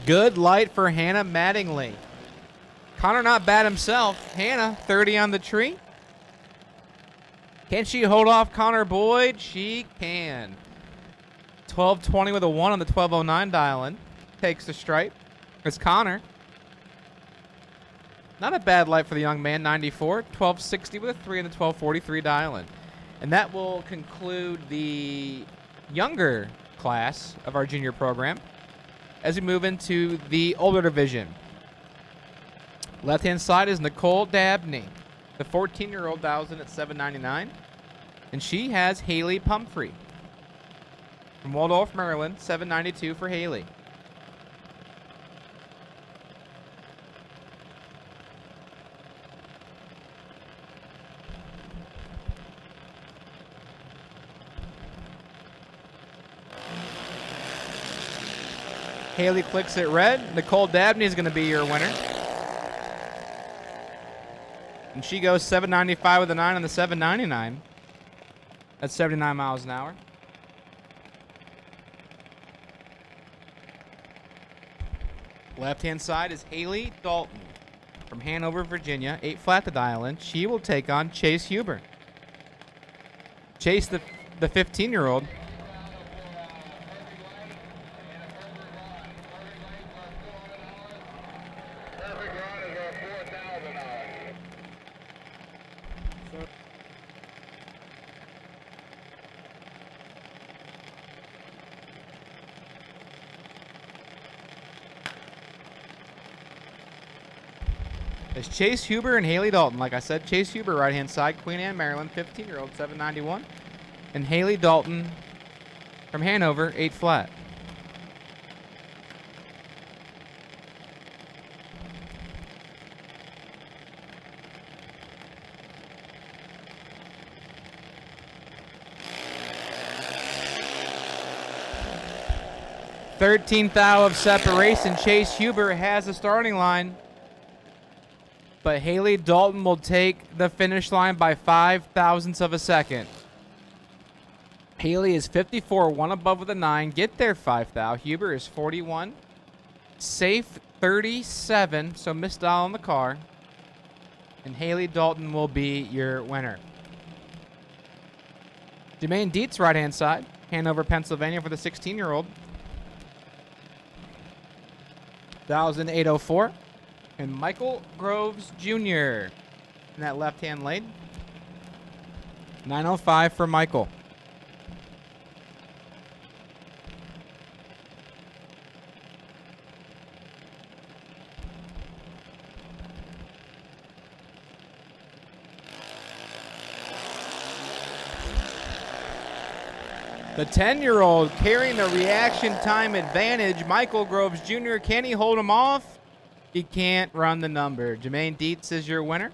Good light for Hannah Mattingly. Connor not bad himself. Hannah, 30 on the tree. Can she hold off Connor Boyd? She can. 12:20 with a 1 on the 12:09 dial-in. Takes the stripe. It's Connor. Not a bad light for the young man, 94. 12:60 with a 3 on the 12:43 dial-in. And that will conclude the younger class of our junior program as we move into the older division. Left-hand side is Nicole Dabney. The 14-year-old dials in at 799. And she has Haley Pumphrey. From Waldorf, Maryland, 792 for Haley. Haley clicks it red. Nicole Dabney is going to be your winner. And she goes 795 with a 9 on the 799. That's 79 miles an hour. Left-hand side is Haley Dalton from Hanover, Virginia. 8 flat to dial in. She will take on Chase Huber. Chase, the 15-year-old. It's Chase Huber and Haley Dalton. Like I said, Chase Huber, right-hand side, Queen Anne, Maryland, 15-year-old, 791. And Haley Dalton from Hanover, 8 flat. Thirteenth thou of separation. Chase Huber has the starting line. But Haley Dalton will take the finish line by 5 thousandths of a second. Haley is 54, 1 above with a 9. Get there 5 thou. Huber is 41. Safe 37, so missed dial on the car. And Haley Dalton will be your winner. Jermaine Dietz, right-hand side. Hanover, Pennsylvania for the 16-year-old. 1,804. And Michael Groves Jr. in that left-hand lane. 905 for Michael. The 10-year-old carrying the reaction time advantage. Michael Groves Jr. Can he hold him off? He can't run the number. Jermaine Dietz is your winner.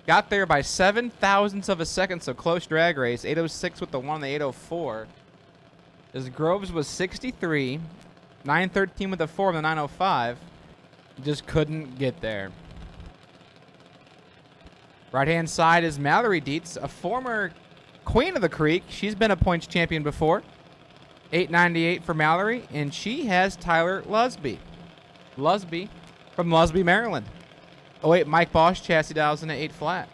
Got there by 7 thousandths of a second, so close drag race. 806 with the 1, the 804. As Groves was 63. 913 with the 4 and the 905. Just couldn't get there. Right-hand side is Mallory Dietz, a former Queen of the Creek. She's been a points champion before. 898 for Mallory, and she has Tyler Lusby. Lusby from Lusby, Maryland. Oh wait, Mike Bosch, chassis dials in an 8 flat.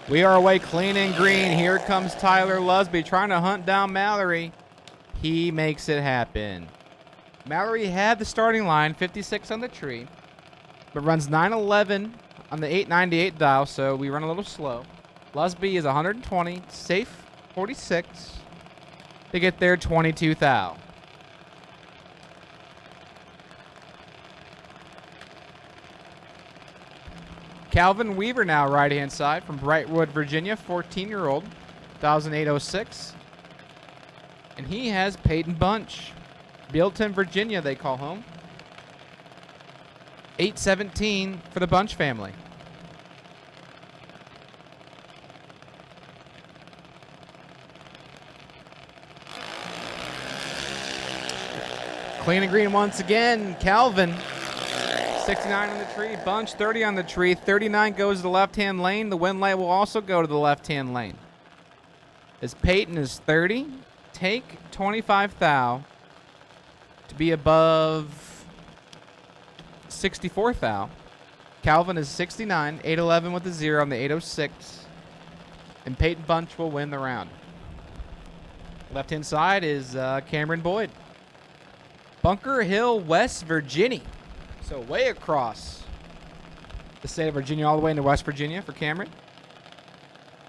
We are away clean and green. Here comes Tyler Lusby trying to hunt down Mallory. He makes it happen. Mallory had the starting line, 56 on the tree, but runs 911 on the 898 dial, so we run a little slow. Lusby is 120, safe 46. They get there 22 thou. Calvin Weaver now right-hand side from Brightwood, Virginia, 14-year-old, 1806. And he has Peyton Bunch. Bealton, Virginia, they call home. 817 for the Bunch family. Clean and green once again, Calvin. 69 on the tree, Bunch 30 on the tree, 39 goes to the left-hand lane. The wind light will also go to the left-hand lane. As Peyton is 30, take 25 thou to be above 64 thou. Calvin is 69, 811 with the 0 on the 806. And Peyton Bunch will win the round. Left-hand side is Cameron Boyd. Bunker Hill, West Virginia. So way across the state of Virginia, all the way into West Virginia for Cameron.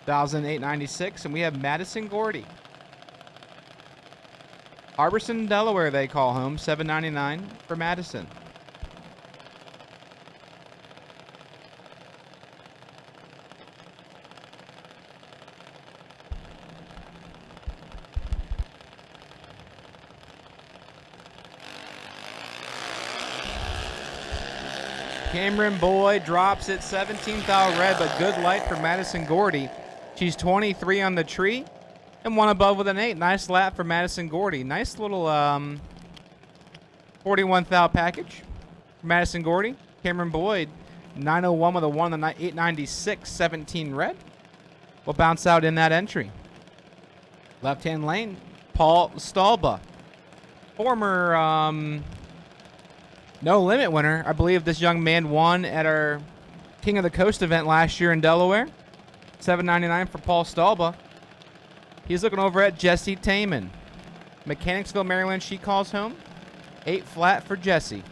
1896, and we have Madison Gordy. Arborson, Delaware, they call home. 799 for Madison. Cameron Boyd drops it 17th out red, but good light for Madison Gordy. She's 23 on the tree and one above with an 8. Nice lap for Madison Gordy. Nice little 41 thou package for Madison Gordy. Cameron Boyd 901 with a 1 on the 896, 17 red. Will bounce out in that entry. Left-hand lane, Paul Stalba. Former No Limit winner. I believe this young man won at our King of the Coast event last year in Delaware. $7.99 for Paul Stalba. He's looking over at Jesse Taman. Mechanicsville, Maryland, she calls home. 8 flat for Jesse.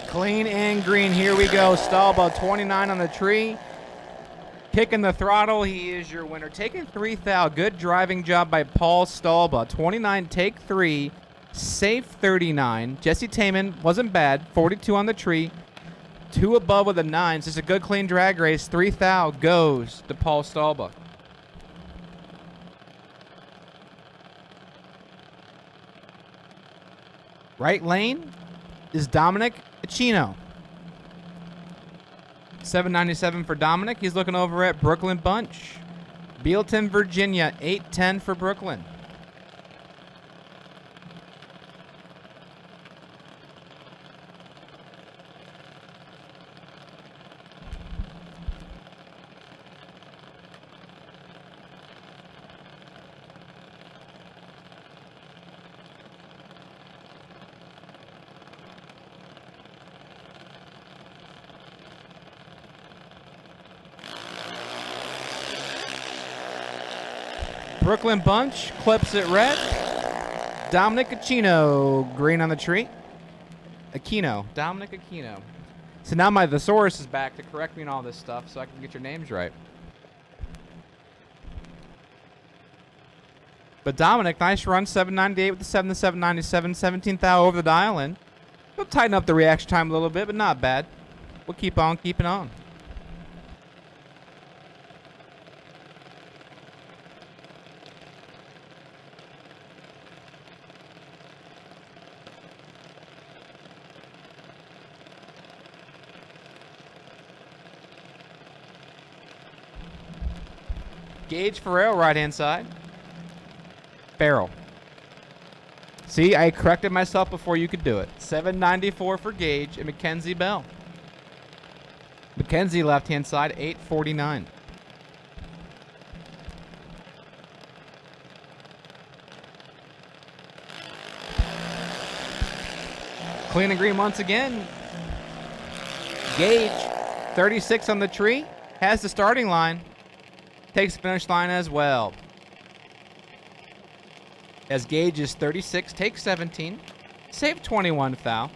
Clean and green. Here we go. Stalba, 29 on the tree. Kicking the throttle. He is your winner. Taking 3 thou. Good driving job by Paul Stalba. 29, take 3. Safe 39. Jesse Taman wasn't bad. 42 on the tree. 2 above with a 9. Just a good clean drag race. 3 thou goes to Paul Stalba. Right lane is Dominic Chino. 797 for Dominic. He's looking over at Brooklyn Bunch. Bealton, Virginia, 810 for Brooklyn. Brooklyn Bunch clips it red. Dominic Aquino, green on the tree. Dominic Aquino. So now my thesaurus is back to correct me on all this stuff so I can get your names right. But Dominic, nice run, 798 with the 7 to 797, 17th thou over the dial in. We'll tighten up the reaction time a little bit, but not bad. We'll keep on keeping on. Gage Farrell, right-hand side. Barrel. See, I corrected myself before you could do it. 794 for Gage and Mackenzie Bell. Mackenzie, left-hand side, 849. Clean and green once again. Gage, 36 on the tree, has the starting line. Takes the finish line as well. As Gage is 36, takes 17, save 21 foul.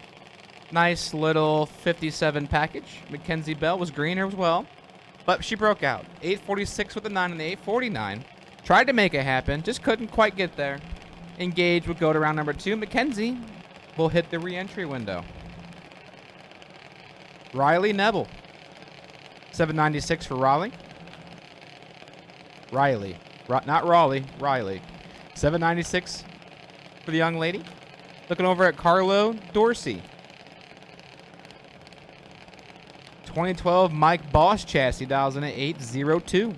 Nice little 57 package. Mackenzie Bell was greener as well, but she broke out. 846 with the 9 and the 849. Tried to make it happen, just couldn't quite get there. And Gage would go to round number 2. Mackenzie will hit the re-entry window. Riley Neville. 796 for Raleigh. Not Raleigh, Riley. 796 for the young lady. Looking over at Carlo Dorsey. 2012 Mike Boss chassis dials in at 802.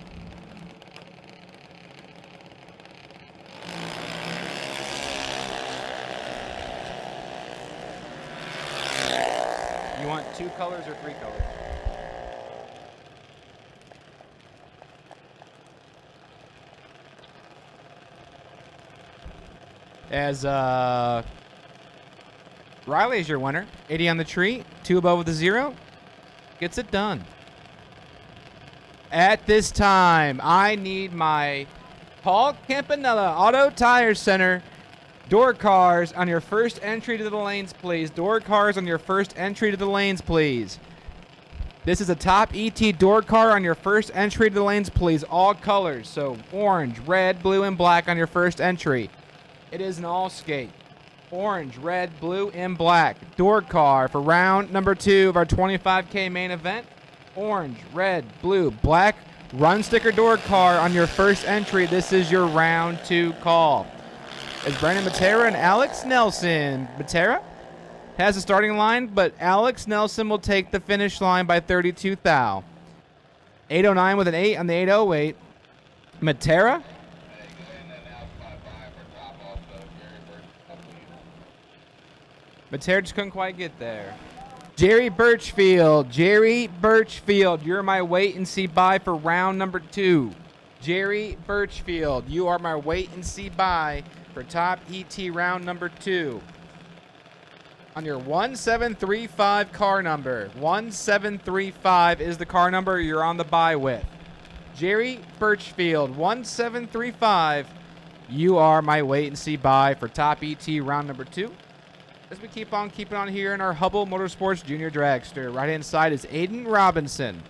You want 2 colors or 3 colors? As Riley is your winner. 80 on the tree. 2 above with a 0. Gets it done. At this time, I need my Paul Campanella Auto Tire Center door cars on your first entry to the lanes, please. Door cars on your first entry to the lanes, please. This is a top ET door car on your first entry to the lanes, please. All colors. So orange, red, blue, and black on your first entry. It is an all skate. Orange, red, blue, and black. Door car for round number 2 of our 25K main event. Orange, red, blue, black. Run sticker door car on your first entry. This is your round 2 call. It's Brandon Matera and Alex Nelson. Matera has the starting line, but Alex Nelson will take the finish line by 32 thou. 809 with an 8 on the 808. Matera. Matera just couldn't quite get there. Jerry Birchfield, you're my wait and see buy for round number 2. Jerry Birchfield, you are my wait and see buy for top ET round number 2. On your 1735 car number. 1735 is the car number you're on the buy with. Jerry Birchfield, 1735. You are my wait and see buy for top ET round number 2. As we keep on keeping on here in our Hubble Motorsports Junior Dragster. Right-hand side is Aiden Robinson.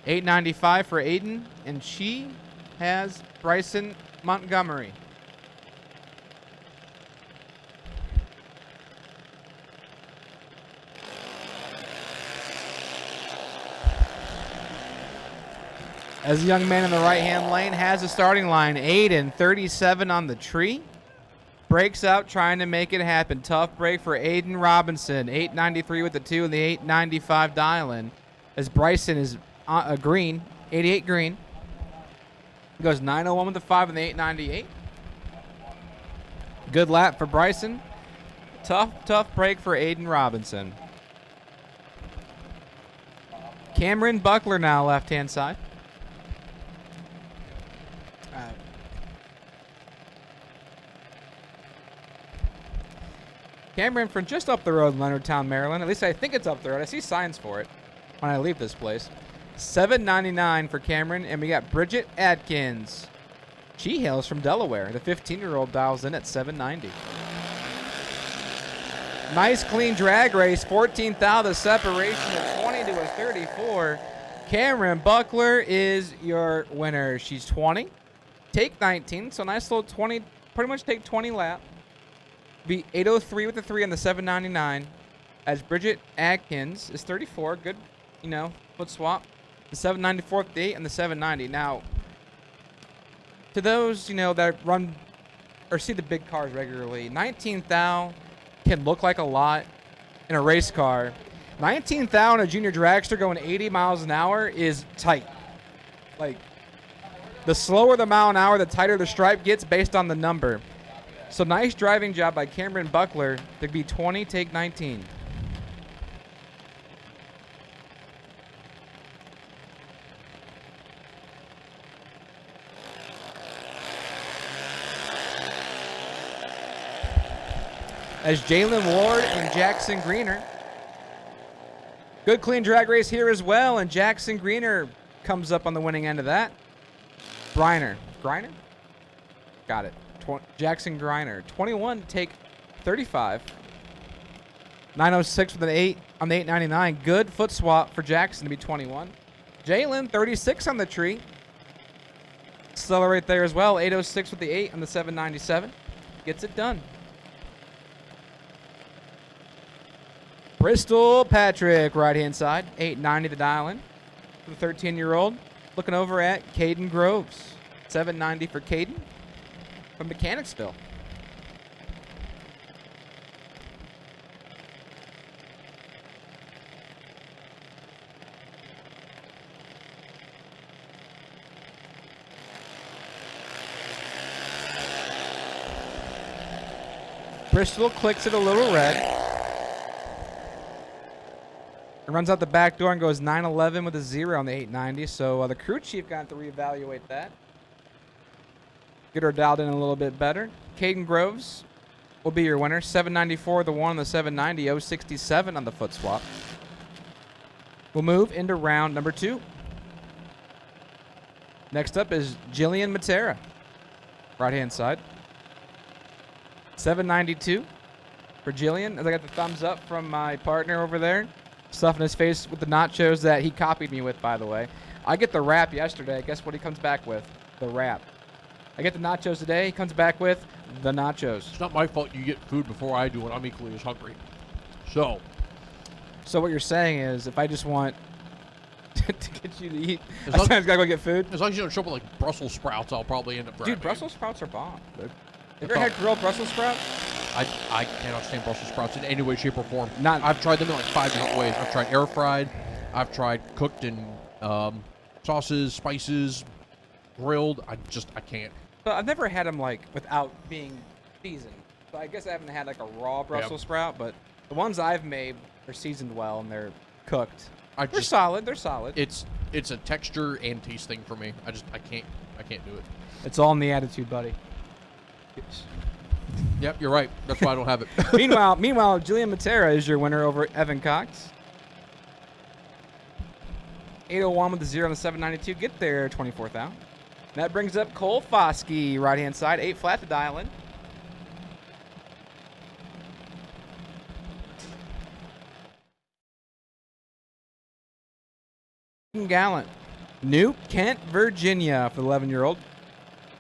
895 for Aiden, and she has Bryson Montgomery. As the young man in the right-hand lane has a starting line, Aiden, 37 on the tree. Breaks out, trying to make it happen. Tough break for Aiden Robinson. 893 with the 2 and the 895 dial-in. As Bryson is a green, 88 green. He goes 901 with the 5 and the 898. Good lap for Bryson. Tough break for Aiden Robinson. Cameron Buckler now, left-hand side. Cameron from just up the road in Leonardtown, Maryland. At least I think it's up the road. I see signs for it when I leave this place. $7.99 for Cameron, and we got Bridget Atkins. She hails from Delaware. The 15-year-old dials in at 790. Nice clean drag race. 14th out of the separation of 20 to a 34. Cameron Buckler is your winner. She's 20. Take 19. So nice little 20. Pretty much take 20 lap. Be 803 with the 3 on the 799. As Bridget Atkins is 34. Good, foot swap. The 794 with the 8 and the 790. Now, to those, that run or see the big cars regularly, 19th thou can look like a lot in a race car. 19th thou in a junior dragster going 80 miles an hour is tight. Like, the slower the mile an hour, the tighter the stripe gets based on the number. So nice driving job by Cameron Buckler to be 20, take 19. As Jalen Ward and Jackson Greener. Good clean drag race here as well, and Jackson Greener comes up on the winning end of that. Griner? Got it. Jackson Griner. 21 to take 35. 906 with an 8 on the 899. Good foot swap for Jackson to be 21. Jalen, 36 on the tree. Accelerate there as well. 806 with the 8 on the 797. Gets it done. Bristol Patrick, right-hand side. 890 to dial in. For the 13-year-old. Looking over at Caden Groves. 790 for Caden from Mechanicsville. Bristol clicks it a little red. It runs out the back door and goes 911 with a 0 on the 890. So the crew chief got to reevaluate that. Get her dialed in a little bit better. Caden Groves will be your winner. 794 the 1 on the 790. 067 on the foot swap. We'll move into round number 2. Next up is Jillian Matera. Right-hand side. 792 for Jillian. As I got the thumbs up from my partner over there. Stuffing his face with the nachos that he copied me with, by the way. I get the wrap yesterday. Guess what he comes back with? The wrap. I get the nachos today. He comes back with the nachos. It's not my fault you get food before I do, and I'm equally as hungry. So what you're saying is, if I just want to get you to eat, I sometimes gotta go get food. As long as you don't show up with like Brussels sprouts, I'll probably end up grabbing. Dude, Brussels sprouts are bomb. Have you ever had grilled Brussels sprouts? I cannot stand Brussels sprouts in any way, shape, or form. Not. I've tried them in like 5 different ways. I've tried air fried. I've tried cooked in sauces, spices, grilled. I can't. But I've never had them like without being seasoned. So I guess I haven't had like a raw Brussels sprout, but the ones I've made are seasoned well and they're cooked. They're solid. They're solid. It's a texture and taste thing for me. I can't do it. It's all in the attitude, buddy. Yep, you're right. That's why I don't have it. Meanwhile, Jillian Matera is your winner over Evan Cox. 801 with the 0 on the 792. Get there, 24th out. That brings up Cole Foskey, right-hand side. 8 flat to dial in. Gallant. New Kent, Virginia for the 11-year-old.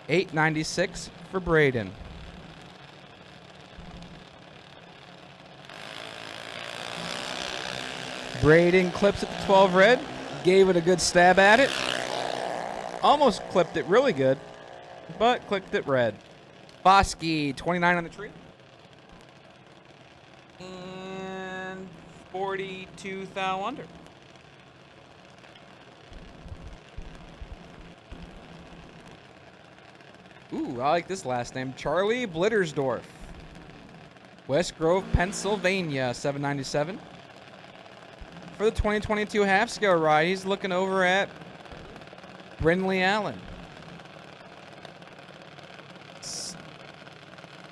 896 for Braden. Braden clips at the 12 red. Gave it a good stab at it. Almost clipped it really good, but clicked it red. Foskey, 29 on the tree. And 42 thou under. Ooh, I like this last name. Charlie Blittersdorf. West Grove, Pennsylvania, 797. For the 2022 half-scale ride, he's looking over at Brindley Allen.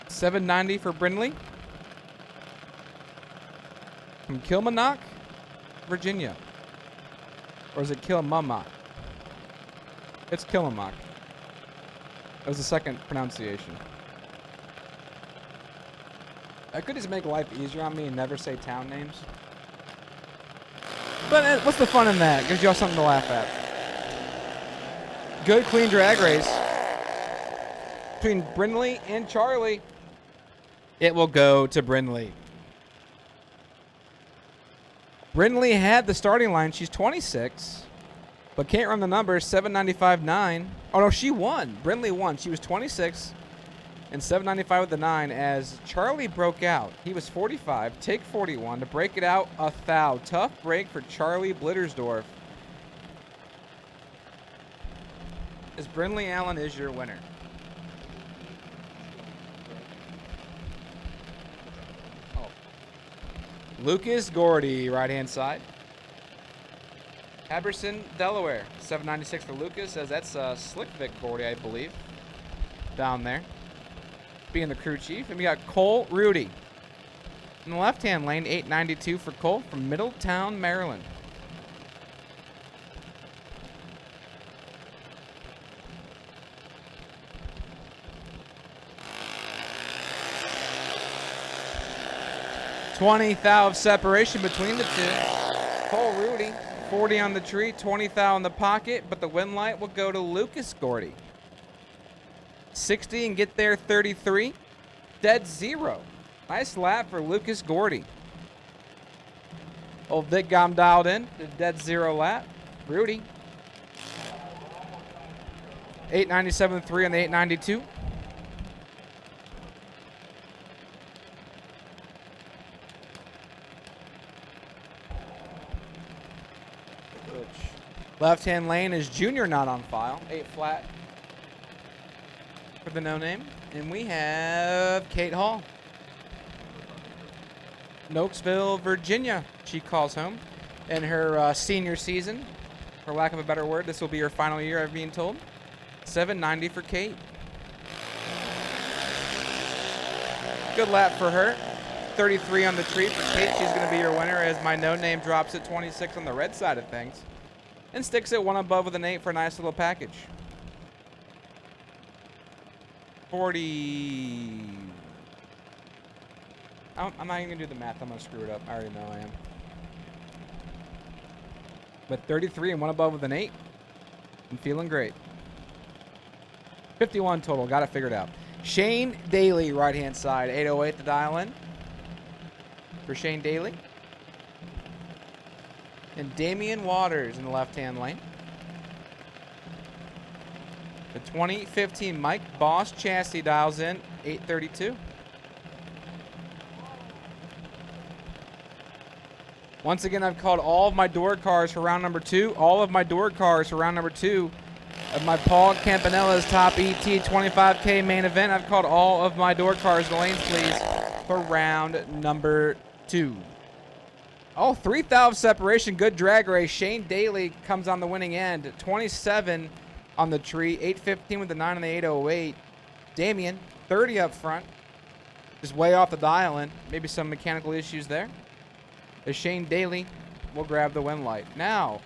790 for Brindley. From Kilmarnock, Virginia. Or is it Kilmarnock? It's Kilmarnock. That was the second pronunciation. I could just make life easier on me and never say town names. But what's the fun in that? Gives y'all something to laugh at. Good, clean drag race between Brindley and Charlie. It will go to Brindley. Brindley had the starting line. She's 26, but can't run the numbers. 795.9. Oh, no, she won. Brindley won. She was 26 and 795 with the 9 as Charlie broke out. He was 45, take 41 to break it out a thou. Tough break for Charlie Blittersdorf. As Brindley Allen is your winner. Lucas Gordy, right-hand side. Haberson, Delaware, 796 for Lucas, as that's Slick Vic Gordy, I believe, down there, being the crew chief. And we got Cole Rudy in the left-hand lane, 892 for Cole from Middletown, Maryland. $20,000 of separation between the two. Cole Rudy, 40 on the tree, $20,000 in the pocket, but the win light will go to Lucas Gordy. 60 and get there 33. Dead zero. Nice lap for Lucas Gordy. Old Vic got him dialed in. The dead zero lap. Rudy. 897.3 on the 892. Left-hand lane is Junior not on file. 8 flat for the no-name. And we have Kate Hall. Nokesville, Virginia, she calls home. In her senior season, for lack of a better word, this will be her final year, I've been told. 790 for Kate. Good lap for her. 33 on the tree for Kate. She's going to be your winner as my no-name drops at 26 on the red side of things. And sticks it one above with an 8 for a nice little package. 40. I'm not even going to do the math. I'm going to screw it up. I already know I am. But 33 and one above with an 8. I'm feeling great. 51 total. Got it figured out. Shane Daly, right-hand side. 808 to dial in for Shane Daly. And Damian Waters in the left-hand lane. The 2015 Mike Boss chassis dials in, 832. Once again, I've called all of my door cars for round number 2. All of my door cars for round number 2 of my Paul Campanella's Top ET 25K main event. I've called all of my door cars, the lanes please, for round number 2. Oh, 3,000 separation. Good drag race. Shane Daly comes on the winning end. 27 on the tree. 815 with the 9 on the 808. Damian, 30 up front. Just way off the dial in. Maybe some mechanical issues there. As Shane Daly will grab the win light. Now,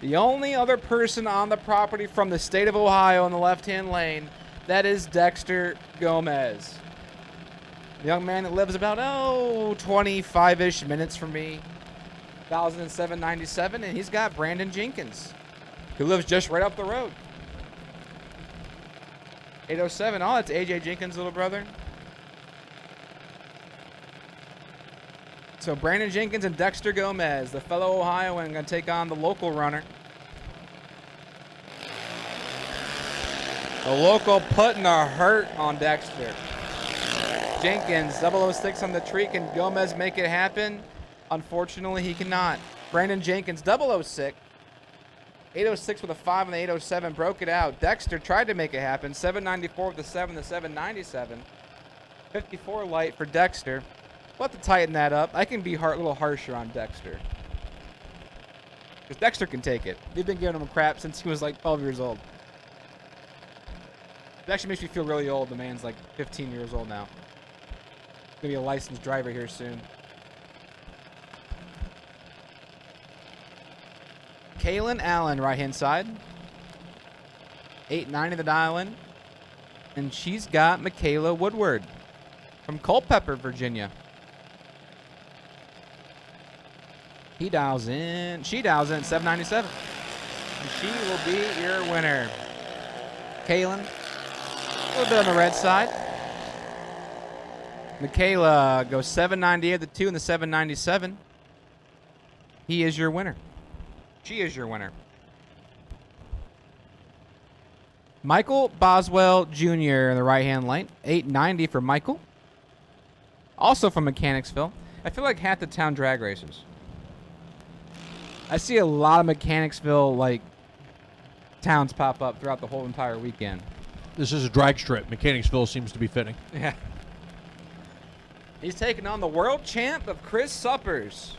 the only other person on the property from the state of Ohio in the left-hand lane, that is Dexter Gomez. The young man that lives about, 25-ish minutes from me. 1,007.97, and he's got Brandon Jenkins, who lives just right up the road. 807, that's AJ Jenkins' little brother. So Brandon Jenkins and Dexter Gomez, the fellow Ohioan, going to take on the local runner. The local putting a hurt on Dexter. Jenkins, 006 on the tree. Can Gomez make it happen? Unfortunately, he cannot. Brandon Jenkins, 006. 806 with a 5 on the 807, broke it out. Dexter tried to make it happen. 794 with the 7, the 797. 54 light for Dexter. We'll have to tighten that up. I can be a little harsher on Dexter. Because Dexter can take it. We've been giving him crap since he was like 12 years old. It actually makes me feel really old. The man's like 15 years old now. He's going to be a licensed driver here soon. Kalen Allen, right-hand side. 890 the dial in. And she's got Michaela Woodward from Culpeper, Virginia. She dials in at 797. And she will be your winner. Kaylin, a little bit on the red side. Michaela goes 798 at the 2 and the 797. He is your winner. She is your winner. Michael Boswell Jr. in the right-hand lane. 890 for Michael. Also from Mechanicsville. I feel like half the town drag racers. I see a lot of Mechanicsville, like, towns pop up throughout the whole entire weekend. This is a drag strip. Mechanicsville seems to be fitting. Yeah. He's taking on the world champ of Chris Suppers.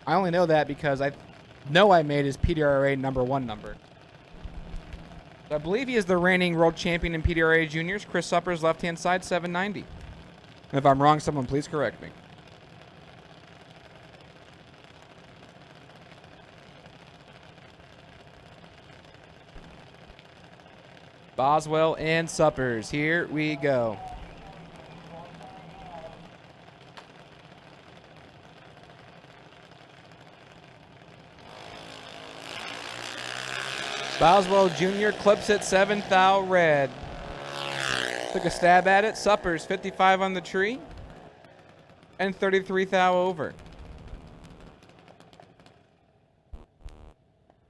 I only know that because I know I made his PDRA #1 number. So I believe he is the reigning world champion in PDRA juniors. Chris Suppers, left-hand side, 790. And if I'm wrong, someone please correct me. Boswell and Suppers. Here we go. Boswell Jr. clips it 7th thou red. Took a stab at it. Suppers 55 on the tree and 33 thou over.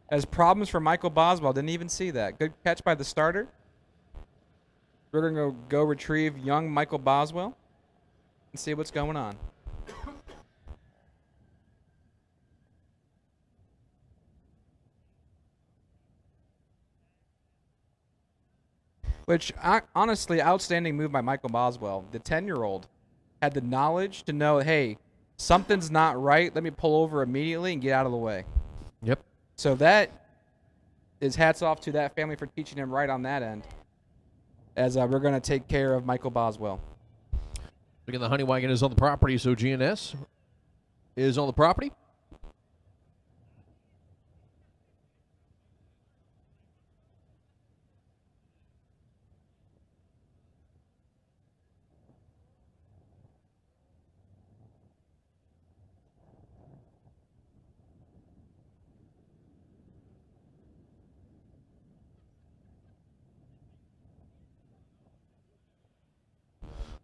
As problems for Michael Boswell. Didn't even see that. Good catch by the starter. We're going to go retrieve young Michael Boswell and see what's going on. Which, honestly, outstanding move by Michael Boswell. The 10-year-old had the knowledge to know, hey, something's not right. Let me pull over immediately and get out of the way. Yep. So that is hats off to that family for teaching him right on that end. As we're going to take care of Michael Boswell. Again, the honey wagon is on the property, so GNS is on the property.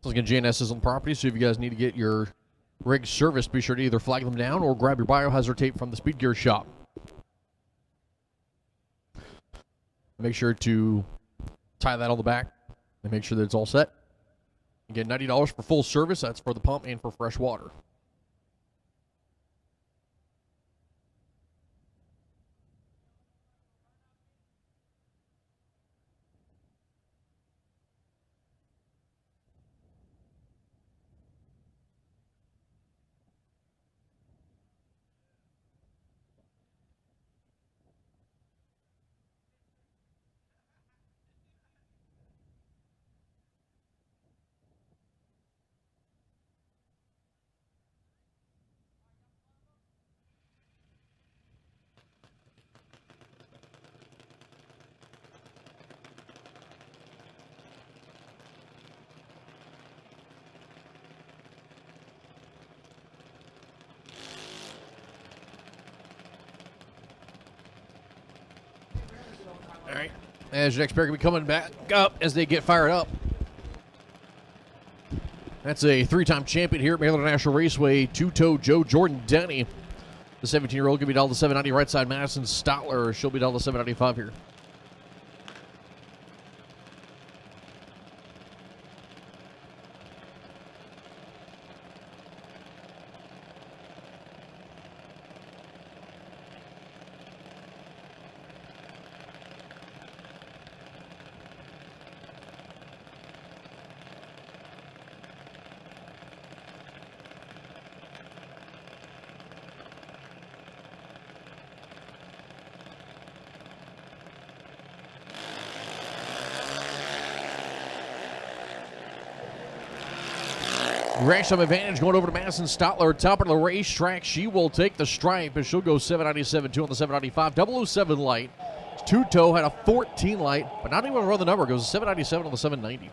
So again, GNS is on the property, so if you guys need to get your rigs serviced, be sure to either flag them down or grab your biohazard tape from the Speed Gear shop. Make sure to tie that on the back and make sure that it's all set. You get $90 for full service. That's for the pump and for fresh water. All right. As your next pair can be coming back up as they get fired up. That's a three-time champion here at Maryland International Raceway, two-toe Joe Jordan Denny. The 17-year-old can be down to 790 right side. Madison Stotler, she'll be down to 795 here. Race time advantage going over to Madison Stotler, top of the racetrack. She will take the stripe, and she'll go 797-2 on the 795. 007 light Two-toe had a 14 light, but not even run the number. It goes 797 on the 790.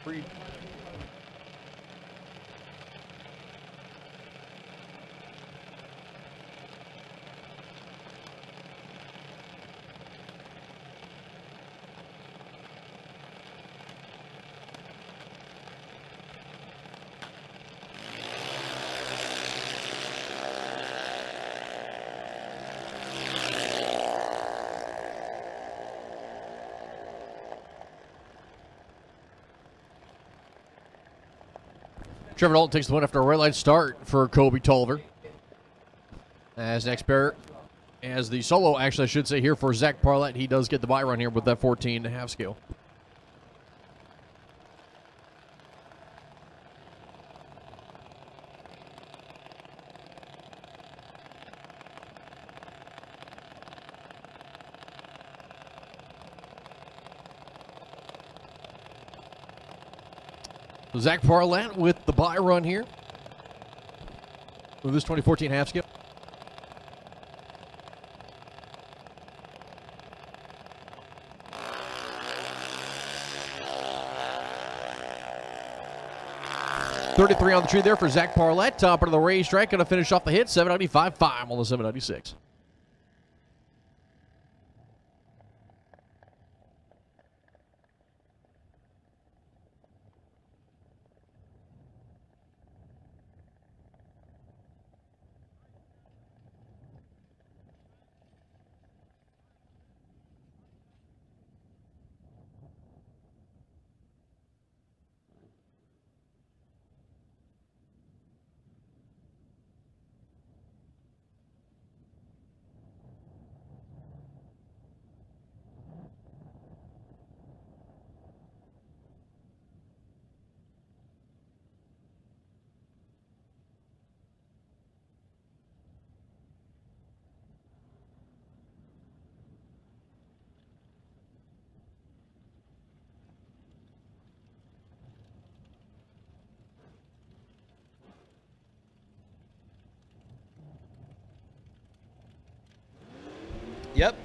Free. Trevor Dalton takes the win after a red light start for Kobe Tolliver. As next pair, as the solo, actually, I should say here for Zach Parlett, he does get the bye run here with that 14.5 scale. Zach Parlett with the bye run here with this 2014 half skip. .33 on the tree there for Zach Parlett. Top of the racetrack, going to finish off the hit. 795.5 on the 796. Yep.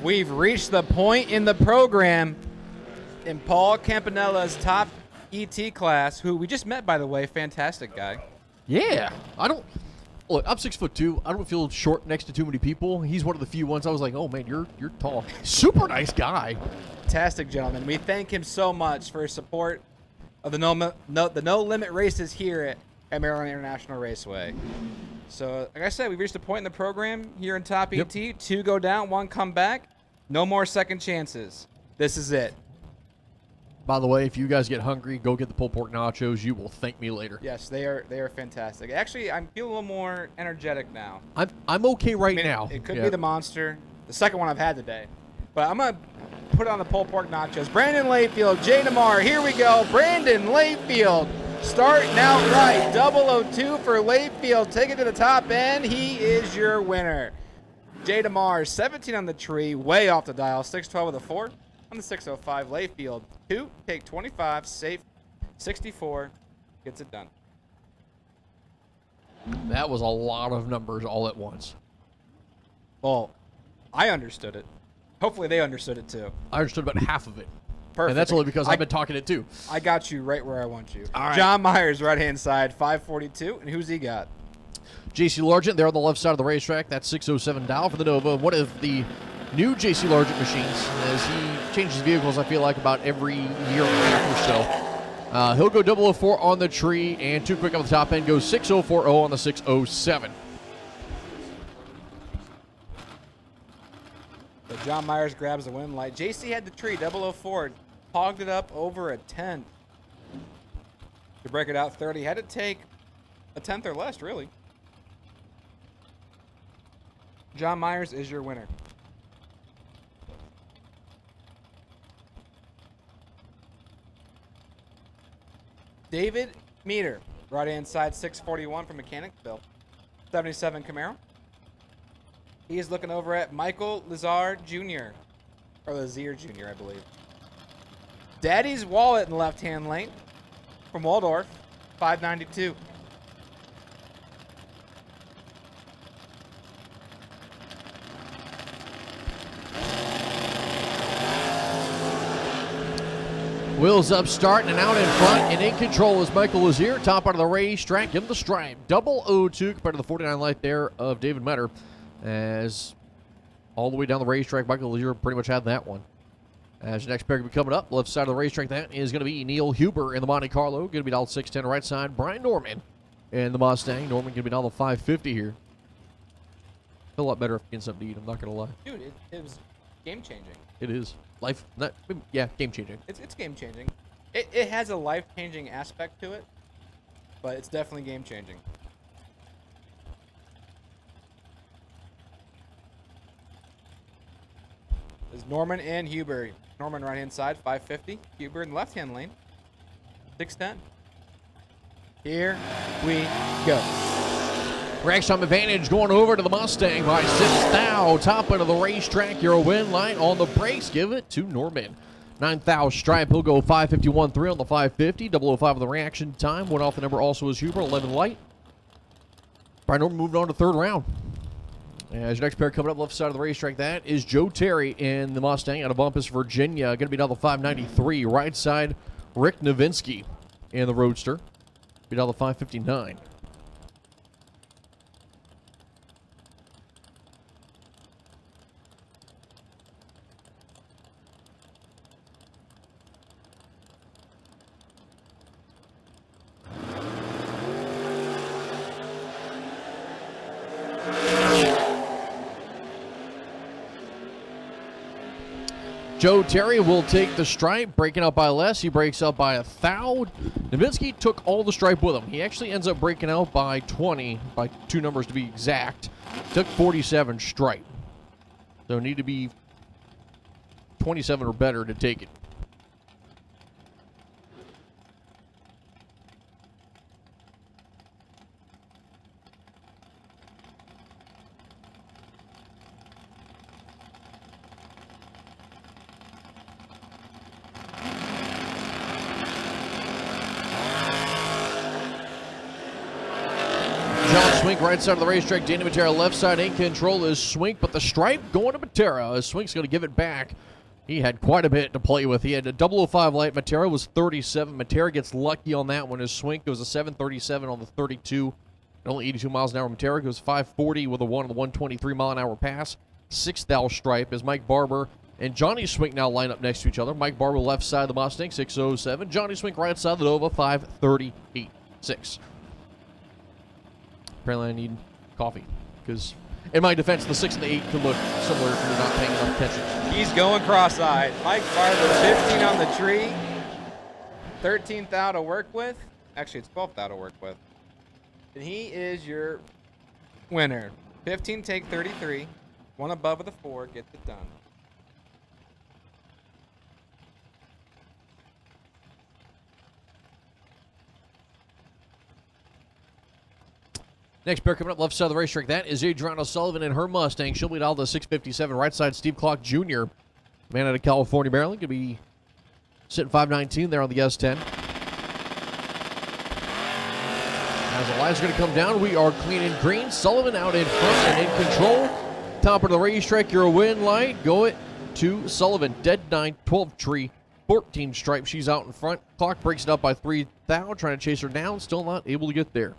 We've reached the point in the program in Paul Campanella's top ET class, who we just met, by the way. Fantastic guy. Yeah. Look, I'm 6'2". I don't feel short next to too many people. He's one of the few ones I was like, oh man, you're tall. Super nice guy. Fantastic gentleman. We thank him so much for his support of the no limit races here at Maryland International Raceway. So, like I said, we've reached a point in the program here in Top ET. 2 go down, 1 come back. No more second chances. This is it. By the way, if you guys get hungry, go get the pulled pork nachos. You will thank me later. Yes, they are fantastic. Actually, I'm feeling a little more energetic now. I'm okay right now. It could be the monster, the second one I've had today. But I'm going to put on the pulled pork nachos. Brandon Layfield, Jay Namar, here we go. Brandon Layfield starting out right. 002 for Layfield. Take it to the top end. He is your winner. Jay Namar, 17 on the tree, way off the dial. 612 with a 4 on the 605. Layfield, 2, take 25, safe, 64, gets it done. That was a lot of numbers all at once. Well, I understood it. Hopefully they understood it too. I understood about half of it. Perfect. And that's only because I've been talking it too. I got you right where I want you. All right. John Myers, right-hand side, 542. And who's he got? JC Largent there on the left side of the racetrack. That's 607 dial for the Nova. One of the new JC Largent machines, as he changes vehicles, I feel like, about every year and a half or so. He'll go 004 on the tree, and too quick on the top end goes 6040 on the 607. So John Myers grabs the win light. JC had the tree, 004, hogged it up over a 10. To break it out 30, had to take a 10th or less, really. John Myers is your winner. David Meter, right-hand side, 641 from Mechanicsville. 77 Camaro. He is looking over at Michael Lazar Jr. Or Lazier Jr., I believe. Daddy's Wallet in the left-hand lane from Waldorf, 592. Wheels up, starting and out in front, and in control is Michael Lazier. Top out of the racetrack, give him the stripe. 002 compared to the 49 light there of David Metter. As all the way down the racetrack, Michael Lazier pretty much had that one. As your next pair going to be coming up, left side of the racetrack, that is going to be Neil Huber in the Monte Carlo. Going to be down 610 right side. Brian Norman in the Mustang. Norman going to be down the 550 here. Feel a lot better if getting something to eat, I'm not going to lie. Dude, it was game-changing. It is. Life, not, yeah, game-changing. It's game-changing. It has a life-changing aspect to it, but it's definitely game-changing. There's Norman and Huber. Norman right-hand side, 550. Huber in the left-hand lane, 610. Here we go. Rack time advantage going over to the Mustang by 6 thou. Top end of the racetrack. Your win line on the brakes. Give it to Norman. 9 thou stripe. He'll go 551.3 on the 550. 005 of the reaction time. Went off the number also is Huber. 11 light. Brian Norman moving on to third round. As your next pair coming up left side of the racetrack, that is Joe Terry in the Mustang out of Bumpus, Virginia. Going to be down the 593. Right side, Rick Novinsky in the Roadster. Be down the 559. Joe Terry will take the stripe, breaking out by less. He breaks out by 1 thou. Novinsky took all the stripe with him. He actually ends up breaking out by 20, by 2 numbers to be exact. Took 47 stripe. So need to be 27 or better to take it. Swink right side of the racetrack. Danny Matera left side in control is Swink, but the stripe going to Matera as Swink's going to give it back. He had quite a bit to play with. He had a 005 light. Matera was 37. Matera gets lucky on that one as Swink goes a 737 on the 32. Only 82 miles an hour. Matera goes 540 with a 1 on the 123 mile an hour pass. 6 thou stripe as Mike Barber and Johnny Swink now line up next to each other. Mike Barber left side of the Mustang, 607. Johnny Swink right side of the Nova, 538.6. Apparently I need coffee, because in my defense, the 6 and the 8 could look similar if you're not paying enough attention. He's going cross-eyed. Mike Barber, 15 on the tree. 13 thou to work with. Actually, it's 12 thou to work with. And he is your winner. 15 take 33. 1 above with a 4. Gets it done. Next pair coming up left side of the racetrack, that is Adriana Sullivan in her Mustang. She'll lead out the 657. Right side, Steve Clark Jr., man out of California, Maryland. Going to be sitting 519 there on the S10. As the lights are going to come down, we are clean and green. Sullivan out in front and in control. Top of the racetrack, your win light. Go it to Sullivan. Dead 9, 12 tree, 14 stripe. She's out in front. Clark breaks it up by 3 thou, trying to chase her down. Still not able to get there.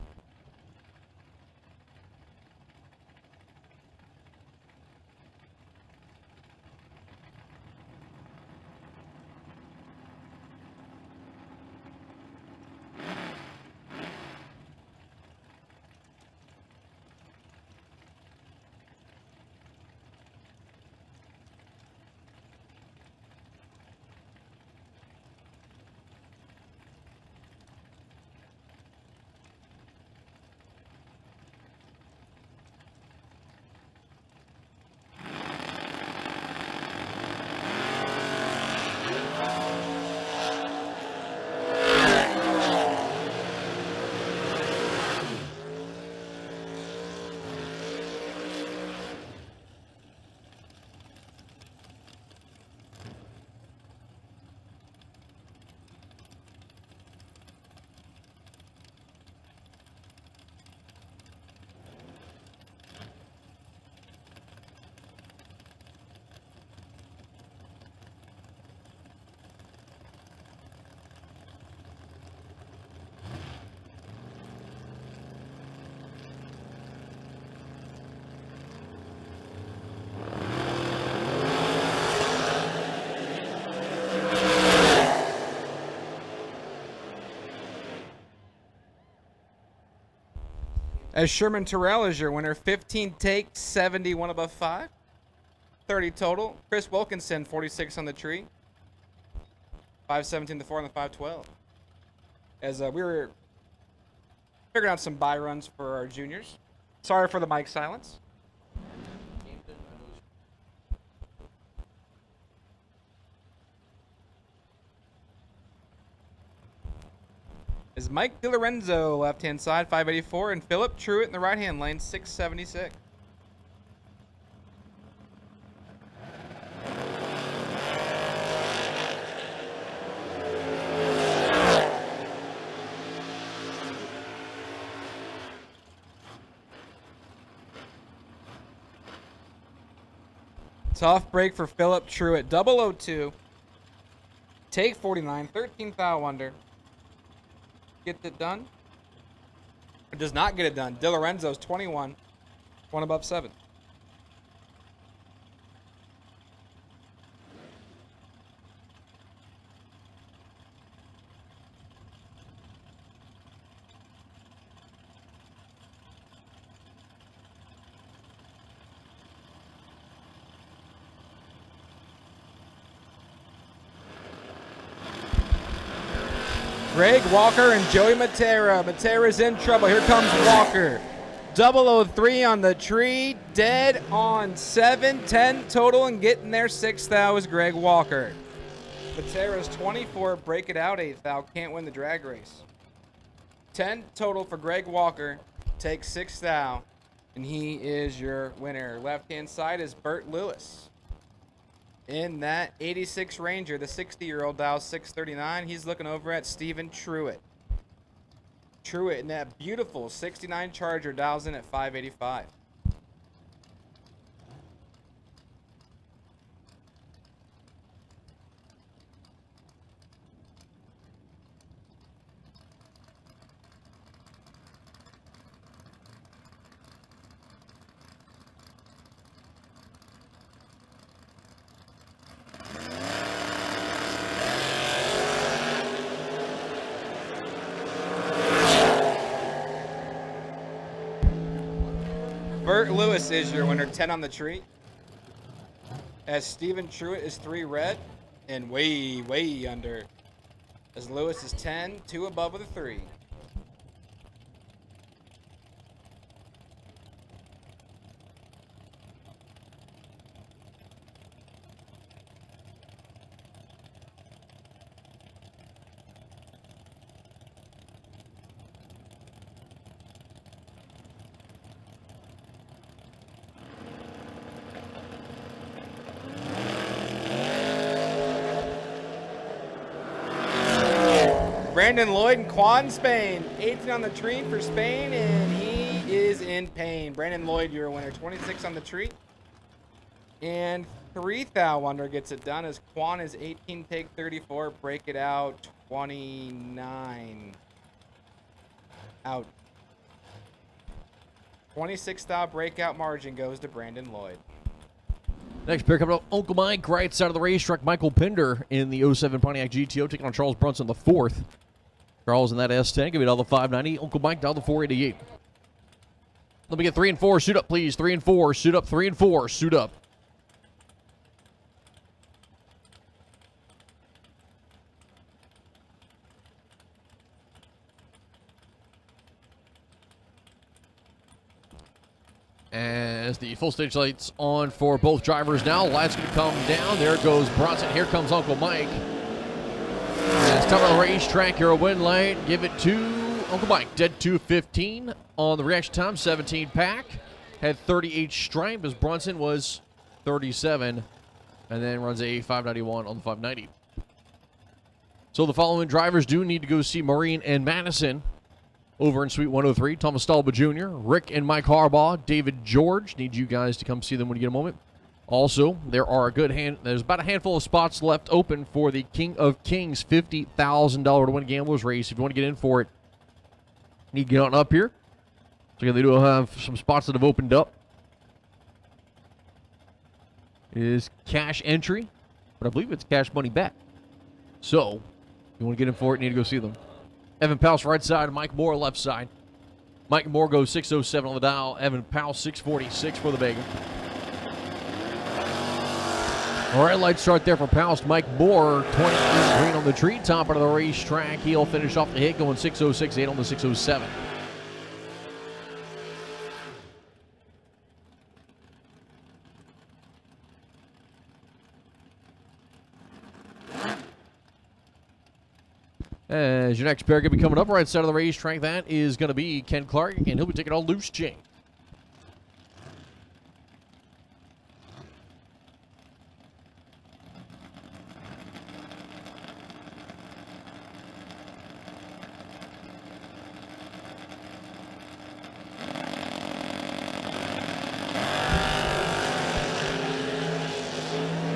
As Sherman Terrell is your winner, 15 takes, 71 above 5. 30 total. Chris Wilkinson, 46 on the tree. 517 to 4 on the 512. As we were figuring out some buy runs for our juniors. Sorry for the mic silence. Is Mike DiLorenzo, left-hand side, 584, and Philip Truitt in the right-hand lane, 676. Tough break for Philip Truitt, 002. Take 49, 13 thou under. Get it done? Or does not get it done. DiLorenzo's 21, 1 above 7. Greg Walker and Joey Matera. Matera's in trouble. Here comes Walker. 003 on the tree. Dead on 7. 10 total, and getting there 6 thou is Greg Walker. Matera's 24. Break it out 8 thou. Can't win the drag race. 10 total for Greg Walker. Takes 6 thou, and he is your winner. Left-hand side is Bert Lewis. In that 86 Ranger, the 60-year-old dials 639. He's looking over at Stephen Truitt. Truitt in that beautiful 69 Charger dials in at 585. Bert Lewis is your winner, 10 on the tree. As Stephen Truitt is 3 red and way, way under. As Lewis is 10, 2 above with a 3. Brandon Lloyd and Quan Spain. 18 on the tree for Spain, and he is in pain. Brandon Lloyd, your winner. 26 on the tree. And 3 thou under gets it done as Quan is 18, take 34, break it out 29. Out. 26 thou breakout margin goes to Brandon Lloyd. Next pair coming up, Uncle Mike, right side of the racetrack. Michael Pinder in the 07 Pontiac GTO taking on Charles Brunson the 4th. Charles in that S10, give it all the 590. Uncle Mike down the 488. Let me get 3 and 4. Suit up, please. 3 and 4. Suit up. 3 and 4. Suit up. As the full stage lights on for both drivers now. Lights going to come down. There goes Bronson. Here comes Uncle Mike. It's top of the racetrack. Here a win light. Give it to Uncle Mike. Dead 2:15 on the reaction time. 17 pack. Had 38 stripe as Bronson was 37. And then runs a 591 on the 590. So the following drivers do need to go see Maureen and Madison over in Suite 103. Thomas Stalba Jr., Rick and Mike Harbaugh, David George. Need you guys to come see them when you get a moment. Also, there's about a handful of spots left open for the King of Kings $50,000 to win gamblers race. If you want to get in for it, you need to get on up here. So again, they do have some spots that have opened up. It is cash entry, but I believe it's cash money back. So, if you want to get in for it, you need to go see them. Evan Pals right side, Mike Moore left side. Mike Moore goes 607 on the dial. Evan Powell 646 for the big. Red light start there for Powell. Mike Moore 28 green on the tree. Top of the racetrack. He'll finish off the hit going 606.8 on the 607. As your next pair going to be coming up right side of the racetrack, that is going to be Ken Clark, and he'll be taking on Loose J.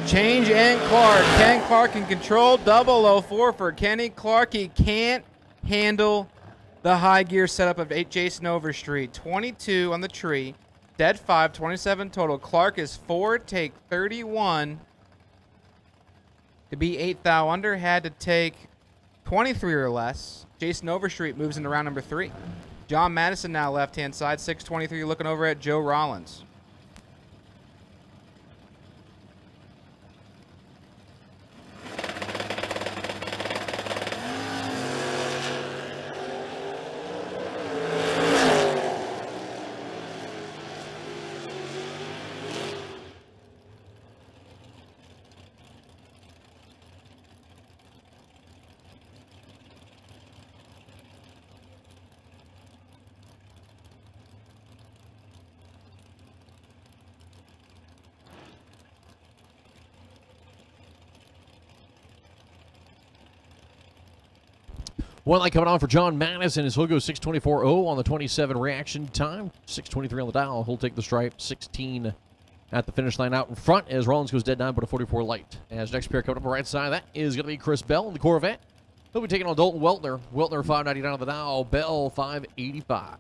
Change and Clark. Ken Clark in control. 004 for Kenny Clark. He can't handle the high gear setup of Jason Overstreet. 22 on the tree. Dead 5, 27 total. Clark is 4, take 31. To be 8th thou under, had to take 23 or less. Jason Overstreet moves into round number 3. John Madison now left-hand side, 623, looking over at Joe Rollins. One light coming on for John Madison as he'll go 624.0 on the 27 reaction time. 623 on the dial. He'll take the stripe. 16 at the finish line out in front as Rollins goes dead 9, but a 44 light. As next pair coming up on the right side, that is going to be Chris Bell in the Corvette. He'll be taking on Dalton Weltner. Weltner 599 on the dial. Bell 585.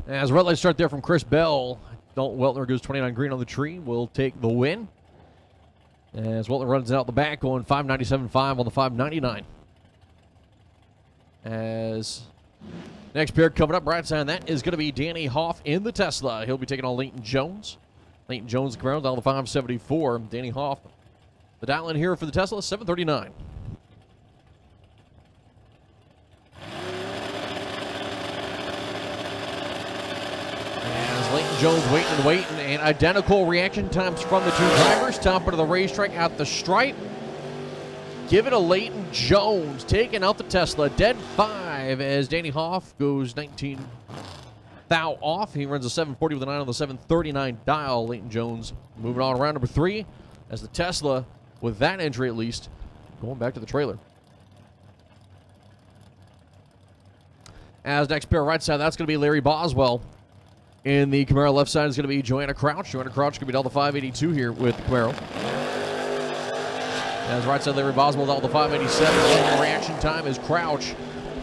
As red light start there from Chris Bell. Dalton Weltner goes 29 green on the tree. Will take the win. As Weltner runs out the back going 597.5 on the 599. As next pair coming up right side, that is going to be Danny Hoff in the Tesla. He'll be taking on Leighton Jones. Leighton Jones ground down the 574. Danny Hoff, the dial in here for the Tesla, 739. Leighton Jones waiting, and identical reaction times from the two drivers. Top of the racetrack at the stripe. Give it to Leighton Jones, taking out the Tesla. Dead 5 as Danny Hoff goes 19 thou off. He runs a 740 with a 9 on the 739 dial. Leighton Jones moving on around number 3 as the Tesla, with that entry at least, going back to the trailer. As next pair right side, that's going to be Larry Boswell. In the Camaro left side is going to be Joanna Crouch. Joanna Crouch going to be down the 582 here with the Camaro. As right side, Larry Boswell down the 587. Reaction time is Crouch.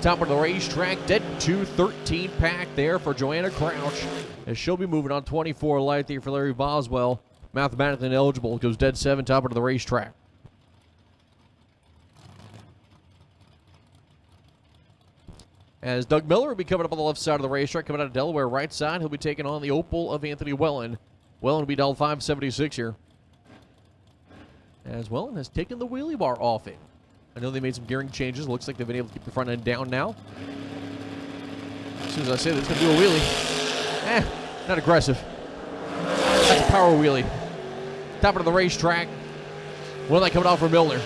Top of the racetrack, dead 213 pack there for Joanna Crouch. As she'll be moving on 24 light there for Larry Boswell. Mathematically ineligible, goes dead 7, top of the racetrack. As Doug Miller will be coming up on the left side of the racetrack, coming out of Delaware right side. He'll be taking on the Opal of Anthony Wellen. Wellen will be down 576 here. As Wellen has taken the wheelie bar off it. I know they made some gearing changes. Looks like they've been able to keep the front end down now. As soon as I say that it's going to do a wheelie. Not aggressive. That's a power wheelie. Top of the racetrack. One light coming off for Milner.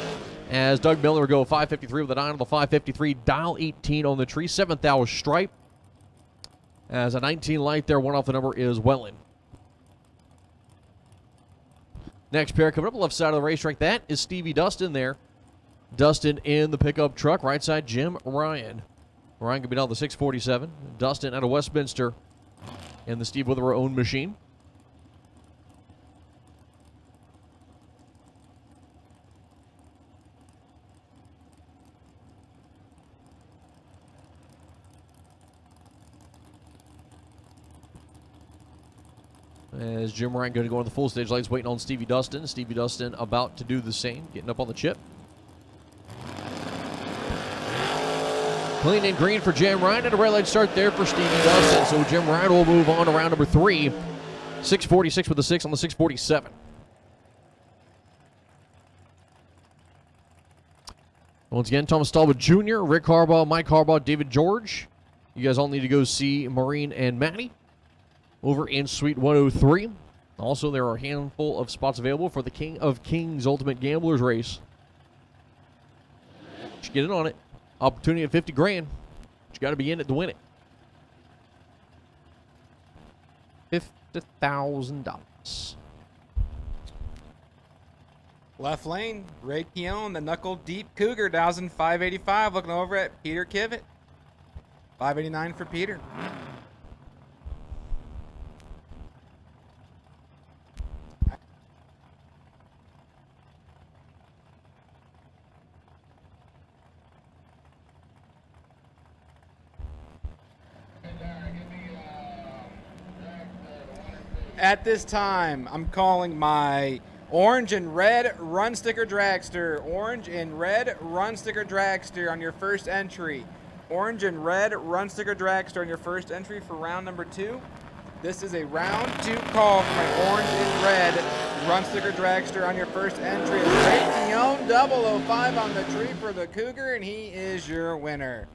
As Doug Miller will go 553 with a 9 on the 553. Dial 18 on the tree. 7th hour stripe. As a 19 light there. One off the number is Wellen. Next pair coming up the left side of the racetrack. That is Stevie Dustin there. Dustin in the pickup truck. Right side, Jim Ryan. Ryan can be down the 647. Dustin out of Westminster in the Steve Witherow owned machine. As Jim Ryan going to go on the full stage lights, waiting on Stevie Dustin. Stevie Dustin about to do the same, getting up on the chip. Clean and green for Jim Ryan, and a red light start there for Stevie Dustin. So Jim Ryan will move on to round number 3. 646 with the 6 on the 647. Once again, Thomas Stallwood Jr., Rick Harbaugh, Mike Harbaugh, David George. You guys all need to go see Maureen and Maddie over in Suite 103. Also, there are a handful of spots available for the King of Kings Ultimate Gamblers race. Just get in on it. Opportunity at 50 grand. But you got to be in it to win it. $50,000. Left lane, Ray Keown, the knuckle deep Cougar, 1,585. Looking over at Peter Kivett. 589 for Peter. At this time, I'm calling my orange and red run sticker dragster. Orange and red run sticker dragster on your first entry. Orange and red run sticker dragster on your first entry for round number 2. This is a round 2 call for my orange and red run sticker dragster on your first entry. It's Ray Keown, 005 on the tree for the Cougar, and he is your winner.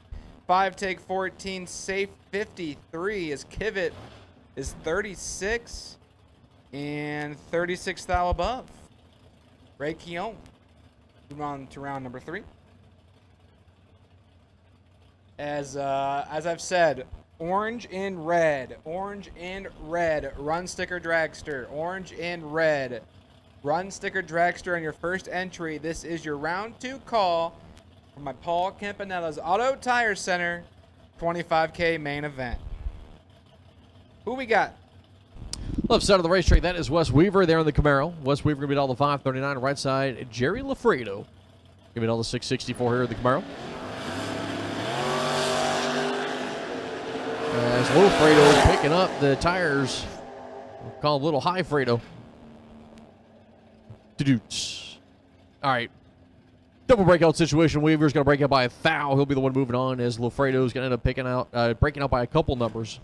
5 take 14, safe 53 as Kivett is 36 and 36 thou above. Ray Keown. Move on to round number 3. As I've said, orange and red run sticker dragster, orange and red run sticker dragster on your first entry. This is your round 2 call for my Paul Campanella's Auto Tire Center 25K main event. Who we got? Left side of the racetrack, that is Wes Weaver there in the Camaro. Wes Weaver going to beat all the 539. Right side, Jerry Lafredo. Give it all the 664 here in the Camaro. As Lafredo picking up the tires. We'll call him Little High Fredo. All right. Double breakout situation. Weaver's going to break out by a thou. He'll be the one moving on as Lafredo's going to end up picking out, breaking out by a couple numbers.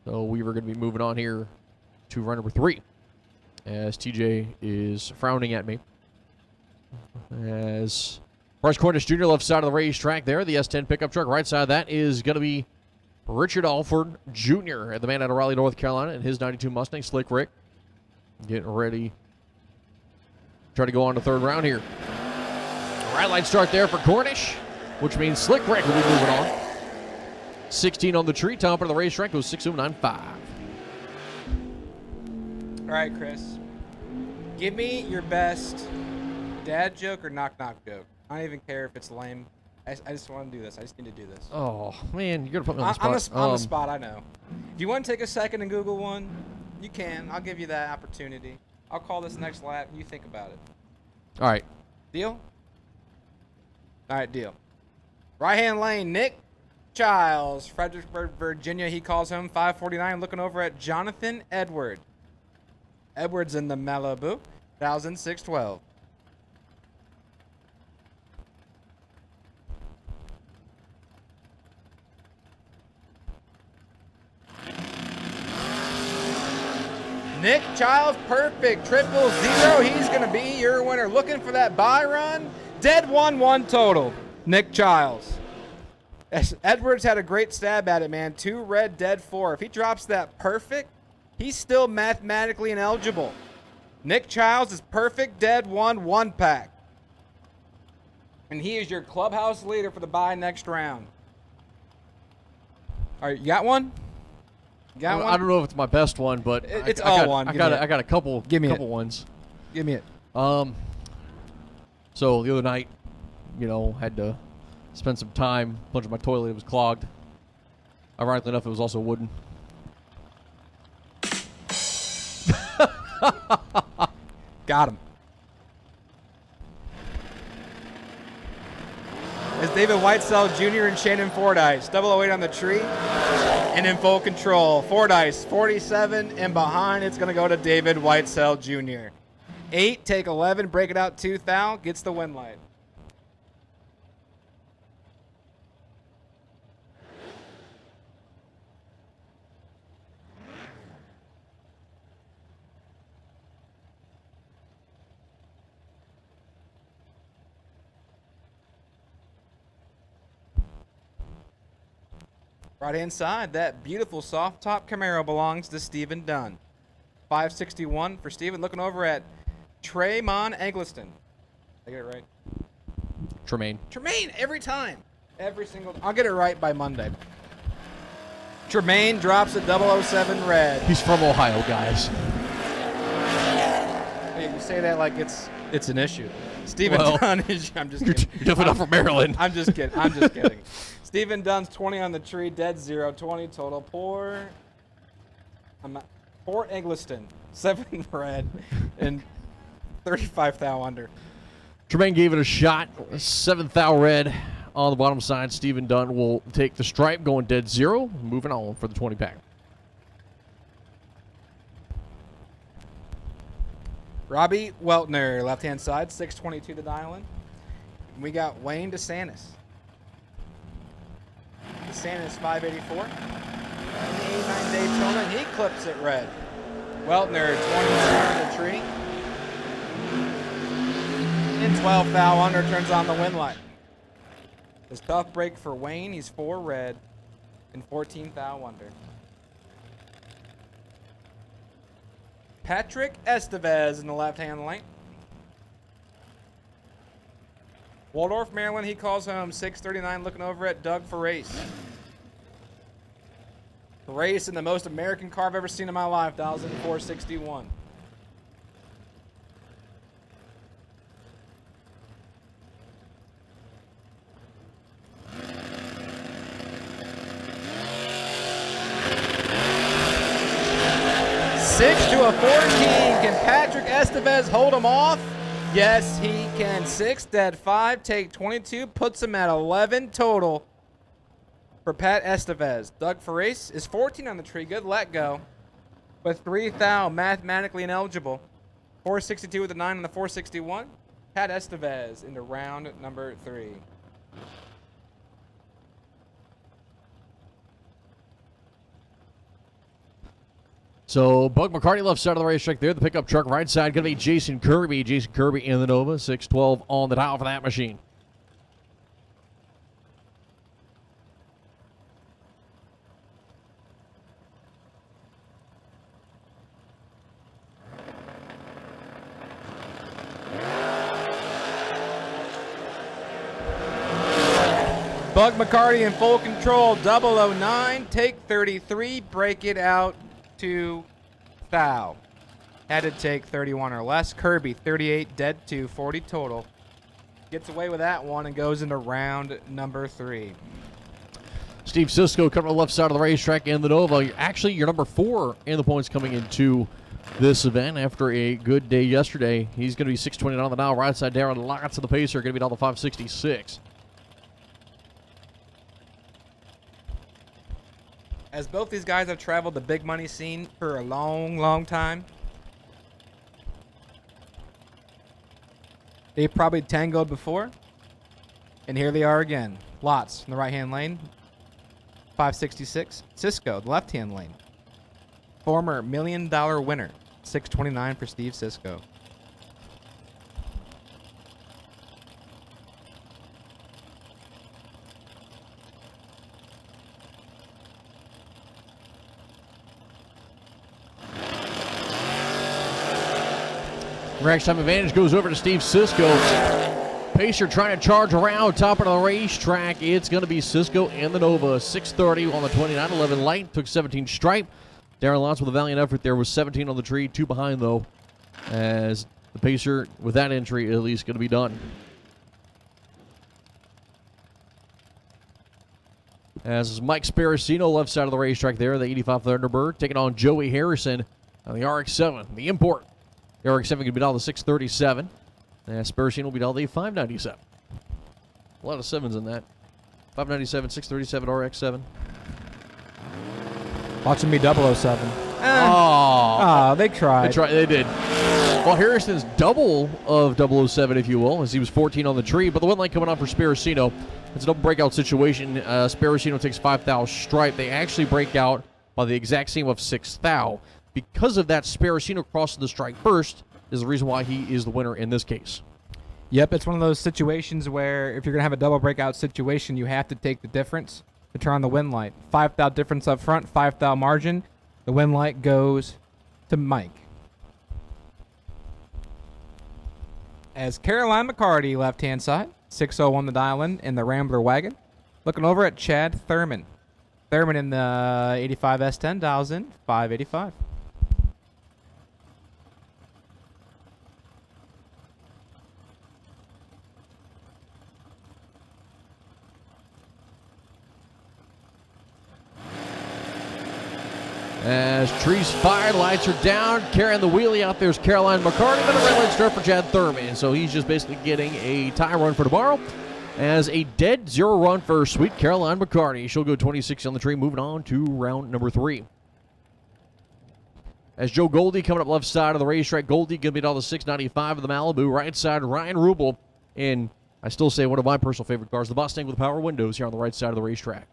So Weaver going to be moving on here to run number 3 as TJ is frowning at me. As Bryce Cornish Jr. left side of the racetrack there, the S10 pickup truck. Right side of that is going to be Richard Alford Jr., the man out of Raleigh, North Carolina, and his 92 Mustang, Slick Rick. Getting ready. Try to go on to third round here. Right light start there for Cornish, which means Slick Rick will be moving on. 16 on the tree. Top of the racetrack goes 6095. All right, Chris. Give me your best dad joke or knock-knock joke. I don't even care if it's lame. I just want to do this. I just need to do this. Oh, man, you're going to put me on the spot. On the spot, I know. Do you want to take a second and Google one? You can. I'll give you that opportunity. I'll call this next lap. You think about it. All right. Deal? All right, deal. Right-hand lane, Nick Childs, Fredericksburg, Virginia. He calls home 549, looking over at Jonathan Edward. Edwards in the Malibu, 1,612. Nick Childs, perfect, 000. He's going to be your winner. Looking for that buy run. Dead 1-1 total. Nick Childs. Edwards had a great stab at it, man. 2 red, dead 4. If he drops that perfect, he's still mathematically ineligible. Nick Childs is perfect, dead 1 pack. And he is your clubhouse leader for the bye next round. All right, you got one? You got one? I don't know if it's my best one, but it's I all got, one. I got a couple ones. Give me it. So the other night, had to spend some time plunging my toilet. It was clogged. Ironically enough, it was also wooden. Got him. is David Whitesell Jr. and Shannon Fordyce. 008 on the tree and in full control. Fordyce, 47 and behind. It's going to go to David Whitesell Jr. 8, take 11, break it out 2 thou, gets the win light. Right hand side, that beautiful soft top Camaro belongs to Stephen Dunn. 561 for Stephen. Looking over at Tremon Eggleston. I get it right? Tremaine. Tremaine, every time. Every single I'll get it right by Monday. Tremaine drops a 007 red. He's from Ohio, guys. Hey, you say that like it's an issue. Stephen Well, Dunn is I'm just You're kidding. definitely not from Maryland. I'm just kidding. I'm just kidding. Stephen Dunn's 20 on the tree, dead 0, 20 total. Poor Eggleston, 7 red and 35 thou under. Tremaine gave it a shot. 7th thou red on the bottom side. Stephen Dunn will take the stripe, going dead 0. Moving on for the 20 pack. Robbie Weltner, left-hand side, 622 to dial in. We got Wayne DeSantis. DeSantis, 584. In the 89 Daytona, he clips it red. Weltner, 22 on the tree. And 12 thou under turns on the win light. This tough break for Wayne. He's 4 red and 14 thou under. Patrick Estevez in the left-hand lane. Waldorf, Maryland, he calls home 639, looking over at Doug Ferrace. Ferrace in the most American car I've ever seen in my life, dials in 461. Six to a 14. Can Patrick Estevez hold him off? Yes, he can. 6, dead 5, take 22, puts him at 11 total for Pat Estevez. Doug Ferrace is 14 on the tree. Good let go. With 3 thou, mathematically ineligible. 462 with a 9 on the 461. Pat Estevez into round number 3. So Bug McCarty left side of the racetrack there. The pickup truck right side going to be Jason Kirby. Jason Kirby in the Nova. 612 on the dial for that machine. Bug McCarty in full control. 009, take 33, break it out to thou. Had to take 31 or less. Kirby, 38, dead 2, 40 total. Gets away with that one and goes into round number 3. Steve Cisco coming to the left side of the racetrack in the Nova. Actually, you're number 4 in the points coming into this event after a good day yesterday. He's going to be 629 on the dial. Right side down. Lots of the pacer are going to be down to 566. As both these guys have traveled the big money scene for a long, long time, they probably tangoed before, and here they are again. Lots in the right-hand lane, 566. Cisco, the left-hand lane. Former $1 million winner, 629 for Steve Cisco. Race time advantage goes over to Steve Cisco. Pacer trying to charge around top of the racetrack. It's going to be Cisco in the Nova. 630 on the 2911 light. Took 17 stripe. Darren Lotz with a valiant effort there was 17 on the tree. 2 behind though. As the Pacer with that entry at least going to be done. As Mike Sparacino left side of the racetrack there. The 85 Thunderbird taking on Joey Harrison on the RX-7. The import. The RX-7 can be down to 637. And Sparacino will be down to 597. A lot of 7s in that. 597, 637 RX-7. Watching me 007. Oh, They tried. They did. Well, Harrison's double of 007, if you will, as he was 14 on the tree. But the win line coming on for Sparacino. It's a double breakout situation. Sparacino takes 5 thou stripe. They actually break out by the exact same of 6 thou. Because of that, Sparacino crossing the strike first is the reason why he is the winner in this case. Yep, it's one of those situations where if you're going to have a double breakout situation, you have to take the difference to turn on the win light. 5 thou difference up front, 5 thou margin. The win light goes to Mike. As Caroline McCarty, left-hand side, 601 the dial in the Rambler wagon. Looking over at Chad Thurman. Thurman in the 85 S10 dials in 585. As trees fired, lights are down, carrying the wheelie out there's Caroline McCarty, then a red light start for Chad Thurman. So he's just basically getting a tie run for tomorrow as a dead 0 run for sweet Caroline McCarty. She'll go 26 on the tree, moving on to round number 3. As Joe Goldie coming up left side of the racetrack. Goldie going to be all the 695 of the Malibu. Right side, Ryan Rubel. And I still say one of my personal favorite cars, the Mustang with the power windows here on the right side of the racetrack.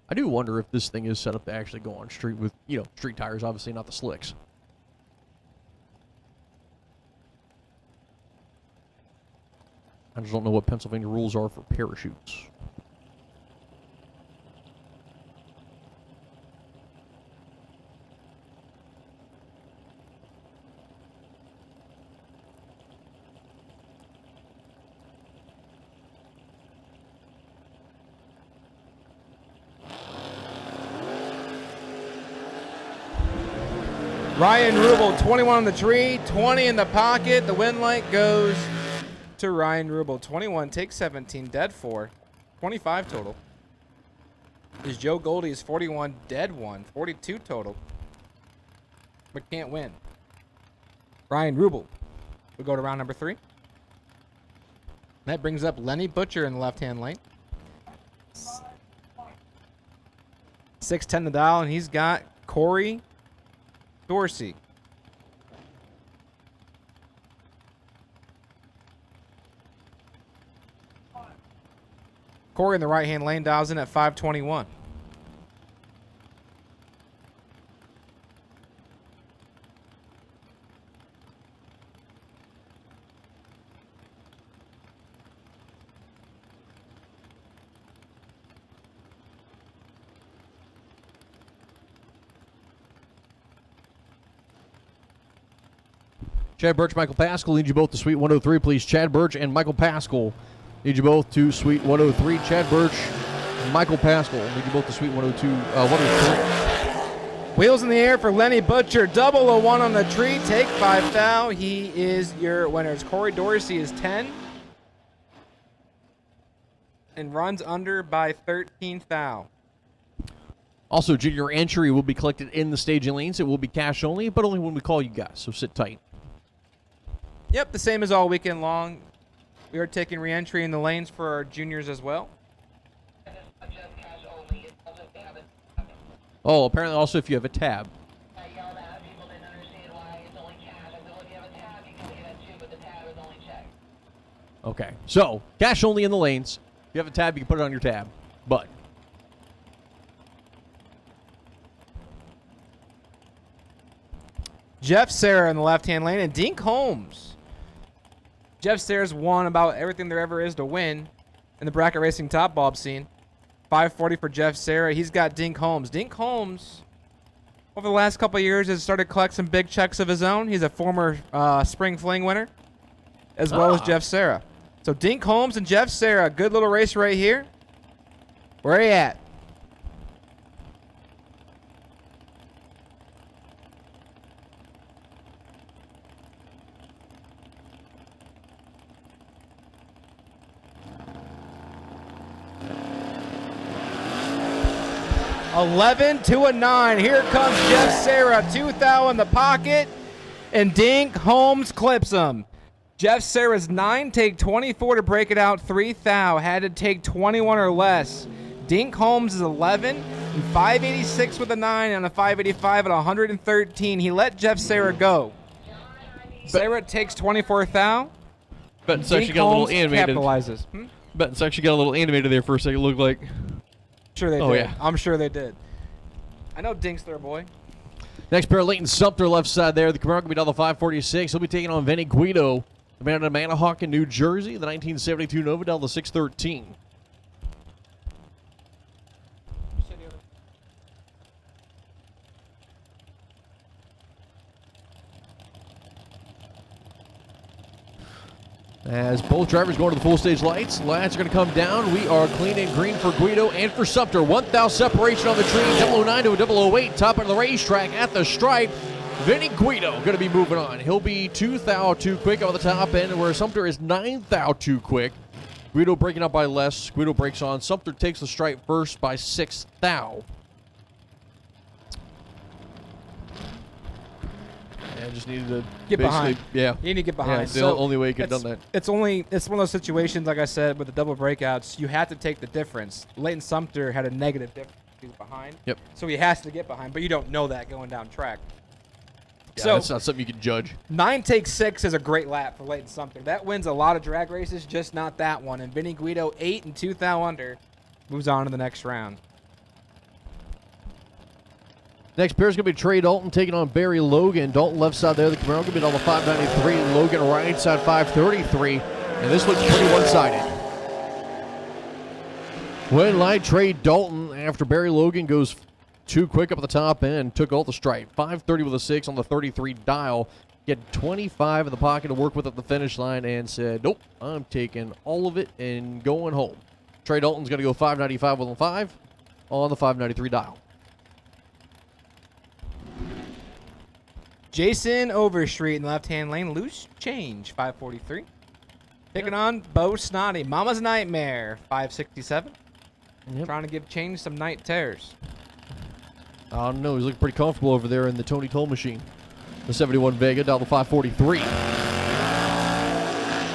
I do wonder if this thing is set up to actually go on street with, street tires, obviously not the slicks. I just don't know what Pennsylvania rules are for parachutes. Ryan Rubel, 21 on the tree, 20 in the pocket. The win light goes to Ryan Rubel. 21 takes 17, dead 4, 25 total. Is Joe Goldie's 41, dead 1, 42 total. But can't win. Ryan Rubel. We go to round number 3. That brings up Lenny Butcher in the left-hand lane. 610 the dial, and he's got Corey Dorsey. Corey in the right-hand lane dials in at 521. Chad Birch, Michael Pascal, need you both to Suite 103, please. Chad Birch and Michael Pascal, need you both to Suite 103. Chad Birch, Michael Pascal, need you both to Suite 102, 103. Wheels in the air for Lenny Butcher. 001 on the tree. Take 5 thou. He is your winner. Corey Dorsey is 10 and runs under by 13 thou. Also, junior entry will be collected in the staging lanes. It will be cash only, but only when we call you guys, so sit tight. Yep, the same as all weekend long. We are taking re-entry in the lanes for our juniors as well. Oh, apparently also if you have a tab. Okay, so cash only in the lanes. If you have a tab, you can put it on your tab. But Jeff Serra in the left-hand lane and Dink Holmes. Jeff Serra's won about everything there ever is to win in the bracket racing top bulb scene. 540 for Jeff Serra. He's got Dink Holmes. Dink Holmes, over the last couple of years, has started to collect some big checks of his own. He's a former Spring Fling winner, as well as Jeff Serra. So Dink Holmes and Jeff Serra, good little race right here. Where are you at? $11 to a 9. Here comes Jeff Serra. 2 thou in the pocket, and Dink Holmes clips him. Jeff Serra's 9, take 24 to break it out. 3 thou. Had to take 21 or less. Dink Holmes is 11 and 586 with a 9 on a 585 at 113. He let Jeff Serra go. Serra takes 24 thou. But it's Dink actually got a little Holmes animated. capitalizes. But it's actually got a little animated there for a second. It looked like. Sure they Oh, did. yeah. I'm sure they did. I know Dink's their boy. Next pair, Leighton Sumter left side there. The Camaro will be down the 546. He'll be taking on Vinny Guido, the man out of Manahawkin, New Jersey. The 1972 Nova down the 613. As both drivers go into the full stage lights, lights are going to come down. We are clean and green for Guido and for Sumter. 1,000 separation on the tree. 009 to a 008. Top of the racetrack at the stripe. Vinny Guido going to be moving on. He'll be 2 thou too quick on the top end, where Sumter is 9 thou too quick. Guido breaking up by less. Guido breaks on. Sumter takes the stripe first by 6 thou. I just needed to Get behind. Yeah. You need to get behind. Yeah, the only way you could have done that. It's one of those situations, like I said, with the double breakouts, you have to take the difference. Leighton Sumter had a negative difference. He was behind. Yep. So he has to get behind, but you don't know that going down track. Yeah, So that's not something you can judge. 9 take 6 is a great lap for Leighton Sumter. That wins a lot of drag races, just not that one. And Vinny Guido, 8 and 2 thou under, moves on to the next round. Next pair is going to be Trey Dalton taking on Barry Logan. Dalton left side there. The Camaro going to be on the 593. Logan right side 533. And this looks pretty one-sided. Win light Trey Dalton after Barry Logan goes too quick up at the top end. Took all the stripe. 530 with a 6 on the 33 dial. Get 25 in the pocket to work with at the finish line and said, nope, I'm taking all of it and going home. Trey Dalton's going to go 595 with a 5 on the 593 dial. Jason Overstreet in the left-hand lane. Loose change, 543. Taking on Bo Snotty. Mama's Nightmare, 567. Yep. Trying to give change some night tears. I don't know. He's looking pretty comfortable over there in the Tony Toll machine. The 71 Vega down to 543.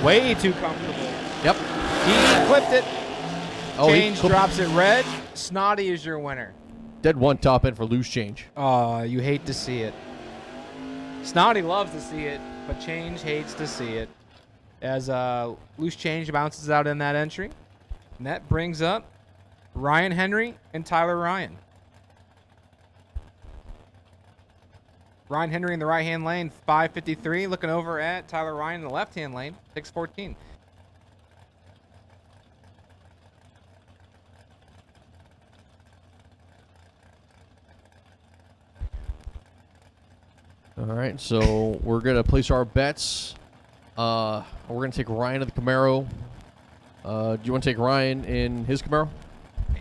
Way too comfortable. Yep. He clipped it. Oh, he Change drops it red. Snotty is your winner. Dead one top end for loose change. Oh, you hate to see it. Snotty loves to see it, but Change hates to see it. As loose change bounces out in that entry. And that brings up Ryan Henry and Tyler Ryan. Ryan Henry in the right-hand lane, 553. Looking over at Tyler Ryan in the left-hand lane, 614. All right, so we're going to place our bets. We're going to take Ryan in the Camaro. Do you want to take Ryan in his Camaro?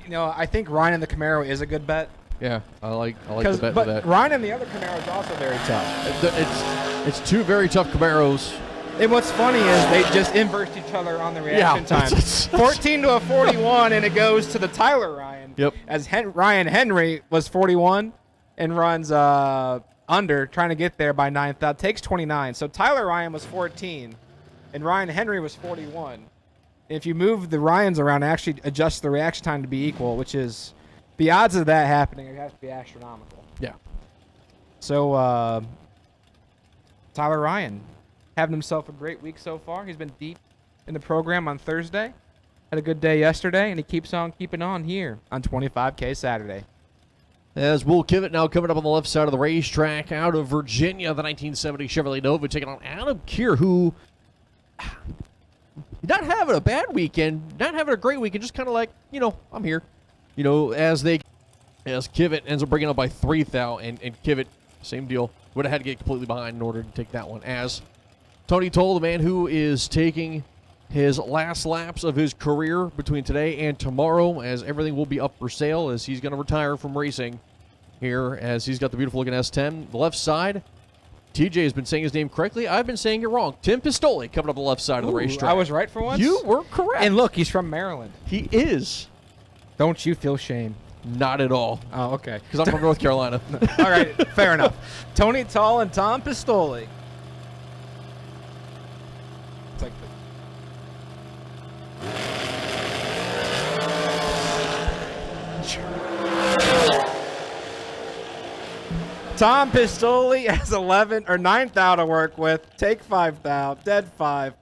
You know, I think Ryan in the Camaro is a good bet. Yeah, I like the bet for But that. Ryan in the other Camaro is also very tough. It's two very tough Camaros. And what's funny is they just inversed each other on the reaction time. 14 to a 41, and it goes to the Tyler Ryan. Yep. As Ryan Henry was 41 and runs under, trying to get there by 9th out. Takes 29. So Tyler Ryan was 14, and Ryan Henry was 41. If you move the Ryans around, actually adjust the reaction time to be equal, which is the odds of that happening have to be astronomical. Yeah. So Tyler Ryan having himself a great week so far. He's been deep in the program on Thursday. Had a good day yesterday, and he keeps on keeping on here on 25K Saturday. As Will Kivett now coming up on the left side of the racetrack out of Virginia, the 1970 Chevrolet Nova taking on Adam Keir, who not having a bad weekend, not having a great weekend, just kind of like, I'm here. As Kivett ends up bringing up by 3 thou, and Kivett, same deal, would have had to get completely behind in order to take that one. As Tony Toll, the man who is taking his last laps of his career between today and tomorrow, as everything will be up for sale, as he's going to retire from racing here, as he's got the beautiful looking S10. The left side, TJ has been saying his name correctly. I've been saying it wrong. Tim Pistoli coming up the left side of the racetrack. I was right for once. You were correct. And look, he's from Maryland. He is. Don't you feel shame? Not at all. Oh, okay. Because I'm from North Carolina. All right, fair enough. Tony Toll and Tom Pistoli. It's like Tom Pistoli has 11 or 9 thou to work with. Take 5 thou. Dead 5.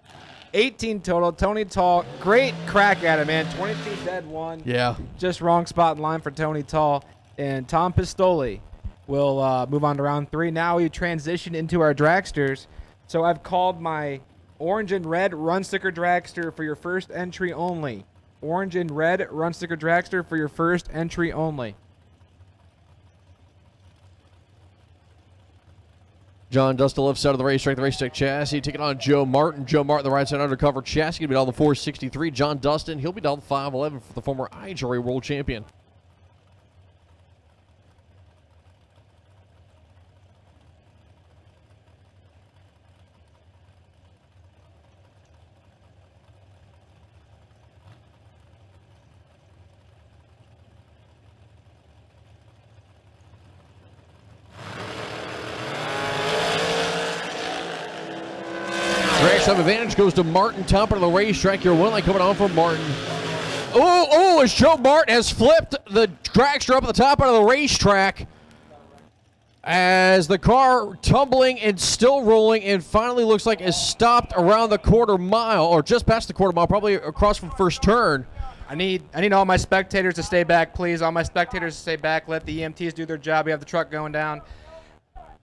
18 total. Tony Tall, great crack at it, man. 22 dead 1. Yeah. Just wrong spot in line for Tony Tall. And Tom Pistoli will move on to round 3. Now we transition into our dragsters. So I've called my orange and red run sticker dragster for your first entry only. Orange and red run sticker dragster for your first entry only. John Dustin, left side of the racetrack, the racetrack chassis, taking on Joe Martin. Joe Martin, the right side undercover chassis, going to be down the 463. John Dustin, he'll be down the 511 for the former IHRA world champion. Some advantage goes to Martin, top of the racetrack. Your win line coming on from Martin. As Joe Martin has flipped the dragster up at the top of the racetrack as the car tumbling and still rolling and finally looks like is stopped around the quarter mile or just past the quarter mile, probably across from first turn. I need all my spectators to stay back, please. All my spectators to stay back. Let the EMTs do their job. We have the truck going down.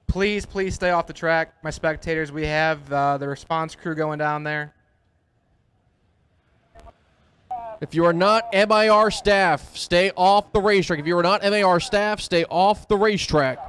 Please stay off the track, my spectators. We have the response crew going down there. If you are not MIR staff, stay off the racetrack. If you are not MIR staff, stay off the racetrack.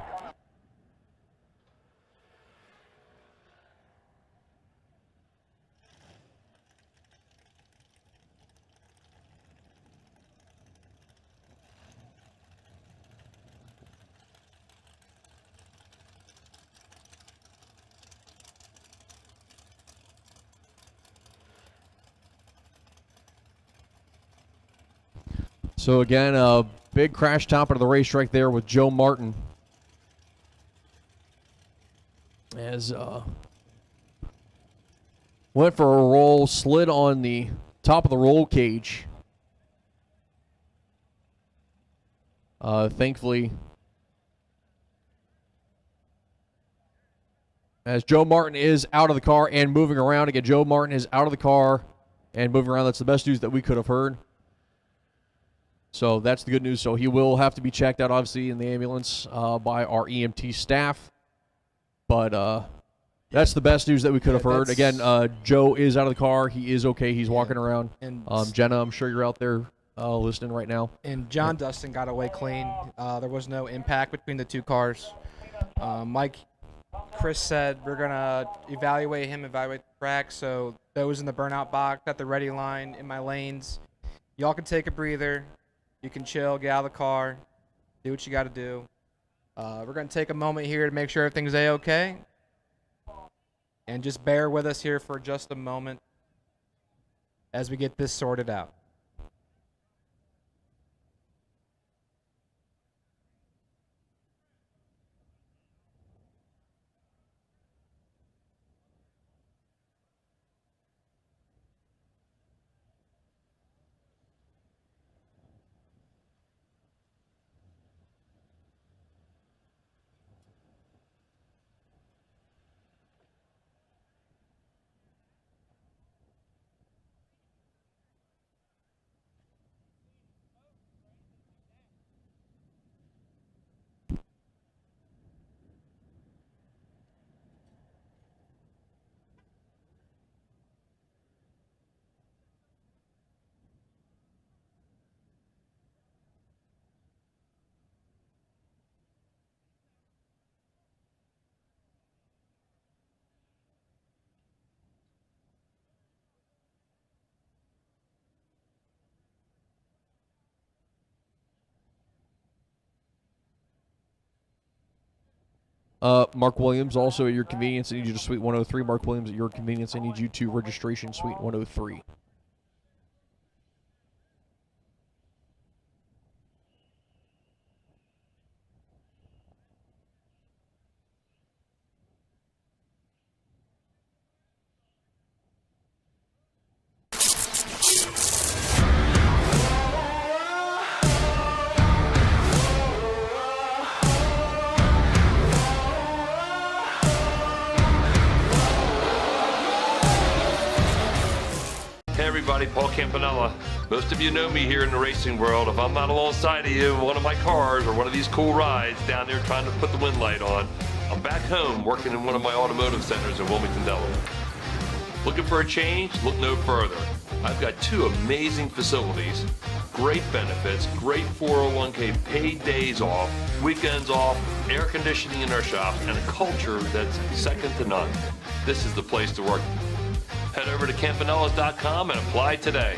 So again, a big crash top of the racetrack there with Joe Martin. As went for a roll, slid on the top of the roll cage. Thankfully, as Joe Martin is out of the car and moving around again, Joe Martin is out of the car and moving around. That's the best news that we could have heard. So that's the good news. So he will have to be checked out, obviously, in the ambulance by our EMT staff. But that's the best news that we could have heard. Again, Joe is out of the car. He is okay. He's walking around. And Jenna, I'm sure you're out there listening right now. And John Dustin got away clean. There was no impact between the two cars. Chris said we're going to evaluate the track. So those in the burnout box, at the ready line, in my lanes, y'all can take a breather. You can chill, get out of the car, do what you got to do. We're going to take a moment here to make sure everything's A-okay. And just bear with us here for just a moment as we get this sorted out. Mark Williams, also at your convenience, I need you to Suite 103. Mark Williams, at your convenience, I need you to registration Suite 103. Paul Campanella. Most of you know me here in the racing world. If I'm not alongside of you in one of my cars or one of these cool rides down there trying to put the wind light on, I'm back home working in one of my automotive centers in Wilmington, Delaware. Looking for a change? Look no further. I've got 2 amazing facilities, great benefits, great 401k, paid days off, weekends off, air conditioning in our shop, and a culture that's second to none. This is the place to work. Head over to campanellas.com and apply today.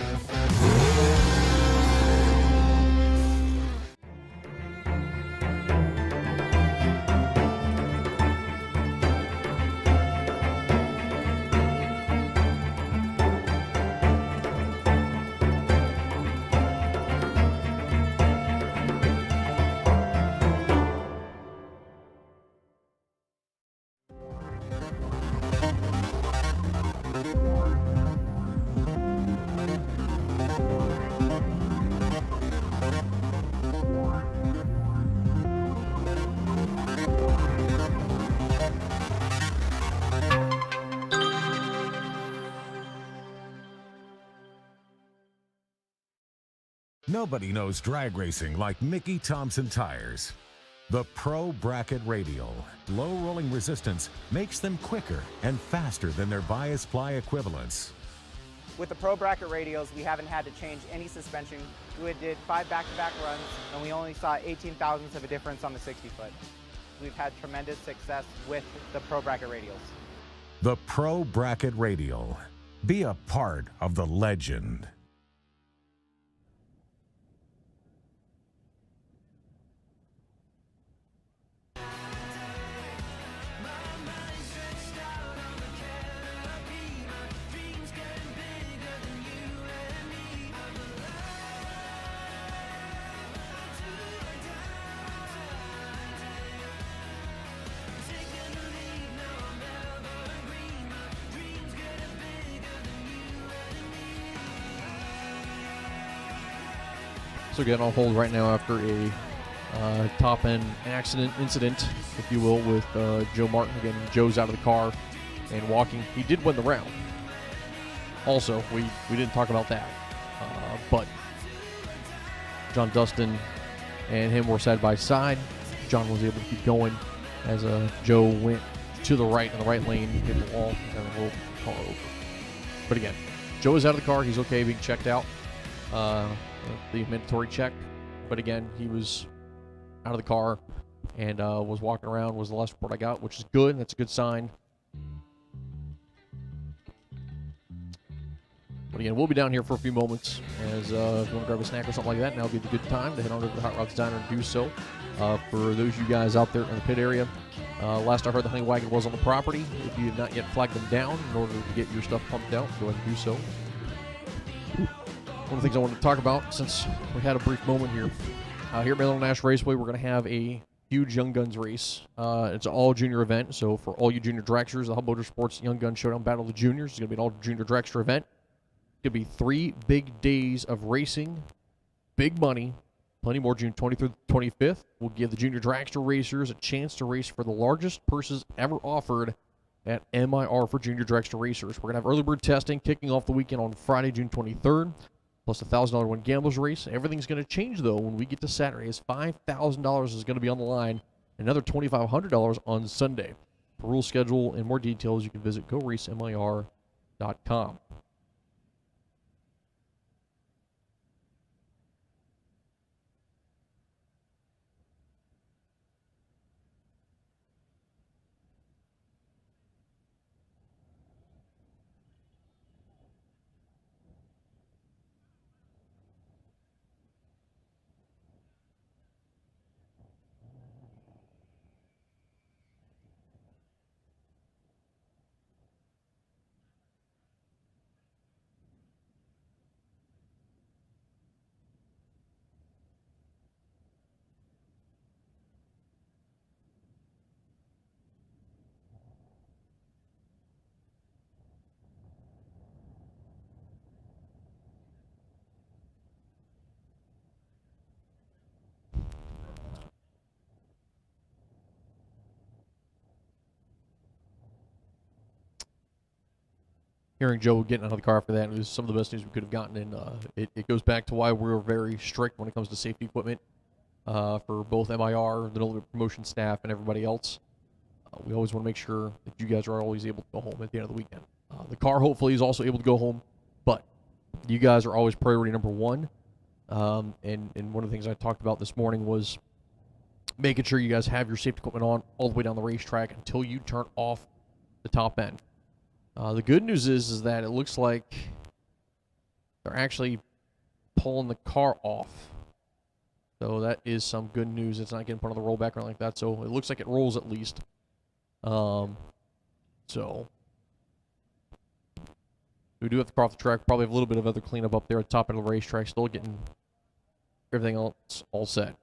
Nobody knows drag racing like Mickey Thompson tires. The Pro Bracket Radial low rolling resistance makes them quicker and faster than their bias ply equivalents. With the Pro Bracket radials, we haven't had to change any suspension. We did 5 back-to-back runs, and we only saw 18 thousandths of a difference on the 60-foot. We've had tremendous success with the Pro Bracket radials. The Pro Bracket Radial. Be a part of the legend. So again, on hold right now after a top-end incident, if you will, with Joe Martin. Again, Joe's out of the car and walking. He did win the round. Also, we didn't talk about that. But John Dustin and him were side by side. John was able to keep going as Joe went to the right in the right lane, hit the wall, and then rolled the car over. But again, Joe is out of the car. He's okay being checked out. The mandatory check, but again, he was out of the car and was walking around, was the last report I got, which is good. That's a good sign. But again, we'll be down here for a few moments as if you want to grab a snack or something like that, now would be the good time to head on over to the Hot Rods Diner and do so. For those of you guys out there in the pit area, last I heard the honey wagon was on the property. If you have not yet flagged them down in order to get your stuff pumped out, go ahead and do so. One of the things I wanted to talk about, since we had a brief moment here, here at Maryland International Raceway, we're going to have a huge Young Guns race. It's an all-junior event, so for all you Junior Dragsters, the Hub Motorsports Young Gun Showdown Battle of the Juniors is going to be an all-junior Dragster event. It's going to be 3 big days of racing, big money, plenty more. June 20th through the 25th will give the Junior Dragster racers a chance to race for the largest purses ever offered at MIR for Junior Dragster racers. We're going to have early bird testing kicking off the weekend on Friday, June 23rd. Plus a $1,000 win gamblers race. Everything's going to change, though, when we get to Saturday, as $5,000 is going to be on the line, another $2,500 on Sunday. For rule schedule and more details, you can visit GoRaceMIR.com. hearing Joe getting out of the car after that, it was some of the best news we could have gotten. And it goes back to why we're very strict when it comes to safety equipment for both MIR, the Nollywood promotion staff, and everybody else. We always want to make sure that you guys are always able to go home at the end of the weekend. The car hopefully is also able to go home, but you guys are always priority number one. And one of the things I talked about this morning was making sure you guys have your safety equipment on all the way down the racetrack until you turn off the top end. The good news is that it looks like they're actually pulling the car off. So that is some good news. It's not getting put on the rollback or anything like that. So it looks like it rolls at least. So we do have to car off the track. Probably have a little bit of other cleanup up there at the top end of the racetrack. Still getting everything else all set.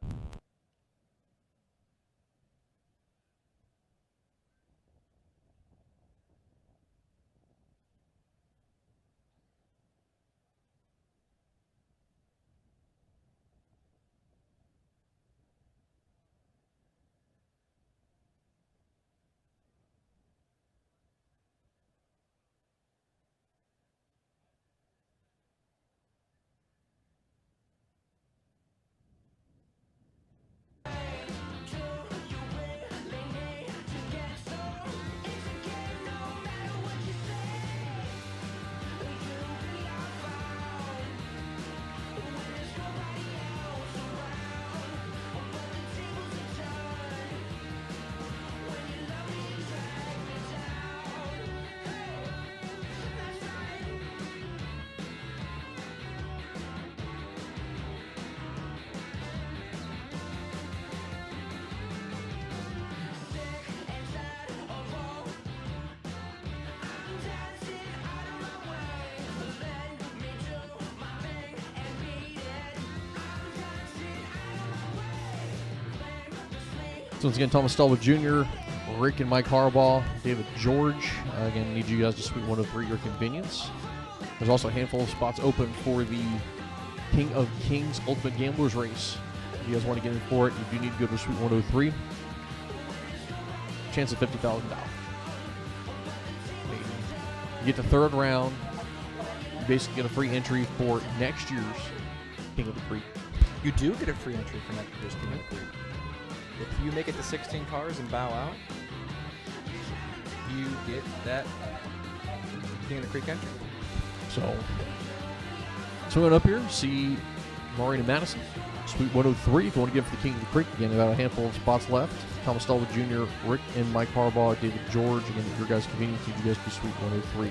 So once again, Thomas Stalwood Jr., Rick and Mike Harbaugh, David George. Again, need you guys to Suite 103 your convenience. There's also a handful of spots open for the King of Kings Ultimate Gamblers race. If you guys want to get in for it, you do need to go to Suite 103. Chance of $50,000. You get the third round. You basically get a free entry for next year's King of the Creek. You do get a free entry for next year's King of the Creek. If you make it to 16 cars and bow out, you get that King of the Creek entry. So, swimming up here, see Maureen and Madison. Suite 103, if you want to give for the King of the Creek. Again, about a handful of spots left. Thomas Stalwood Jr., Rick and Mike Harbaugh, David George. Again, your guys' convenience, you guys to Suite 103.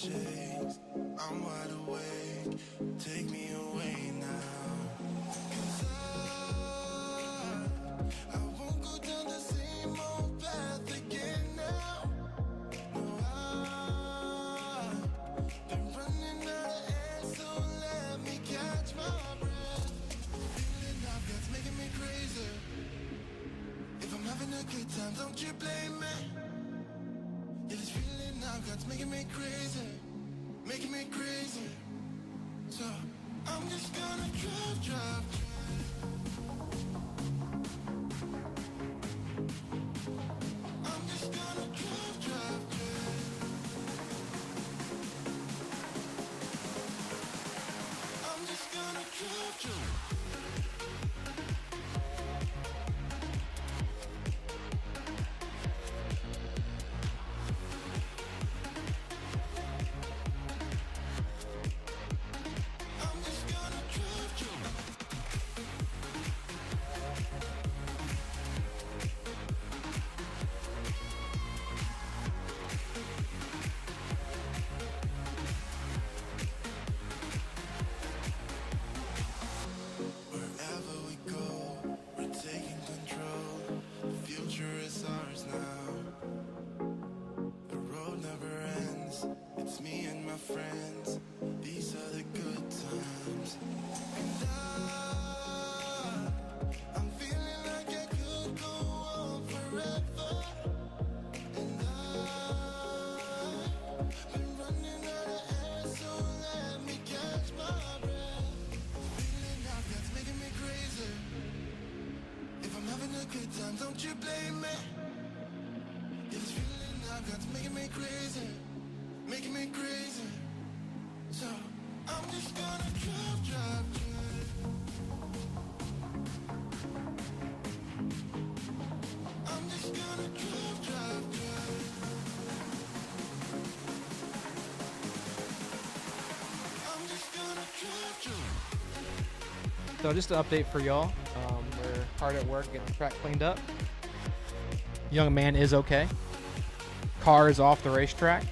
shakes. I'm wide awake. Take me away now. 'Cause I won't go down the same old path again now. No, I've been running out of air, so let me catch my breath. Feeling I've got's making me crazy. If I'm having a good time, don't you blame me. Yeah, this feeling I've got's making me crazy, making me crazy. So I'm just gonna drive. I'm just gonna drive. I'm just gonna drive. I'm just gonna drive. Wherever we go, we're taking control. The future is ours now. The road never ends. It's me and my friends. These are the good times. And I'm feeling like I could go on forever. And I've been running out of air, so let me catch my breath. Feeling I've got's making me crazy. If I'm having a good time, don't you blame me. Yeah, this feeling I've got's making me crazy, making me crazy. So I'm just gonna drive. I'm just gonna drive. I'm just gonna drive. So just an update for y'all. We're hard at work getting the track cleaned up. Young man is okay. Car is off the racetrack.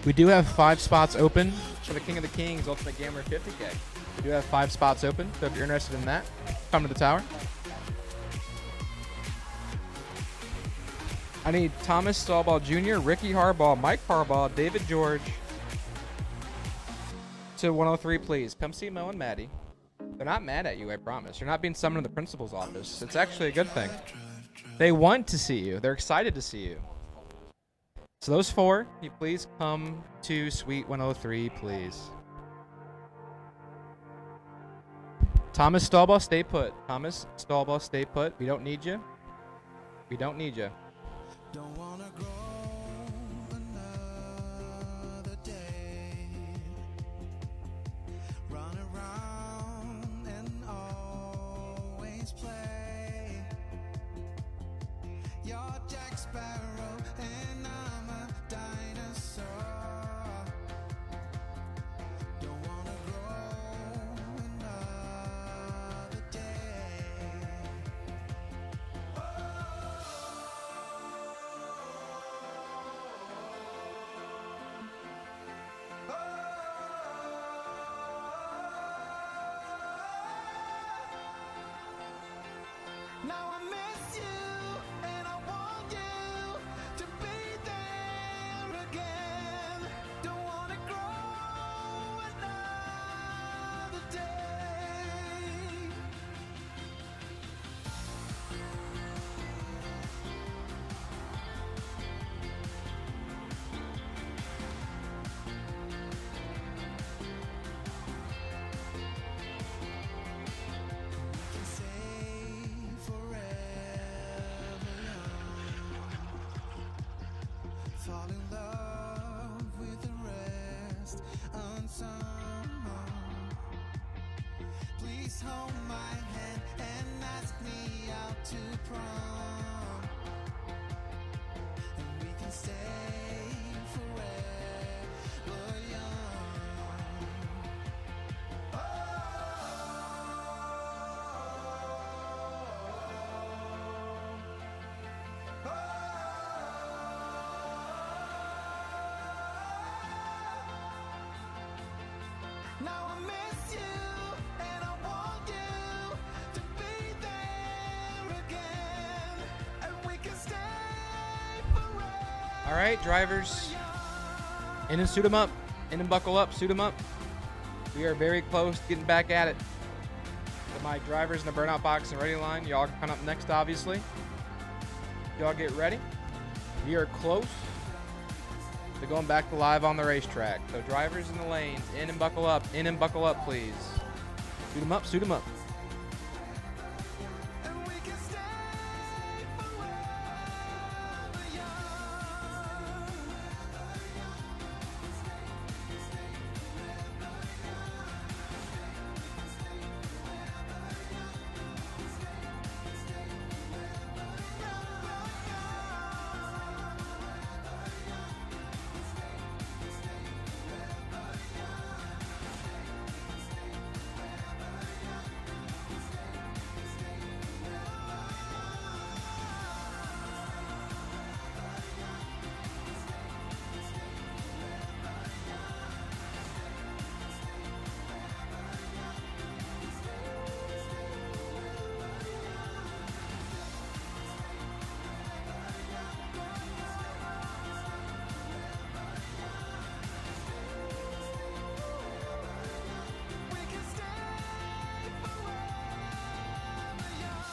We do have 5 spots open for the King of the Kings Ultimate Gambler 50K. We do have 5 spots open, so if you're interested in that, come to the tower. I need Thomas Stahlball Jr., Ricky Harbaugh, Mike Harbaugh, David George to 103, please. Come see Mo and Maddie. They're not mad at you, I promise. You're not being summoned to the principal's office. It's actually a good thing. They want to see you. They're excited to see you. So those 4, can you please come to Suite 103, please. Thomas Stahlball, stay put. Thomas Stahlball, stay put. We don't need you. We don't need you. Don't wanna grow another day. Run around and always play. You're Jack Sparrow and I'm a dinosaur. Don't wanna grow another day. Now I miss you and I want you to be there again. Don't wanna grow another day. We can say forever young. Fall in love with the rest unsung. Please hold my hand and ask me out to prom. And we can stay forever young. Now I miss you, and I want you to be there again, and we can stay forever. All right, drivers. In and suit them up. In and buckle up. Suit them up. We are very close to getting back at it. To my drivers in the burnout box and ready line, y'all can come up next, obviously. Y'all get ready. We are close to going back to live on the racetrack. So drivers in the lanes, in and buckle up. In and buckle up, please. Suit them up. Suit them up. And we can stay forever young. We can stay forever young.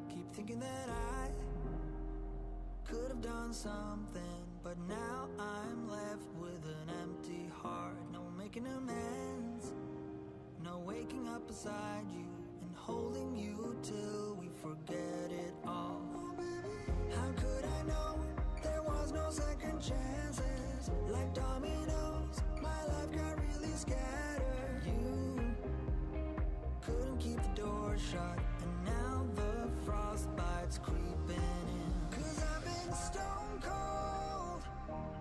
Keep thinking that I could have done something, but now I'm left with an empty heart. No making amends, no waking up beside you and holding you till we forget it all. How could I know there was no second chances? Like dominoes, my life got really scattered. You couldn't keep the door shut, and now the frostbite's creeping in. 'Cause I've been stone cold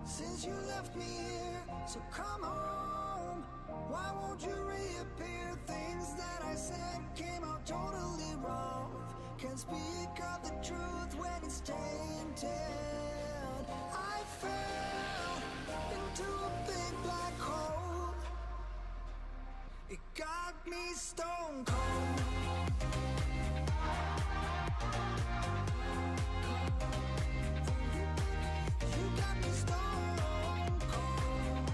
since you left me here. So come home, why won't you reappear? Things that I said came out totally wrong. Can't speak of the truth when it's tainted. I fell into a big black hole. It got me stone cold. You got me stone cold.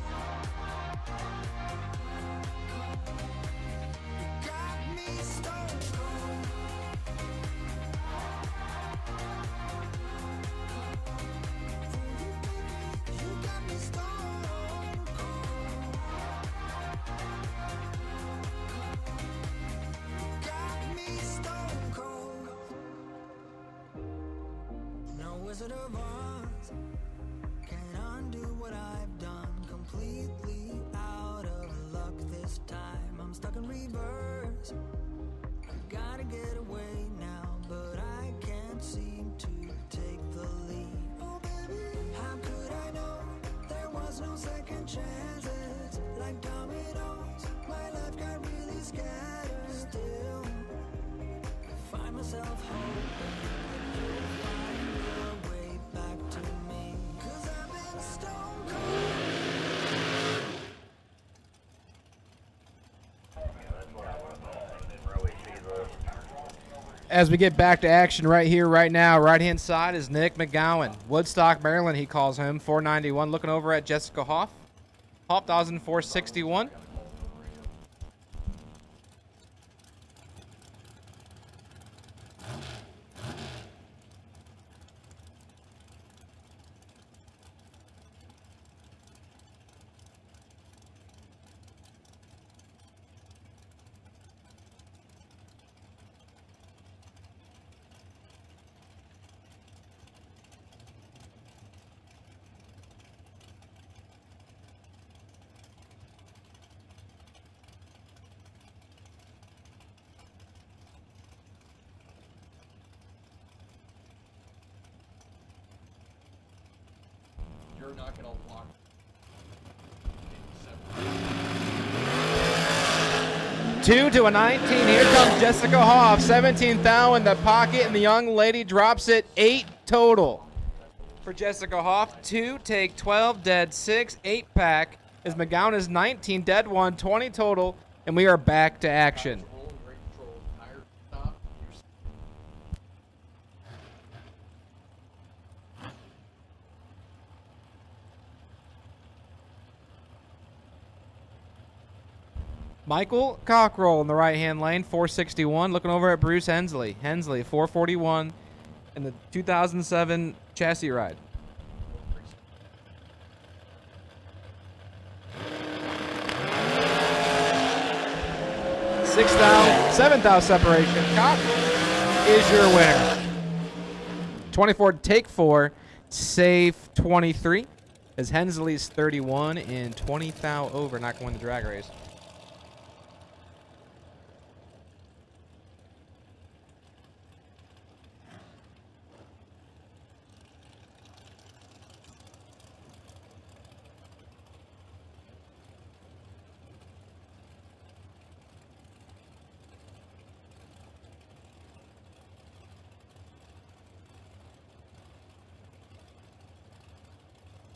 You got me stone cold. You got me stone cold. Got me stone cold. No Wizard of Oz can undo what I've done. Completely out of luck this time. I'm stuck in reverse. I gotta get away now, but I can't seem to take the lead. Oh baby, how could I know there was no second chances? Like dominoes, my life got really scattered. Still, I find myself hoping that you'll find your way back to me. 'Cause I've been stone cold. As we get back to action right here, right now, right-hand side is Nick McGowan. Woodstock, Maryland, he calls home, 491. Looking over at Jessica Hoff. Hoff dials in 461. better not get all blocked. 2 to a 19. Here comes Jessica Hoff. 17 thou in the pocket, and the young lady drops it 8 total. For Jessica Hoff, 2, take 12, dead 6, 8 pack. As McGowan is 19, dead 1, 20 total, and we are back to action. Michael Cockrell in the right-hand lane, 461, looking over at Bruce Hensley. Hensley, 441 in the 2007 chassis ride. Seventh thou separation. Cock is your winner. 24, take 4, safe 23. As Hensley's 31 and 20 thou over, not going to drag race.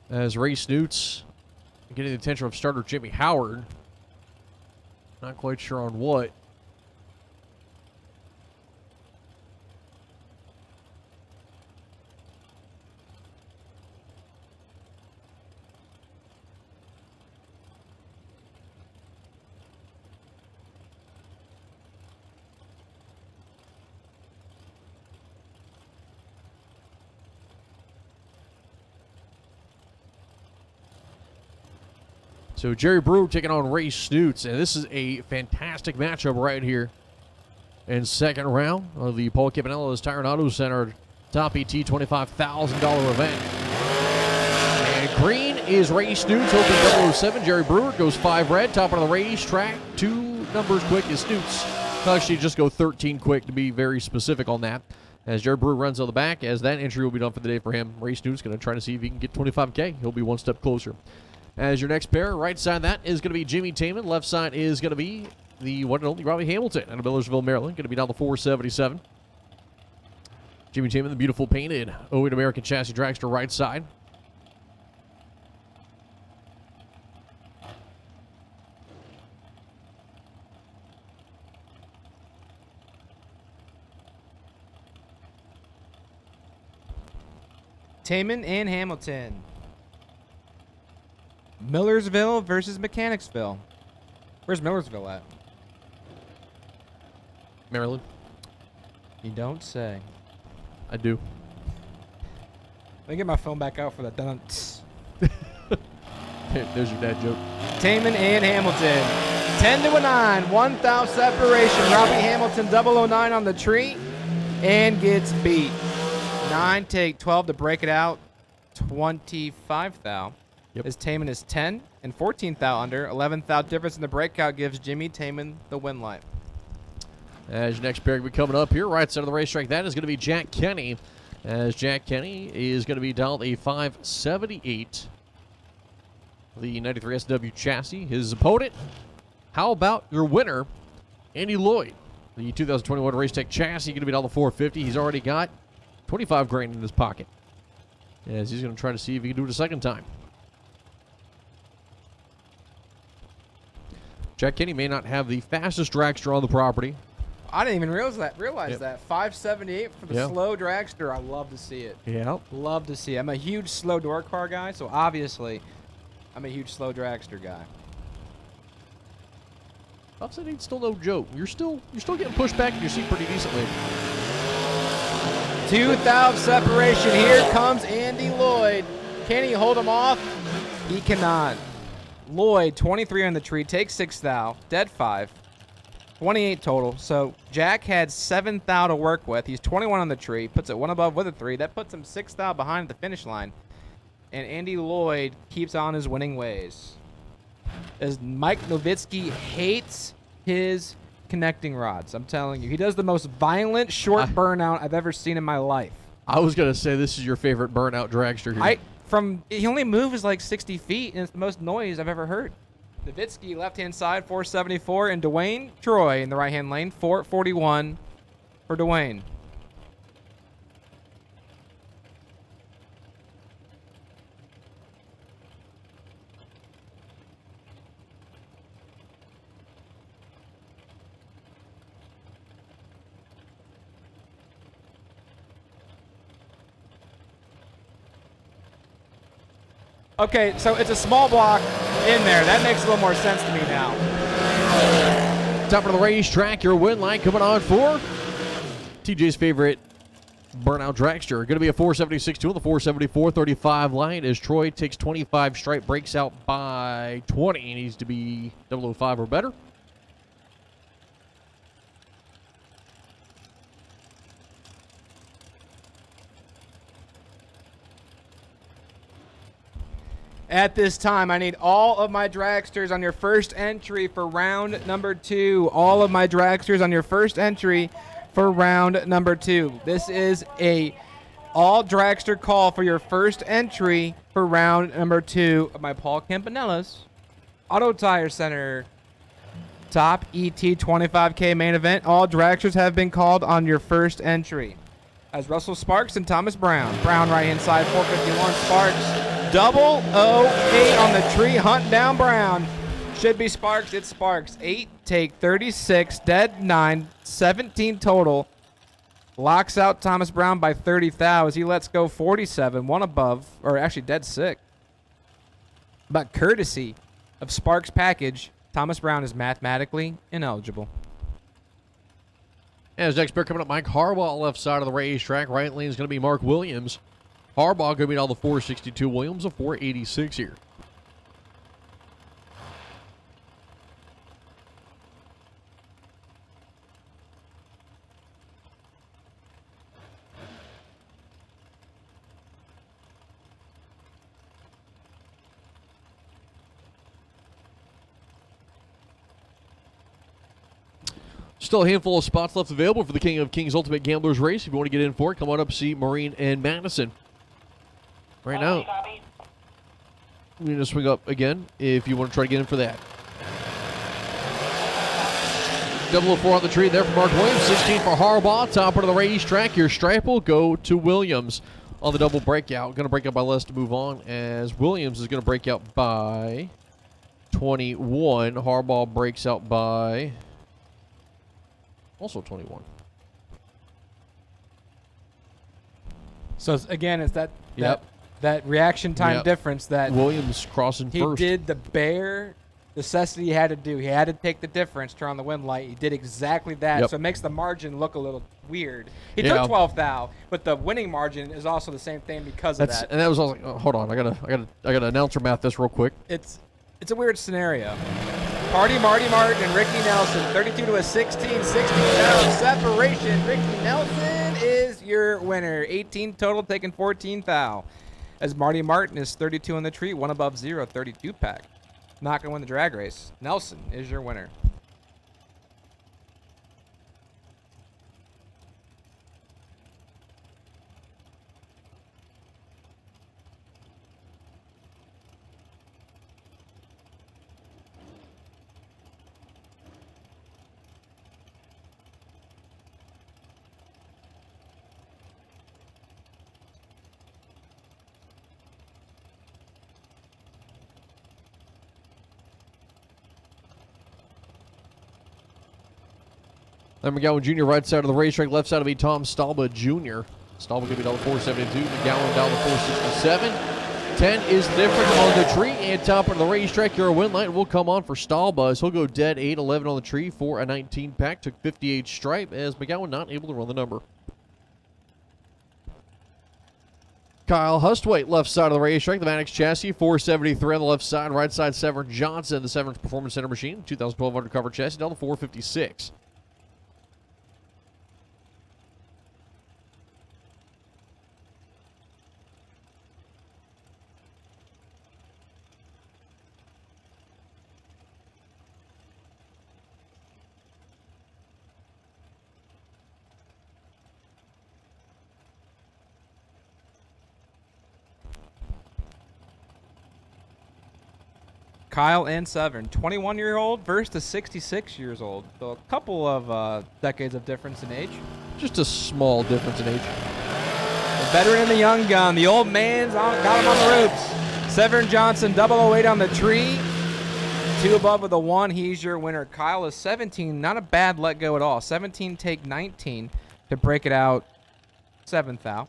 As Ray Snoots getting the attention of starter Jimmy Howard. Not quite sure on what. So Jerry Brewer taking on Ray Snoots, and this is a fantastic matchup right here. In second round of the Paul Campanella's Tire and Auto Center Top ET $25,000 event. And green is Ray Snoots, open 007. Jerry Brewer goes 5 red, top of the racetrack. 2 numbers quick is Snoots. I'll actually just go 13 quick to be very specific on that. As Jerry Brewer runs on the back, as that entry will be done for the day for him. Ray Snoots going to try to see if he can get 25K. He'll be one step closer. As your next pair, right side that is going to be Jimmy Taman. Left side is going to be the one and only Robbie Hamilton out of Millersville, Maryland. Going to be down the 477. Jimmy Taman, the beautiful painted 08 American chassis dragster right side. Taman and Hamilton. Millersville versus Mechanicsville. Where's Millersville at? Maryland. You don't say. I do. Let me get my phone back out for that. There's your dad joke. Taman and Hamilton. 10 to a 9. 1 thou separation. Robbie Hamilton 009 on the tree and gets beat. 9 take 12 to break it out. 25 thou. Yep. As Taman is 10 and 14 thou under. 11 thou difference in the breakout gives Jimmy Taman the win light. As your next pair will be coming up here, right side of the racetrack, that is going to be Jack Kenny. As Jack Kenny is going to be down a 578. The 93 SW chassis. His opponent, how about your winner, Andy Lloyd? The 2021 Race Tech chassis going to be down the 450. He's already got 25 grand in his pocket. As he's going to try to see if he can do it a second time. Jack Kenny may not have the fastest dragster on the property. I didn't even realize Yep. that. 578 for the Yeah. slow dragster. I love to see it. Yeah. Love to see it. I'm a huge slow door car guy, so obviously I'm a huge slow dragster guy. Upset ain't still no joke. You're still getting pushed back in your seat pretty decently. 2 thou separation. Here comes Andy Lloyd. Can he hold him off? He cannot. Lloyd, 23 on the tree, takes 6 thou, dead 5, 28 total. So Jack had 7 thou to work with. He's 21 on the tree, puts it 1 above with a 3. That puts him 6 thou behind the finish line. And Andy Lloyd keeps on his winning ways. As Mike Nowitzki hates his connecting rods. I'm telling you, he does the most violent short burnout I've ever seen in my life. I was going to say this is your favorite burnout dragster here. he only moves like 60 feet, and it's the most noise I've ever heard. Nowitzki, left-hand side, 474, and Dwayne Troy in the right-hand lane, 441 for Dwayne. Okay, so it's a small block in there. That makes a little more sense to me now. Top of the racetrack, your win line coming on for TJ's favorite burnout dragster. Going to be a 476-2 on the 474-35 line as Troy takes 25 stripe, breaks out by 20. He needs to be 005 or better. At this time, I need all of my dragsters on your first entry for round number 2. All of my dragsters on your first entry for round number 2. This is a all dragster call for your first entry for round number 2 of my Paul Campanella's Auto Tire Center Top ET 25K main event. All dragsters have been called on your first entry. As Russell Sparks and Thomas Brown. Brown right-hand side, 451. Sparks. 008 on the tree, hunt down Brown. Should be Sparks, it's Sparks. 8, take 36, dead 9, 17 total. Locks out Thomas Brown by 30 thou as he lets go 47, one above, or actually dead 6. But courtesy of Sparks package, Thomas Brown is mathematically ineligible. As next pair coming up, Mike Harbaugh, left side of the racetrack. Right lane is going to be Mark Williams. Harbaugh going to beat all the 462. Williams a 486 here. Still a handful of spots left available for the King of Kings Ultimate Gamblers race. If you want to get in for it, come on up, see Marine and Madison. Right now, you're going to swing up again if you want to try to get in for that. 004 on the tree there for Mark Williams. 16 for Harbaugh. Top of the racetrack. Your stripe will go to Williams on the double breakout. Going to break out by less to move on as Williams is going to break out by 21. Harbaugh breaks out by also 21. So again, it's that reaction time difference that Williams crossing he first. did the bare necessity he had to do. He had to take the difference, turn on the wind light. He did exactly that. Yep. So it makes the margin look a little weird. He Yeah. took 12 thou, but the winning margin is also the same thing because of that. And that was all like, oh, hold on, I gotta announcer math this real quick. It's a weird scenario. Marty Martin, and Ricky Nelson, 32 to a 16, 16 thou separation. Ricky Nelson is your winner. 18 total, taking 14 thou. As Marty Martin is 32 on the tree, one above 0, 32 pack. Not gonna win the drag race. Nelson is your winner. Then McGowan Jr. right side of the racetrack, left side will be Tom Stalba Jr. Stalba going to be $472. McGowan down to $467. 10 is the difference on the tree, and top of the racetrack, your win line will come on for Stalba as he'll go dead 8-11 on the tree for a 19 pack. Took 58 stripe as McGowan not able to run the number. Kyle Hustwaite, left side of the racetrack, the Mannix chassis, 473 on the left side. Right side, Severn Johnson, the Severn Performance Center machine, 2012 undercover chassis, down to 456. Kyle and Severn. 21-year-old versus 66 years old. So a couple of decades of difference in age. Just a small difference in age. The veteran and the young gun. The old man's got him on the ropes. Severn Johnson, 008 on the tree. 2 above with a 1. He's your winner. Kyle is 17. Not a bad let go at all. 17 take 19 to break it out. 7th out.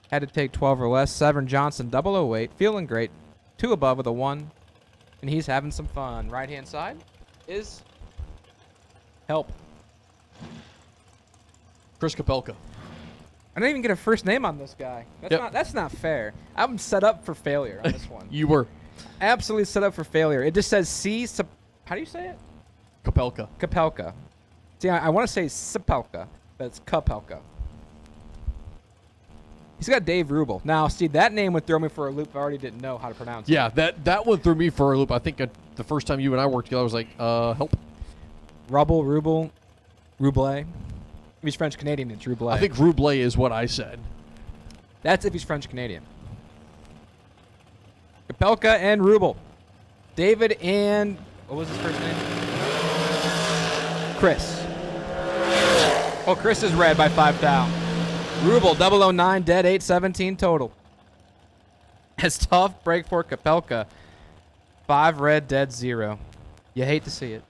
Had to take 12 or less. Severn Johnson, 008. Feeling great. 2 above with a 1. And he's having some fun. Right-hand side is help. Chris Kapelka. I didn't even get a first name on this guy. That's not fair. I'm set up for failure on this one. You were. Absolutely set up for failure. It just says C. How do you say it? Kapelka. Kapelka. See, I want to say Sapelka, but it's Kapelka. He's got Dave Rubel. Now, see, that name would throw me for a loop. I already didn't know how to pronounce it. Yeah, that one threw me for a loop. I think the first time you and I worked together, I was like, help. Rubel, If he's French Canadian, it's Rublet. I think Rublet is what I said. That's if he's French Canadian. Kapelka and Rubel. David and what was his first name? Chris. Oh, Chris is red by 5 down. Rubel 009 dead 817 total. As tough break for Kapelka. 5 red dead 0. You hate to see it.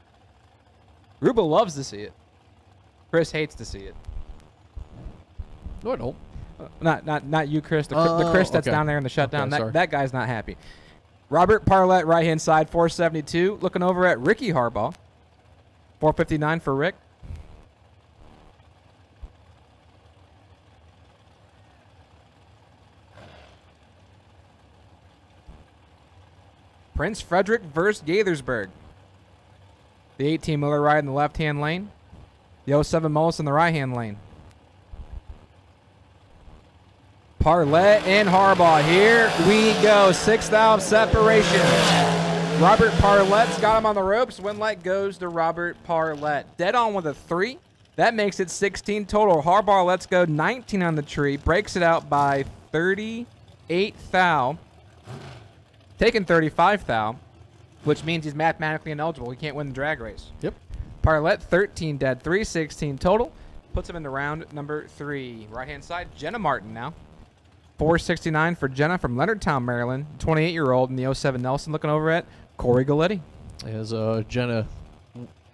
Rubel loves to see it. Chris hates to see it. No, I don't. Not you, Chris. The Chris that's okay. down there in the shutdown. Okay, that guy's not happy. Robert Parlett, right hand side, 472. Looking over at Ricky Harbaugh, 459 for Rick. Prince Frederick versus Gaithersburg. The 18 Miller ride in the left hand lane. The 07 Mullis in the right hand lane. Parlett and Harbaugh. Here we go. 6th out separation. Robert Parlett's got him on the ropes. Win light goes to Robert Parlett. Dead on with a 3. That makes it 16 total. Harbaugh lets go 19 on the tree. Breaks it out by 38 thou. Taking 35 thou, which means he's mathematically ineligible. He can't win the drag race. Yep. Parlett 13 dead. 316 total. Puts him in the round number 3. Right-hand side, Jenna Martin now. 469 for Jenna from Leonardtown, Maryland. 28-year-old in the 07 Nelson. Looking over at Corey Galletti. As Jenna,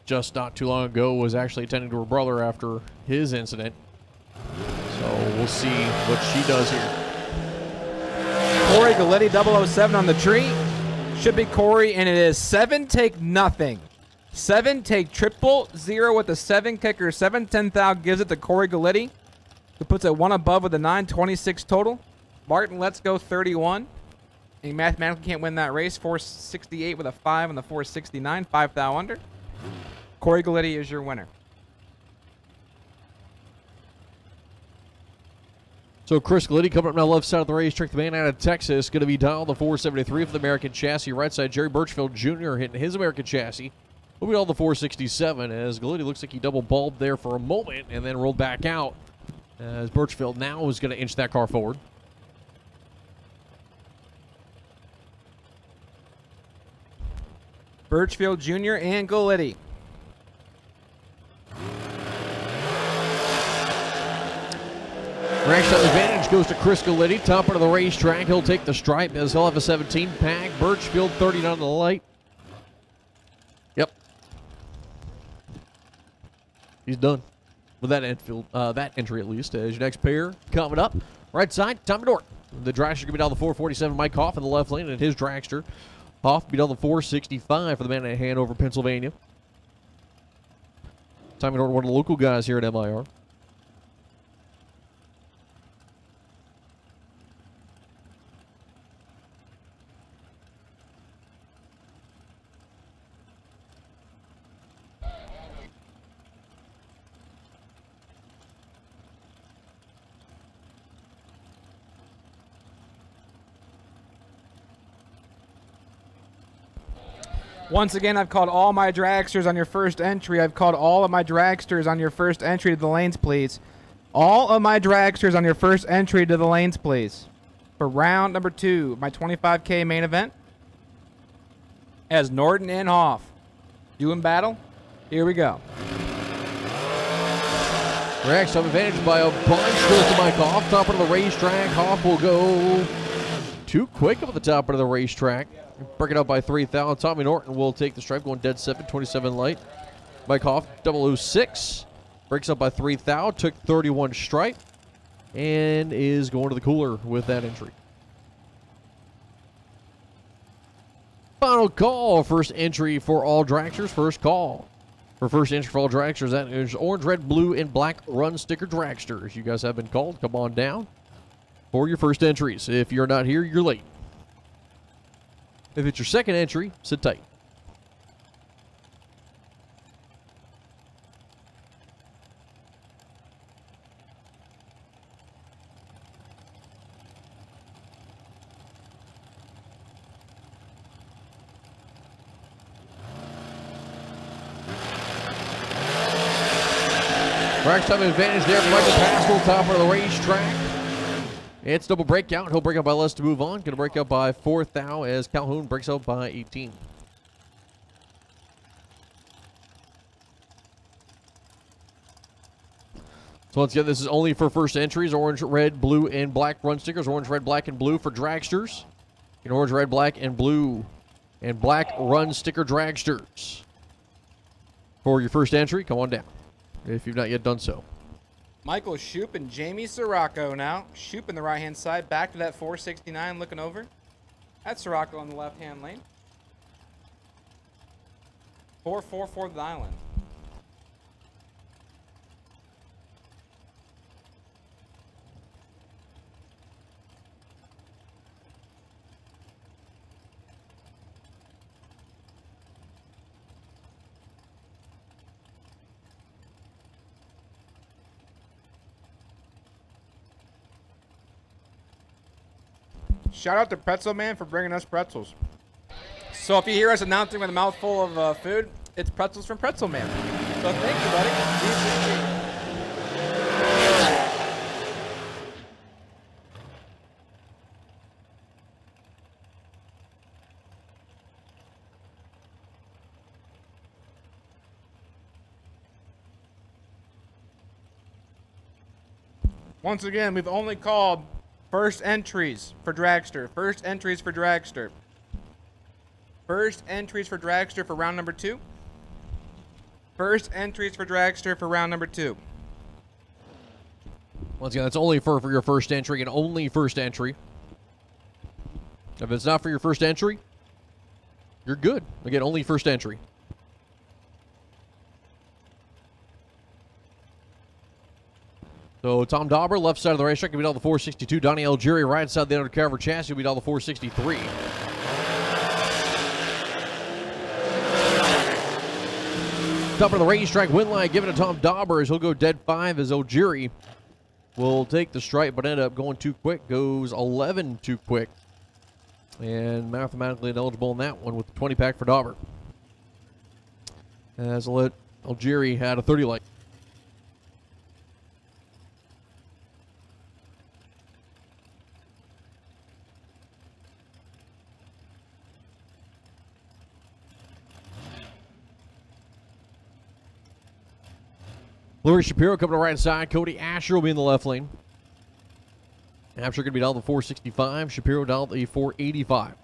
just not too long ago, was actually attending to her brother after his incident. So we'll see what she does here. Corey Galletti, 007 on the tree. Should be Corey, and it is 7 take nothing. 7 take triple, 0 with the 7 kicker. 710 thou gives it to Corey Galletti, who puts it 1 above with a 926 total. Martin lets go 31. He mathematically can't win that race. 468 with a 5 on the 469. 5 thou under. Corey Galletti is your winner. So Chris Galletti coming up on the left side of the racetrack. The man out of Texas going to be dialed the 473 for the American chassis. Right side, Jerry Birchfield Jr. hitting his American chassis. We'll be on the 467 as Galletti looks like he double bulbed there for a moment and then rolled back out. As Birchfield now is going to inch that car forward. Birchfield Jr. and Galletti. Rack shot advantage goes to Chris Galletti. Top of the racetrack. He'll take the stripe as he'll have a 17 pack. Birchfield 30 down to the light. Yep. He's done with that entry at least. As your next pair coming up. Right side, Tommy Dort. The Dragster going to be down the 447. Mike Hoff in the left lane and his Dragster. Hoff be down the 465 for the man in Hanover, Pennsylvania. Tommy Dort, one of the local guys here at MIR. Once again, I've called all my dragsters on your first entry. I've called all of my dragsters on your first entry to the lanes, please. All of my dragsters on your first entry to the lanes, please. For round number 2, my 25K main event. as Norton and Hoff doing battle. Here we go. Rex have advantage by a bunch. Goes to Mike Hoff, top of the racetrack. Hoff will go too quick up at the top of the racetrack. Break it up by 3,000. Tommy Norton will take the stripe, going dead 7, 27 light. Mike Hoff, 006, breaks up by 3,000, took 31 stripe, and is going to the cooler with that entry. Final call, first entry for all dragsters. First call for first entry for all dragsters. That is orange, red, blue, and black run sticker dragsters. You guys have been called. Come on down for your first entries. If you're not here, you're late. If it's your second entry, sit tight. Rack's time advantage there for Michael Pascal, top of the racetrack. It's double breakout. He'll break up by less to move on. Going to break up by 4,000 as Calhoun breaks up by 18. So once again, this is only for first entries. Orange, red, blue, and black run stickers. Orange, red, black, and blue for dragsters. And orange, red, black, and blue and black run sticker dragsters. For your first entry, come on down if you've not yet done so. Michael Shoop and Jamie Sirocco now. Shoop in the right-hand side, back to that 469 looking over. That's Sirocco on the left-hand lane. 4-4 for the island. Shout out to Pretzel Man for bringing us pretzels. So if you hear us announcing with a mouthful of food, it's pretzels from Pretzel Man. So thank you, buddy. Once again, we've only called first entries for Dragster. First entries for Dragster. First entries for Dragster for round number 2. First entries for Dragster for round number 2. Once again, that's only for your first entry and only first entry. If it's not for your first entry, you're good. Again, only first entry. So Tom Dauber, left side of the racetrack, will beat all the 462. Donnie Algieri, right side of the undercover chassis, will beat all the 463. Top of the racetrack, win line given to Tom Dauber as he'll go dead 5 as Algieri will take the stripe, but end up going too quick. Goes 11 too quick. And mathematically ineligible in that one with the 20 pack for Dauber. As Algieri had a 30 light. Louis Shapiro coming to the right side. Cody Asher will be in the left lane. Asher going to be down the 465. Shapiro down the 485.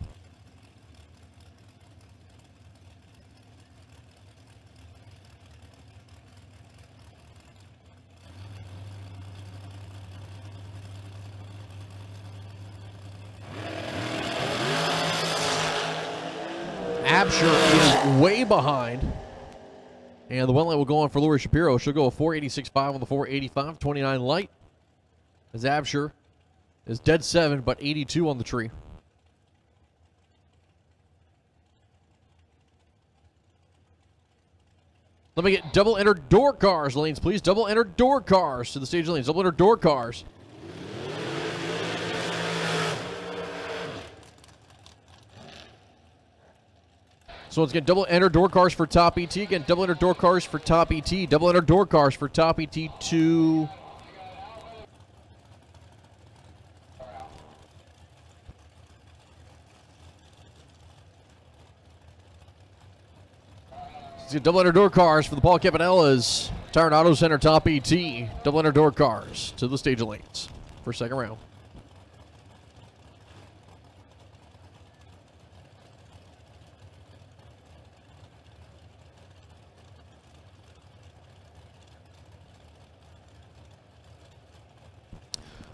Absher is way behind. And the one light will go on for Lori Shapiro. She'll go a 486.5 on the 485, 29 light. As Absher is dead 7, but 82 on the tree. Let me get double enter door cars, lanes, please. Double enter door cars to the stage lanes. Double enter door cars. So once again, double enter door cars for top ET. Again, double enter door cars for top ET. Double enter door cars for top ET to... See double under door cars for the Paul Campanella's Tire and Auto Center Top ET. Double under door cars to the stage lanes for second round.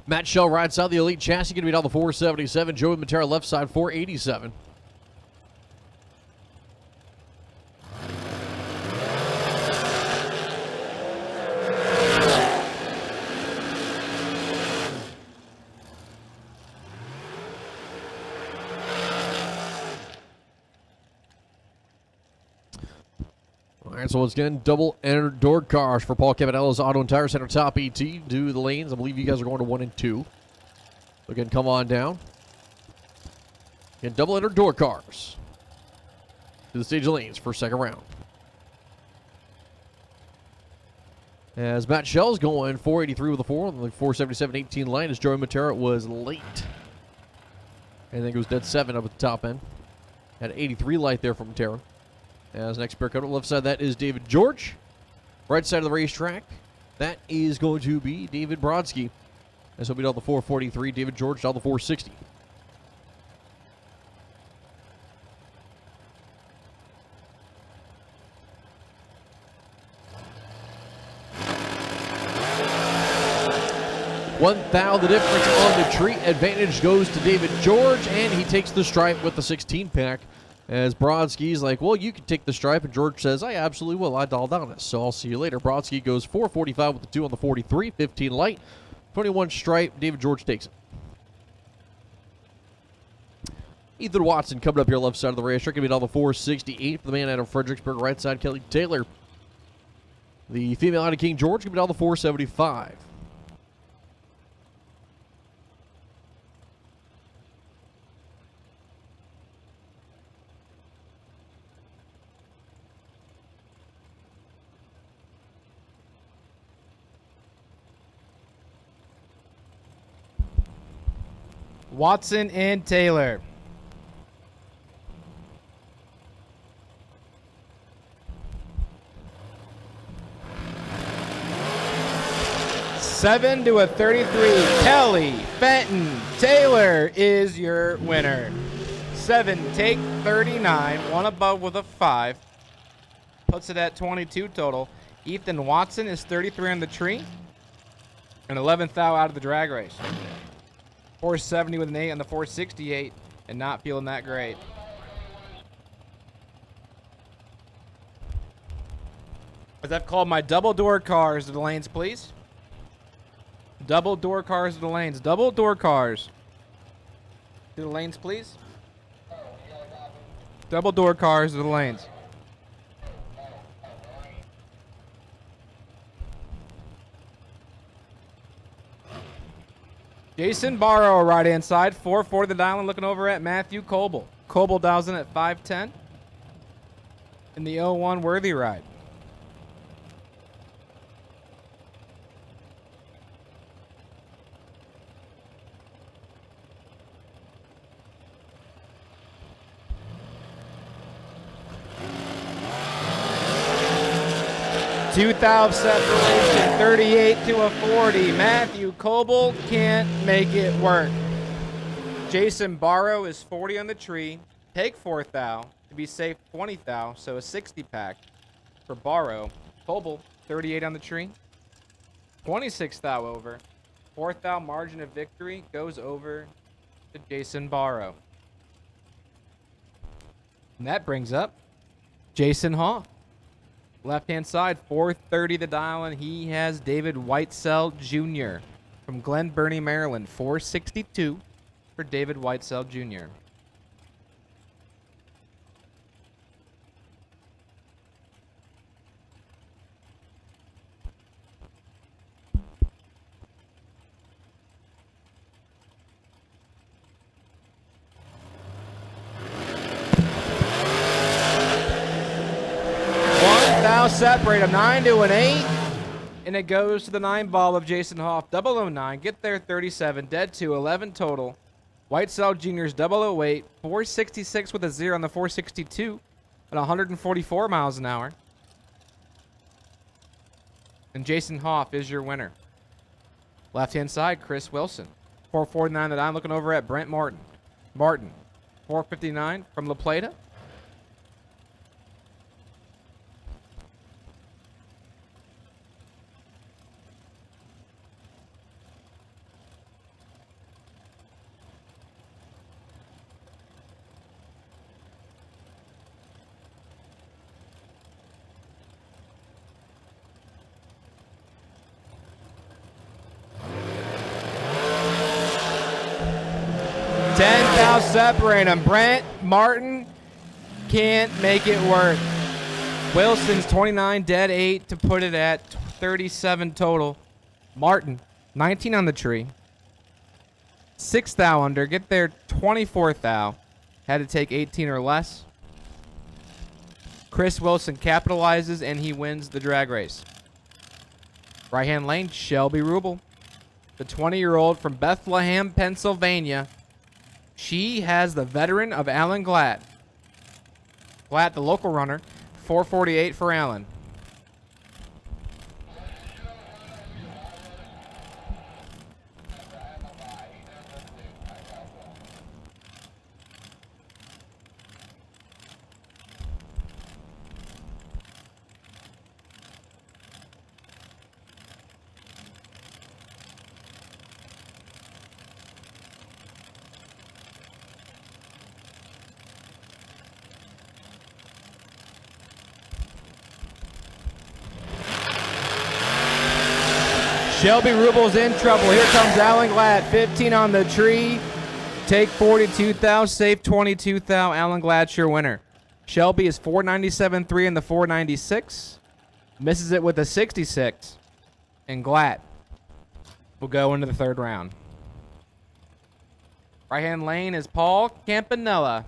Matt Shell right side, the Elite chassis, going to be down the 477. Joey Matera left side, 487. All right, so once again, double entered door cars for Paul Campanella's Auto and Tire Center Top ET. Do the lanes. I believe you guys are going to 1 and 2. Again, come on down. Again, double entered door cars to the stage lanes for second round. As Matt Shell's going 483 with a 4 on the 477-18 line as Joey Matera was late. I think it was dead 7 up at the top end. Had 83 light there from Matera. As next pair coming up left side, that is David George. Right side of the racetrack, that is going to be David Brodsky. As he'll be down the 443, David George down the 460. $1,000 the difference on the tree. Advantage goes to David George, and he takes the stripe with the 16-pack. As Brodsky's like, well, you can take the stripe, and George says, I absolutely will. I dialed down this, so I'll see you later. Brodsky goes 445 with the 2 on the 43, 15 light, 21 stripe. David George takes it. Ethan Watson coming up here left side of the racetrack. Going to be down the 468 for the man out of Fredericksburg. Right side, Kelly Taylor. The female out of King George going to be down the 475. Watson and Taylor. Seven to a 33. Kelly Fenton Taylor is your winner. 7 take 39. One above with a 5. Puts it at 22 total. Ethan Watson is 33 on the tree. And 11th out of the drag race. 470 with an 8 on the 468 and not feeling that great. As I've called my double door cars to the lanes, please. Double door cars to the lanes. Double door cars to the lanes, please. Double door cars to the lanes. Jason Barrow, right-hand side, 4-4 the dial, and looking over at Matthew Coble. Coble dials in at 510 in the 01 Worthy ride. $2,000 separation, 38 to a 40. Matthew Coble can't make it work. Jason Barrow is 40 on the tree. Take 4,000 to be safe 20,000, so a 60-pack for Barrow. Coble, 38 on the tree. 26,000 over. 4,000 margin of victory goes over to Jason Barrow. And that brings up Jason Haw. Left-hand side, 430 the dial, and he has David Whitesell Jr. from Glen Burnie, Maryland. 462 for David Whitesell Jr. Separate a 9 to an 8, and it goes to the 9 ball of Jason Hoff. 009, get there 37, dead 2, 11 total. Whitesell Jr.'s 008, 466 with a 0 on the 462 at 144 miles an hour. And Jason Hoff is your winner. Left-hand side, Chris Wilson. 449 that I'm looking over at Brent Martin. Martin, 459 from La Plata. Separate them. Brent Martin can't make it work. Wilson's 29, dead 8 to put it at 37 total. Martin, 19 on the tree. 6 thou under. Get there 24 thou. Had to take 18 or less. Chris Wilson capitalizes and he wins the drag race. Right-hand lane, Shelby Rubel. The 20-year-old from Bethlehem, Pennsylvania. She has the veteran of Alan Glatt. Glatt, the local runner, 448 for Alan. Shelby Rubel's in trouble. Here comes Alan Glatt, 15 on the tree. Take 42 thou, save 22 thou. Alan Glatt's your winner. Shelby is 497.3 in the 496. Misses it with a 66. And Glatt will go into the third round. Right-hand lane is Paul Campanella,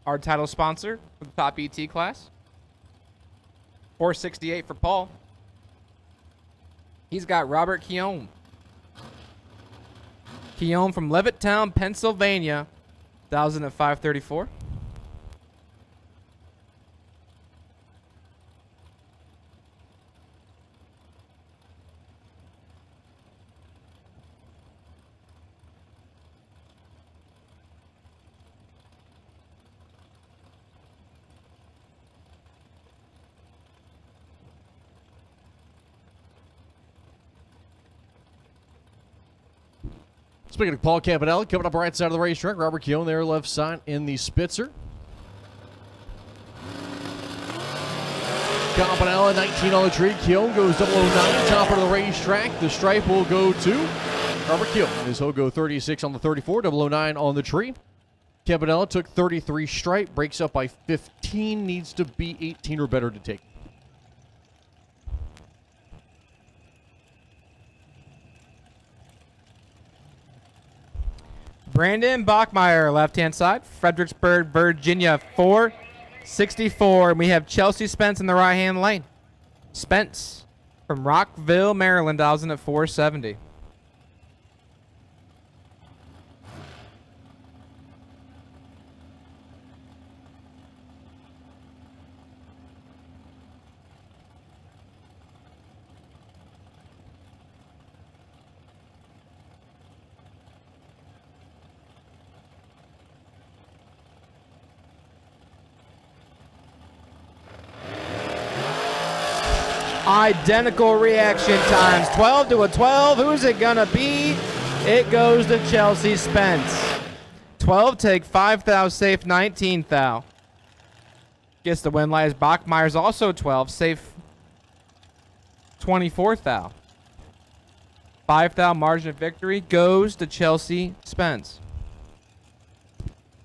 our title sponsor for the top ET class. 468 for Paul. He's got Robert Keown. Keown from Levittown, Pennsylvania, 1,534. Speaking of Paul Campanella, coming up right side of the racetrack, Robert Keown there left side in the Spitzer. Campanella, 19 on the tree. Keown goes 009, top of the racetrack. The stripe will go to Robert Keown. His he'll go 36 on the 34, 009 on the tree. Campanella took 33 stripe, breaks up by 15, needs to be 18 or better to take. Brandon Bachmeyer, left-hand side. Fredericksburg, Virginia, 464. And we have Chelsea Spence in the right-hand lane. Spence from Rockville, Maryland, 1,000 at 470. Identical reaction times. 12 to a 12. Who's it going to be? It goes to Chelsea Spence. 12 take 5 thou, safe 19 thou. Gets the win lies. Bachmeyer's also 12, safe 24 thou. 5 thou margin of victory goes to Chelsea Spence.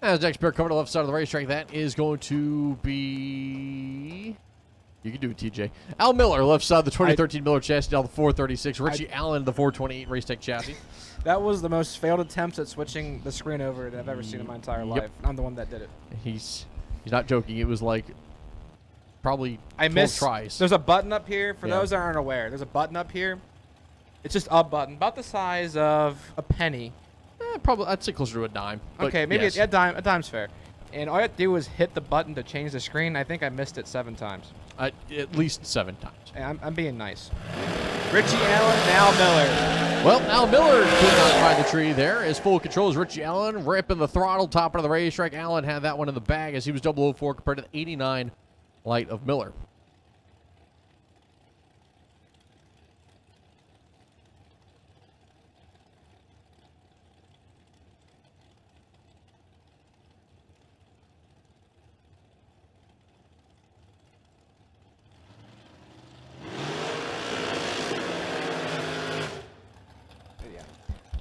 As next pair coming to the left side of the racetrack, that is going to be... You can do it, TJ. Al Miller, left side, the 2013 Miller chassis, down the 436. Richie Allen, the 428 Racetech chassis. That was the most failed attempts at switching the screen over that I've ever seen in my entire life. I'm the one that did it. He's not joking. It was like probably 12 tries. There's a button up here. For Yeah. those that aren't aware, there's a button up here. It's just a button, about the size of a penny. Probably, I'd say closer to a dime. but Okay, maybe yes. a dime's fair. And all you have to do is hit the button to change the screen. I think I missed it 7 times. At least 7 times. Hey, I'm being nice. Richie Allen, Al Miller. Well, Al Miller could not find the tree there. As full control is Richie Allen, ripping the throttle, top of the racetrack. Allen had that one in the bag as he was 004 compared to the 89 light of Miller.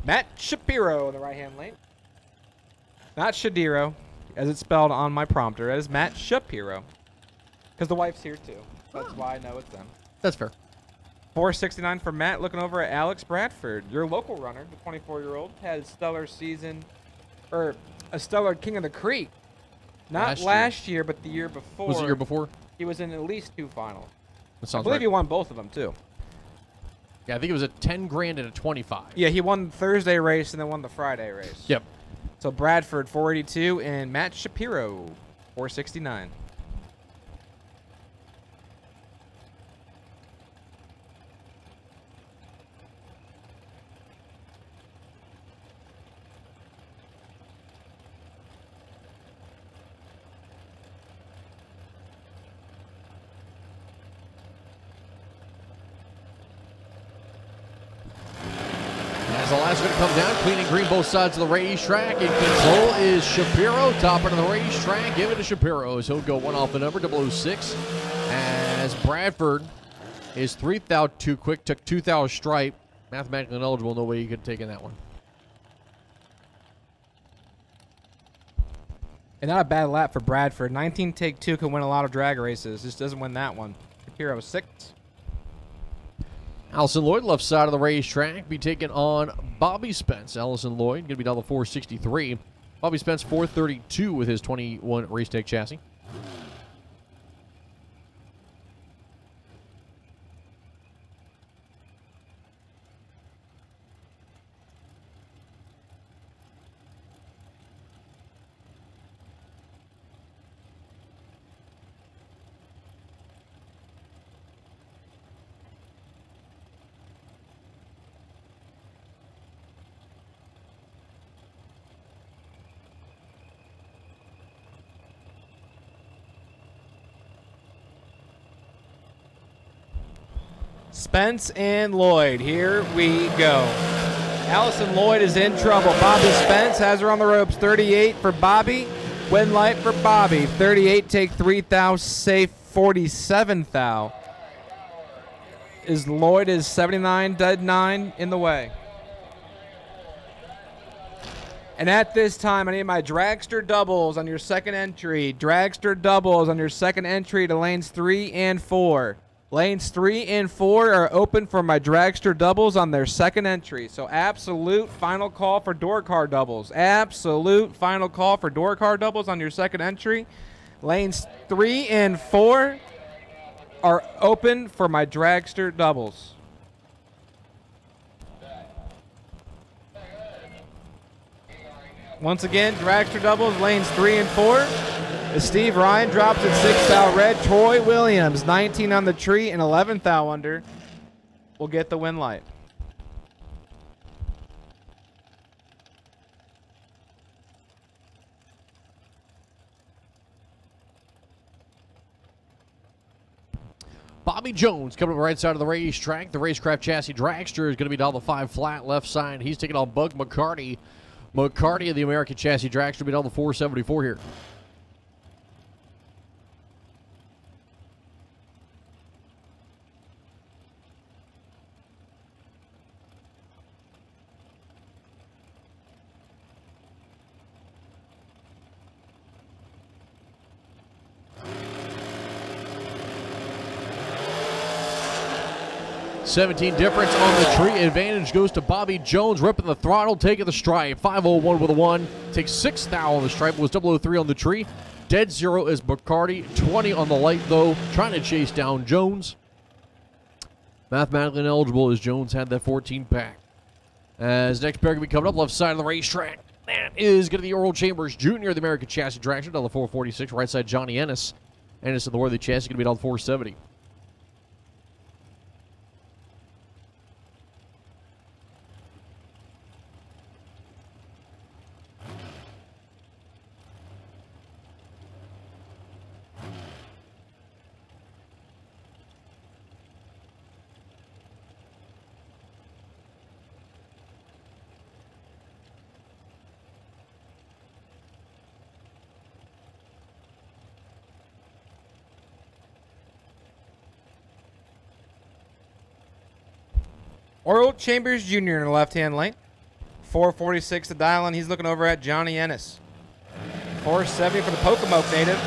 Matt Shapiro in the right-hand lane. Not Shadiro, as it's spelled on my prompter, as Matt Shapiro. Because the wife's here, too. That's why I know it's them. That's fair. 469 for Matt, looking over at Alex Bradford. Your local runner, the 24-year-old, had a stellar season, or a stellar King of the Creek. Not last year, but the year before. Was it the year before? He was in at least 2 finals. That I sounds believe right. he won both of them, too. Yeah, I think it was a 10 grand and a 25. Yeah, he won the Thursday race and then won the Friday race. Yep. So Bradford, 482, and Matt Shapiro, 469. As the last going to come down, clean and green both sides of the racetrack. In control is Shapiro, top end of the racetrack. Give it to Shapiro as he'll go one off the number, 006. As Bradford is 3 thou too quick, took 2 thou stripe. Mathematically ineligible, no way you could take in that one. And not a bad lap for Bradford. 19 take 2 can win a lot of drag races. Just doesn't win that one. Shapiro, 6. Allison Lloyd, left side of the racetrack, be taking on Bobby Spence. Allison Lloyd going to be down to 463. Bobby Spence 432 with his 21 race tech chassis. Spence and Lloyd, here we go. Allison Lloyd is in trouble. Bobby Spence has her on the ropes. 38 for Bobby. Win light for Bobby. 38 take 3 thou, safe 47 thou. Is Lloyd is 79 dead 9 in the way. And at this time, I need my Dragster doubles on your second entry. Dragster doubles on your second entry to lanes 3 and 4. Lanes 3 and 4 are open for my Dragster doubles on their second entry. So absolute final call for door car doubles. Absolute final call for door car doubles on your second entry. Lanes 3 and 4 are open for my Dragster doubles. Once again, Dragster doubles, lanes 3 and 4. As Steve Ryan drops at 6 thou red. Troy Williams, 19 on the tree and 11 thou under, will get the win light. Bobby Jones coming up the right side of the racetrack. The Racecraft Chassis Dragster is going to be down the 5 flat left side. He's taking on Bug McCarty. McCarty of the American Chassis Dragster will be down the 474 here. $17 difference on the tree. Advantage goes to Bobby Jones, ripping the throttle, taking the stripe. 501 with a 1. Takes 6 thou on the stripe. Was 003 on the tree. Dead 0 is McCarty. 20 on the light, though. Trying to chase down Jones. Mathematically ineligible as Jones had that 14 pack. As next pair going to be coming up left side of the racetrack. That is going to be Earl Chambers Jr., the American Chassis Dragster, down the 446. Right side, Johnny Ennis. And it's the worthy chassis going to be all 470. Oral Chambers Jr. in the left-hand lane. 446 to dial, and he's looking over at Johnny Ennis. 470 for the Pocomoke native.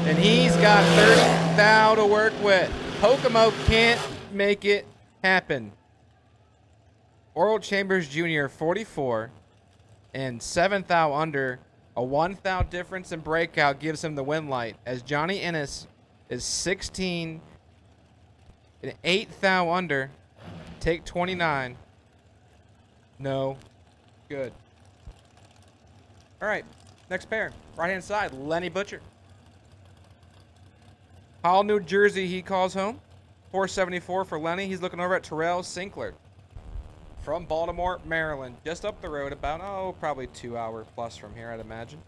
And he's got 30 thou to work with. Pocomoke can't make it happen. Oral Chambers Jr. 44 and 7 thou under. A 1 thou difference in breakout gives him the win light, as Johnny Ennis is 16 and 8 thou under. Take 29. No. Good. All right. Next pair. Right-hand side. Lenny Butcher. Hall, New Jersey, he calls home. 474 for Lenny. He's looking over at Terrell Sinkler. From Baltimore, Maryland. Just up the road about, probably 2 hour plus from here, I'd imagine.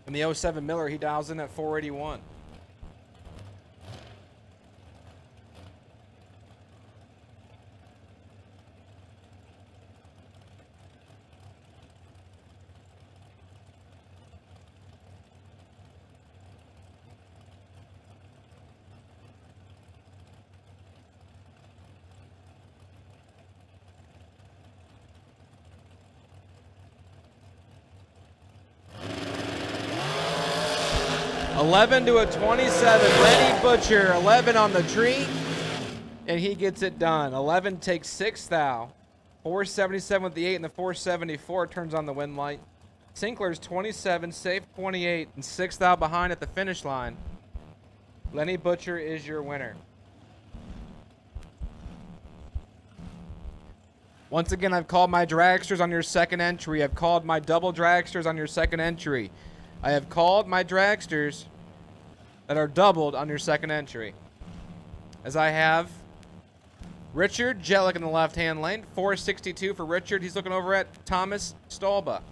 And the 07 Miller, he dials in at 481. $11 to a 27. Lenny Butcher, 11 on the tree, and he gets it done. 11 takes 6 thou. 477 with the 8 and the 474 turns on the win light. Sinkler's 27, safe 28, and 6 thou behind at the finish line. Lenny Butcher is your winner. Once again, I've called my dragsters on your second entry. I've called my double dragsters on your second entry. I have called my dragsters that are doubled on your second entry. As I have Richard Jellick in the left-hand lane. 462 for Richard. He's looking over at Thomas Stolba.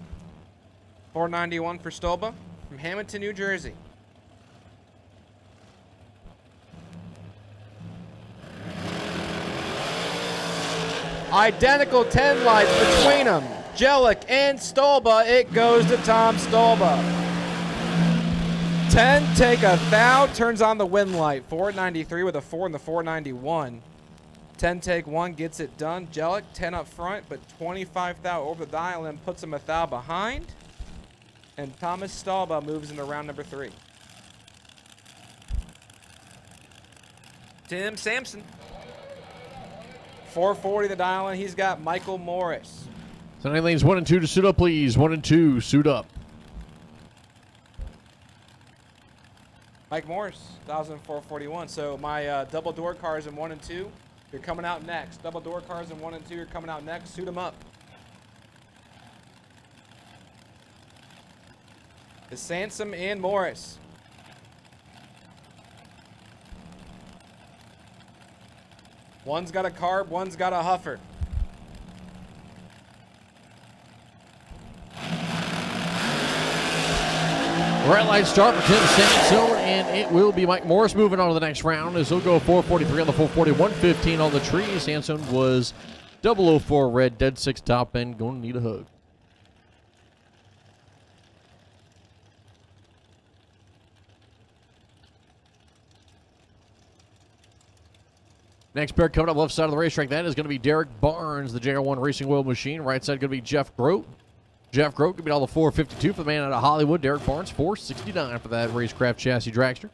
491 for Stolba from Hamilton, New Jersey. Identical 10 lights between them. Jellick and Stolba. It goes to Tom Stolba. 10 take a thou, turns on the win light. 493 with a 4 and the 491. 10 take 1 gets it done. Jellick 10 up front, but 25 thou over the dial and puts him a thou behind. And Thomas Stolba moves into round number 3. Tim Sampson. 440 the dial, and he's got Michael Morris. So 9 lanes 1 and 2 to suit up, please. 1 and 2, suit up. Mike Morris, 1,441. So my double door cars in 1 and 2, you're coming out next. Double door cars in 1 and 2, you're coming out next. Suit them up. The Sansom and Morris. One's got a carb, one's got a huffer. Red light start for Tim Sampson, and it will be Mike Morris moving on to the next round as he'll go 443 on the 440, 115 on the tree. Sampson was 004 red, dead 6 top end, going to need a hug. Next pair coming up left side of the racetrack, that is going to be Derek Barnes, the JR1 Racing Wheel Machine. Right side going to be Jeff Grote. Jeff Grote could be all the 452 for the man out of Hollywood. Derek Barnes, 469 for that Racecraft Chassis Dragster.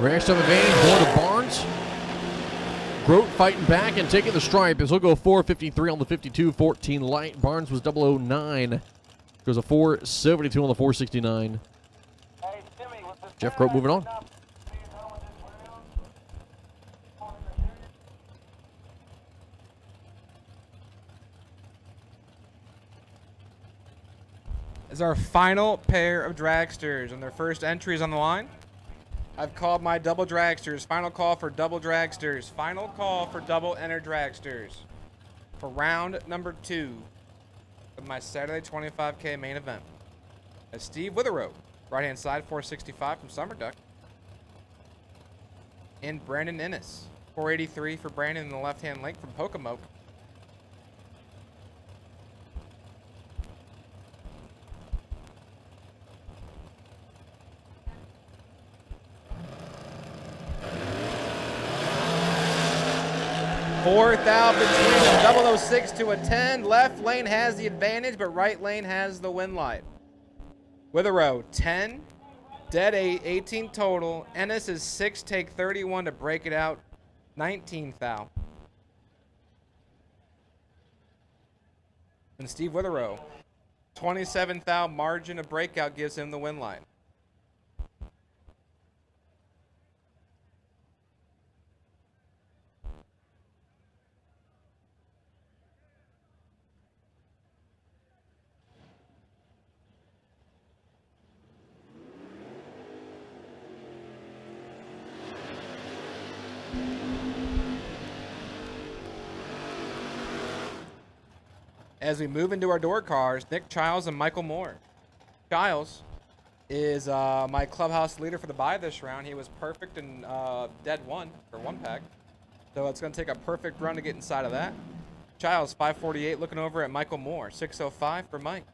Next time advantage going to Barnes. Grote fighting back and taking the stripe as he'll go 453 on the 52, 14 light. Barnes was 009. Goes a 472 on the 469. Jeff Grote moving on. Is our final pair of dragsters, and their first entry is on the line. I've called my double dragsters. Final call for double dragsters. Final call for double enter dragsters for round number 2 of my Saturday 25K main event. As Steve Witherow, right hand side 465 from Summer Duck, and Brandon Ennis, 483 for Brandon in the left hand link from Pocomoke. Fourth out between a 006 to a 10. Left lane has the advantage, but right lane has the win light. Witherow, 10. Dead 8, 18 total. Ennis is 6, take 31 to break it out. 19 thou. And Steve Witherow, 27 thou margin of breakout gives him the win light. As we move into our door cars, Nick Childs and Michael Moore. Childs is my clubhouse leader for the bye this round. He was perfect in dead 1 for 1 pack. So it's going to take a perfect run to get inside of that. Childs, 548, looking over at Michael Moore, 605 for Mike.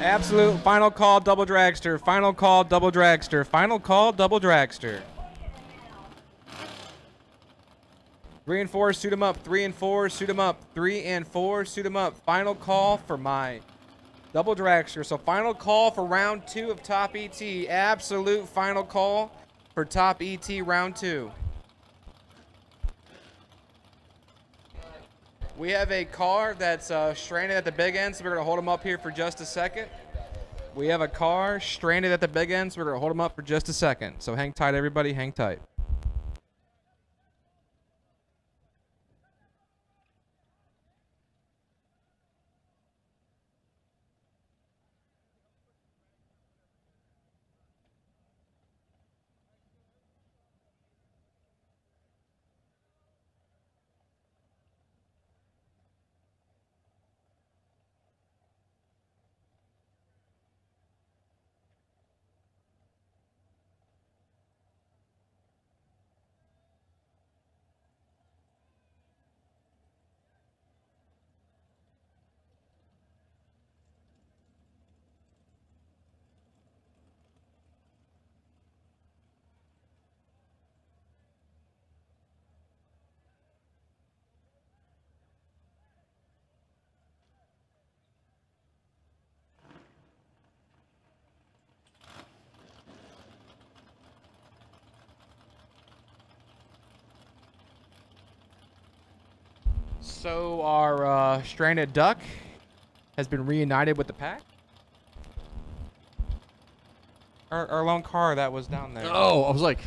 Absolute final call, double dragster. Final call, double dragster. Final call, double dragster. 3 and 4, suit 'em up. 3 and 4, suit 'em up. 3 and 4, suit 'em up. Final call for my double dragster. So final call for round 2 of Top ET. Absolute final call for Top ET round 2. We have a car that's stranded at the big end, so we're going to hold him up here for just a second. We have a car stranded at the big end, so we're going to hold him up for just a second. So hang tight, everybody. Hang tight. So our stranded duck has been reunited with the pack. Our lone car that was down there. Oh, I was like,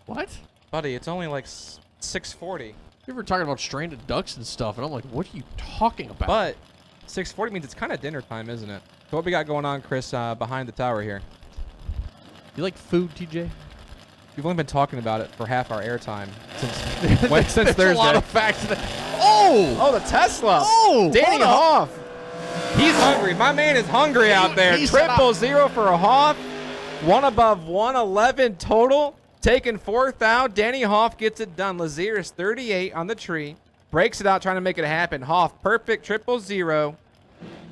what? Buddy, it's only like 6:40. We were talking about stranded ducks and stuff, and I'm like, what are you talking about? But 6:40 means it's kind of dinner time, isn't it? So what we got going on, Chris, behind the tower here? You like food, TJ? We've only been talking about it for half our airtime since There's Thursday. a lot of facts in it. Oh! Oh, the Tesla. Oh! Danny hold up. Hoff. He's hungry. My man is hungry out there. he said, 000 for a Hoff. One above 111 total. Taking 4th out. Danny Hoff gets it done. Lazier is 38 on the tree. Breaks it out, trying to make it happen. Hoff, perfect, 000.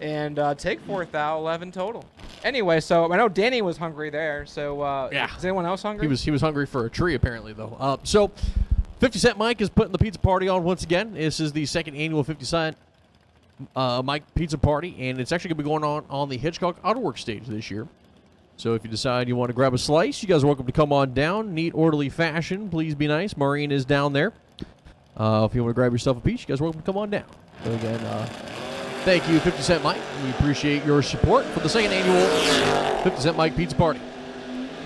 And take 4th out, 11 total. Anyway, so I know Danny was hungry there. So Yeah. is anyone else hungry? He was hungry for a tree, apparently, though. So 50 Cent Mike is putting the pizza party on once again. This is the second annual 50 Cent Mike Pizza Party, and it's actually going to be going on the Hitchcock Autoworks stage this year. So if you decide you want to grab a slice, you guys are welcome to come on down. Neat, orderly fashion. Please be nice. Maureen is down there. If you want to grab yourself a piece, you guys are welcome to come on down. So again, thank you, 50 Cent Mike. We appreciate your support for the second annual 50 Cent Mike Pizza Party.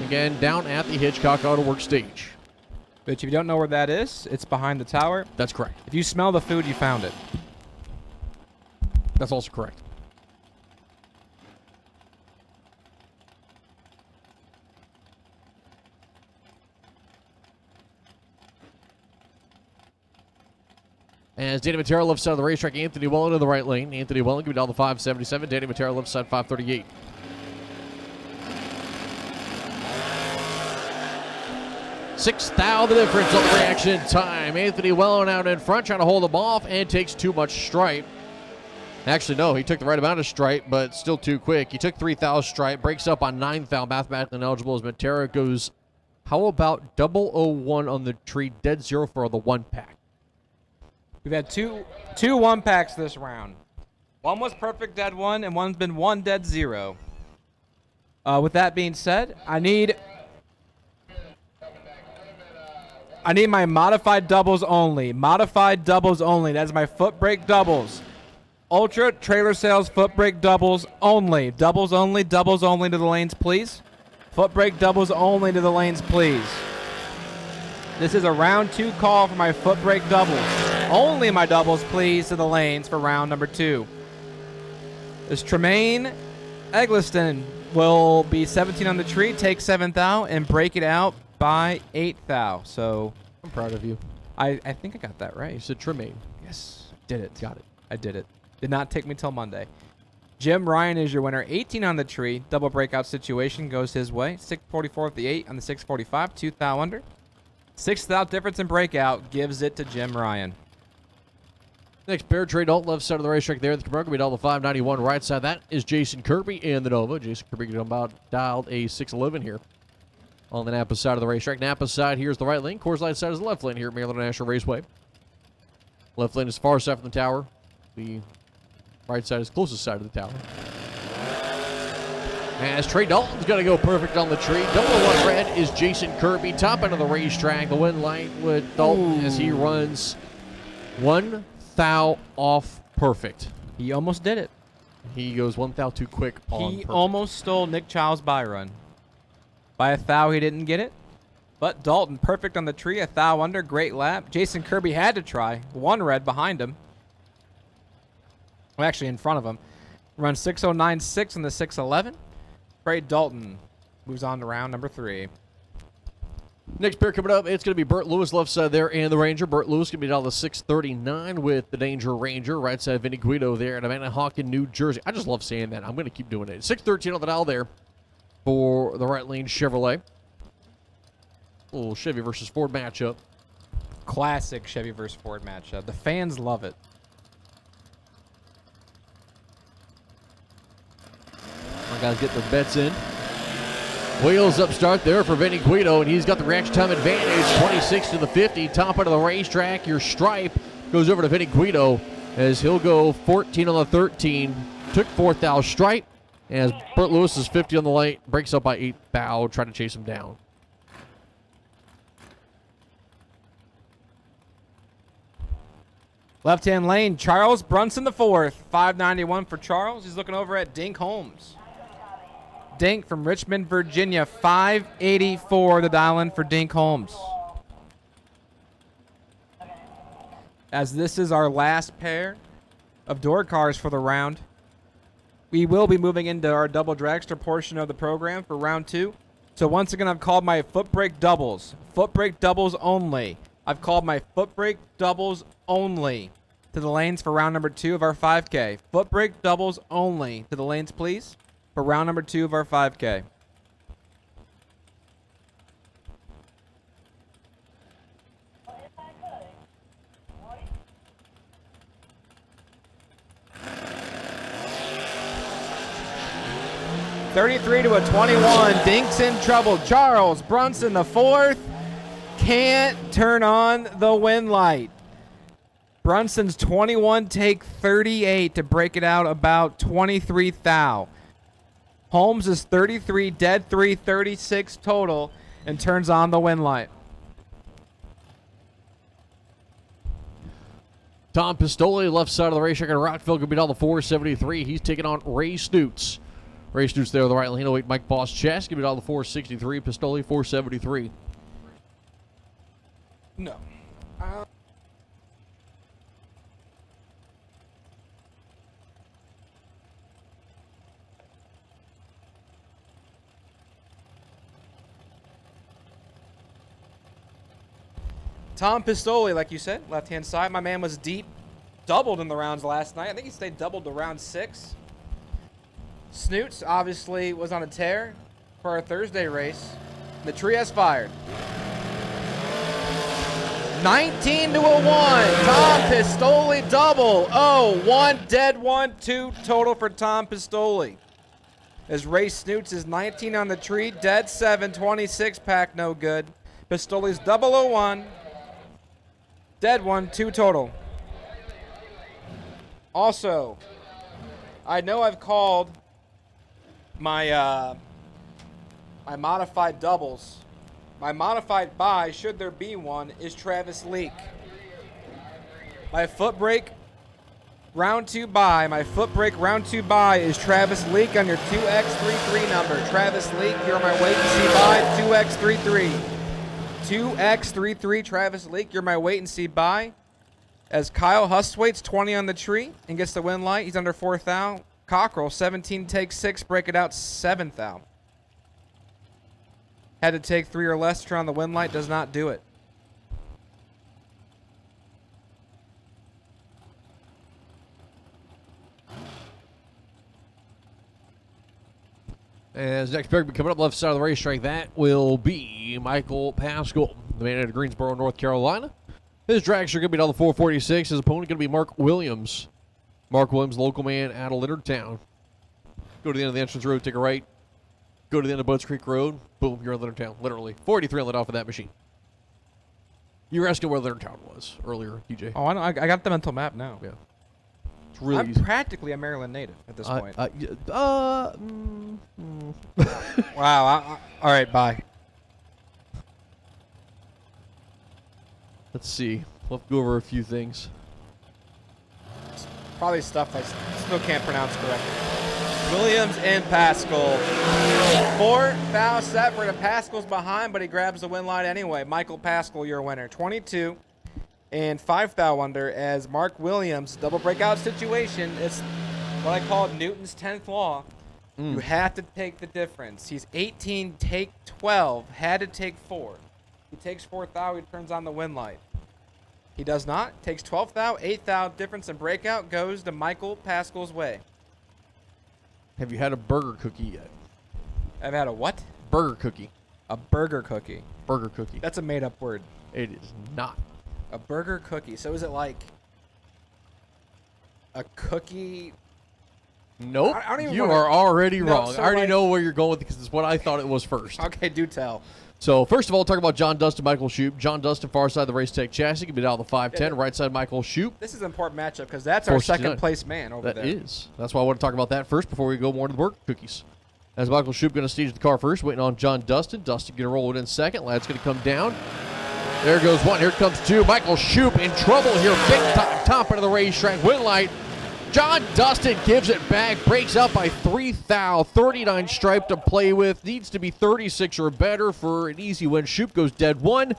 Again, down at the Hitchcock Autoworks stage. But if you don't know where that is, it's behind the tower. That's correct. If you smell the food, you found it. That's also correct. As Danny Matera left side of the racetrack, Anthony Welling in the right lane. Anthony Welling going down the 577. Danny Matera left side 538. Sixth thou the difference on the reaction time. Anthony Welling out in front trying to hold him off and takes too much stripe. Actually, no, he took the right amount of stripe, but still too quick. He took 3 thou stripe, breaks up on 9 thou, mathematically ineligible as Matera goes, how about 001 on the tree, dead zero for the 1-pack. We've had two 1-packs this round. One was perfect dead 1, and one's been 1 dead 0. With that being said, I need my modified doubles only. Modified doubles only. That's my Footbrake doubles. Ultra trailer sales Footbrake doubles only. Doubles only. Doubles only to the lanes, please. Footbrake doubles only to the lanes, please. This is a round 2 call for my Footbrake doubles. Only my doubles, please, to the lanes for round number 2. This Tremaine Eggleston will be 17 on the tree, take 7 thou, and break it out by 8 thou. So I'm proud of you. I think I got that right. You said Tremaine. Yes, did it. Got it. I did it. Did not take me till Monday. Jim Ryan is your winner. 18 on the tree. Double breakout situation goes his way. 644 with the 8 on the 645. 2 thou under. 6 thou difference in breakout gives it to Jim Ryan. Next pair, Trey Dalton, left side of the racetrack there. The Camaro going to be down the 591 right side. That is Jason Kirby in the Nova. Jason Kirby going about dialed a 611 here on the Napa side of the racetrack. Napa side here is the right lane. Coors Light side is the left lane here at Maryland International Raceway. Left lane is far side from the tower. The right side is closest side of the tower. As Trey Dalton's going to go perfect on the tree. 001 red is Jason Kirby. Top end of the racetrack. The win light with Dalton as he runs 1 thou off perfect. He almost did it. He goes 1 thou too quick on He perfect. almost stole Nick Child's bye run. By a thou, he didn't get it. But Dalton, perfect on the tree, a thou under, great lap. Jason Kirby had to try. 1 red behind him. Well, actually in front of him. Runs 6:09.6 in the 6:11. Trey Dalton moves on to round number 3. Next pair coming up, it's going to be Burt Lewis left side there and the Ranger. Burt Lewis going to be down to 639 with the Danger Ranger. Right side, Vinny Guido there at Manahawkin, New Jersey. I just love saying that. I'm going to keep doing it. 613 on the dial there for the right lane Chevrolet. A little Chevy versus Ford matchup. Classic Chevy versus Ford matchup. The fans love it. Our guys get their bets in. Wheels up start there for Vinny Guido, and he's got the reaction time advantage, 26 to the 50. Top end of the racetrack, your stripe goes over to Vinny Guido as he'll go 14 on the 13. Took 4 thou stripe, as Burt Lewis is 50 on the light, breaks up by 8 thou, trying to chase him down. Left-hand lane, Charles Brunson the fourth. 591 for Charles. He's looking over at Dink Holmes. Dink from Richmond, Virginia. 584 the dial-in for Dink Holmes. As this is our last pair of door cars for the round, we will be moving into our double dragster portion of the program for round 2. So once again, I've called my Footbrake doubles. Footbrake doubles only. I've called my Footbrake doubles only to the lanes for round number 2 of our 5K. Footbrake doubles only to the lanes, please, for round number 2 of our 5K. $33 to a 21. Dink's in trouble. Charles Brunson the fourth can't turn on the wind light. Brunson's 21 take 38 to break it out about 23 thou. Holmes is 33 dead 3 36 total and turns on the wind light. Tom Pistoli, left side of the racetrack in Rockville, going to be down the 473. He's taking on Ray Snoots. Ray Snoots there on the right lane. 08 Mike Boss Chess, going to be down the 463. Pistoli 473. No. Tom Pistoli, like you said, left-hand side. My man was deep, doubled in the rounds last night. I think he stayed doubled to round 6. Snoots obviously was on a tear for our Thursday race. The tree has fired. 19 to a 1. Tom Pistoli double. Oh, 1 dead 1, 2 total for Tom Pistoli. As Ray Snoots is 19 on the tree, dead 7, 26 pack, no good. Pistoli's 001. Dead 1, 2 total. Also, I know I've called my my modified doubles. My modified buy, should there be one, is Travis Leak. My Footbrake round 2 buy. My Footbrake round 2 buy is Travis Leak on your 2x33 number. Travis Leak, you're my wait and see buy. 2x33. 2x33 Travis Leak, you're my wait and see buy. As Kyle Hustwaite's 20 on the tree and gets the win light, he's under 4 thou. Cockrell 17 takes 6, break it out 7 thou. Had to take 3 or less to turn on the win light, does not do it. As next pair coming up left side of the racetrack, that will be Michael Pascal, the man out of Greensboro, North Carolina. His dragster going to be down the 446. His opponent going to be Mark Williams. Mark Williams, local man out of Leonardtown. Go to the end of the entrance road, take a right. Go to the end of Butts Creek Road. Boom, you're in Leonardtown, literally. 43 let off of that machine. You were asking where Leonardtown was earlier, TJ. Oh, I got the mental map now. Yeah. It's really I'm easy. practically a Maryland native at this point. Wow. All right, bye. Let's see. We'll go over a few things. Probably stuff I still can't pronounce correctly. Williams and Pascal. 4 thou separate. And Pascal's behind, but he grabs the win light anyway. Michael Pascal, your winner. 22 and 5 thou under as Mark Williams, double breakout situation. It's what I call Newton's 10th law. You have to take the difference. He's 18, take 12, had to take 4. He takes 4 thou, he turns on the win light. He does not. Takes 12 thou, 8 thou difference and breakout goes to Michael Pascal's way. Have you had a burger cookie yet? I've had a what? Burger cookie. A burger cookie. Burger cookie. That's a made-up word. It is not. A burger cookie. So is it like a cookie? Nope. I don't even you wanna- are already No, wrong. so I already like- know where you're going with it because it's what I thought it was first. Okay, do tell. So, first of all, talk about John Dustin, Michael Shoup. John Dustin, far side of the Race Tech chassis, can be down the 510. Right side, Michael Shoup. This is an important matchup because that's our 469. second place man over That there. is. That's why I want to talk about that first before we go more into the burger cookies. As Michael Shoup going to stage the car first, waiting on John Dustin. Dustin going to roll it in second. Lad's going to come down. There goes one. Here comes two. Michael Shoup in trouble here. Big time. Top end of the racetrack. Win light. John Dustin gives it back. Breaks out by 3 thou. 39 stripe to play with. Needs to be 36 or better for an easy win. Shoup goes dead one,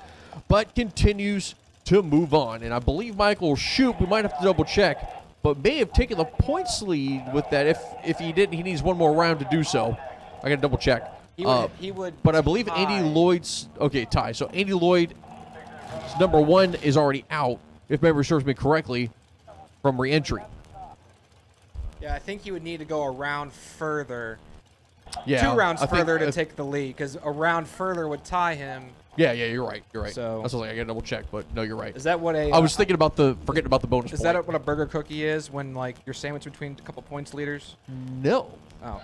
but continues to move on. And I believe Michael Shoup, we might have to double check, but may have taken the points lead with that. If he didn't, he needs one more round to do so. I got to double check. He would. But I believe tie. Andy Lloyd's tie. So Andy Lloyd's number one is already out, if memory serves me correctly, from re-entry. Yeah, I think he would need to go a round further. Yeah, 2 rounds I think- further to take the lead, because a round further would tie him. Yeah, you're right. You're right. So- That's what I got to double check, but no, you're right. Is that what a? I was thinking about forgetting about the bonus Is point. that what a burger cookie is when like you're sandwiched between a couple points leaders? No. Oh.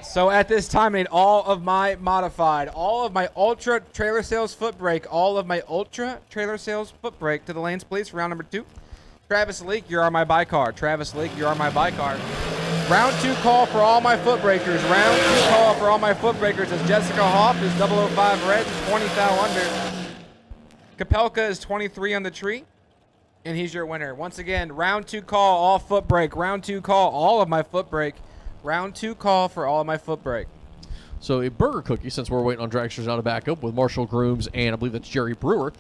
So at this time, I need all of my modified, all of my ultra trailer sales foot brake, all of my ultra trailer sales foot brake to the lanes, please. For round number 2. Travis Leak, you're on my buy car. Travis Leak, you're on my buy car. Round 2 call for all my foot breakers. Round 2 call for all my foot breakers is Jessica Hoff is 005 red, 20 thou under. Kapelka is 23 on the tree, and he's your winner. Once again, round 2 call, all foot brake. Round 2 call, all of my foot brake. Round 2 call for all of my foot brake. So a burger cookie, since we're waiting on Dragsters now to back up with Marshall Grooms and I believe that's Jerry Brewer.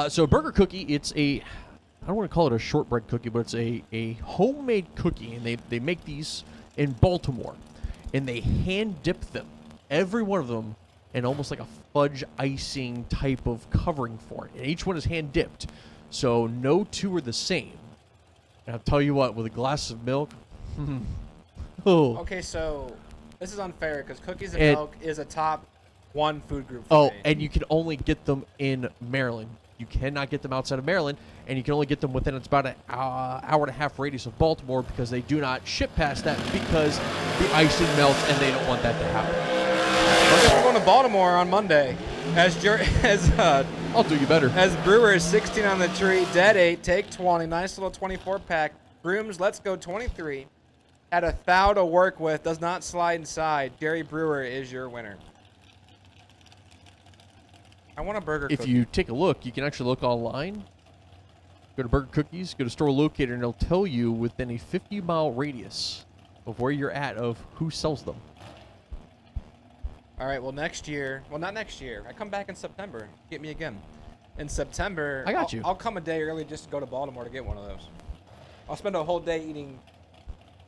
So burger cookie, it's I don't want to call it a shortbread cookie, but it's a homemade cookie, and they make these in Baltimore, and they hand dip them, every one of them, in almost like a fudge icing type of covering for it. And each one is hand dipped, so no two are the same. And I'll tell you what, with a glass of milk, oh. Okay, so this is unfair because cookies and And- milk is a top 1 food group for me. And you can only get them in Maryland. You cannot get them outside of Maryland, and you can only get them within about an hour and a half radius of Baltimore, because they do not ship past that because the icing melts, and they don't want that to happen. Okay, we're going to Baltimore on Monday. I'll do you better. As Brewer is 16 on the tree, dead 8, take 20, nice little 24 pack. Grooms, let's go 23. Had a thou to work with, does not slide inside. Gary Brewer is your winner. I want a burger If cookie. you take a look, you can actually look online. Go to Burger Cookies, go to store locator, and it'll tell you within a 50-mile radius of where you're at of who sells them. All right, well, next year, well, not next year. I come back in September. Get me again. In September, I got you. I'll come a day early just to go to Baltimore to get one of those. I'll spend a whole day eating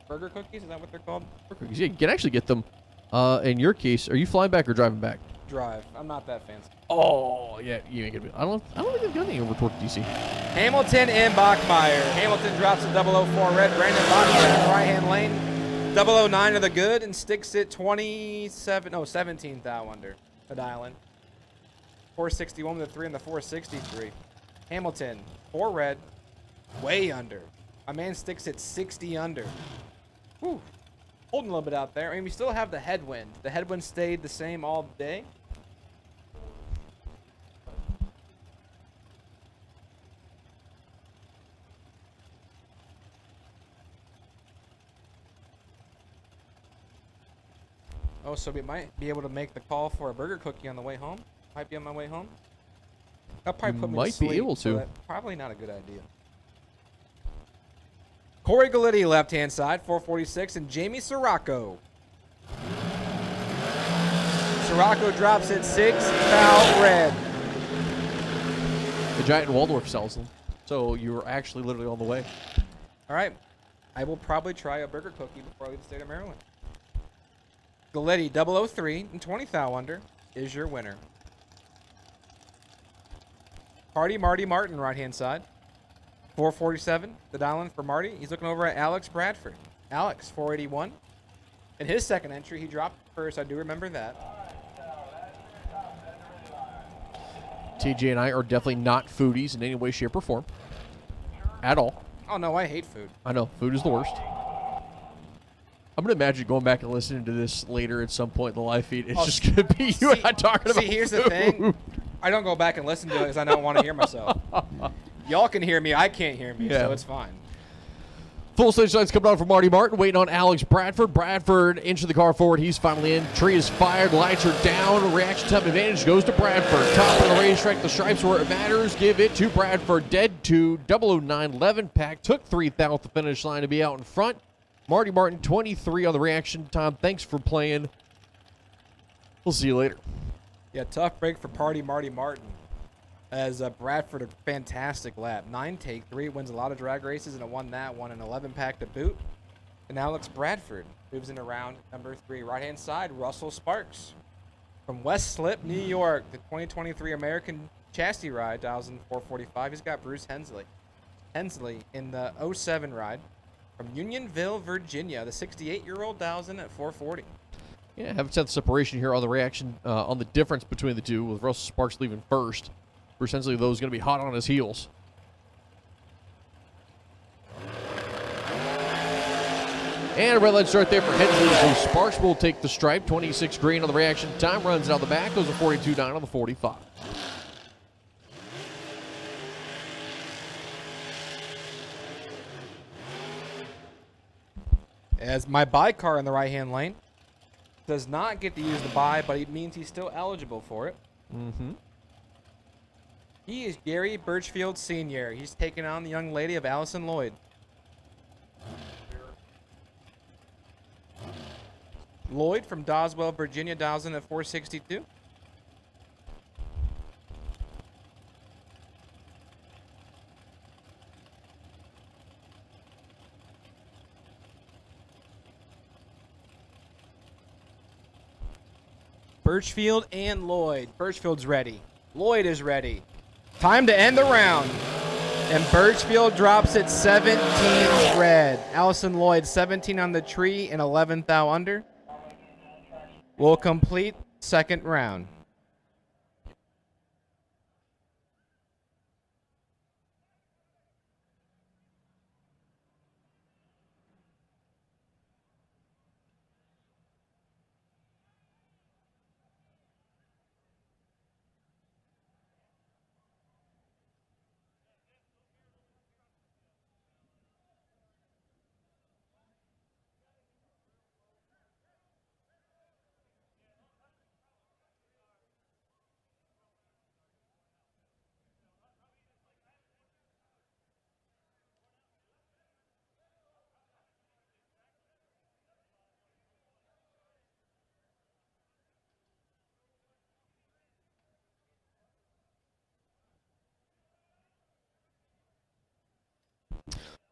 burger cookies. Is that what they're called? Burger Cookies. Yeah, you can actually get them. In your case, are you flying back or driving back? Drive. I'm not that fancy. Oh, yeah, you ain't gonna be. I don't think they've got any over toward DC. Hamilton and Bachmeyer. Hamilton drops a 004 red. Brandon Bachmeyer in right-hand lane. 009 to the good and sticks it 17 thou under the dial-in. 461 with the 3 and the 463. Hamilton, 4 red, way under. My man sticks it 60 under. Whew. Holding a little bit out there. I mean, we still have the headwind. The headwind stayed the same all day. Oh, so we might be able to make the call for a burger cookie on the way home. Might be on my way home. That'll probably put me to Might be sleep, able so to. that's probably not a good idea. Corey Gallitti, left-hand side, 446, and Jamie Sirocco. Sirocco drops it 6 thou red. The Giant Waldorf sells them, so you're actually literally on the way. All right. I will probably try a burger cookie before I leave the state of Maryland. Galletti 003 and 20 thou under is your winner. Party Marty Martin, right-hand side. 447, the dial-in for Marty. He's looking over at Alex Bradford. Alex, 481. In his second entry, he dropped first. I do remember that. TJ and I are definitely not foodies in any way, shape, or form. At all. Oh, no, I hate food. I know, food is the worst. I'm going to imagine going back and listening to this later at some point in the live feed. It's just going to be you and I talking about See, here's food. the thing. I don't go back and listen to it because I don't want to hear myself. Y'all can hear me. I can't hear me, Yeah. so it's fine. Full stage lights coming on for Marty Martin, waiting on Alex Bradford. Bradford into the car forward. He's finally in. Tree is fired. Lights are down. Reaction time advantage goes to Bradford. Top of the racetrack. The stripes where it matters. Give it to Bradford. Dead to 00911. Pack took 3,000 at the finish line to be out in front. Marty Martin, 23 on the reaction time. Thanks for playing. We'll see you later. Yeah, tough break for Marty Martin. As Bradford, a fantastic lap. 9 take 3, wins a lot of drag races, and it won that one, an 11 pack to boot. And Alex Bradford moves into round number 3. Right-hand side, Russell Sparks. From West Slip, New York, the 2023 American Chassis Ride, 1,445. He's got Bruce Hensley in the 07 ride. From Unionville, Virginia, the 68-year-old 1,000 at 440. Yeah, haven't set the separation here on the reaction, on the difference between the two, with Russell Sparks leaving first. Bruce Hensley, though, is going to be hot on his heels. And a red light start there for Hensley. So Sparks will take the stripe. 26 green on the reaction time. Runs out the back. Goes a 42.9 on the 45. As my buy car in the right-hand lane does not get to use the buy, but it means he's still eligible for it. Mm-hmm. He is Gary Birchfield Sr. He's taking on the young lady of Allison Lloyd. Lloyd from Doswell, Virginia, 1,000 at 462. Birchfield and Lloyd. Birchfield's ready. Lloyd is ready. Time to end the round. And Birchfield drops it 17 red. Allison Lloyd 17 on the tree and 11 thou under. Will complete second round.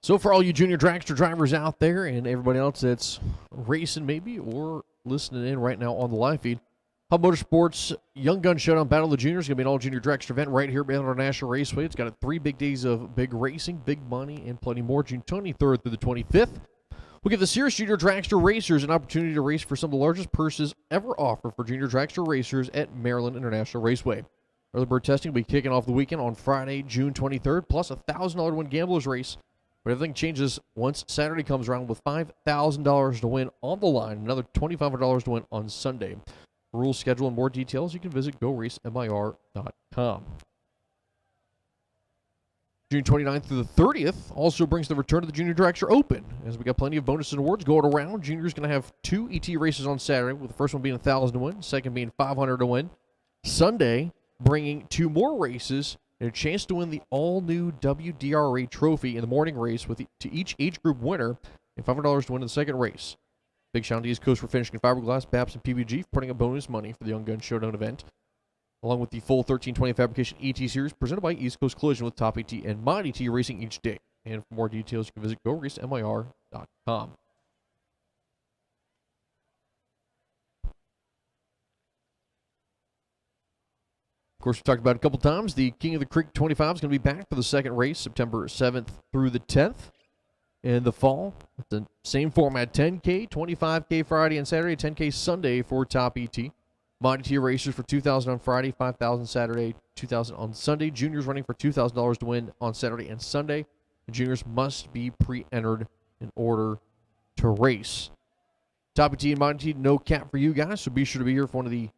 So for all you Junior Dragster drivers out there and everybody else that's racing maybe or listening in right now on the live feed, Hub Motorsports Young Gun Showdown Battle of the Juniors is going to be an all-junior dragster event right here at Maryland International Raceway. It's got 3 big days of big racing, big money, and plenty more. June 23rd through the 25th. We'll give the serious Junior Dragster racers an opportunity to race for some of the largest purses ever offered for Junior Dragster racers at Maryland International Raceway. Early bird testing will be kicking off the weekend on Friday, June 23rd, plus a $1,000 win gamblers race. But everything changes once Saturday comes around with $5,000 to win on the line, another $2,500 to win on Sunday. For rules, schedule, and more details, you can visit GoRaceMIR.com. June 29th through the 30th also brings the return of the Junior Dragster Open. As we got plenty of bonuses and awards going around, Junior's going to have 2 ET races on Saturday, with the first one being $1,000 to win, second being $500 to win. Sunday, bringing 2 more races and a chance to win the all-new WDRA trophy in the morning race to each age group winner and $500 to win in the second race. Big shout out to East Coast for finishing in fiberglass, BAPS, and PBG for putting up bonus money for the Young Gun Showdown event, along with the full 1320 Fabrication ET Series presented by East Coast Collision with Top ET and Mod ET racing each day. And for more details, you can visit GoRaceMIR.com. Of course, we've talked about it a couple times. The King of the Creek 25 is going to be back for the second race, September 7th through the 10th in the fall. The same format, 10K, 25K Friday and Saturday, 10K Sunday for Top ET. Mod ET racers for $2,000 on Friday, $5,000 Saturday, $2,000 on Sunday. Juniors running for $2,000 to win on Saturday and Sunday. The juniors must be pre-entered in order to race. Top ET and Mod ET, no cap for you guys, so be sure to be here for one of the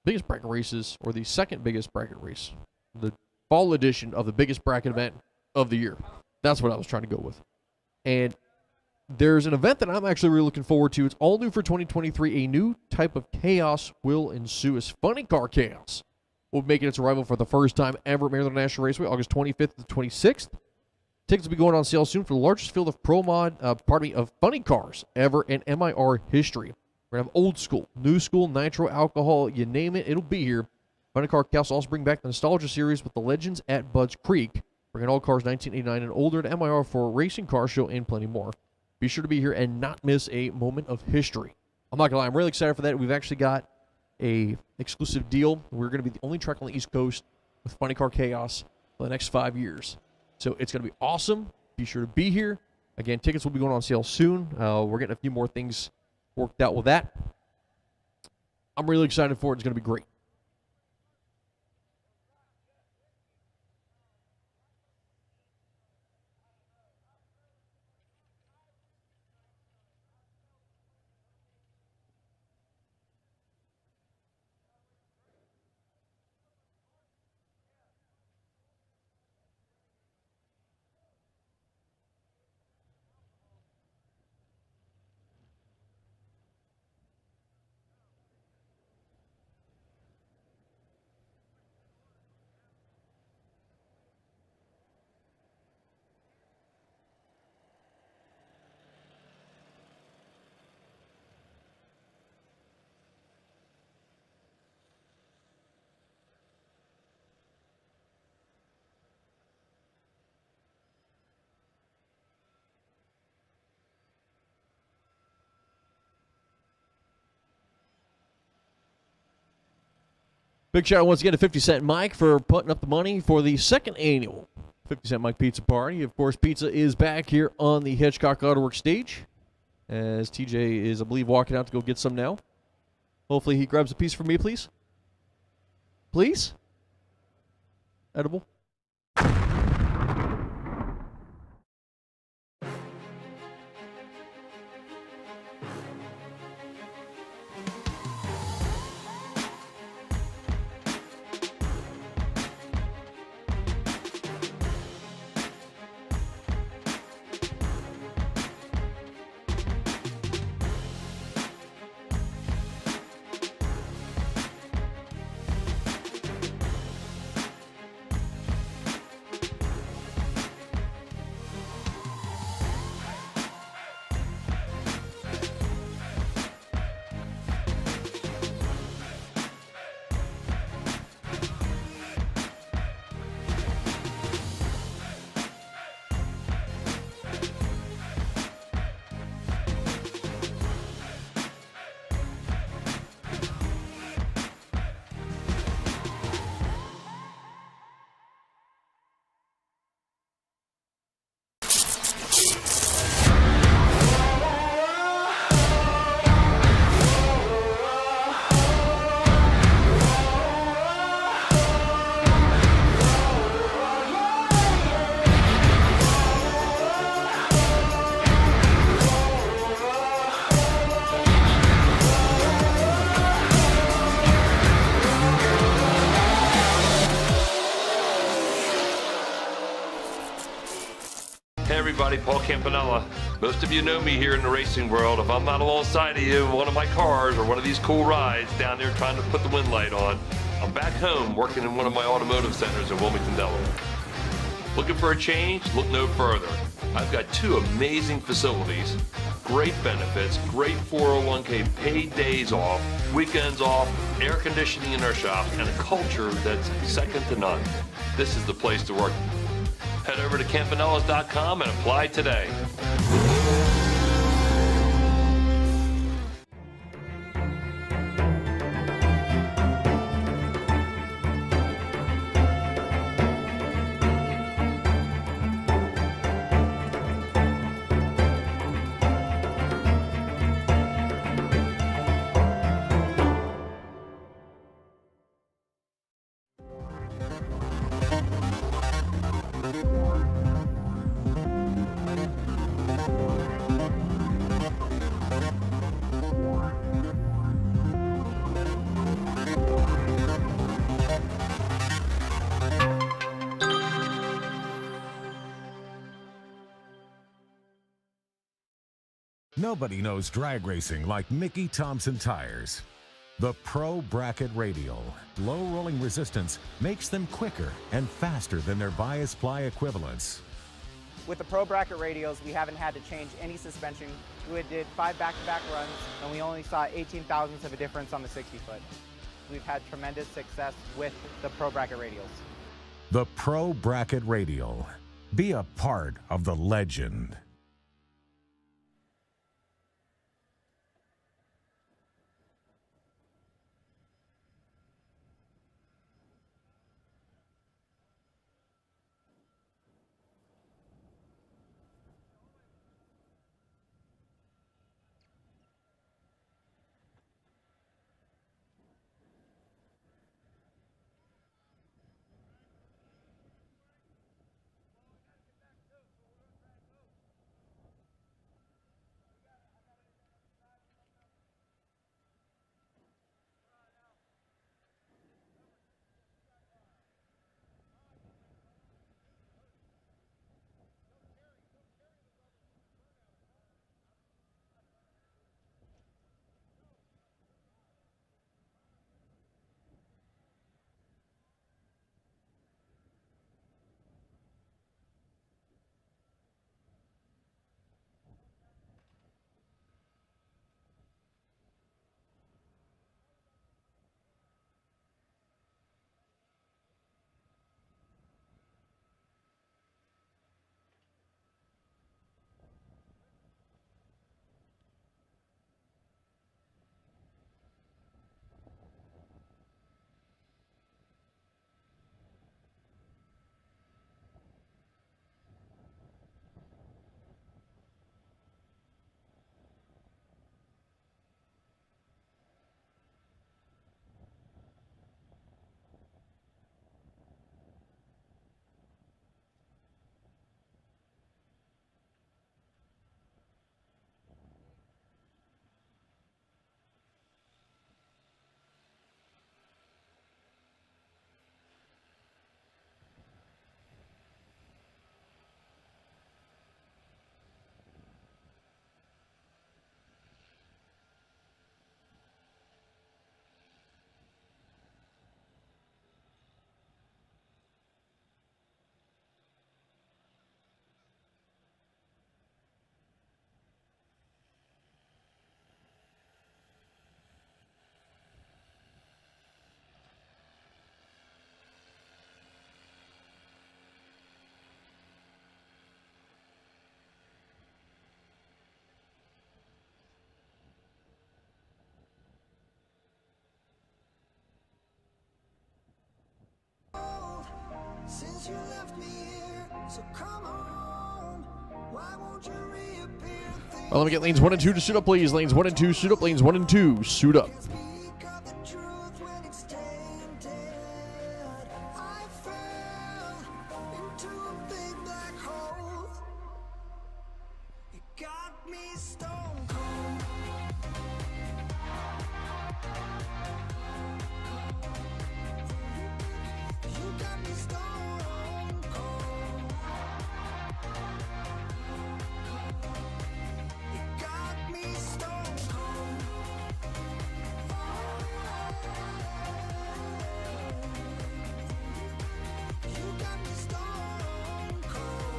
biggest bracket races, or the second biggest bracket race, the fall edition of the biggest bracket event of the year. That's what I was trying to go with. And there's an event that I'm actually really looking forward to. It's all new for 2023. A new type of chaos will ensue as Funny Car Chaos will be making its arrival for the first time ever at Maryland International Raceway, August 25th to 26th. Tickets will be going on sale soon for the largest field of of funny cars ever in MIR history. We're going to have old school, new school, nitro, alcohol, you name it, it'll be here. Funny Car Chaos will also bring back the Nostalgia Series with the Legends at Budds Creek, bringing all cars 1989 and older to MIR for a racing car show and plenty more. Be sure to be here and not miss a moment of history. I'm not going to lie, I'm really excited for that. We've actually got a exclusive deal. We're going to be the only track on the East Coast with Funny Car Chaos for the next 5 years. So it's going to be awesome. Be sure to be here. Again, tickets will be going on sale soon. We're getting a few more things worked out with that. I'm really excited for it. It's going to be great. Big shout out once again to 50 Cent Mike for putting up the money for the second annual 50 Cent Mike Pizza Party. Of course, pizza is back here on the Hitchcock Autoworks stage, as TJ is, I believe, walking out to go get some now. Hopefully he grabs a piece for me, please. Please? Edible? Hey everybody, Paul Campanella. Most of you know me here in the racing world. If I'm not alongside of you in one of my cars or one of these cool rides down there trying to put the wind light on, I'm back home working in one of my automotive centers in Wilmington, Delaware. Looking for a change? Look no further. I've got two amazing facilities, great benefits, great 401k, paid days off, weekends off, air conditioning in our shop, and a culture that's second to none. This is the place to work. Head over to campanellas.com and apply today. Nobody knows drag racing like Mickey Thompson Tires. The Pro Bracket Radial, low rolling resistance makes them quicker and faster than their bias ply equivalents. With the Pro Bracket radials, we haven't had to change any suspension. We did 5 back-to-back runs, and we only saw 18 thousandths of a difference on the 60-foot. We've had tremendous success with the Pro Bracket radials. The Pro Bracket Radial. Be a part of the legend. Since you left me here, so come on. Why won't you reappear? Well, let me get lanes 1 and 2 to suit up, please. Lanes 1 and 2 suit up. Lanes 1 and 2 suit up. Speak of the truth when it's tainted. I fell into a big black hole. It got me stone cold. You got me stone cold. It got me stone cold. You got me stone cold.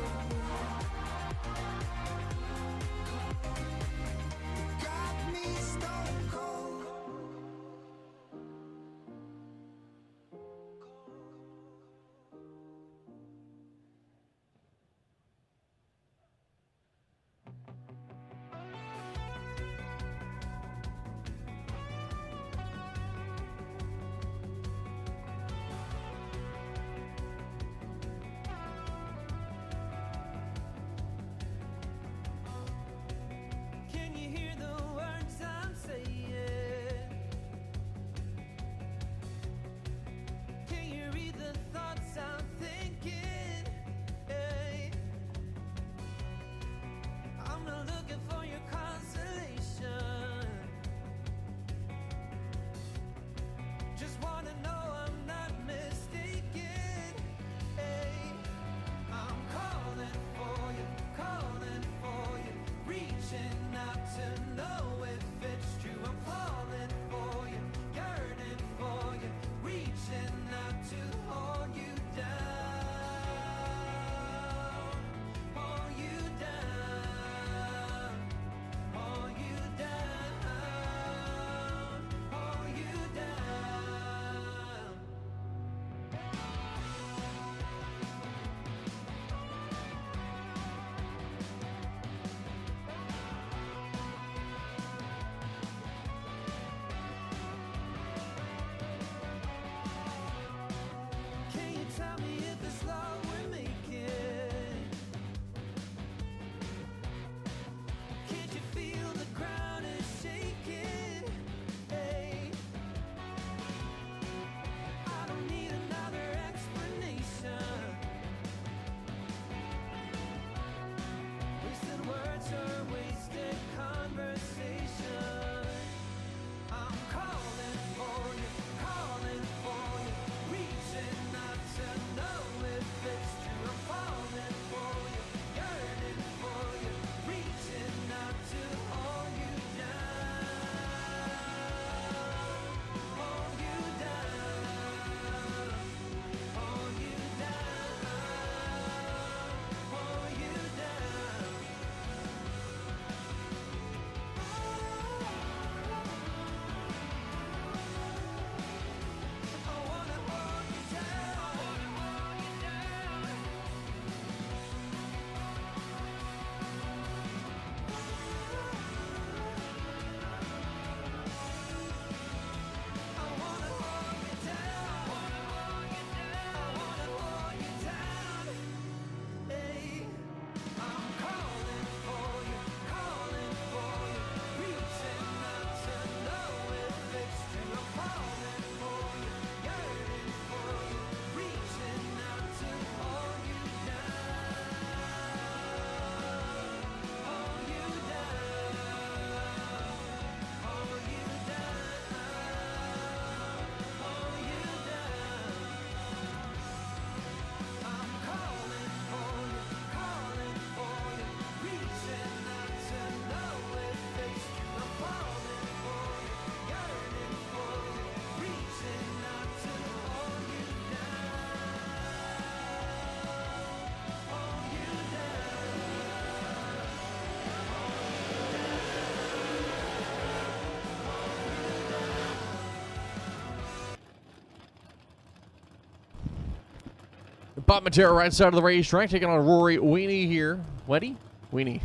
Bob Matera right side of the racetrack, taking on Rory Weenie here. Weenie? Weenie.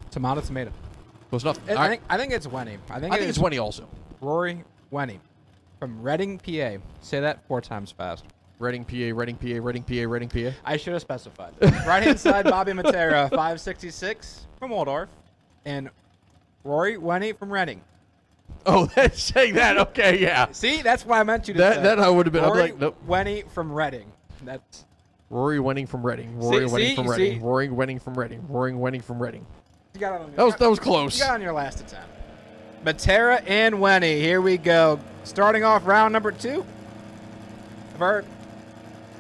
Tomato, tomato. Close enough. I All right. think it's Wenny. I think it's Weenie also. Rory Wenny from Reading, PA. Say that 4 times fast. Reading, PA, Reading, PA, Reading, PA, Reading, PA. I should have specified. Right-hand side, Bobby Matera, 566 from Waldorf. And Rory Wenny from Reading. Oh, that's saying that. Okay, yeah. See, that's why I meant you to say. That I would have been. Rory I'm like, nope. Wenny from Reading. That's Rory Wenning from Reading. Rory Wenning from Reading. Rory Wenning from Reading. Rory Wenning from Reading. you got it on That was close. You got it on your last attempt. Matera and Wenny. Here we go. Starting off round number 2 of our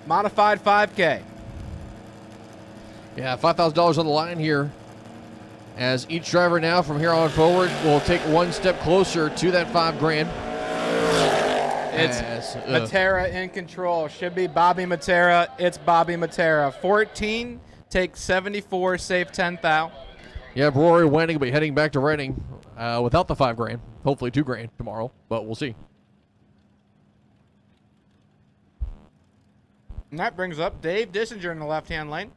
modified 5K. Yeah, $5,000 on the line here. As each driver now from here on forward will take one step closer to that $5,000. It's Matera in control. Should be Bobby Matera. It's Bobby Matera. 14, take 74, save 10,000. Yeah, Rory Wenning will be heading back to Reading without the $5,000. Hopefully $2,000 tomorrow, but we'll see. And that brings up Dave Dissinger in the left-hand lane.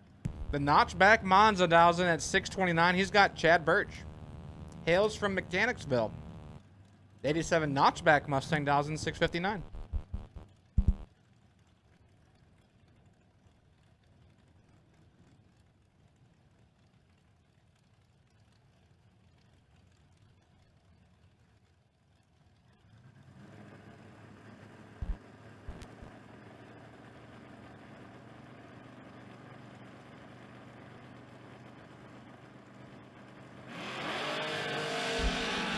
The notchback Monza dials in at 629. He's got Chad Birch. Hails from Mechanicsville. 87 notchback Mustang dials in 659.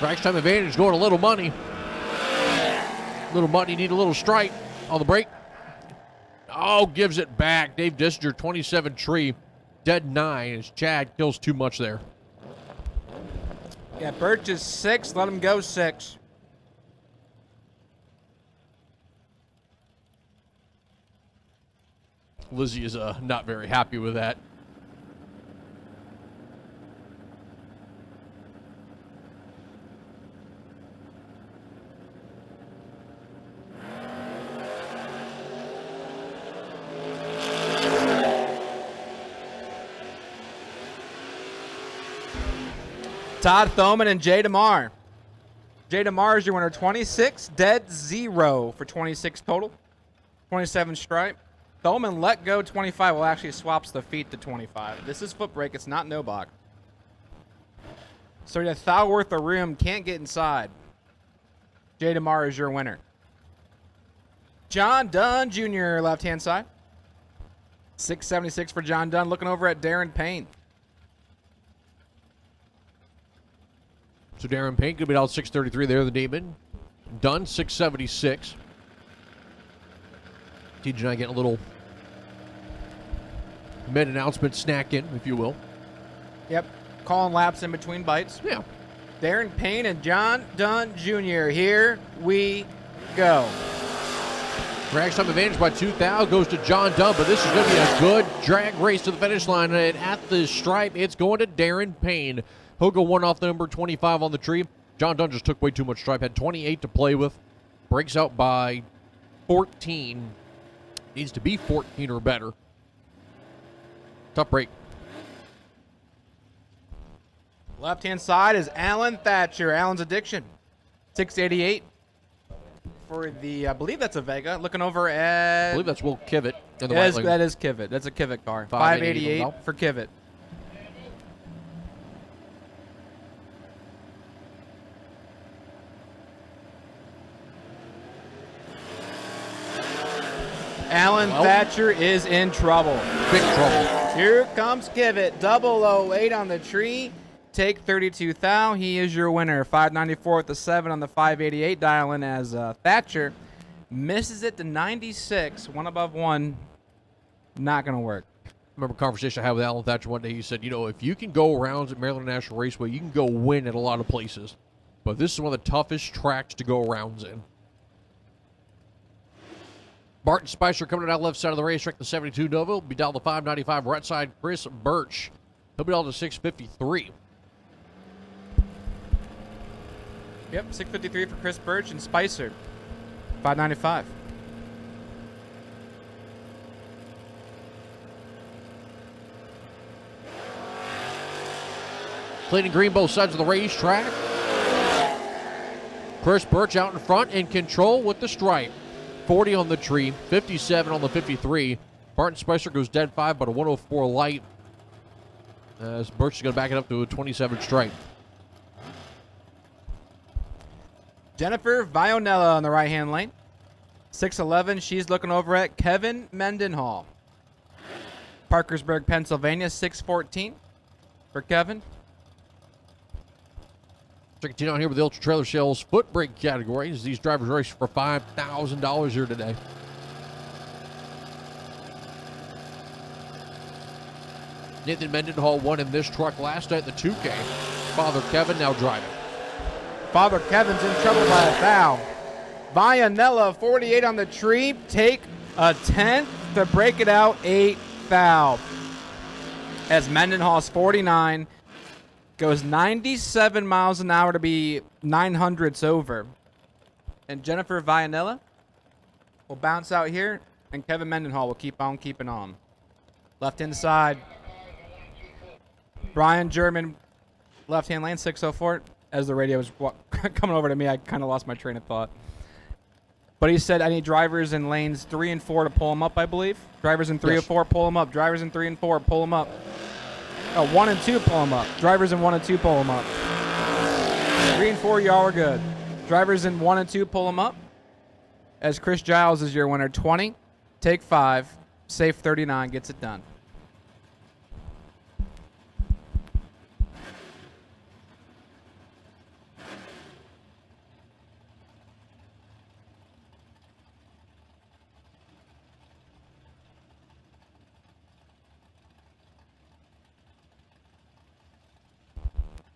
Rack time advantage going a little money. Little money, need a little strike on the break. Oh, gives it back. Dave Dissinger, 27 tree, dead 9 as Chad kills too much there. Yeah, Birch is 6. Let him go 6. Lizzie is not very happy with that. Todd Thoman and Jay DeMar. Jay DeMar is your winner. 26, dead 0 for 26 total. 27 stripe. Thoman let go 25. Well, actually swaps the feet to 25. This is Footbrake. It's not no box. So you have thou worth of room. Can't get inside. Jay DeMar is your winner. John Dunn Jr. left-hand side. 676 for John Dunn. Looking over at Darren Payne. So Darren Payne could be out 633 there, the Demon. Dunn, 676. TJ and I getting a little mid-announcement snack in, if you will. Yep. Calling laps in between bites. Yeah. Darren Payne and John Dunn Jr. Here we go. Drag time advantage by 2,000 goes to John Dunn, but this is going to be a good drag race to the finish line. And at the stripe, it's going to Darren Payne. He'll go one off the number 25 on the tree. John Dunn just took way too much stripe. Had 28 to play with. Breaks out by 14. Needs to be 14 or better. Tough break. Left-hand side is Alan Thatcher. Alan's Addiction. 688 for the, I believe that's a Vega. Looking over at... I believe that's Will Kivett. In the that, white is, lane. that is Kivett. That's a Kivett car. 588 588 for Kivett. Alan Thatcher is in trouble. Big trouble. Here comes Kivett. 008 on the tree. Take 32 thou. He is your winner. 594 with the 7 on the 588 dial in as Thatcher misses it to 96. One above one. Not going to work. Remember a conversation I had with Alan Thatcher one day. He said, you know, if you can go around at Maryland International Raceway, you can go win at a lot of places. But this is one of the toughest tracks to go arounds in. Barton Spicer coming out left side of the racetrack, the 72 Nova. Will be down the 595 right side. Chris Birch. He'll be down to 653. Yep, 653 for Chris Birch and Spicer. 595. Clean and green both sides of the racetrack. Chris Birch out in front in control with the stripe. 40 on the tree, 57 on the 53. Barton Spicer goes dead 5, but a 104 light. As Birch is going to back it up to a 27 stripe. Jennifer Vionella on the right-hand lane. 6'11", she's looking over at Kevin Mendenhall. Parkersburg, Pennsylvania, 6'14" for Kevin. So continue on here with the Ultra Trailer Sales Footbrake categories. These drivers race for $5,000 here today. Nathan Mendenhall won in this truck last night in the 2K. Father Kevin now driving. Father Kevin's in trouble by a foul. Vionella, 48 on the tree, take a 10th to break it out, 8 foul. As Mendenhall's 49 goes 97 miles an hour to be 900ths over. And Jennifer Vionella will bounce out here, and Kevin Mendenhall will keep on keeping on. Left-hand side. Brian German, left-hand lane, 604. As the radio was coming over to me, I kind of lost my train of thought. But he said I need drivers in lanes 3 and 4 to pull him up, I believe. Drivers in 3 Yes. and 4, pull him up. Drivers in 3 and 4, pull him up. Oh, 1 and 2, pull him up. Drivers in 1 and 2, pull him up. 3 and 4, y'all are good. Drivers in 1 and 2, pull him up. As Chris Giles is your winner, 20, take 5, safe 39, gets it done.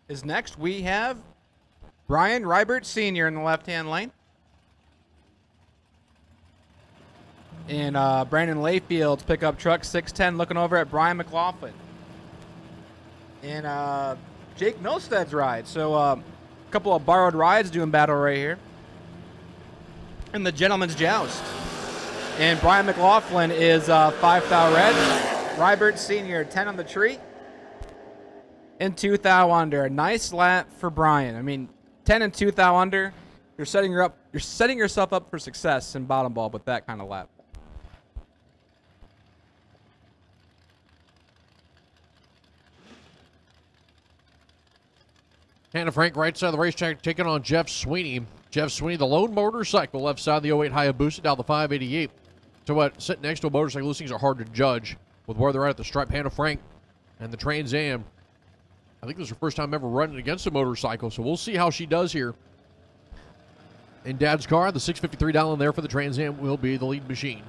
Is next we have Brian Rybert Sr. in the left-hand lane. And Brandon Layfield's pickup truck, 610, looking over at Brian McLaughlin. And Jake Milstead's ride. So a couple of borrowed rides doing battle right here. In the Gentleman's Joust. And Brian McLaughlin is 5 thou red. Rybert Sr., 10 on the tree. And 2 thou under. A nice lap for Brian. I mean, 10 and 2 thou under. You're setting yourself up for success in bottom ball with that kind of lap. Hannah Frank, right side of the racetrack, taking on Jeff Sweeney. Jeff Sweeney, the lone motorcycle, left side of the 08 Hayabusa, down the 588. So what, sitting next to a motorcycle, those things are hard to judge with where they're at the stripe. Hannah Frank and the Trans Am. I think this is her first time ever running against a motorcycle, so we'll see how she does here. In Dad's car, the 653 down there for the Trans Am will be the lead machine.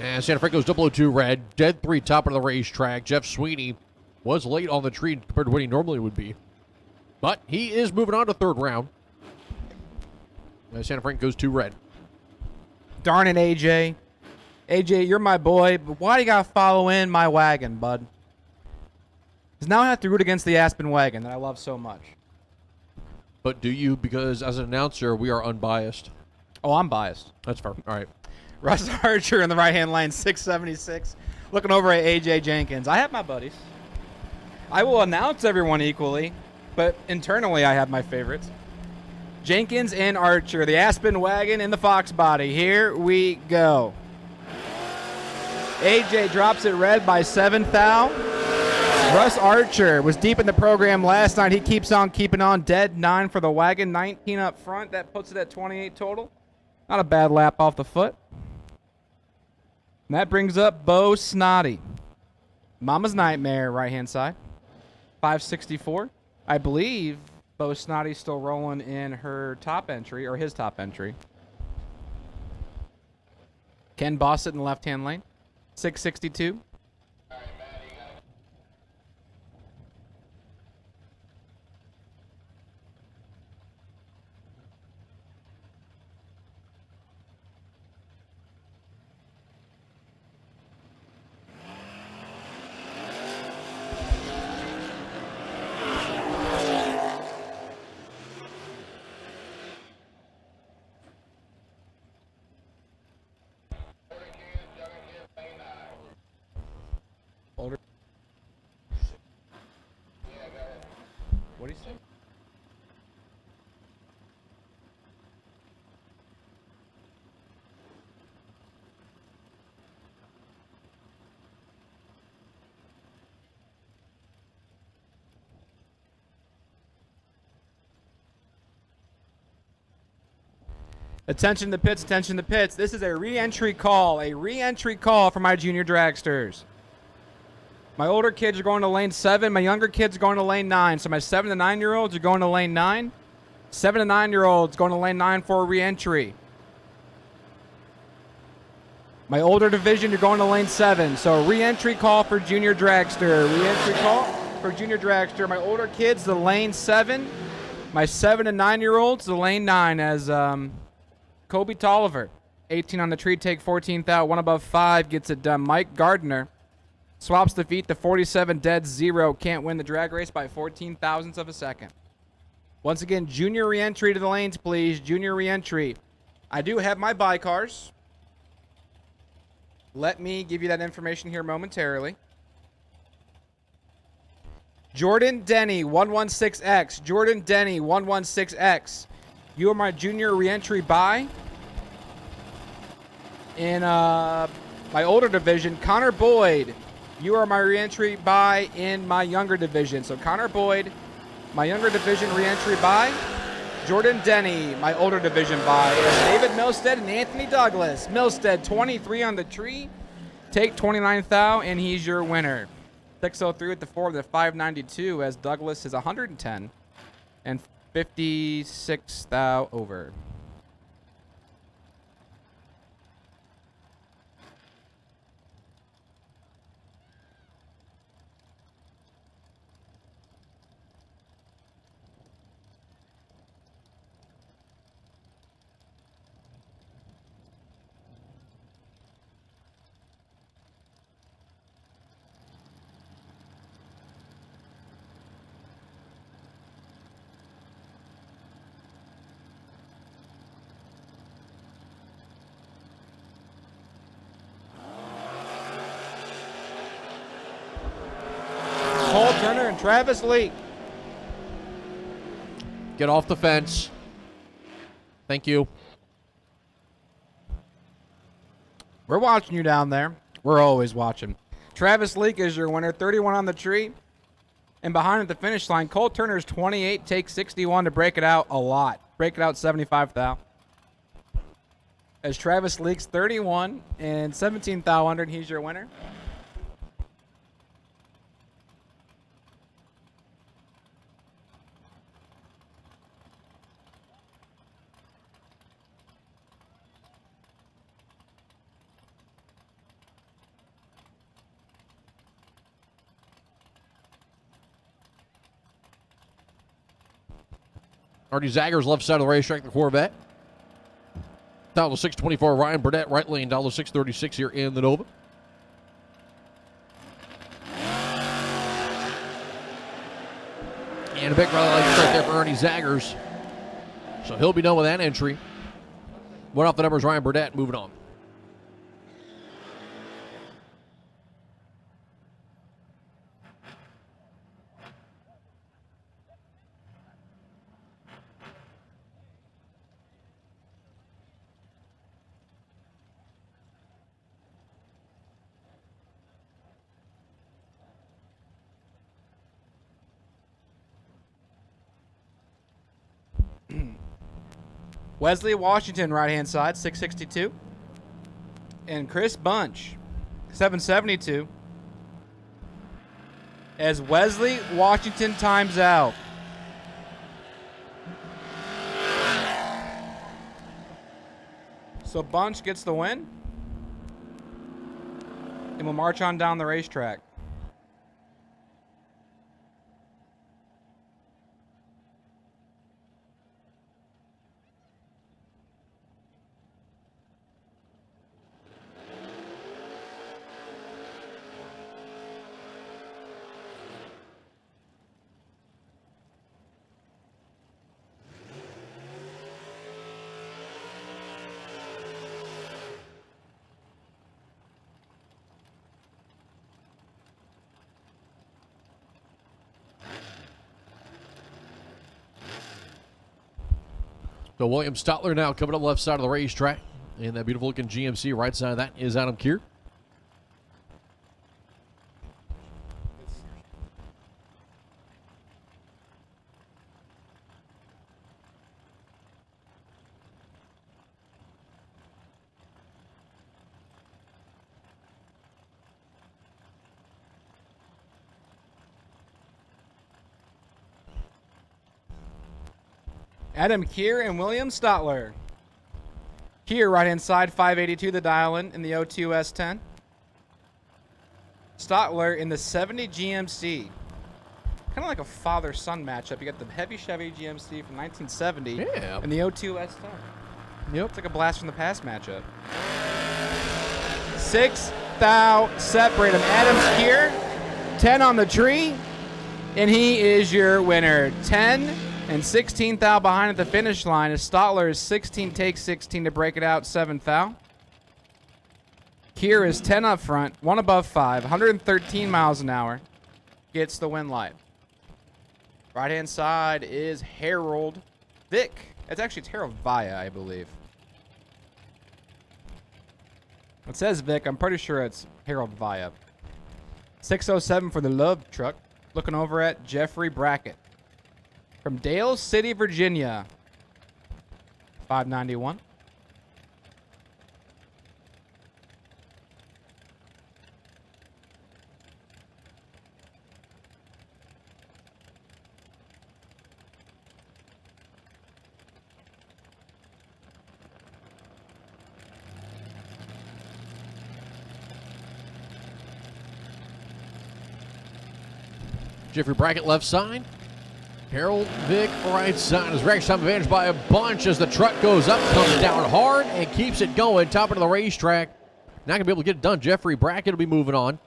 And Santa Franco's 002 red, dead 3 top of the racetrack. Jeff Sweeney was late on the tree compared to what he normally would be. But he is moving on to third round. Santa Frank goes 2 red. Darn it, AJ. AJ, you're my boy, but why do you got to follow in my wagon, bud? Because now I have to root against the Aspen wagon that I love so much. But do you? Because as an announcer, we are unbiased. Oh, I'm biased. That's fair. All right. Russ Archer in the right-hand lane, 676. Looking over at AJ Jenkins. I have my buddies. I will announce everyone equally, but internally I have my favorites. Jenkins and Archer, the Aspen wagon in the Fox body. Here we go. AJ drops it red by 7 thou. Russ Archer was deep in the program last night. He keeps on keeping on. Dead 9 for the wagon, 19 up front. That puts it at 28 total. Not a bad lap off the foot. And that brings up Bo Snoddy. Mama's Nightmare, right-hand side. 564. I believe Bo Snoddy's still rolling in her top entry, or his top entry. Ken Bossett in the left-hand lane. 662. What do you say? Attention to the pits, attention to the pits. This is a re-entry call for my junior dragsters. My older kids are going to lane 7. My younger kids are going to lane 9. So my 7 to 9-year-olds are going to lane 9. 7 to 9-year-olds going to lane 9 for a re-entry. My older division, you're going to lane 7. So re-entry call for junior dragster. Re-entry call for junior dragster. My older kids, the lane 7. My 7 to 9-year-olds, the lane 9 as Kobe Tolliver. 18 on the tree, take 14th out. 1 above 5 gets it done. Mike Gardner swaps the feet to 47 dead 0. Can't win the drag race by 14 thousandths of a second. Once again, junior re-entry to the lanes, please. Junior re-entry. I do have my buy cars. Let me give you that information here momentarily. Jordan Denny, 116X. Jordan Denny, 116X. You are my junior re-entry buy. In my older division, Connor Boyd, you are my re-entry buy in my younger division. So Connor Boyd, my younger division re-entry buy. Jordan Denny, my older division buy. And David Milstead and Anthony Douglas. Milstead, 23 on the tree. Take 29th thou, and he's your winner. 603 with the 4 of the 592 as Douglas is 110 and 56 thou over. Cole Turner and Travis Lee. Get off the fence. Thank you. We're watching you down there. We're always watching. Travis Leak is your winner, 31 on the tree. And behind at the finish line, Cole Turner's 28, takes 61 to break it out a lot. Break it out 75 thou. As Travis Leak's 31 and 17 thou under, and he's your winner. Artie Zaggers, left side of the racetrack, the Corvette. Dollar 624, Ryan Burdett, right lane, dollar 636 here in the Nova. And a big rally like right there for Ernie Zaggers. So he'll be done with that entry. One off the numbers, Ryan Burdett, moving on. Wesley Washington, right-hand side, 662. And Chris Bunch, 772. As Wesley Washington times out. So Bunch gets the win. And we'll march on down the racetrack. So William Stotler now coming up left side of the racetrack. And that beautiful looking GMC right side of that is Adam Keir. Adam Keir and William Stotler. Keir, right-hand side, 582, the dial-in the O2 S10. Stotler in the 70 GMC. Kind of like a father-son matchup. You got the heavy Chevy GMC from 1970 Yeah. and the O2 S10. Yep. It's like a blast from the past matchup. 6 thou separate them. Adam's Keir, 10 on the tree, and he is your winner. 10 and 16 thou behind at the finish line as Stotler is 16 takes 16 to break it out, 7 thou. Keir is 10 up front, 1 above 5, 113 miles an hour, gets the win light. Right-hand side is Harold Vick. It's Harold Via, I believe. It says Vic. I'm pretty sure it's Harold Via. 607 for the Love Truck. Looking over at Jeffrey Brackett. From Dale City, Virginia. 591. Jeffrey Brackett left side. Harold Vick right side. His race time advantage by a bunch as the truck goes up, comes down hard, and keeps it going. Top of the racetrack. Not going to be able to get it done. Jeffrey Brackett will be moving on.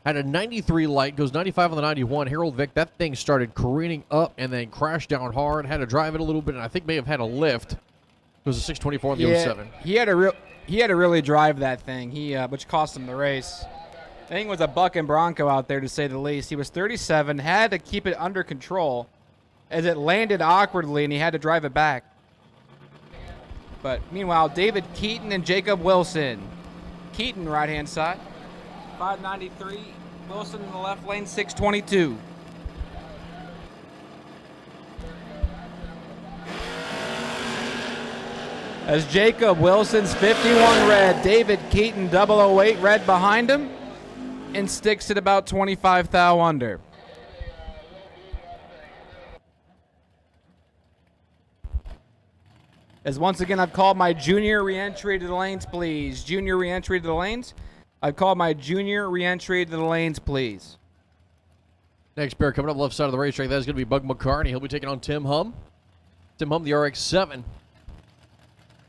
Had a 93 light, goes 95 on the 91. Harold Vick, that thing started careening up and then crashed down hard. Had to drive it a little bit, and I think may have had a lift. It was a 624 on the 07. He had to really drive that thing. Which cost him the race. I think it was a bucking bronco out there, to say the least. He was 37, had to keep it under control as it landed awkwardly, and he had to drive it back. But meanwhile, David Keaton and Jacob Wilson. Keaton, right-hand side, 593. Wilson in the left lane, 622. As Jacob Wilson's 51 red, David Keaton 008 red behind him, and sticks at about 25 thou under. As once again, I've called my junior re-entry to the lanes, please. Junior re-entry to the lanes. I've called my junior re-entry to the lanes, please. Next pair coming up left side of the racetrack. That is going to be Bug McCartney. He'll be taking on Tim Hum. Tim Hum, the RX-7. Going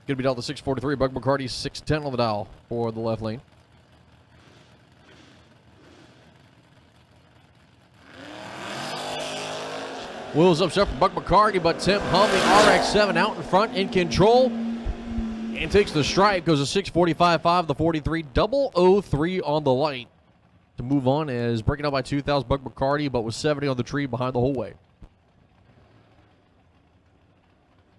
to be down to 643. Bug McCartney, 610 on the dial for the left lane. Wheels up for Buck McCartney, but Tim Hum, the RX-7 out in front, in control, and takes the stripe. Goes to 645.5, the 43, 003 on the light. To move on is breaking up by 2,000 Buck McCartney, but was 70 on the tree behind the whole way.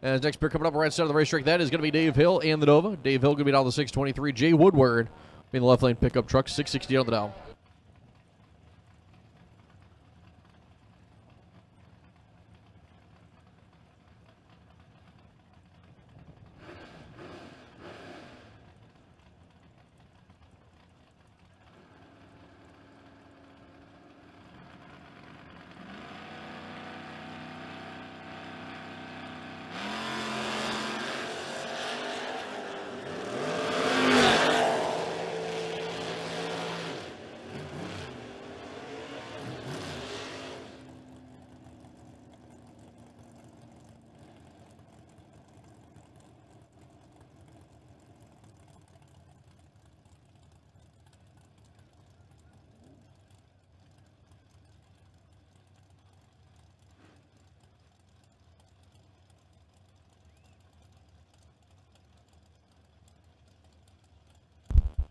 As next pair coming up right side of the racetrack, that is going to be Dave Hill and the Nova. Dave Hill going to be down to 623. Jay Woodward in the left lane pickup truck, 660 on the dial.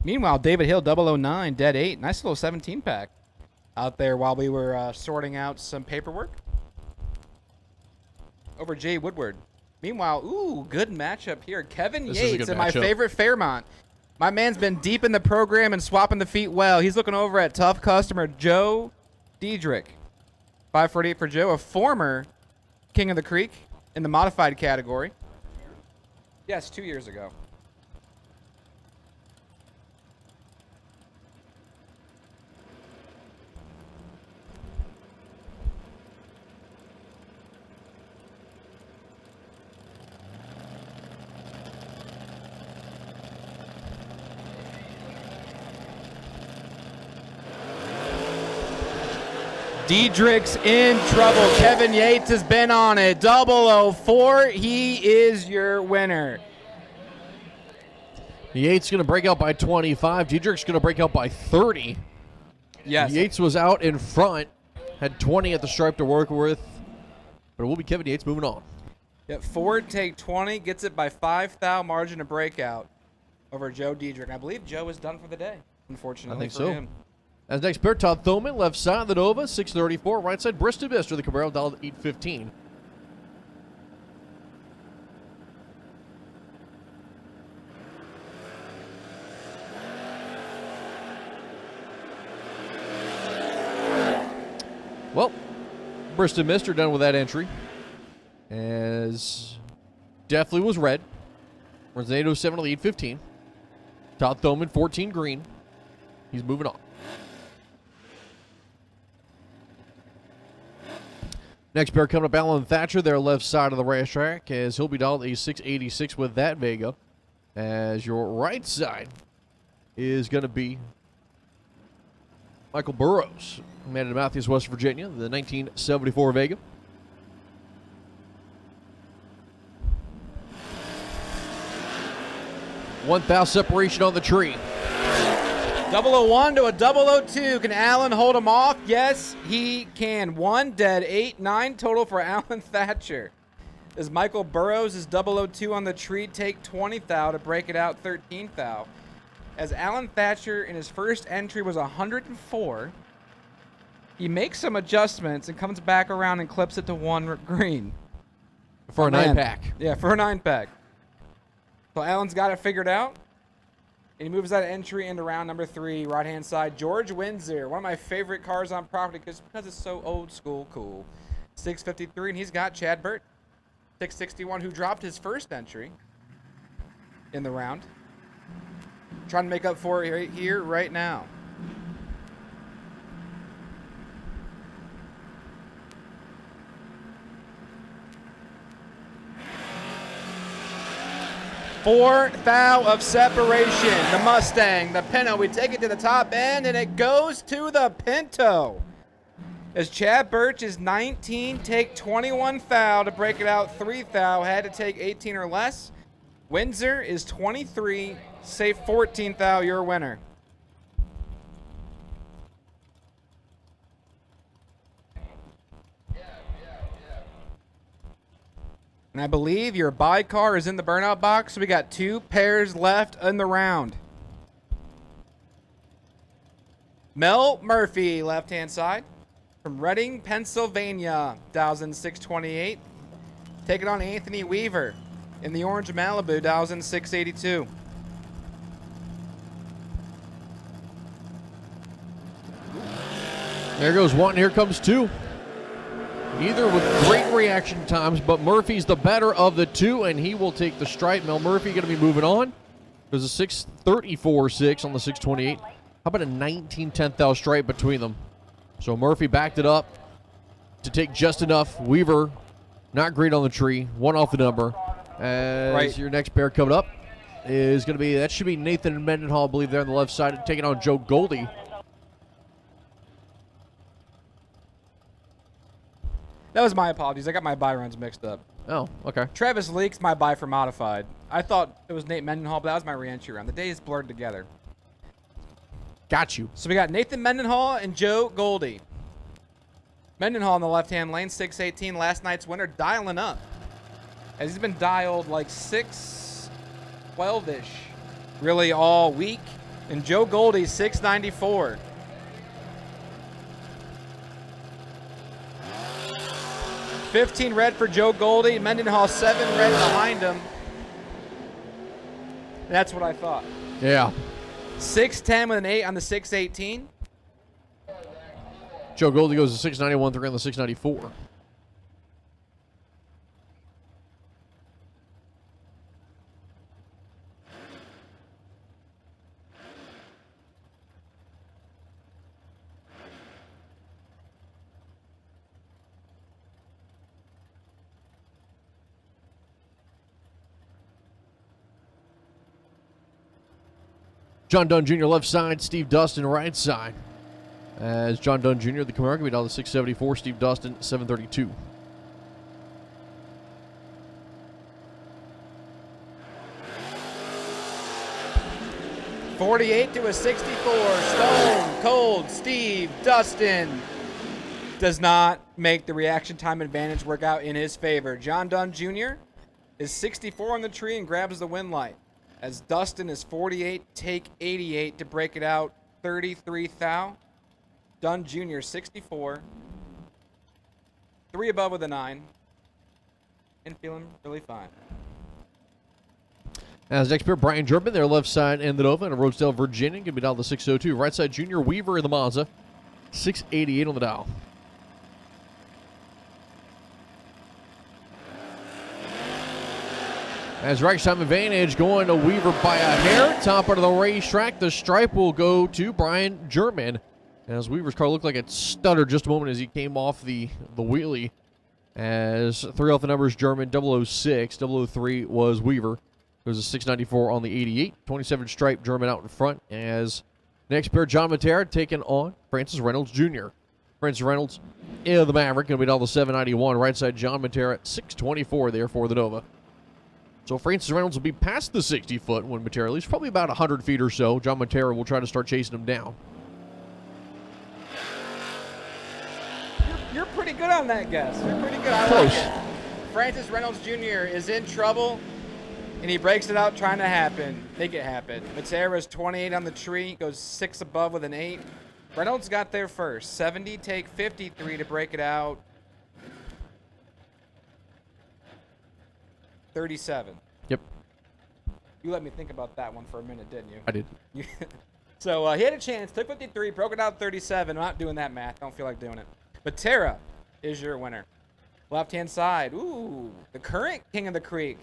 Meanwhile, David Hill, 009, dead 8. Nice little 17-pack out there while we were sorting out some paperwork. Over Jay Woodward. Meanwhile, ooh, good matchup here. Kevin This is a Yates good and my matchup. favorite Fairmont. My man's been deep in the program and swapping the feet well. He's looking over at tough customer Joe Diedrich. 548 for Joe, a former King of the Creek in the modified category. Yes, 2 years ago. Diedrich's in trouble. Kevin Yates has been on it. 004. He is your winner. Yates going to break out by 25. Diedrich's going to break out by 30. Yes. Yates was out in front, had 20 at the stripe to work with, but it will be Kevin Yates moving on. Yep, Ford take 20, gets it by 5 thou margin of breakout over Joe Diedrich. I believe Joe is done for the day, unfortunately I think for so. him. As next pair, Todd Thoman, left side of the Nova, 634. Right side, Bristol Mister, the Camaro, dialed 815. Well, Bristol Mister done with that entry. As definitely was red. Runs an 807 on the 815. Todd Thoman, 14 green. He's moving on. Next pair coming up, Alan Thatcher, their left side of the racetrack, as he'll be dialed a 686 with that Vega. As your right side is going to be Michael Burrows, man in Matthews, West Virginia, the 1974 Vega. $1,000 separation on the tree. 001 to a 002. Can Allen hold him off? Yes, he can. 1 dead, 8, 9 total for Alan Thatcher. As Michael Burrows is 002 on the tree, take 20 thou to break it out 13 thou. As Alan Thatcher in his first entry was 104, he makes some adjustments and comes back around and clips it to 1 green. For a Man. 9-pack. Yeah, for a 9-pack. So Allen's got it figured out. And he moves that entry into round number 3, right-hand side. George Windsor, one of my favorite cars on property because it's so old school cool. 653, and he's got Chad Burt. 661, who dropped his first entry in the round. Trying to make up for it right here, right now. Four thou of separation. The Mustang, the Pinto. We take it to the top end, and it goes to the Pinto. As Chad Birch is 19, take 21 thou to break it out 3 thou. Had to take 18 or less. Windsor is 23, save 14 thou, your winner. And I believe your buy car is in the burnout box. So we got 2 pairs left in the round. Mel Murphy, left-hand side. From Reading, Pennsylvania, 1,628. Taking on Anthony Weaver in the orange Malibu, 1,682. There goes 1, here comes 2. Either with great reaction times, but Murphy's the better of the 2, and he will take the stripe. Mel Murphy going to be moving on. There's a 634.6 on the 628. How about a 19/10 thou stripe between them? So Murphy backed it up to take just enough. Weaver, not great on the tree. 1 off the number. As your next pair coming up is going to be, that should be Nathan Mendenhall, I believe, there on the left side, taking on Joe Goldie. That was my apologies. I got my buy runs mixed up. Oh, okay. Travis Leaks, my buy for modified. I thought it was Nate Mendenhall, but that was my re-entry round. The days blurred together. Got you. So we got Nathan Mendenhall and Joe Goldie. Mendenhall in the left-hand lane, 618, last night's winner, dialing up. As he's been dialed like 612-ish really all week. And Joe Goldie, 694. 15 red for Joe Goldie. Mendenhall 7 red behind him. That's what I thought. Yeah. 610 with an 8 on the 618. Joe Goldie goes to 691, 3 on the 694. John Dunn Jr. left side, Steve Dustin right side. As John Dunn Jr., the Camaro, can be down to 674, Steve Dustin 732. .48 to a 64. Stone Cold Steve Dustin does not make the reaction time advantage work out in his favor. John Dunn Jr. is 64 on the tree and grabs the win light. As Dustin is 48, take 88 to break it out. 33 thou. Dunn Jr. 64. 3 above with a 9. And feeling really fine. As next pair, Brian German, their left side, and the Nova in Rosedale, Virginia, going to be down to 602. Right side, Junior Weaver in the Mazda, 688 on the dial. As race time advantage going to Weaver by a hair. Top end of the racetrack, the stripe will go to Brian German. As Weaver's car looked like it stuttered just a moment as he came off the wheelie. As 3 off the numbers, German, 006, 003 was Weaver. There's a 694 on the 88. 27 stripe, German out in front. As next pair, John Matera taking on Francis Reynolds Jr. Francis Reynolds in the Maverick, going to be down to 791. Right side, John Matera at 624 there for the Nova. So Francis Reynolds will be past the 60-foot when Matera leaves, probably about 100 feet or so. John Matera will try to start chasing him down. You're pretty good on that guess. You're pretty good. I Close. like it. Francis Reynolds Jr. is in trouble, and he breaks it out trying to make it happen. Matera's 28 on the tree, goes 6 above with an 8. Reynolds got there first. 70, take 53 to break it out. 37. Yep, You let me think about that one for a minute, didn't you? I did. So he had a chance, took 53, broke it out 37. I'm not doing that math. Don't feel like doing it. But Tara is your winner. Left-hand side. Ooh, the current king of the creek,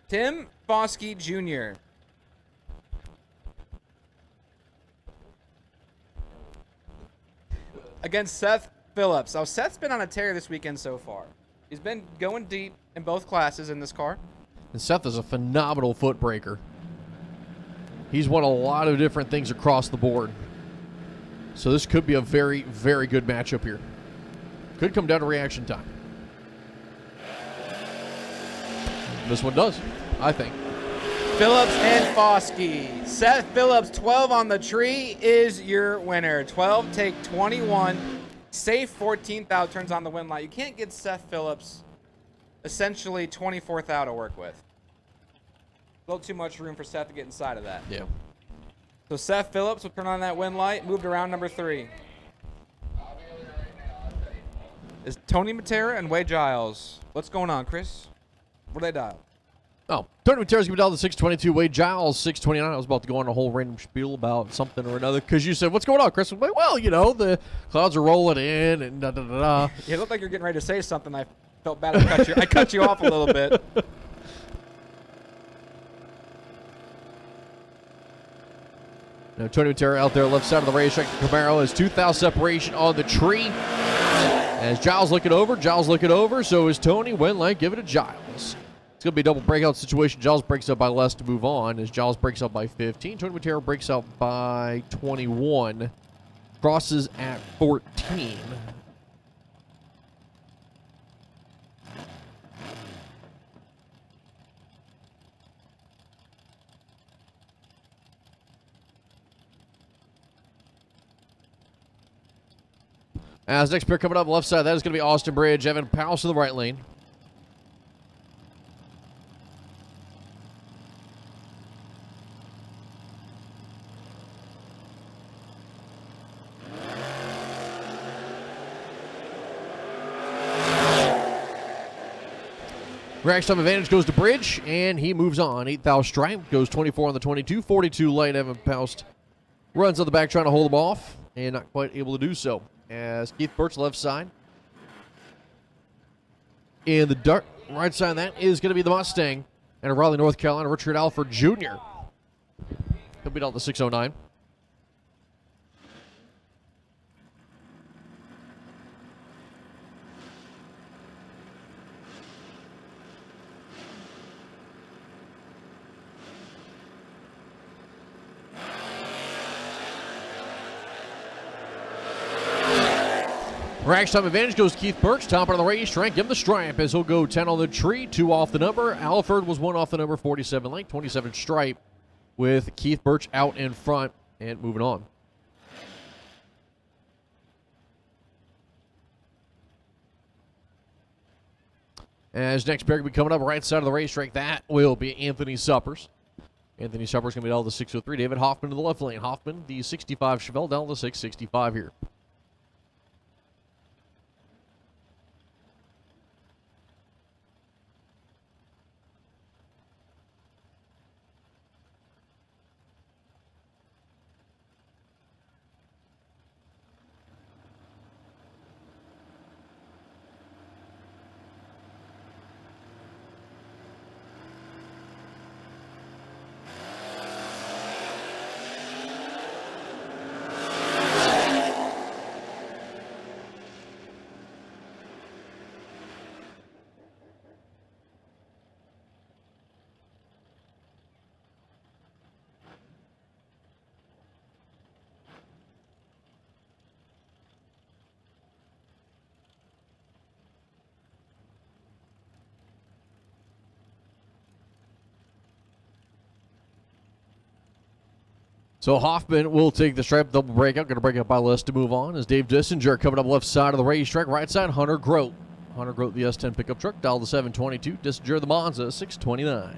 Tim Foskey Jr. Against Seth Phillips. Now, Seth's been on a tear this weekend so far. He's been going deep in both classes in this car. And Seth is a phenomenal foot breaker. He's won a lot of different things across the board. So this could be a very, very good matchup here. Could come down to reaction time. This one does, I think. Phillips and Foskey. Seth Phillips, 12 on the tree, is your winner. 12, take 21. Safe 14th out, turns on the win light. You can't get Seth Phillips essentially 24th out to work with. A little too much room for Seth to get inside of that. Yeah. So Seth Phillips will turn on that win light, moved around number 3. Is Tony Matera and Wade Giles. What's going on, Chris? What do they dial? Oh, Tony Matera's going to be down to 622. Wade Giles, 629. I was about to go on a whole random spiel about something or another because you said, what's going on, Chris? I'm like, well, you know, the clouds are rolling in and da-da-da-da. You look like you're getting ready to say something. I felt bad. I cut you off a little bit. Now, Tony Matera out there left side of the racetrack. The Camaro has 2,000 separation on the tree. As Giles looking over, so is Tony. Win light, give it to Giles. It's going to be a double breakout situation. Giles breaks up by less to move on as Giles breaks up by 15. Tony Matera breaks out by 21. Crosses at 14. As next pair coming up left side, that is going to be Austin Bridge. Evan Powell to the right lane. Rack time advantage goes to Bridge, and he moves on. 8 thou stripe, goes 24 on the 22. 42 light, Evan Poust runs on the back trying to hold him off, and not quite able to do so. As Keith Birch left side. In the dark right side of that is going to be the Mustang. And in Raleigh, North Carolina, Richard Alford Jr. He'll beat out the 609. Rack time advantage goes Keith Birch, top of the racetrack. Give him the stripe as he'll go 10 on the tree, 2 off the number. Alford was 1 off the number, 47 length, 27 stripe, with Keith Birch out in front and moving on. As next pair will be coming up right side of the racetrack, that will be Anthony Suppers. Anthony Suppers going to be down to the 603. David Hoffman to the left lane. Hoffman, the 65 Chevelle, down to the 665 here. So Hoffman will take the stripe, double breakout, going to break up by less to move on. As Dave Dissinger coming up left side of the racetrack, right side, Hunter Grote. Hunter Grote, the S10 pickup truck, dial the 722. Dissinger, the Monza, 629.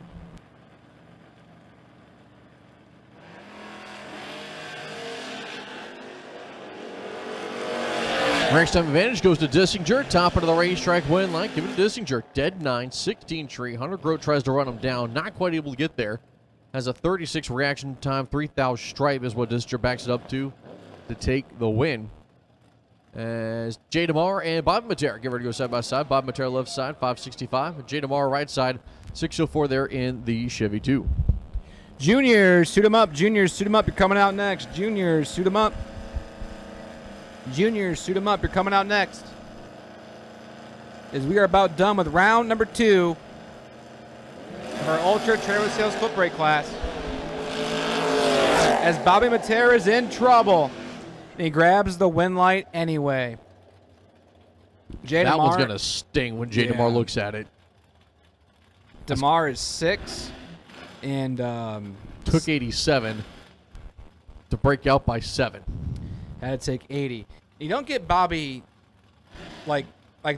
Race time advantage goes to Dissinger, top of the racetrack win line. Give it to Dissinger, dead 9, 16 tree. Hunter Grote tries to run him down, not quite able to get there. Has a 36 reaction time, 3,000 stripe is what Dissinger backs it up to take the win. As Jay DeMar and Bob Matera get ready to go side by side. Bob Matera left side, 565. And Jay DeMar right side, 604 there in the Chevy 2. Juniors, suit 'em up. Juniors, suit 'em up. You're coming out next. Juniors, suit 'em up. Juniors, suit 'em up. You're coming out next. As we are about done with round number 2 of our Ultra Trailer Sales Footbrake class. As Bobby Matera is in trouble. And he grabs the win light anyway. Jay That DeMar, one's going to sting when Jay DeMar looks at it. DeMar is 6. And Took 87 to break out by 7. had to take 80. You don't get Bobby like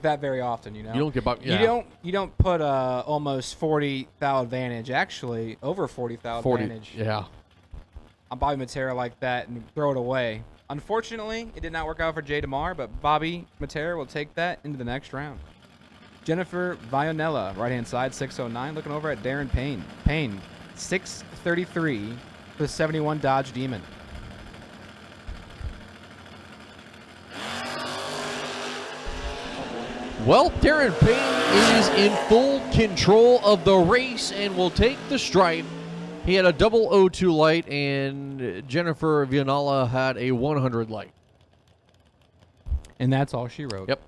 that very often, you know. You don't get Bobby. Yeah. You don't put almost 40 thou advantage. Actually, over 40 thou 40. advantage Yeah. on Bobby Matera like that and throw it away. Unfortunately, it did not work out for Jay DeMar, but Bobby Matera will take that into the next round. Jennifer Vionella, right-hand side, 609, looking over at Darren Payne. Payne, 633 for the 71 Dodge Demon. Well, Darren Payne is in full control of the race and will take the stripe. He had a double 02 light, and Jennifer Vionala had a 100 light. And that's all she wrote. Yep.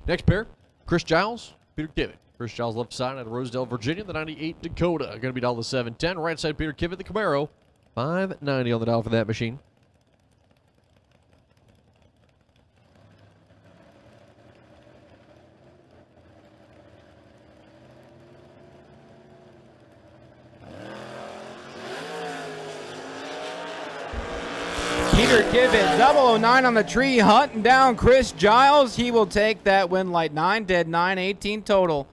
Next pair, Chris Giles, Peter Kivitt. Chris Giles left side out of Rosedale, Virginia, the 98 Dakota. Going to be down to 710. Right side, Peter Kivitt, the Camaro. 590 on the dial for that machine. Peter Kivitt, 009 on the tree, hunting down Chris Giles. He will take that win light. 9 dead, 9, 18 total.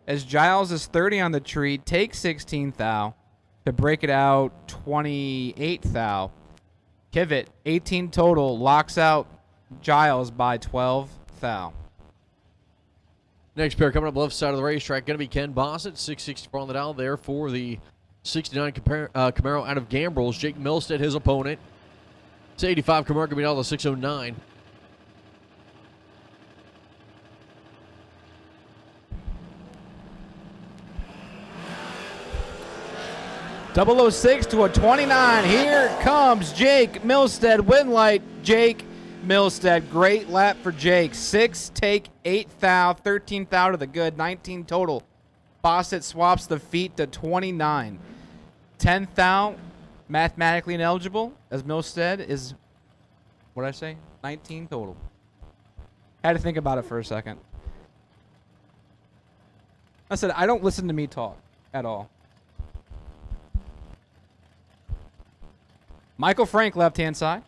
As Giles is 30 on the tree, takes 16 thou to break it out 28 thou. Kivitt, 18 total, locks out Giles by 12 thou. Next pair coming up left side of the racetrack, going to be Ken Bossett, 664 on the dial there for the 69 Camaro out of Gambrels. Jake Milstead, his opponent. It's 85 Camaro, going to be down to 609. .006 to a 29. Here comes Jake Milstead. Win light, Jake Milstead. Great lap for Jake. 6 take, 8 thou, 13 thou to the good, 19 total. Bossett swaps the feet to 29. 10 thou, mathematically ineligible, as Milstead is, what did I say? 19 total. Had to think about it for a second. I said, I don't listen to me talk at all. Michael Frank, left-hand side,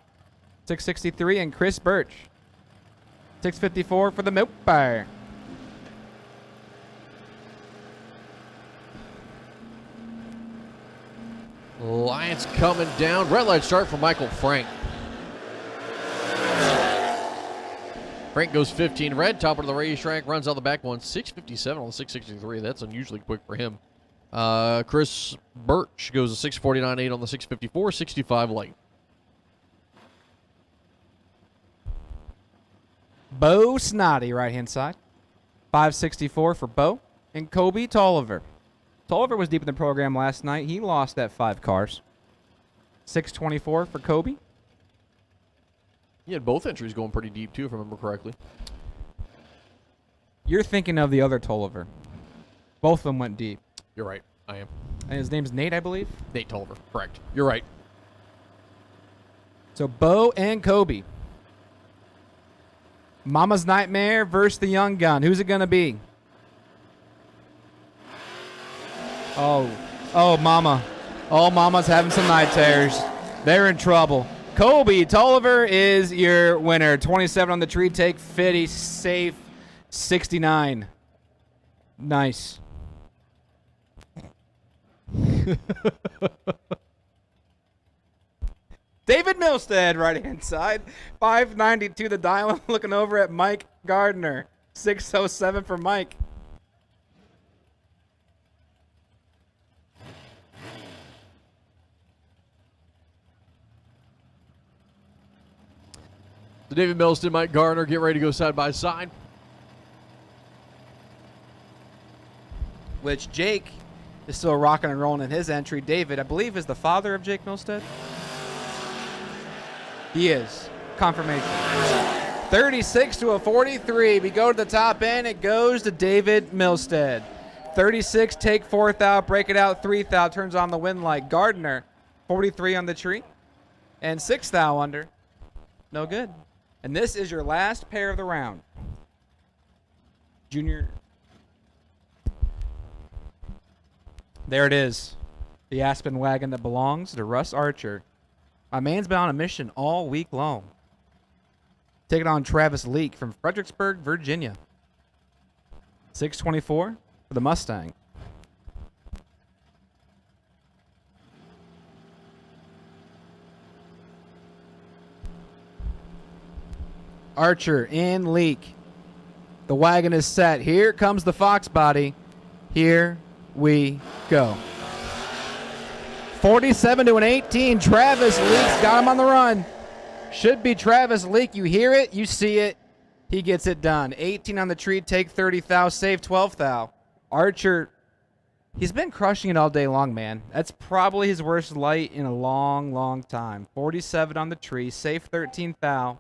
663, and Chris Birch, 654 for the Milkbar. Lions coming down. Red light start for Michael Frank. Frank goes 15 red, top of the racetrack, runs out the back one, 657 on the 663. That's unusually quick for him. Chris Birch goes a 649.8 on the 654, 65 light. Bo Snoddy, right-hand side, 564 for Bo, and Kobe Tolliver. Tolliver was deep in the program last night. He lost at 5 cars. 624 for Kobe. He had both entries going pretty deep, too, if I remember correctly. You're thinking of the other Tolliver. Both of them went deep. You're right. I am. And his name's Nate, I believe? Nate Tolliver. Correct. You're right. So Bo and Kobe. Mama's Nightmare versus the Young Gun. Who's it going to be? Oh, Mama. Oh, Mama's having some night terrors. They're in trouble. Kobe Tolliver is your winner. 27 on the tree take, 50, safe, 69. Nice. David Milstead, right-hand side, 592 the dial, looking over at Mike Gardner, 607 for Mike. So David Milstead, Mike Gardner, get ready to go side by side. Which Jake is still rocking and rolling in his entry. David, I believe, is the father of Jake Milstead. He is. Confirmation. 36 to a 43. We go to the top end. It goes to David Milstead. 36, take 4th out, break it out, 3th out, turns on the win light. Gardner, 43 on the tree. And 6th out under. No good. And this is your last pair of the round. Junior. There it is. The Aspen wagon that belongs to Russ Archer. My man's been on a mission all week long. Taking on Travis Leake from Fredericksburg, Virginia. 624 for the Mustang. Archer and Leake. The wagon is set. Here comes the Fox body. Here we go. 47 to an 18. Travis Leake's got him on the run. Should be Travis Leake. You hear it, you see it. He gets it done. 18 on the tree, take 30 thou, save 12 thou. Archer, he's been crushing it all day long, man. That's probably his worst light in a long, long time. 47 on the tree, save 13 thou.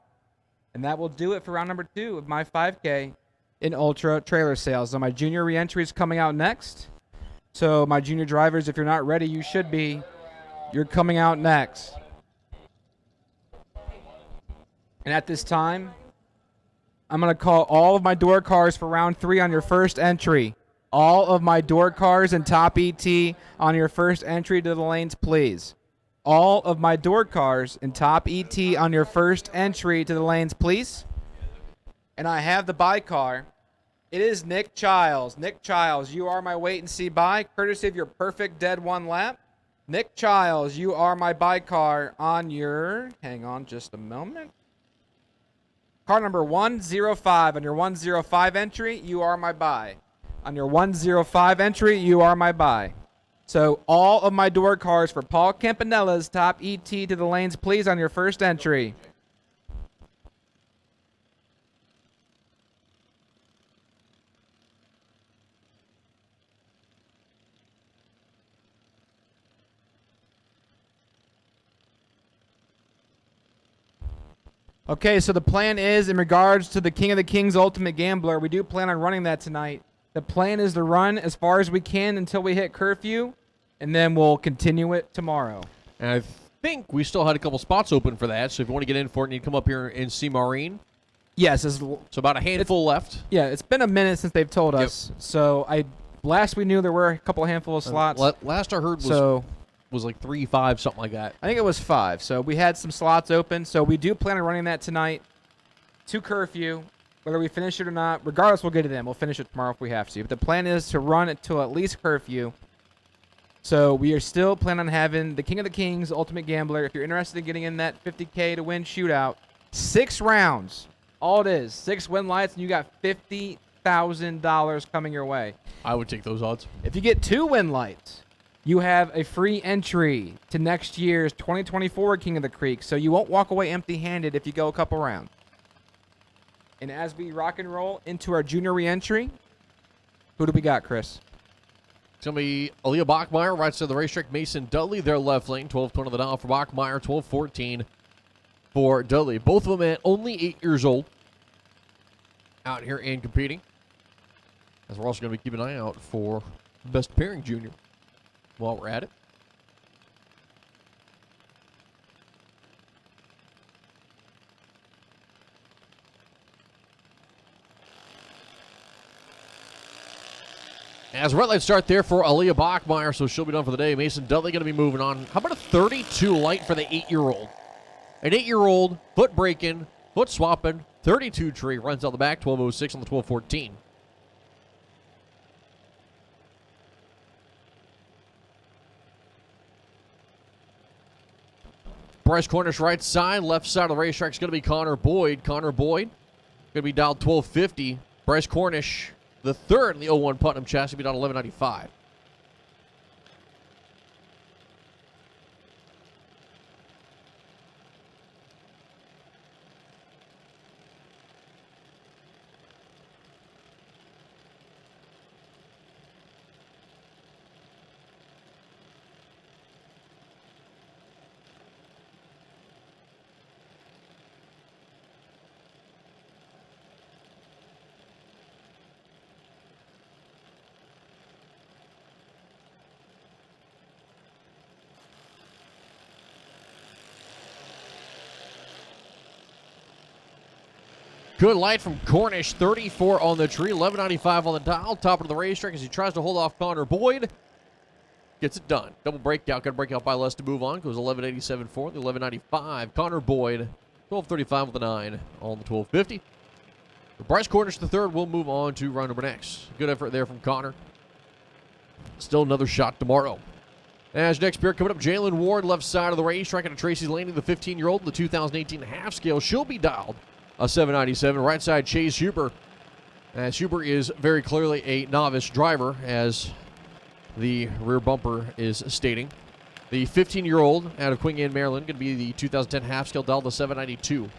And that will do it for round number 2 of my 5K in Ultra trailer sales. So my junior reentry is coming out next. So my junior drivers, if you're not ready, you should be. You're coming out next. And at this time, I'm going to call all of my door cars for round 3 on your first entry. All of my door cars and top ET on your first entry to the lanes, please. All of my door cars and top ET on your first entry to the lanes, please. And I have the buy car. It is Nick Childs. Nick Childs, you are my wait and see buy, courtesy of your perfect dead 1 lap. Nick Childs, you are my buy car on your, hang on just a moment. Car number 105. On your 105 entry, you are my buy. On your 105 entry, you are my buy. So all of my door cars for Paul Campanella's top ET to the lanes, please, on your first entry. Okay, so the plan is, in regards to the King of the Kings Ultimate Gambler, we do plan on running that tonight. The plan is to run as far as we can until we hit curfew, and then we'll continue it tomorrow. And I think we still had a couple spots open for that, so if you want to get in for it, you need to come up here and see Maureen. Yes. So about a handful left. Yeah, it's been a minute since they've told us. So last we knew there were a couple handful of slots. Last I heard was like 3, 5, something like that. I think it was 5. So we had some slots open. So we do plan on running that tonight to curfew. Whether we finish it or not, regardless, we'll get it in. We'll finish it tomorrow if we have to. But the plan is to run it till at least curfew. So we are still planning on having the King of the Kings Ultimate Gambler. If you're interested in getting in that $50K to win shootout, 6 rounds. All it is, 6 win lights, and you got $50,000 coming your way. I would take those odds. If you get 2 win lights, you have a free entry to next year's 2024 King of the Creek, so you won't walk away empty-handed if you go a couple rounds. And as we rock and roll into our junior re-entry, who do we got, Chris? It's going to be Aaliyah Bachmeyer, right side of the racetrack. Mason Dudley, their left lane. 12-20 on the dial for Bachmeyer, 12-14 for Dudley. Both of them at only 8 years old out here and competing. As we're also going to be keeping an eye out for Best Pairing Junior while we're at it. As red light start there for Aaliyah Bachmeyer, so she'll be done for the day. Mason Dudley going to be moving on. How about a 32 light for the 8-year-old? An 8-year-old, foot breaking, foot swapping, 32 tree, runs out the back, 12:06 on the 12:14. Bryce Cornish right side, left side of the racetrack is going to be Connor Boyd. Connor Boyd going to be dialed 1250. Bryce Cornish, the third in the 01 Putnam chassis, will be down 1195. Good light from Cornish, 34 on the tree, 1195 on the dial, top of the racetrack as he tries to hold off Connor Boyd. Gets it done. Double breakout, got to break out by less to move on. Goes 1187 for the 1195. Connor Boyd, 1235 with a 9 on the 1250. Bryce Cornish, the third, will move on to round number next. Good effort there from Connor. Still another shot tomorrow. As next pair coming up, Jalen Ward, left side of the racetrack, and Tracy's Landing, the 15-year-old in the 2018 half scale. She'll be dialed a 797. Right side, Chase Huber. As Huber is very clearly a novice driver, as the rear bumper is stating. The 15-year-old out of Queen Anne, Maryland, going to be the 2010 half scale, dialed to 792.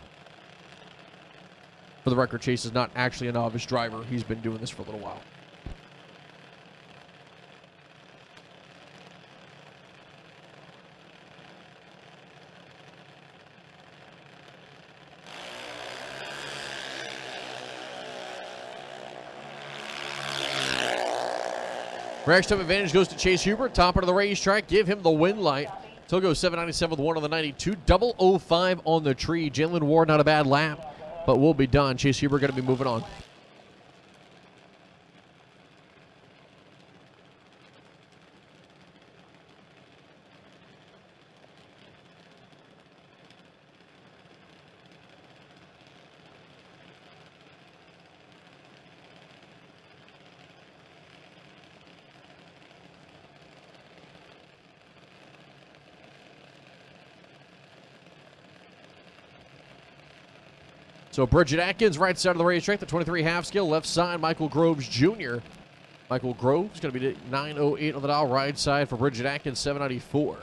For the record, Chase is not actually a novice driver. He's been doing this for a little while. Race time advantage goes to Chase Huber, top of the racetrack. Give him the win light. He'll go 797 with 1 on the 92. 005 on the tree. Jalen Ward, not a bad lap, but we'll be done. Chase Huber going to be moving on. So Bridget Atkins, right side of the racetrack, the 23 half scale. Left side, Michael Groves Jr. Michael Groves going to be 908 on the dial. Right side for Bridget Atkins, 794.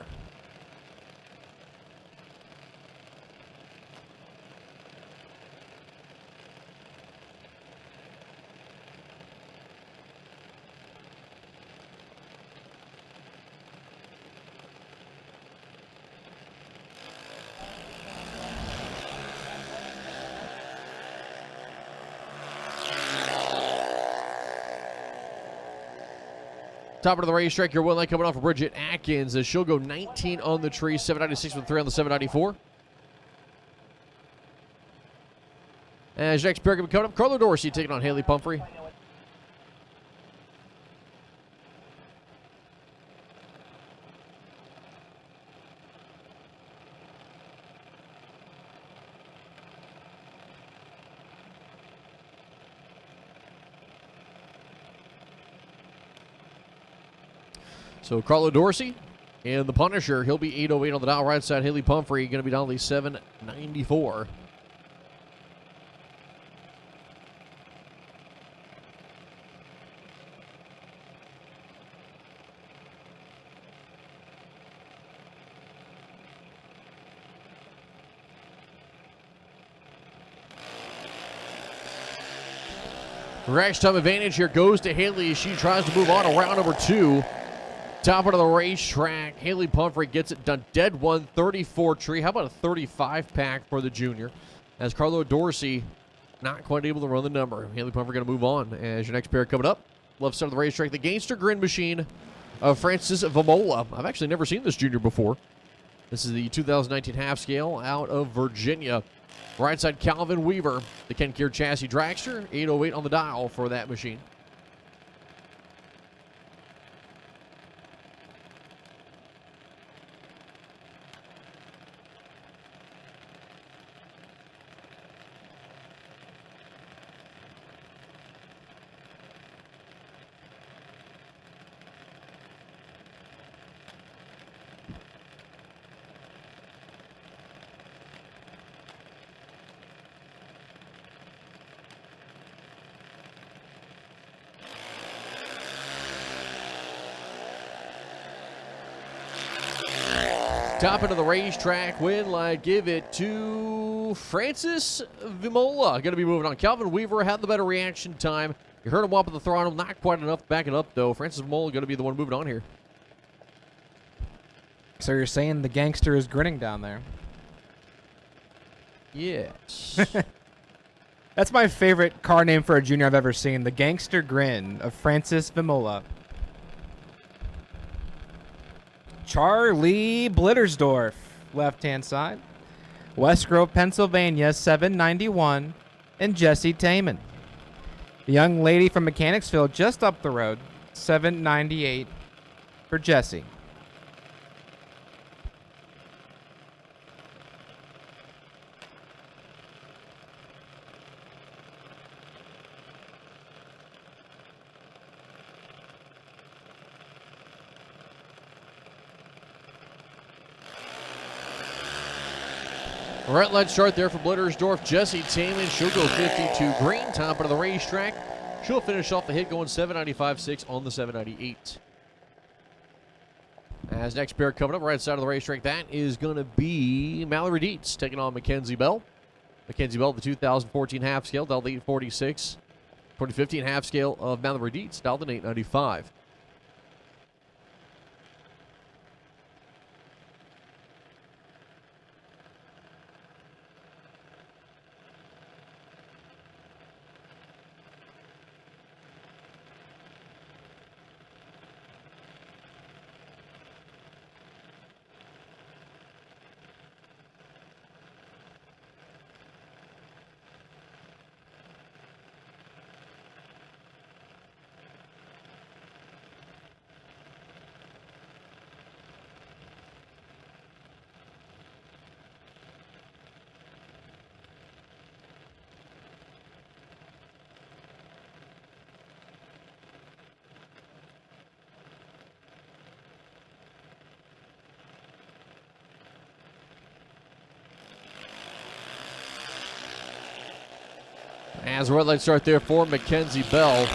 Top of the racetrack, your win line coming off of Bridget Atkins as she'll go 19 on the tree, 796 with 3 on the 794. As your next pair coming up, Carlo Dorsey taking on Haley Pumphrey. So Carlo Dorsey and the Punisher, he'll be 808 on the dial. Right side, Haley Pumphrey going to be down to 794. Rash time advantage here goes to Haley as she tries to move on to round number 2. Top of the racetrack, Haley Pumphrey gets it done. Dead 134 tree. How about a 35 pack for the junior? As Carlo Dorsey not quite able to run the number. Haley Pumphrey going to move on. As your next pair coming up, left side of the racetrack, the Gangster Grin Machine of Francis Vimola. I've actually never seen this junior before. This is the 2019 half scale out of Virginia. Right side, Calvin Weaver, the Ken Kier Chassis Dragster, 808 on the dial for that machine. Top into the racetrack, win line, give it to Francis Vimola. Going to be moving on. Calvin Weaver had the better reaction time. You heard him whop at the throttle, not quite enough to back it up, though. Francis Vimola going to be the one moving on here. So you're saying the Gangster is grinning down there? Yes. That's my favorite car name for a junior I've ever seen. The Gangster Grin of Francis Vimola. Charlie Blittersdorf, left-hand side. West Grove, Pennsylvania, 791. And Jesse Taman. The young lady from Mechanicsville, just up the road, 798 for Jesse. All right, let's start there for Blittersdorf. Jesse Taman, she'll go 52 green, top of the racetrack. She'll finish off the hit going 795.6 on the 798. As next pair coming up, right side of the racetrack, that is going to be Mallory Dietz taking on Mackenzie Bell. Mackenzie Bell, the 2014 half scale, dialed 846. 2015 half scale of Mallory Dietz, dialed in 895. As red light start there for Mackenzie Bell.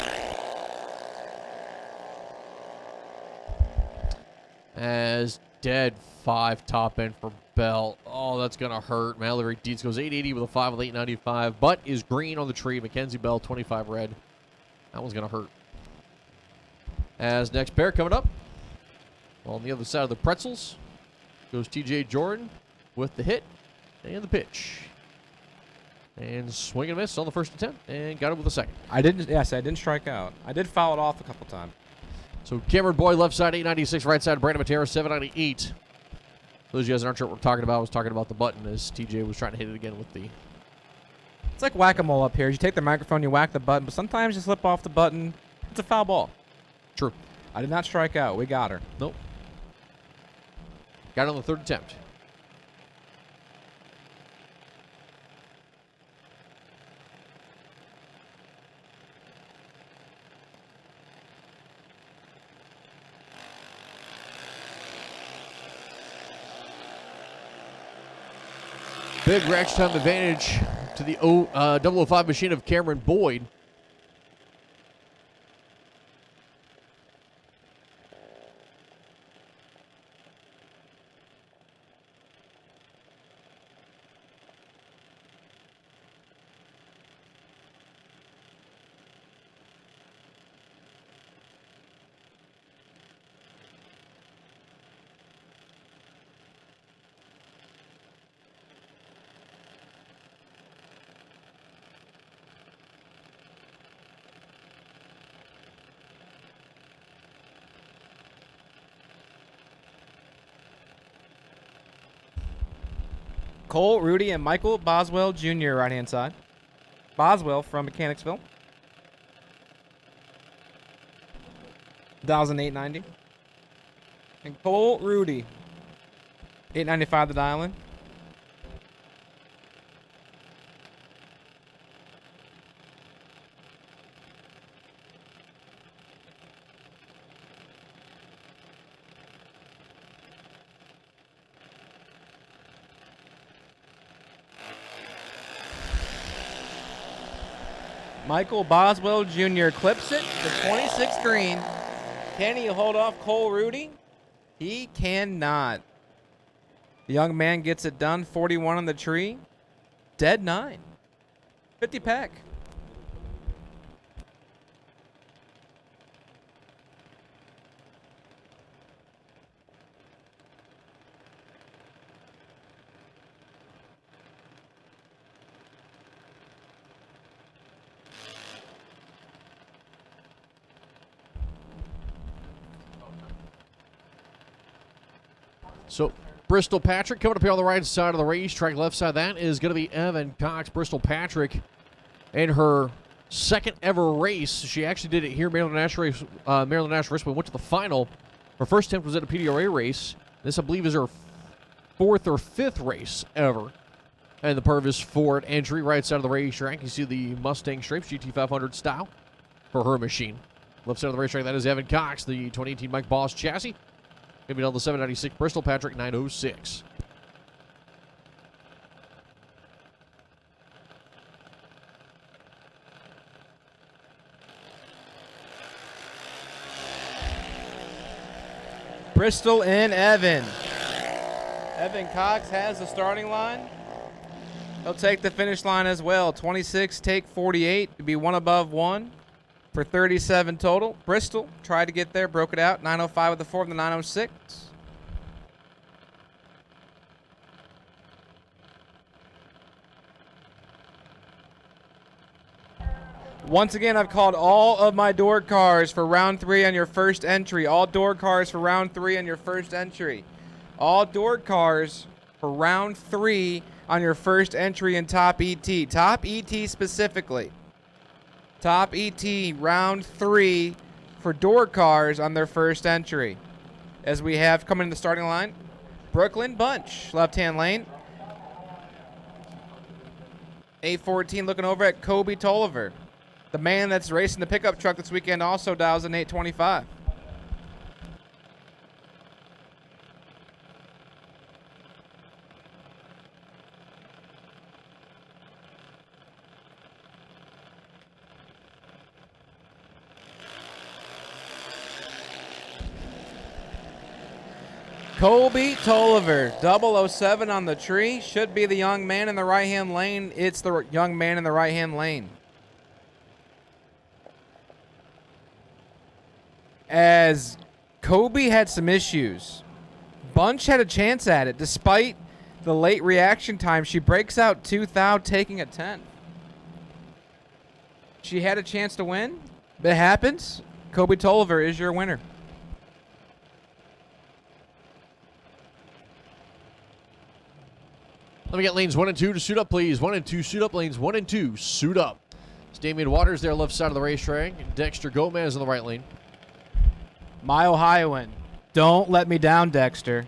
As dead 5 top end for Bell. Oh, that's going to hurt. Mallory Dietz goes 880 with a 5 with 895, but is green on the tree. Mackenzie Bell, 25 red. That one's going to hurt. As next pair coming up, on the other side of the pretzels, goes TJ Jordan with the hit and the pitch. And swing and miss on the first attempt, and got it with the second. I didn't strike out. I did foul it off a couple times. So Cameron Boyd, left side, 896. Right side, Brandon Matera, 798. Those of you guys that aren't sure what we're talking about, I was talking about the button as TJ was trying to hit it again with the... It's like whack-a-mole up here. You take the microphone, you whack the button, but sometimes you slip off the button. It's a foul ball. True. I did not strike out. We got her. Nope. Got it on the third attempt. Big rack time advantage to the 005 machine of Cameron Boyd. Cole, Rudy, and Michael Boswell Jr. right-hand side. Boswell from Mechanicsville. 1,890. And Cole, Rudy. 895 the dial-in. Michael Boswell Jr. clips it to 26 green. Can he hold off Cole Rudy? He cannot. The young man gets it done. 41 on the tree. Dead 9. 50 pack. So Bristol Patrick coming up here on the right side of the racetrack. Left side, that is going to be Evan Cox. Bristol Patrick in her second ever race. She actually did it here, Maryland International Raceway. Went to the final. Her first attempt was at a PDRA race. This, I believe, is her 4th or 5th race ever. And the Purvis Ford entry, right side of the racetrack. You see the Mustang Stripes, GT500 style for her machine. Left side of the racetrack, that is Evan Cox, the 2018 Mike Boss chassis. Maybe on the 796, Bristol Patrick 906. Bristol and Evan. Evan Cox has the starting line. He'll take the finish line as well. 26, take 48 to be one above one for 37 total. Bristol tried to get there, broke it out. 905 with the 4 and the 906. Once again, I've called all of my door cars for round 3 on your first entry. All door cars for round 3 on your first entry. All door cars for round 3 on your first entry in Top ET. Top ET specifically. Top ET round 3 for door cars on their first entry. As we have coming in the starting line, Brooklyn Bunch, left-hand lane. 814 looking over at Kobe Tolliver. The man that's racing the pickup truck this weekend also dials in 825. Colby Tolliver, 007 on the tree. Should be the young man in the right-hand lane. It's the young man in the right-hand lane. As Kobe had some issues, Bunch had a chance at it. Despite the late reaction time, she breaks out 2,000, taking a 10. She had a chance to win. It happens. Kobe Tolliver is your winner. Let me get lanes 1 and 2 to suit up, please. 1 and 2 suit up. Lanes 1 and 2 suit up. It's Damian Waters there, left side of the racetrack. And Dexter Gomez on the right lane. My Ohioan. Don't let me down, Dexter.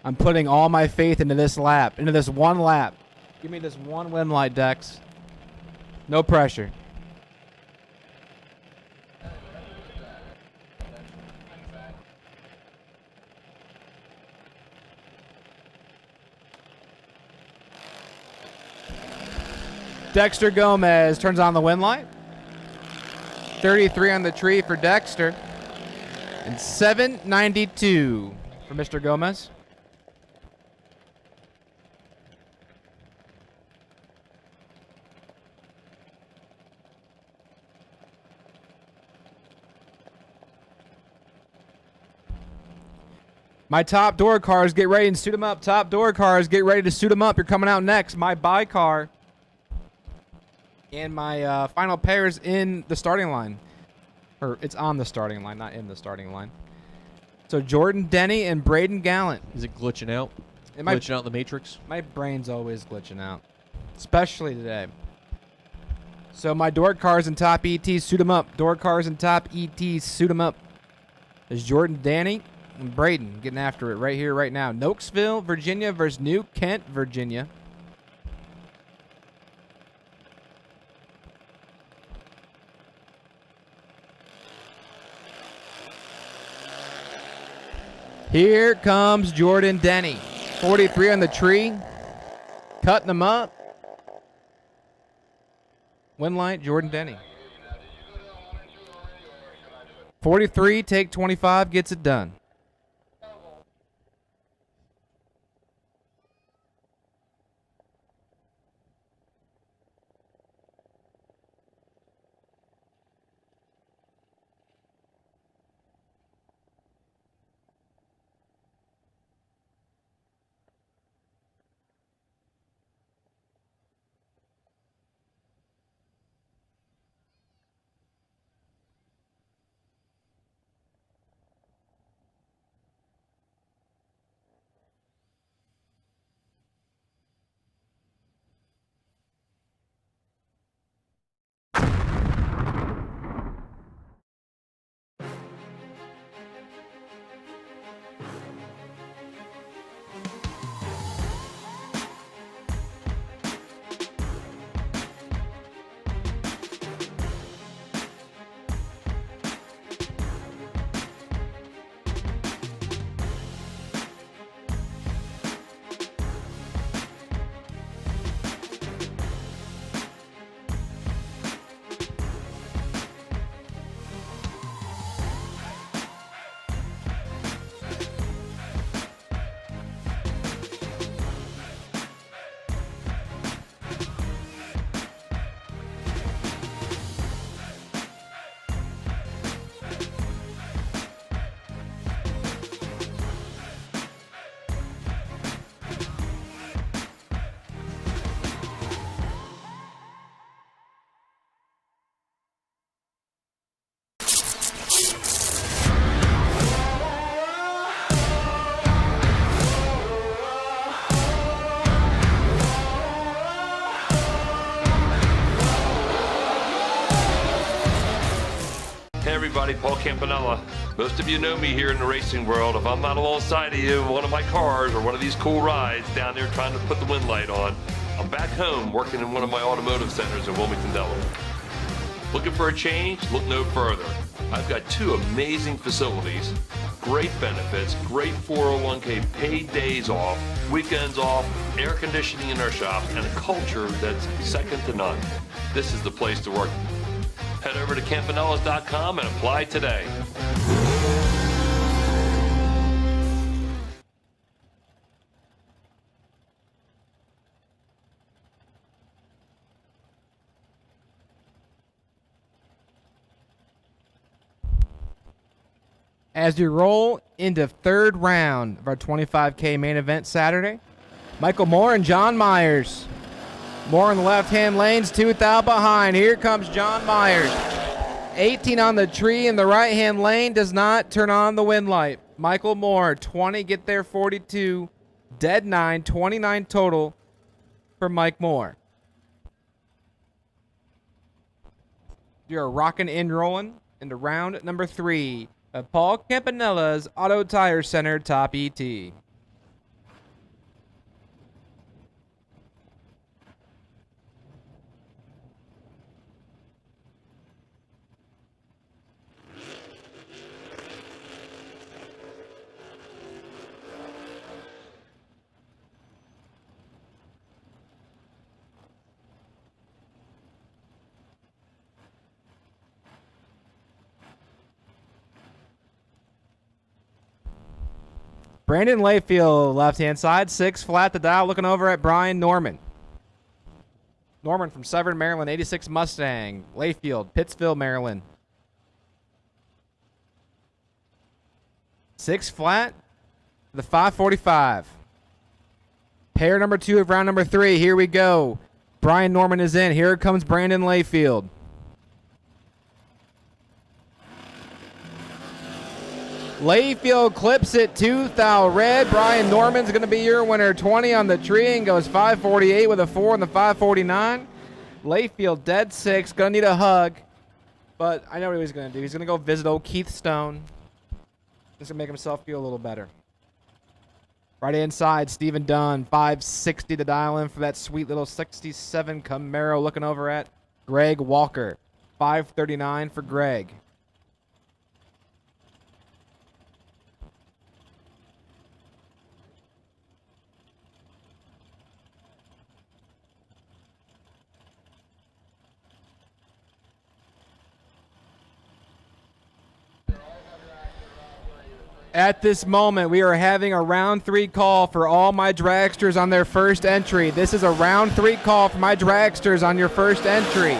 I'm putting all my faith into this lap, into this one lap. Give me this one win light, Dex. No pressure. Dexter Gomez turns on the win light. 33 on the tree for Dexter. And 792 for Mr. Gomez. My top door cars, get ready and suit them up. Top door cars, get ready to suit them up. You're coming out next. My buy car and my final pairs in the starting line. Or it's on the starting line, not in the starting line. So Jordan Denny and Braden Gallant. Is it glitching out? Glitching Glitching out in the Matrix? My brain's always glitching out, especially today. So my door cars and top ETs, suit them up. Door cars and top ETs, suit them up. There's Jordan Denny and Braden getting after it right here, right now. Nokesville, Virginia versus New Kent, Virginia. Here comes Jordan Denny. 43 on the tree. Cutting them up. Win light, Jordan Denny. 43, take 25, gets it done. Hey everybody, Paul Campanella. Most of you know me here in the racing world. If I'm not alongside of you in one of my cars or one of these cool rides down there trying to put the wind light on, I'm back home working in one of my automotive centers in Wilmington, Delaware. Looking for a change? Look no further. I've got two amazing facilities, great benefits, great 401k, paid days off, weekends off, air conditioning in our shop, and a culture that's second to none. This is the place to work. Head over to Campanellas.com and apply today. As we roll into third round of our 25K main event Saturday, Michael Moore and John Myers. Moore in the left-hand lanes, 2 thou behind. Here comes John Myers. 18 on the tree in the right-hand lane, does not turn on the wind light. Michael Moore, 20, get there 42. Dead 9, 29 total for Mike Moore. You're rocking and rolling into round number 3 of Paul Campanella's Auto Tire Center Top ET. Brandon Layfield, left-hand side, 6 flat the dial, looking over at Brian Norman. Norman from Severn, Maryland, 86 Mustang. Layfield, Pittsville, Maryland. 6 flat, the 545. Pair number 2 of round number 3, here we go. Brian Norman is in, here comes Brandon Layfield. Layfield clips it, 2 thou red. Brian Norman's going to be your winner. 20 on the tree and goes 548 with a 4 on the 549. Layfield dead 6. Going to need a hug. But I know what he's going to do. He's going to go visit old Keith Stone. Just going to make himself feel a little better. Right inside, Stephen Dunn, 560 to dial in for that sweet little 67 Camaro. Looking over at Greg Walker, 539 for Greg. At this moment, we are having a round 3 call for all my dragsters on their first entry. This is a round 3 call for my dragsters on your first entry.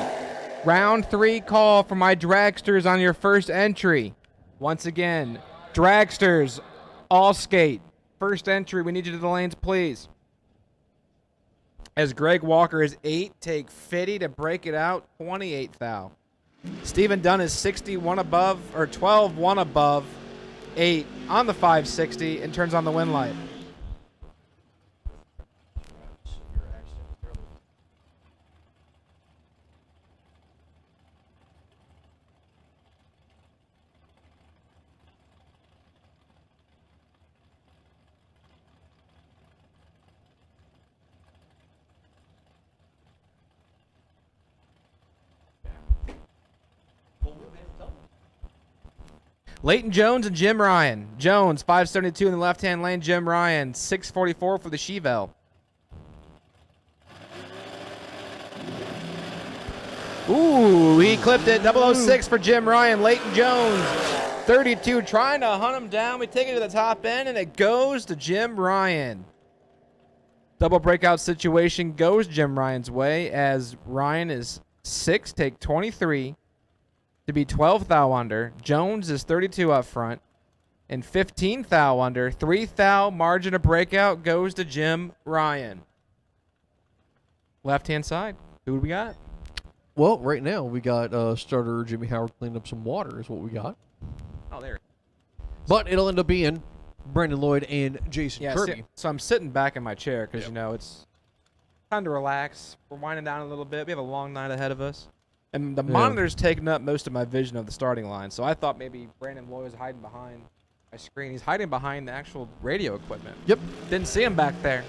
Round 3 call for my dragsters on your first entry. Once again, dragsters, all skate. First entry, we need you to the lanes, please. As Greg Walker is 8, take 50 to break it out, 28 thou. Stephen Dunn is 61 above, or 12, 1 above. 8 on the 560 and turns on the wind light. Leighton Jones and Jim Ryan. Jones, 572 in the left-hand lane. Jim Ryan, 644 for the Chevelle. Ooh, he clipped it. 006 for Jim Ryan. Leighton Jones, 32, trying to hunt him down. We take it to the top end, and it goes to Jim Ryan. Double breakout situation goes Jim Ryan's way as Ryan is 6, take 23. To be 12 thou under. Jones is 32 up front. And 15 thou under. 3 thou margin of breakout goes to Jim Ryan. Left-hand side. Who do we got? Well, right now we got starter Jimmy Howard cleaning up some water is what we got. Oh, there. But it'll end up being Brandon Lloyd and Jason Kirby. So I'm sitting back in my chair because, you know, it's time to relax. We're winding down a little bit. We have a long night ahead of us. And the monitor's taking up most of my vision of the starting line. So I thought maybe Brandon Lloyd was hiding behind my screen. He's hiding behind the actual radio equipment. Yep. Didn't see him back there.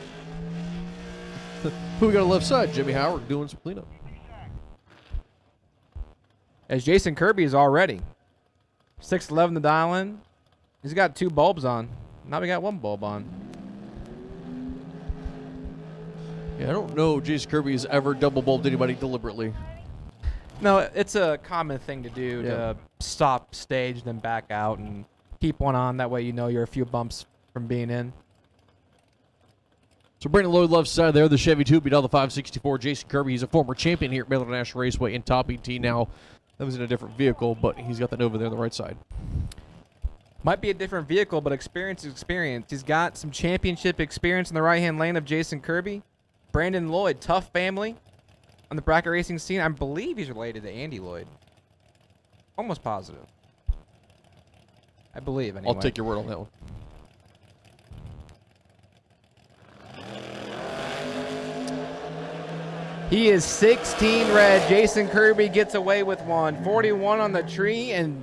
Who we got on the left side? Jimmy Howard doing some cleanup. As Jason Kirby is already 6'11" the dial in. He's got 2 bulbs on. Now we got 1 bulb on. Yeah, I don't know if Jason Kirby has ever double bulbed anybody deliberately. No, it's a common thing to do to stop stage, then back out and keep one on. That way you know you're a few bumps from being in. So Brandon Lloyd left side there, the Chevy 2 beat out the 564. Jason Kirby, he's a former champion here at Maryland International Raceway in Top ET now. That was in a different vehicle, but he's got that over there on the right side. Might be a different vehicle, but experience is experience. He's got some championship experience in the right-hand lane of Jason Kirby. Brandon Lloyd, tough family on the bracket racing scene. I believe he's related to Andy Lloyd. Almost positive. I believe, anyway. I'll take your word on that one. He is 16 red. Jason Kirby gets away with one. 41 on the tree and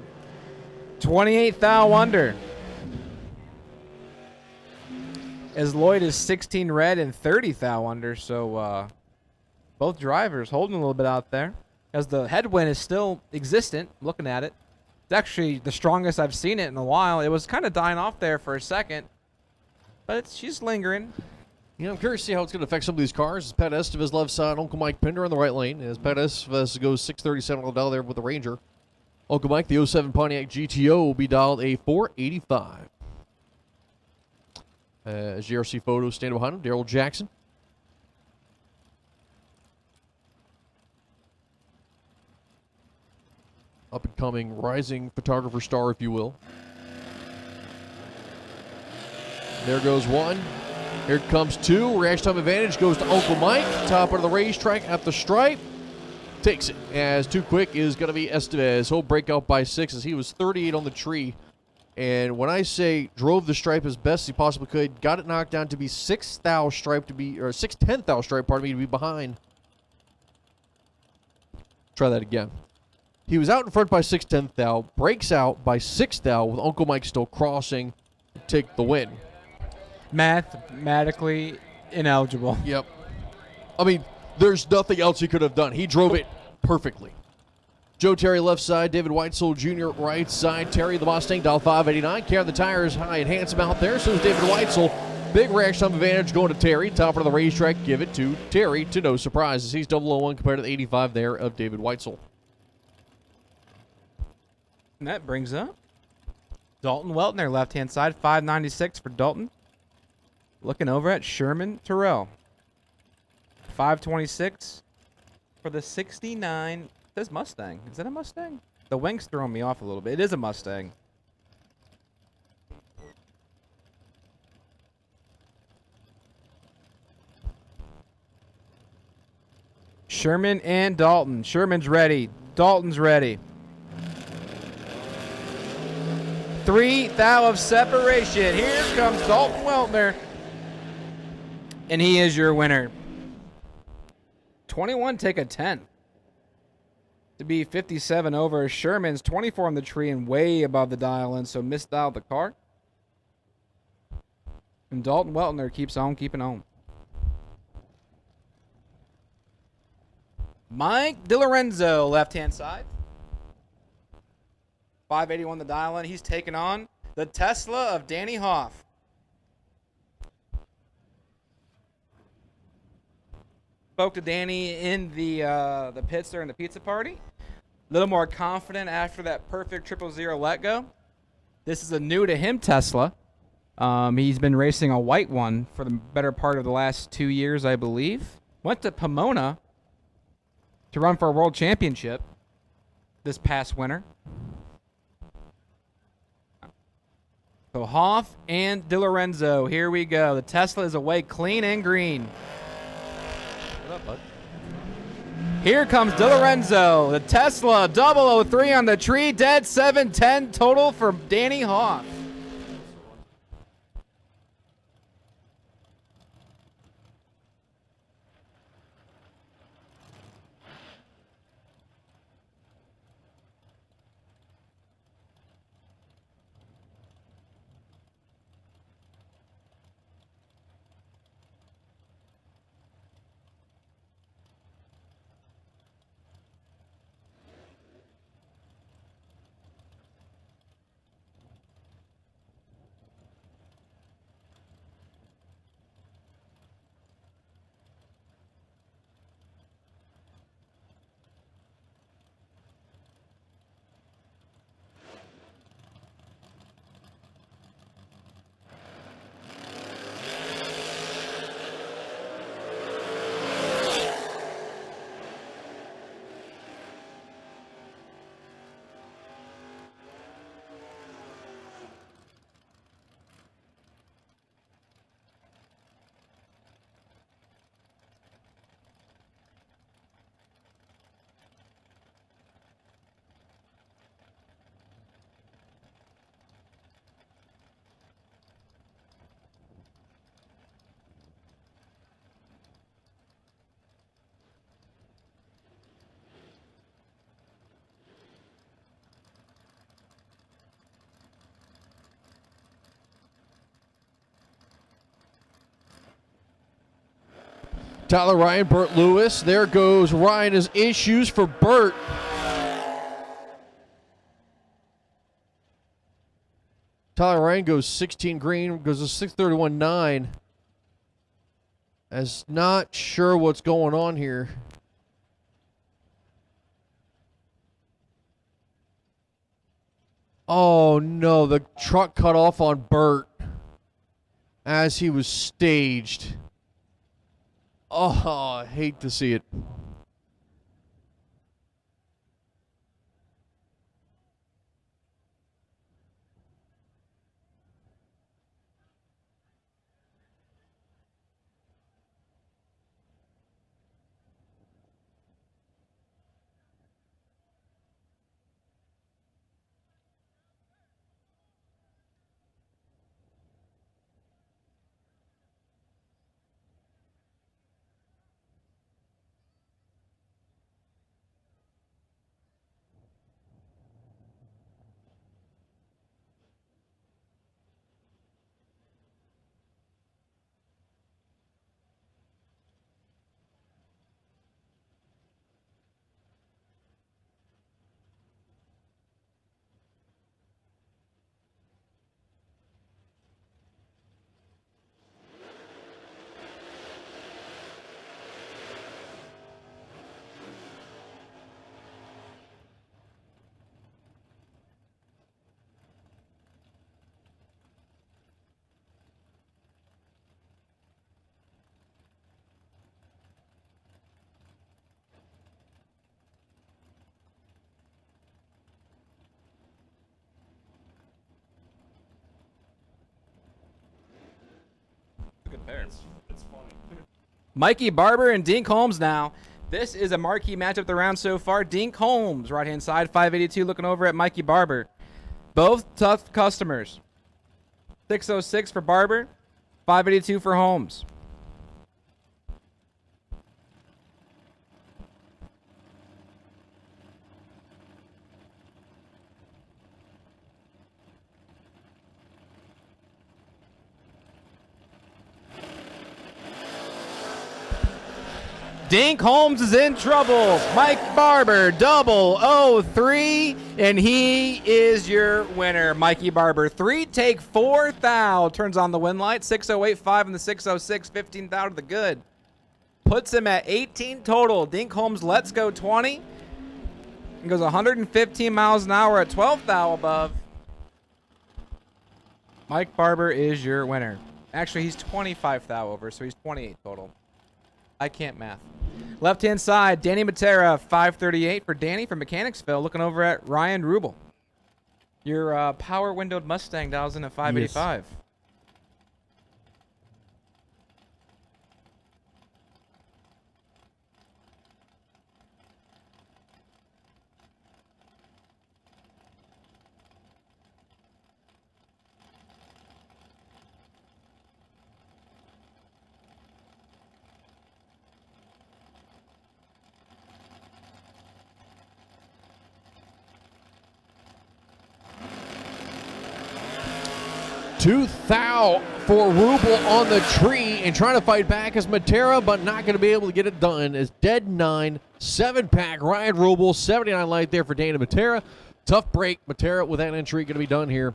28 thou under. As Lloyd is 16 red and 30 thou under, so both drivers holding a little bit out there. As the headwind is still existent, looking at it. It's actually the strongest I've seen it in a while. It was kind of dying off there for a second, but she's lingering. You know, I'm curious to see how it's going to affect some of these cars. As Pat Estevez left side, Uncle Mike Pinder on the right lane. As Pat Estevez goes 637 on the dial there with the Ranger. Uncle Mike, the 07 Pontiac GTO, will be dialed a 485. As GRC photos stand behind him, Daryl Jackson. Up and coming, rising photographer star, if you will. There goes one. Here comes two. Reaction time advantage goes to Uncle Mike. Top of the racetrack at the stripe. Takes it. As too quick is going to be Estevez. He'll break out by 6 as he was 38 on the tree. And when I say drove the stripe as best as he possibly could, got it knocked down to be 6th thou stripe to be, or 6/10 thou stripe, pardon me, to be behind. Try that again. He was out in front by 6/10 thou, breaks out by 6th thou with Uncle Mike still crossing to take the win. Mathematically ineligible. Yep. I mean, there's nothing else he could have done. He drove it perfectly. Joe Terry left side, David Weitzel Jr. right side. Terry the Mustang, dial 589. Carrying the tires high and handsome out there. So is David Weitzel. Big reaction time advantage going to Terry. Top of the racetrack, give it to Terry to no surprises. He's 001 compared to the 85 there of David Weitzel. And that brings up Dalton Weltner, left-hand side, 596 for Dalton. Looking over at Sherman Terrell. 526 for the 69. It says Mustang. Is that a Mustang? The wing's throwing me off a little bit. It is a Mustang. Sherman and Dalton. Sherman's ready. Dalton's ready. 3 thou of separation. Here comes Dalton Weltner. And he is your winner. 21 take a 10. To be 57 over. Sherman's 24 on the tree and way above the dial in, so missed out the car. And Dalton Weltner keeps on keeping on. Mike DiLorenzo, left-hand side. 581 the dial in. He's taking on the Tesla of Danny Hoff. Spoke to Danny in the pits during the pizza party. A little more confident after that perfect 000 let go. This is a new to him Tesla. He's been racing a white one for the better part of the last 2 years, I believe. Went to Pomona to run for a world championship this past winter. So Hoff and DiLorenzo, here we go. The Tesla is away clean and green. What up, bud? Here comes DiLorenzo. The Tesla 003 on the tree. Dead 710 total for Danny Hoff. Tyler Ryan, Burt Lewis. There goes Ryan. His issues for Burt. Tyler Ryan goes 16 green, goes to 631.9. As not sure what's going on here. Oh no, the truck cut off on Burt as he was staged. Oh, I hate to see it. Mikey Barber and Dink Holmes now. This is a marquee matchup of the round so far. Dink Holmes, right-hand side, 582, looking over at Mikey Barber. Both tough customers. 606 for Barber, 582 for Holmes. Dink Holmes is in trouble. Mike Barber, 003, and he is your winner. Mikey Barber, 3 take 4 thou. Turns on the win light. 608.5 in the 606, 15 thou to the good. Puts him at 18 total. Dink Holmes lets go 20. And goes 115 miles an hour at 12 thou above. Mike Barber is your winner. Actually, he's 25 thou over, so he's 28 total. I can't math. Left-hand side, Danny Matera, 538 for Danny from Mechanicsville, looking over at Ryan Rubel. Your power windowed Mustang dials in at 585. Yes. Two thou for Rubel on the tree and trying to fight back as Matera, but not going to be able to get it done. As dead 9, 7-pack Ryan Rubel, 79 light there for Dana Matera. Tough break. Matera with that entry going to be done here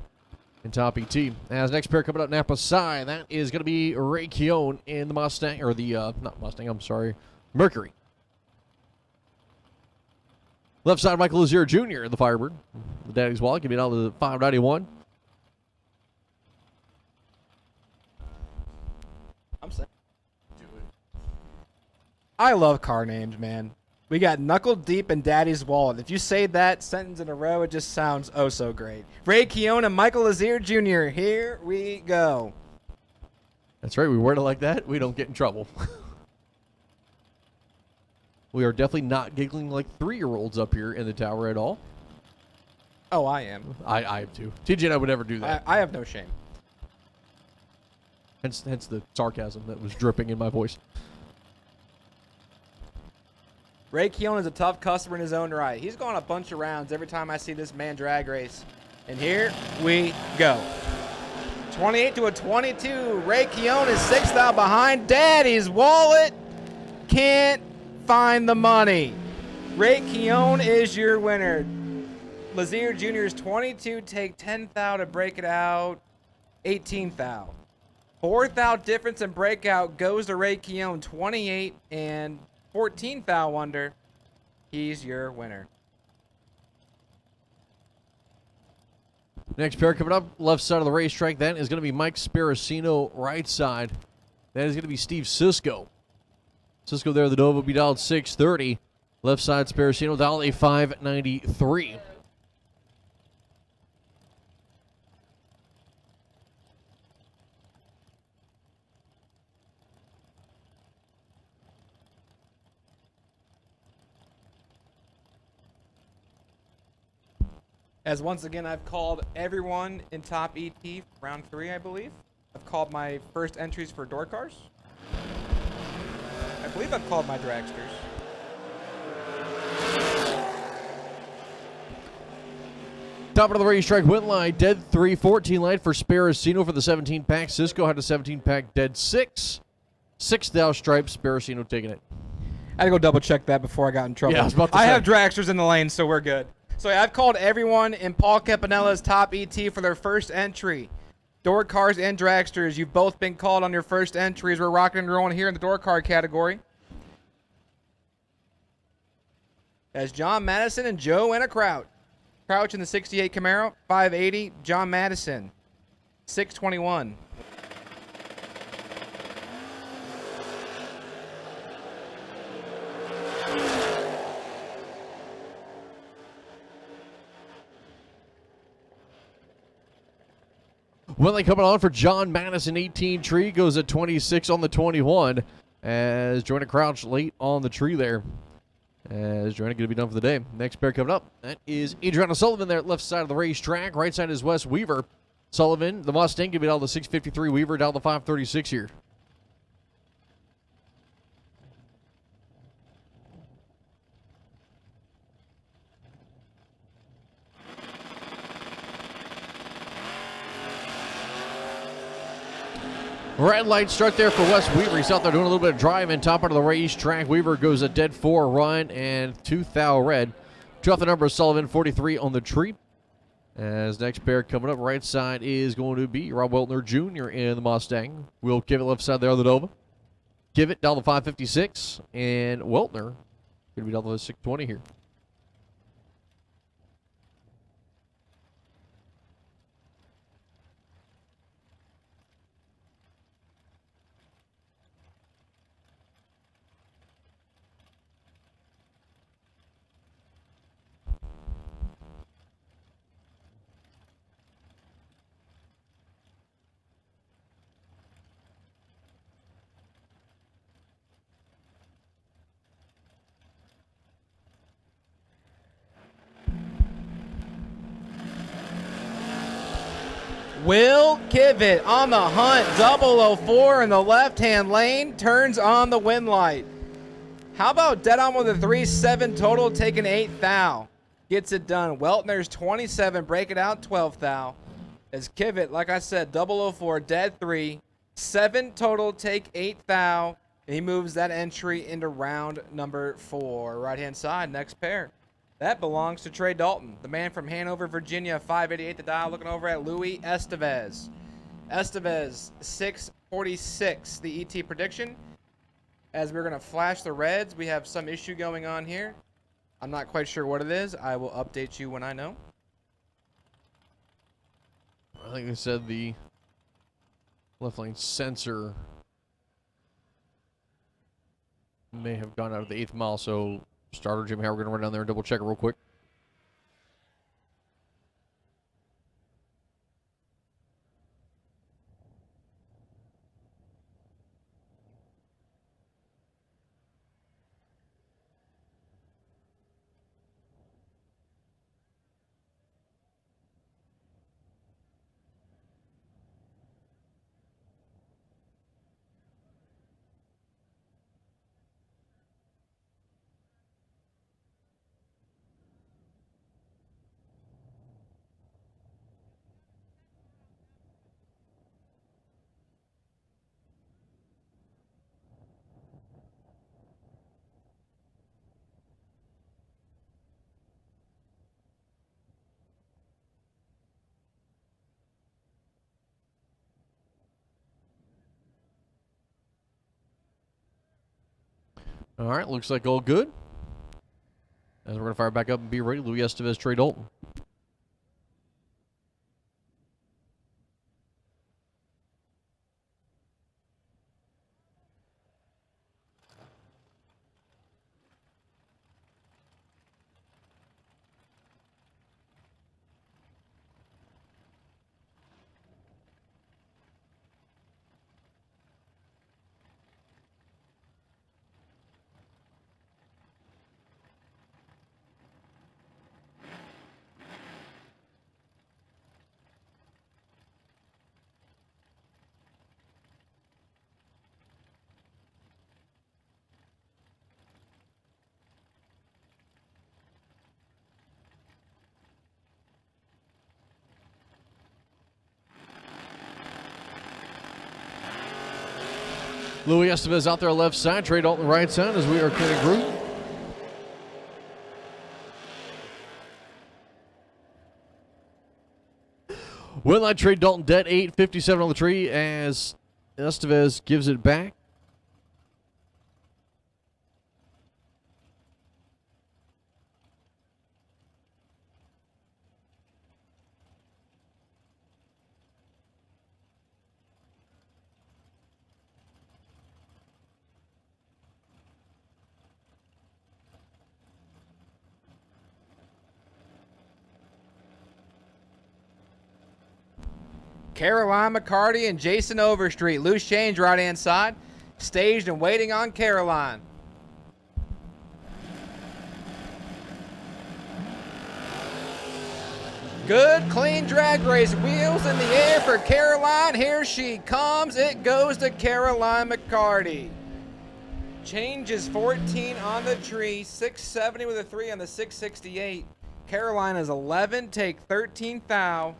in top ET. As next pair coming up Napa side, that is going to be Ray Keown in the Mustang, or the, not Mustang, I'm sorry, Mercury. Left side, Michael Lazier Jr. in the Firebird. The Daddy's Wallet, give me down to the 591. I'm saying. I love car names, man. We got Knuckle Deep and Daddy's Wallet. If you say that sentence in a row, it just sounds oh so great. Ray Keown and Michael Lazier Jr. Here we go. That's right. We word it like that, we don't get in trouble. We are definitely not giggling like 3-year-olds up here in the tower at all. Oh, I am. I have too. TJ and I would never do that. I have no shame. Hence the sarcasm that was dripping in my voice. Ray Keown is a tough customer in his own right. He's gone a bunch of rounds every time I see this man drag race. And here we go. 28 to a 22. Ray Keown is 6 thou behind. Daddy's Wallet. can't find the money. Ray Keown is your winner. Lazier Jr.'s 22 take 10 thou to break it out. 18 thou. 4 thou difference in breakout goes to Ray Keown. 28 and 14 thou under. He's your winner. Next pair coming up, left side of the racetrack. That is going to be Mike Sparacino, right side. That is going to be Steve Cisco. Cisco there, the Nova will be dialed 630. Left side, Sparacino, dial a 593. As once again, I've called everyone in top ET round 3, I believe. I've called my first entries for door cars. I believe I've called my dragsters. Top of the racetrack, win line, dead 3, 14 light for Sparacino for the 17 pack. Cisco had a 17 pack, dead 6. 6 thou stripes, Sparacino taking it. I had to go double check that before I got in trouble. Yeah, I was about to I say. have dragsters in the lane, so we're good. So yeah, I've called everyone in Paul Campanella's top ET for their first entry. Door cars and dragsters, you've both been called on your first entries. We're rocking and rolling here in the door car category. As John Madison and Joanna Crouch. Crouch in the 68 Camaro, 580. John Madison, 621. Winley coming on for John Madison, 18 tree, goes at 26 on the 21 as Joanna Crouch late on the tree there. As Joanna going to be done for the day. Next pair coming up, that is Adriana Sullivan there, left side of the racetrack. Right side is Wes Weaver. Sullivan, the Mustang, going to be down the 653. Weaver down the 536 here. Red light struck there for Wes Weaver. He's out there doing a little bit of driving. Top out of the racetrack. Weaver goes a dead 4 run and 2 thou red. Two off the number of Sullivan, 43 on the tree. As next pair coming up, right side is going to be Rob Weltner Jr. in the Mustang. Will Kivett left side there on the Nova. Kivett down the 556. And Weltner going to be down the 620 here. Will Kivett on the hunt, 004 in the left-hand lane, turns on the win light. How about dead on with a 3-7 total, taking 8 thou? Gets it done. Weltner's 27, break it out, 12 thou. As Kivett, like I said, 004, dead 3, 7 total, take 8 thou. And he moves that entry into round number 4. Right-hand side, next pair. That belongs to Trey Dalton, the man from Hanover, Virginia, 588 the dial, looking over at Louis Estevez. Estevez, 646, the ET prediction. As we're going to flash the reds, we have some issue going on here. I'm not quite sure what it is. I will update you when I know. I think they said the left lane sensor may have gone out of the 8th mile, so starter Jim Howard going to run down there and double check it real quick. All right, looks like all good. As we're going to fire back up and be ready, Louis Estevez, Trey Dalton. Louis Estevez out there left side, Trey Dalton right side as we are clearing group. Winline Trey Dalton dead 8.57 on the tree as Estevez gives it back. Caroline McCarty and Jason Overstreet. Loose change right hand side. Staged and waiting on Caroline. Good, clean drag race. Wheels in the air for Caroline. Here she comes. It goes to Caroline McCarty. Changes 14 on the tree. 670 with a 3 on the 668. Caroline is 11. Take 13 thou.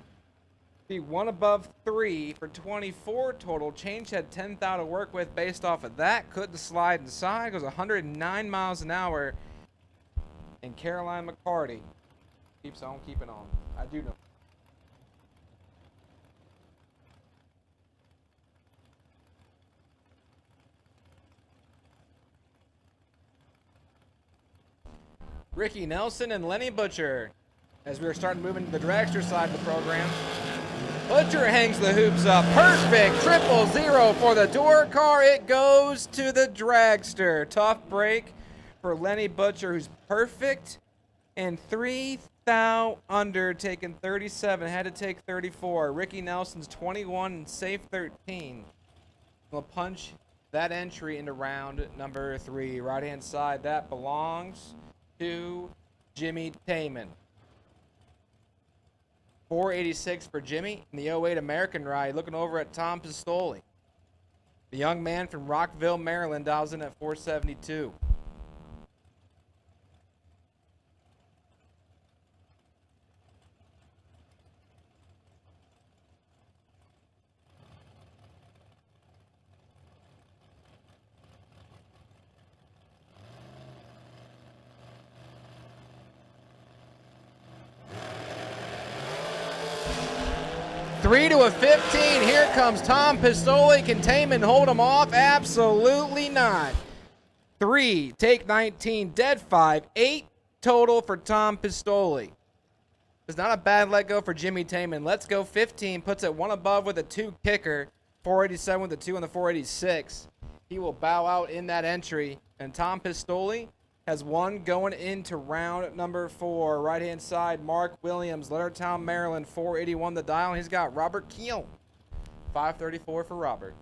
Be one above 3 for 24 total. Change had 10 thou to work with based off of that. Couldn't slide inside. Goes 109 miles an hour. And Caroline McCarty keeps on keeping on. I do know. Ricky Nelson and Lenny Butcher as we are starting to move into the dragster side of the program. Butcher hangs the hoops up. Perfect. 000 for the door car. It goes to the dragster. Tough break for Lenny Butcher, who's perfect. And 3 thou under, taking 37. Had to take 34. Ricky Nelson's 21 and safe 13. We'll punch that entry into round number 3. Right hand side, that belongs to Jimmy Taman. 486 for Jimmy in the 08 American ride. Looking over at Tom Pistoli. The young man from Rockville, Maryland, dials in at 472. Three to a 15. Here comes Tom Pistoli. Can Taman hold him off? Absolutely not. 3, take 19, dead 5. 8 total for Tom Pistoli. It's not a bad let go for Jimmy Taman. Let's go 15. Puts it one above with a 2 kicker. 487 with a 2 on the 486. He will bow out in that entry. And Tom Pistoli has one going into round number 4. Right-hand side, Mark Williams, Leonardtown, Maryland, 481 the dial. He's got Robert Keel, 534 for Robert.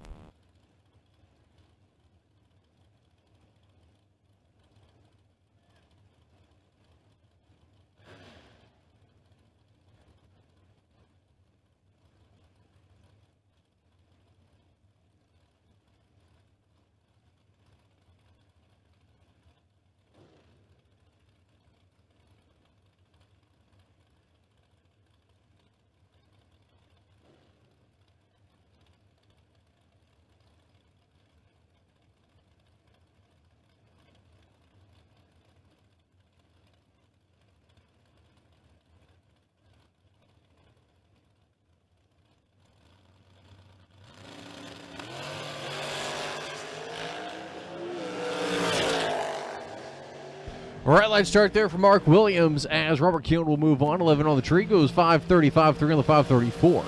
Right line start there for Mark Williams as Robert Keown will move on. 11 on the tree, goes 535, 3 on the 534.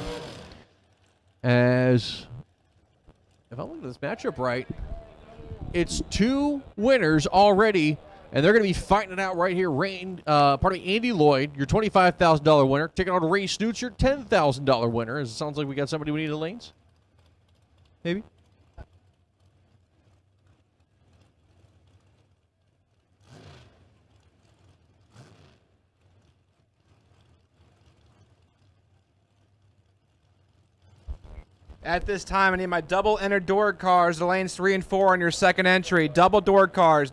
As, if I'm looking at this matchup right, it's 2 winners already, and they're going to be fighting it out right here. Andy Lloyd, your $25,000 winner, taking on Ray Snoots, your $10,000 winner. As it sounds like we got somebody we need in the lanes. Maybe. At this time, I need my double entered door cars, the lanes 3 and 4 on your second entry. Double door cars,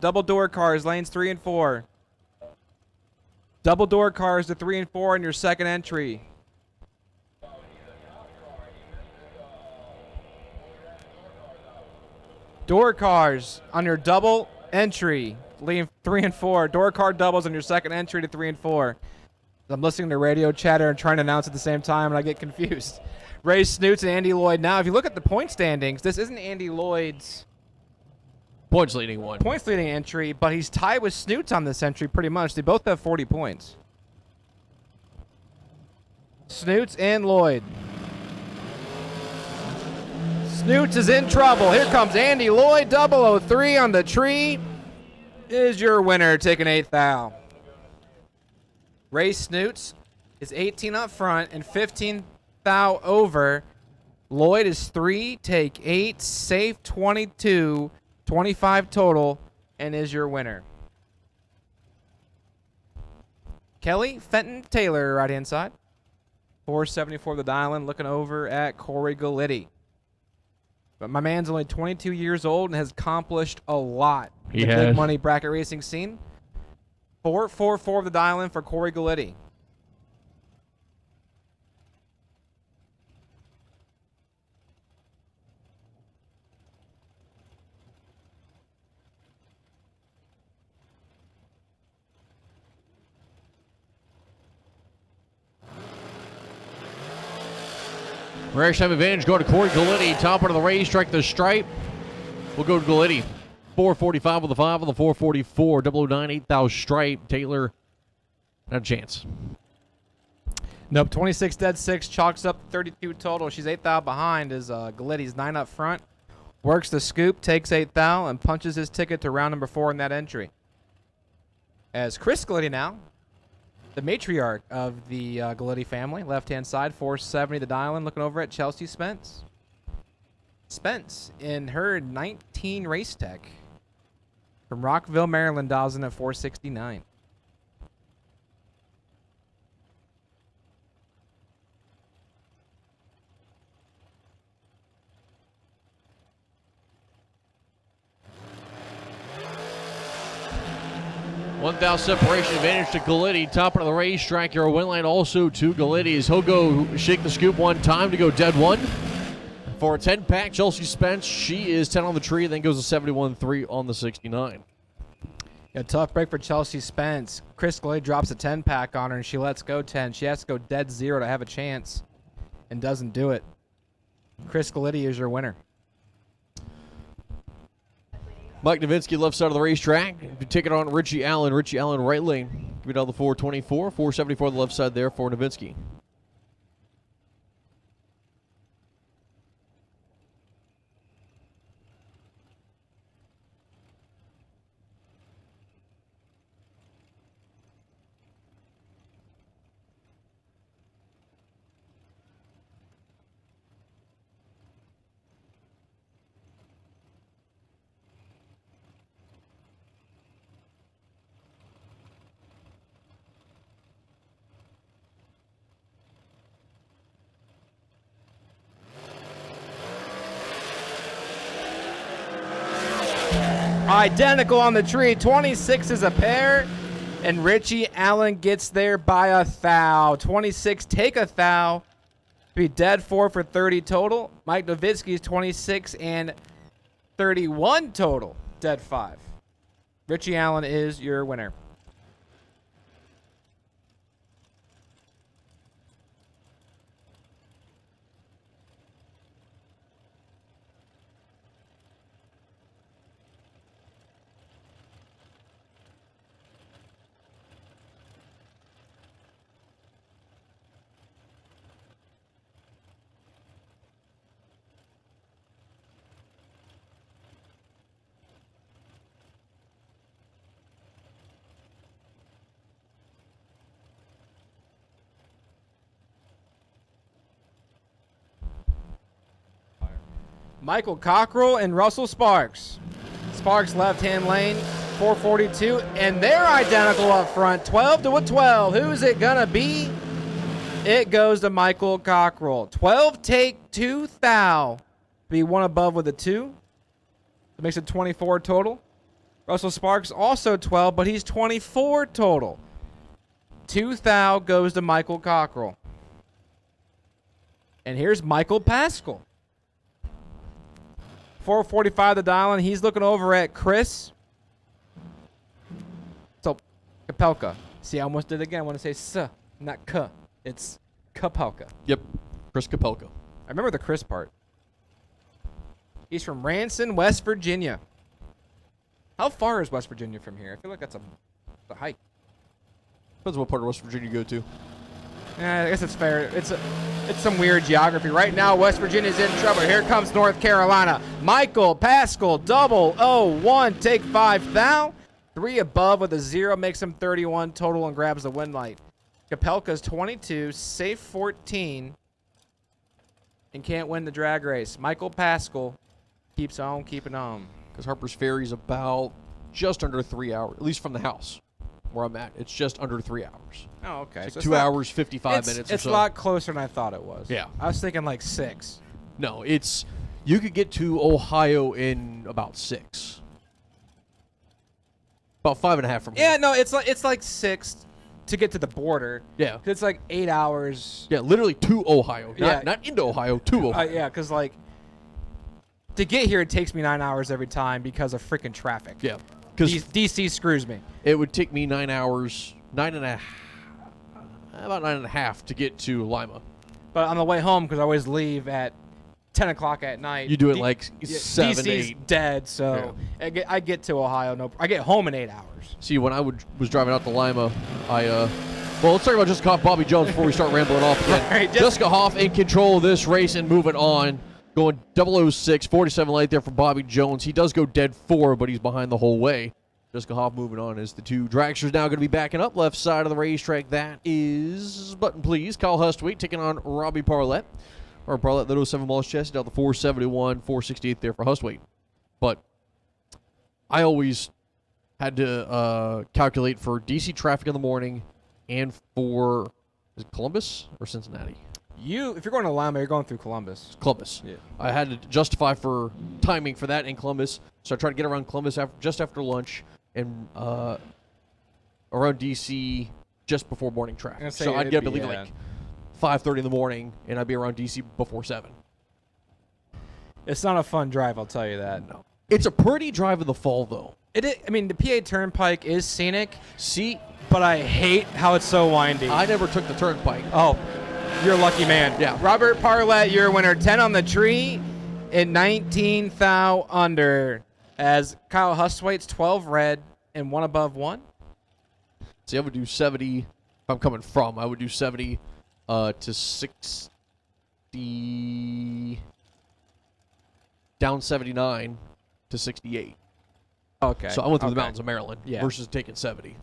lanes 3 and 4. Double door cars to 3 and 4 on your second entry. Door cars on your double entry, lane 3 and 4. Door car doubles on your second entry to 3 and 4. I'm listening to radio chatter and trying to announce at the same time, and I get confused. Ray Snoots and Andy Lloyd. Now, if you look at the point standings, this isn't Andy Lloyd's Points leading entry, but he's tied with Snoots on this entry pretty much. They both have 40 points. Snoots and Lloyd. Snoots is in trouble. Here comes Andy Lloyd. 003 on the tree is your winner, taking 8th thou. Ray Snoots is 18 up front and 15 thou over. Lloyd is 3, take 8, safe 22, 25 total, and is your winner. Kelly Fenton Taylor, right hand side. 474 the dial-in, looking over at Corey Galitti. But my man's only 22 years old and has accomplished a lot in the big money bracket racing scene. 444 the dial-in for Corey Galitti. Rash time advantage going to Corey Galitti. Top end of the race, strike the stripe. We'll go to Galitti. 445 with the 5 on the 444. 009, 8,000 stripe. Taylor, not a chance. Nope, 26 dead 6, chalks up 32 total. She's 8 thou behind as Galitti's 9 up front. Works the scoop, takes 8 thou, and punches his ticket to round number 4 in that entry. As Chris Galitti now, the matriarch of the Galitti family, left-hand side, 470 the dial-in, looking over at Chelsea Spence. Spence in her 19 race tech from Rockville, Maryland, dials in at 469. $1,000 separation advantage to Galitti. Top of the racetrack. Your win line also to Galitti's. He'll go shake the scoop one time to go dead 1. For a 10-pack, Chelsea Spence, she is 10 on the tree, then goes to 71-3 on the 69. A tough break for Chelsea Spence. Chris Galitti drops a 10-pack on her, and she lets go 10. She has to go dead 0 to have a chance, and doesn't do it. Chris Galitti is your winner. Mike Nowitzki, left side of the racetrack. Take it on Richie Allen. Richie Allen, right lane. Give it on the 424. 474 on the left side there for Nowitzki. Identical on the tree. 26 is a pair. And Richie Allen gets there by a thou. 26, take a thou. Be dead 4 for 30 total. Mike Nowitzki's 26 and 31 total. Dead 5. Richie Allen is your winner. Michael Cockrell and Russell Sparks. Sparks left-hand lane, 442, and they're identical up front, 12 to a 12. Who's it gonna be? It goes to Michael Cockrell. 12 take, 2 thou. Be one above with a 2. That makes it 24 total. Russell Sparks also 12, but he's 24 total. 2 thou goes to Michael Cockrell. And here's Michael Pascal. 445 the dial, and he's looking over at Chris. So, Kapelka. See, I almost did it again. I want to say S, not K. It's Kapelka. Yep. Chris Kapelka. I remember the Chris part. He's from Ranson, West Virginia. How far is West Virginia from here? I feel like that's a hike. Depends what part of West Virginia you go to. Yeah, I guess it's fair. It's some weird geography. Right now, West Virginia's in trouble. Here comes North Carolina. Michael Pascal, 001, take 5 thou. 3 above with a 0 makes him 31 total and grabs the win light. Kapelka's 22, safe 14, and can't win the drag race. Michael Pascal keeps on keeping on. Because Harper's Ferry is about just under 3 hours, at least from the house where I'm at. It's just under 3 hours. Oh, okay. It's So like 2 hours, 55 minutes or It's so. a lot closer than I thought it was. Yeah. I was thinking like 6. No, you could get to Ohio in about 6. About 5.5 from here. Yeah, no, it's like 6 to get to the border. Yeah. It's like 8 hours. Yeah, literally to Ohio. Yeah. Not into Ohio, to Ohio. Yeah, because like to get here, it takes me 9 hours every time because of freaking traffic. Yeah. Because DC screws me. it would take me 9 hours, 9.5, about 9.5 to get to Lima. But on the way home, because I always leave at 10 o'clock at night. You do it like 7, DC's 8. dead, so I get to Ohio. I get home in 8 hours. See, when I was driving out to Lima, well, let's talk about Jessica Hoff, Bobby Jones before we start rambling off again. Right, Jessica Hoff in control of this race and moving on. Going 006, 47 light there for Bobby Jones. He does go dead 4, but he's behind the whole way. Jessica Hoff moving on as the 2 dragsters now going to be backing up left side of the racetrack. That is, button please, Kyle Hustwaite taking on Robbie Parlett. Or Parlett, that 07 Moss chassis down the 471, 468 there for Hustwaite. But I always had to calculate for DC traffic in the morning and for, is it Columbus or Cincinnati? If you're going to Lima, you're going through Columbus. Columbus. Yeah. I had to justify for timing for that in Columbus, so I tried to get around Columbus just after lunch and around DC just before morning traffic. So I'd get up at least like 5:30 in the morning, and I'd be around DC before 7. It's not a fun drive, I'll tell you that. No, it's a pretty drive in the fall though. I mean, the PA Turnpike is scenic, See, but I hate how it's so windy. I never took the turnpike. Oh, you're a lucky man. Yeah. Robert Parlett, your winner, 10 on the tree and 19 thou under. As Kyle Hustwaite's 12 red and 1 above 1. See, I would do 70. If I'm coming from, I would do 70 to 60. Down 79 to 68. Okay. So I went through the Okay. mountains of Maryland Yeah. versus taking 70.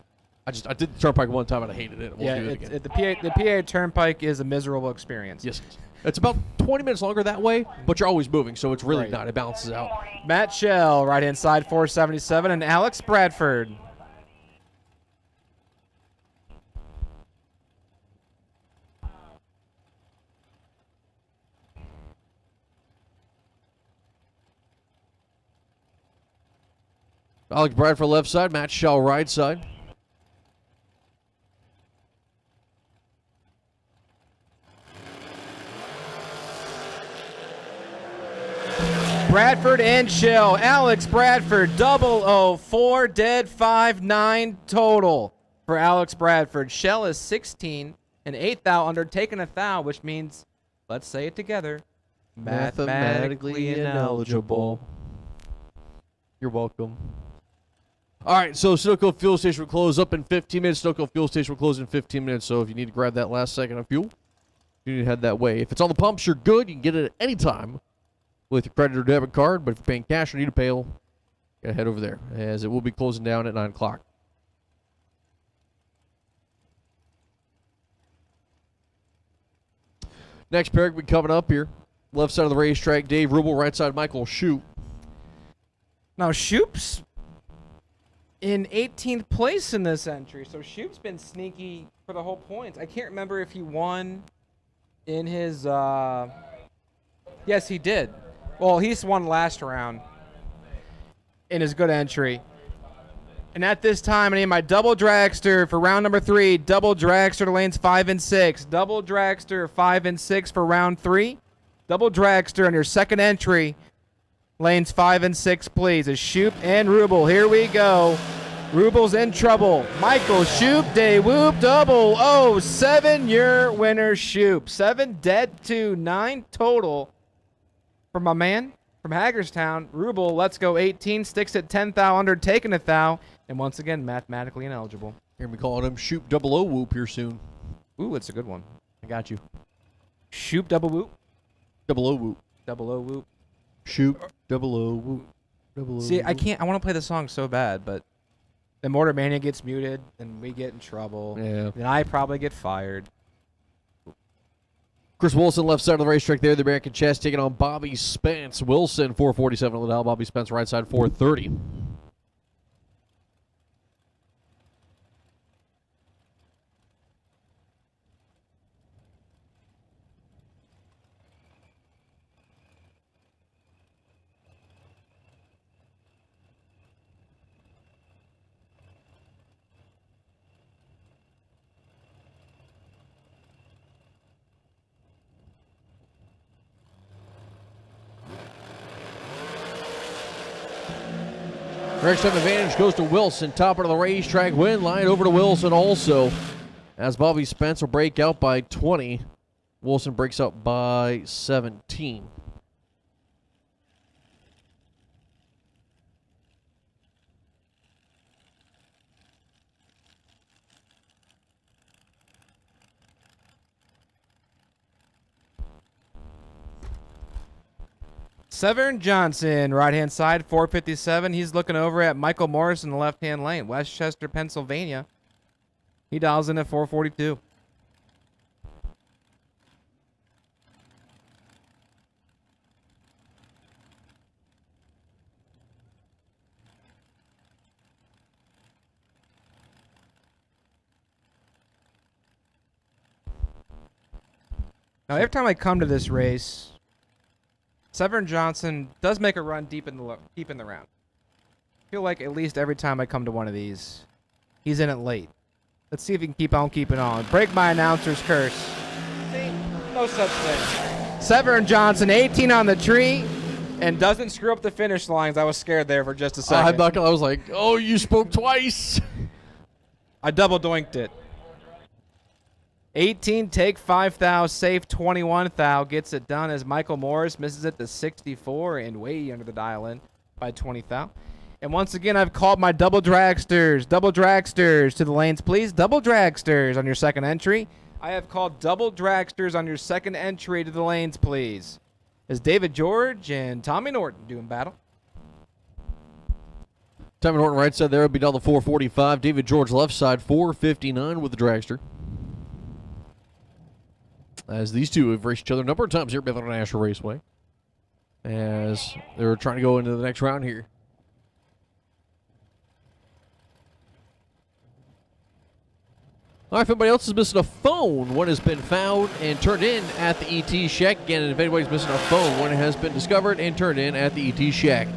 I did the turnpike one time and I hated it. I won't Yeah, do it again. the PA Turnpike is a miserable experience. Yes. It's about 20 minutes longer that way, but you're always moving, so it's really Right. not. It balances out. Matt Shell, right-hand side, 477, and Alex Bradford. Alex Bradford left side, Matt Shell right side. Bradford and Shell. Alex Bradford, 004, dead 5-9 total for Alex Bradford. Shell is 16 and 8 thou under, taking a thou, which means, let's say it together, mathematically ineligible. You're welcome. All right, so Sunoco Fuel Station will close up in 15 minutes. Sunoco Fuel Station will close in 15 minutes, so if you need to grab that last second of fuel, you need to head that way. If it's on the pumps, you're good. You can get it at any time with your credit or debit card, but if you're paying cash or need a pail, you got to head over there, as it will be closing down at 9 o'clock. Next pair will be coming up here. left side of the racetrack, Dave Rubel. Right side, Michael Shoup. Now, Shoup's in 18th place in this entry, so Shoup's been sneaky for the whole points. I can't remember if he won in his... Yes, he did. Well, he's won last round in his good entry. And at this time, I need my double dragster for round number 3. Double dragster to lanes 5 and 6. Double dragster 5 and 6 for round 3. Double dragster on your second entry. Lanes 5 and 6, please. Is Shoup and Rubel. Here we go. Rubel's in trouble. Michael Shoup, day whoop, double. Oh, 7, your winner, Shoup. 7 dead to 9 total for my man from Hagerstown. Rubel, let's go 18. Sticks at 10 thou under, taking a thou. And once again, mathematically ineligible. You're going to be calling him Shoup double O whoop here soon. Ooh, it's a good one. I got you. Shoup double whoop. Double O whoop. Double O whoop. Shoup double O whoop. Double O See, I whoop. can't. I want to play the song so bad, but the Mortar Mania gets muted, and we get in trouble. Yeah. And I probably get fired. Chris Wilson, left side of the racetrack there. The American Chess taking on Bobby Spence. Wilson, 447 on the dial. Bobby Spence, right side, 430. Next time advantage goes to Wilson. Top of the racetrack. Win line over to Wilson also. As Bobby Spence will break out by 20. Wilson breaks out by 17. Severn Johnson, right-hand side, 457. He's looking over at Michael Morris in the left-hand lane, Westchester, Pennsylvania. He dials in at 442. Now, every time I come to this race, Severn Johnson does make a run deep in the round. I feel like at least every time I come to one of these, he's in it late. Let's see if he can keep on keeping on. Break my announcer's curse. See, no such thing. Severn Johnson, 18 on the tree, and doesn't screw up the finish lines. I was scared there for just a second. I was like, oh, you spoke twice. I double doinked it. 18, take 5 thou, safe 21 thou. Gets it done as Michael Morris misses it to 64 and way under the dial in by 20 thou. And once again, I've called my double dragsters. Double dragsters to the lanes, please. Double dragsters on your second entry. I have called double dragsters on your second entry to the lanes, please. Is David George and Tommy Norton doing battle? Tommy Norton right side there will be down to 445. David George left side, 459 with the dragster. As these two have raced each other a number of times here at Maryland International Raceway. As they're trying to go into the next round here. All right, if anybody else is missing a phone, one has been found and turned in at the ET Shack. Again, if anybody's missing a phone, one has been discovered and turned in at the ET Shack.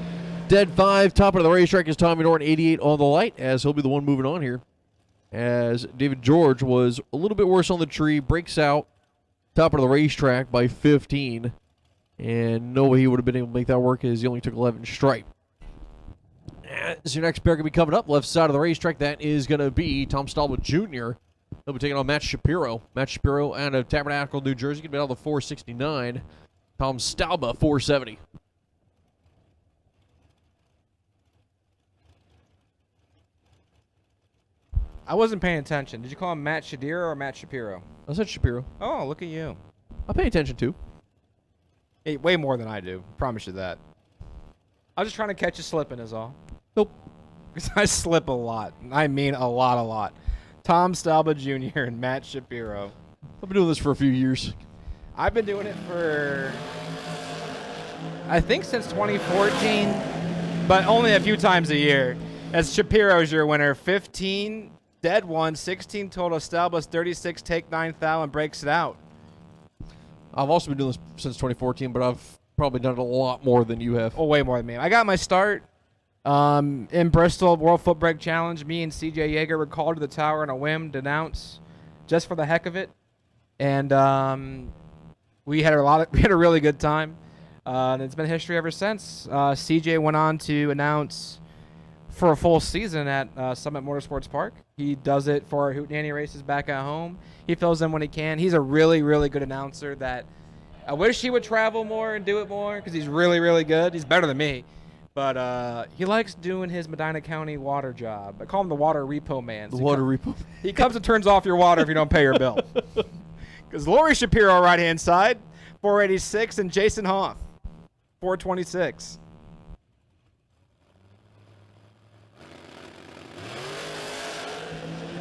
Dead 5, top of the racetrack is Tommy Norton, 88 on the light, as he'll be the one moving on here. As David George was a little bit worse on the tree, breaks out. Top of the racetrack by 15. And no way he would have been able to make that work as he only took 11 stripe. As your next pair going to be coming up, left side of the racetrack, that is going to be Tom Stallman Jr. He'll be taking on Matt Shapiro. Matt Shapiro out of Tabernacle, New Jersey. Going to be out of the 469. Tom Stalba, 470. I wasn't paying attention. Did you call him Matt Shadira or Matt Shapiro? I said Shapiro. Oh, look at you. I pay attention too. Hey, way more than I do. Promise you that. I was just trying to catch you slipping is all. Nope. Because I slip a lot. I mean a lot. Tom Stalba Jr. and Matt Shapiro. I've been doing this for a few years. I've been doing it for, I think, since 2014, but only a few times a year. As Shapiro's your winner, 15 dead ones, 16 total established, 36 take 9 thou and breaks it out. I've also been doing this since 2014, but I've probably done it a lot more than you have. Oh, way more than me. I got my start in Bristol World Footbrake Challenge. Me and CJ Yeager were called to the tower on a whim to announce, just for the heck of it, and we had a really good time. And it's been history ever since. CJ went on to announce for a full season at Summit Motorsports Park. He does it for our Hootenanny races back at home. He fills in when he can. He's a really, really good announcer that I wish he would travel more and do it more because he's really, really good. He's better than me. But he likes doing his Medina County water job. I call him the water repo man. The water repo. He comes and turns off your water if you don't pay your bill. Because Lori Shapiro, right-hand side, 486, and Jason Hoff, 426.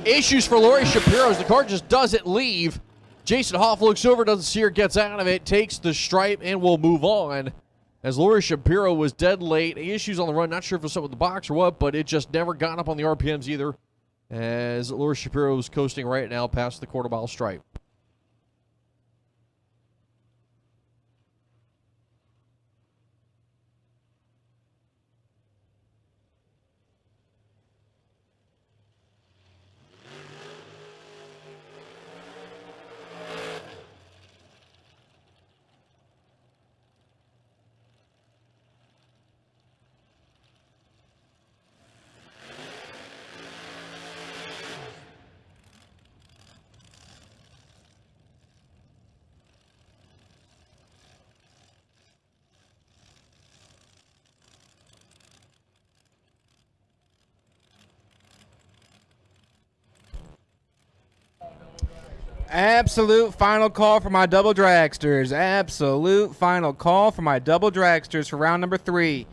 Issues for Lori Shapiro as the car just doesn't leave. Jason Hoff looks over, doesn't see her, gets out of it, takes the stripe, and will move on. As Lori Shapiro was dead late. Issues on the run, not sure if it was something with the box or what, but it just never got up on the RPMs either. As Lori Shapiro is coasting right now past the quarter-mile stripe. Absolute final call for my double dragsters. Absolute final call for my double dragsters for round number 3.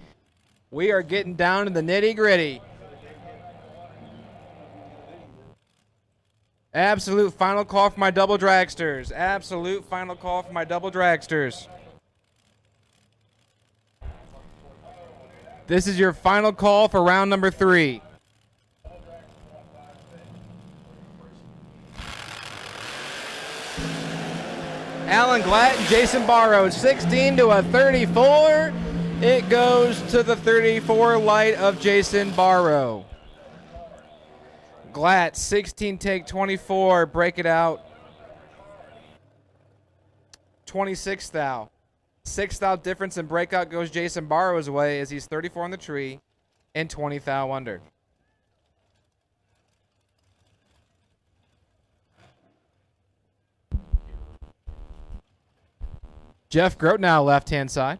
We are getting down to the nitty gritty. Absolute final call for my double dragsters. Absolute final call for my double dragsters. This is your final call for round number 3. Alan Glatt and Jason Barrow, 16 to a 34. It goes to the 34 light of Jason Barrow. Glatt, 16 take 24, break it out. 26 thou. 6 thou difference in breakout goes Jason Barrow's way as he's 34 on the tree and 20 thou under. Jeff Grotnow, left-hand side.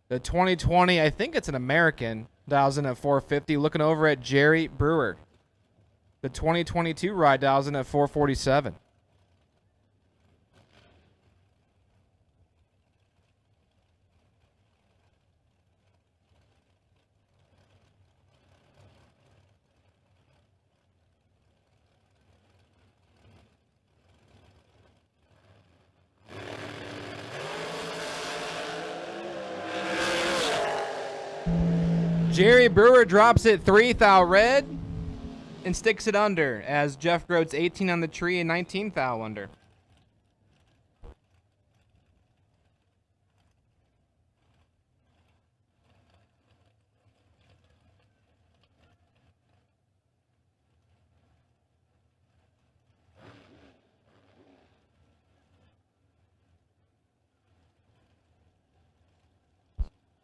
The 2020, I think it's an American, dials in at 450. Looking over at Jerry Brewer. The 2022 ride dials in at 447. Jerry Brewer drops it 3 thou red and sticks it under as Jeff Grote's 18 on the tree and 19 thou under.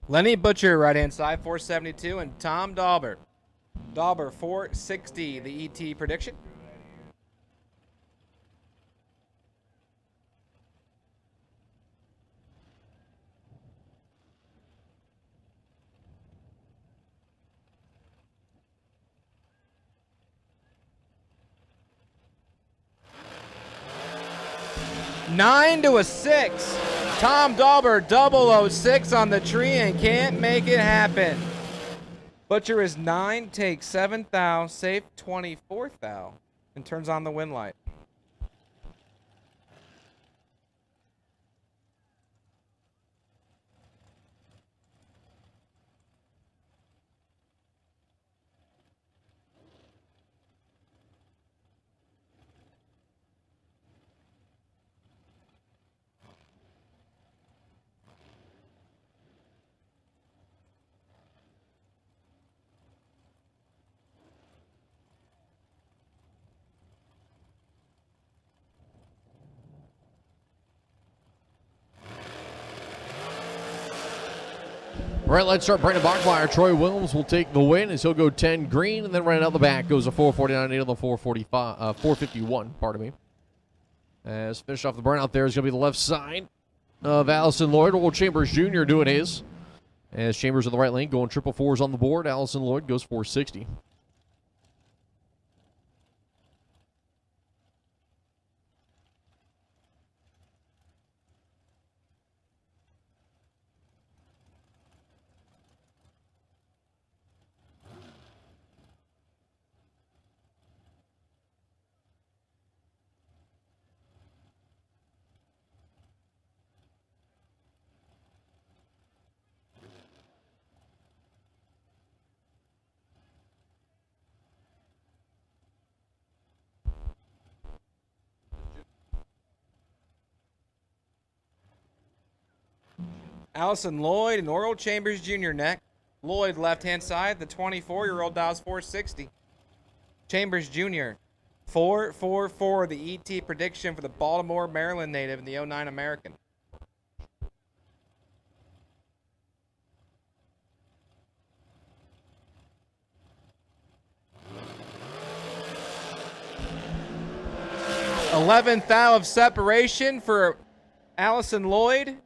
Lenny Butcher, right-hand side, 472, and Tom Dauber. Dauber, 460, the ET prediction. Nine to a 6. Tom Dauber, 006 on the tree and can't make it happen. Butcher is 9, takes 7 thou, safe 24 thou, and turns on the win light. Right, let's start Brandon Bachmeyer. Troy Williams will take the win as he'll go 10 green, and then right out the back goes a 449, 8 on the 451, pardon me. As finish off the burnout there is going to be the left side of Allison Lloyd. Oral Chambers Jr. doing his. As Chambers in the right lane going triple fours on the board. Allison Lloyd goes 460. Allison Lloyd and Oral Chambers Jr. neck. Lloyd left-hand side. The 24-year-old dials 460. Chambers Jr. 444, the ET prediction for the Baltimore, Maryland native and the 09 American. $11th thou of separation for Allison Lloyd.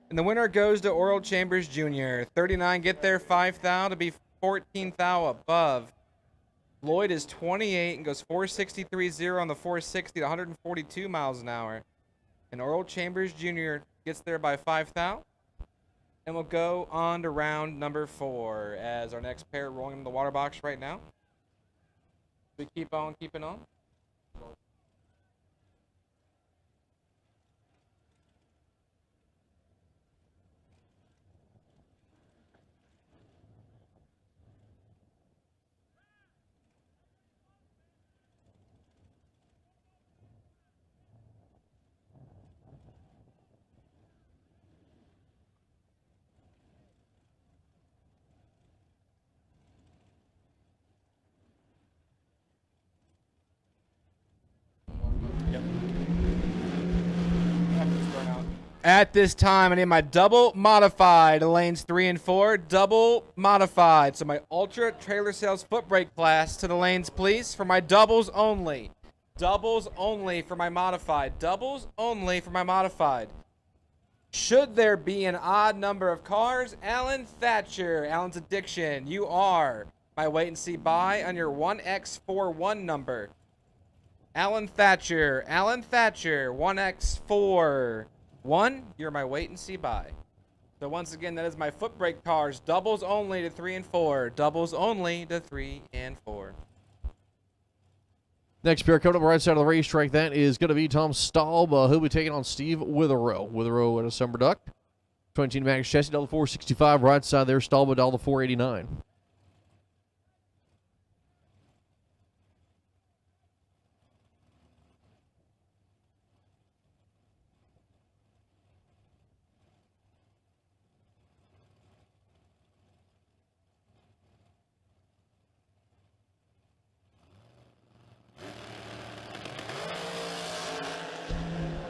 And the winner goes to Oral Chambers Jr. 39 get there, 5 thou to be 14 thou above. Lloyd is 28 and goes 463.0 on the 460 to 142 miles an hour. And Oral Chambers Jr. gets there by 5 thou. And we'll go on to round number 4 as our next pair rolling in the water box right now. We keep on keeping on. At this time, I need my double modified lanes 3 and 4. Double modified. So my ultra trailer sales foot brake class to the lanes, please. For my doubles only. Doubles only for my modified. Doubles only for my modified. Should there be an odd number of cars? Alan Thatcher, Alan's Addiction. You are my wait and see buy on your 1x41 number. Alan Thatcher, 1x41. You're my wait and see buy. So once again, that is my foot brake cars. Doubles only to 3 and 4. Doubles only to 3 and 4. Next pair coming up right side of the racetrack, that is going to be Tom Staub. He'll be taking on Steve Witherow. Witherow at a summer duck. 20 Max chassis, $465. Right side there, Staub with $489.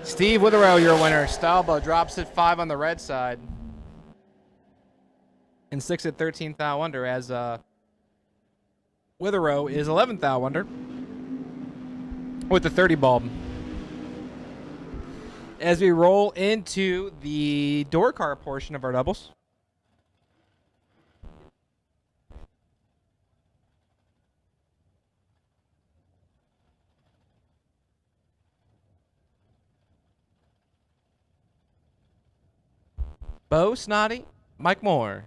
Steve Witherow, your winner. Stalbo drops at 5 on the red side. And 6 at 13th thou under as Witherow is 11th thou under with the 30 bulb. As we roll into the door car portion of our doubles. Bo Snotty, Mike Moore.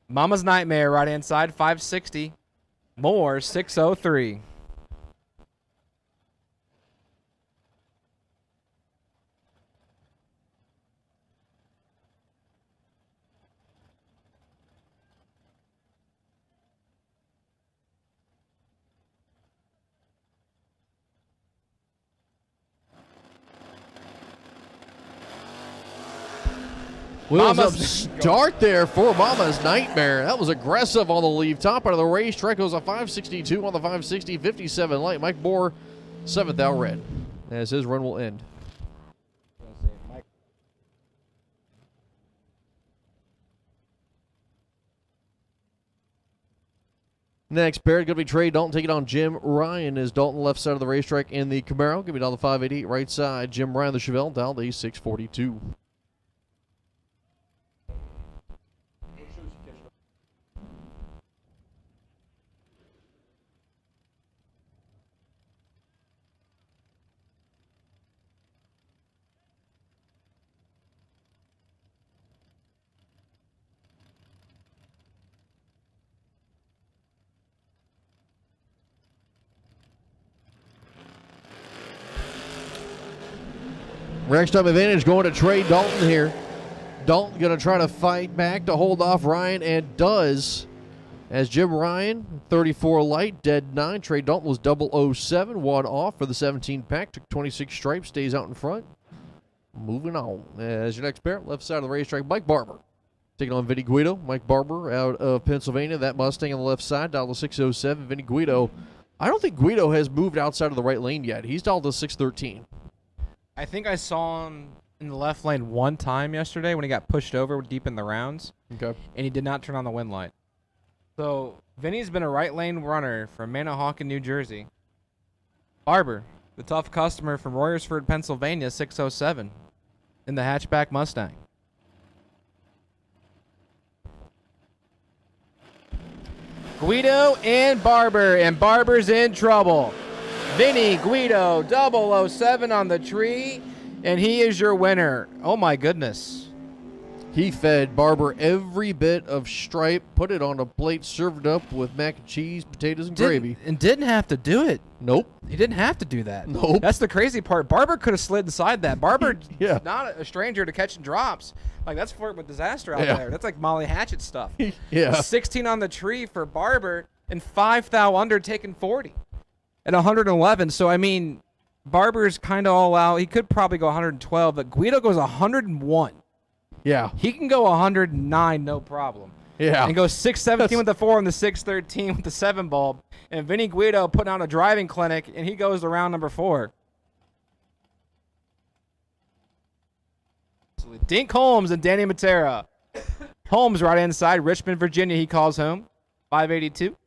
Mama's Nightmare, right hand side, 560. Moore, 603. Wheels up start there for Mama's Nightmare. That was aggressive on the leave. Top out of the race. Track goes a 562 on the 560, 57 light. Mike Moore, 7th out red, as his run will end. Next pair, going to be Trey Dalton taking on Jim Ryan. Is Dalton left side of the racetrack in the Camaro. Give me down the 588 right side. Jim Ryan, the Chevelle, dialed a 642. Race time advantage going to Trey Dalton here. Dalton going to try to fight back to hold off Ryan, and does. As Jim Ryan, 34 light, dead 9. Trey Dalton was 007, one off for the 17 pack. Took 26 stripes, stays out in front. Moving on. As your next pair, left side of the racetrack, Mike Barber. Taking on Vinny Guido. Mike Barber out of Pennsylvania. That Mustang on the left side, dialed to 607. Vinny Guido. I don't think Guido has moved outside of the right lane yet. He's dialed to 613. I think I saw him in the left lane one time yesterday when he got pushed over deep in the rounds. Okay. And he did not turn on the wind light. So, Vinny's been a right lane runner from Manahawkin, New Jersey. Barber, the tough customer from Royersford, Pennsylvania, 607 in the hatchback Mustang. Guido and Barber's in trouble. Vinny Guido, 007 on the tree, and he is your winner. Oh, my goodness. He fed Barber every bit of stripe, put it on a plate, served it up with mac and cheese, potatoes, and gravy. And didn't have to do it. Nope. He didn't have to do that. Nope. That's the crazy part. Barber could have slid inside that. Barber Yeah. not a stranger to catching drops. Like, that's Flirt with Disaster out Yeah. there. That's like Molly Hatchet stuff. Yeah. 16 on the tree for Barber and 5 thou under taking 40 at 111. So, I mean, Barber's kind of all out. He could probably go 112, but Guido goes 101. Yeah. He can go 109, no problem. Yeah. And go 617 with the 4 and the 613 with the 7 bulb. And Vinny Guido putting on a driving clinic, and he goes to round number 4. So Dink Holmes and Danny Matera. Holmes right inside, Richmond, Virginia, he calls home, 582.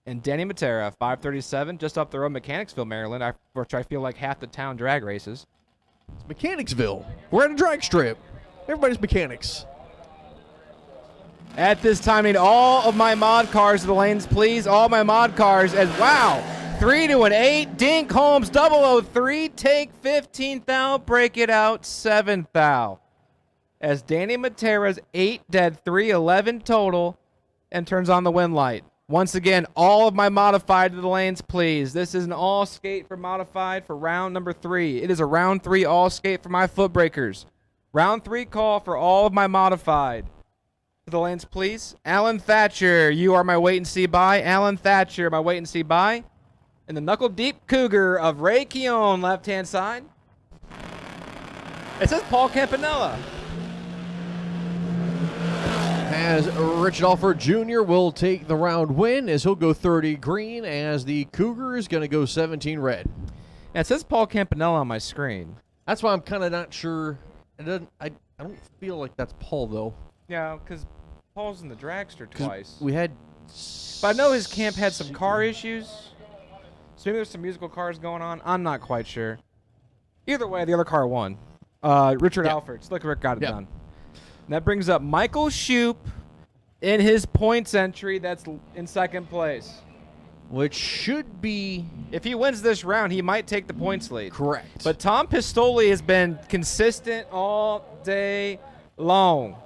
And Danny Matera, 537, just up the road, Mechanicsville, Maryland, which I feel like half the town drag races. It's Mechanicsville. We're at a drag strip. Everybody's mechanics. At this time, I need all of my mod cars to the lanes, please. All my mod cars as, wow, 3 to an 8. Dink Holmes, 003, take 15 thou, break it out, 7 thou. As Danny Matera's 8 dead, 311 total, and turns on the wind light. Once again, all of my modified to the lanes, please. This is an all skate for modified for round number 3. It is a round 3 all skate for my foot breakers. Round 3 call for all of my modified. To the lanes, please. Alan Thatcher, you are my wait and see by. Alan Thatcher, my wait and see by. And the knuckle deep cougar of Ray Keown, left hand side. It says Paul Campanella. As Richard Alford Jr. will take the round win, as he'll go 30 green, as the Cougar is going to go 17 red. And it says Paul Campanella on my screen. That's why I'm kind of not sure. It doesn't. I don't feel like that's Paul though. Yeah, because Paul's in the dragster 'Cause twice. we had. But I know his camp had some car issues. So maybe there's some musical cars going on. I'm not quite sure. Either way, the other car won. Richard Alford. Slick Rick got it done. And that brings up Michael Shoup in his points entry. That's in second place. Which should be If he wins this round, he might take the points lead. correct. But Tom Pistoli has been consistent all day long.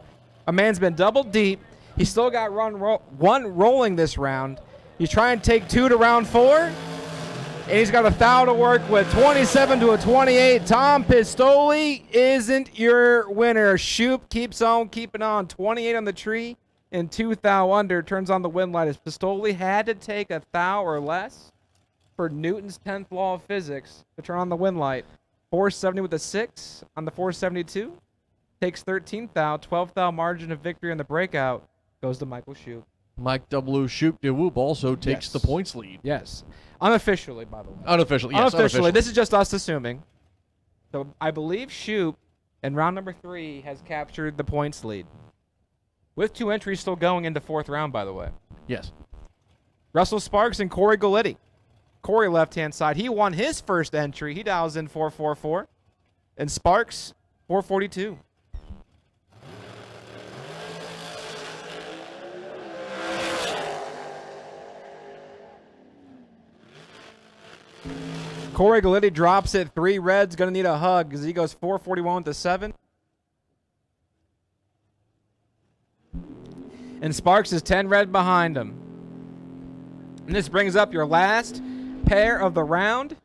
A man's been double deep. He's still got one rolling this round. He's trying to take 2 to round 4. And he's got a thou to work with, 27 to a 28. Tom Pistoli isn't your winner. Shoup keeps on keeping on. 28 on the tree and 2 thou under. Turns on the wind light as Pistoli had to take a thou or less for Newton's 10th law of physics to turn on the wind light. 470 with a 6 on the 472. Takes 13 thou, 12 thou margin of victory on the breakout. Goes to Michael Shoup. Mike W. Shoop de Whoop also takes Yes. the points lead. Yes. Unofficially, by the way. Unofficially, yes. Unofficially. This is just us assuming. So I believe Shoup in round number 3 has captured the points lead. With 2 entries still going into 4th round, by the way. Yes. Russell Sparks and Corey Galletti. Corey left-hand side. He won his first entry. He dials in 444. And Sparks, 442. Corey Galletti drops it. 3 reds. Going to need a hug because he goes 441 to 7. And Sparks is 10 red behind him. And this brings up your last pair of the round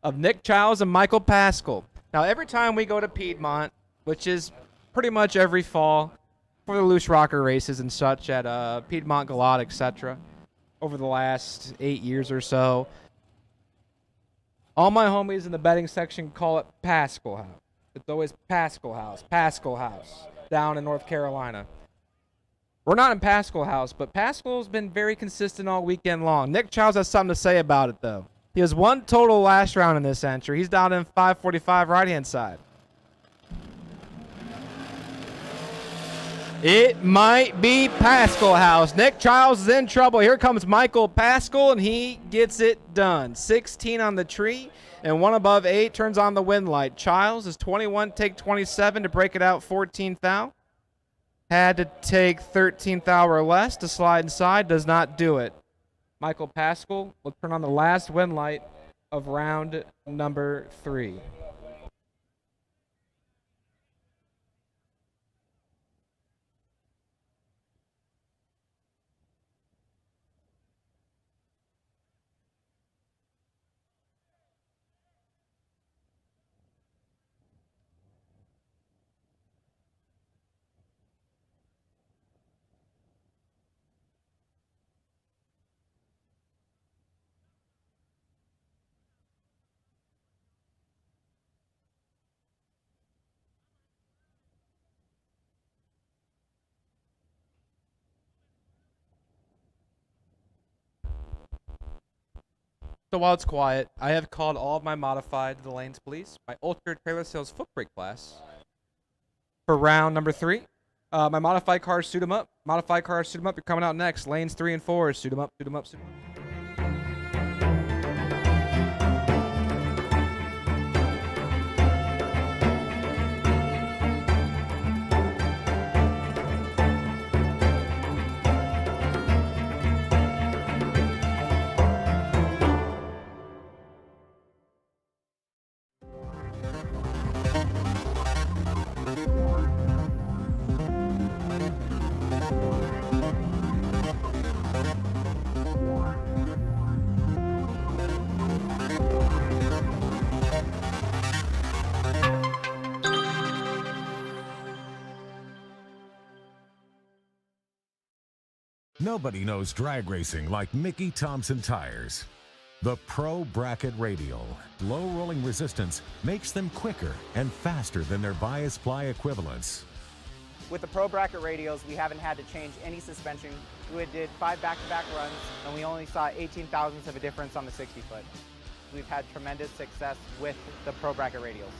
of Nick Childs and Michael Pascal. Now, every time we go to Piedmont, which is pretty much every fall for the loose rocker races and such at Piedmont Galot, etc., over the last 8 years or so, all my homies in the betting section call it Pascal House. It's always Pascal House, down in North Carolina. We're not in Pascal House, but Pascal's been very consistent all weekend long. Nick Childs has something to say about it, though. He has 1 total last round in this entry. He's down in 545 right-hand side. It might be Pascal House. Nick Childs is in trouble. Here comes Michael Pascal, and he gets it done. 16 on the tree, and 1 above 8 turns on the wind light. Childs is 21, take 27 to break it out 14th thou. Had to take 13th thou or less to slide inside. Does not do it. Michael Pascal will turn on the last wind light of round number 3. So while it's quiet, I have called all of my modified to the lanes, please. My Ultra Trailer Sales Footbrake class for round number 3. My modified cars, suit them up. Modified cars, suit them up. You're coming out next. Lanes 3 and 4. Suit them up, suit them up, suit them up. Nobody knows drag racing like Mickey Thompson tires. The Pro Bracket Radial low rolling resistance makes them quicker and faster than their bias ply equivalents. With the Pro Bracket radials, we haven't had to change any suspension. We did 5 back-to-back runs, and we only saw 18 thousandths of a difference on the 60-foot. We've had tremendous success with the Pro Bracket radials.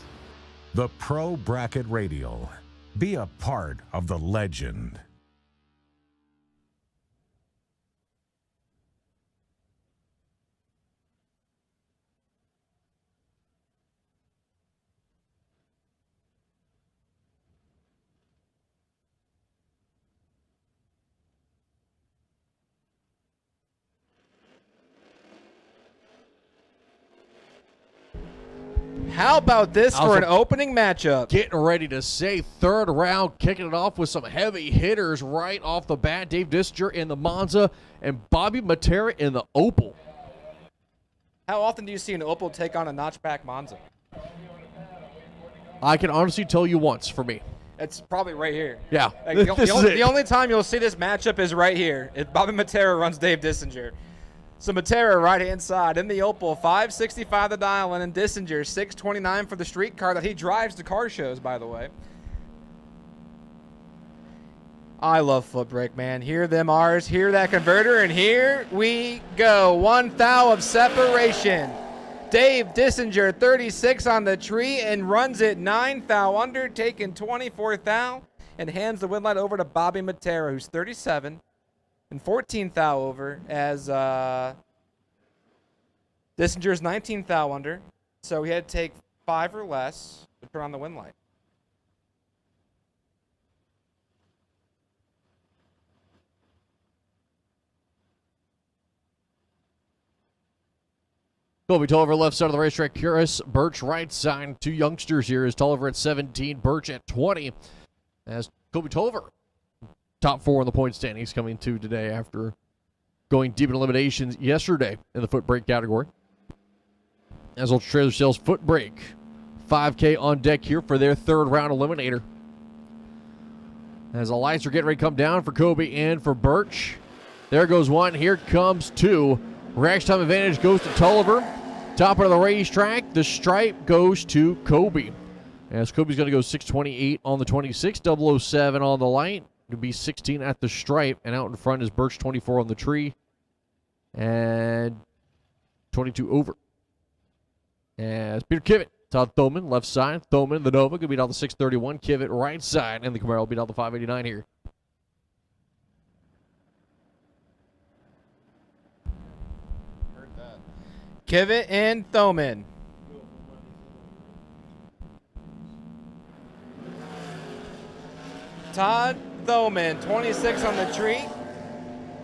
The Pro Bracket Radial. Be a part of the legend. How about this for an opening matchup? Getting ready to say 3rd round, kicking it off with some heavy hitters right off the bat. Dave Dissinger in the Monza and Bobby Matera in the Opel. How often do you see an Opel take on a notchback Monza? I can honestly tell you once for me. It's probably right here. Yeah, Like, this is it. the only time you'll see this matchup is right here. Bobby Matera runs Dave Dissinger. So Matera right-hand side in the Opel, 565 the dial in, and Dissinger 629 for the street car that he drives to car shows, by the way. I love Footbrake, man. Hear them R's, hear that converter, and here we go. 1 thou of separation. Dave Dissinger, 36 on the tree, and runs it 9 thou under, taking 24 thou, and hands the wind light over to Bobby Matera, who's 37. and 14 thou over as Dissinger's 19 thou under. So he had to take 5 or less to turn on the wind light. Colby Tolliver left side of the racetrack. Chris Birch right side. 2 youngsters here is Tolliver at 17, Birch at 20. As Colby Tolliver, top 4 in the point standings, coming to today after going deep in eliminations yesterday in the Footbrake category. As Ultra Trailer Sales Footbrake, 5K on deck here for their 3rd round eliminator. As the lights are getting ready to come down for Kobe and for Birch. There goes 1. Here comes 2. Rash time advantage goes to Tolliver. Top of the racetrack, the stripe goes to Kobe. As Kobe's going to go 6:28 on the 26, 007 on the light. It'll be 16 at the stripe, and out in front is Birch 24 on the tree, and 22 over. As Peter Kivitt, Todd Thoman, left side. Thoman, the Nova, going to beat out the 631. Kivitt, right side, and the Camaro will beat out the 589 here. Kivitt and Thoman. Todd Thoman, 26 on the tree.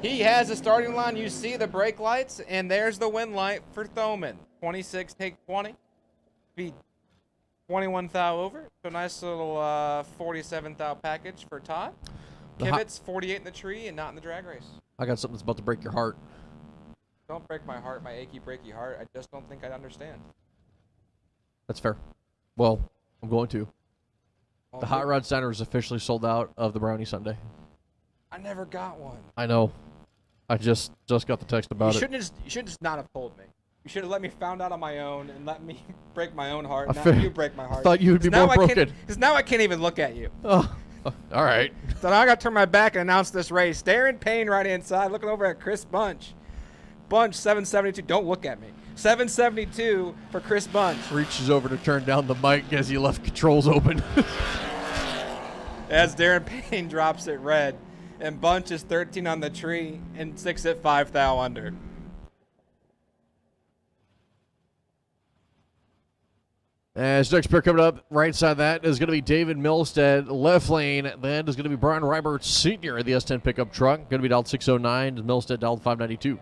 He has a starting line. You see the brake lights, and there's the wind light for Thoman. 26, take 20. Be 21 thou over. So nice little 47 thou package for Todd. Kivitt's 48 in the tree and not in the drag race. I got something that's about to break your heart. Don't break my heart, my achy, breaky heart. I just don't think I'd understand. That's fair. Well, I'm going to. Well, The Hot Rod Center is officially sold out of the Brownie Sundae. I never got one. I know. I just got the text about You it. should just not have told me. You should have let me found out on my own and let me break my own heart. I Now fig- you break my heart. I thought you would be more broken. Because now I can't even look at you. Oh, all right. So now I got to turn my back and announce this race. Darren Payne right inside, looking over at Chris Bunch. Bunch 772. Don't look at me. 772 for Chris Bunch. Reaches over to turn down the mic as he left controls open. As Darren Payne drops it red, and Bunch is 13 on the tree and 6 at 5 thou under. As next pair coming up, right side of that is going to be David Milstead. Left lane, then is going to be Brian Rybert Sr. in the S10 pickup truck. Going to be dialed 609. Milstead dialed 592.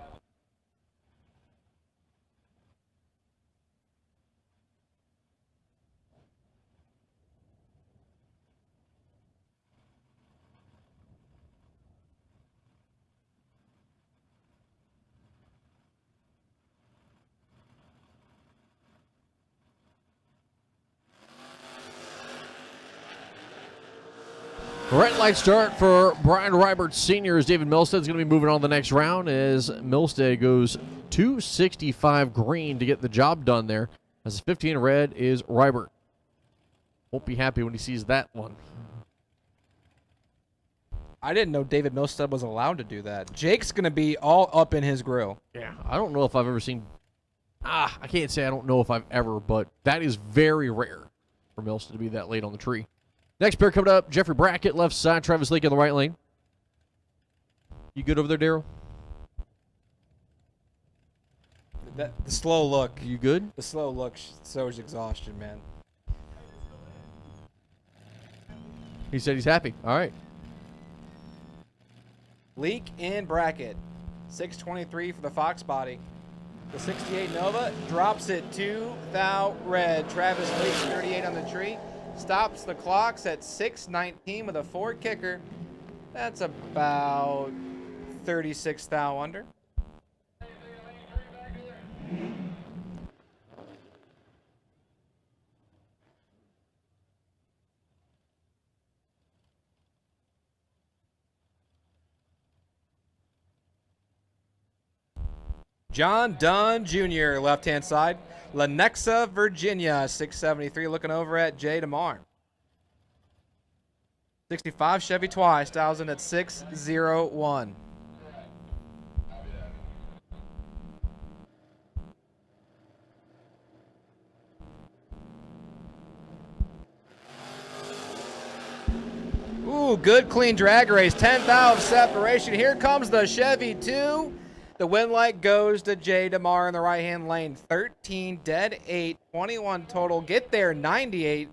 Red light start for Brian Rybert Sr. as David Milstead's going to be moving on to the next round as Milstead goes 265 green to get the job done there. As 15 red is Rybert. Won't be happy when he sees that one. I didn't know David Milstead was allowed to do that. Jake's going to be all up in his grill. Yeah, I don't know if I've ever seen. I can't say I don't know if I've ever, but that is very rare for Milstead to be that late on the tree. Next pair coming up, Jeffrey Brackett, left side, Travis Leake in the right lane. You good over there, Daryl? The slow look. You good? The slow look shows exhaustion, man. He said he's happy. All right. Leak and Bracket. 623 for the Fox body. The 68 Nova drops it to thou red. Travis Leak, 38 on the tree. Stops the clocks at 6:19 with a 4 kicker. That's about 36 thou under. John Dunn Jr., left-hand side. Lenexa, Virginia, 673, looking over at Jay DeMar. 65 Chevy twice, dials in at 601. Ooh, Ooh, good clean drag race. 10th out of separation. Here comes the Chevy 2. The win light goes to Jay DeMar in the right-hand lane. 13 dead, 8, 21 total. Get there, 98.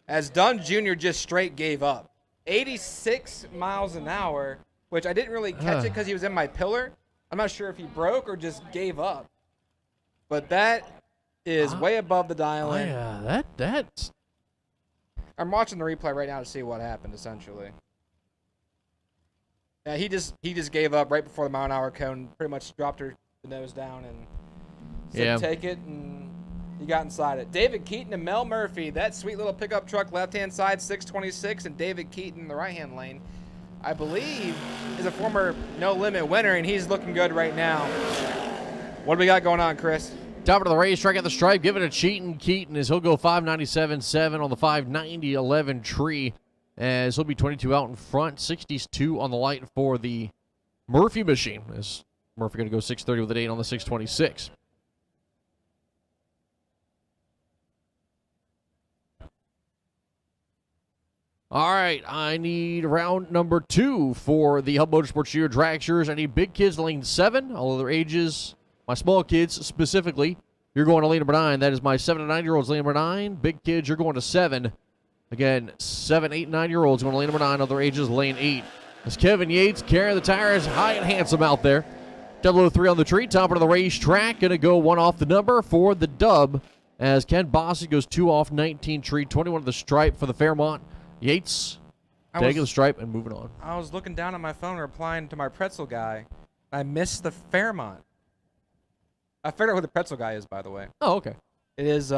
As Dunn Jr. just straight gave up. 86 miles an hour, which I didn't really catch it because he was in my pillar. I'm not sure if he broke or just gave up. But that is way above the dial in. Yeah, that's... I'm watching the replay right now to see what happened, essentially. Yeah, he just gave up right before the mile-an-hour cone, pretty much dropped the nose down and said take it, and he got inside it. David Keaton and Mel Murphy, that sweet little pickup truck left-hand side, 626, and David Keaton in the right-hand lane, I believe, is a former No Limit winner, and he's looking good right now. What do we got going on, Chris? Top of the racetrack at the stripe, give it a Keaton as he'll go 597.7 on the 590.11 tree, as he'll be 22 out in front, 62 on the light for the Murphy machine, as Murphy going to go 630 with an 8 on the 626. All right, I need round number 2 for the Hub Motorsports Jr Dragsters. I need big kids lane 7, all of their ages. My small kids specifically, you're going to lane number 9. That is my 7 and 9-year-olds, lane number 9. Big kids, you're going to 7. Again, 7, 8, 9-year-olds going to lane number 9. Other ages, lane 8. As Kevin Yates carrying the tires high and handsome out there. 003 on the tree, top of the racetrack. Going to go 1 off the number for the dub. As Ken Bossy goes 2 off 19 tree, 21 of the stripe for the Fairmont. Yates taking the stripe and moving on. I was looking down at my phone replying to my pretzel guy. I missed the Fairmont. I figured out who the pretzel guy is, by the way. Oh, okay. It is,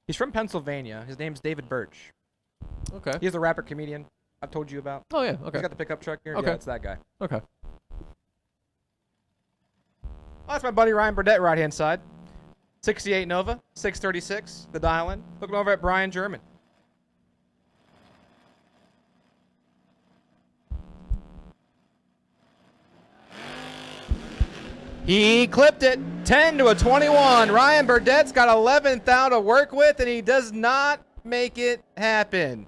he's from Pennsylvania. His name's David Birch. Okay. He's a rapper comedian I've told you about. Oh, yeah, okay. He's got the pickup truck here. Okay. Yeah, it's that guy. Okay. Oh, that's my buddy Ryan Burdett, right-hand side. 68 Nova, 636, the dial-in. Looking over at Brian German. He clipped it, 10 to a 21. Ryan Burdett's got 11th out to work with, and he does not make it happen.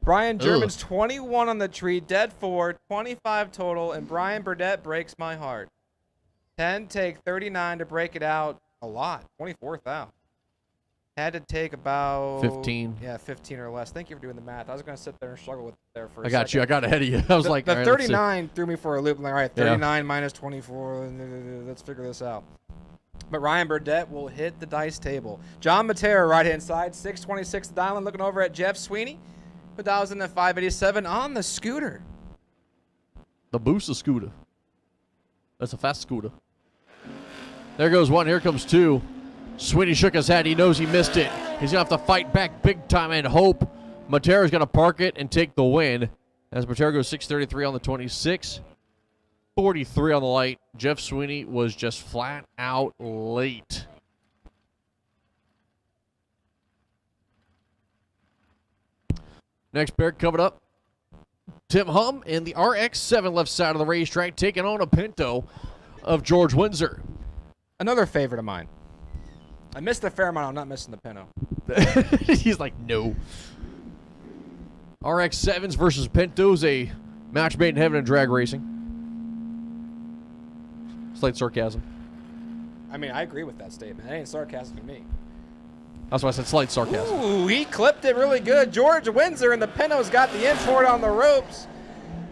Brian German's 21 on the tree, dead 4, 25 total, and Brian Burdett breaks my heart. 10 take 39 to break it out. A lot, 24th out. Had to take about 15. Yeah, 15 or less. Thank you for doing the math. I was going to sit there and struggle with it there for a I got second. you. I got ahead of you. I was like, The all right, let's see. 39 threw me for a loop. I'm like, all right, 39 minus 24. Let's figure this out. But Ryan Burdett will hit the dice table. John Matera, right-hand side, 626 the dial-in, looking over at Jeff Sweeney, who dials in the 587 on the scooter. The Booster scooter. That's a fast scooter. There goes 1. Here comes 2. Sweeney shook his head. He knows he missed it. He's going to have to fight back big time and hope Matera's going to park it and take the win. As Matera goes 633 on the 26. 43 on the light. Jeff Sweeney was just flat out late. Next pair coming up. Tim Hum in the RX-7 left side of the racetrack taking on a Pinto of George Windsor. Another favorite of mine. I missed the Fairmont. I'm not missing the Pinto. He's like, no. RX-7s versus Pintos, a match made in heaven in drag racing. Slight sarcasm. I mean, I agree with that statement. It ain't sarcasm to me. That's why I said slight sarcasm. Ooh, he clipped it really good. George Windsor and the Pinto's got the import on the ropes.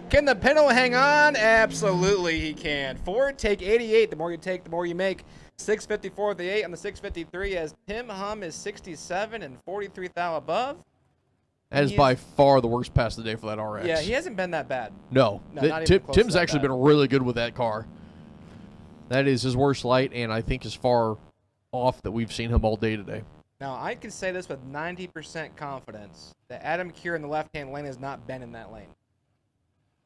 Can the Pinto hang on? Absolutely he can. Ford take 88. The more you take, the more you make. 654 with the 8 on the 653 as Tim Hum is 67 and 43 thou above. That is by far the worst pass of the day for that RX. Yeah, he hasn't been that bad. No. No, not even close Tim's to that actually bad. been really good with that car. That is his worst light, and I think as far off that we've seen him all day today. Now, I can say this with 90% confidence that Adam Keir in the left-hand lane has not been in that lane.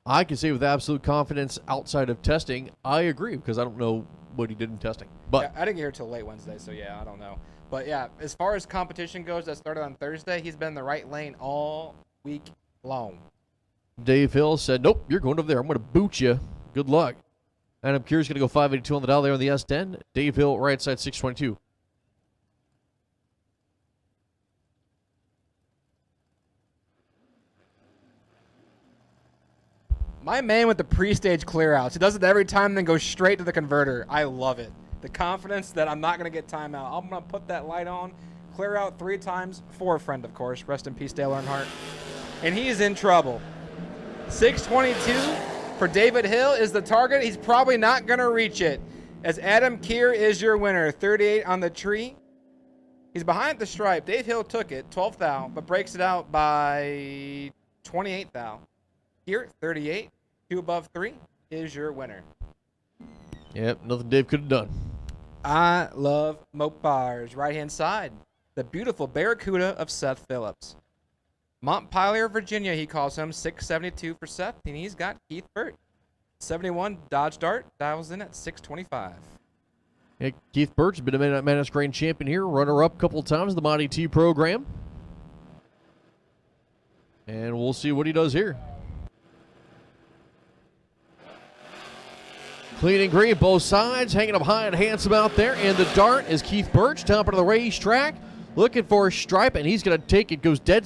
I can say with absolute confidence outside of testing, I agree, because I don't know what he did in testing. But Yeah, I didn't get here till late Wednesday, so yeah, I don't know. But yeah, as far as competition goes, that started on Thursday. He's been in the right lane all week long. Dave Hill said, nope, you're going over there. I'm going to boot you. Good luck. Adam Keir's going to go 582 on the dial there on the S10. Dave Hill, right side 622. My man with the pre-stage clear-outs. He does it every time, then goes straight to the converter. I love it. The confidence that I'm not going to get timeout. I'm going to put that light on, clear out 3 times for a friend, of course. Rest in peace, Dale Earnhardt. And he's in trouble. 622 for David Hill is the target. He's probably not going to reach it, as Adam Keir is your winner. 38 on the tree. He's behind the stripe. Dave Hill took it, 12th thou, but breaks it out by 28th thou. Here, 38, 2 above 3 is your winner. Yep, nothing Dave could have done. I love Mopars. Right-hand side, the beautiful Barracuda of Seth Phillips. Montpelier, Virginia, he calls him. 672 for Seth, and he's got Keith Burt. 71 Dodge Dart, dials in at 625. Yeah, Keith Burt's been a Madness Grand Champion here, runner-up a couple of times in the Monty T program. And we'll see what he does here. Clean and green, both sides, hanging up high and handsome out there. And the dart is Keith Birch, top of the racetrack, looking for a stripe, and he's going to take it, goes dead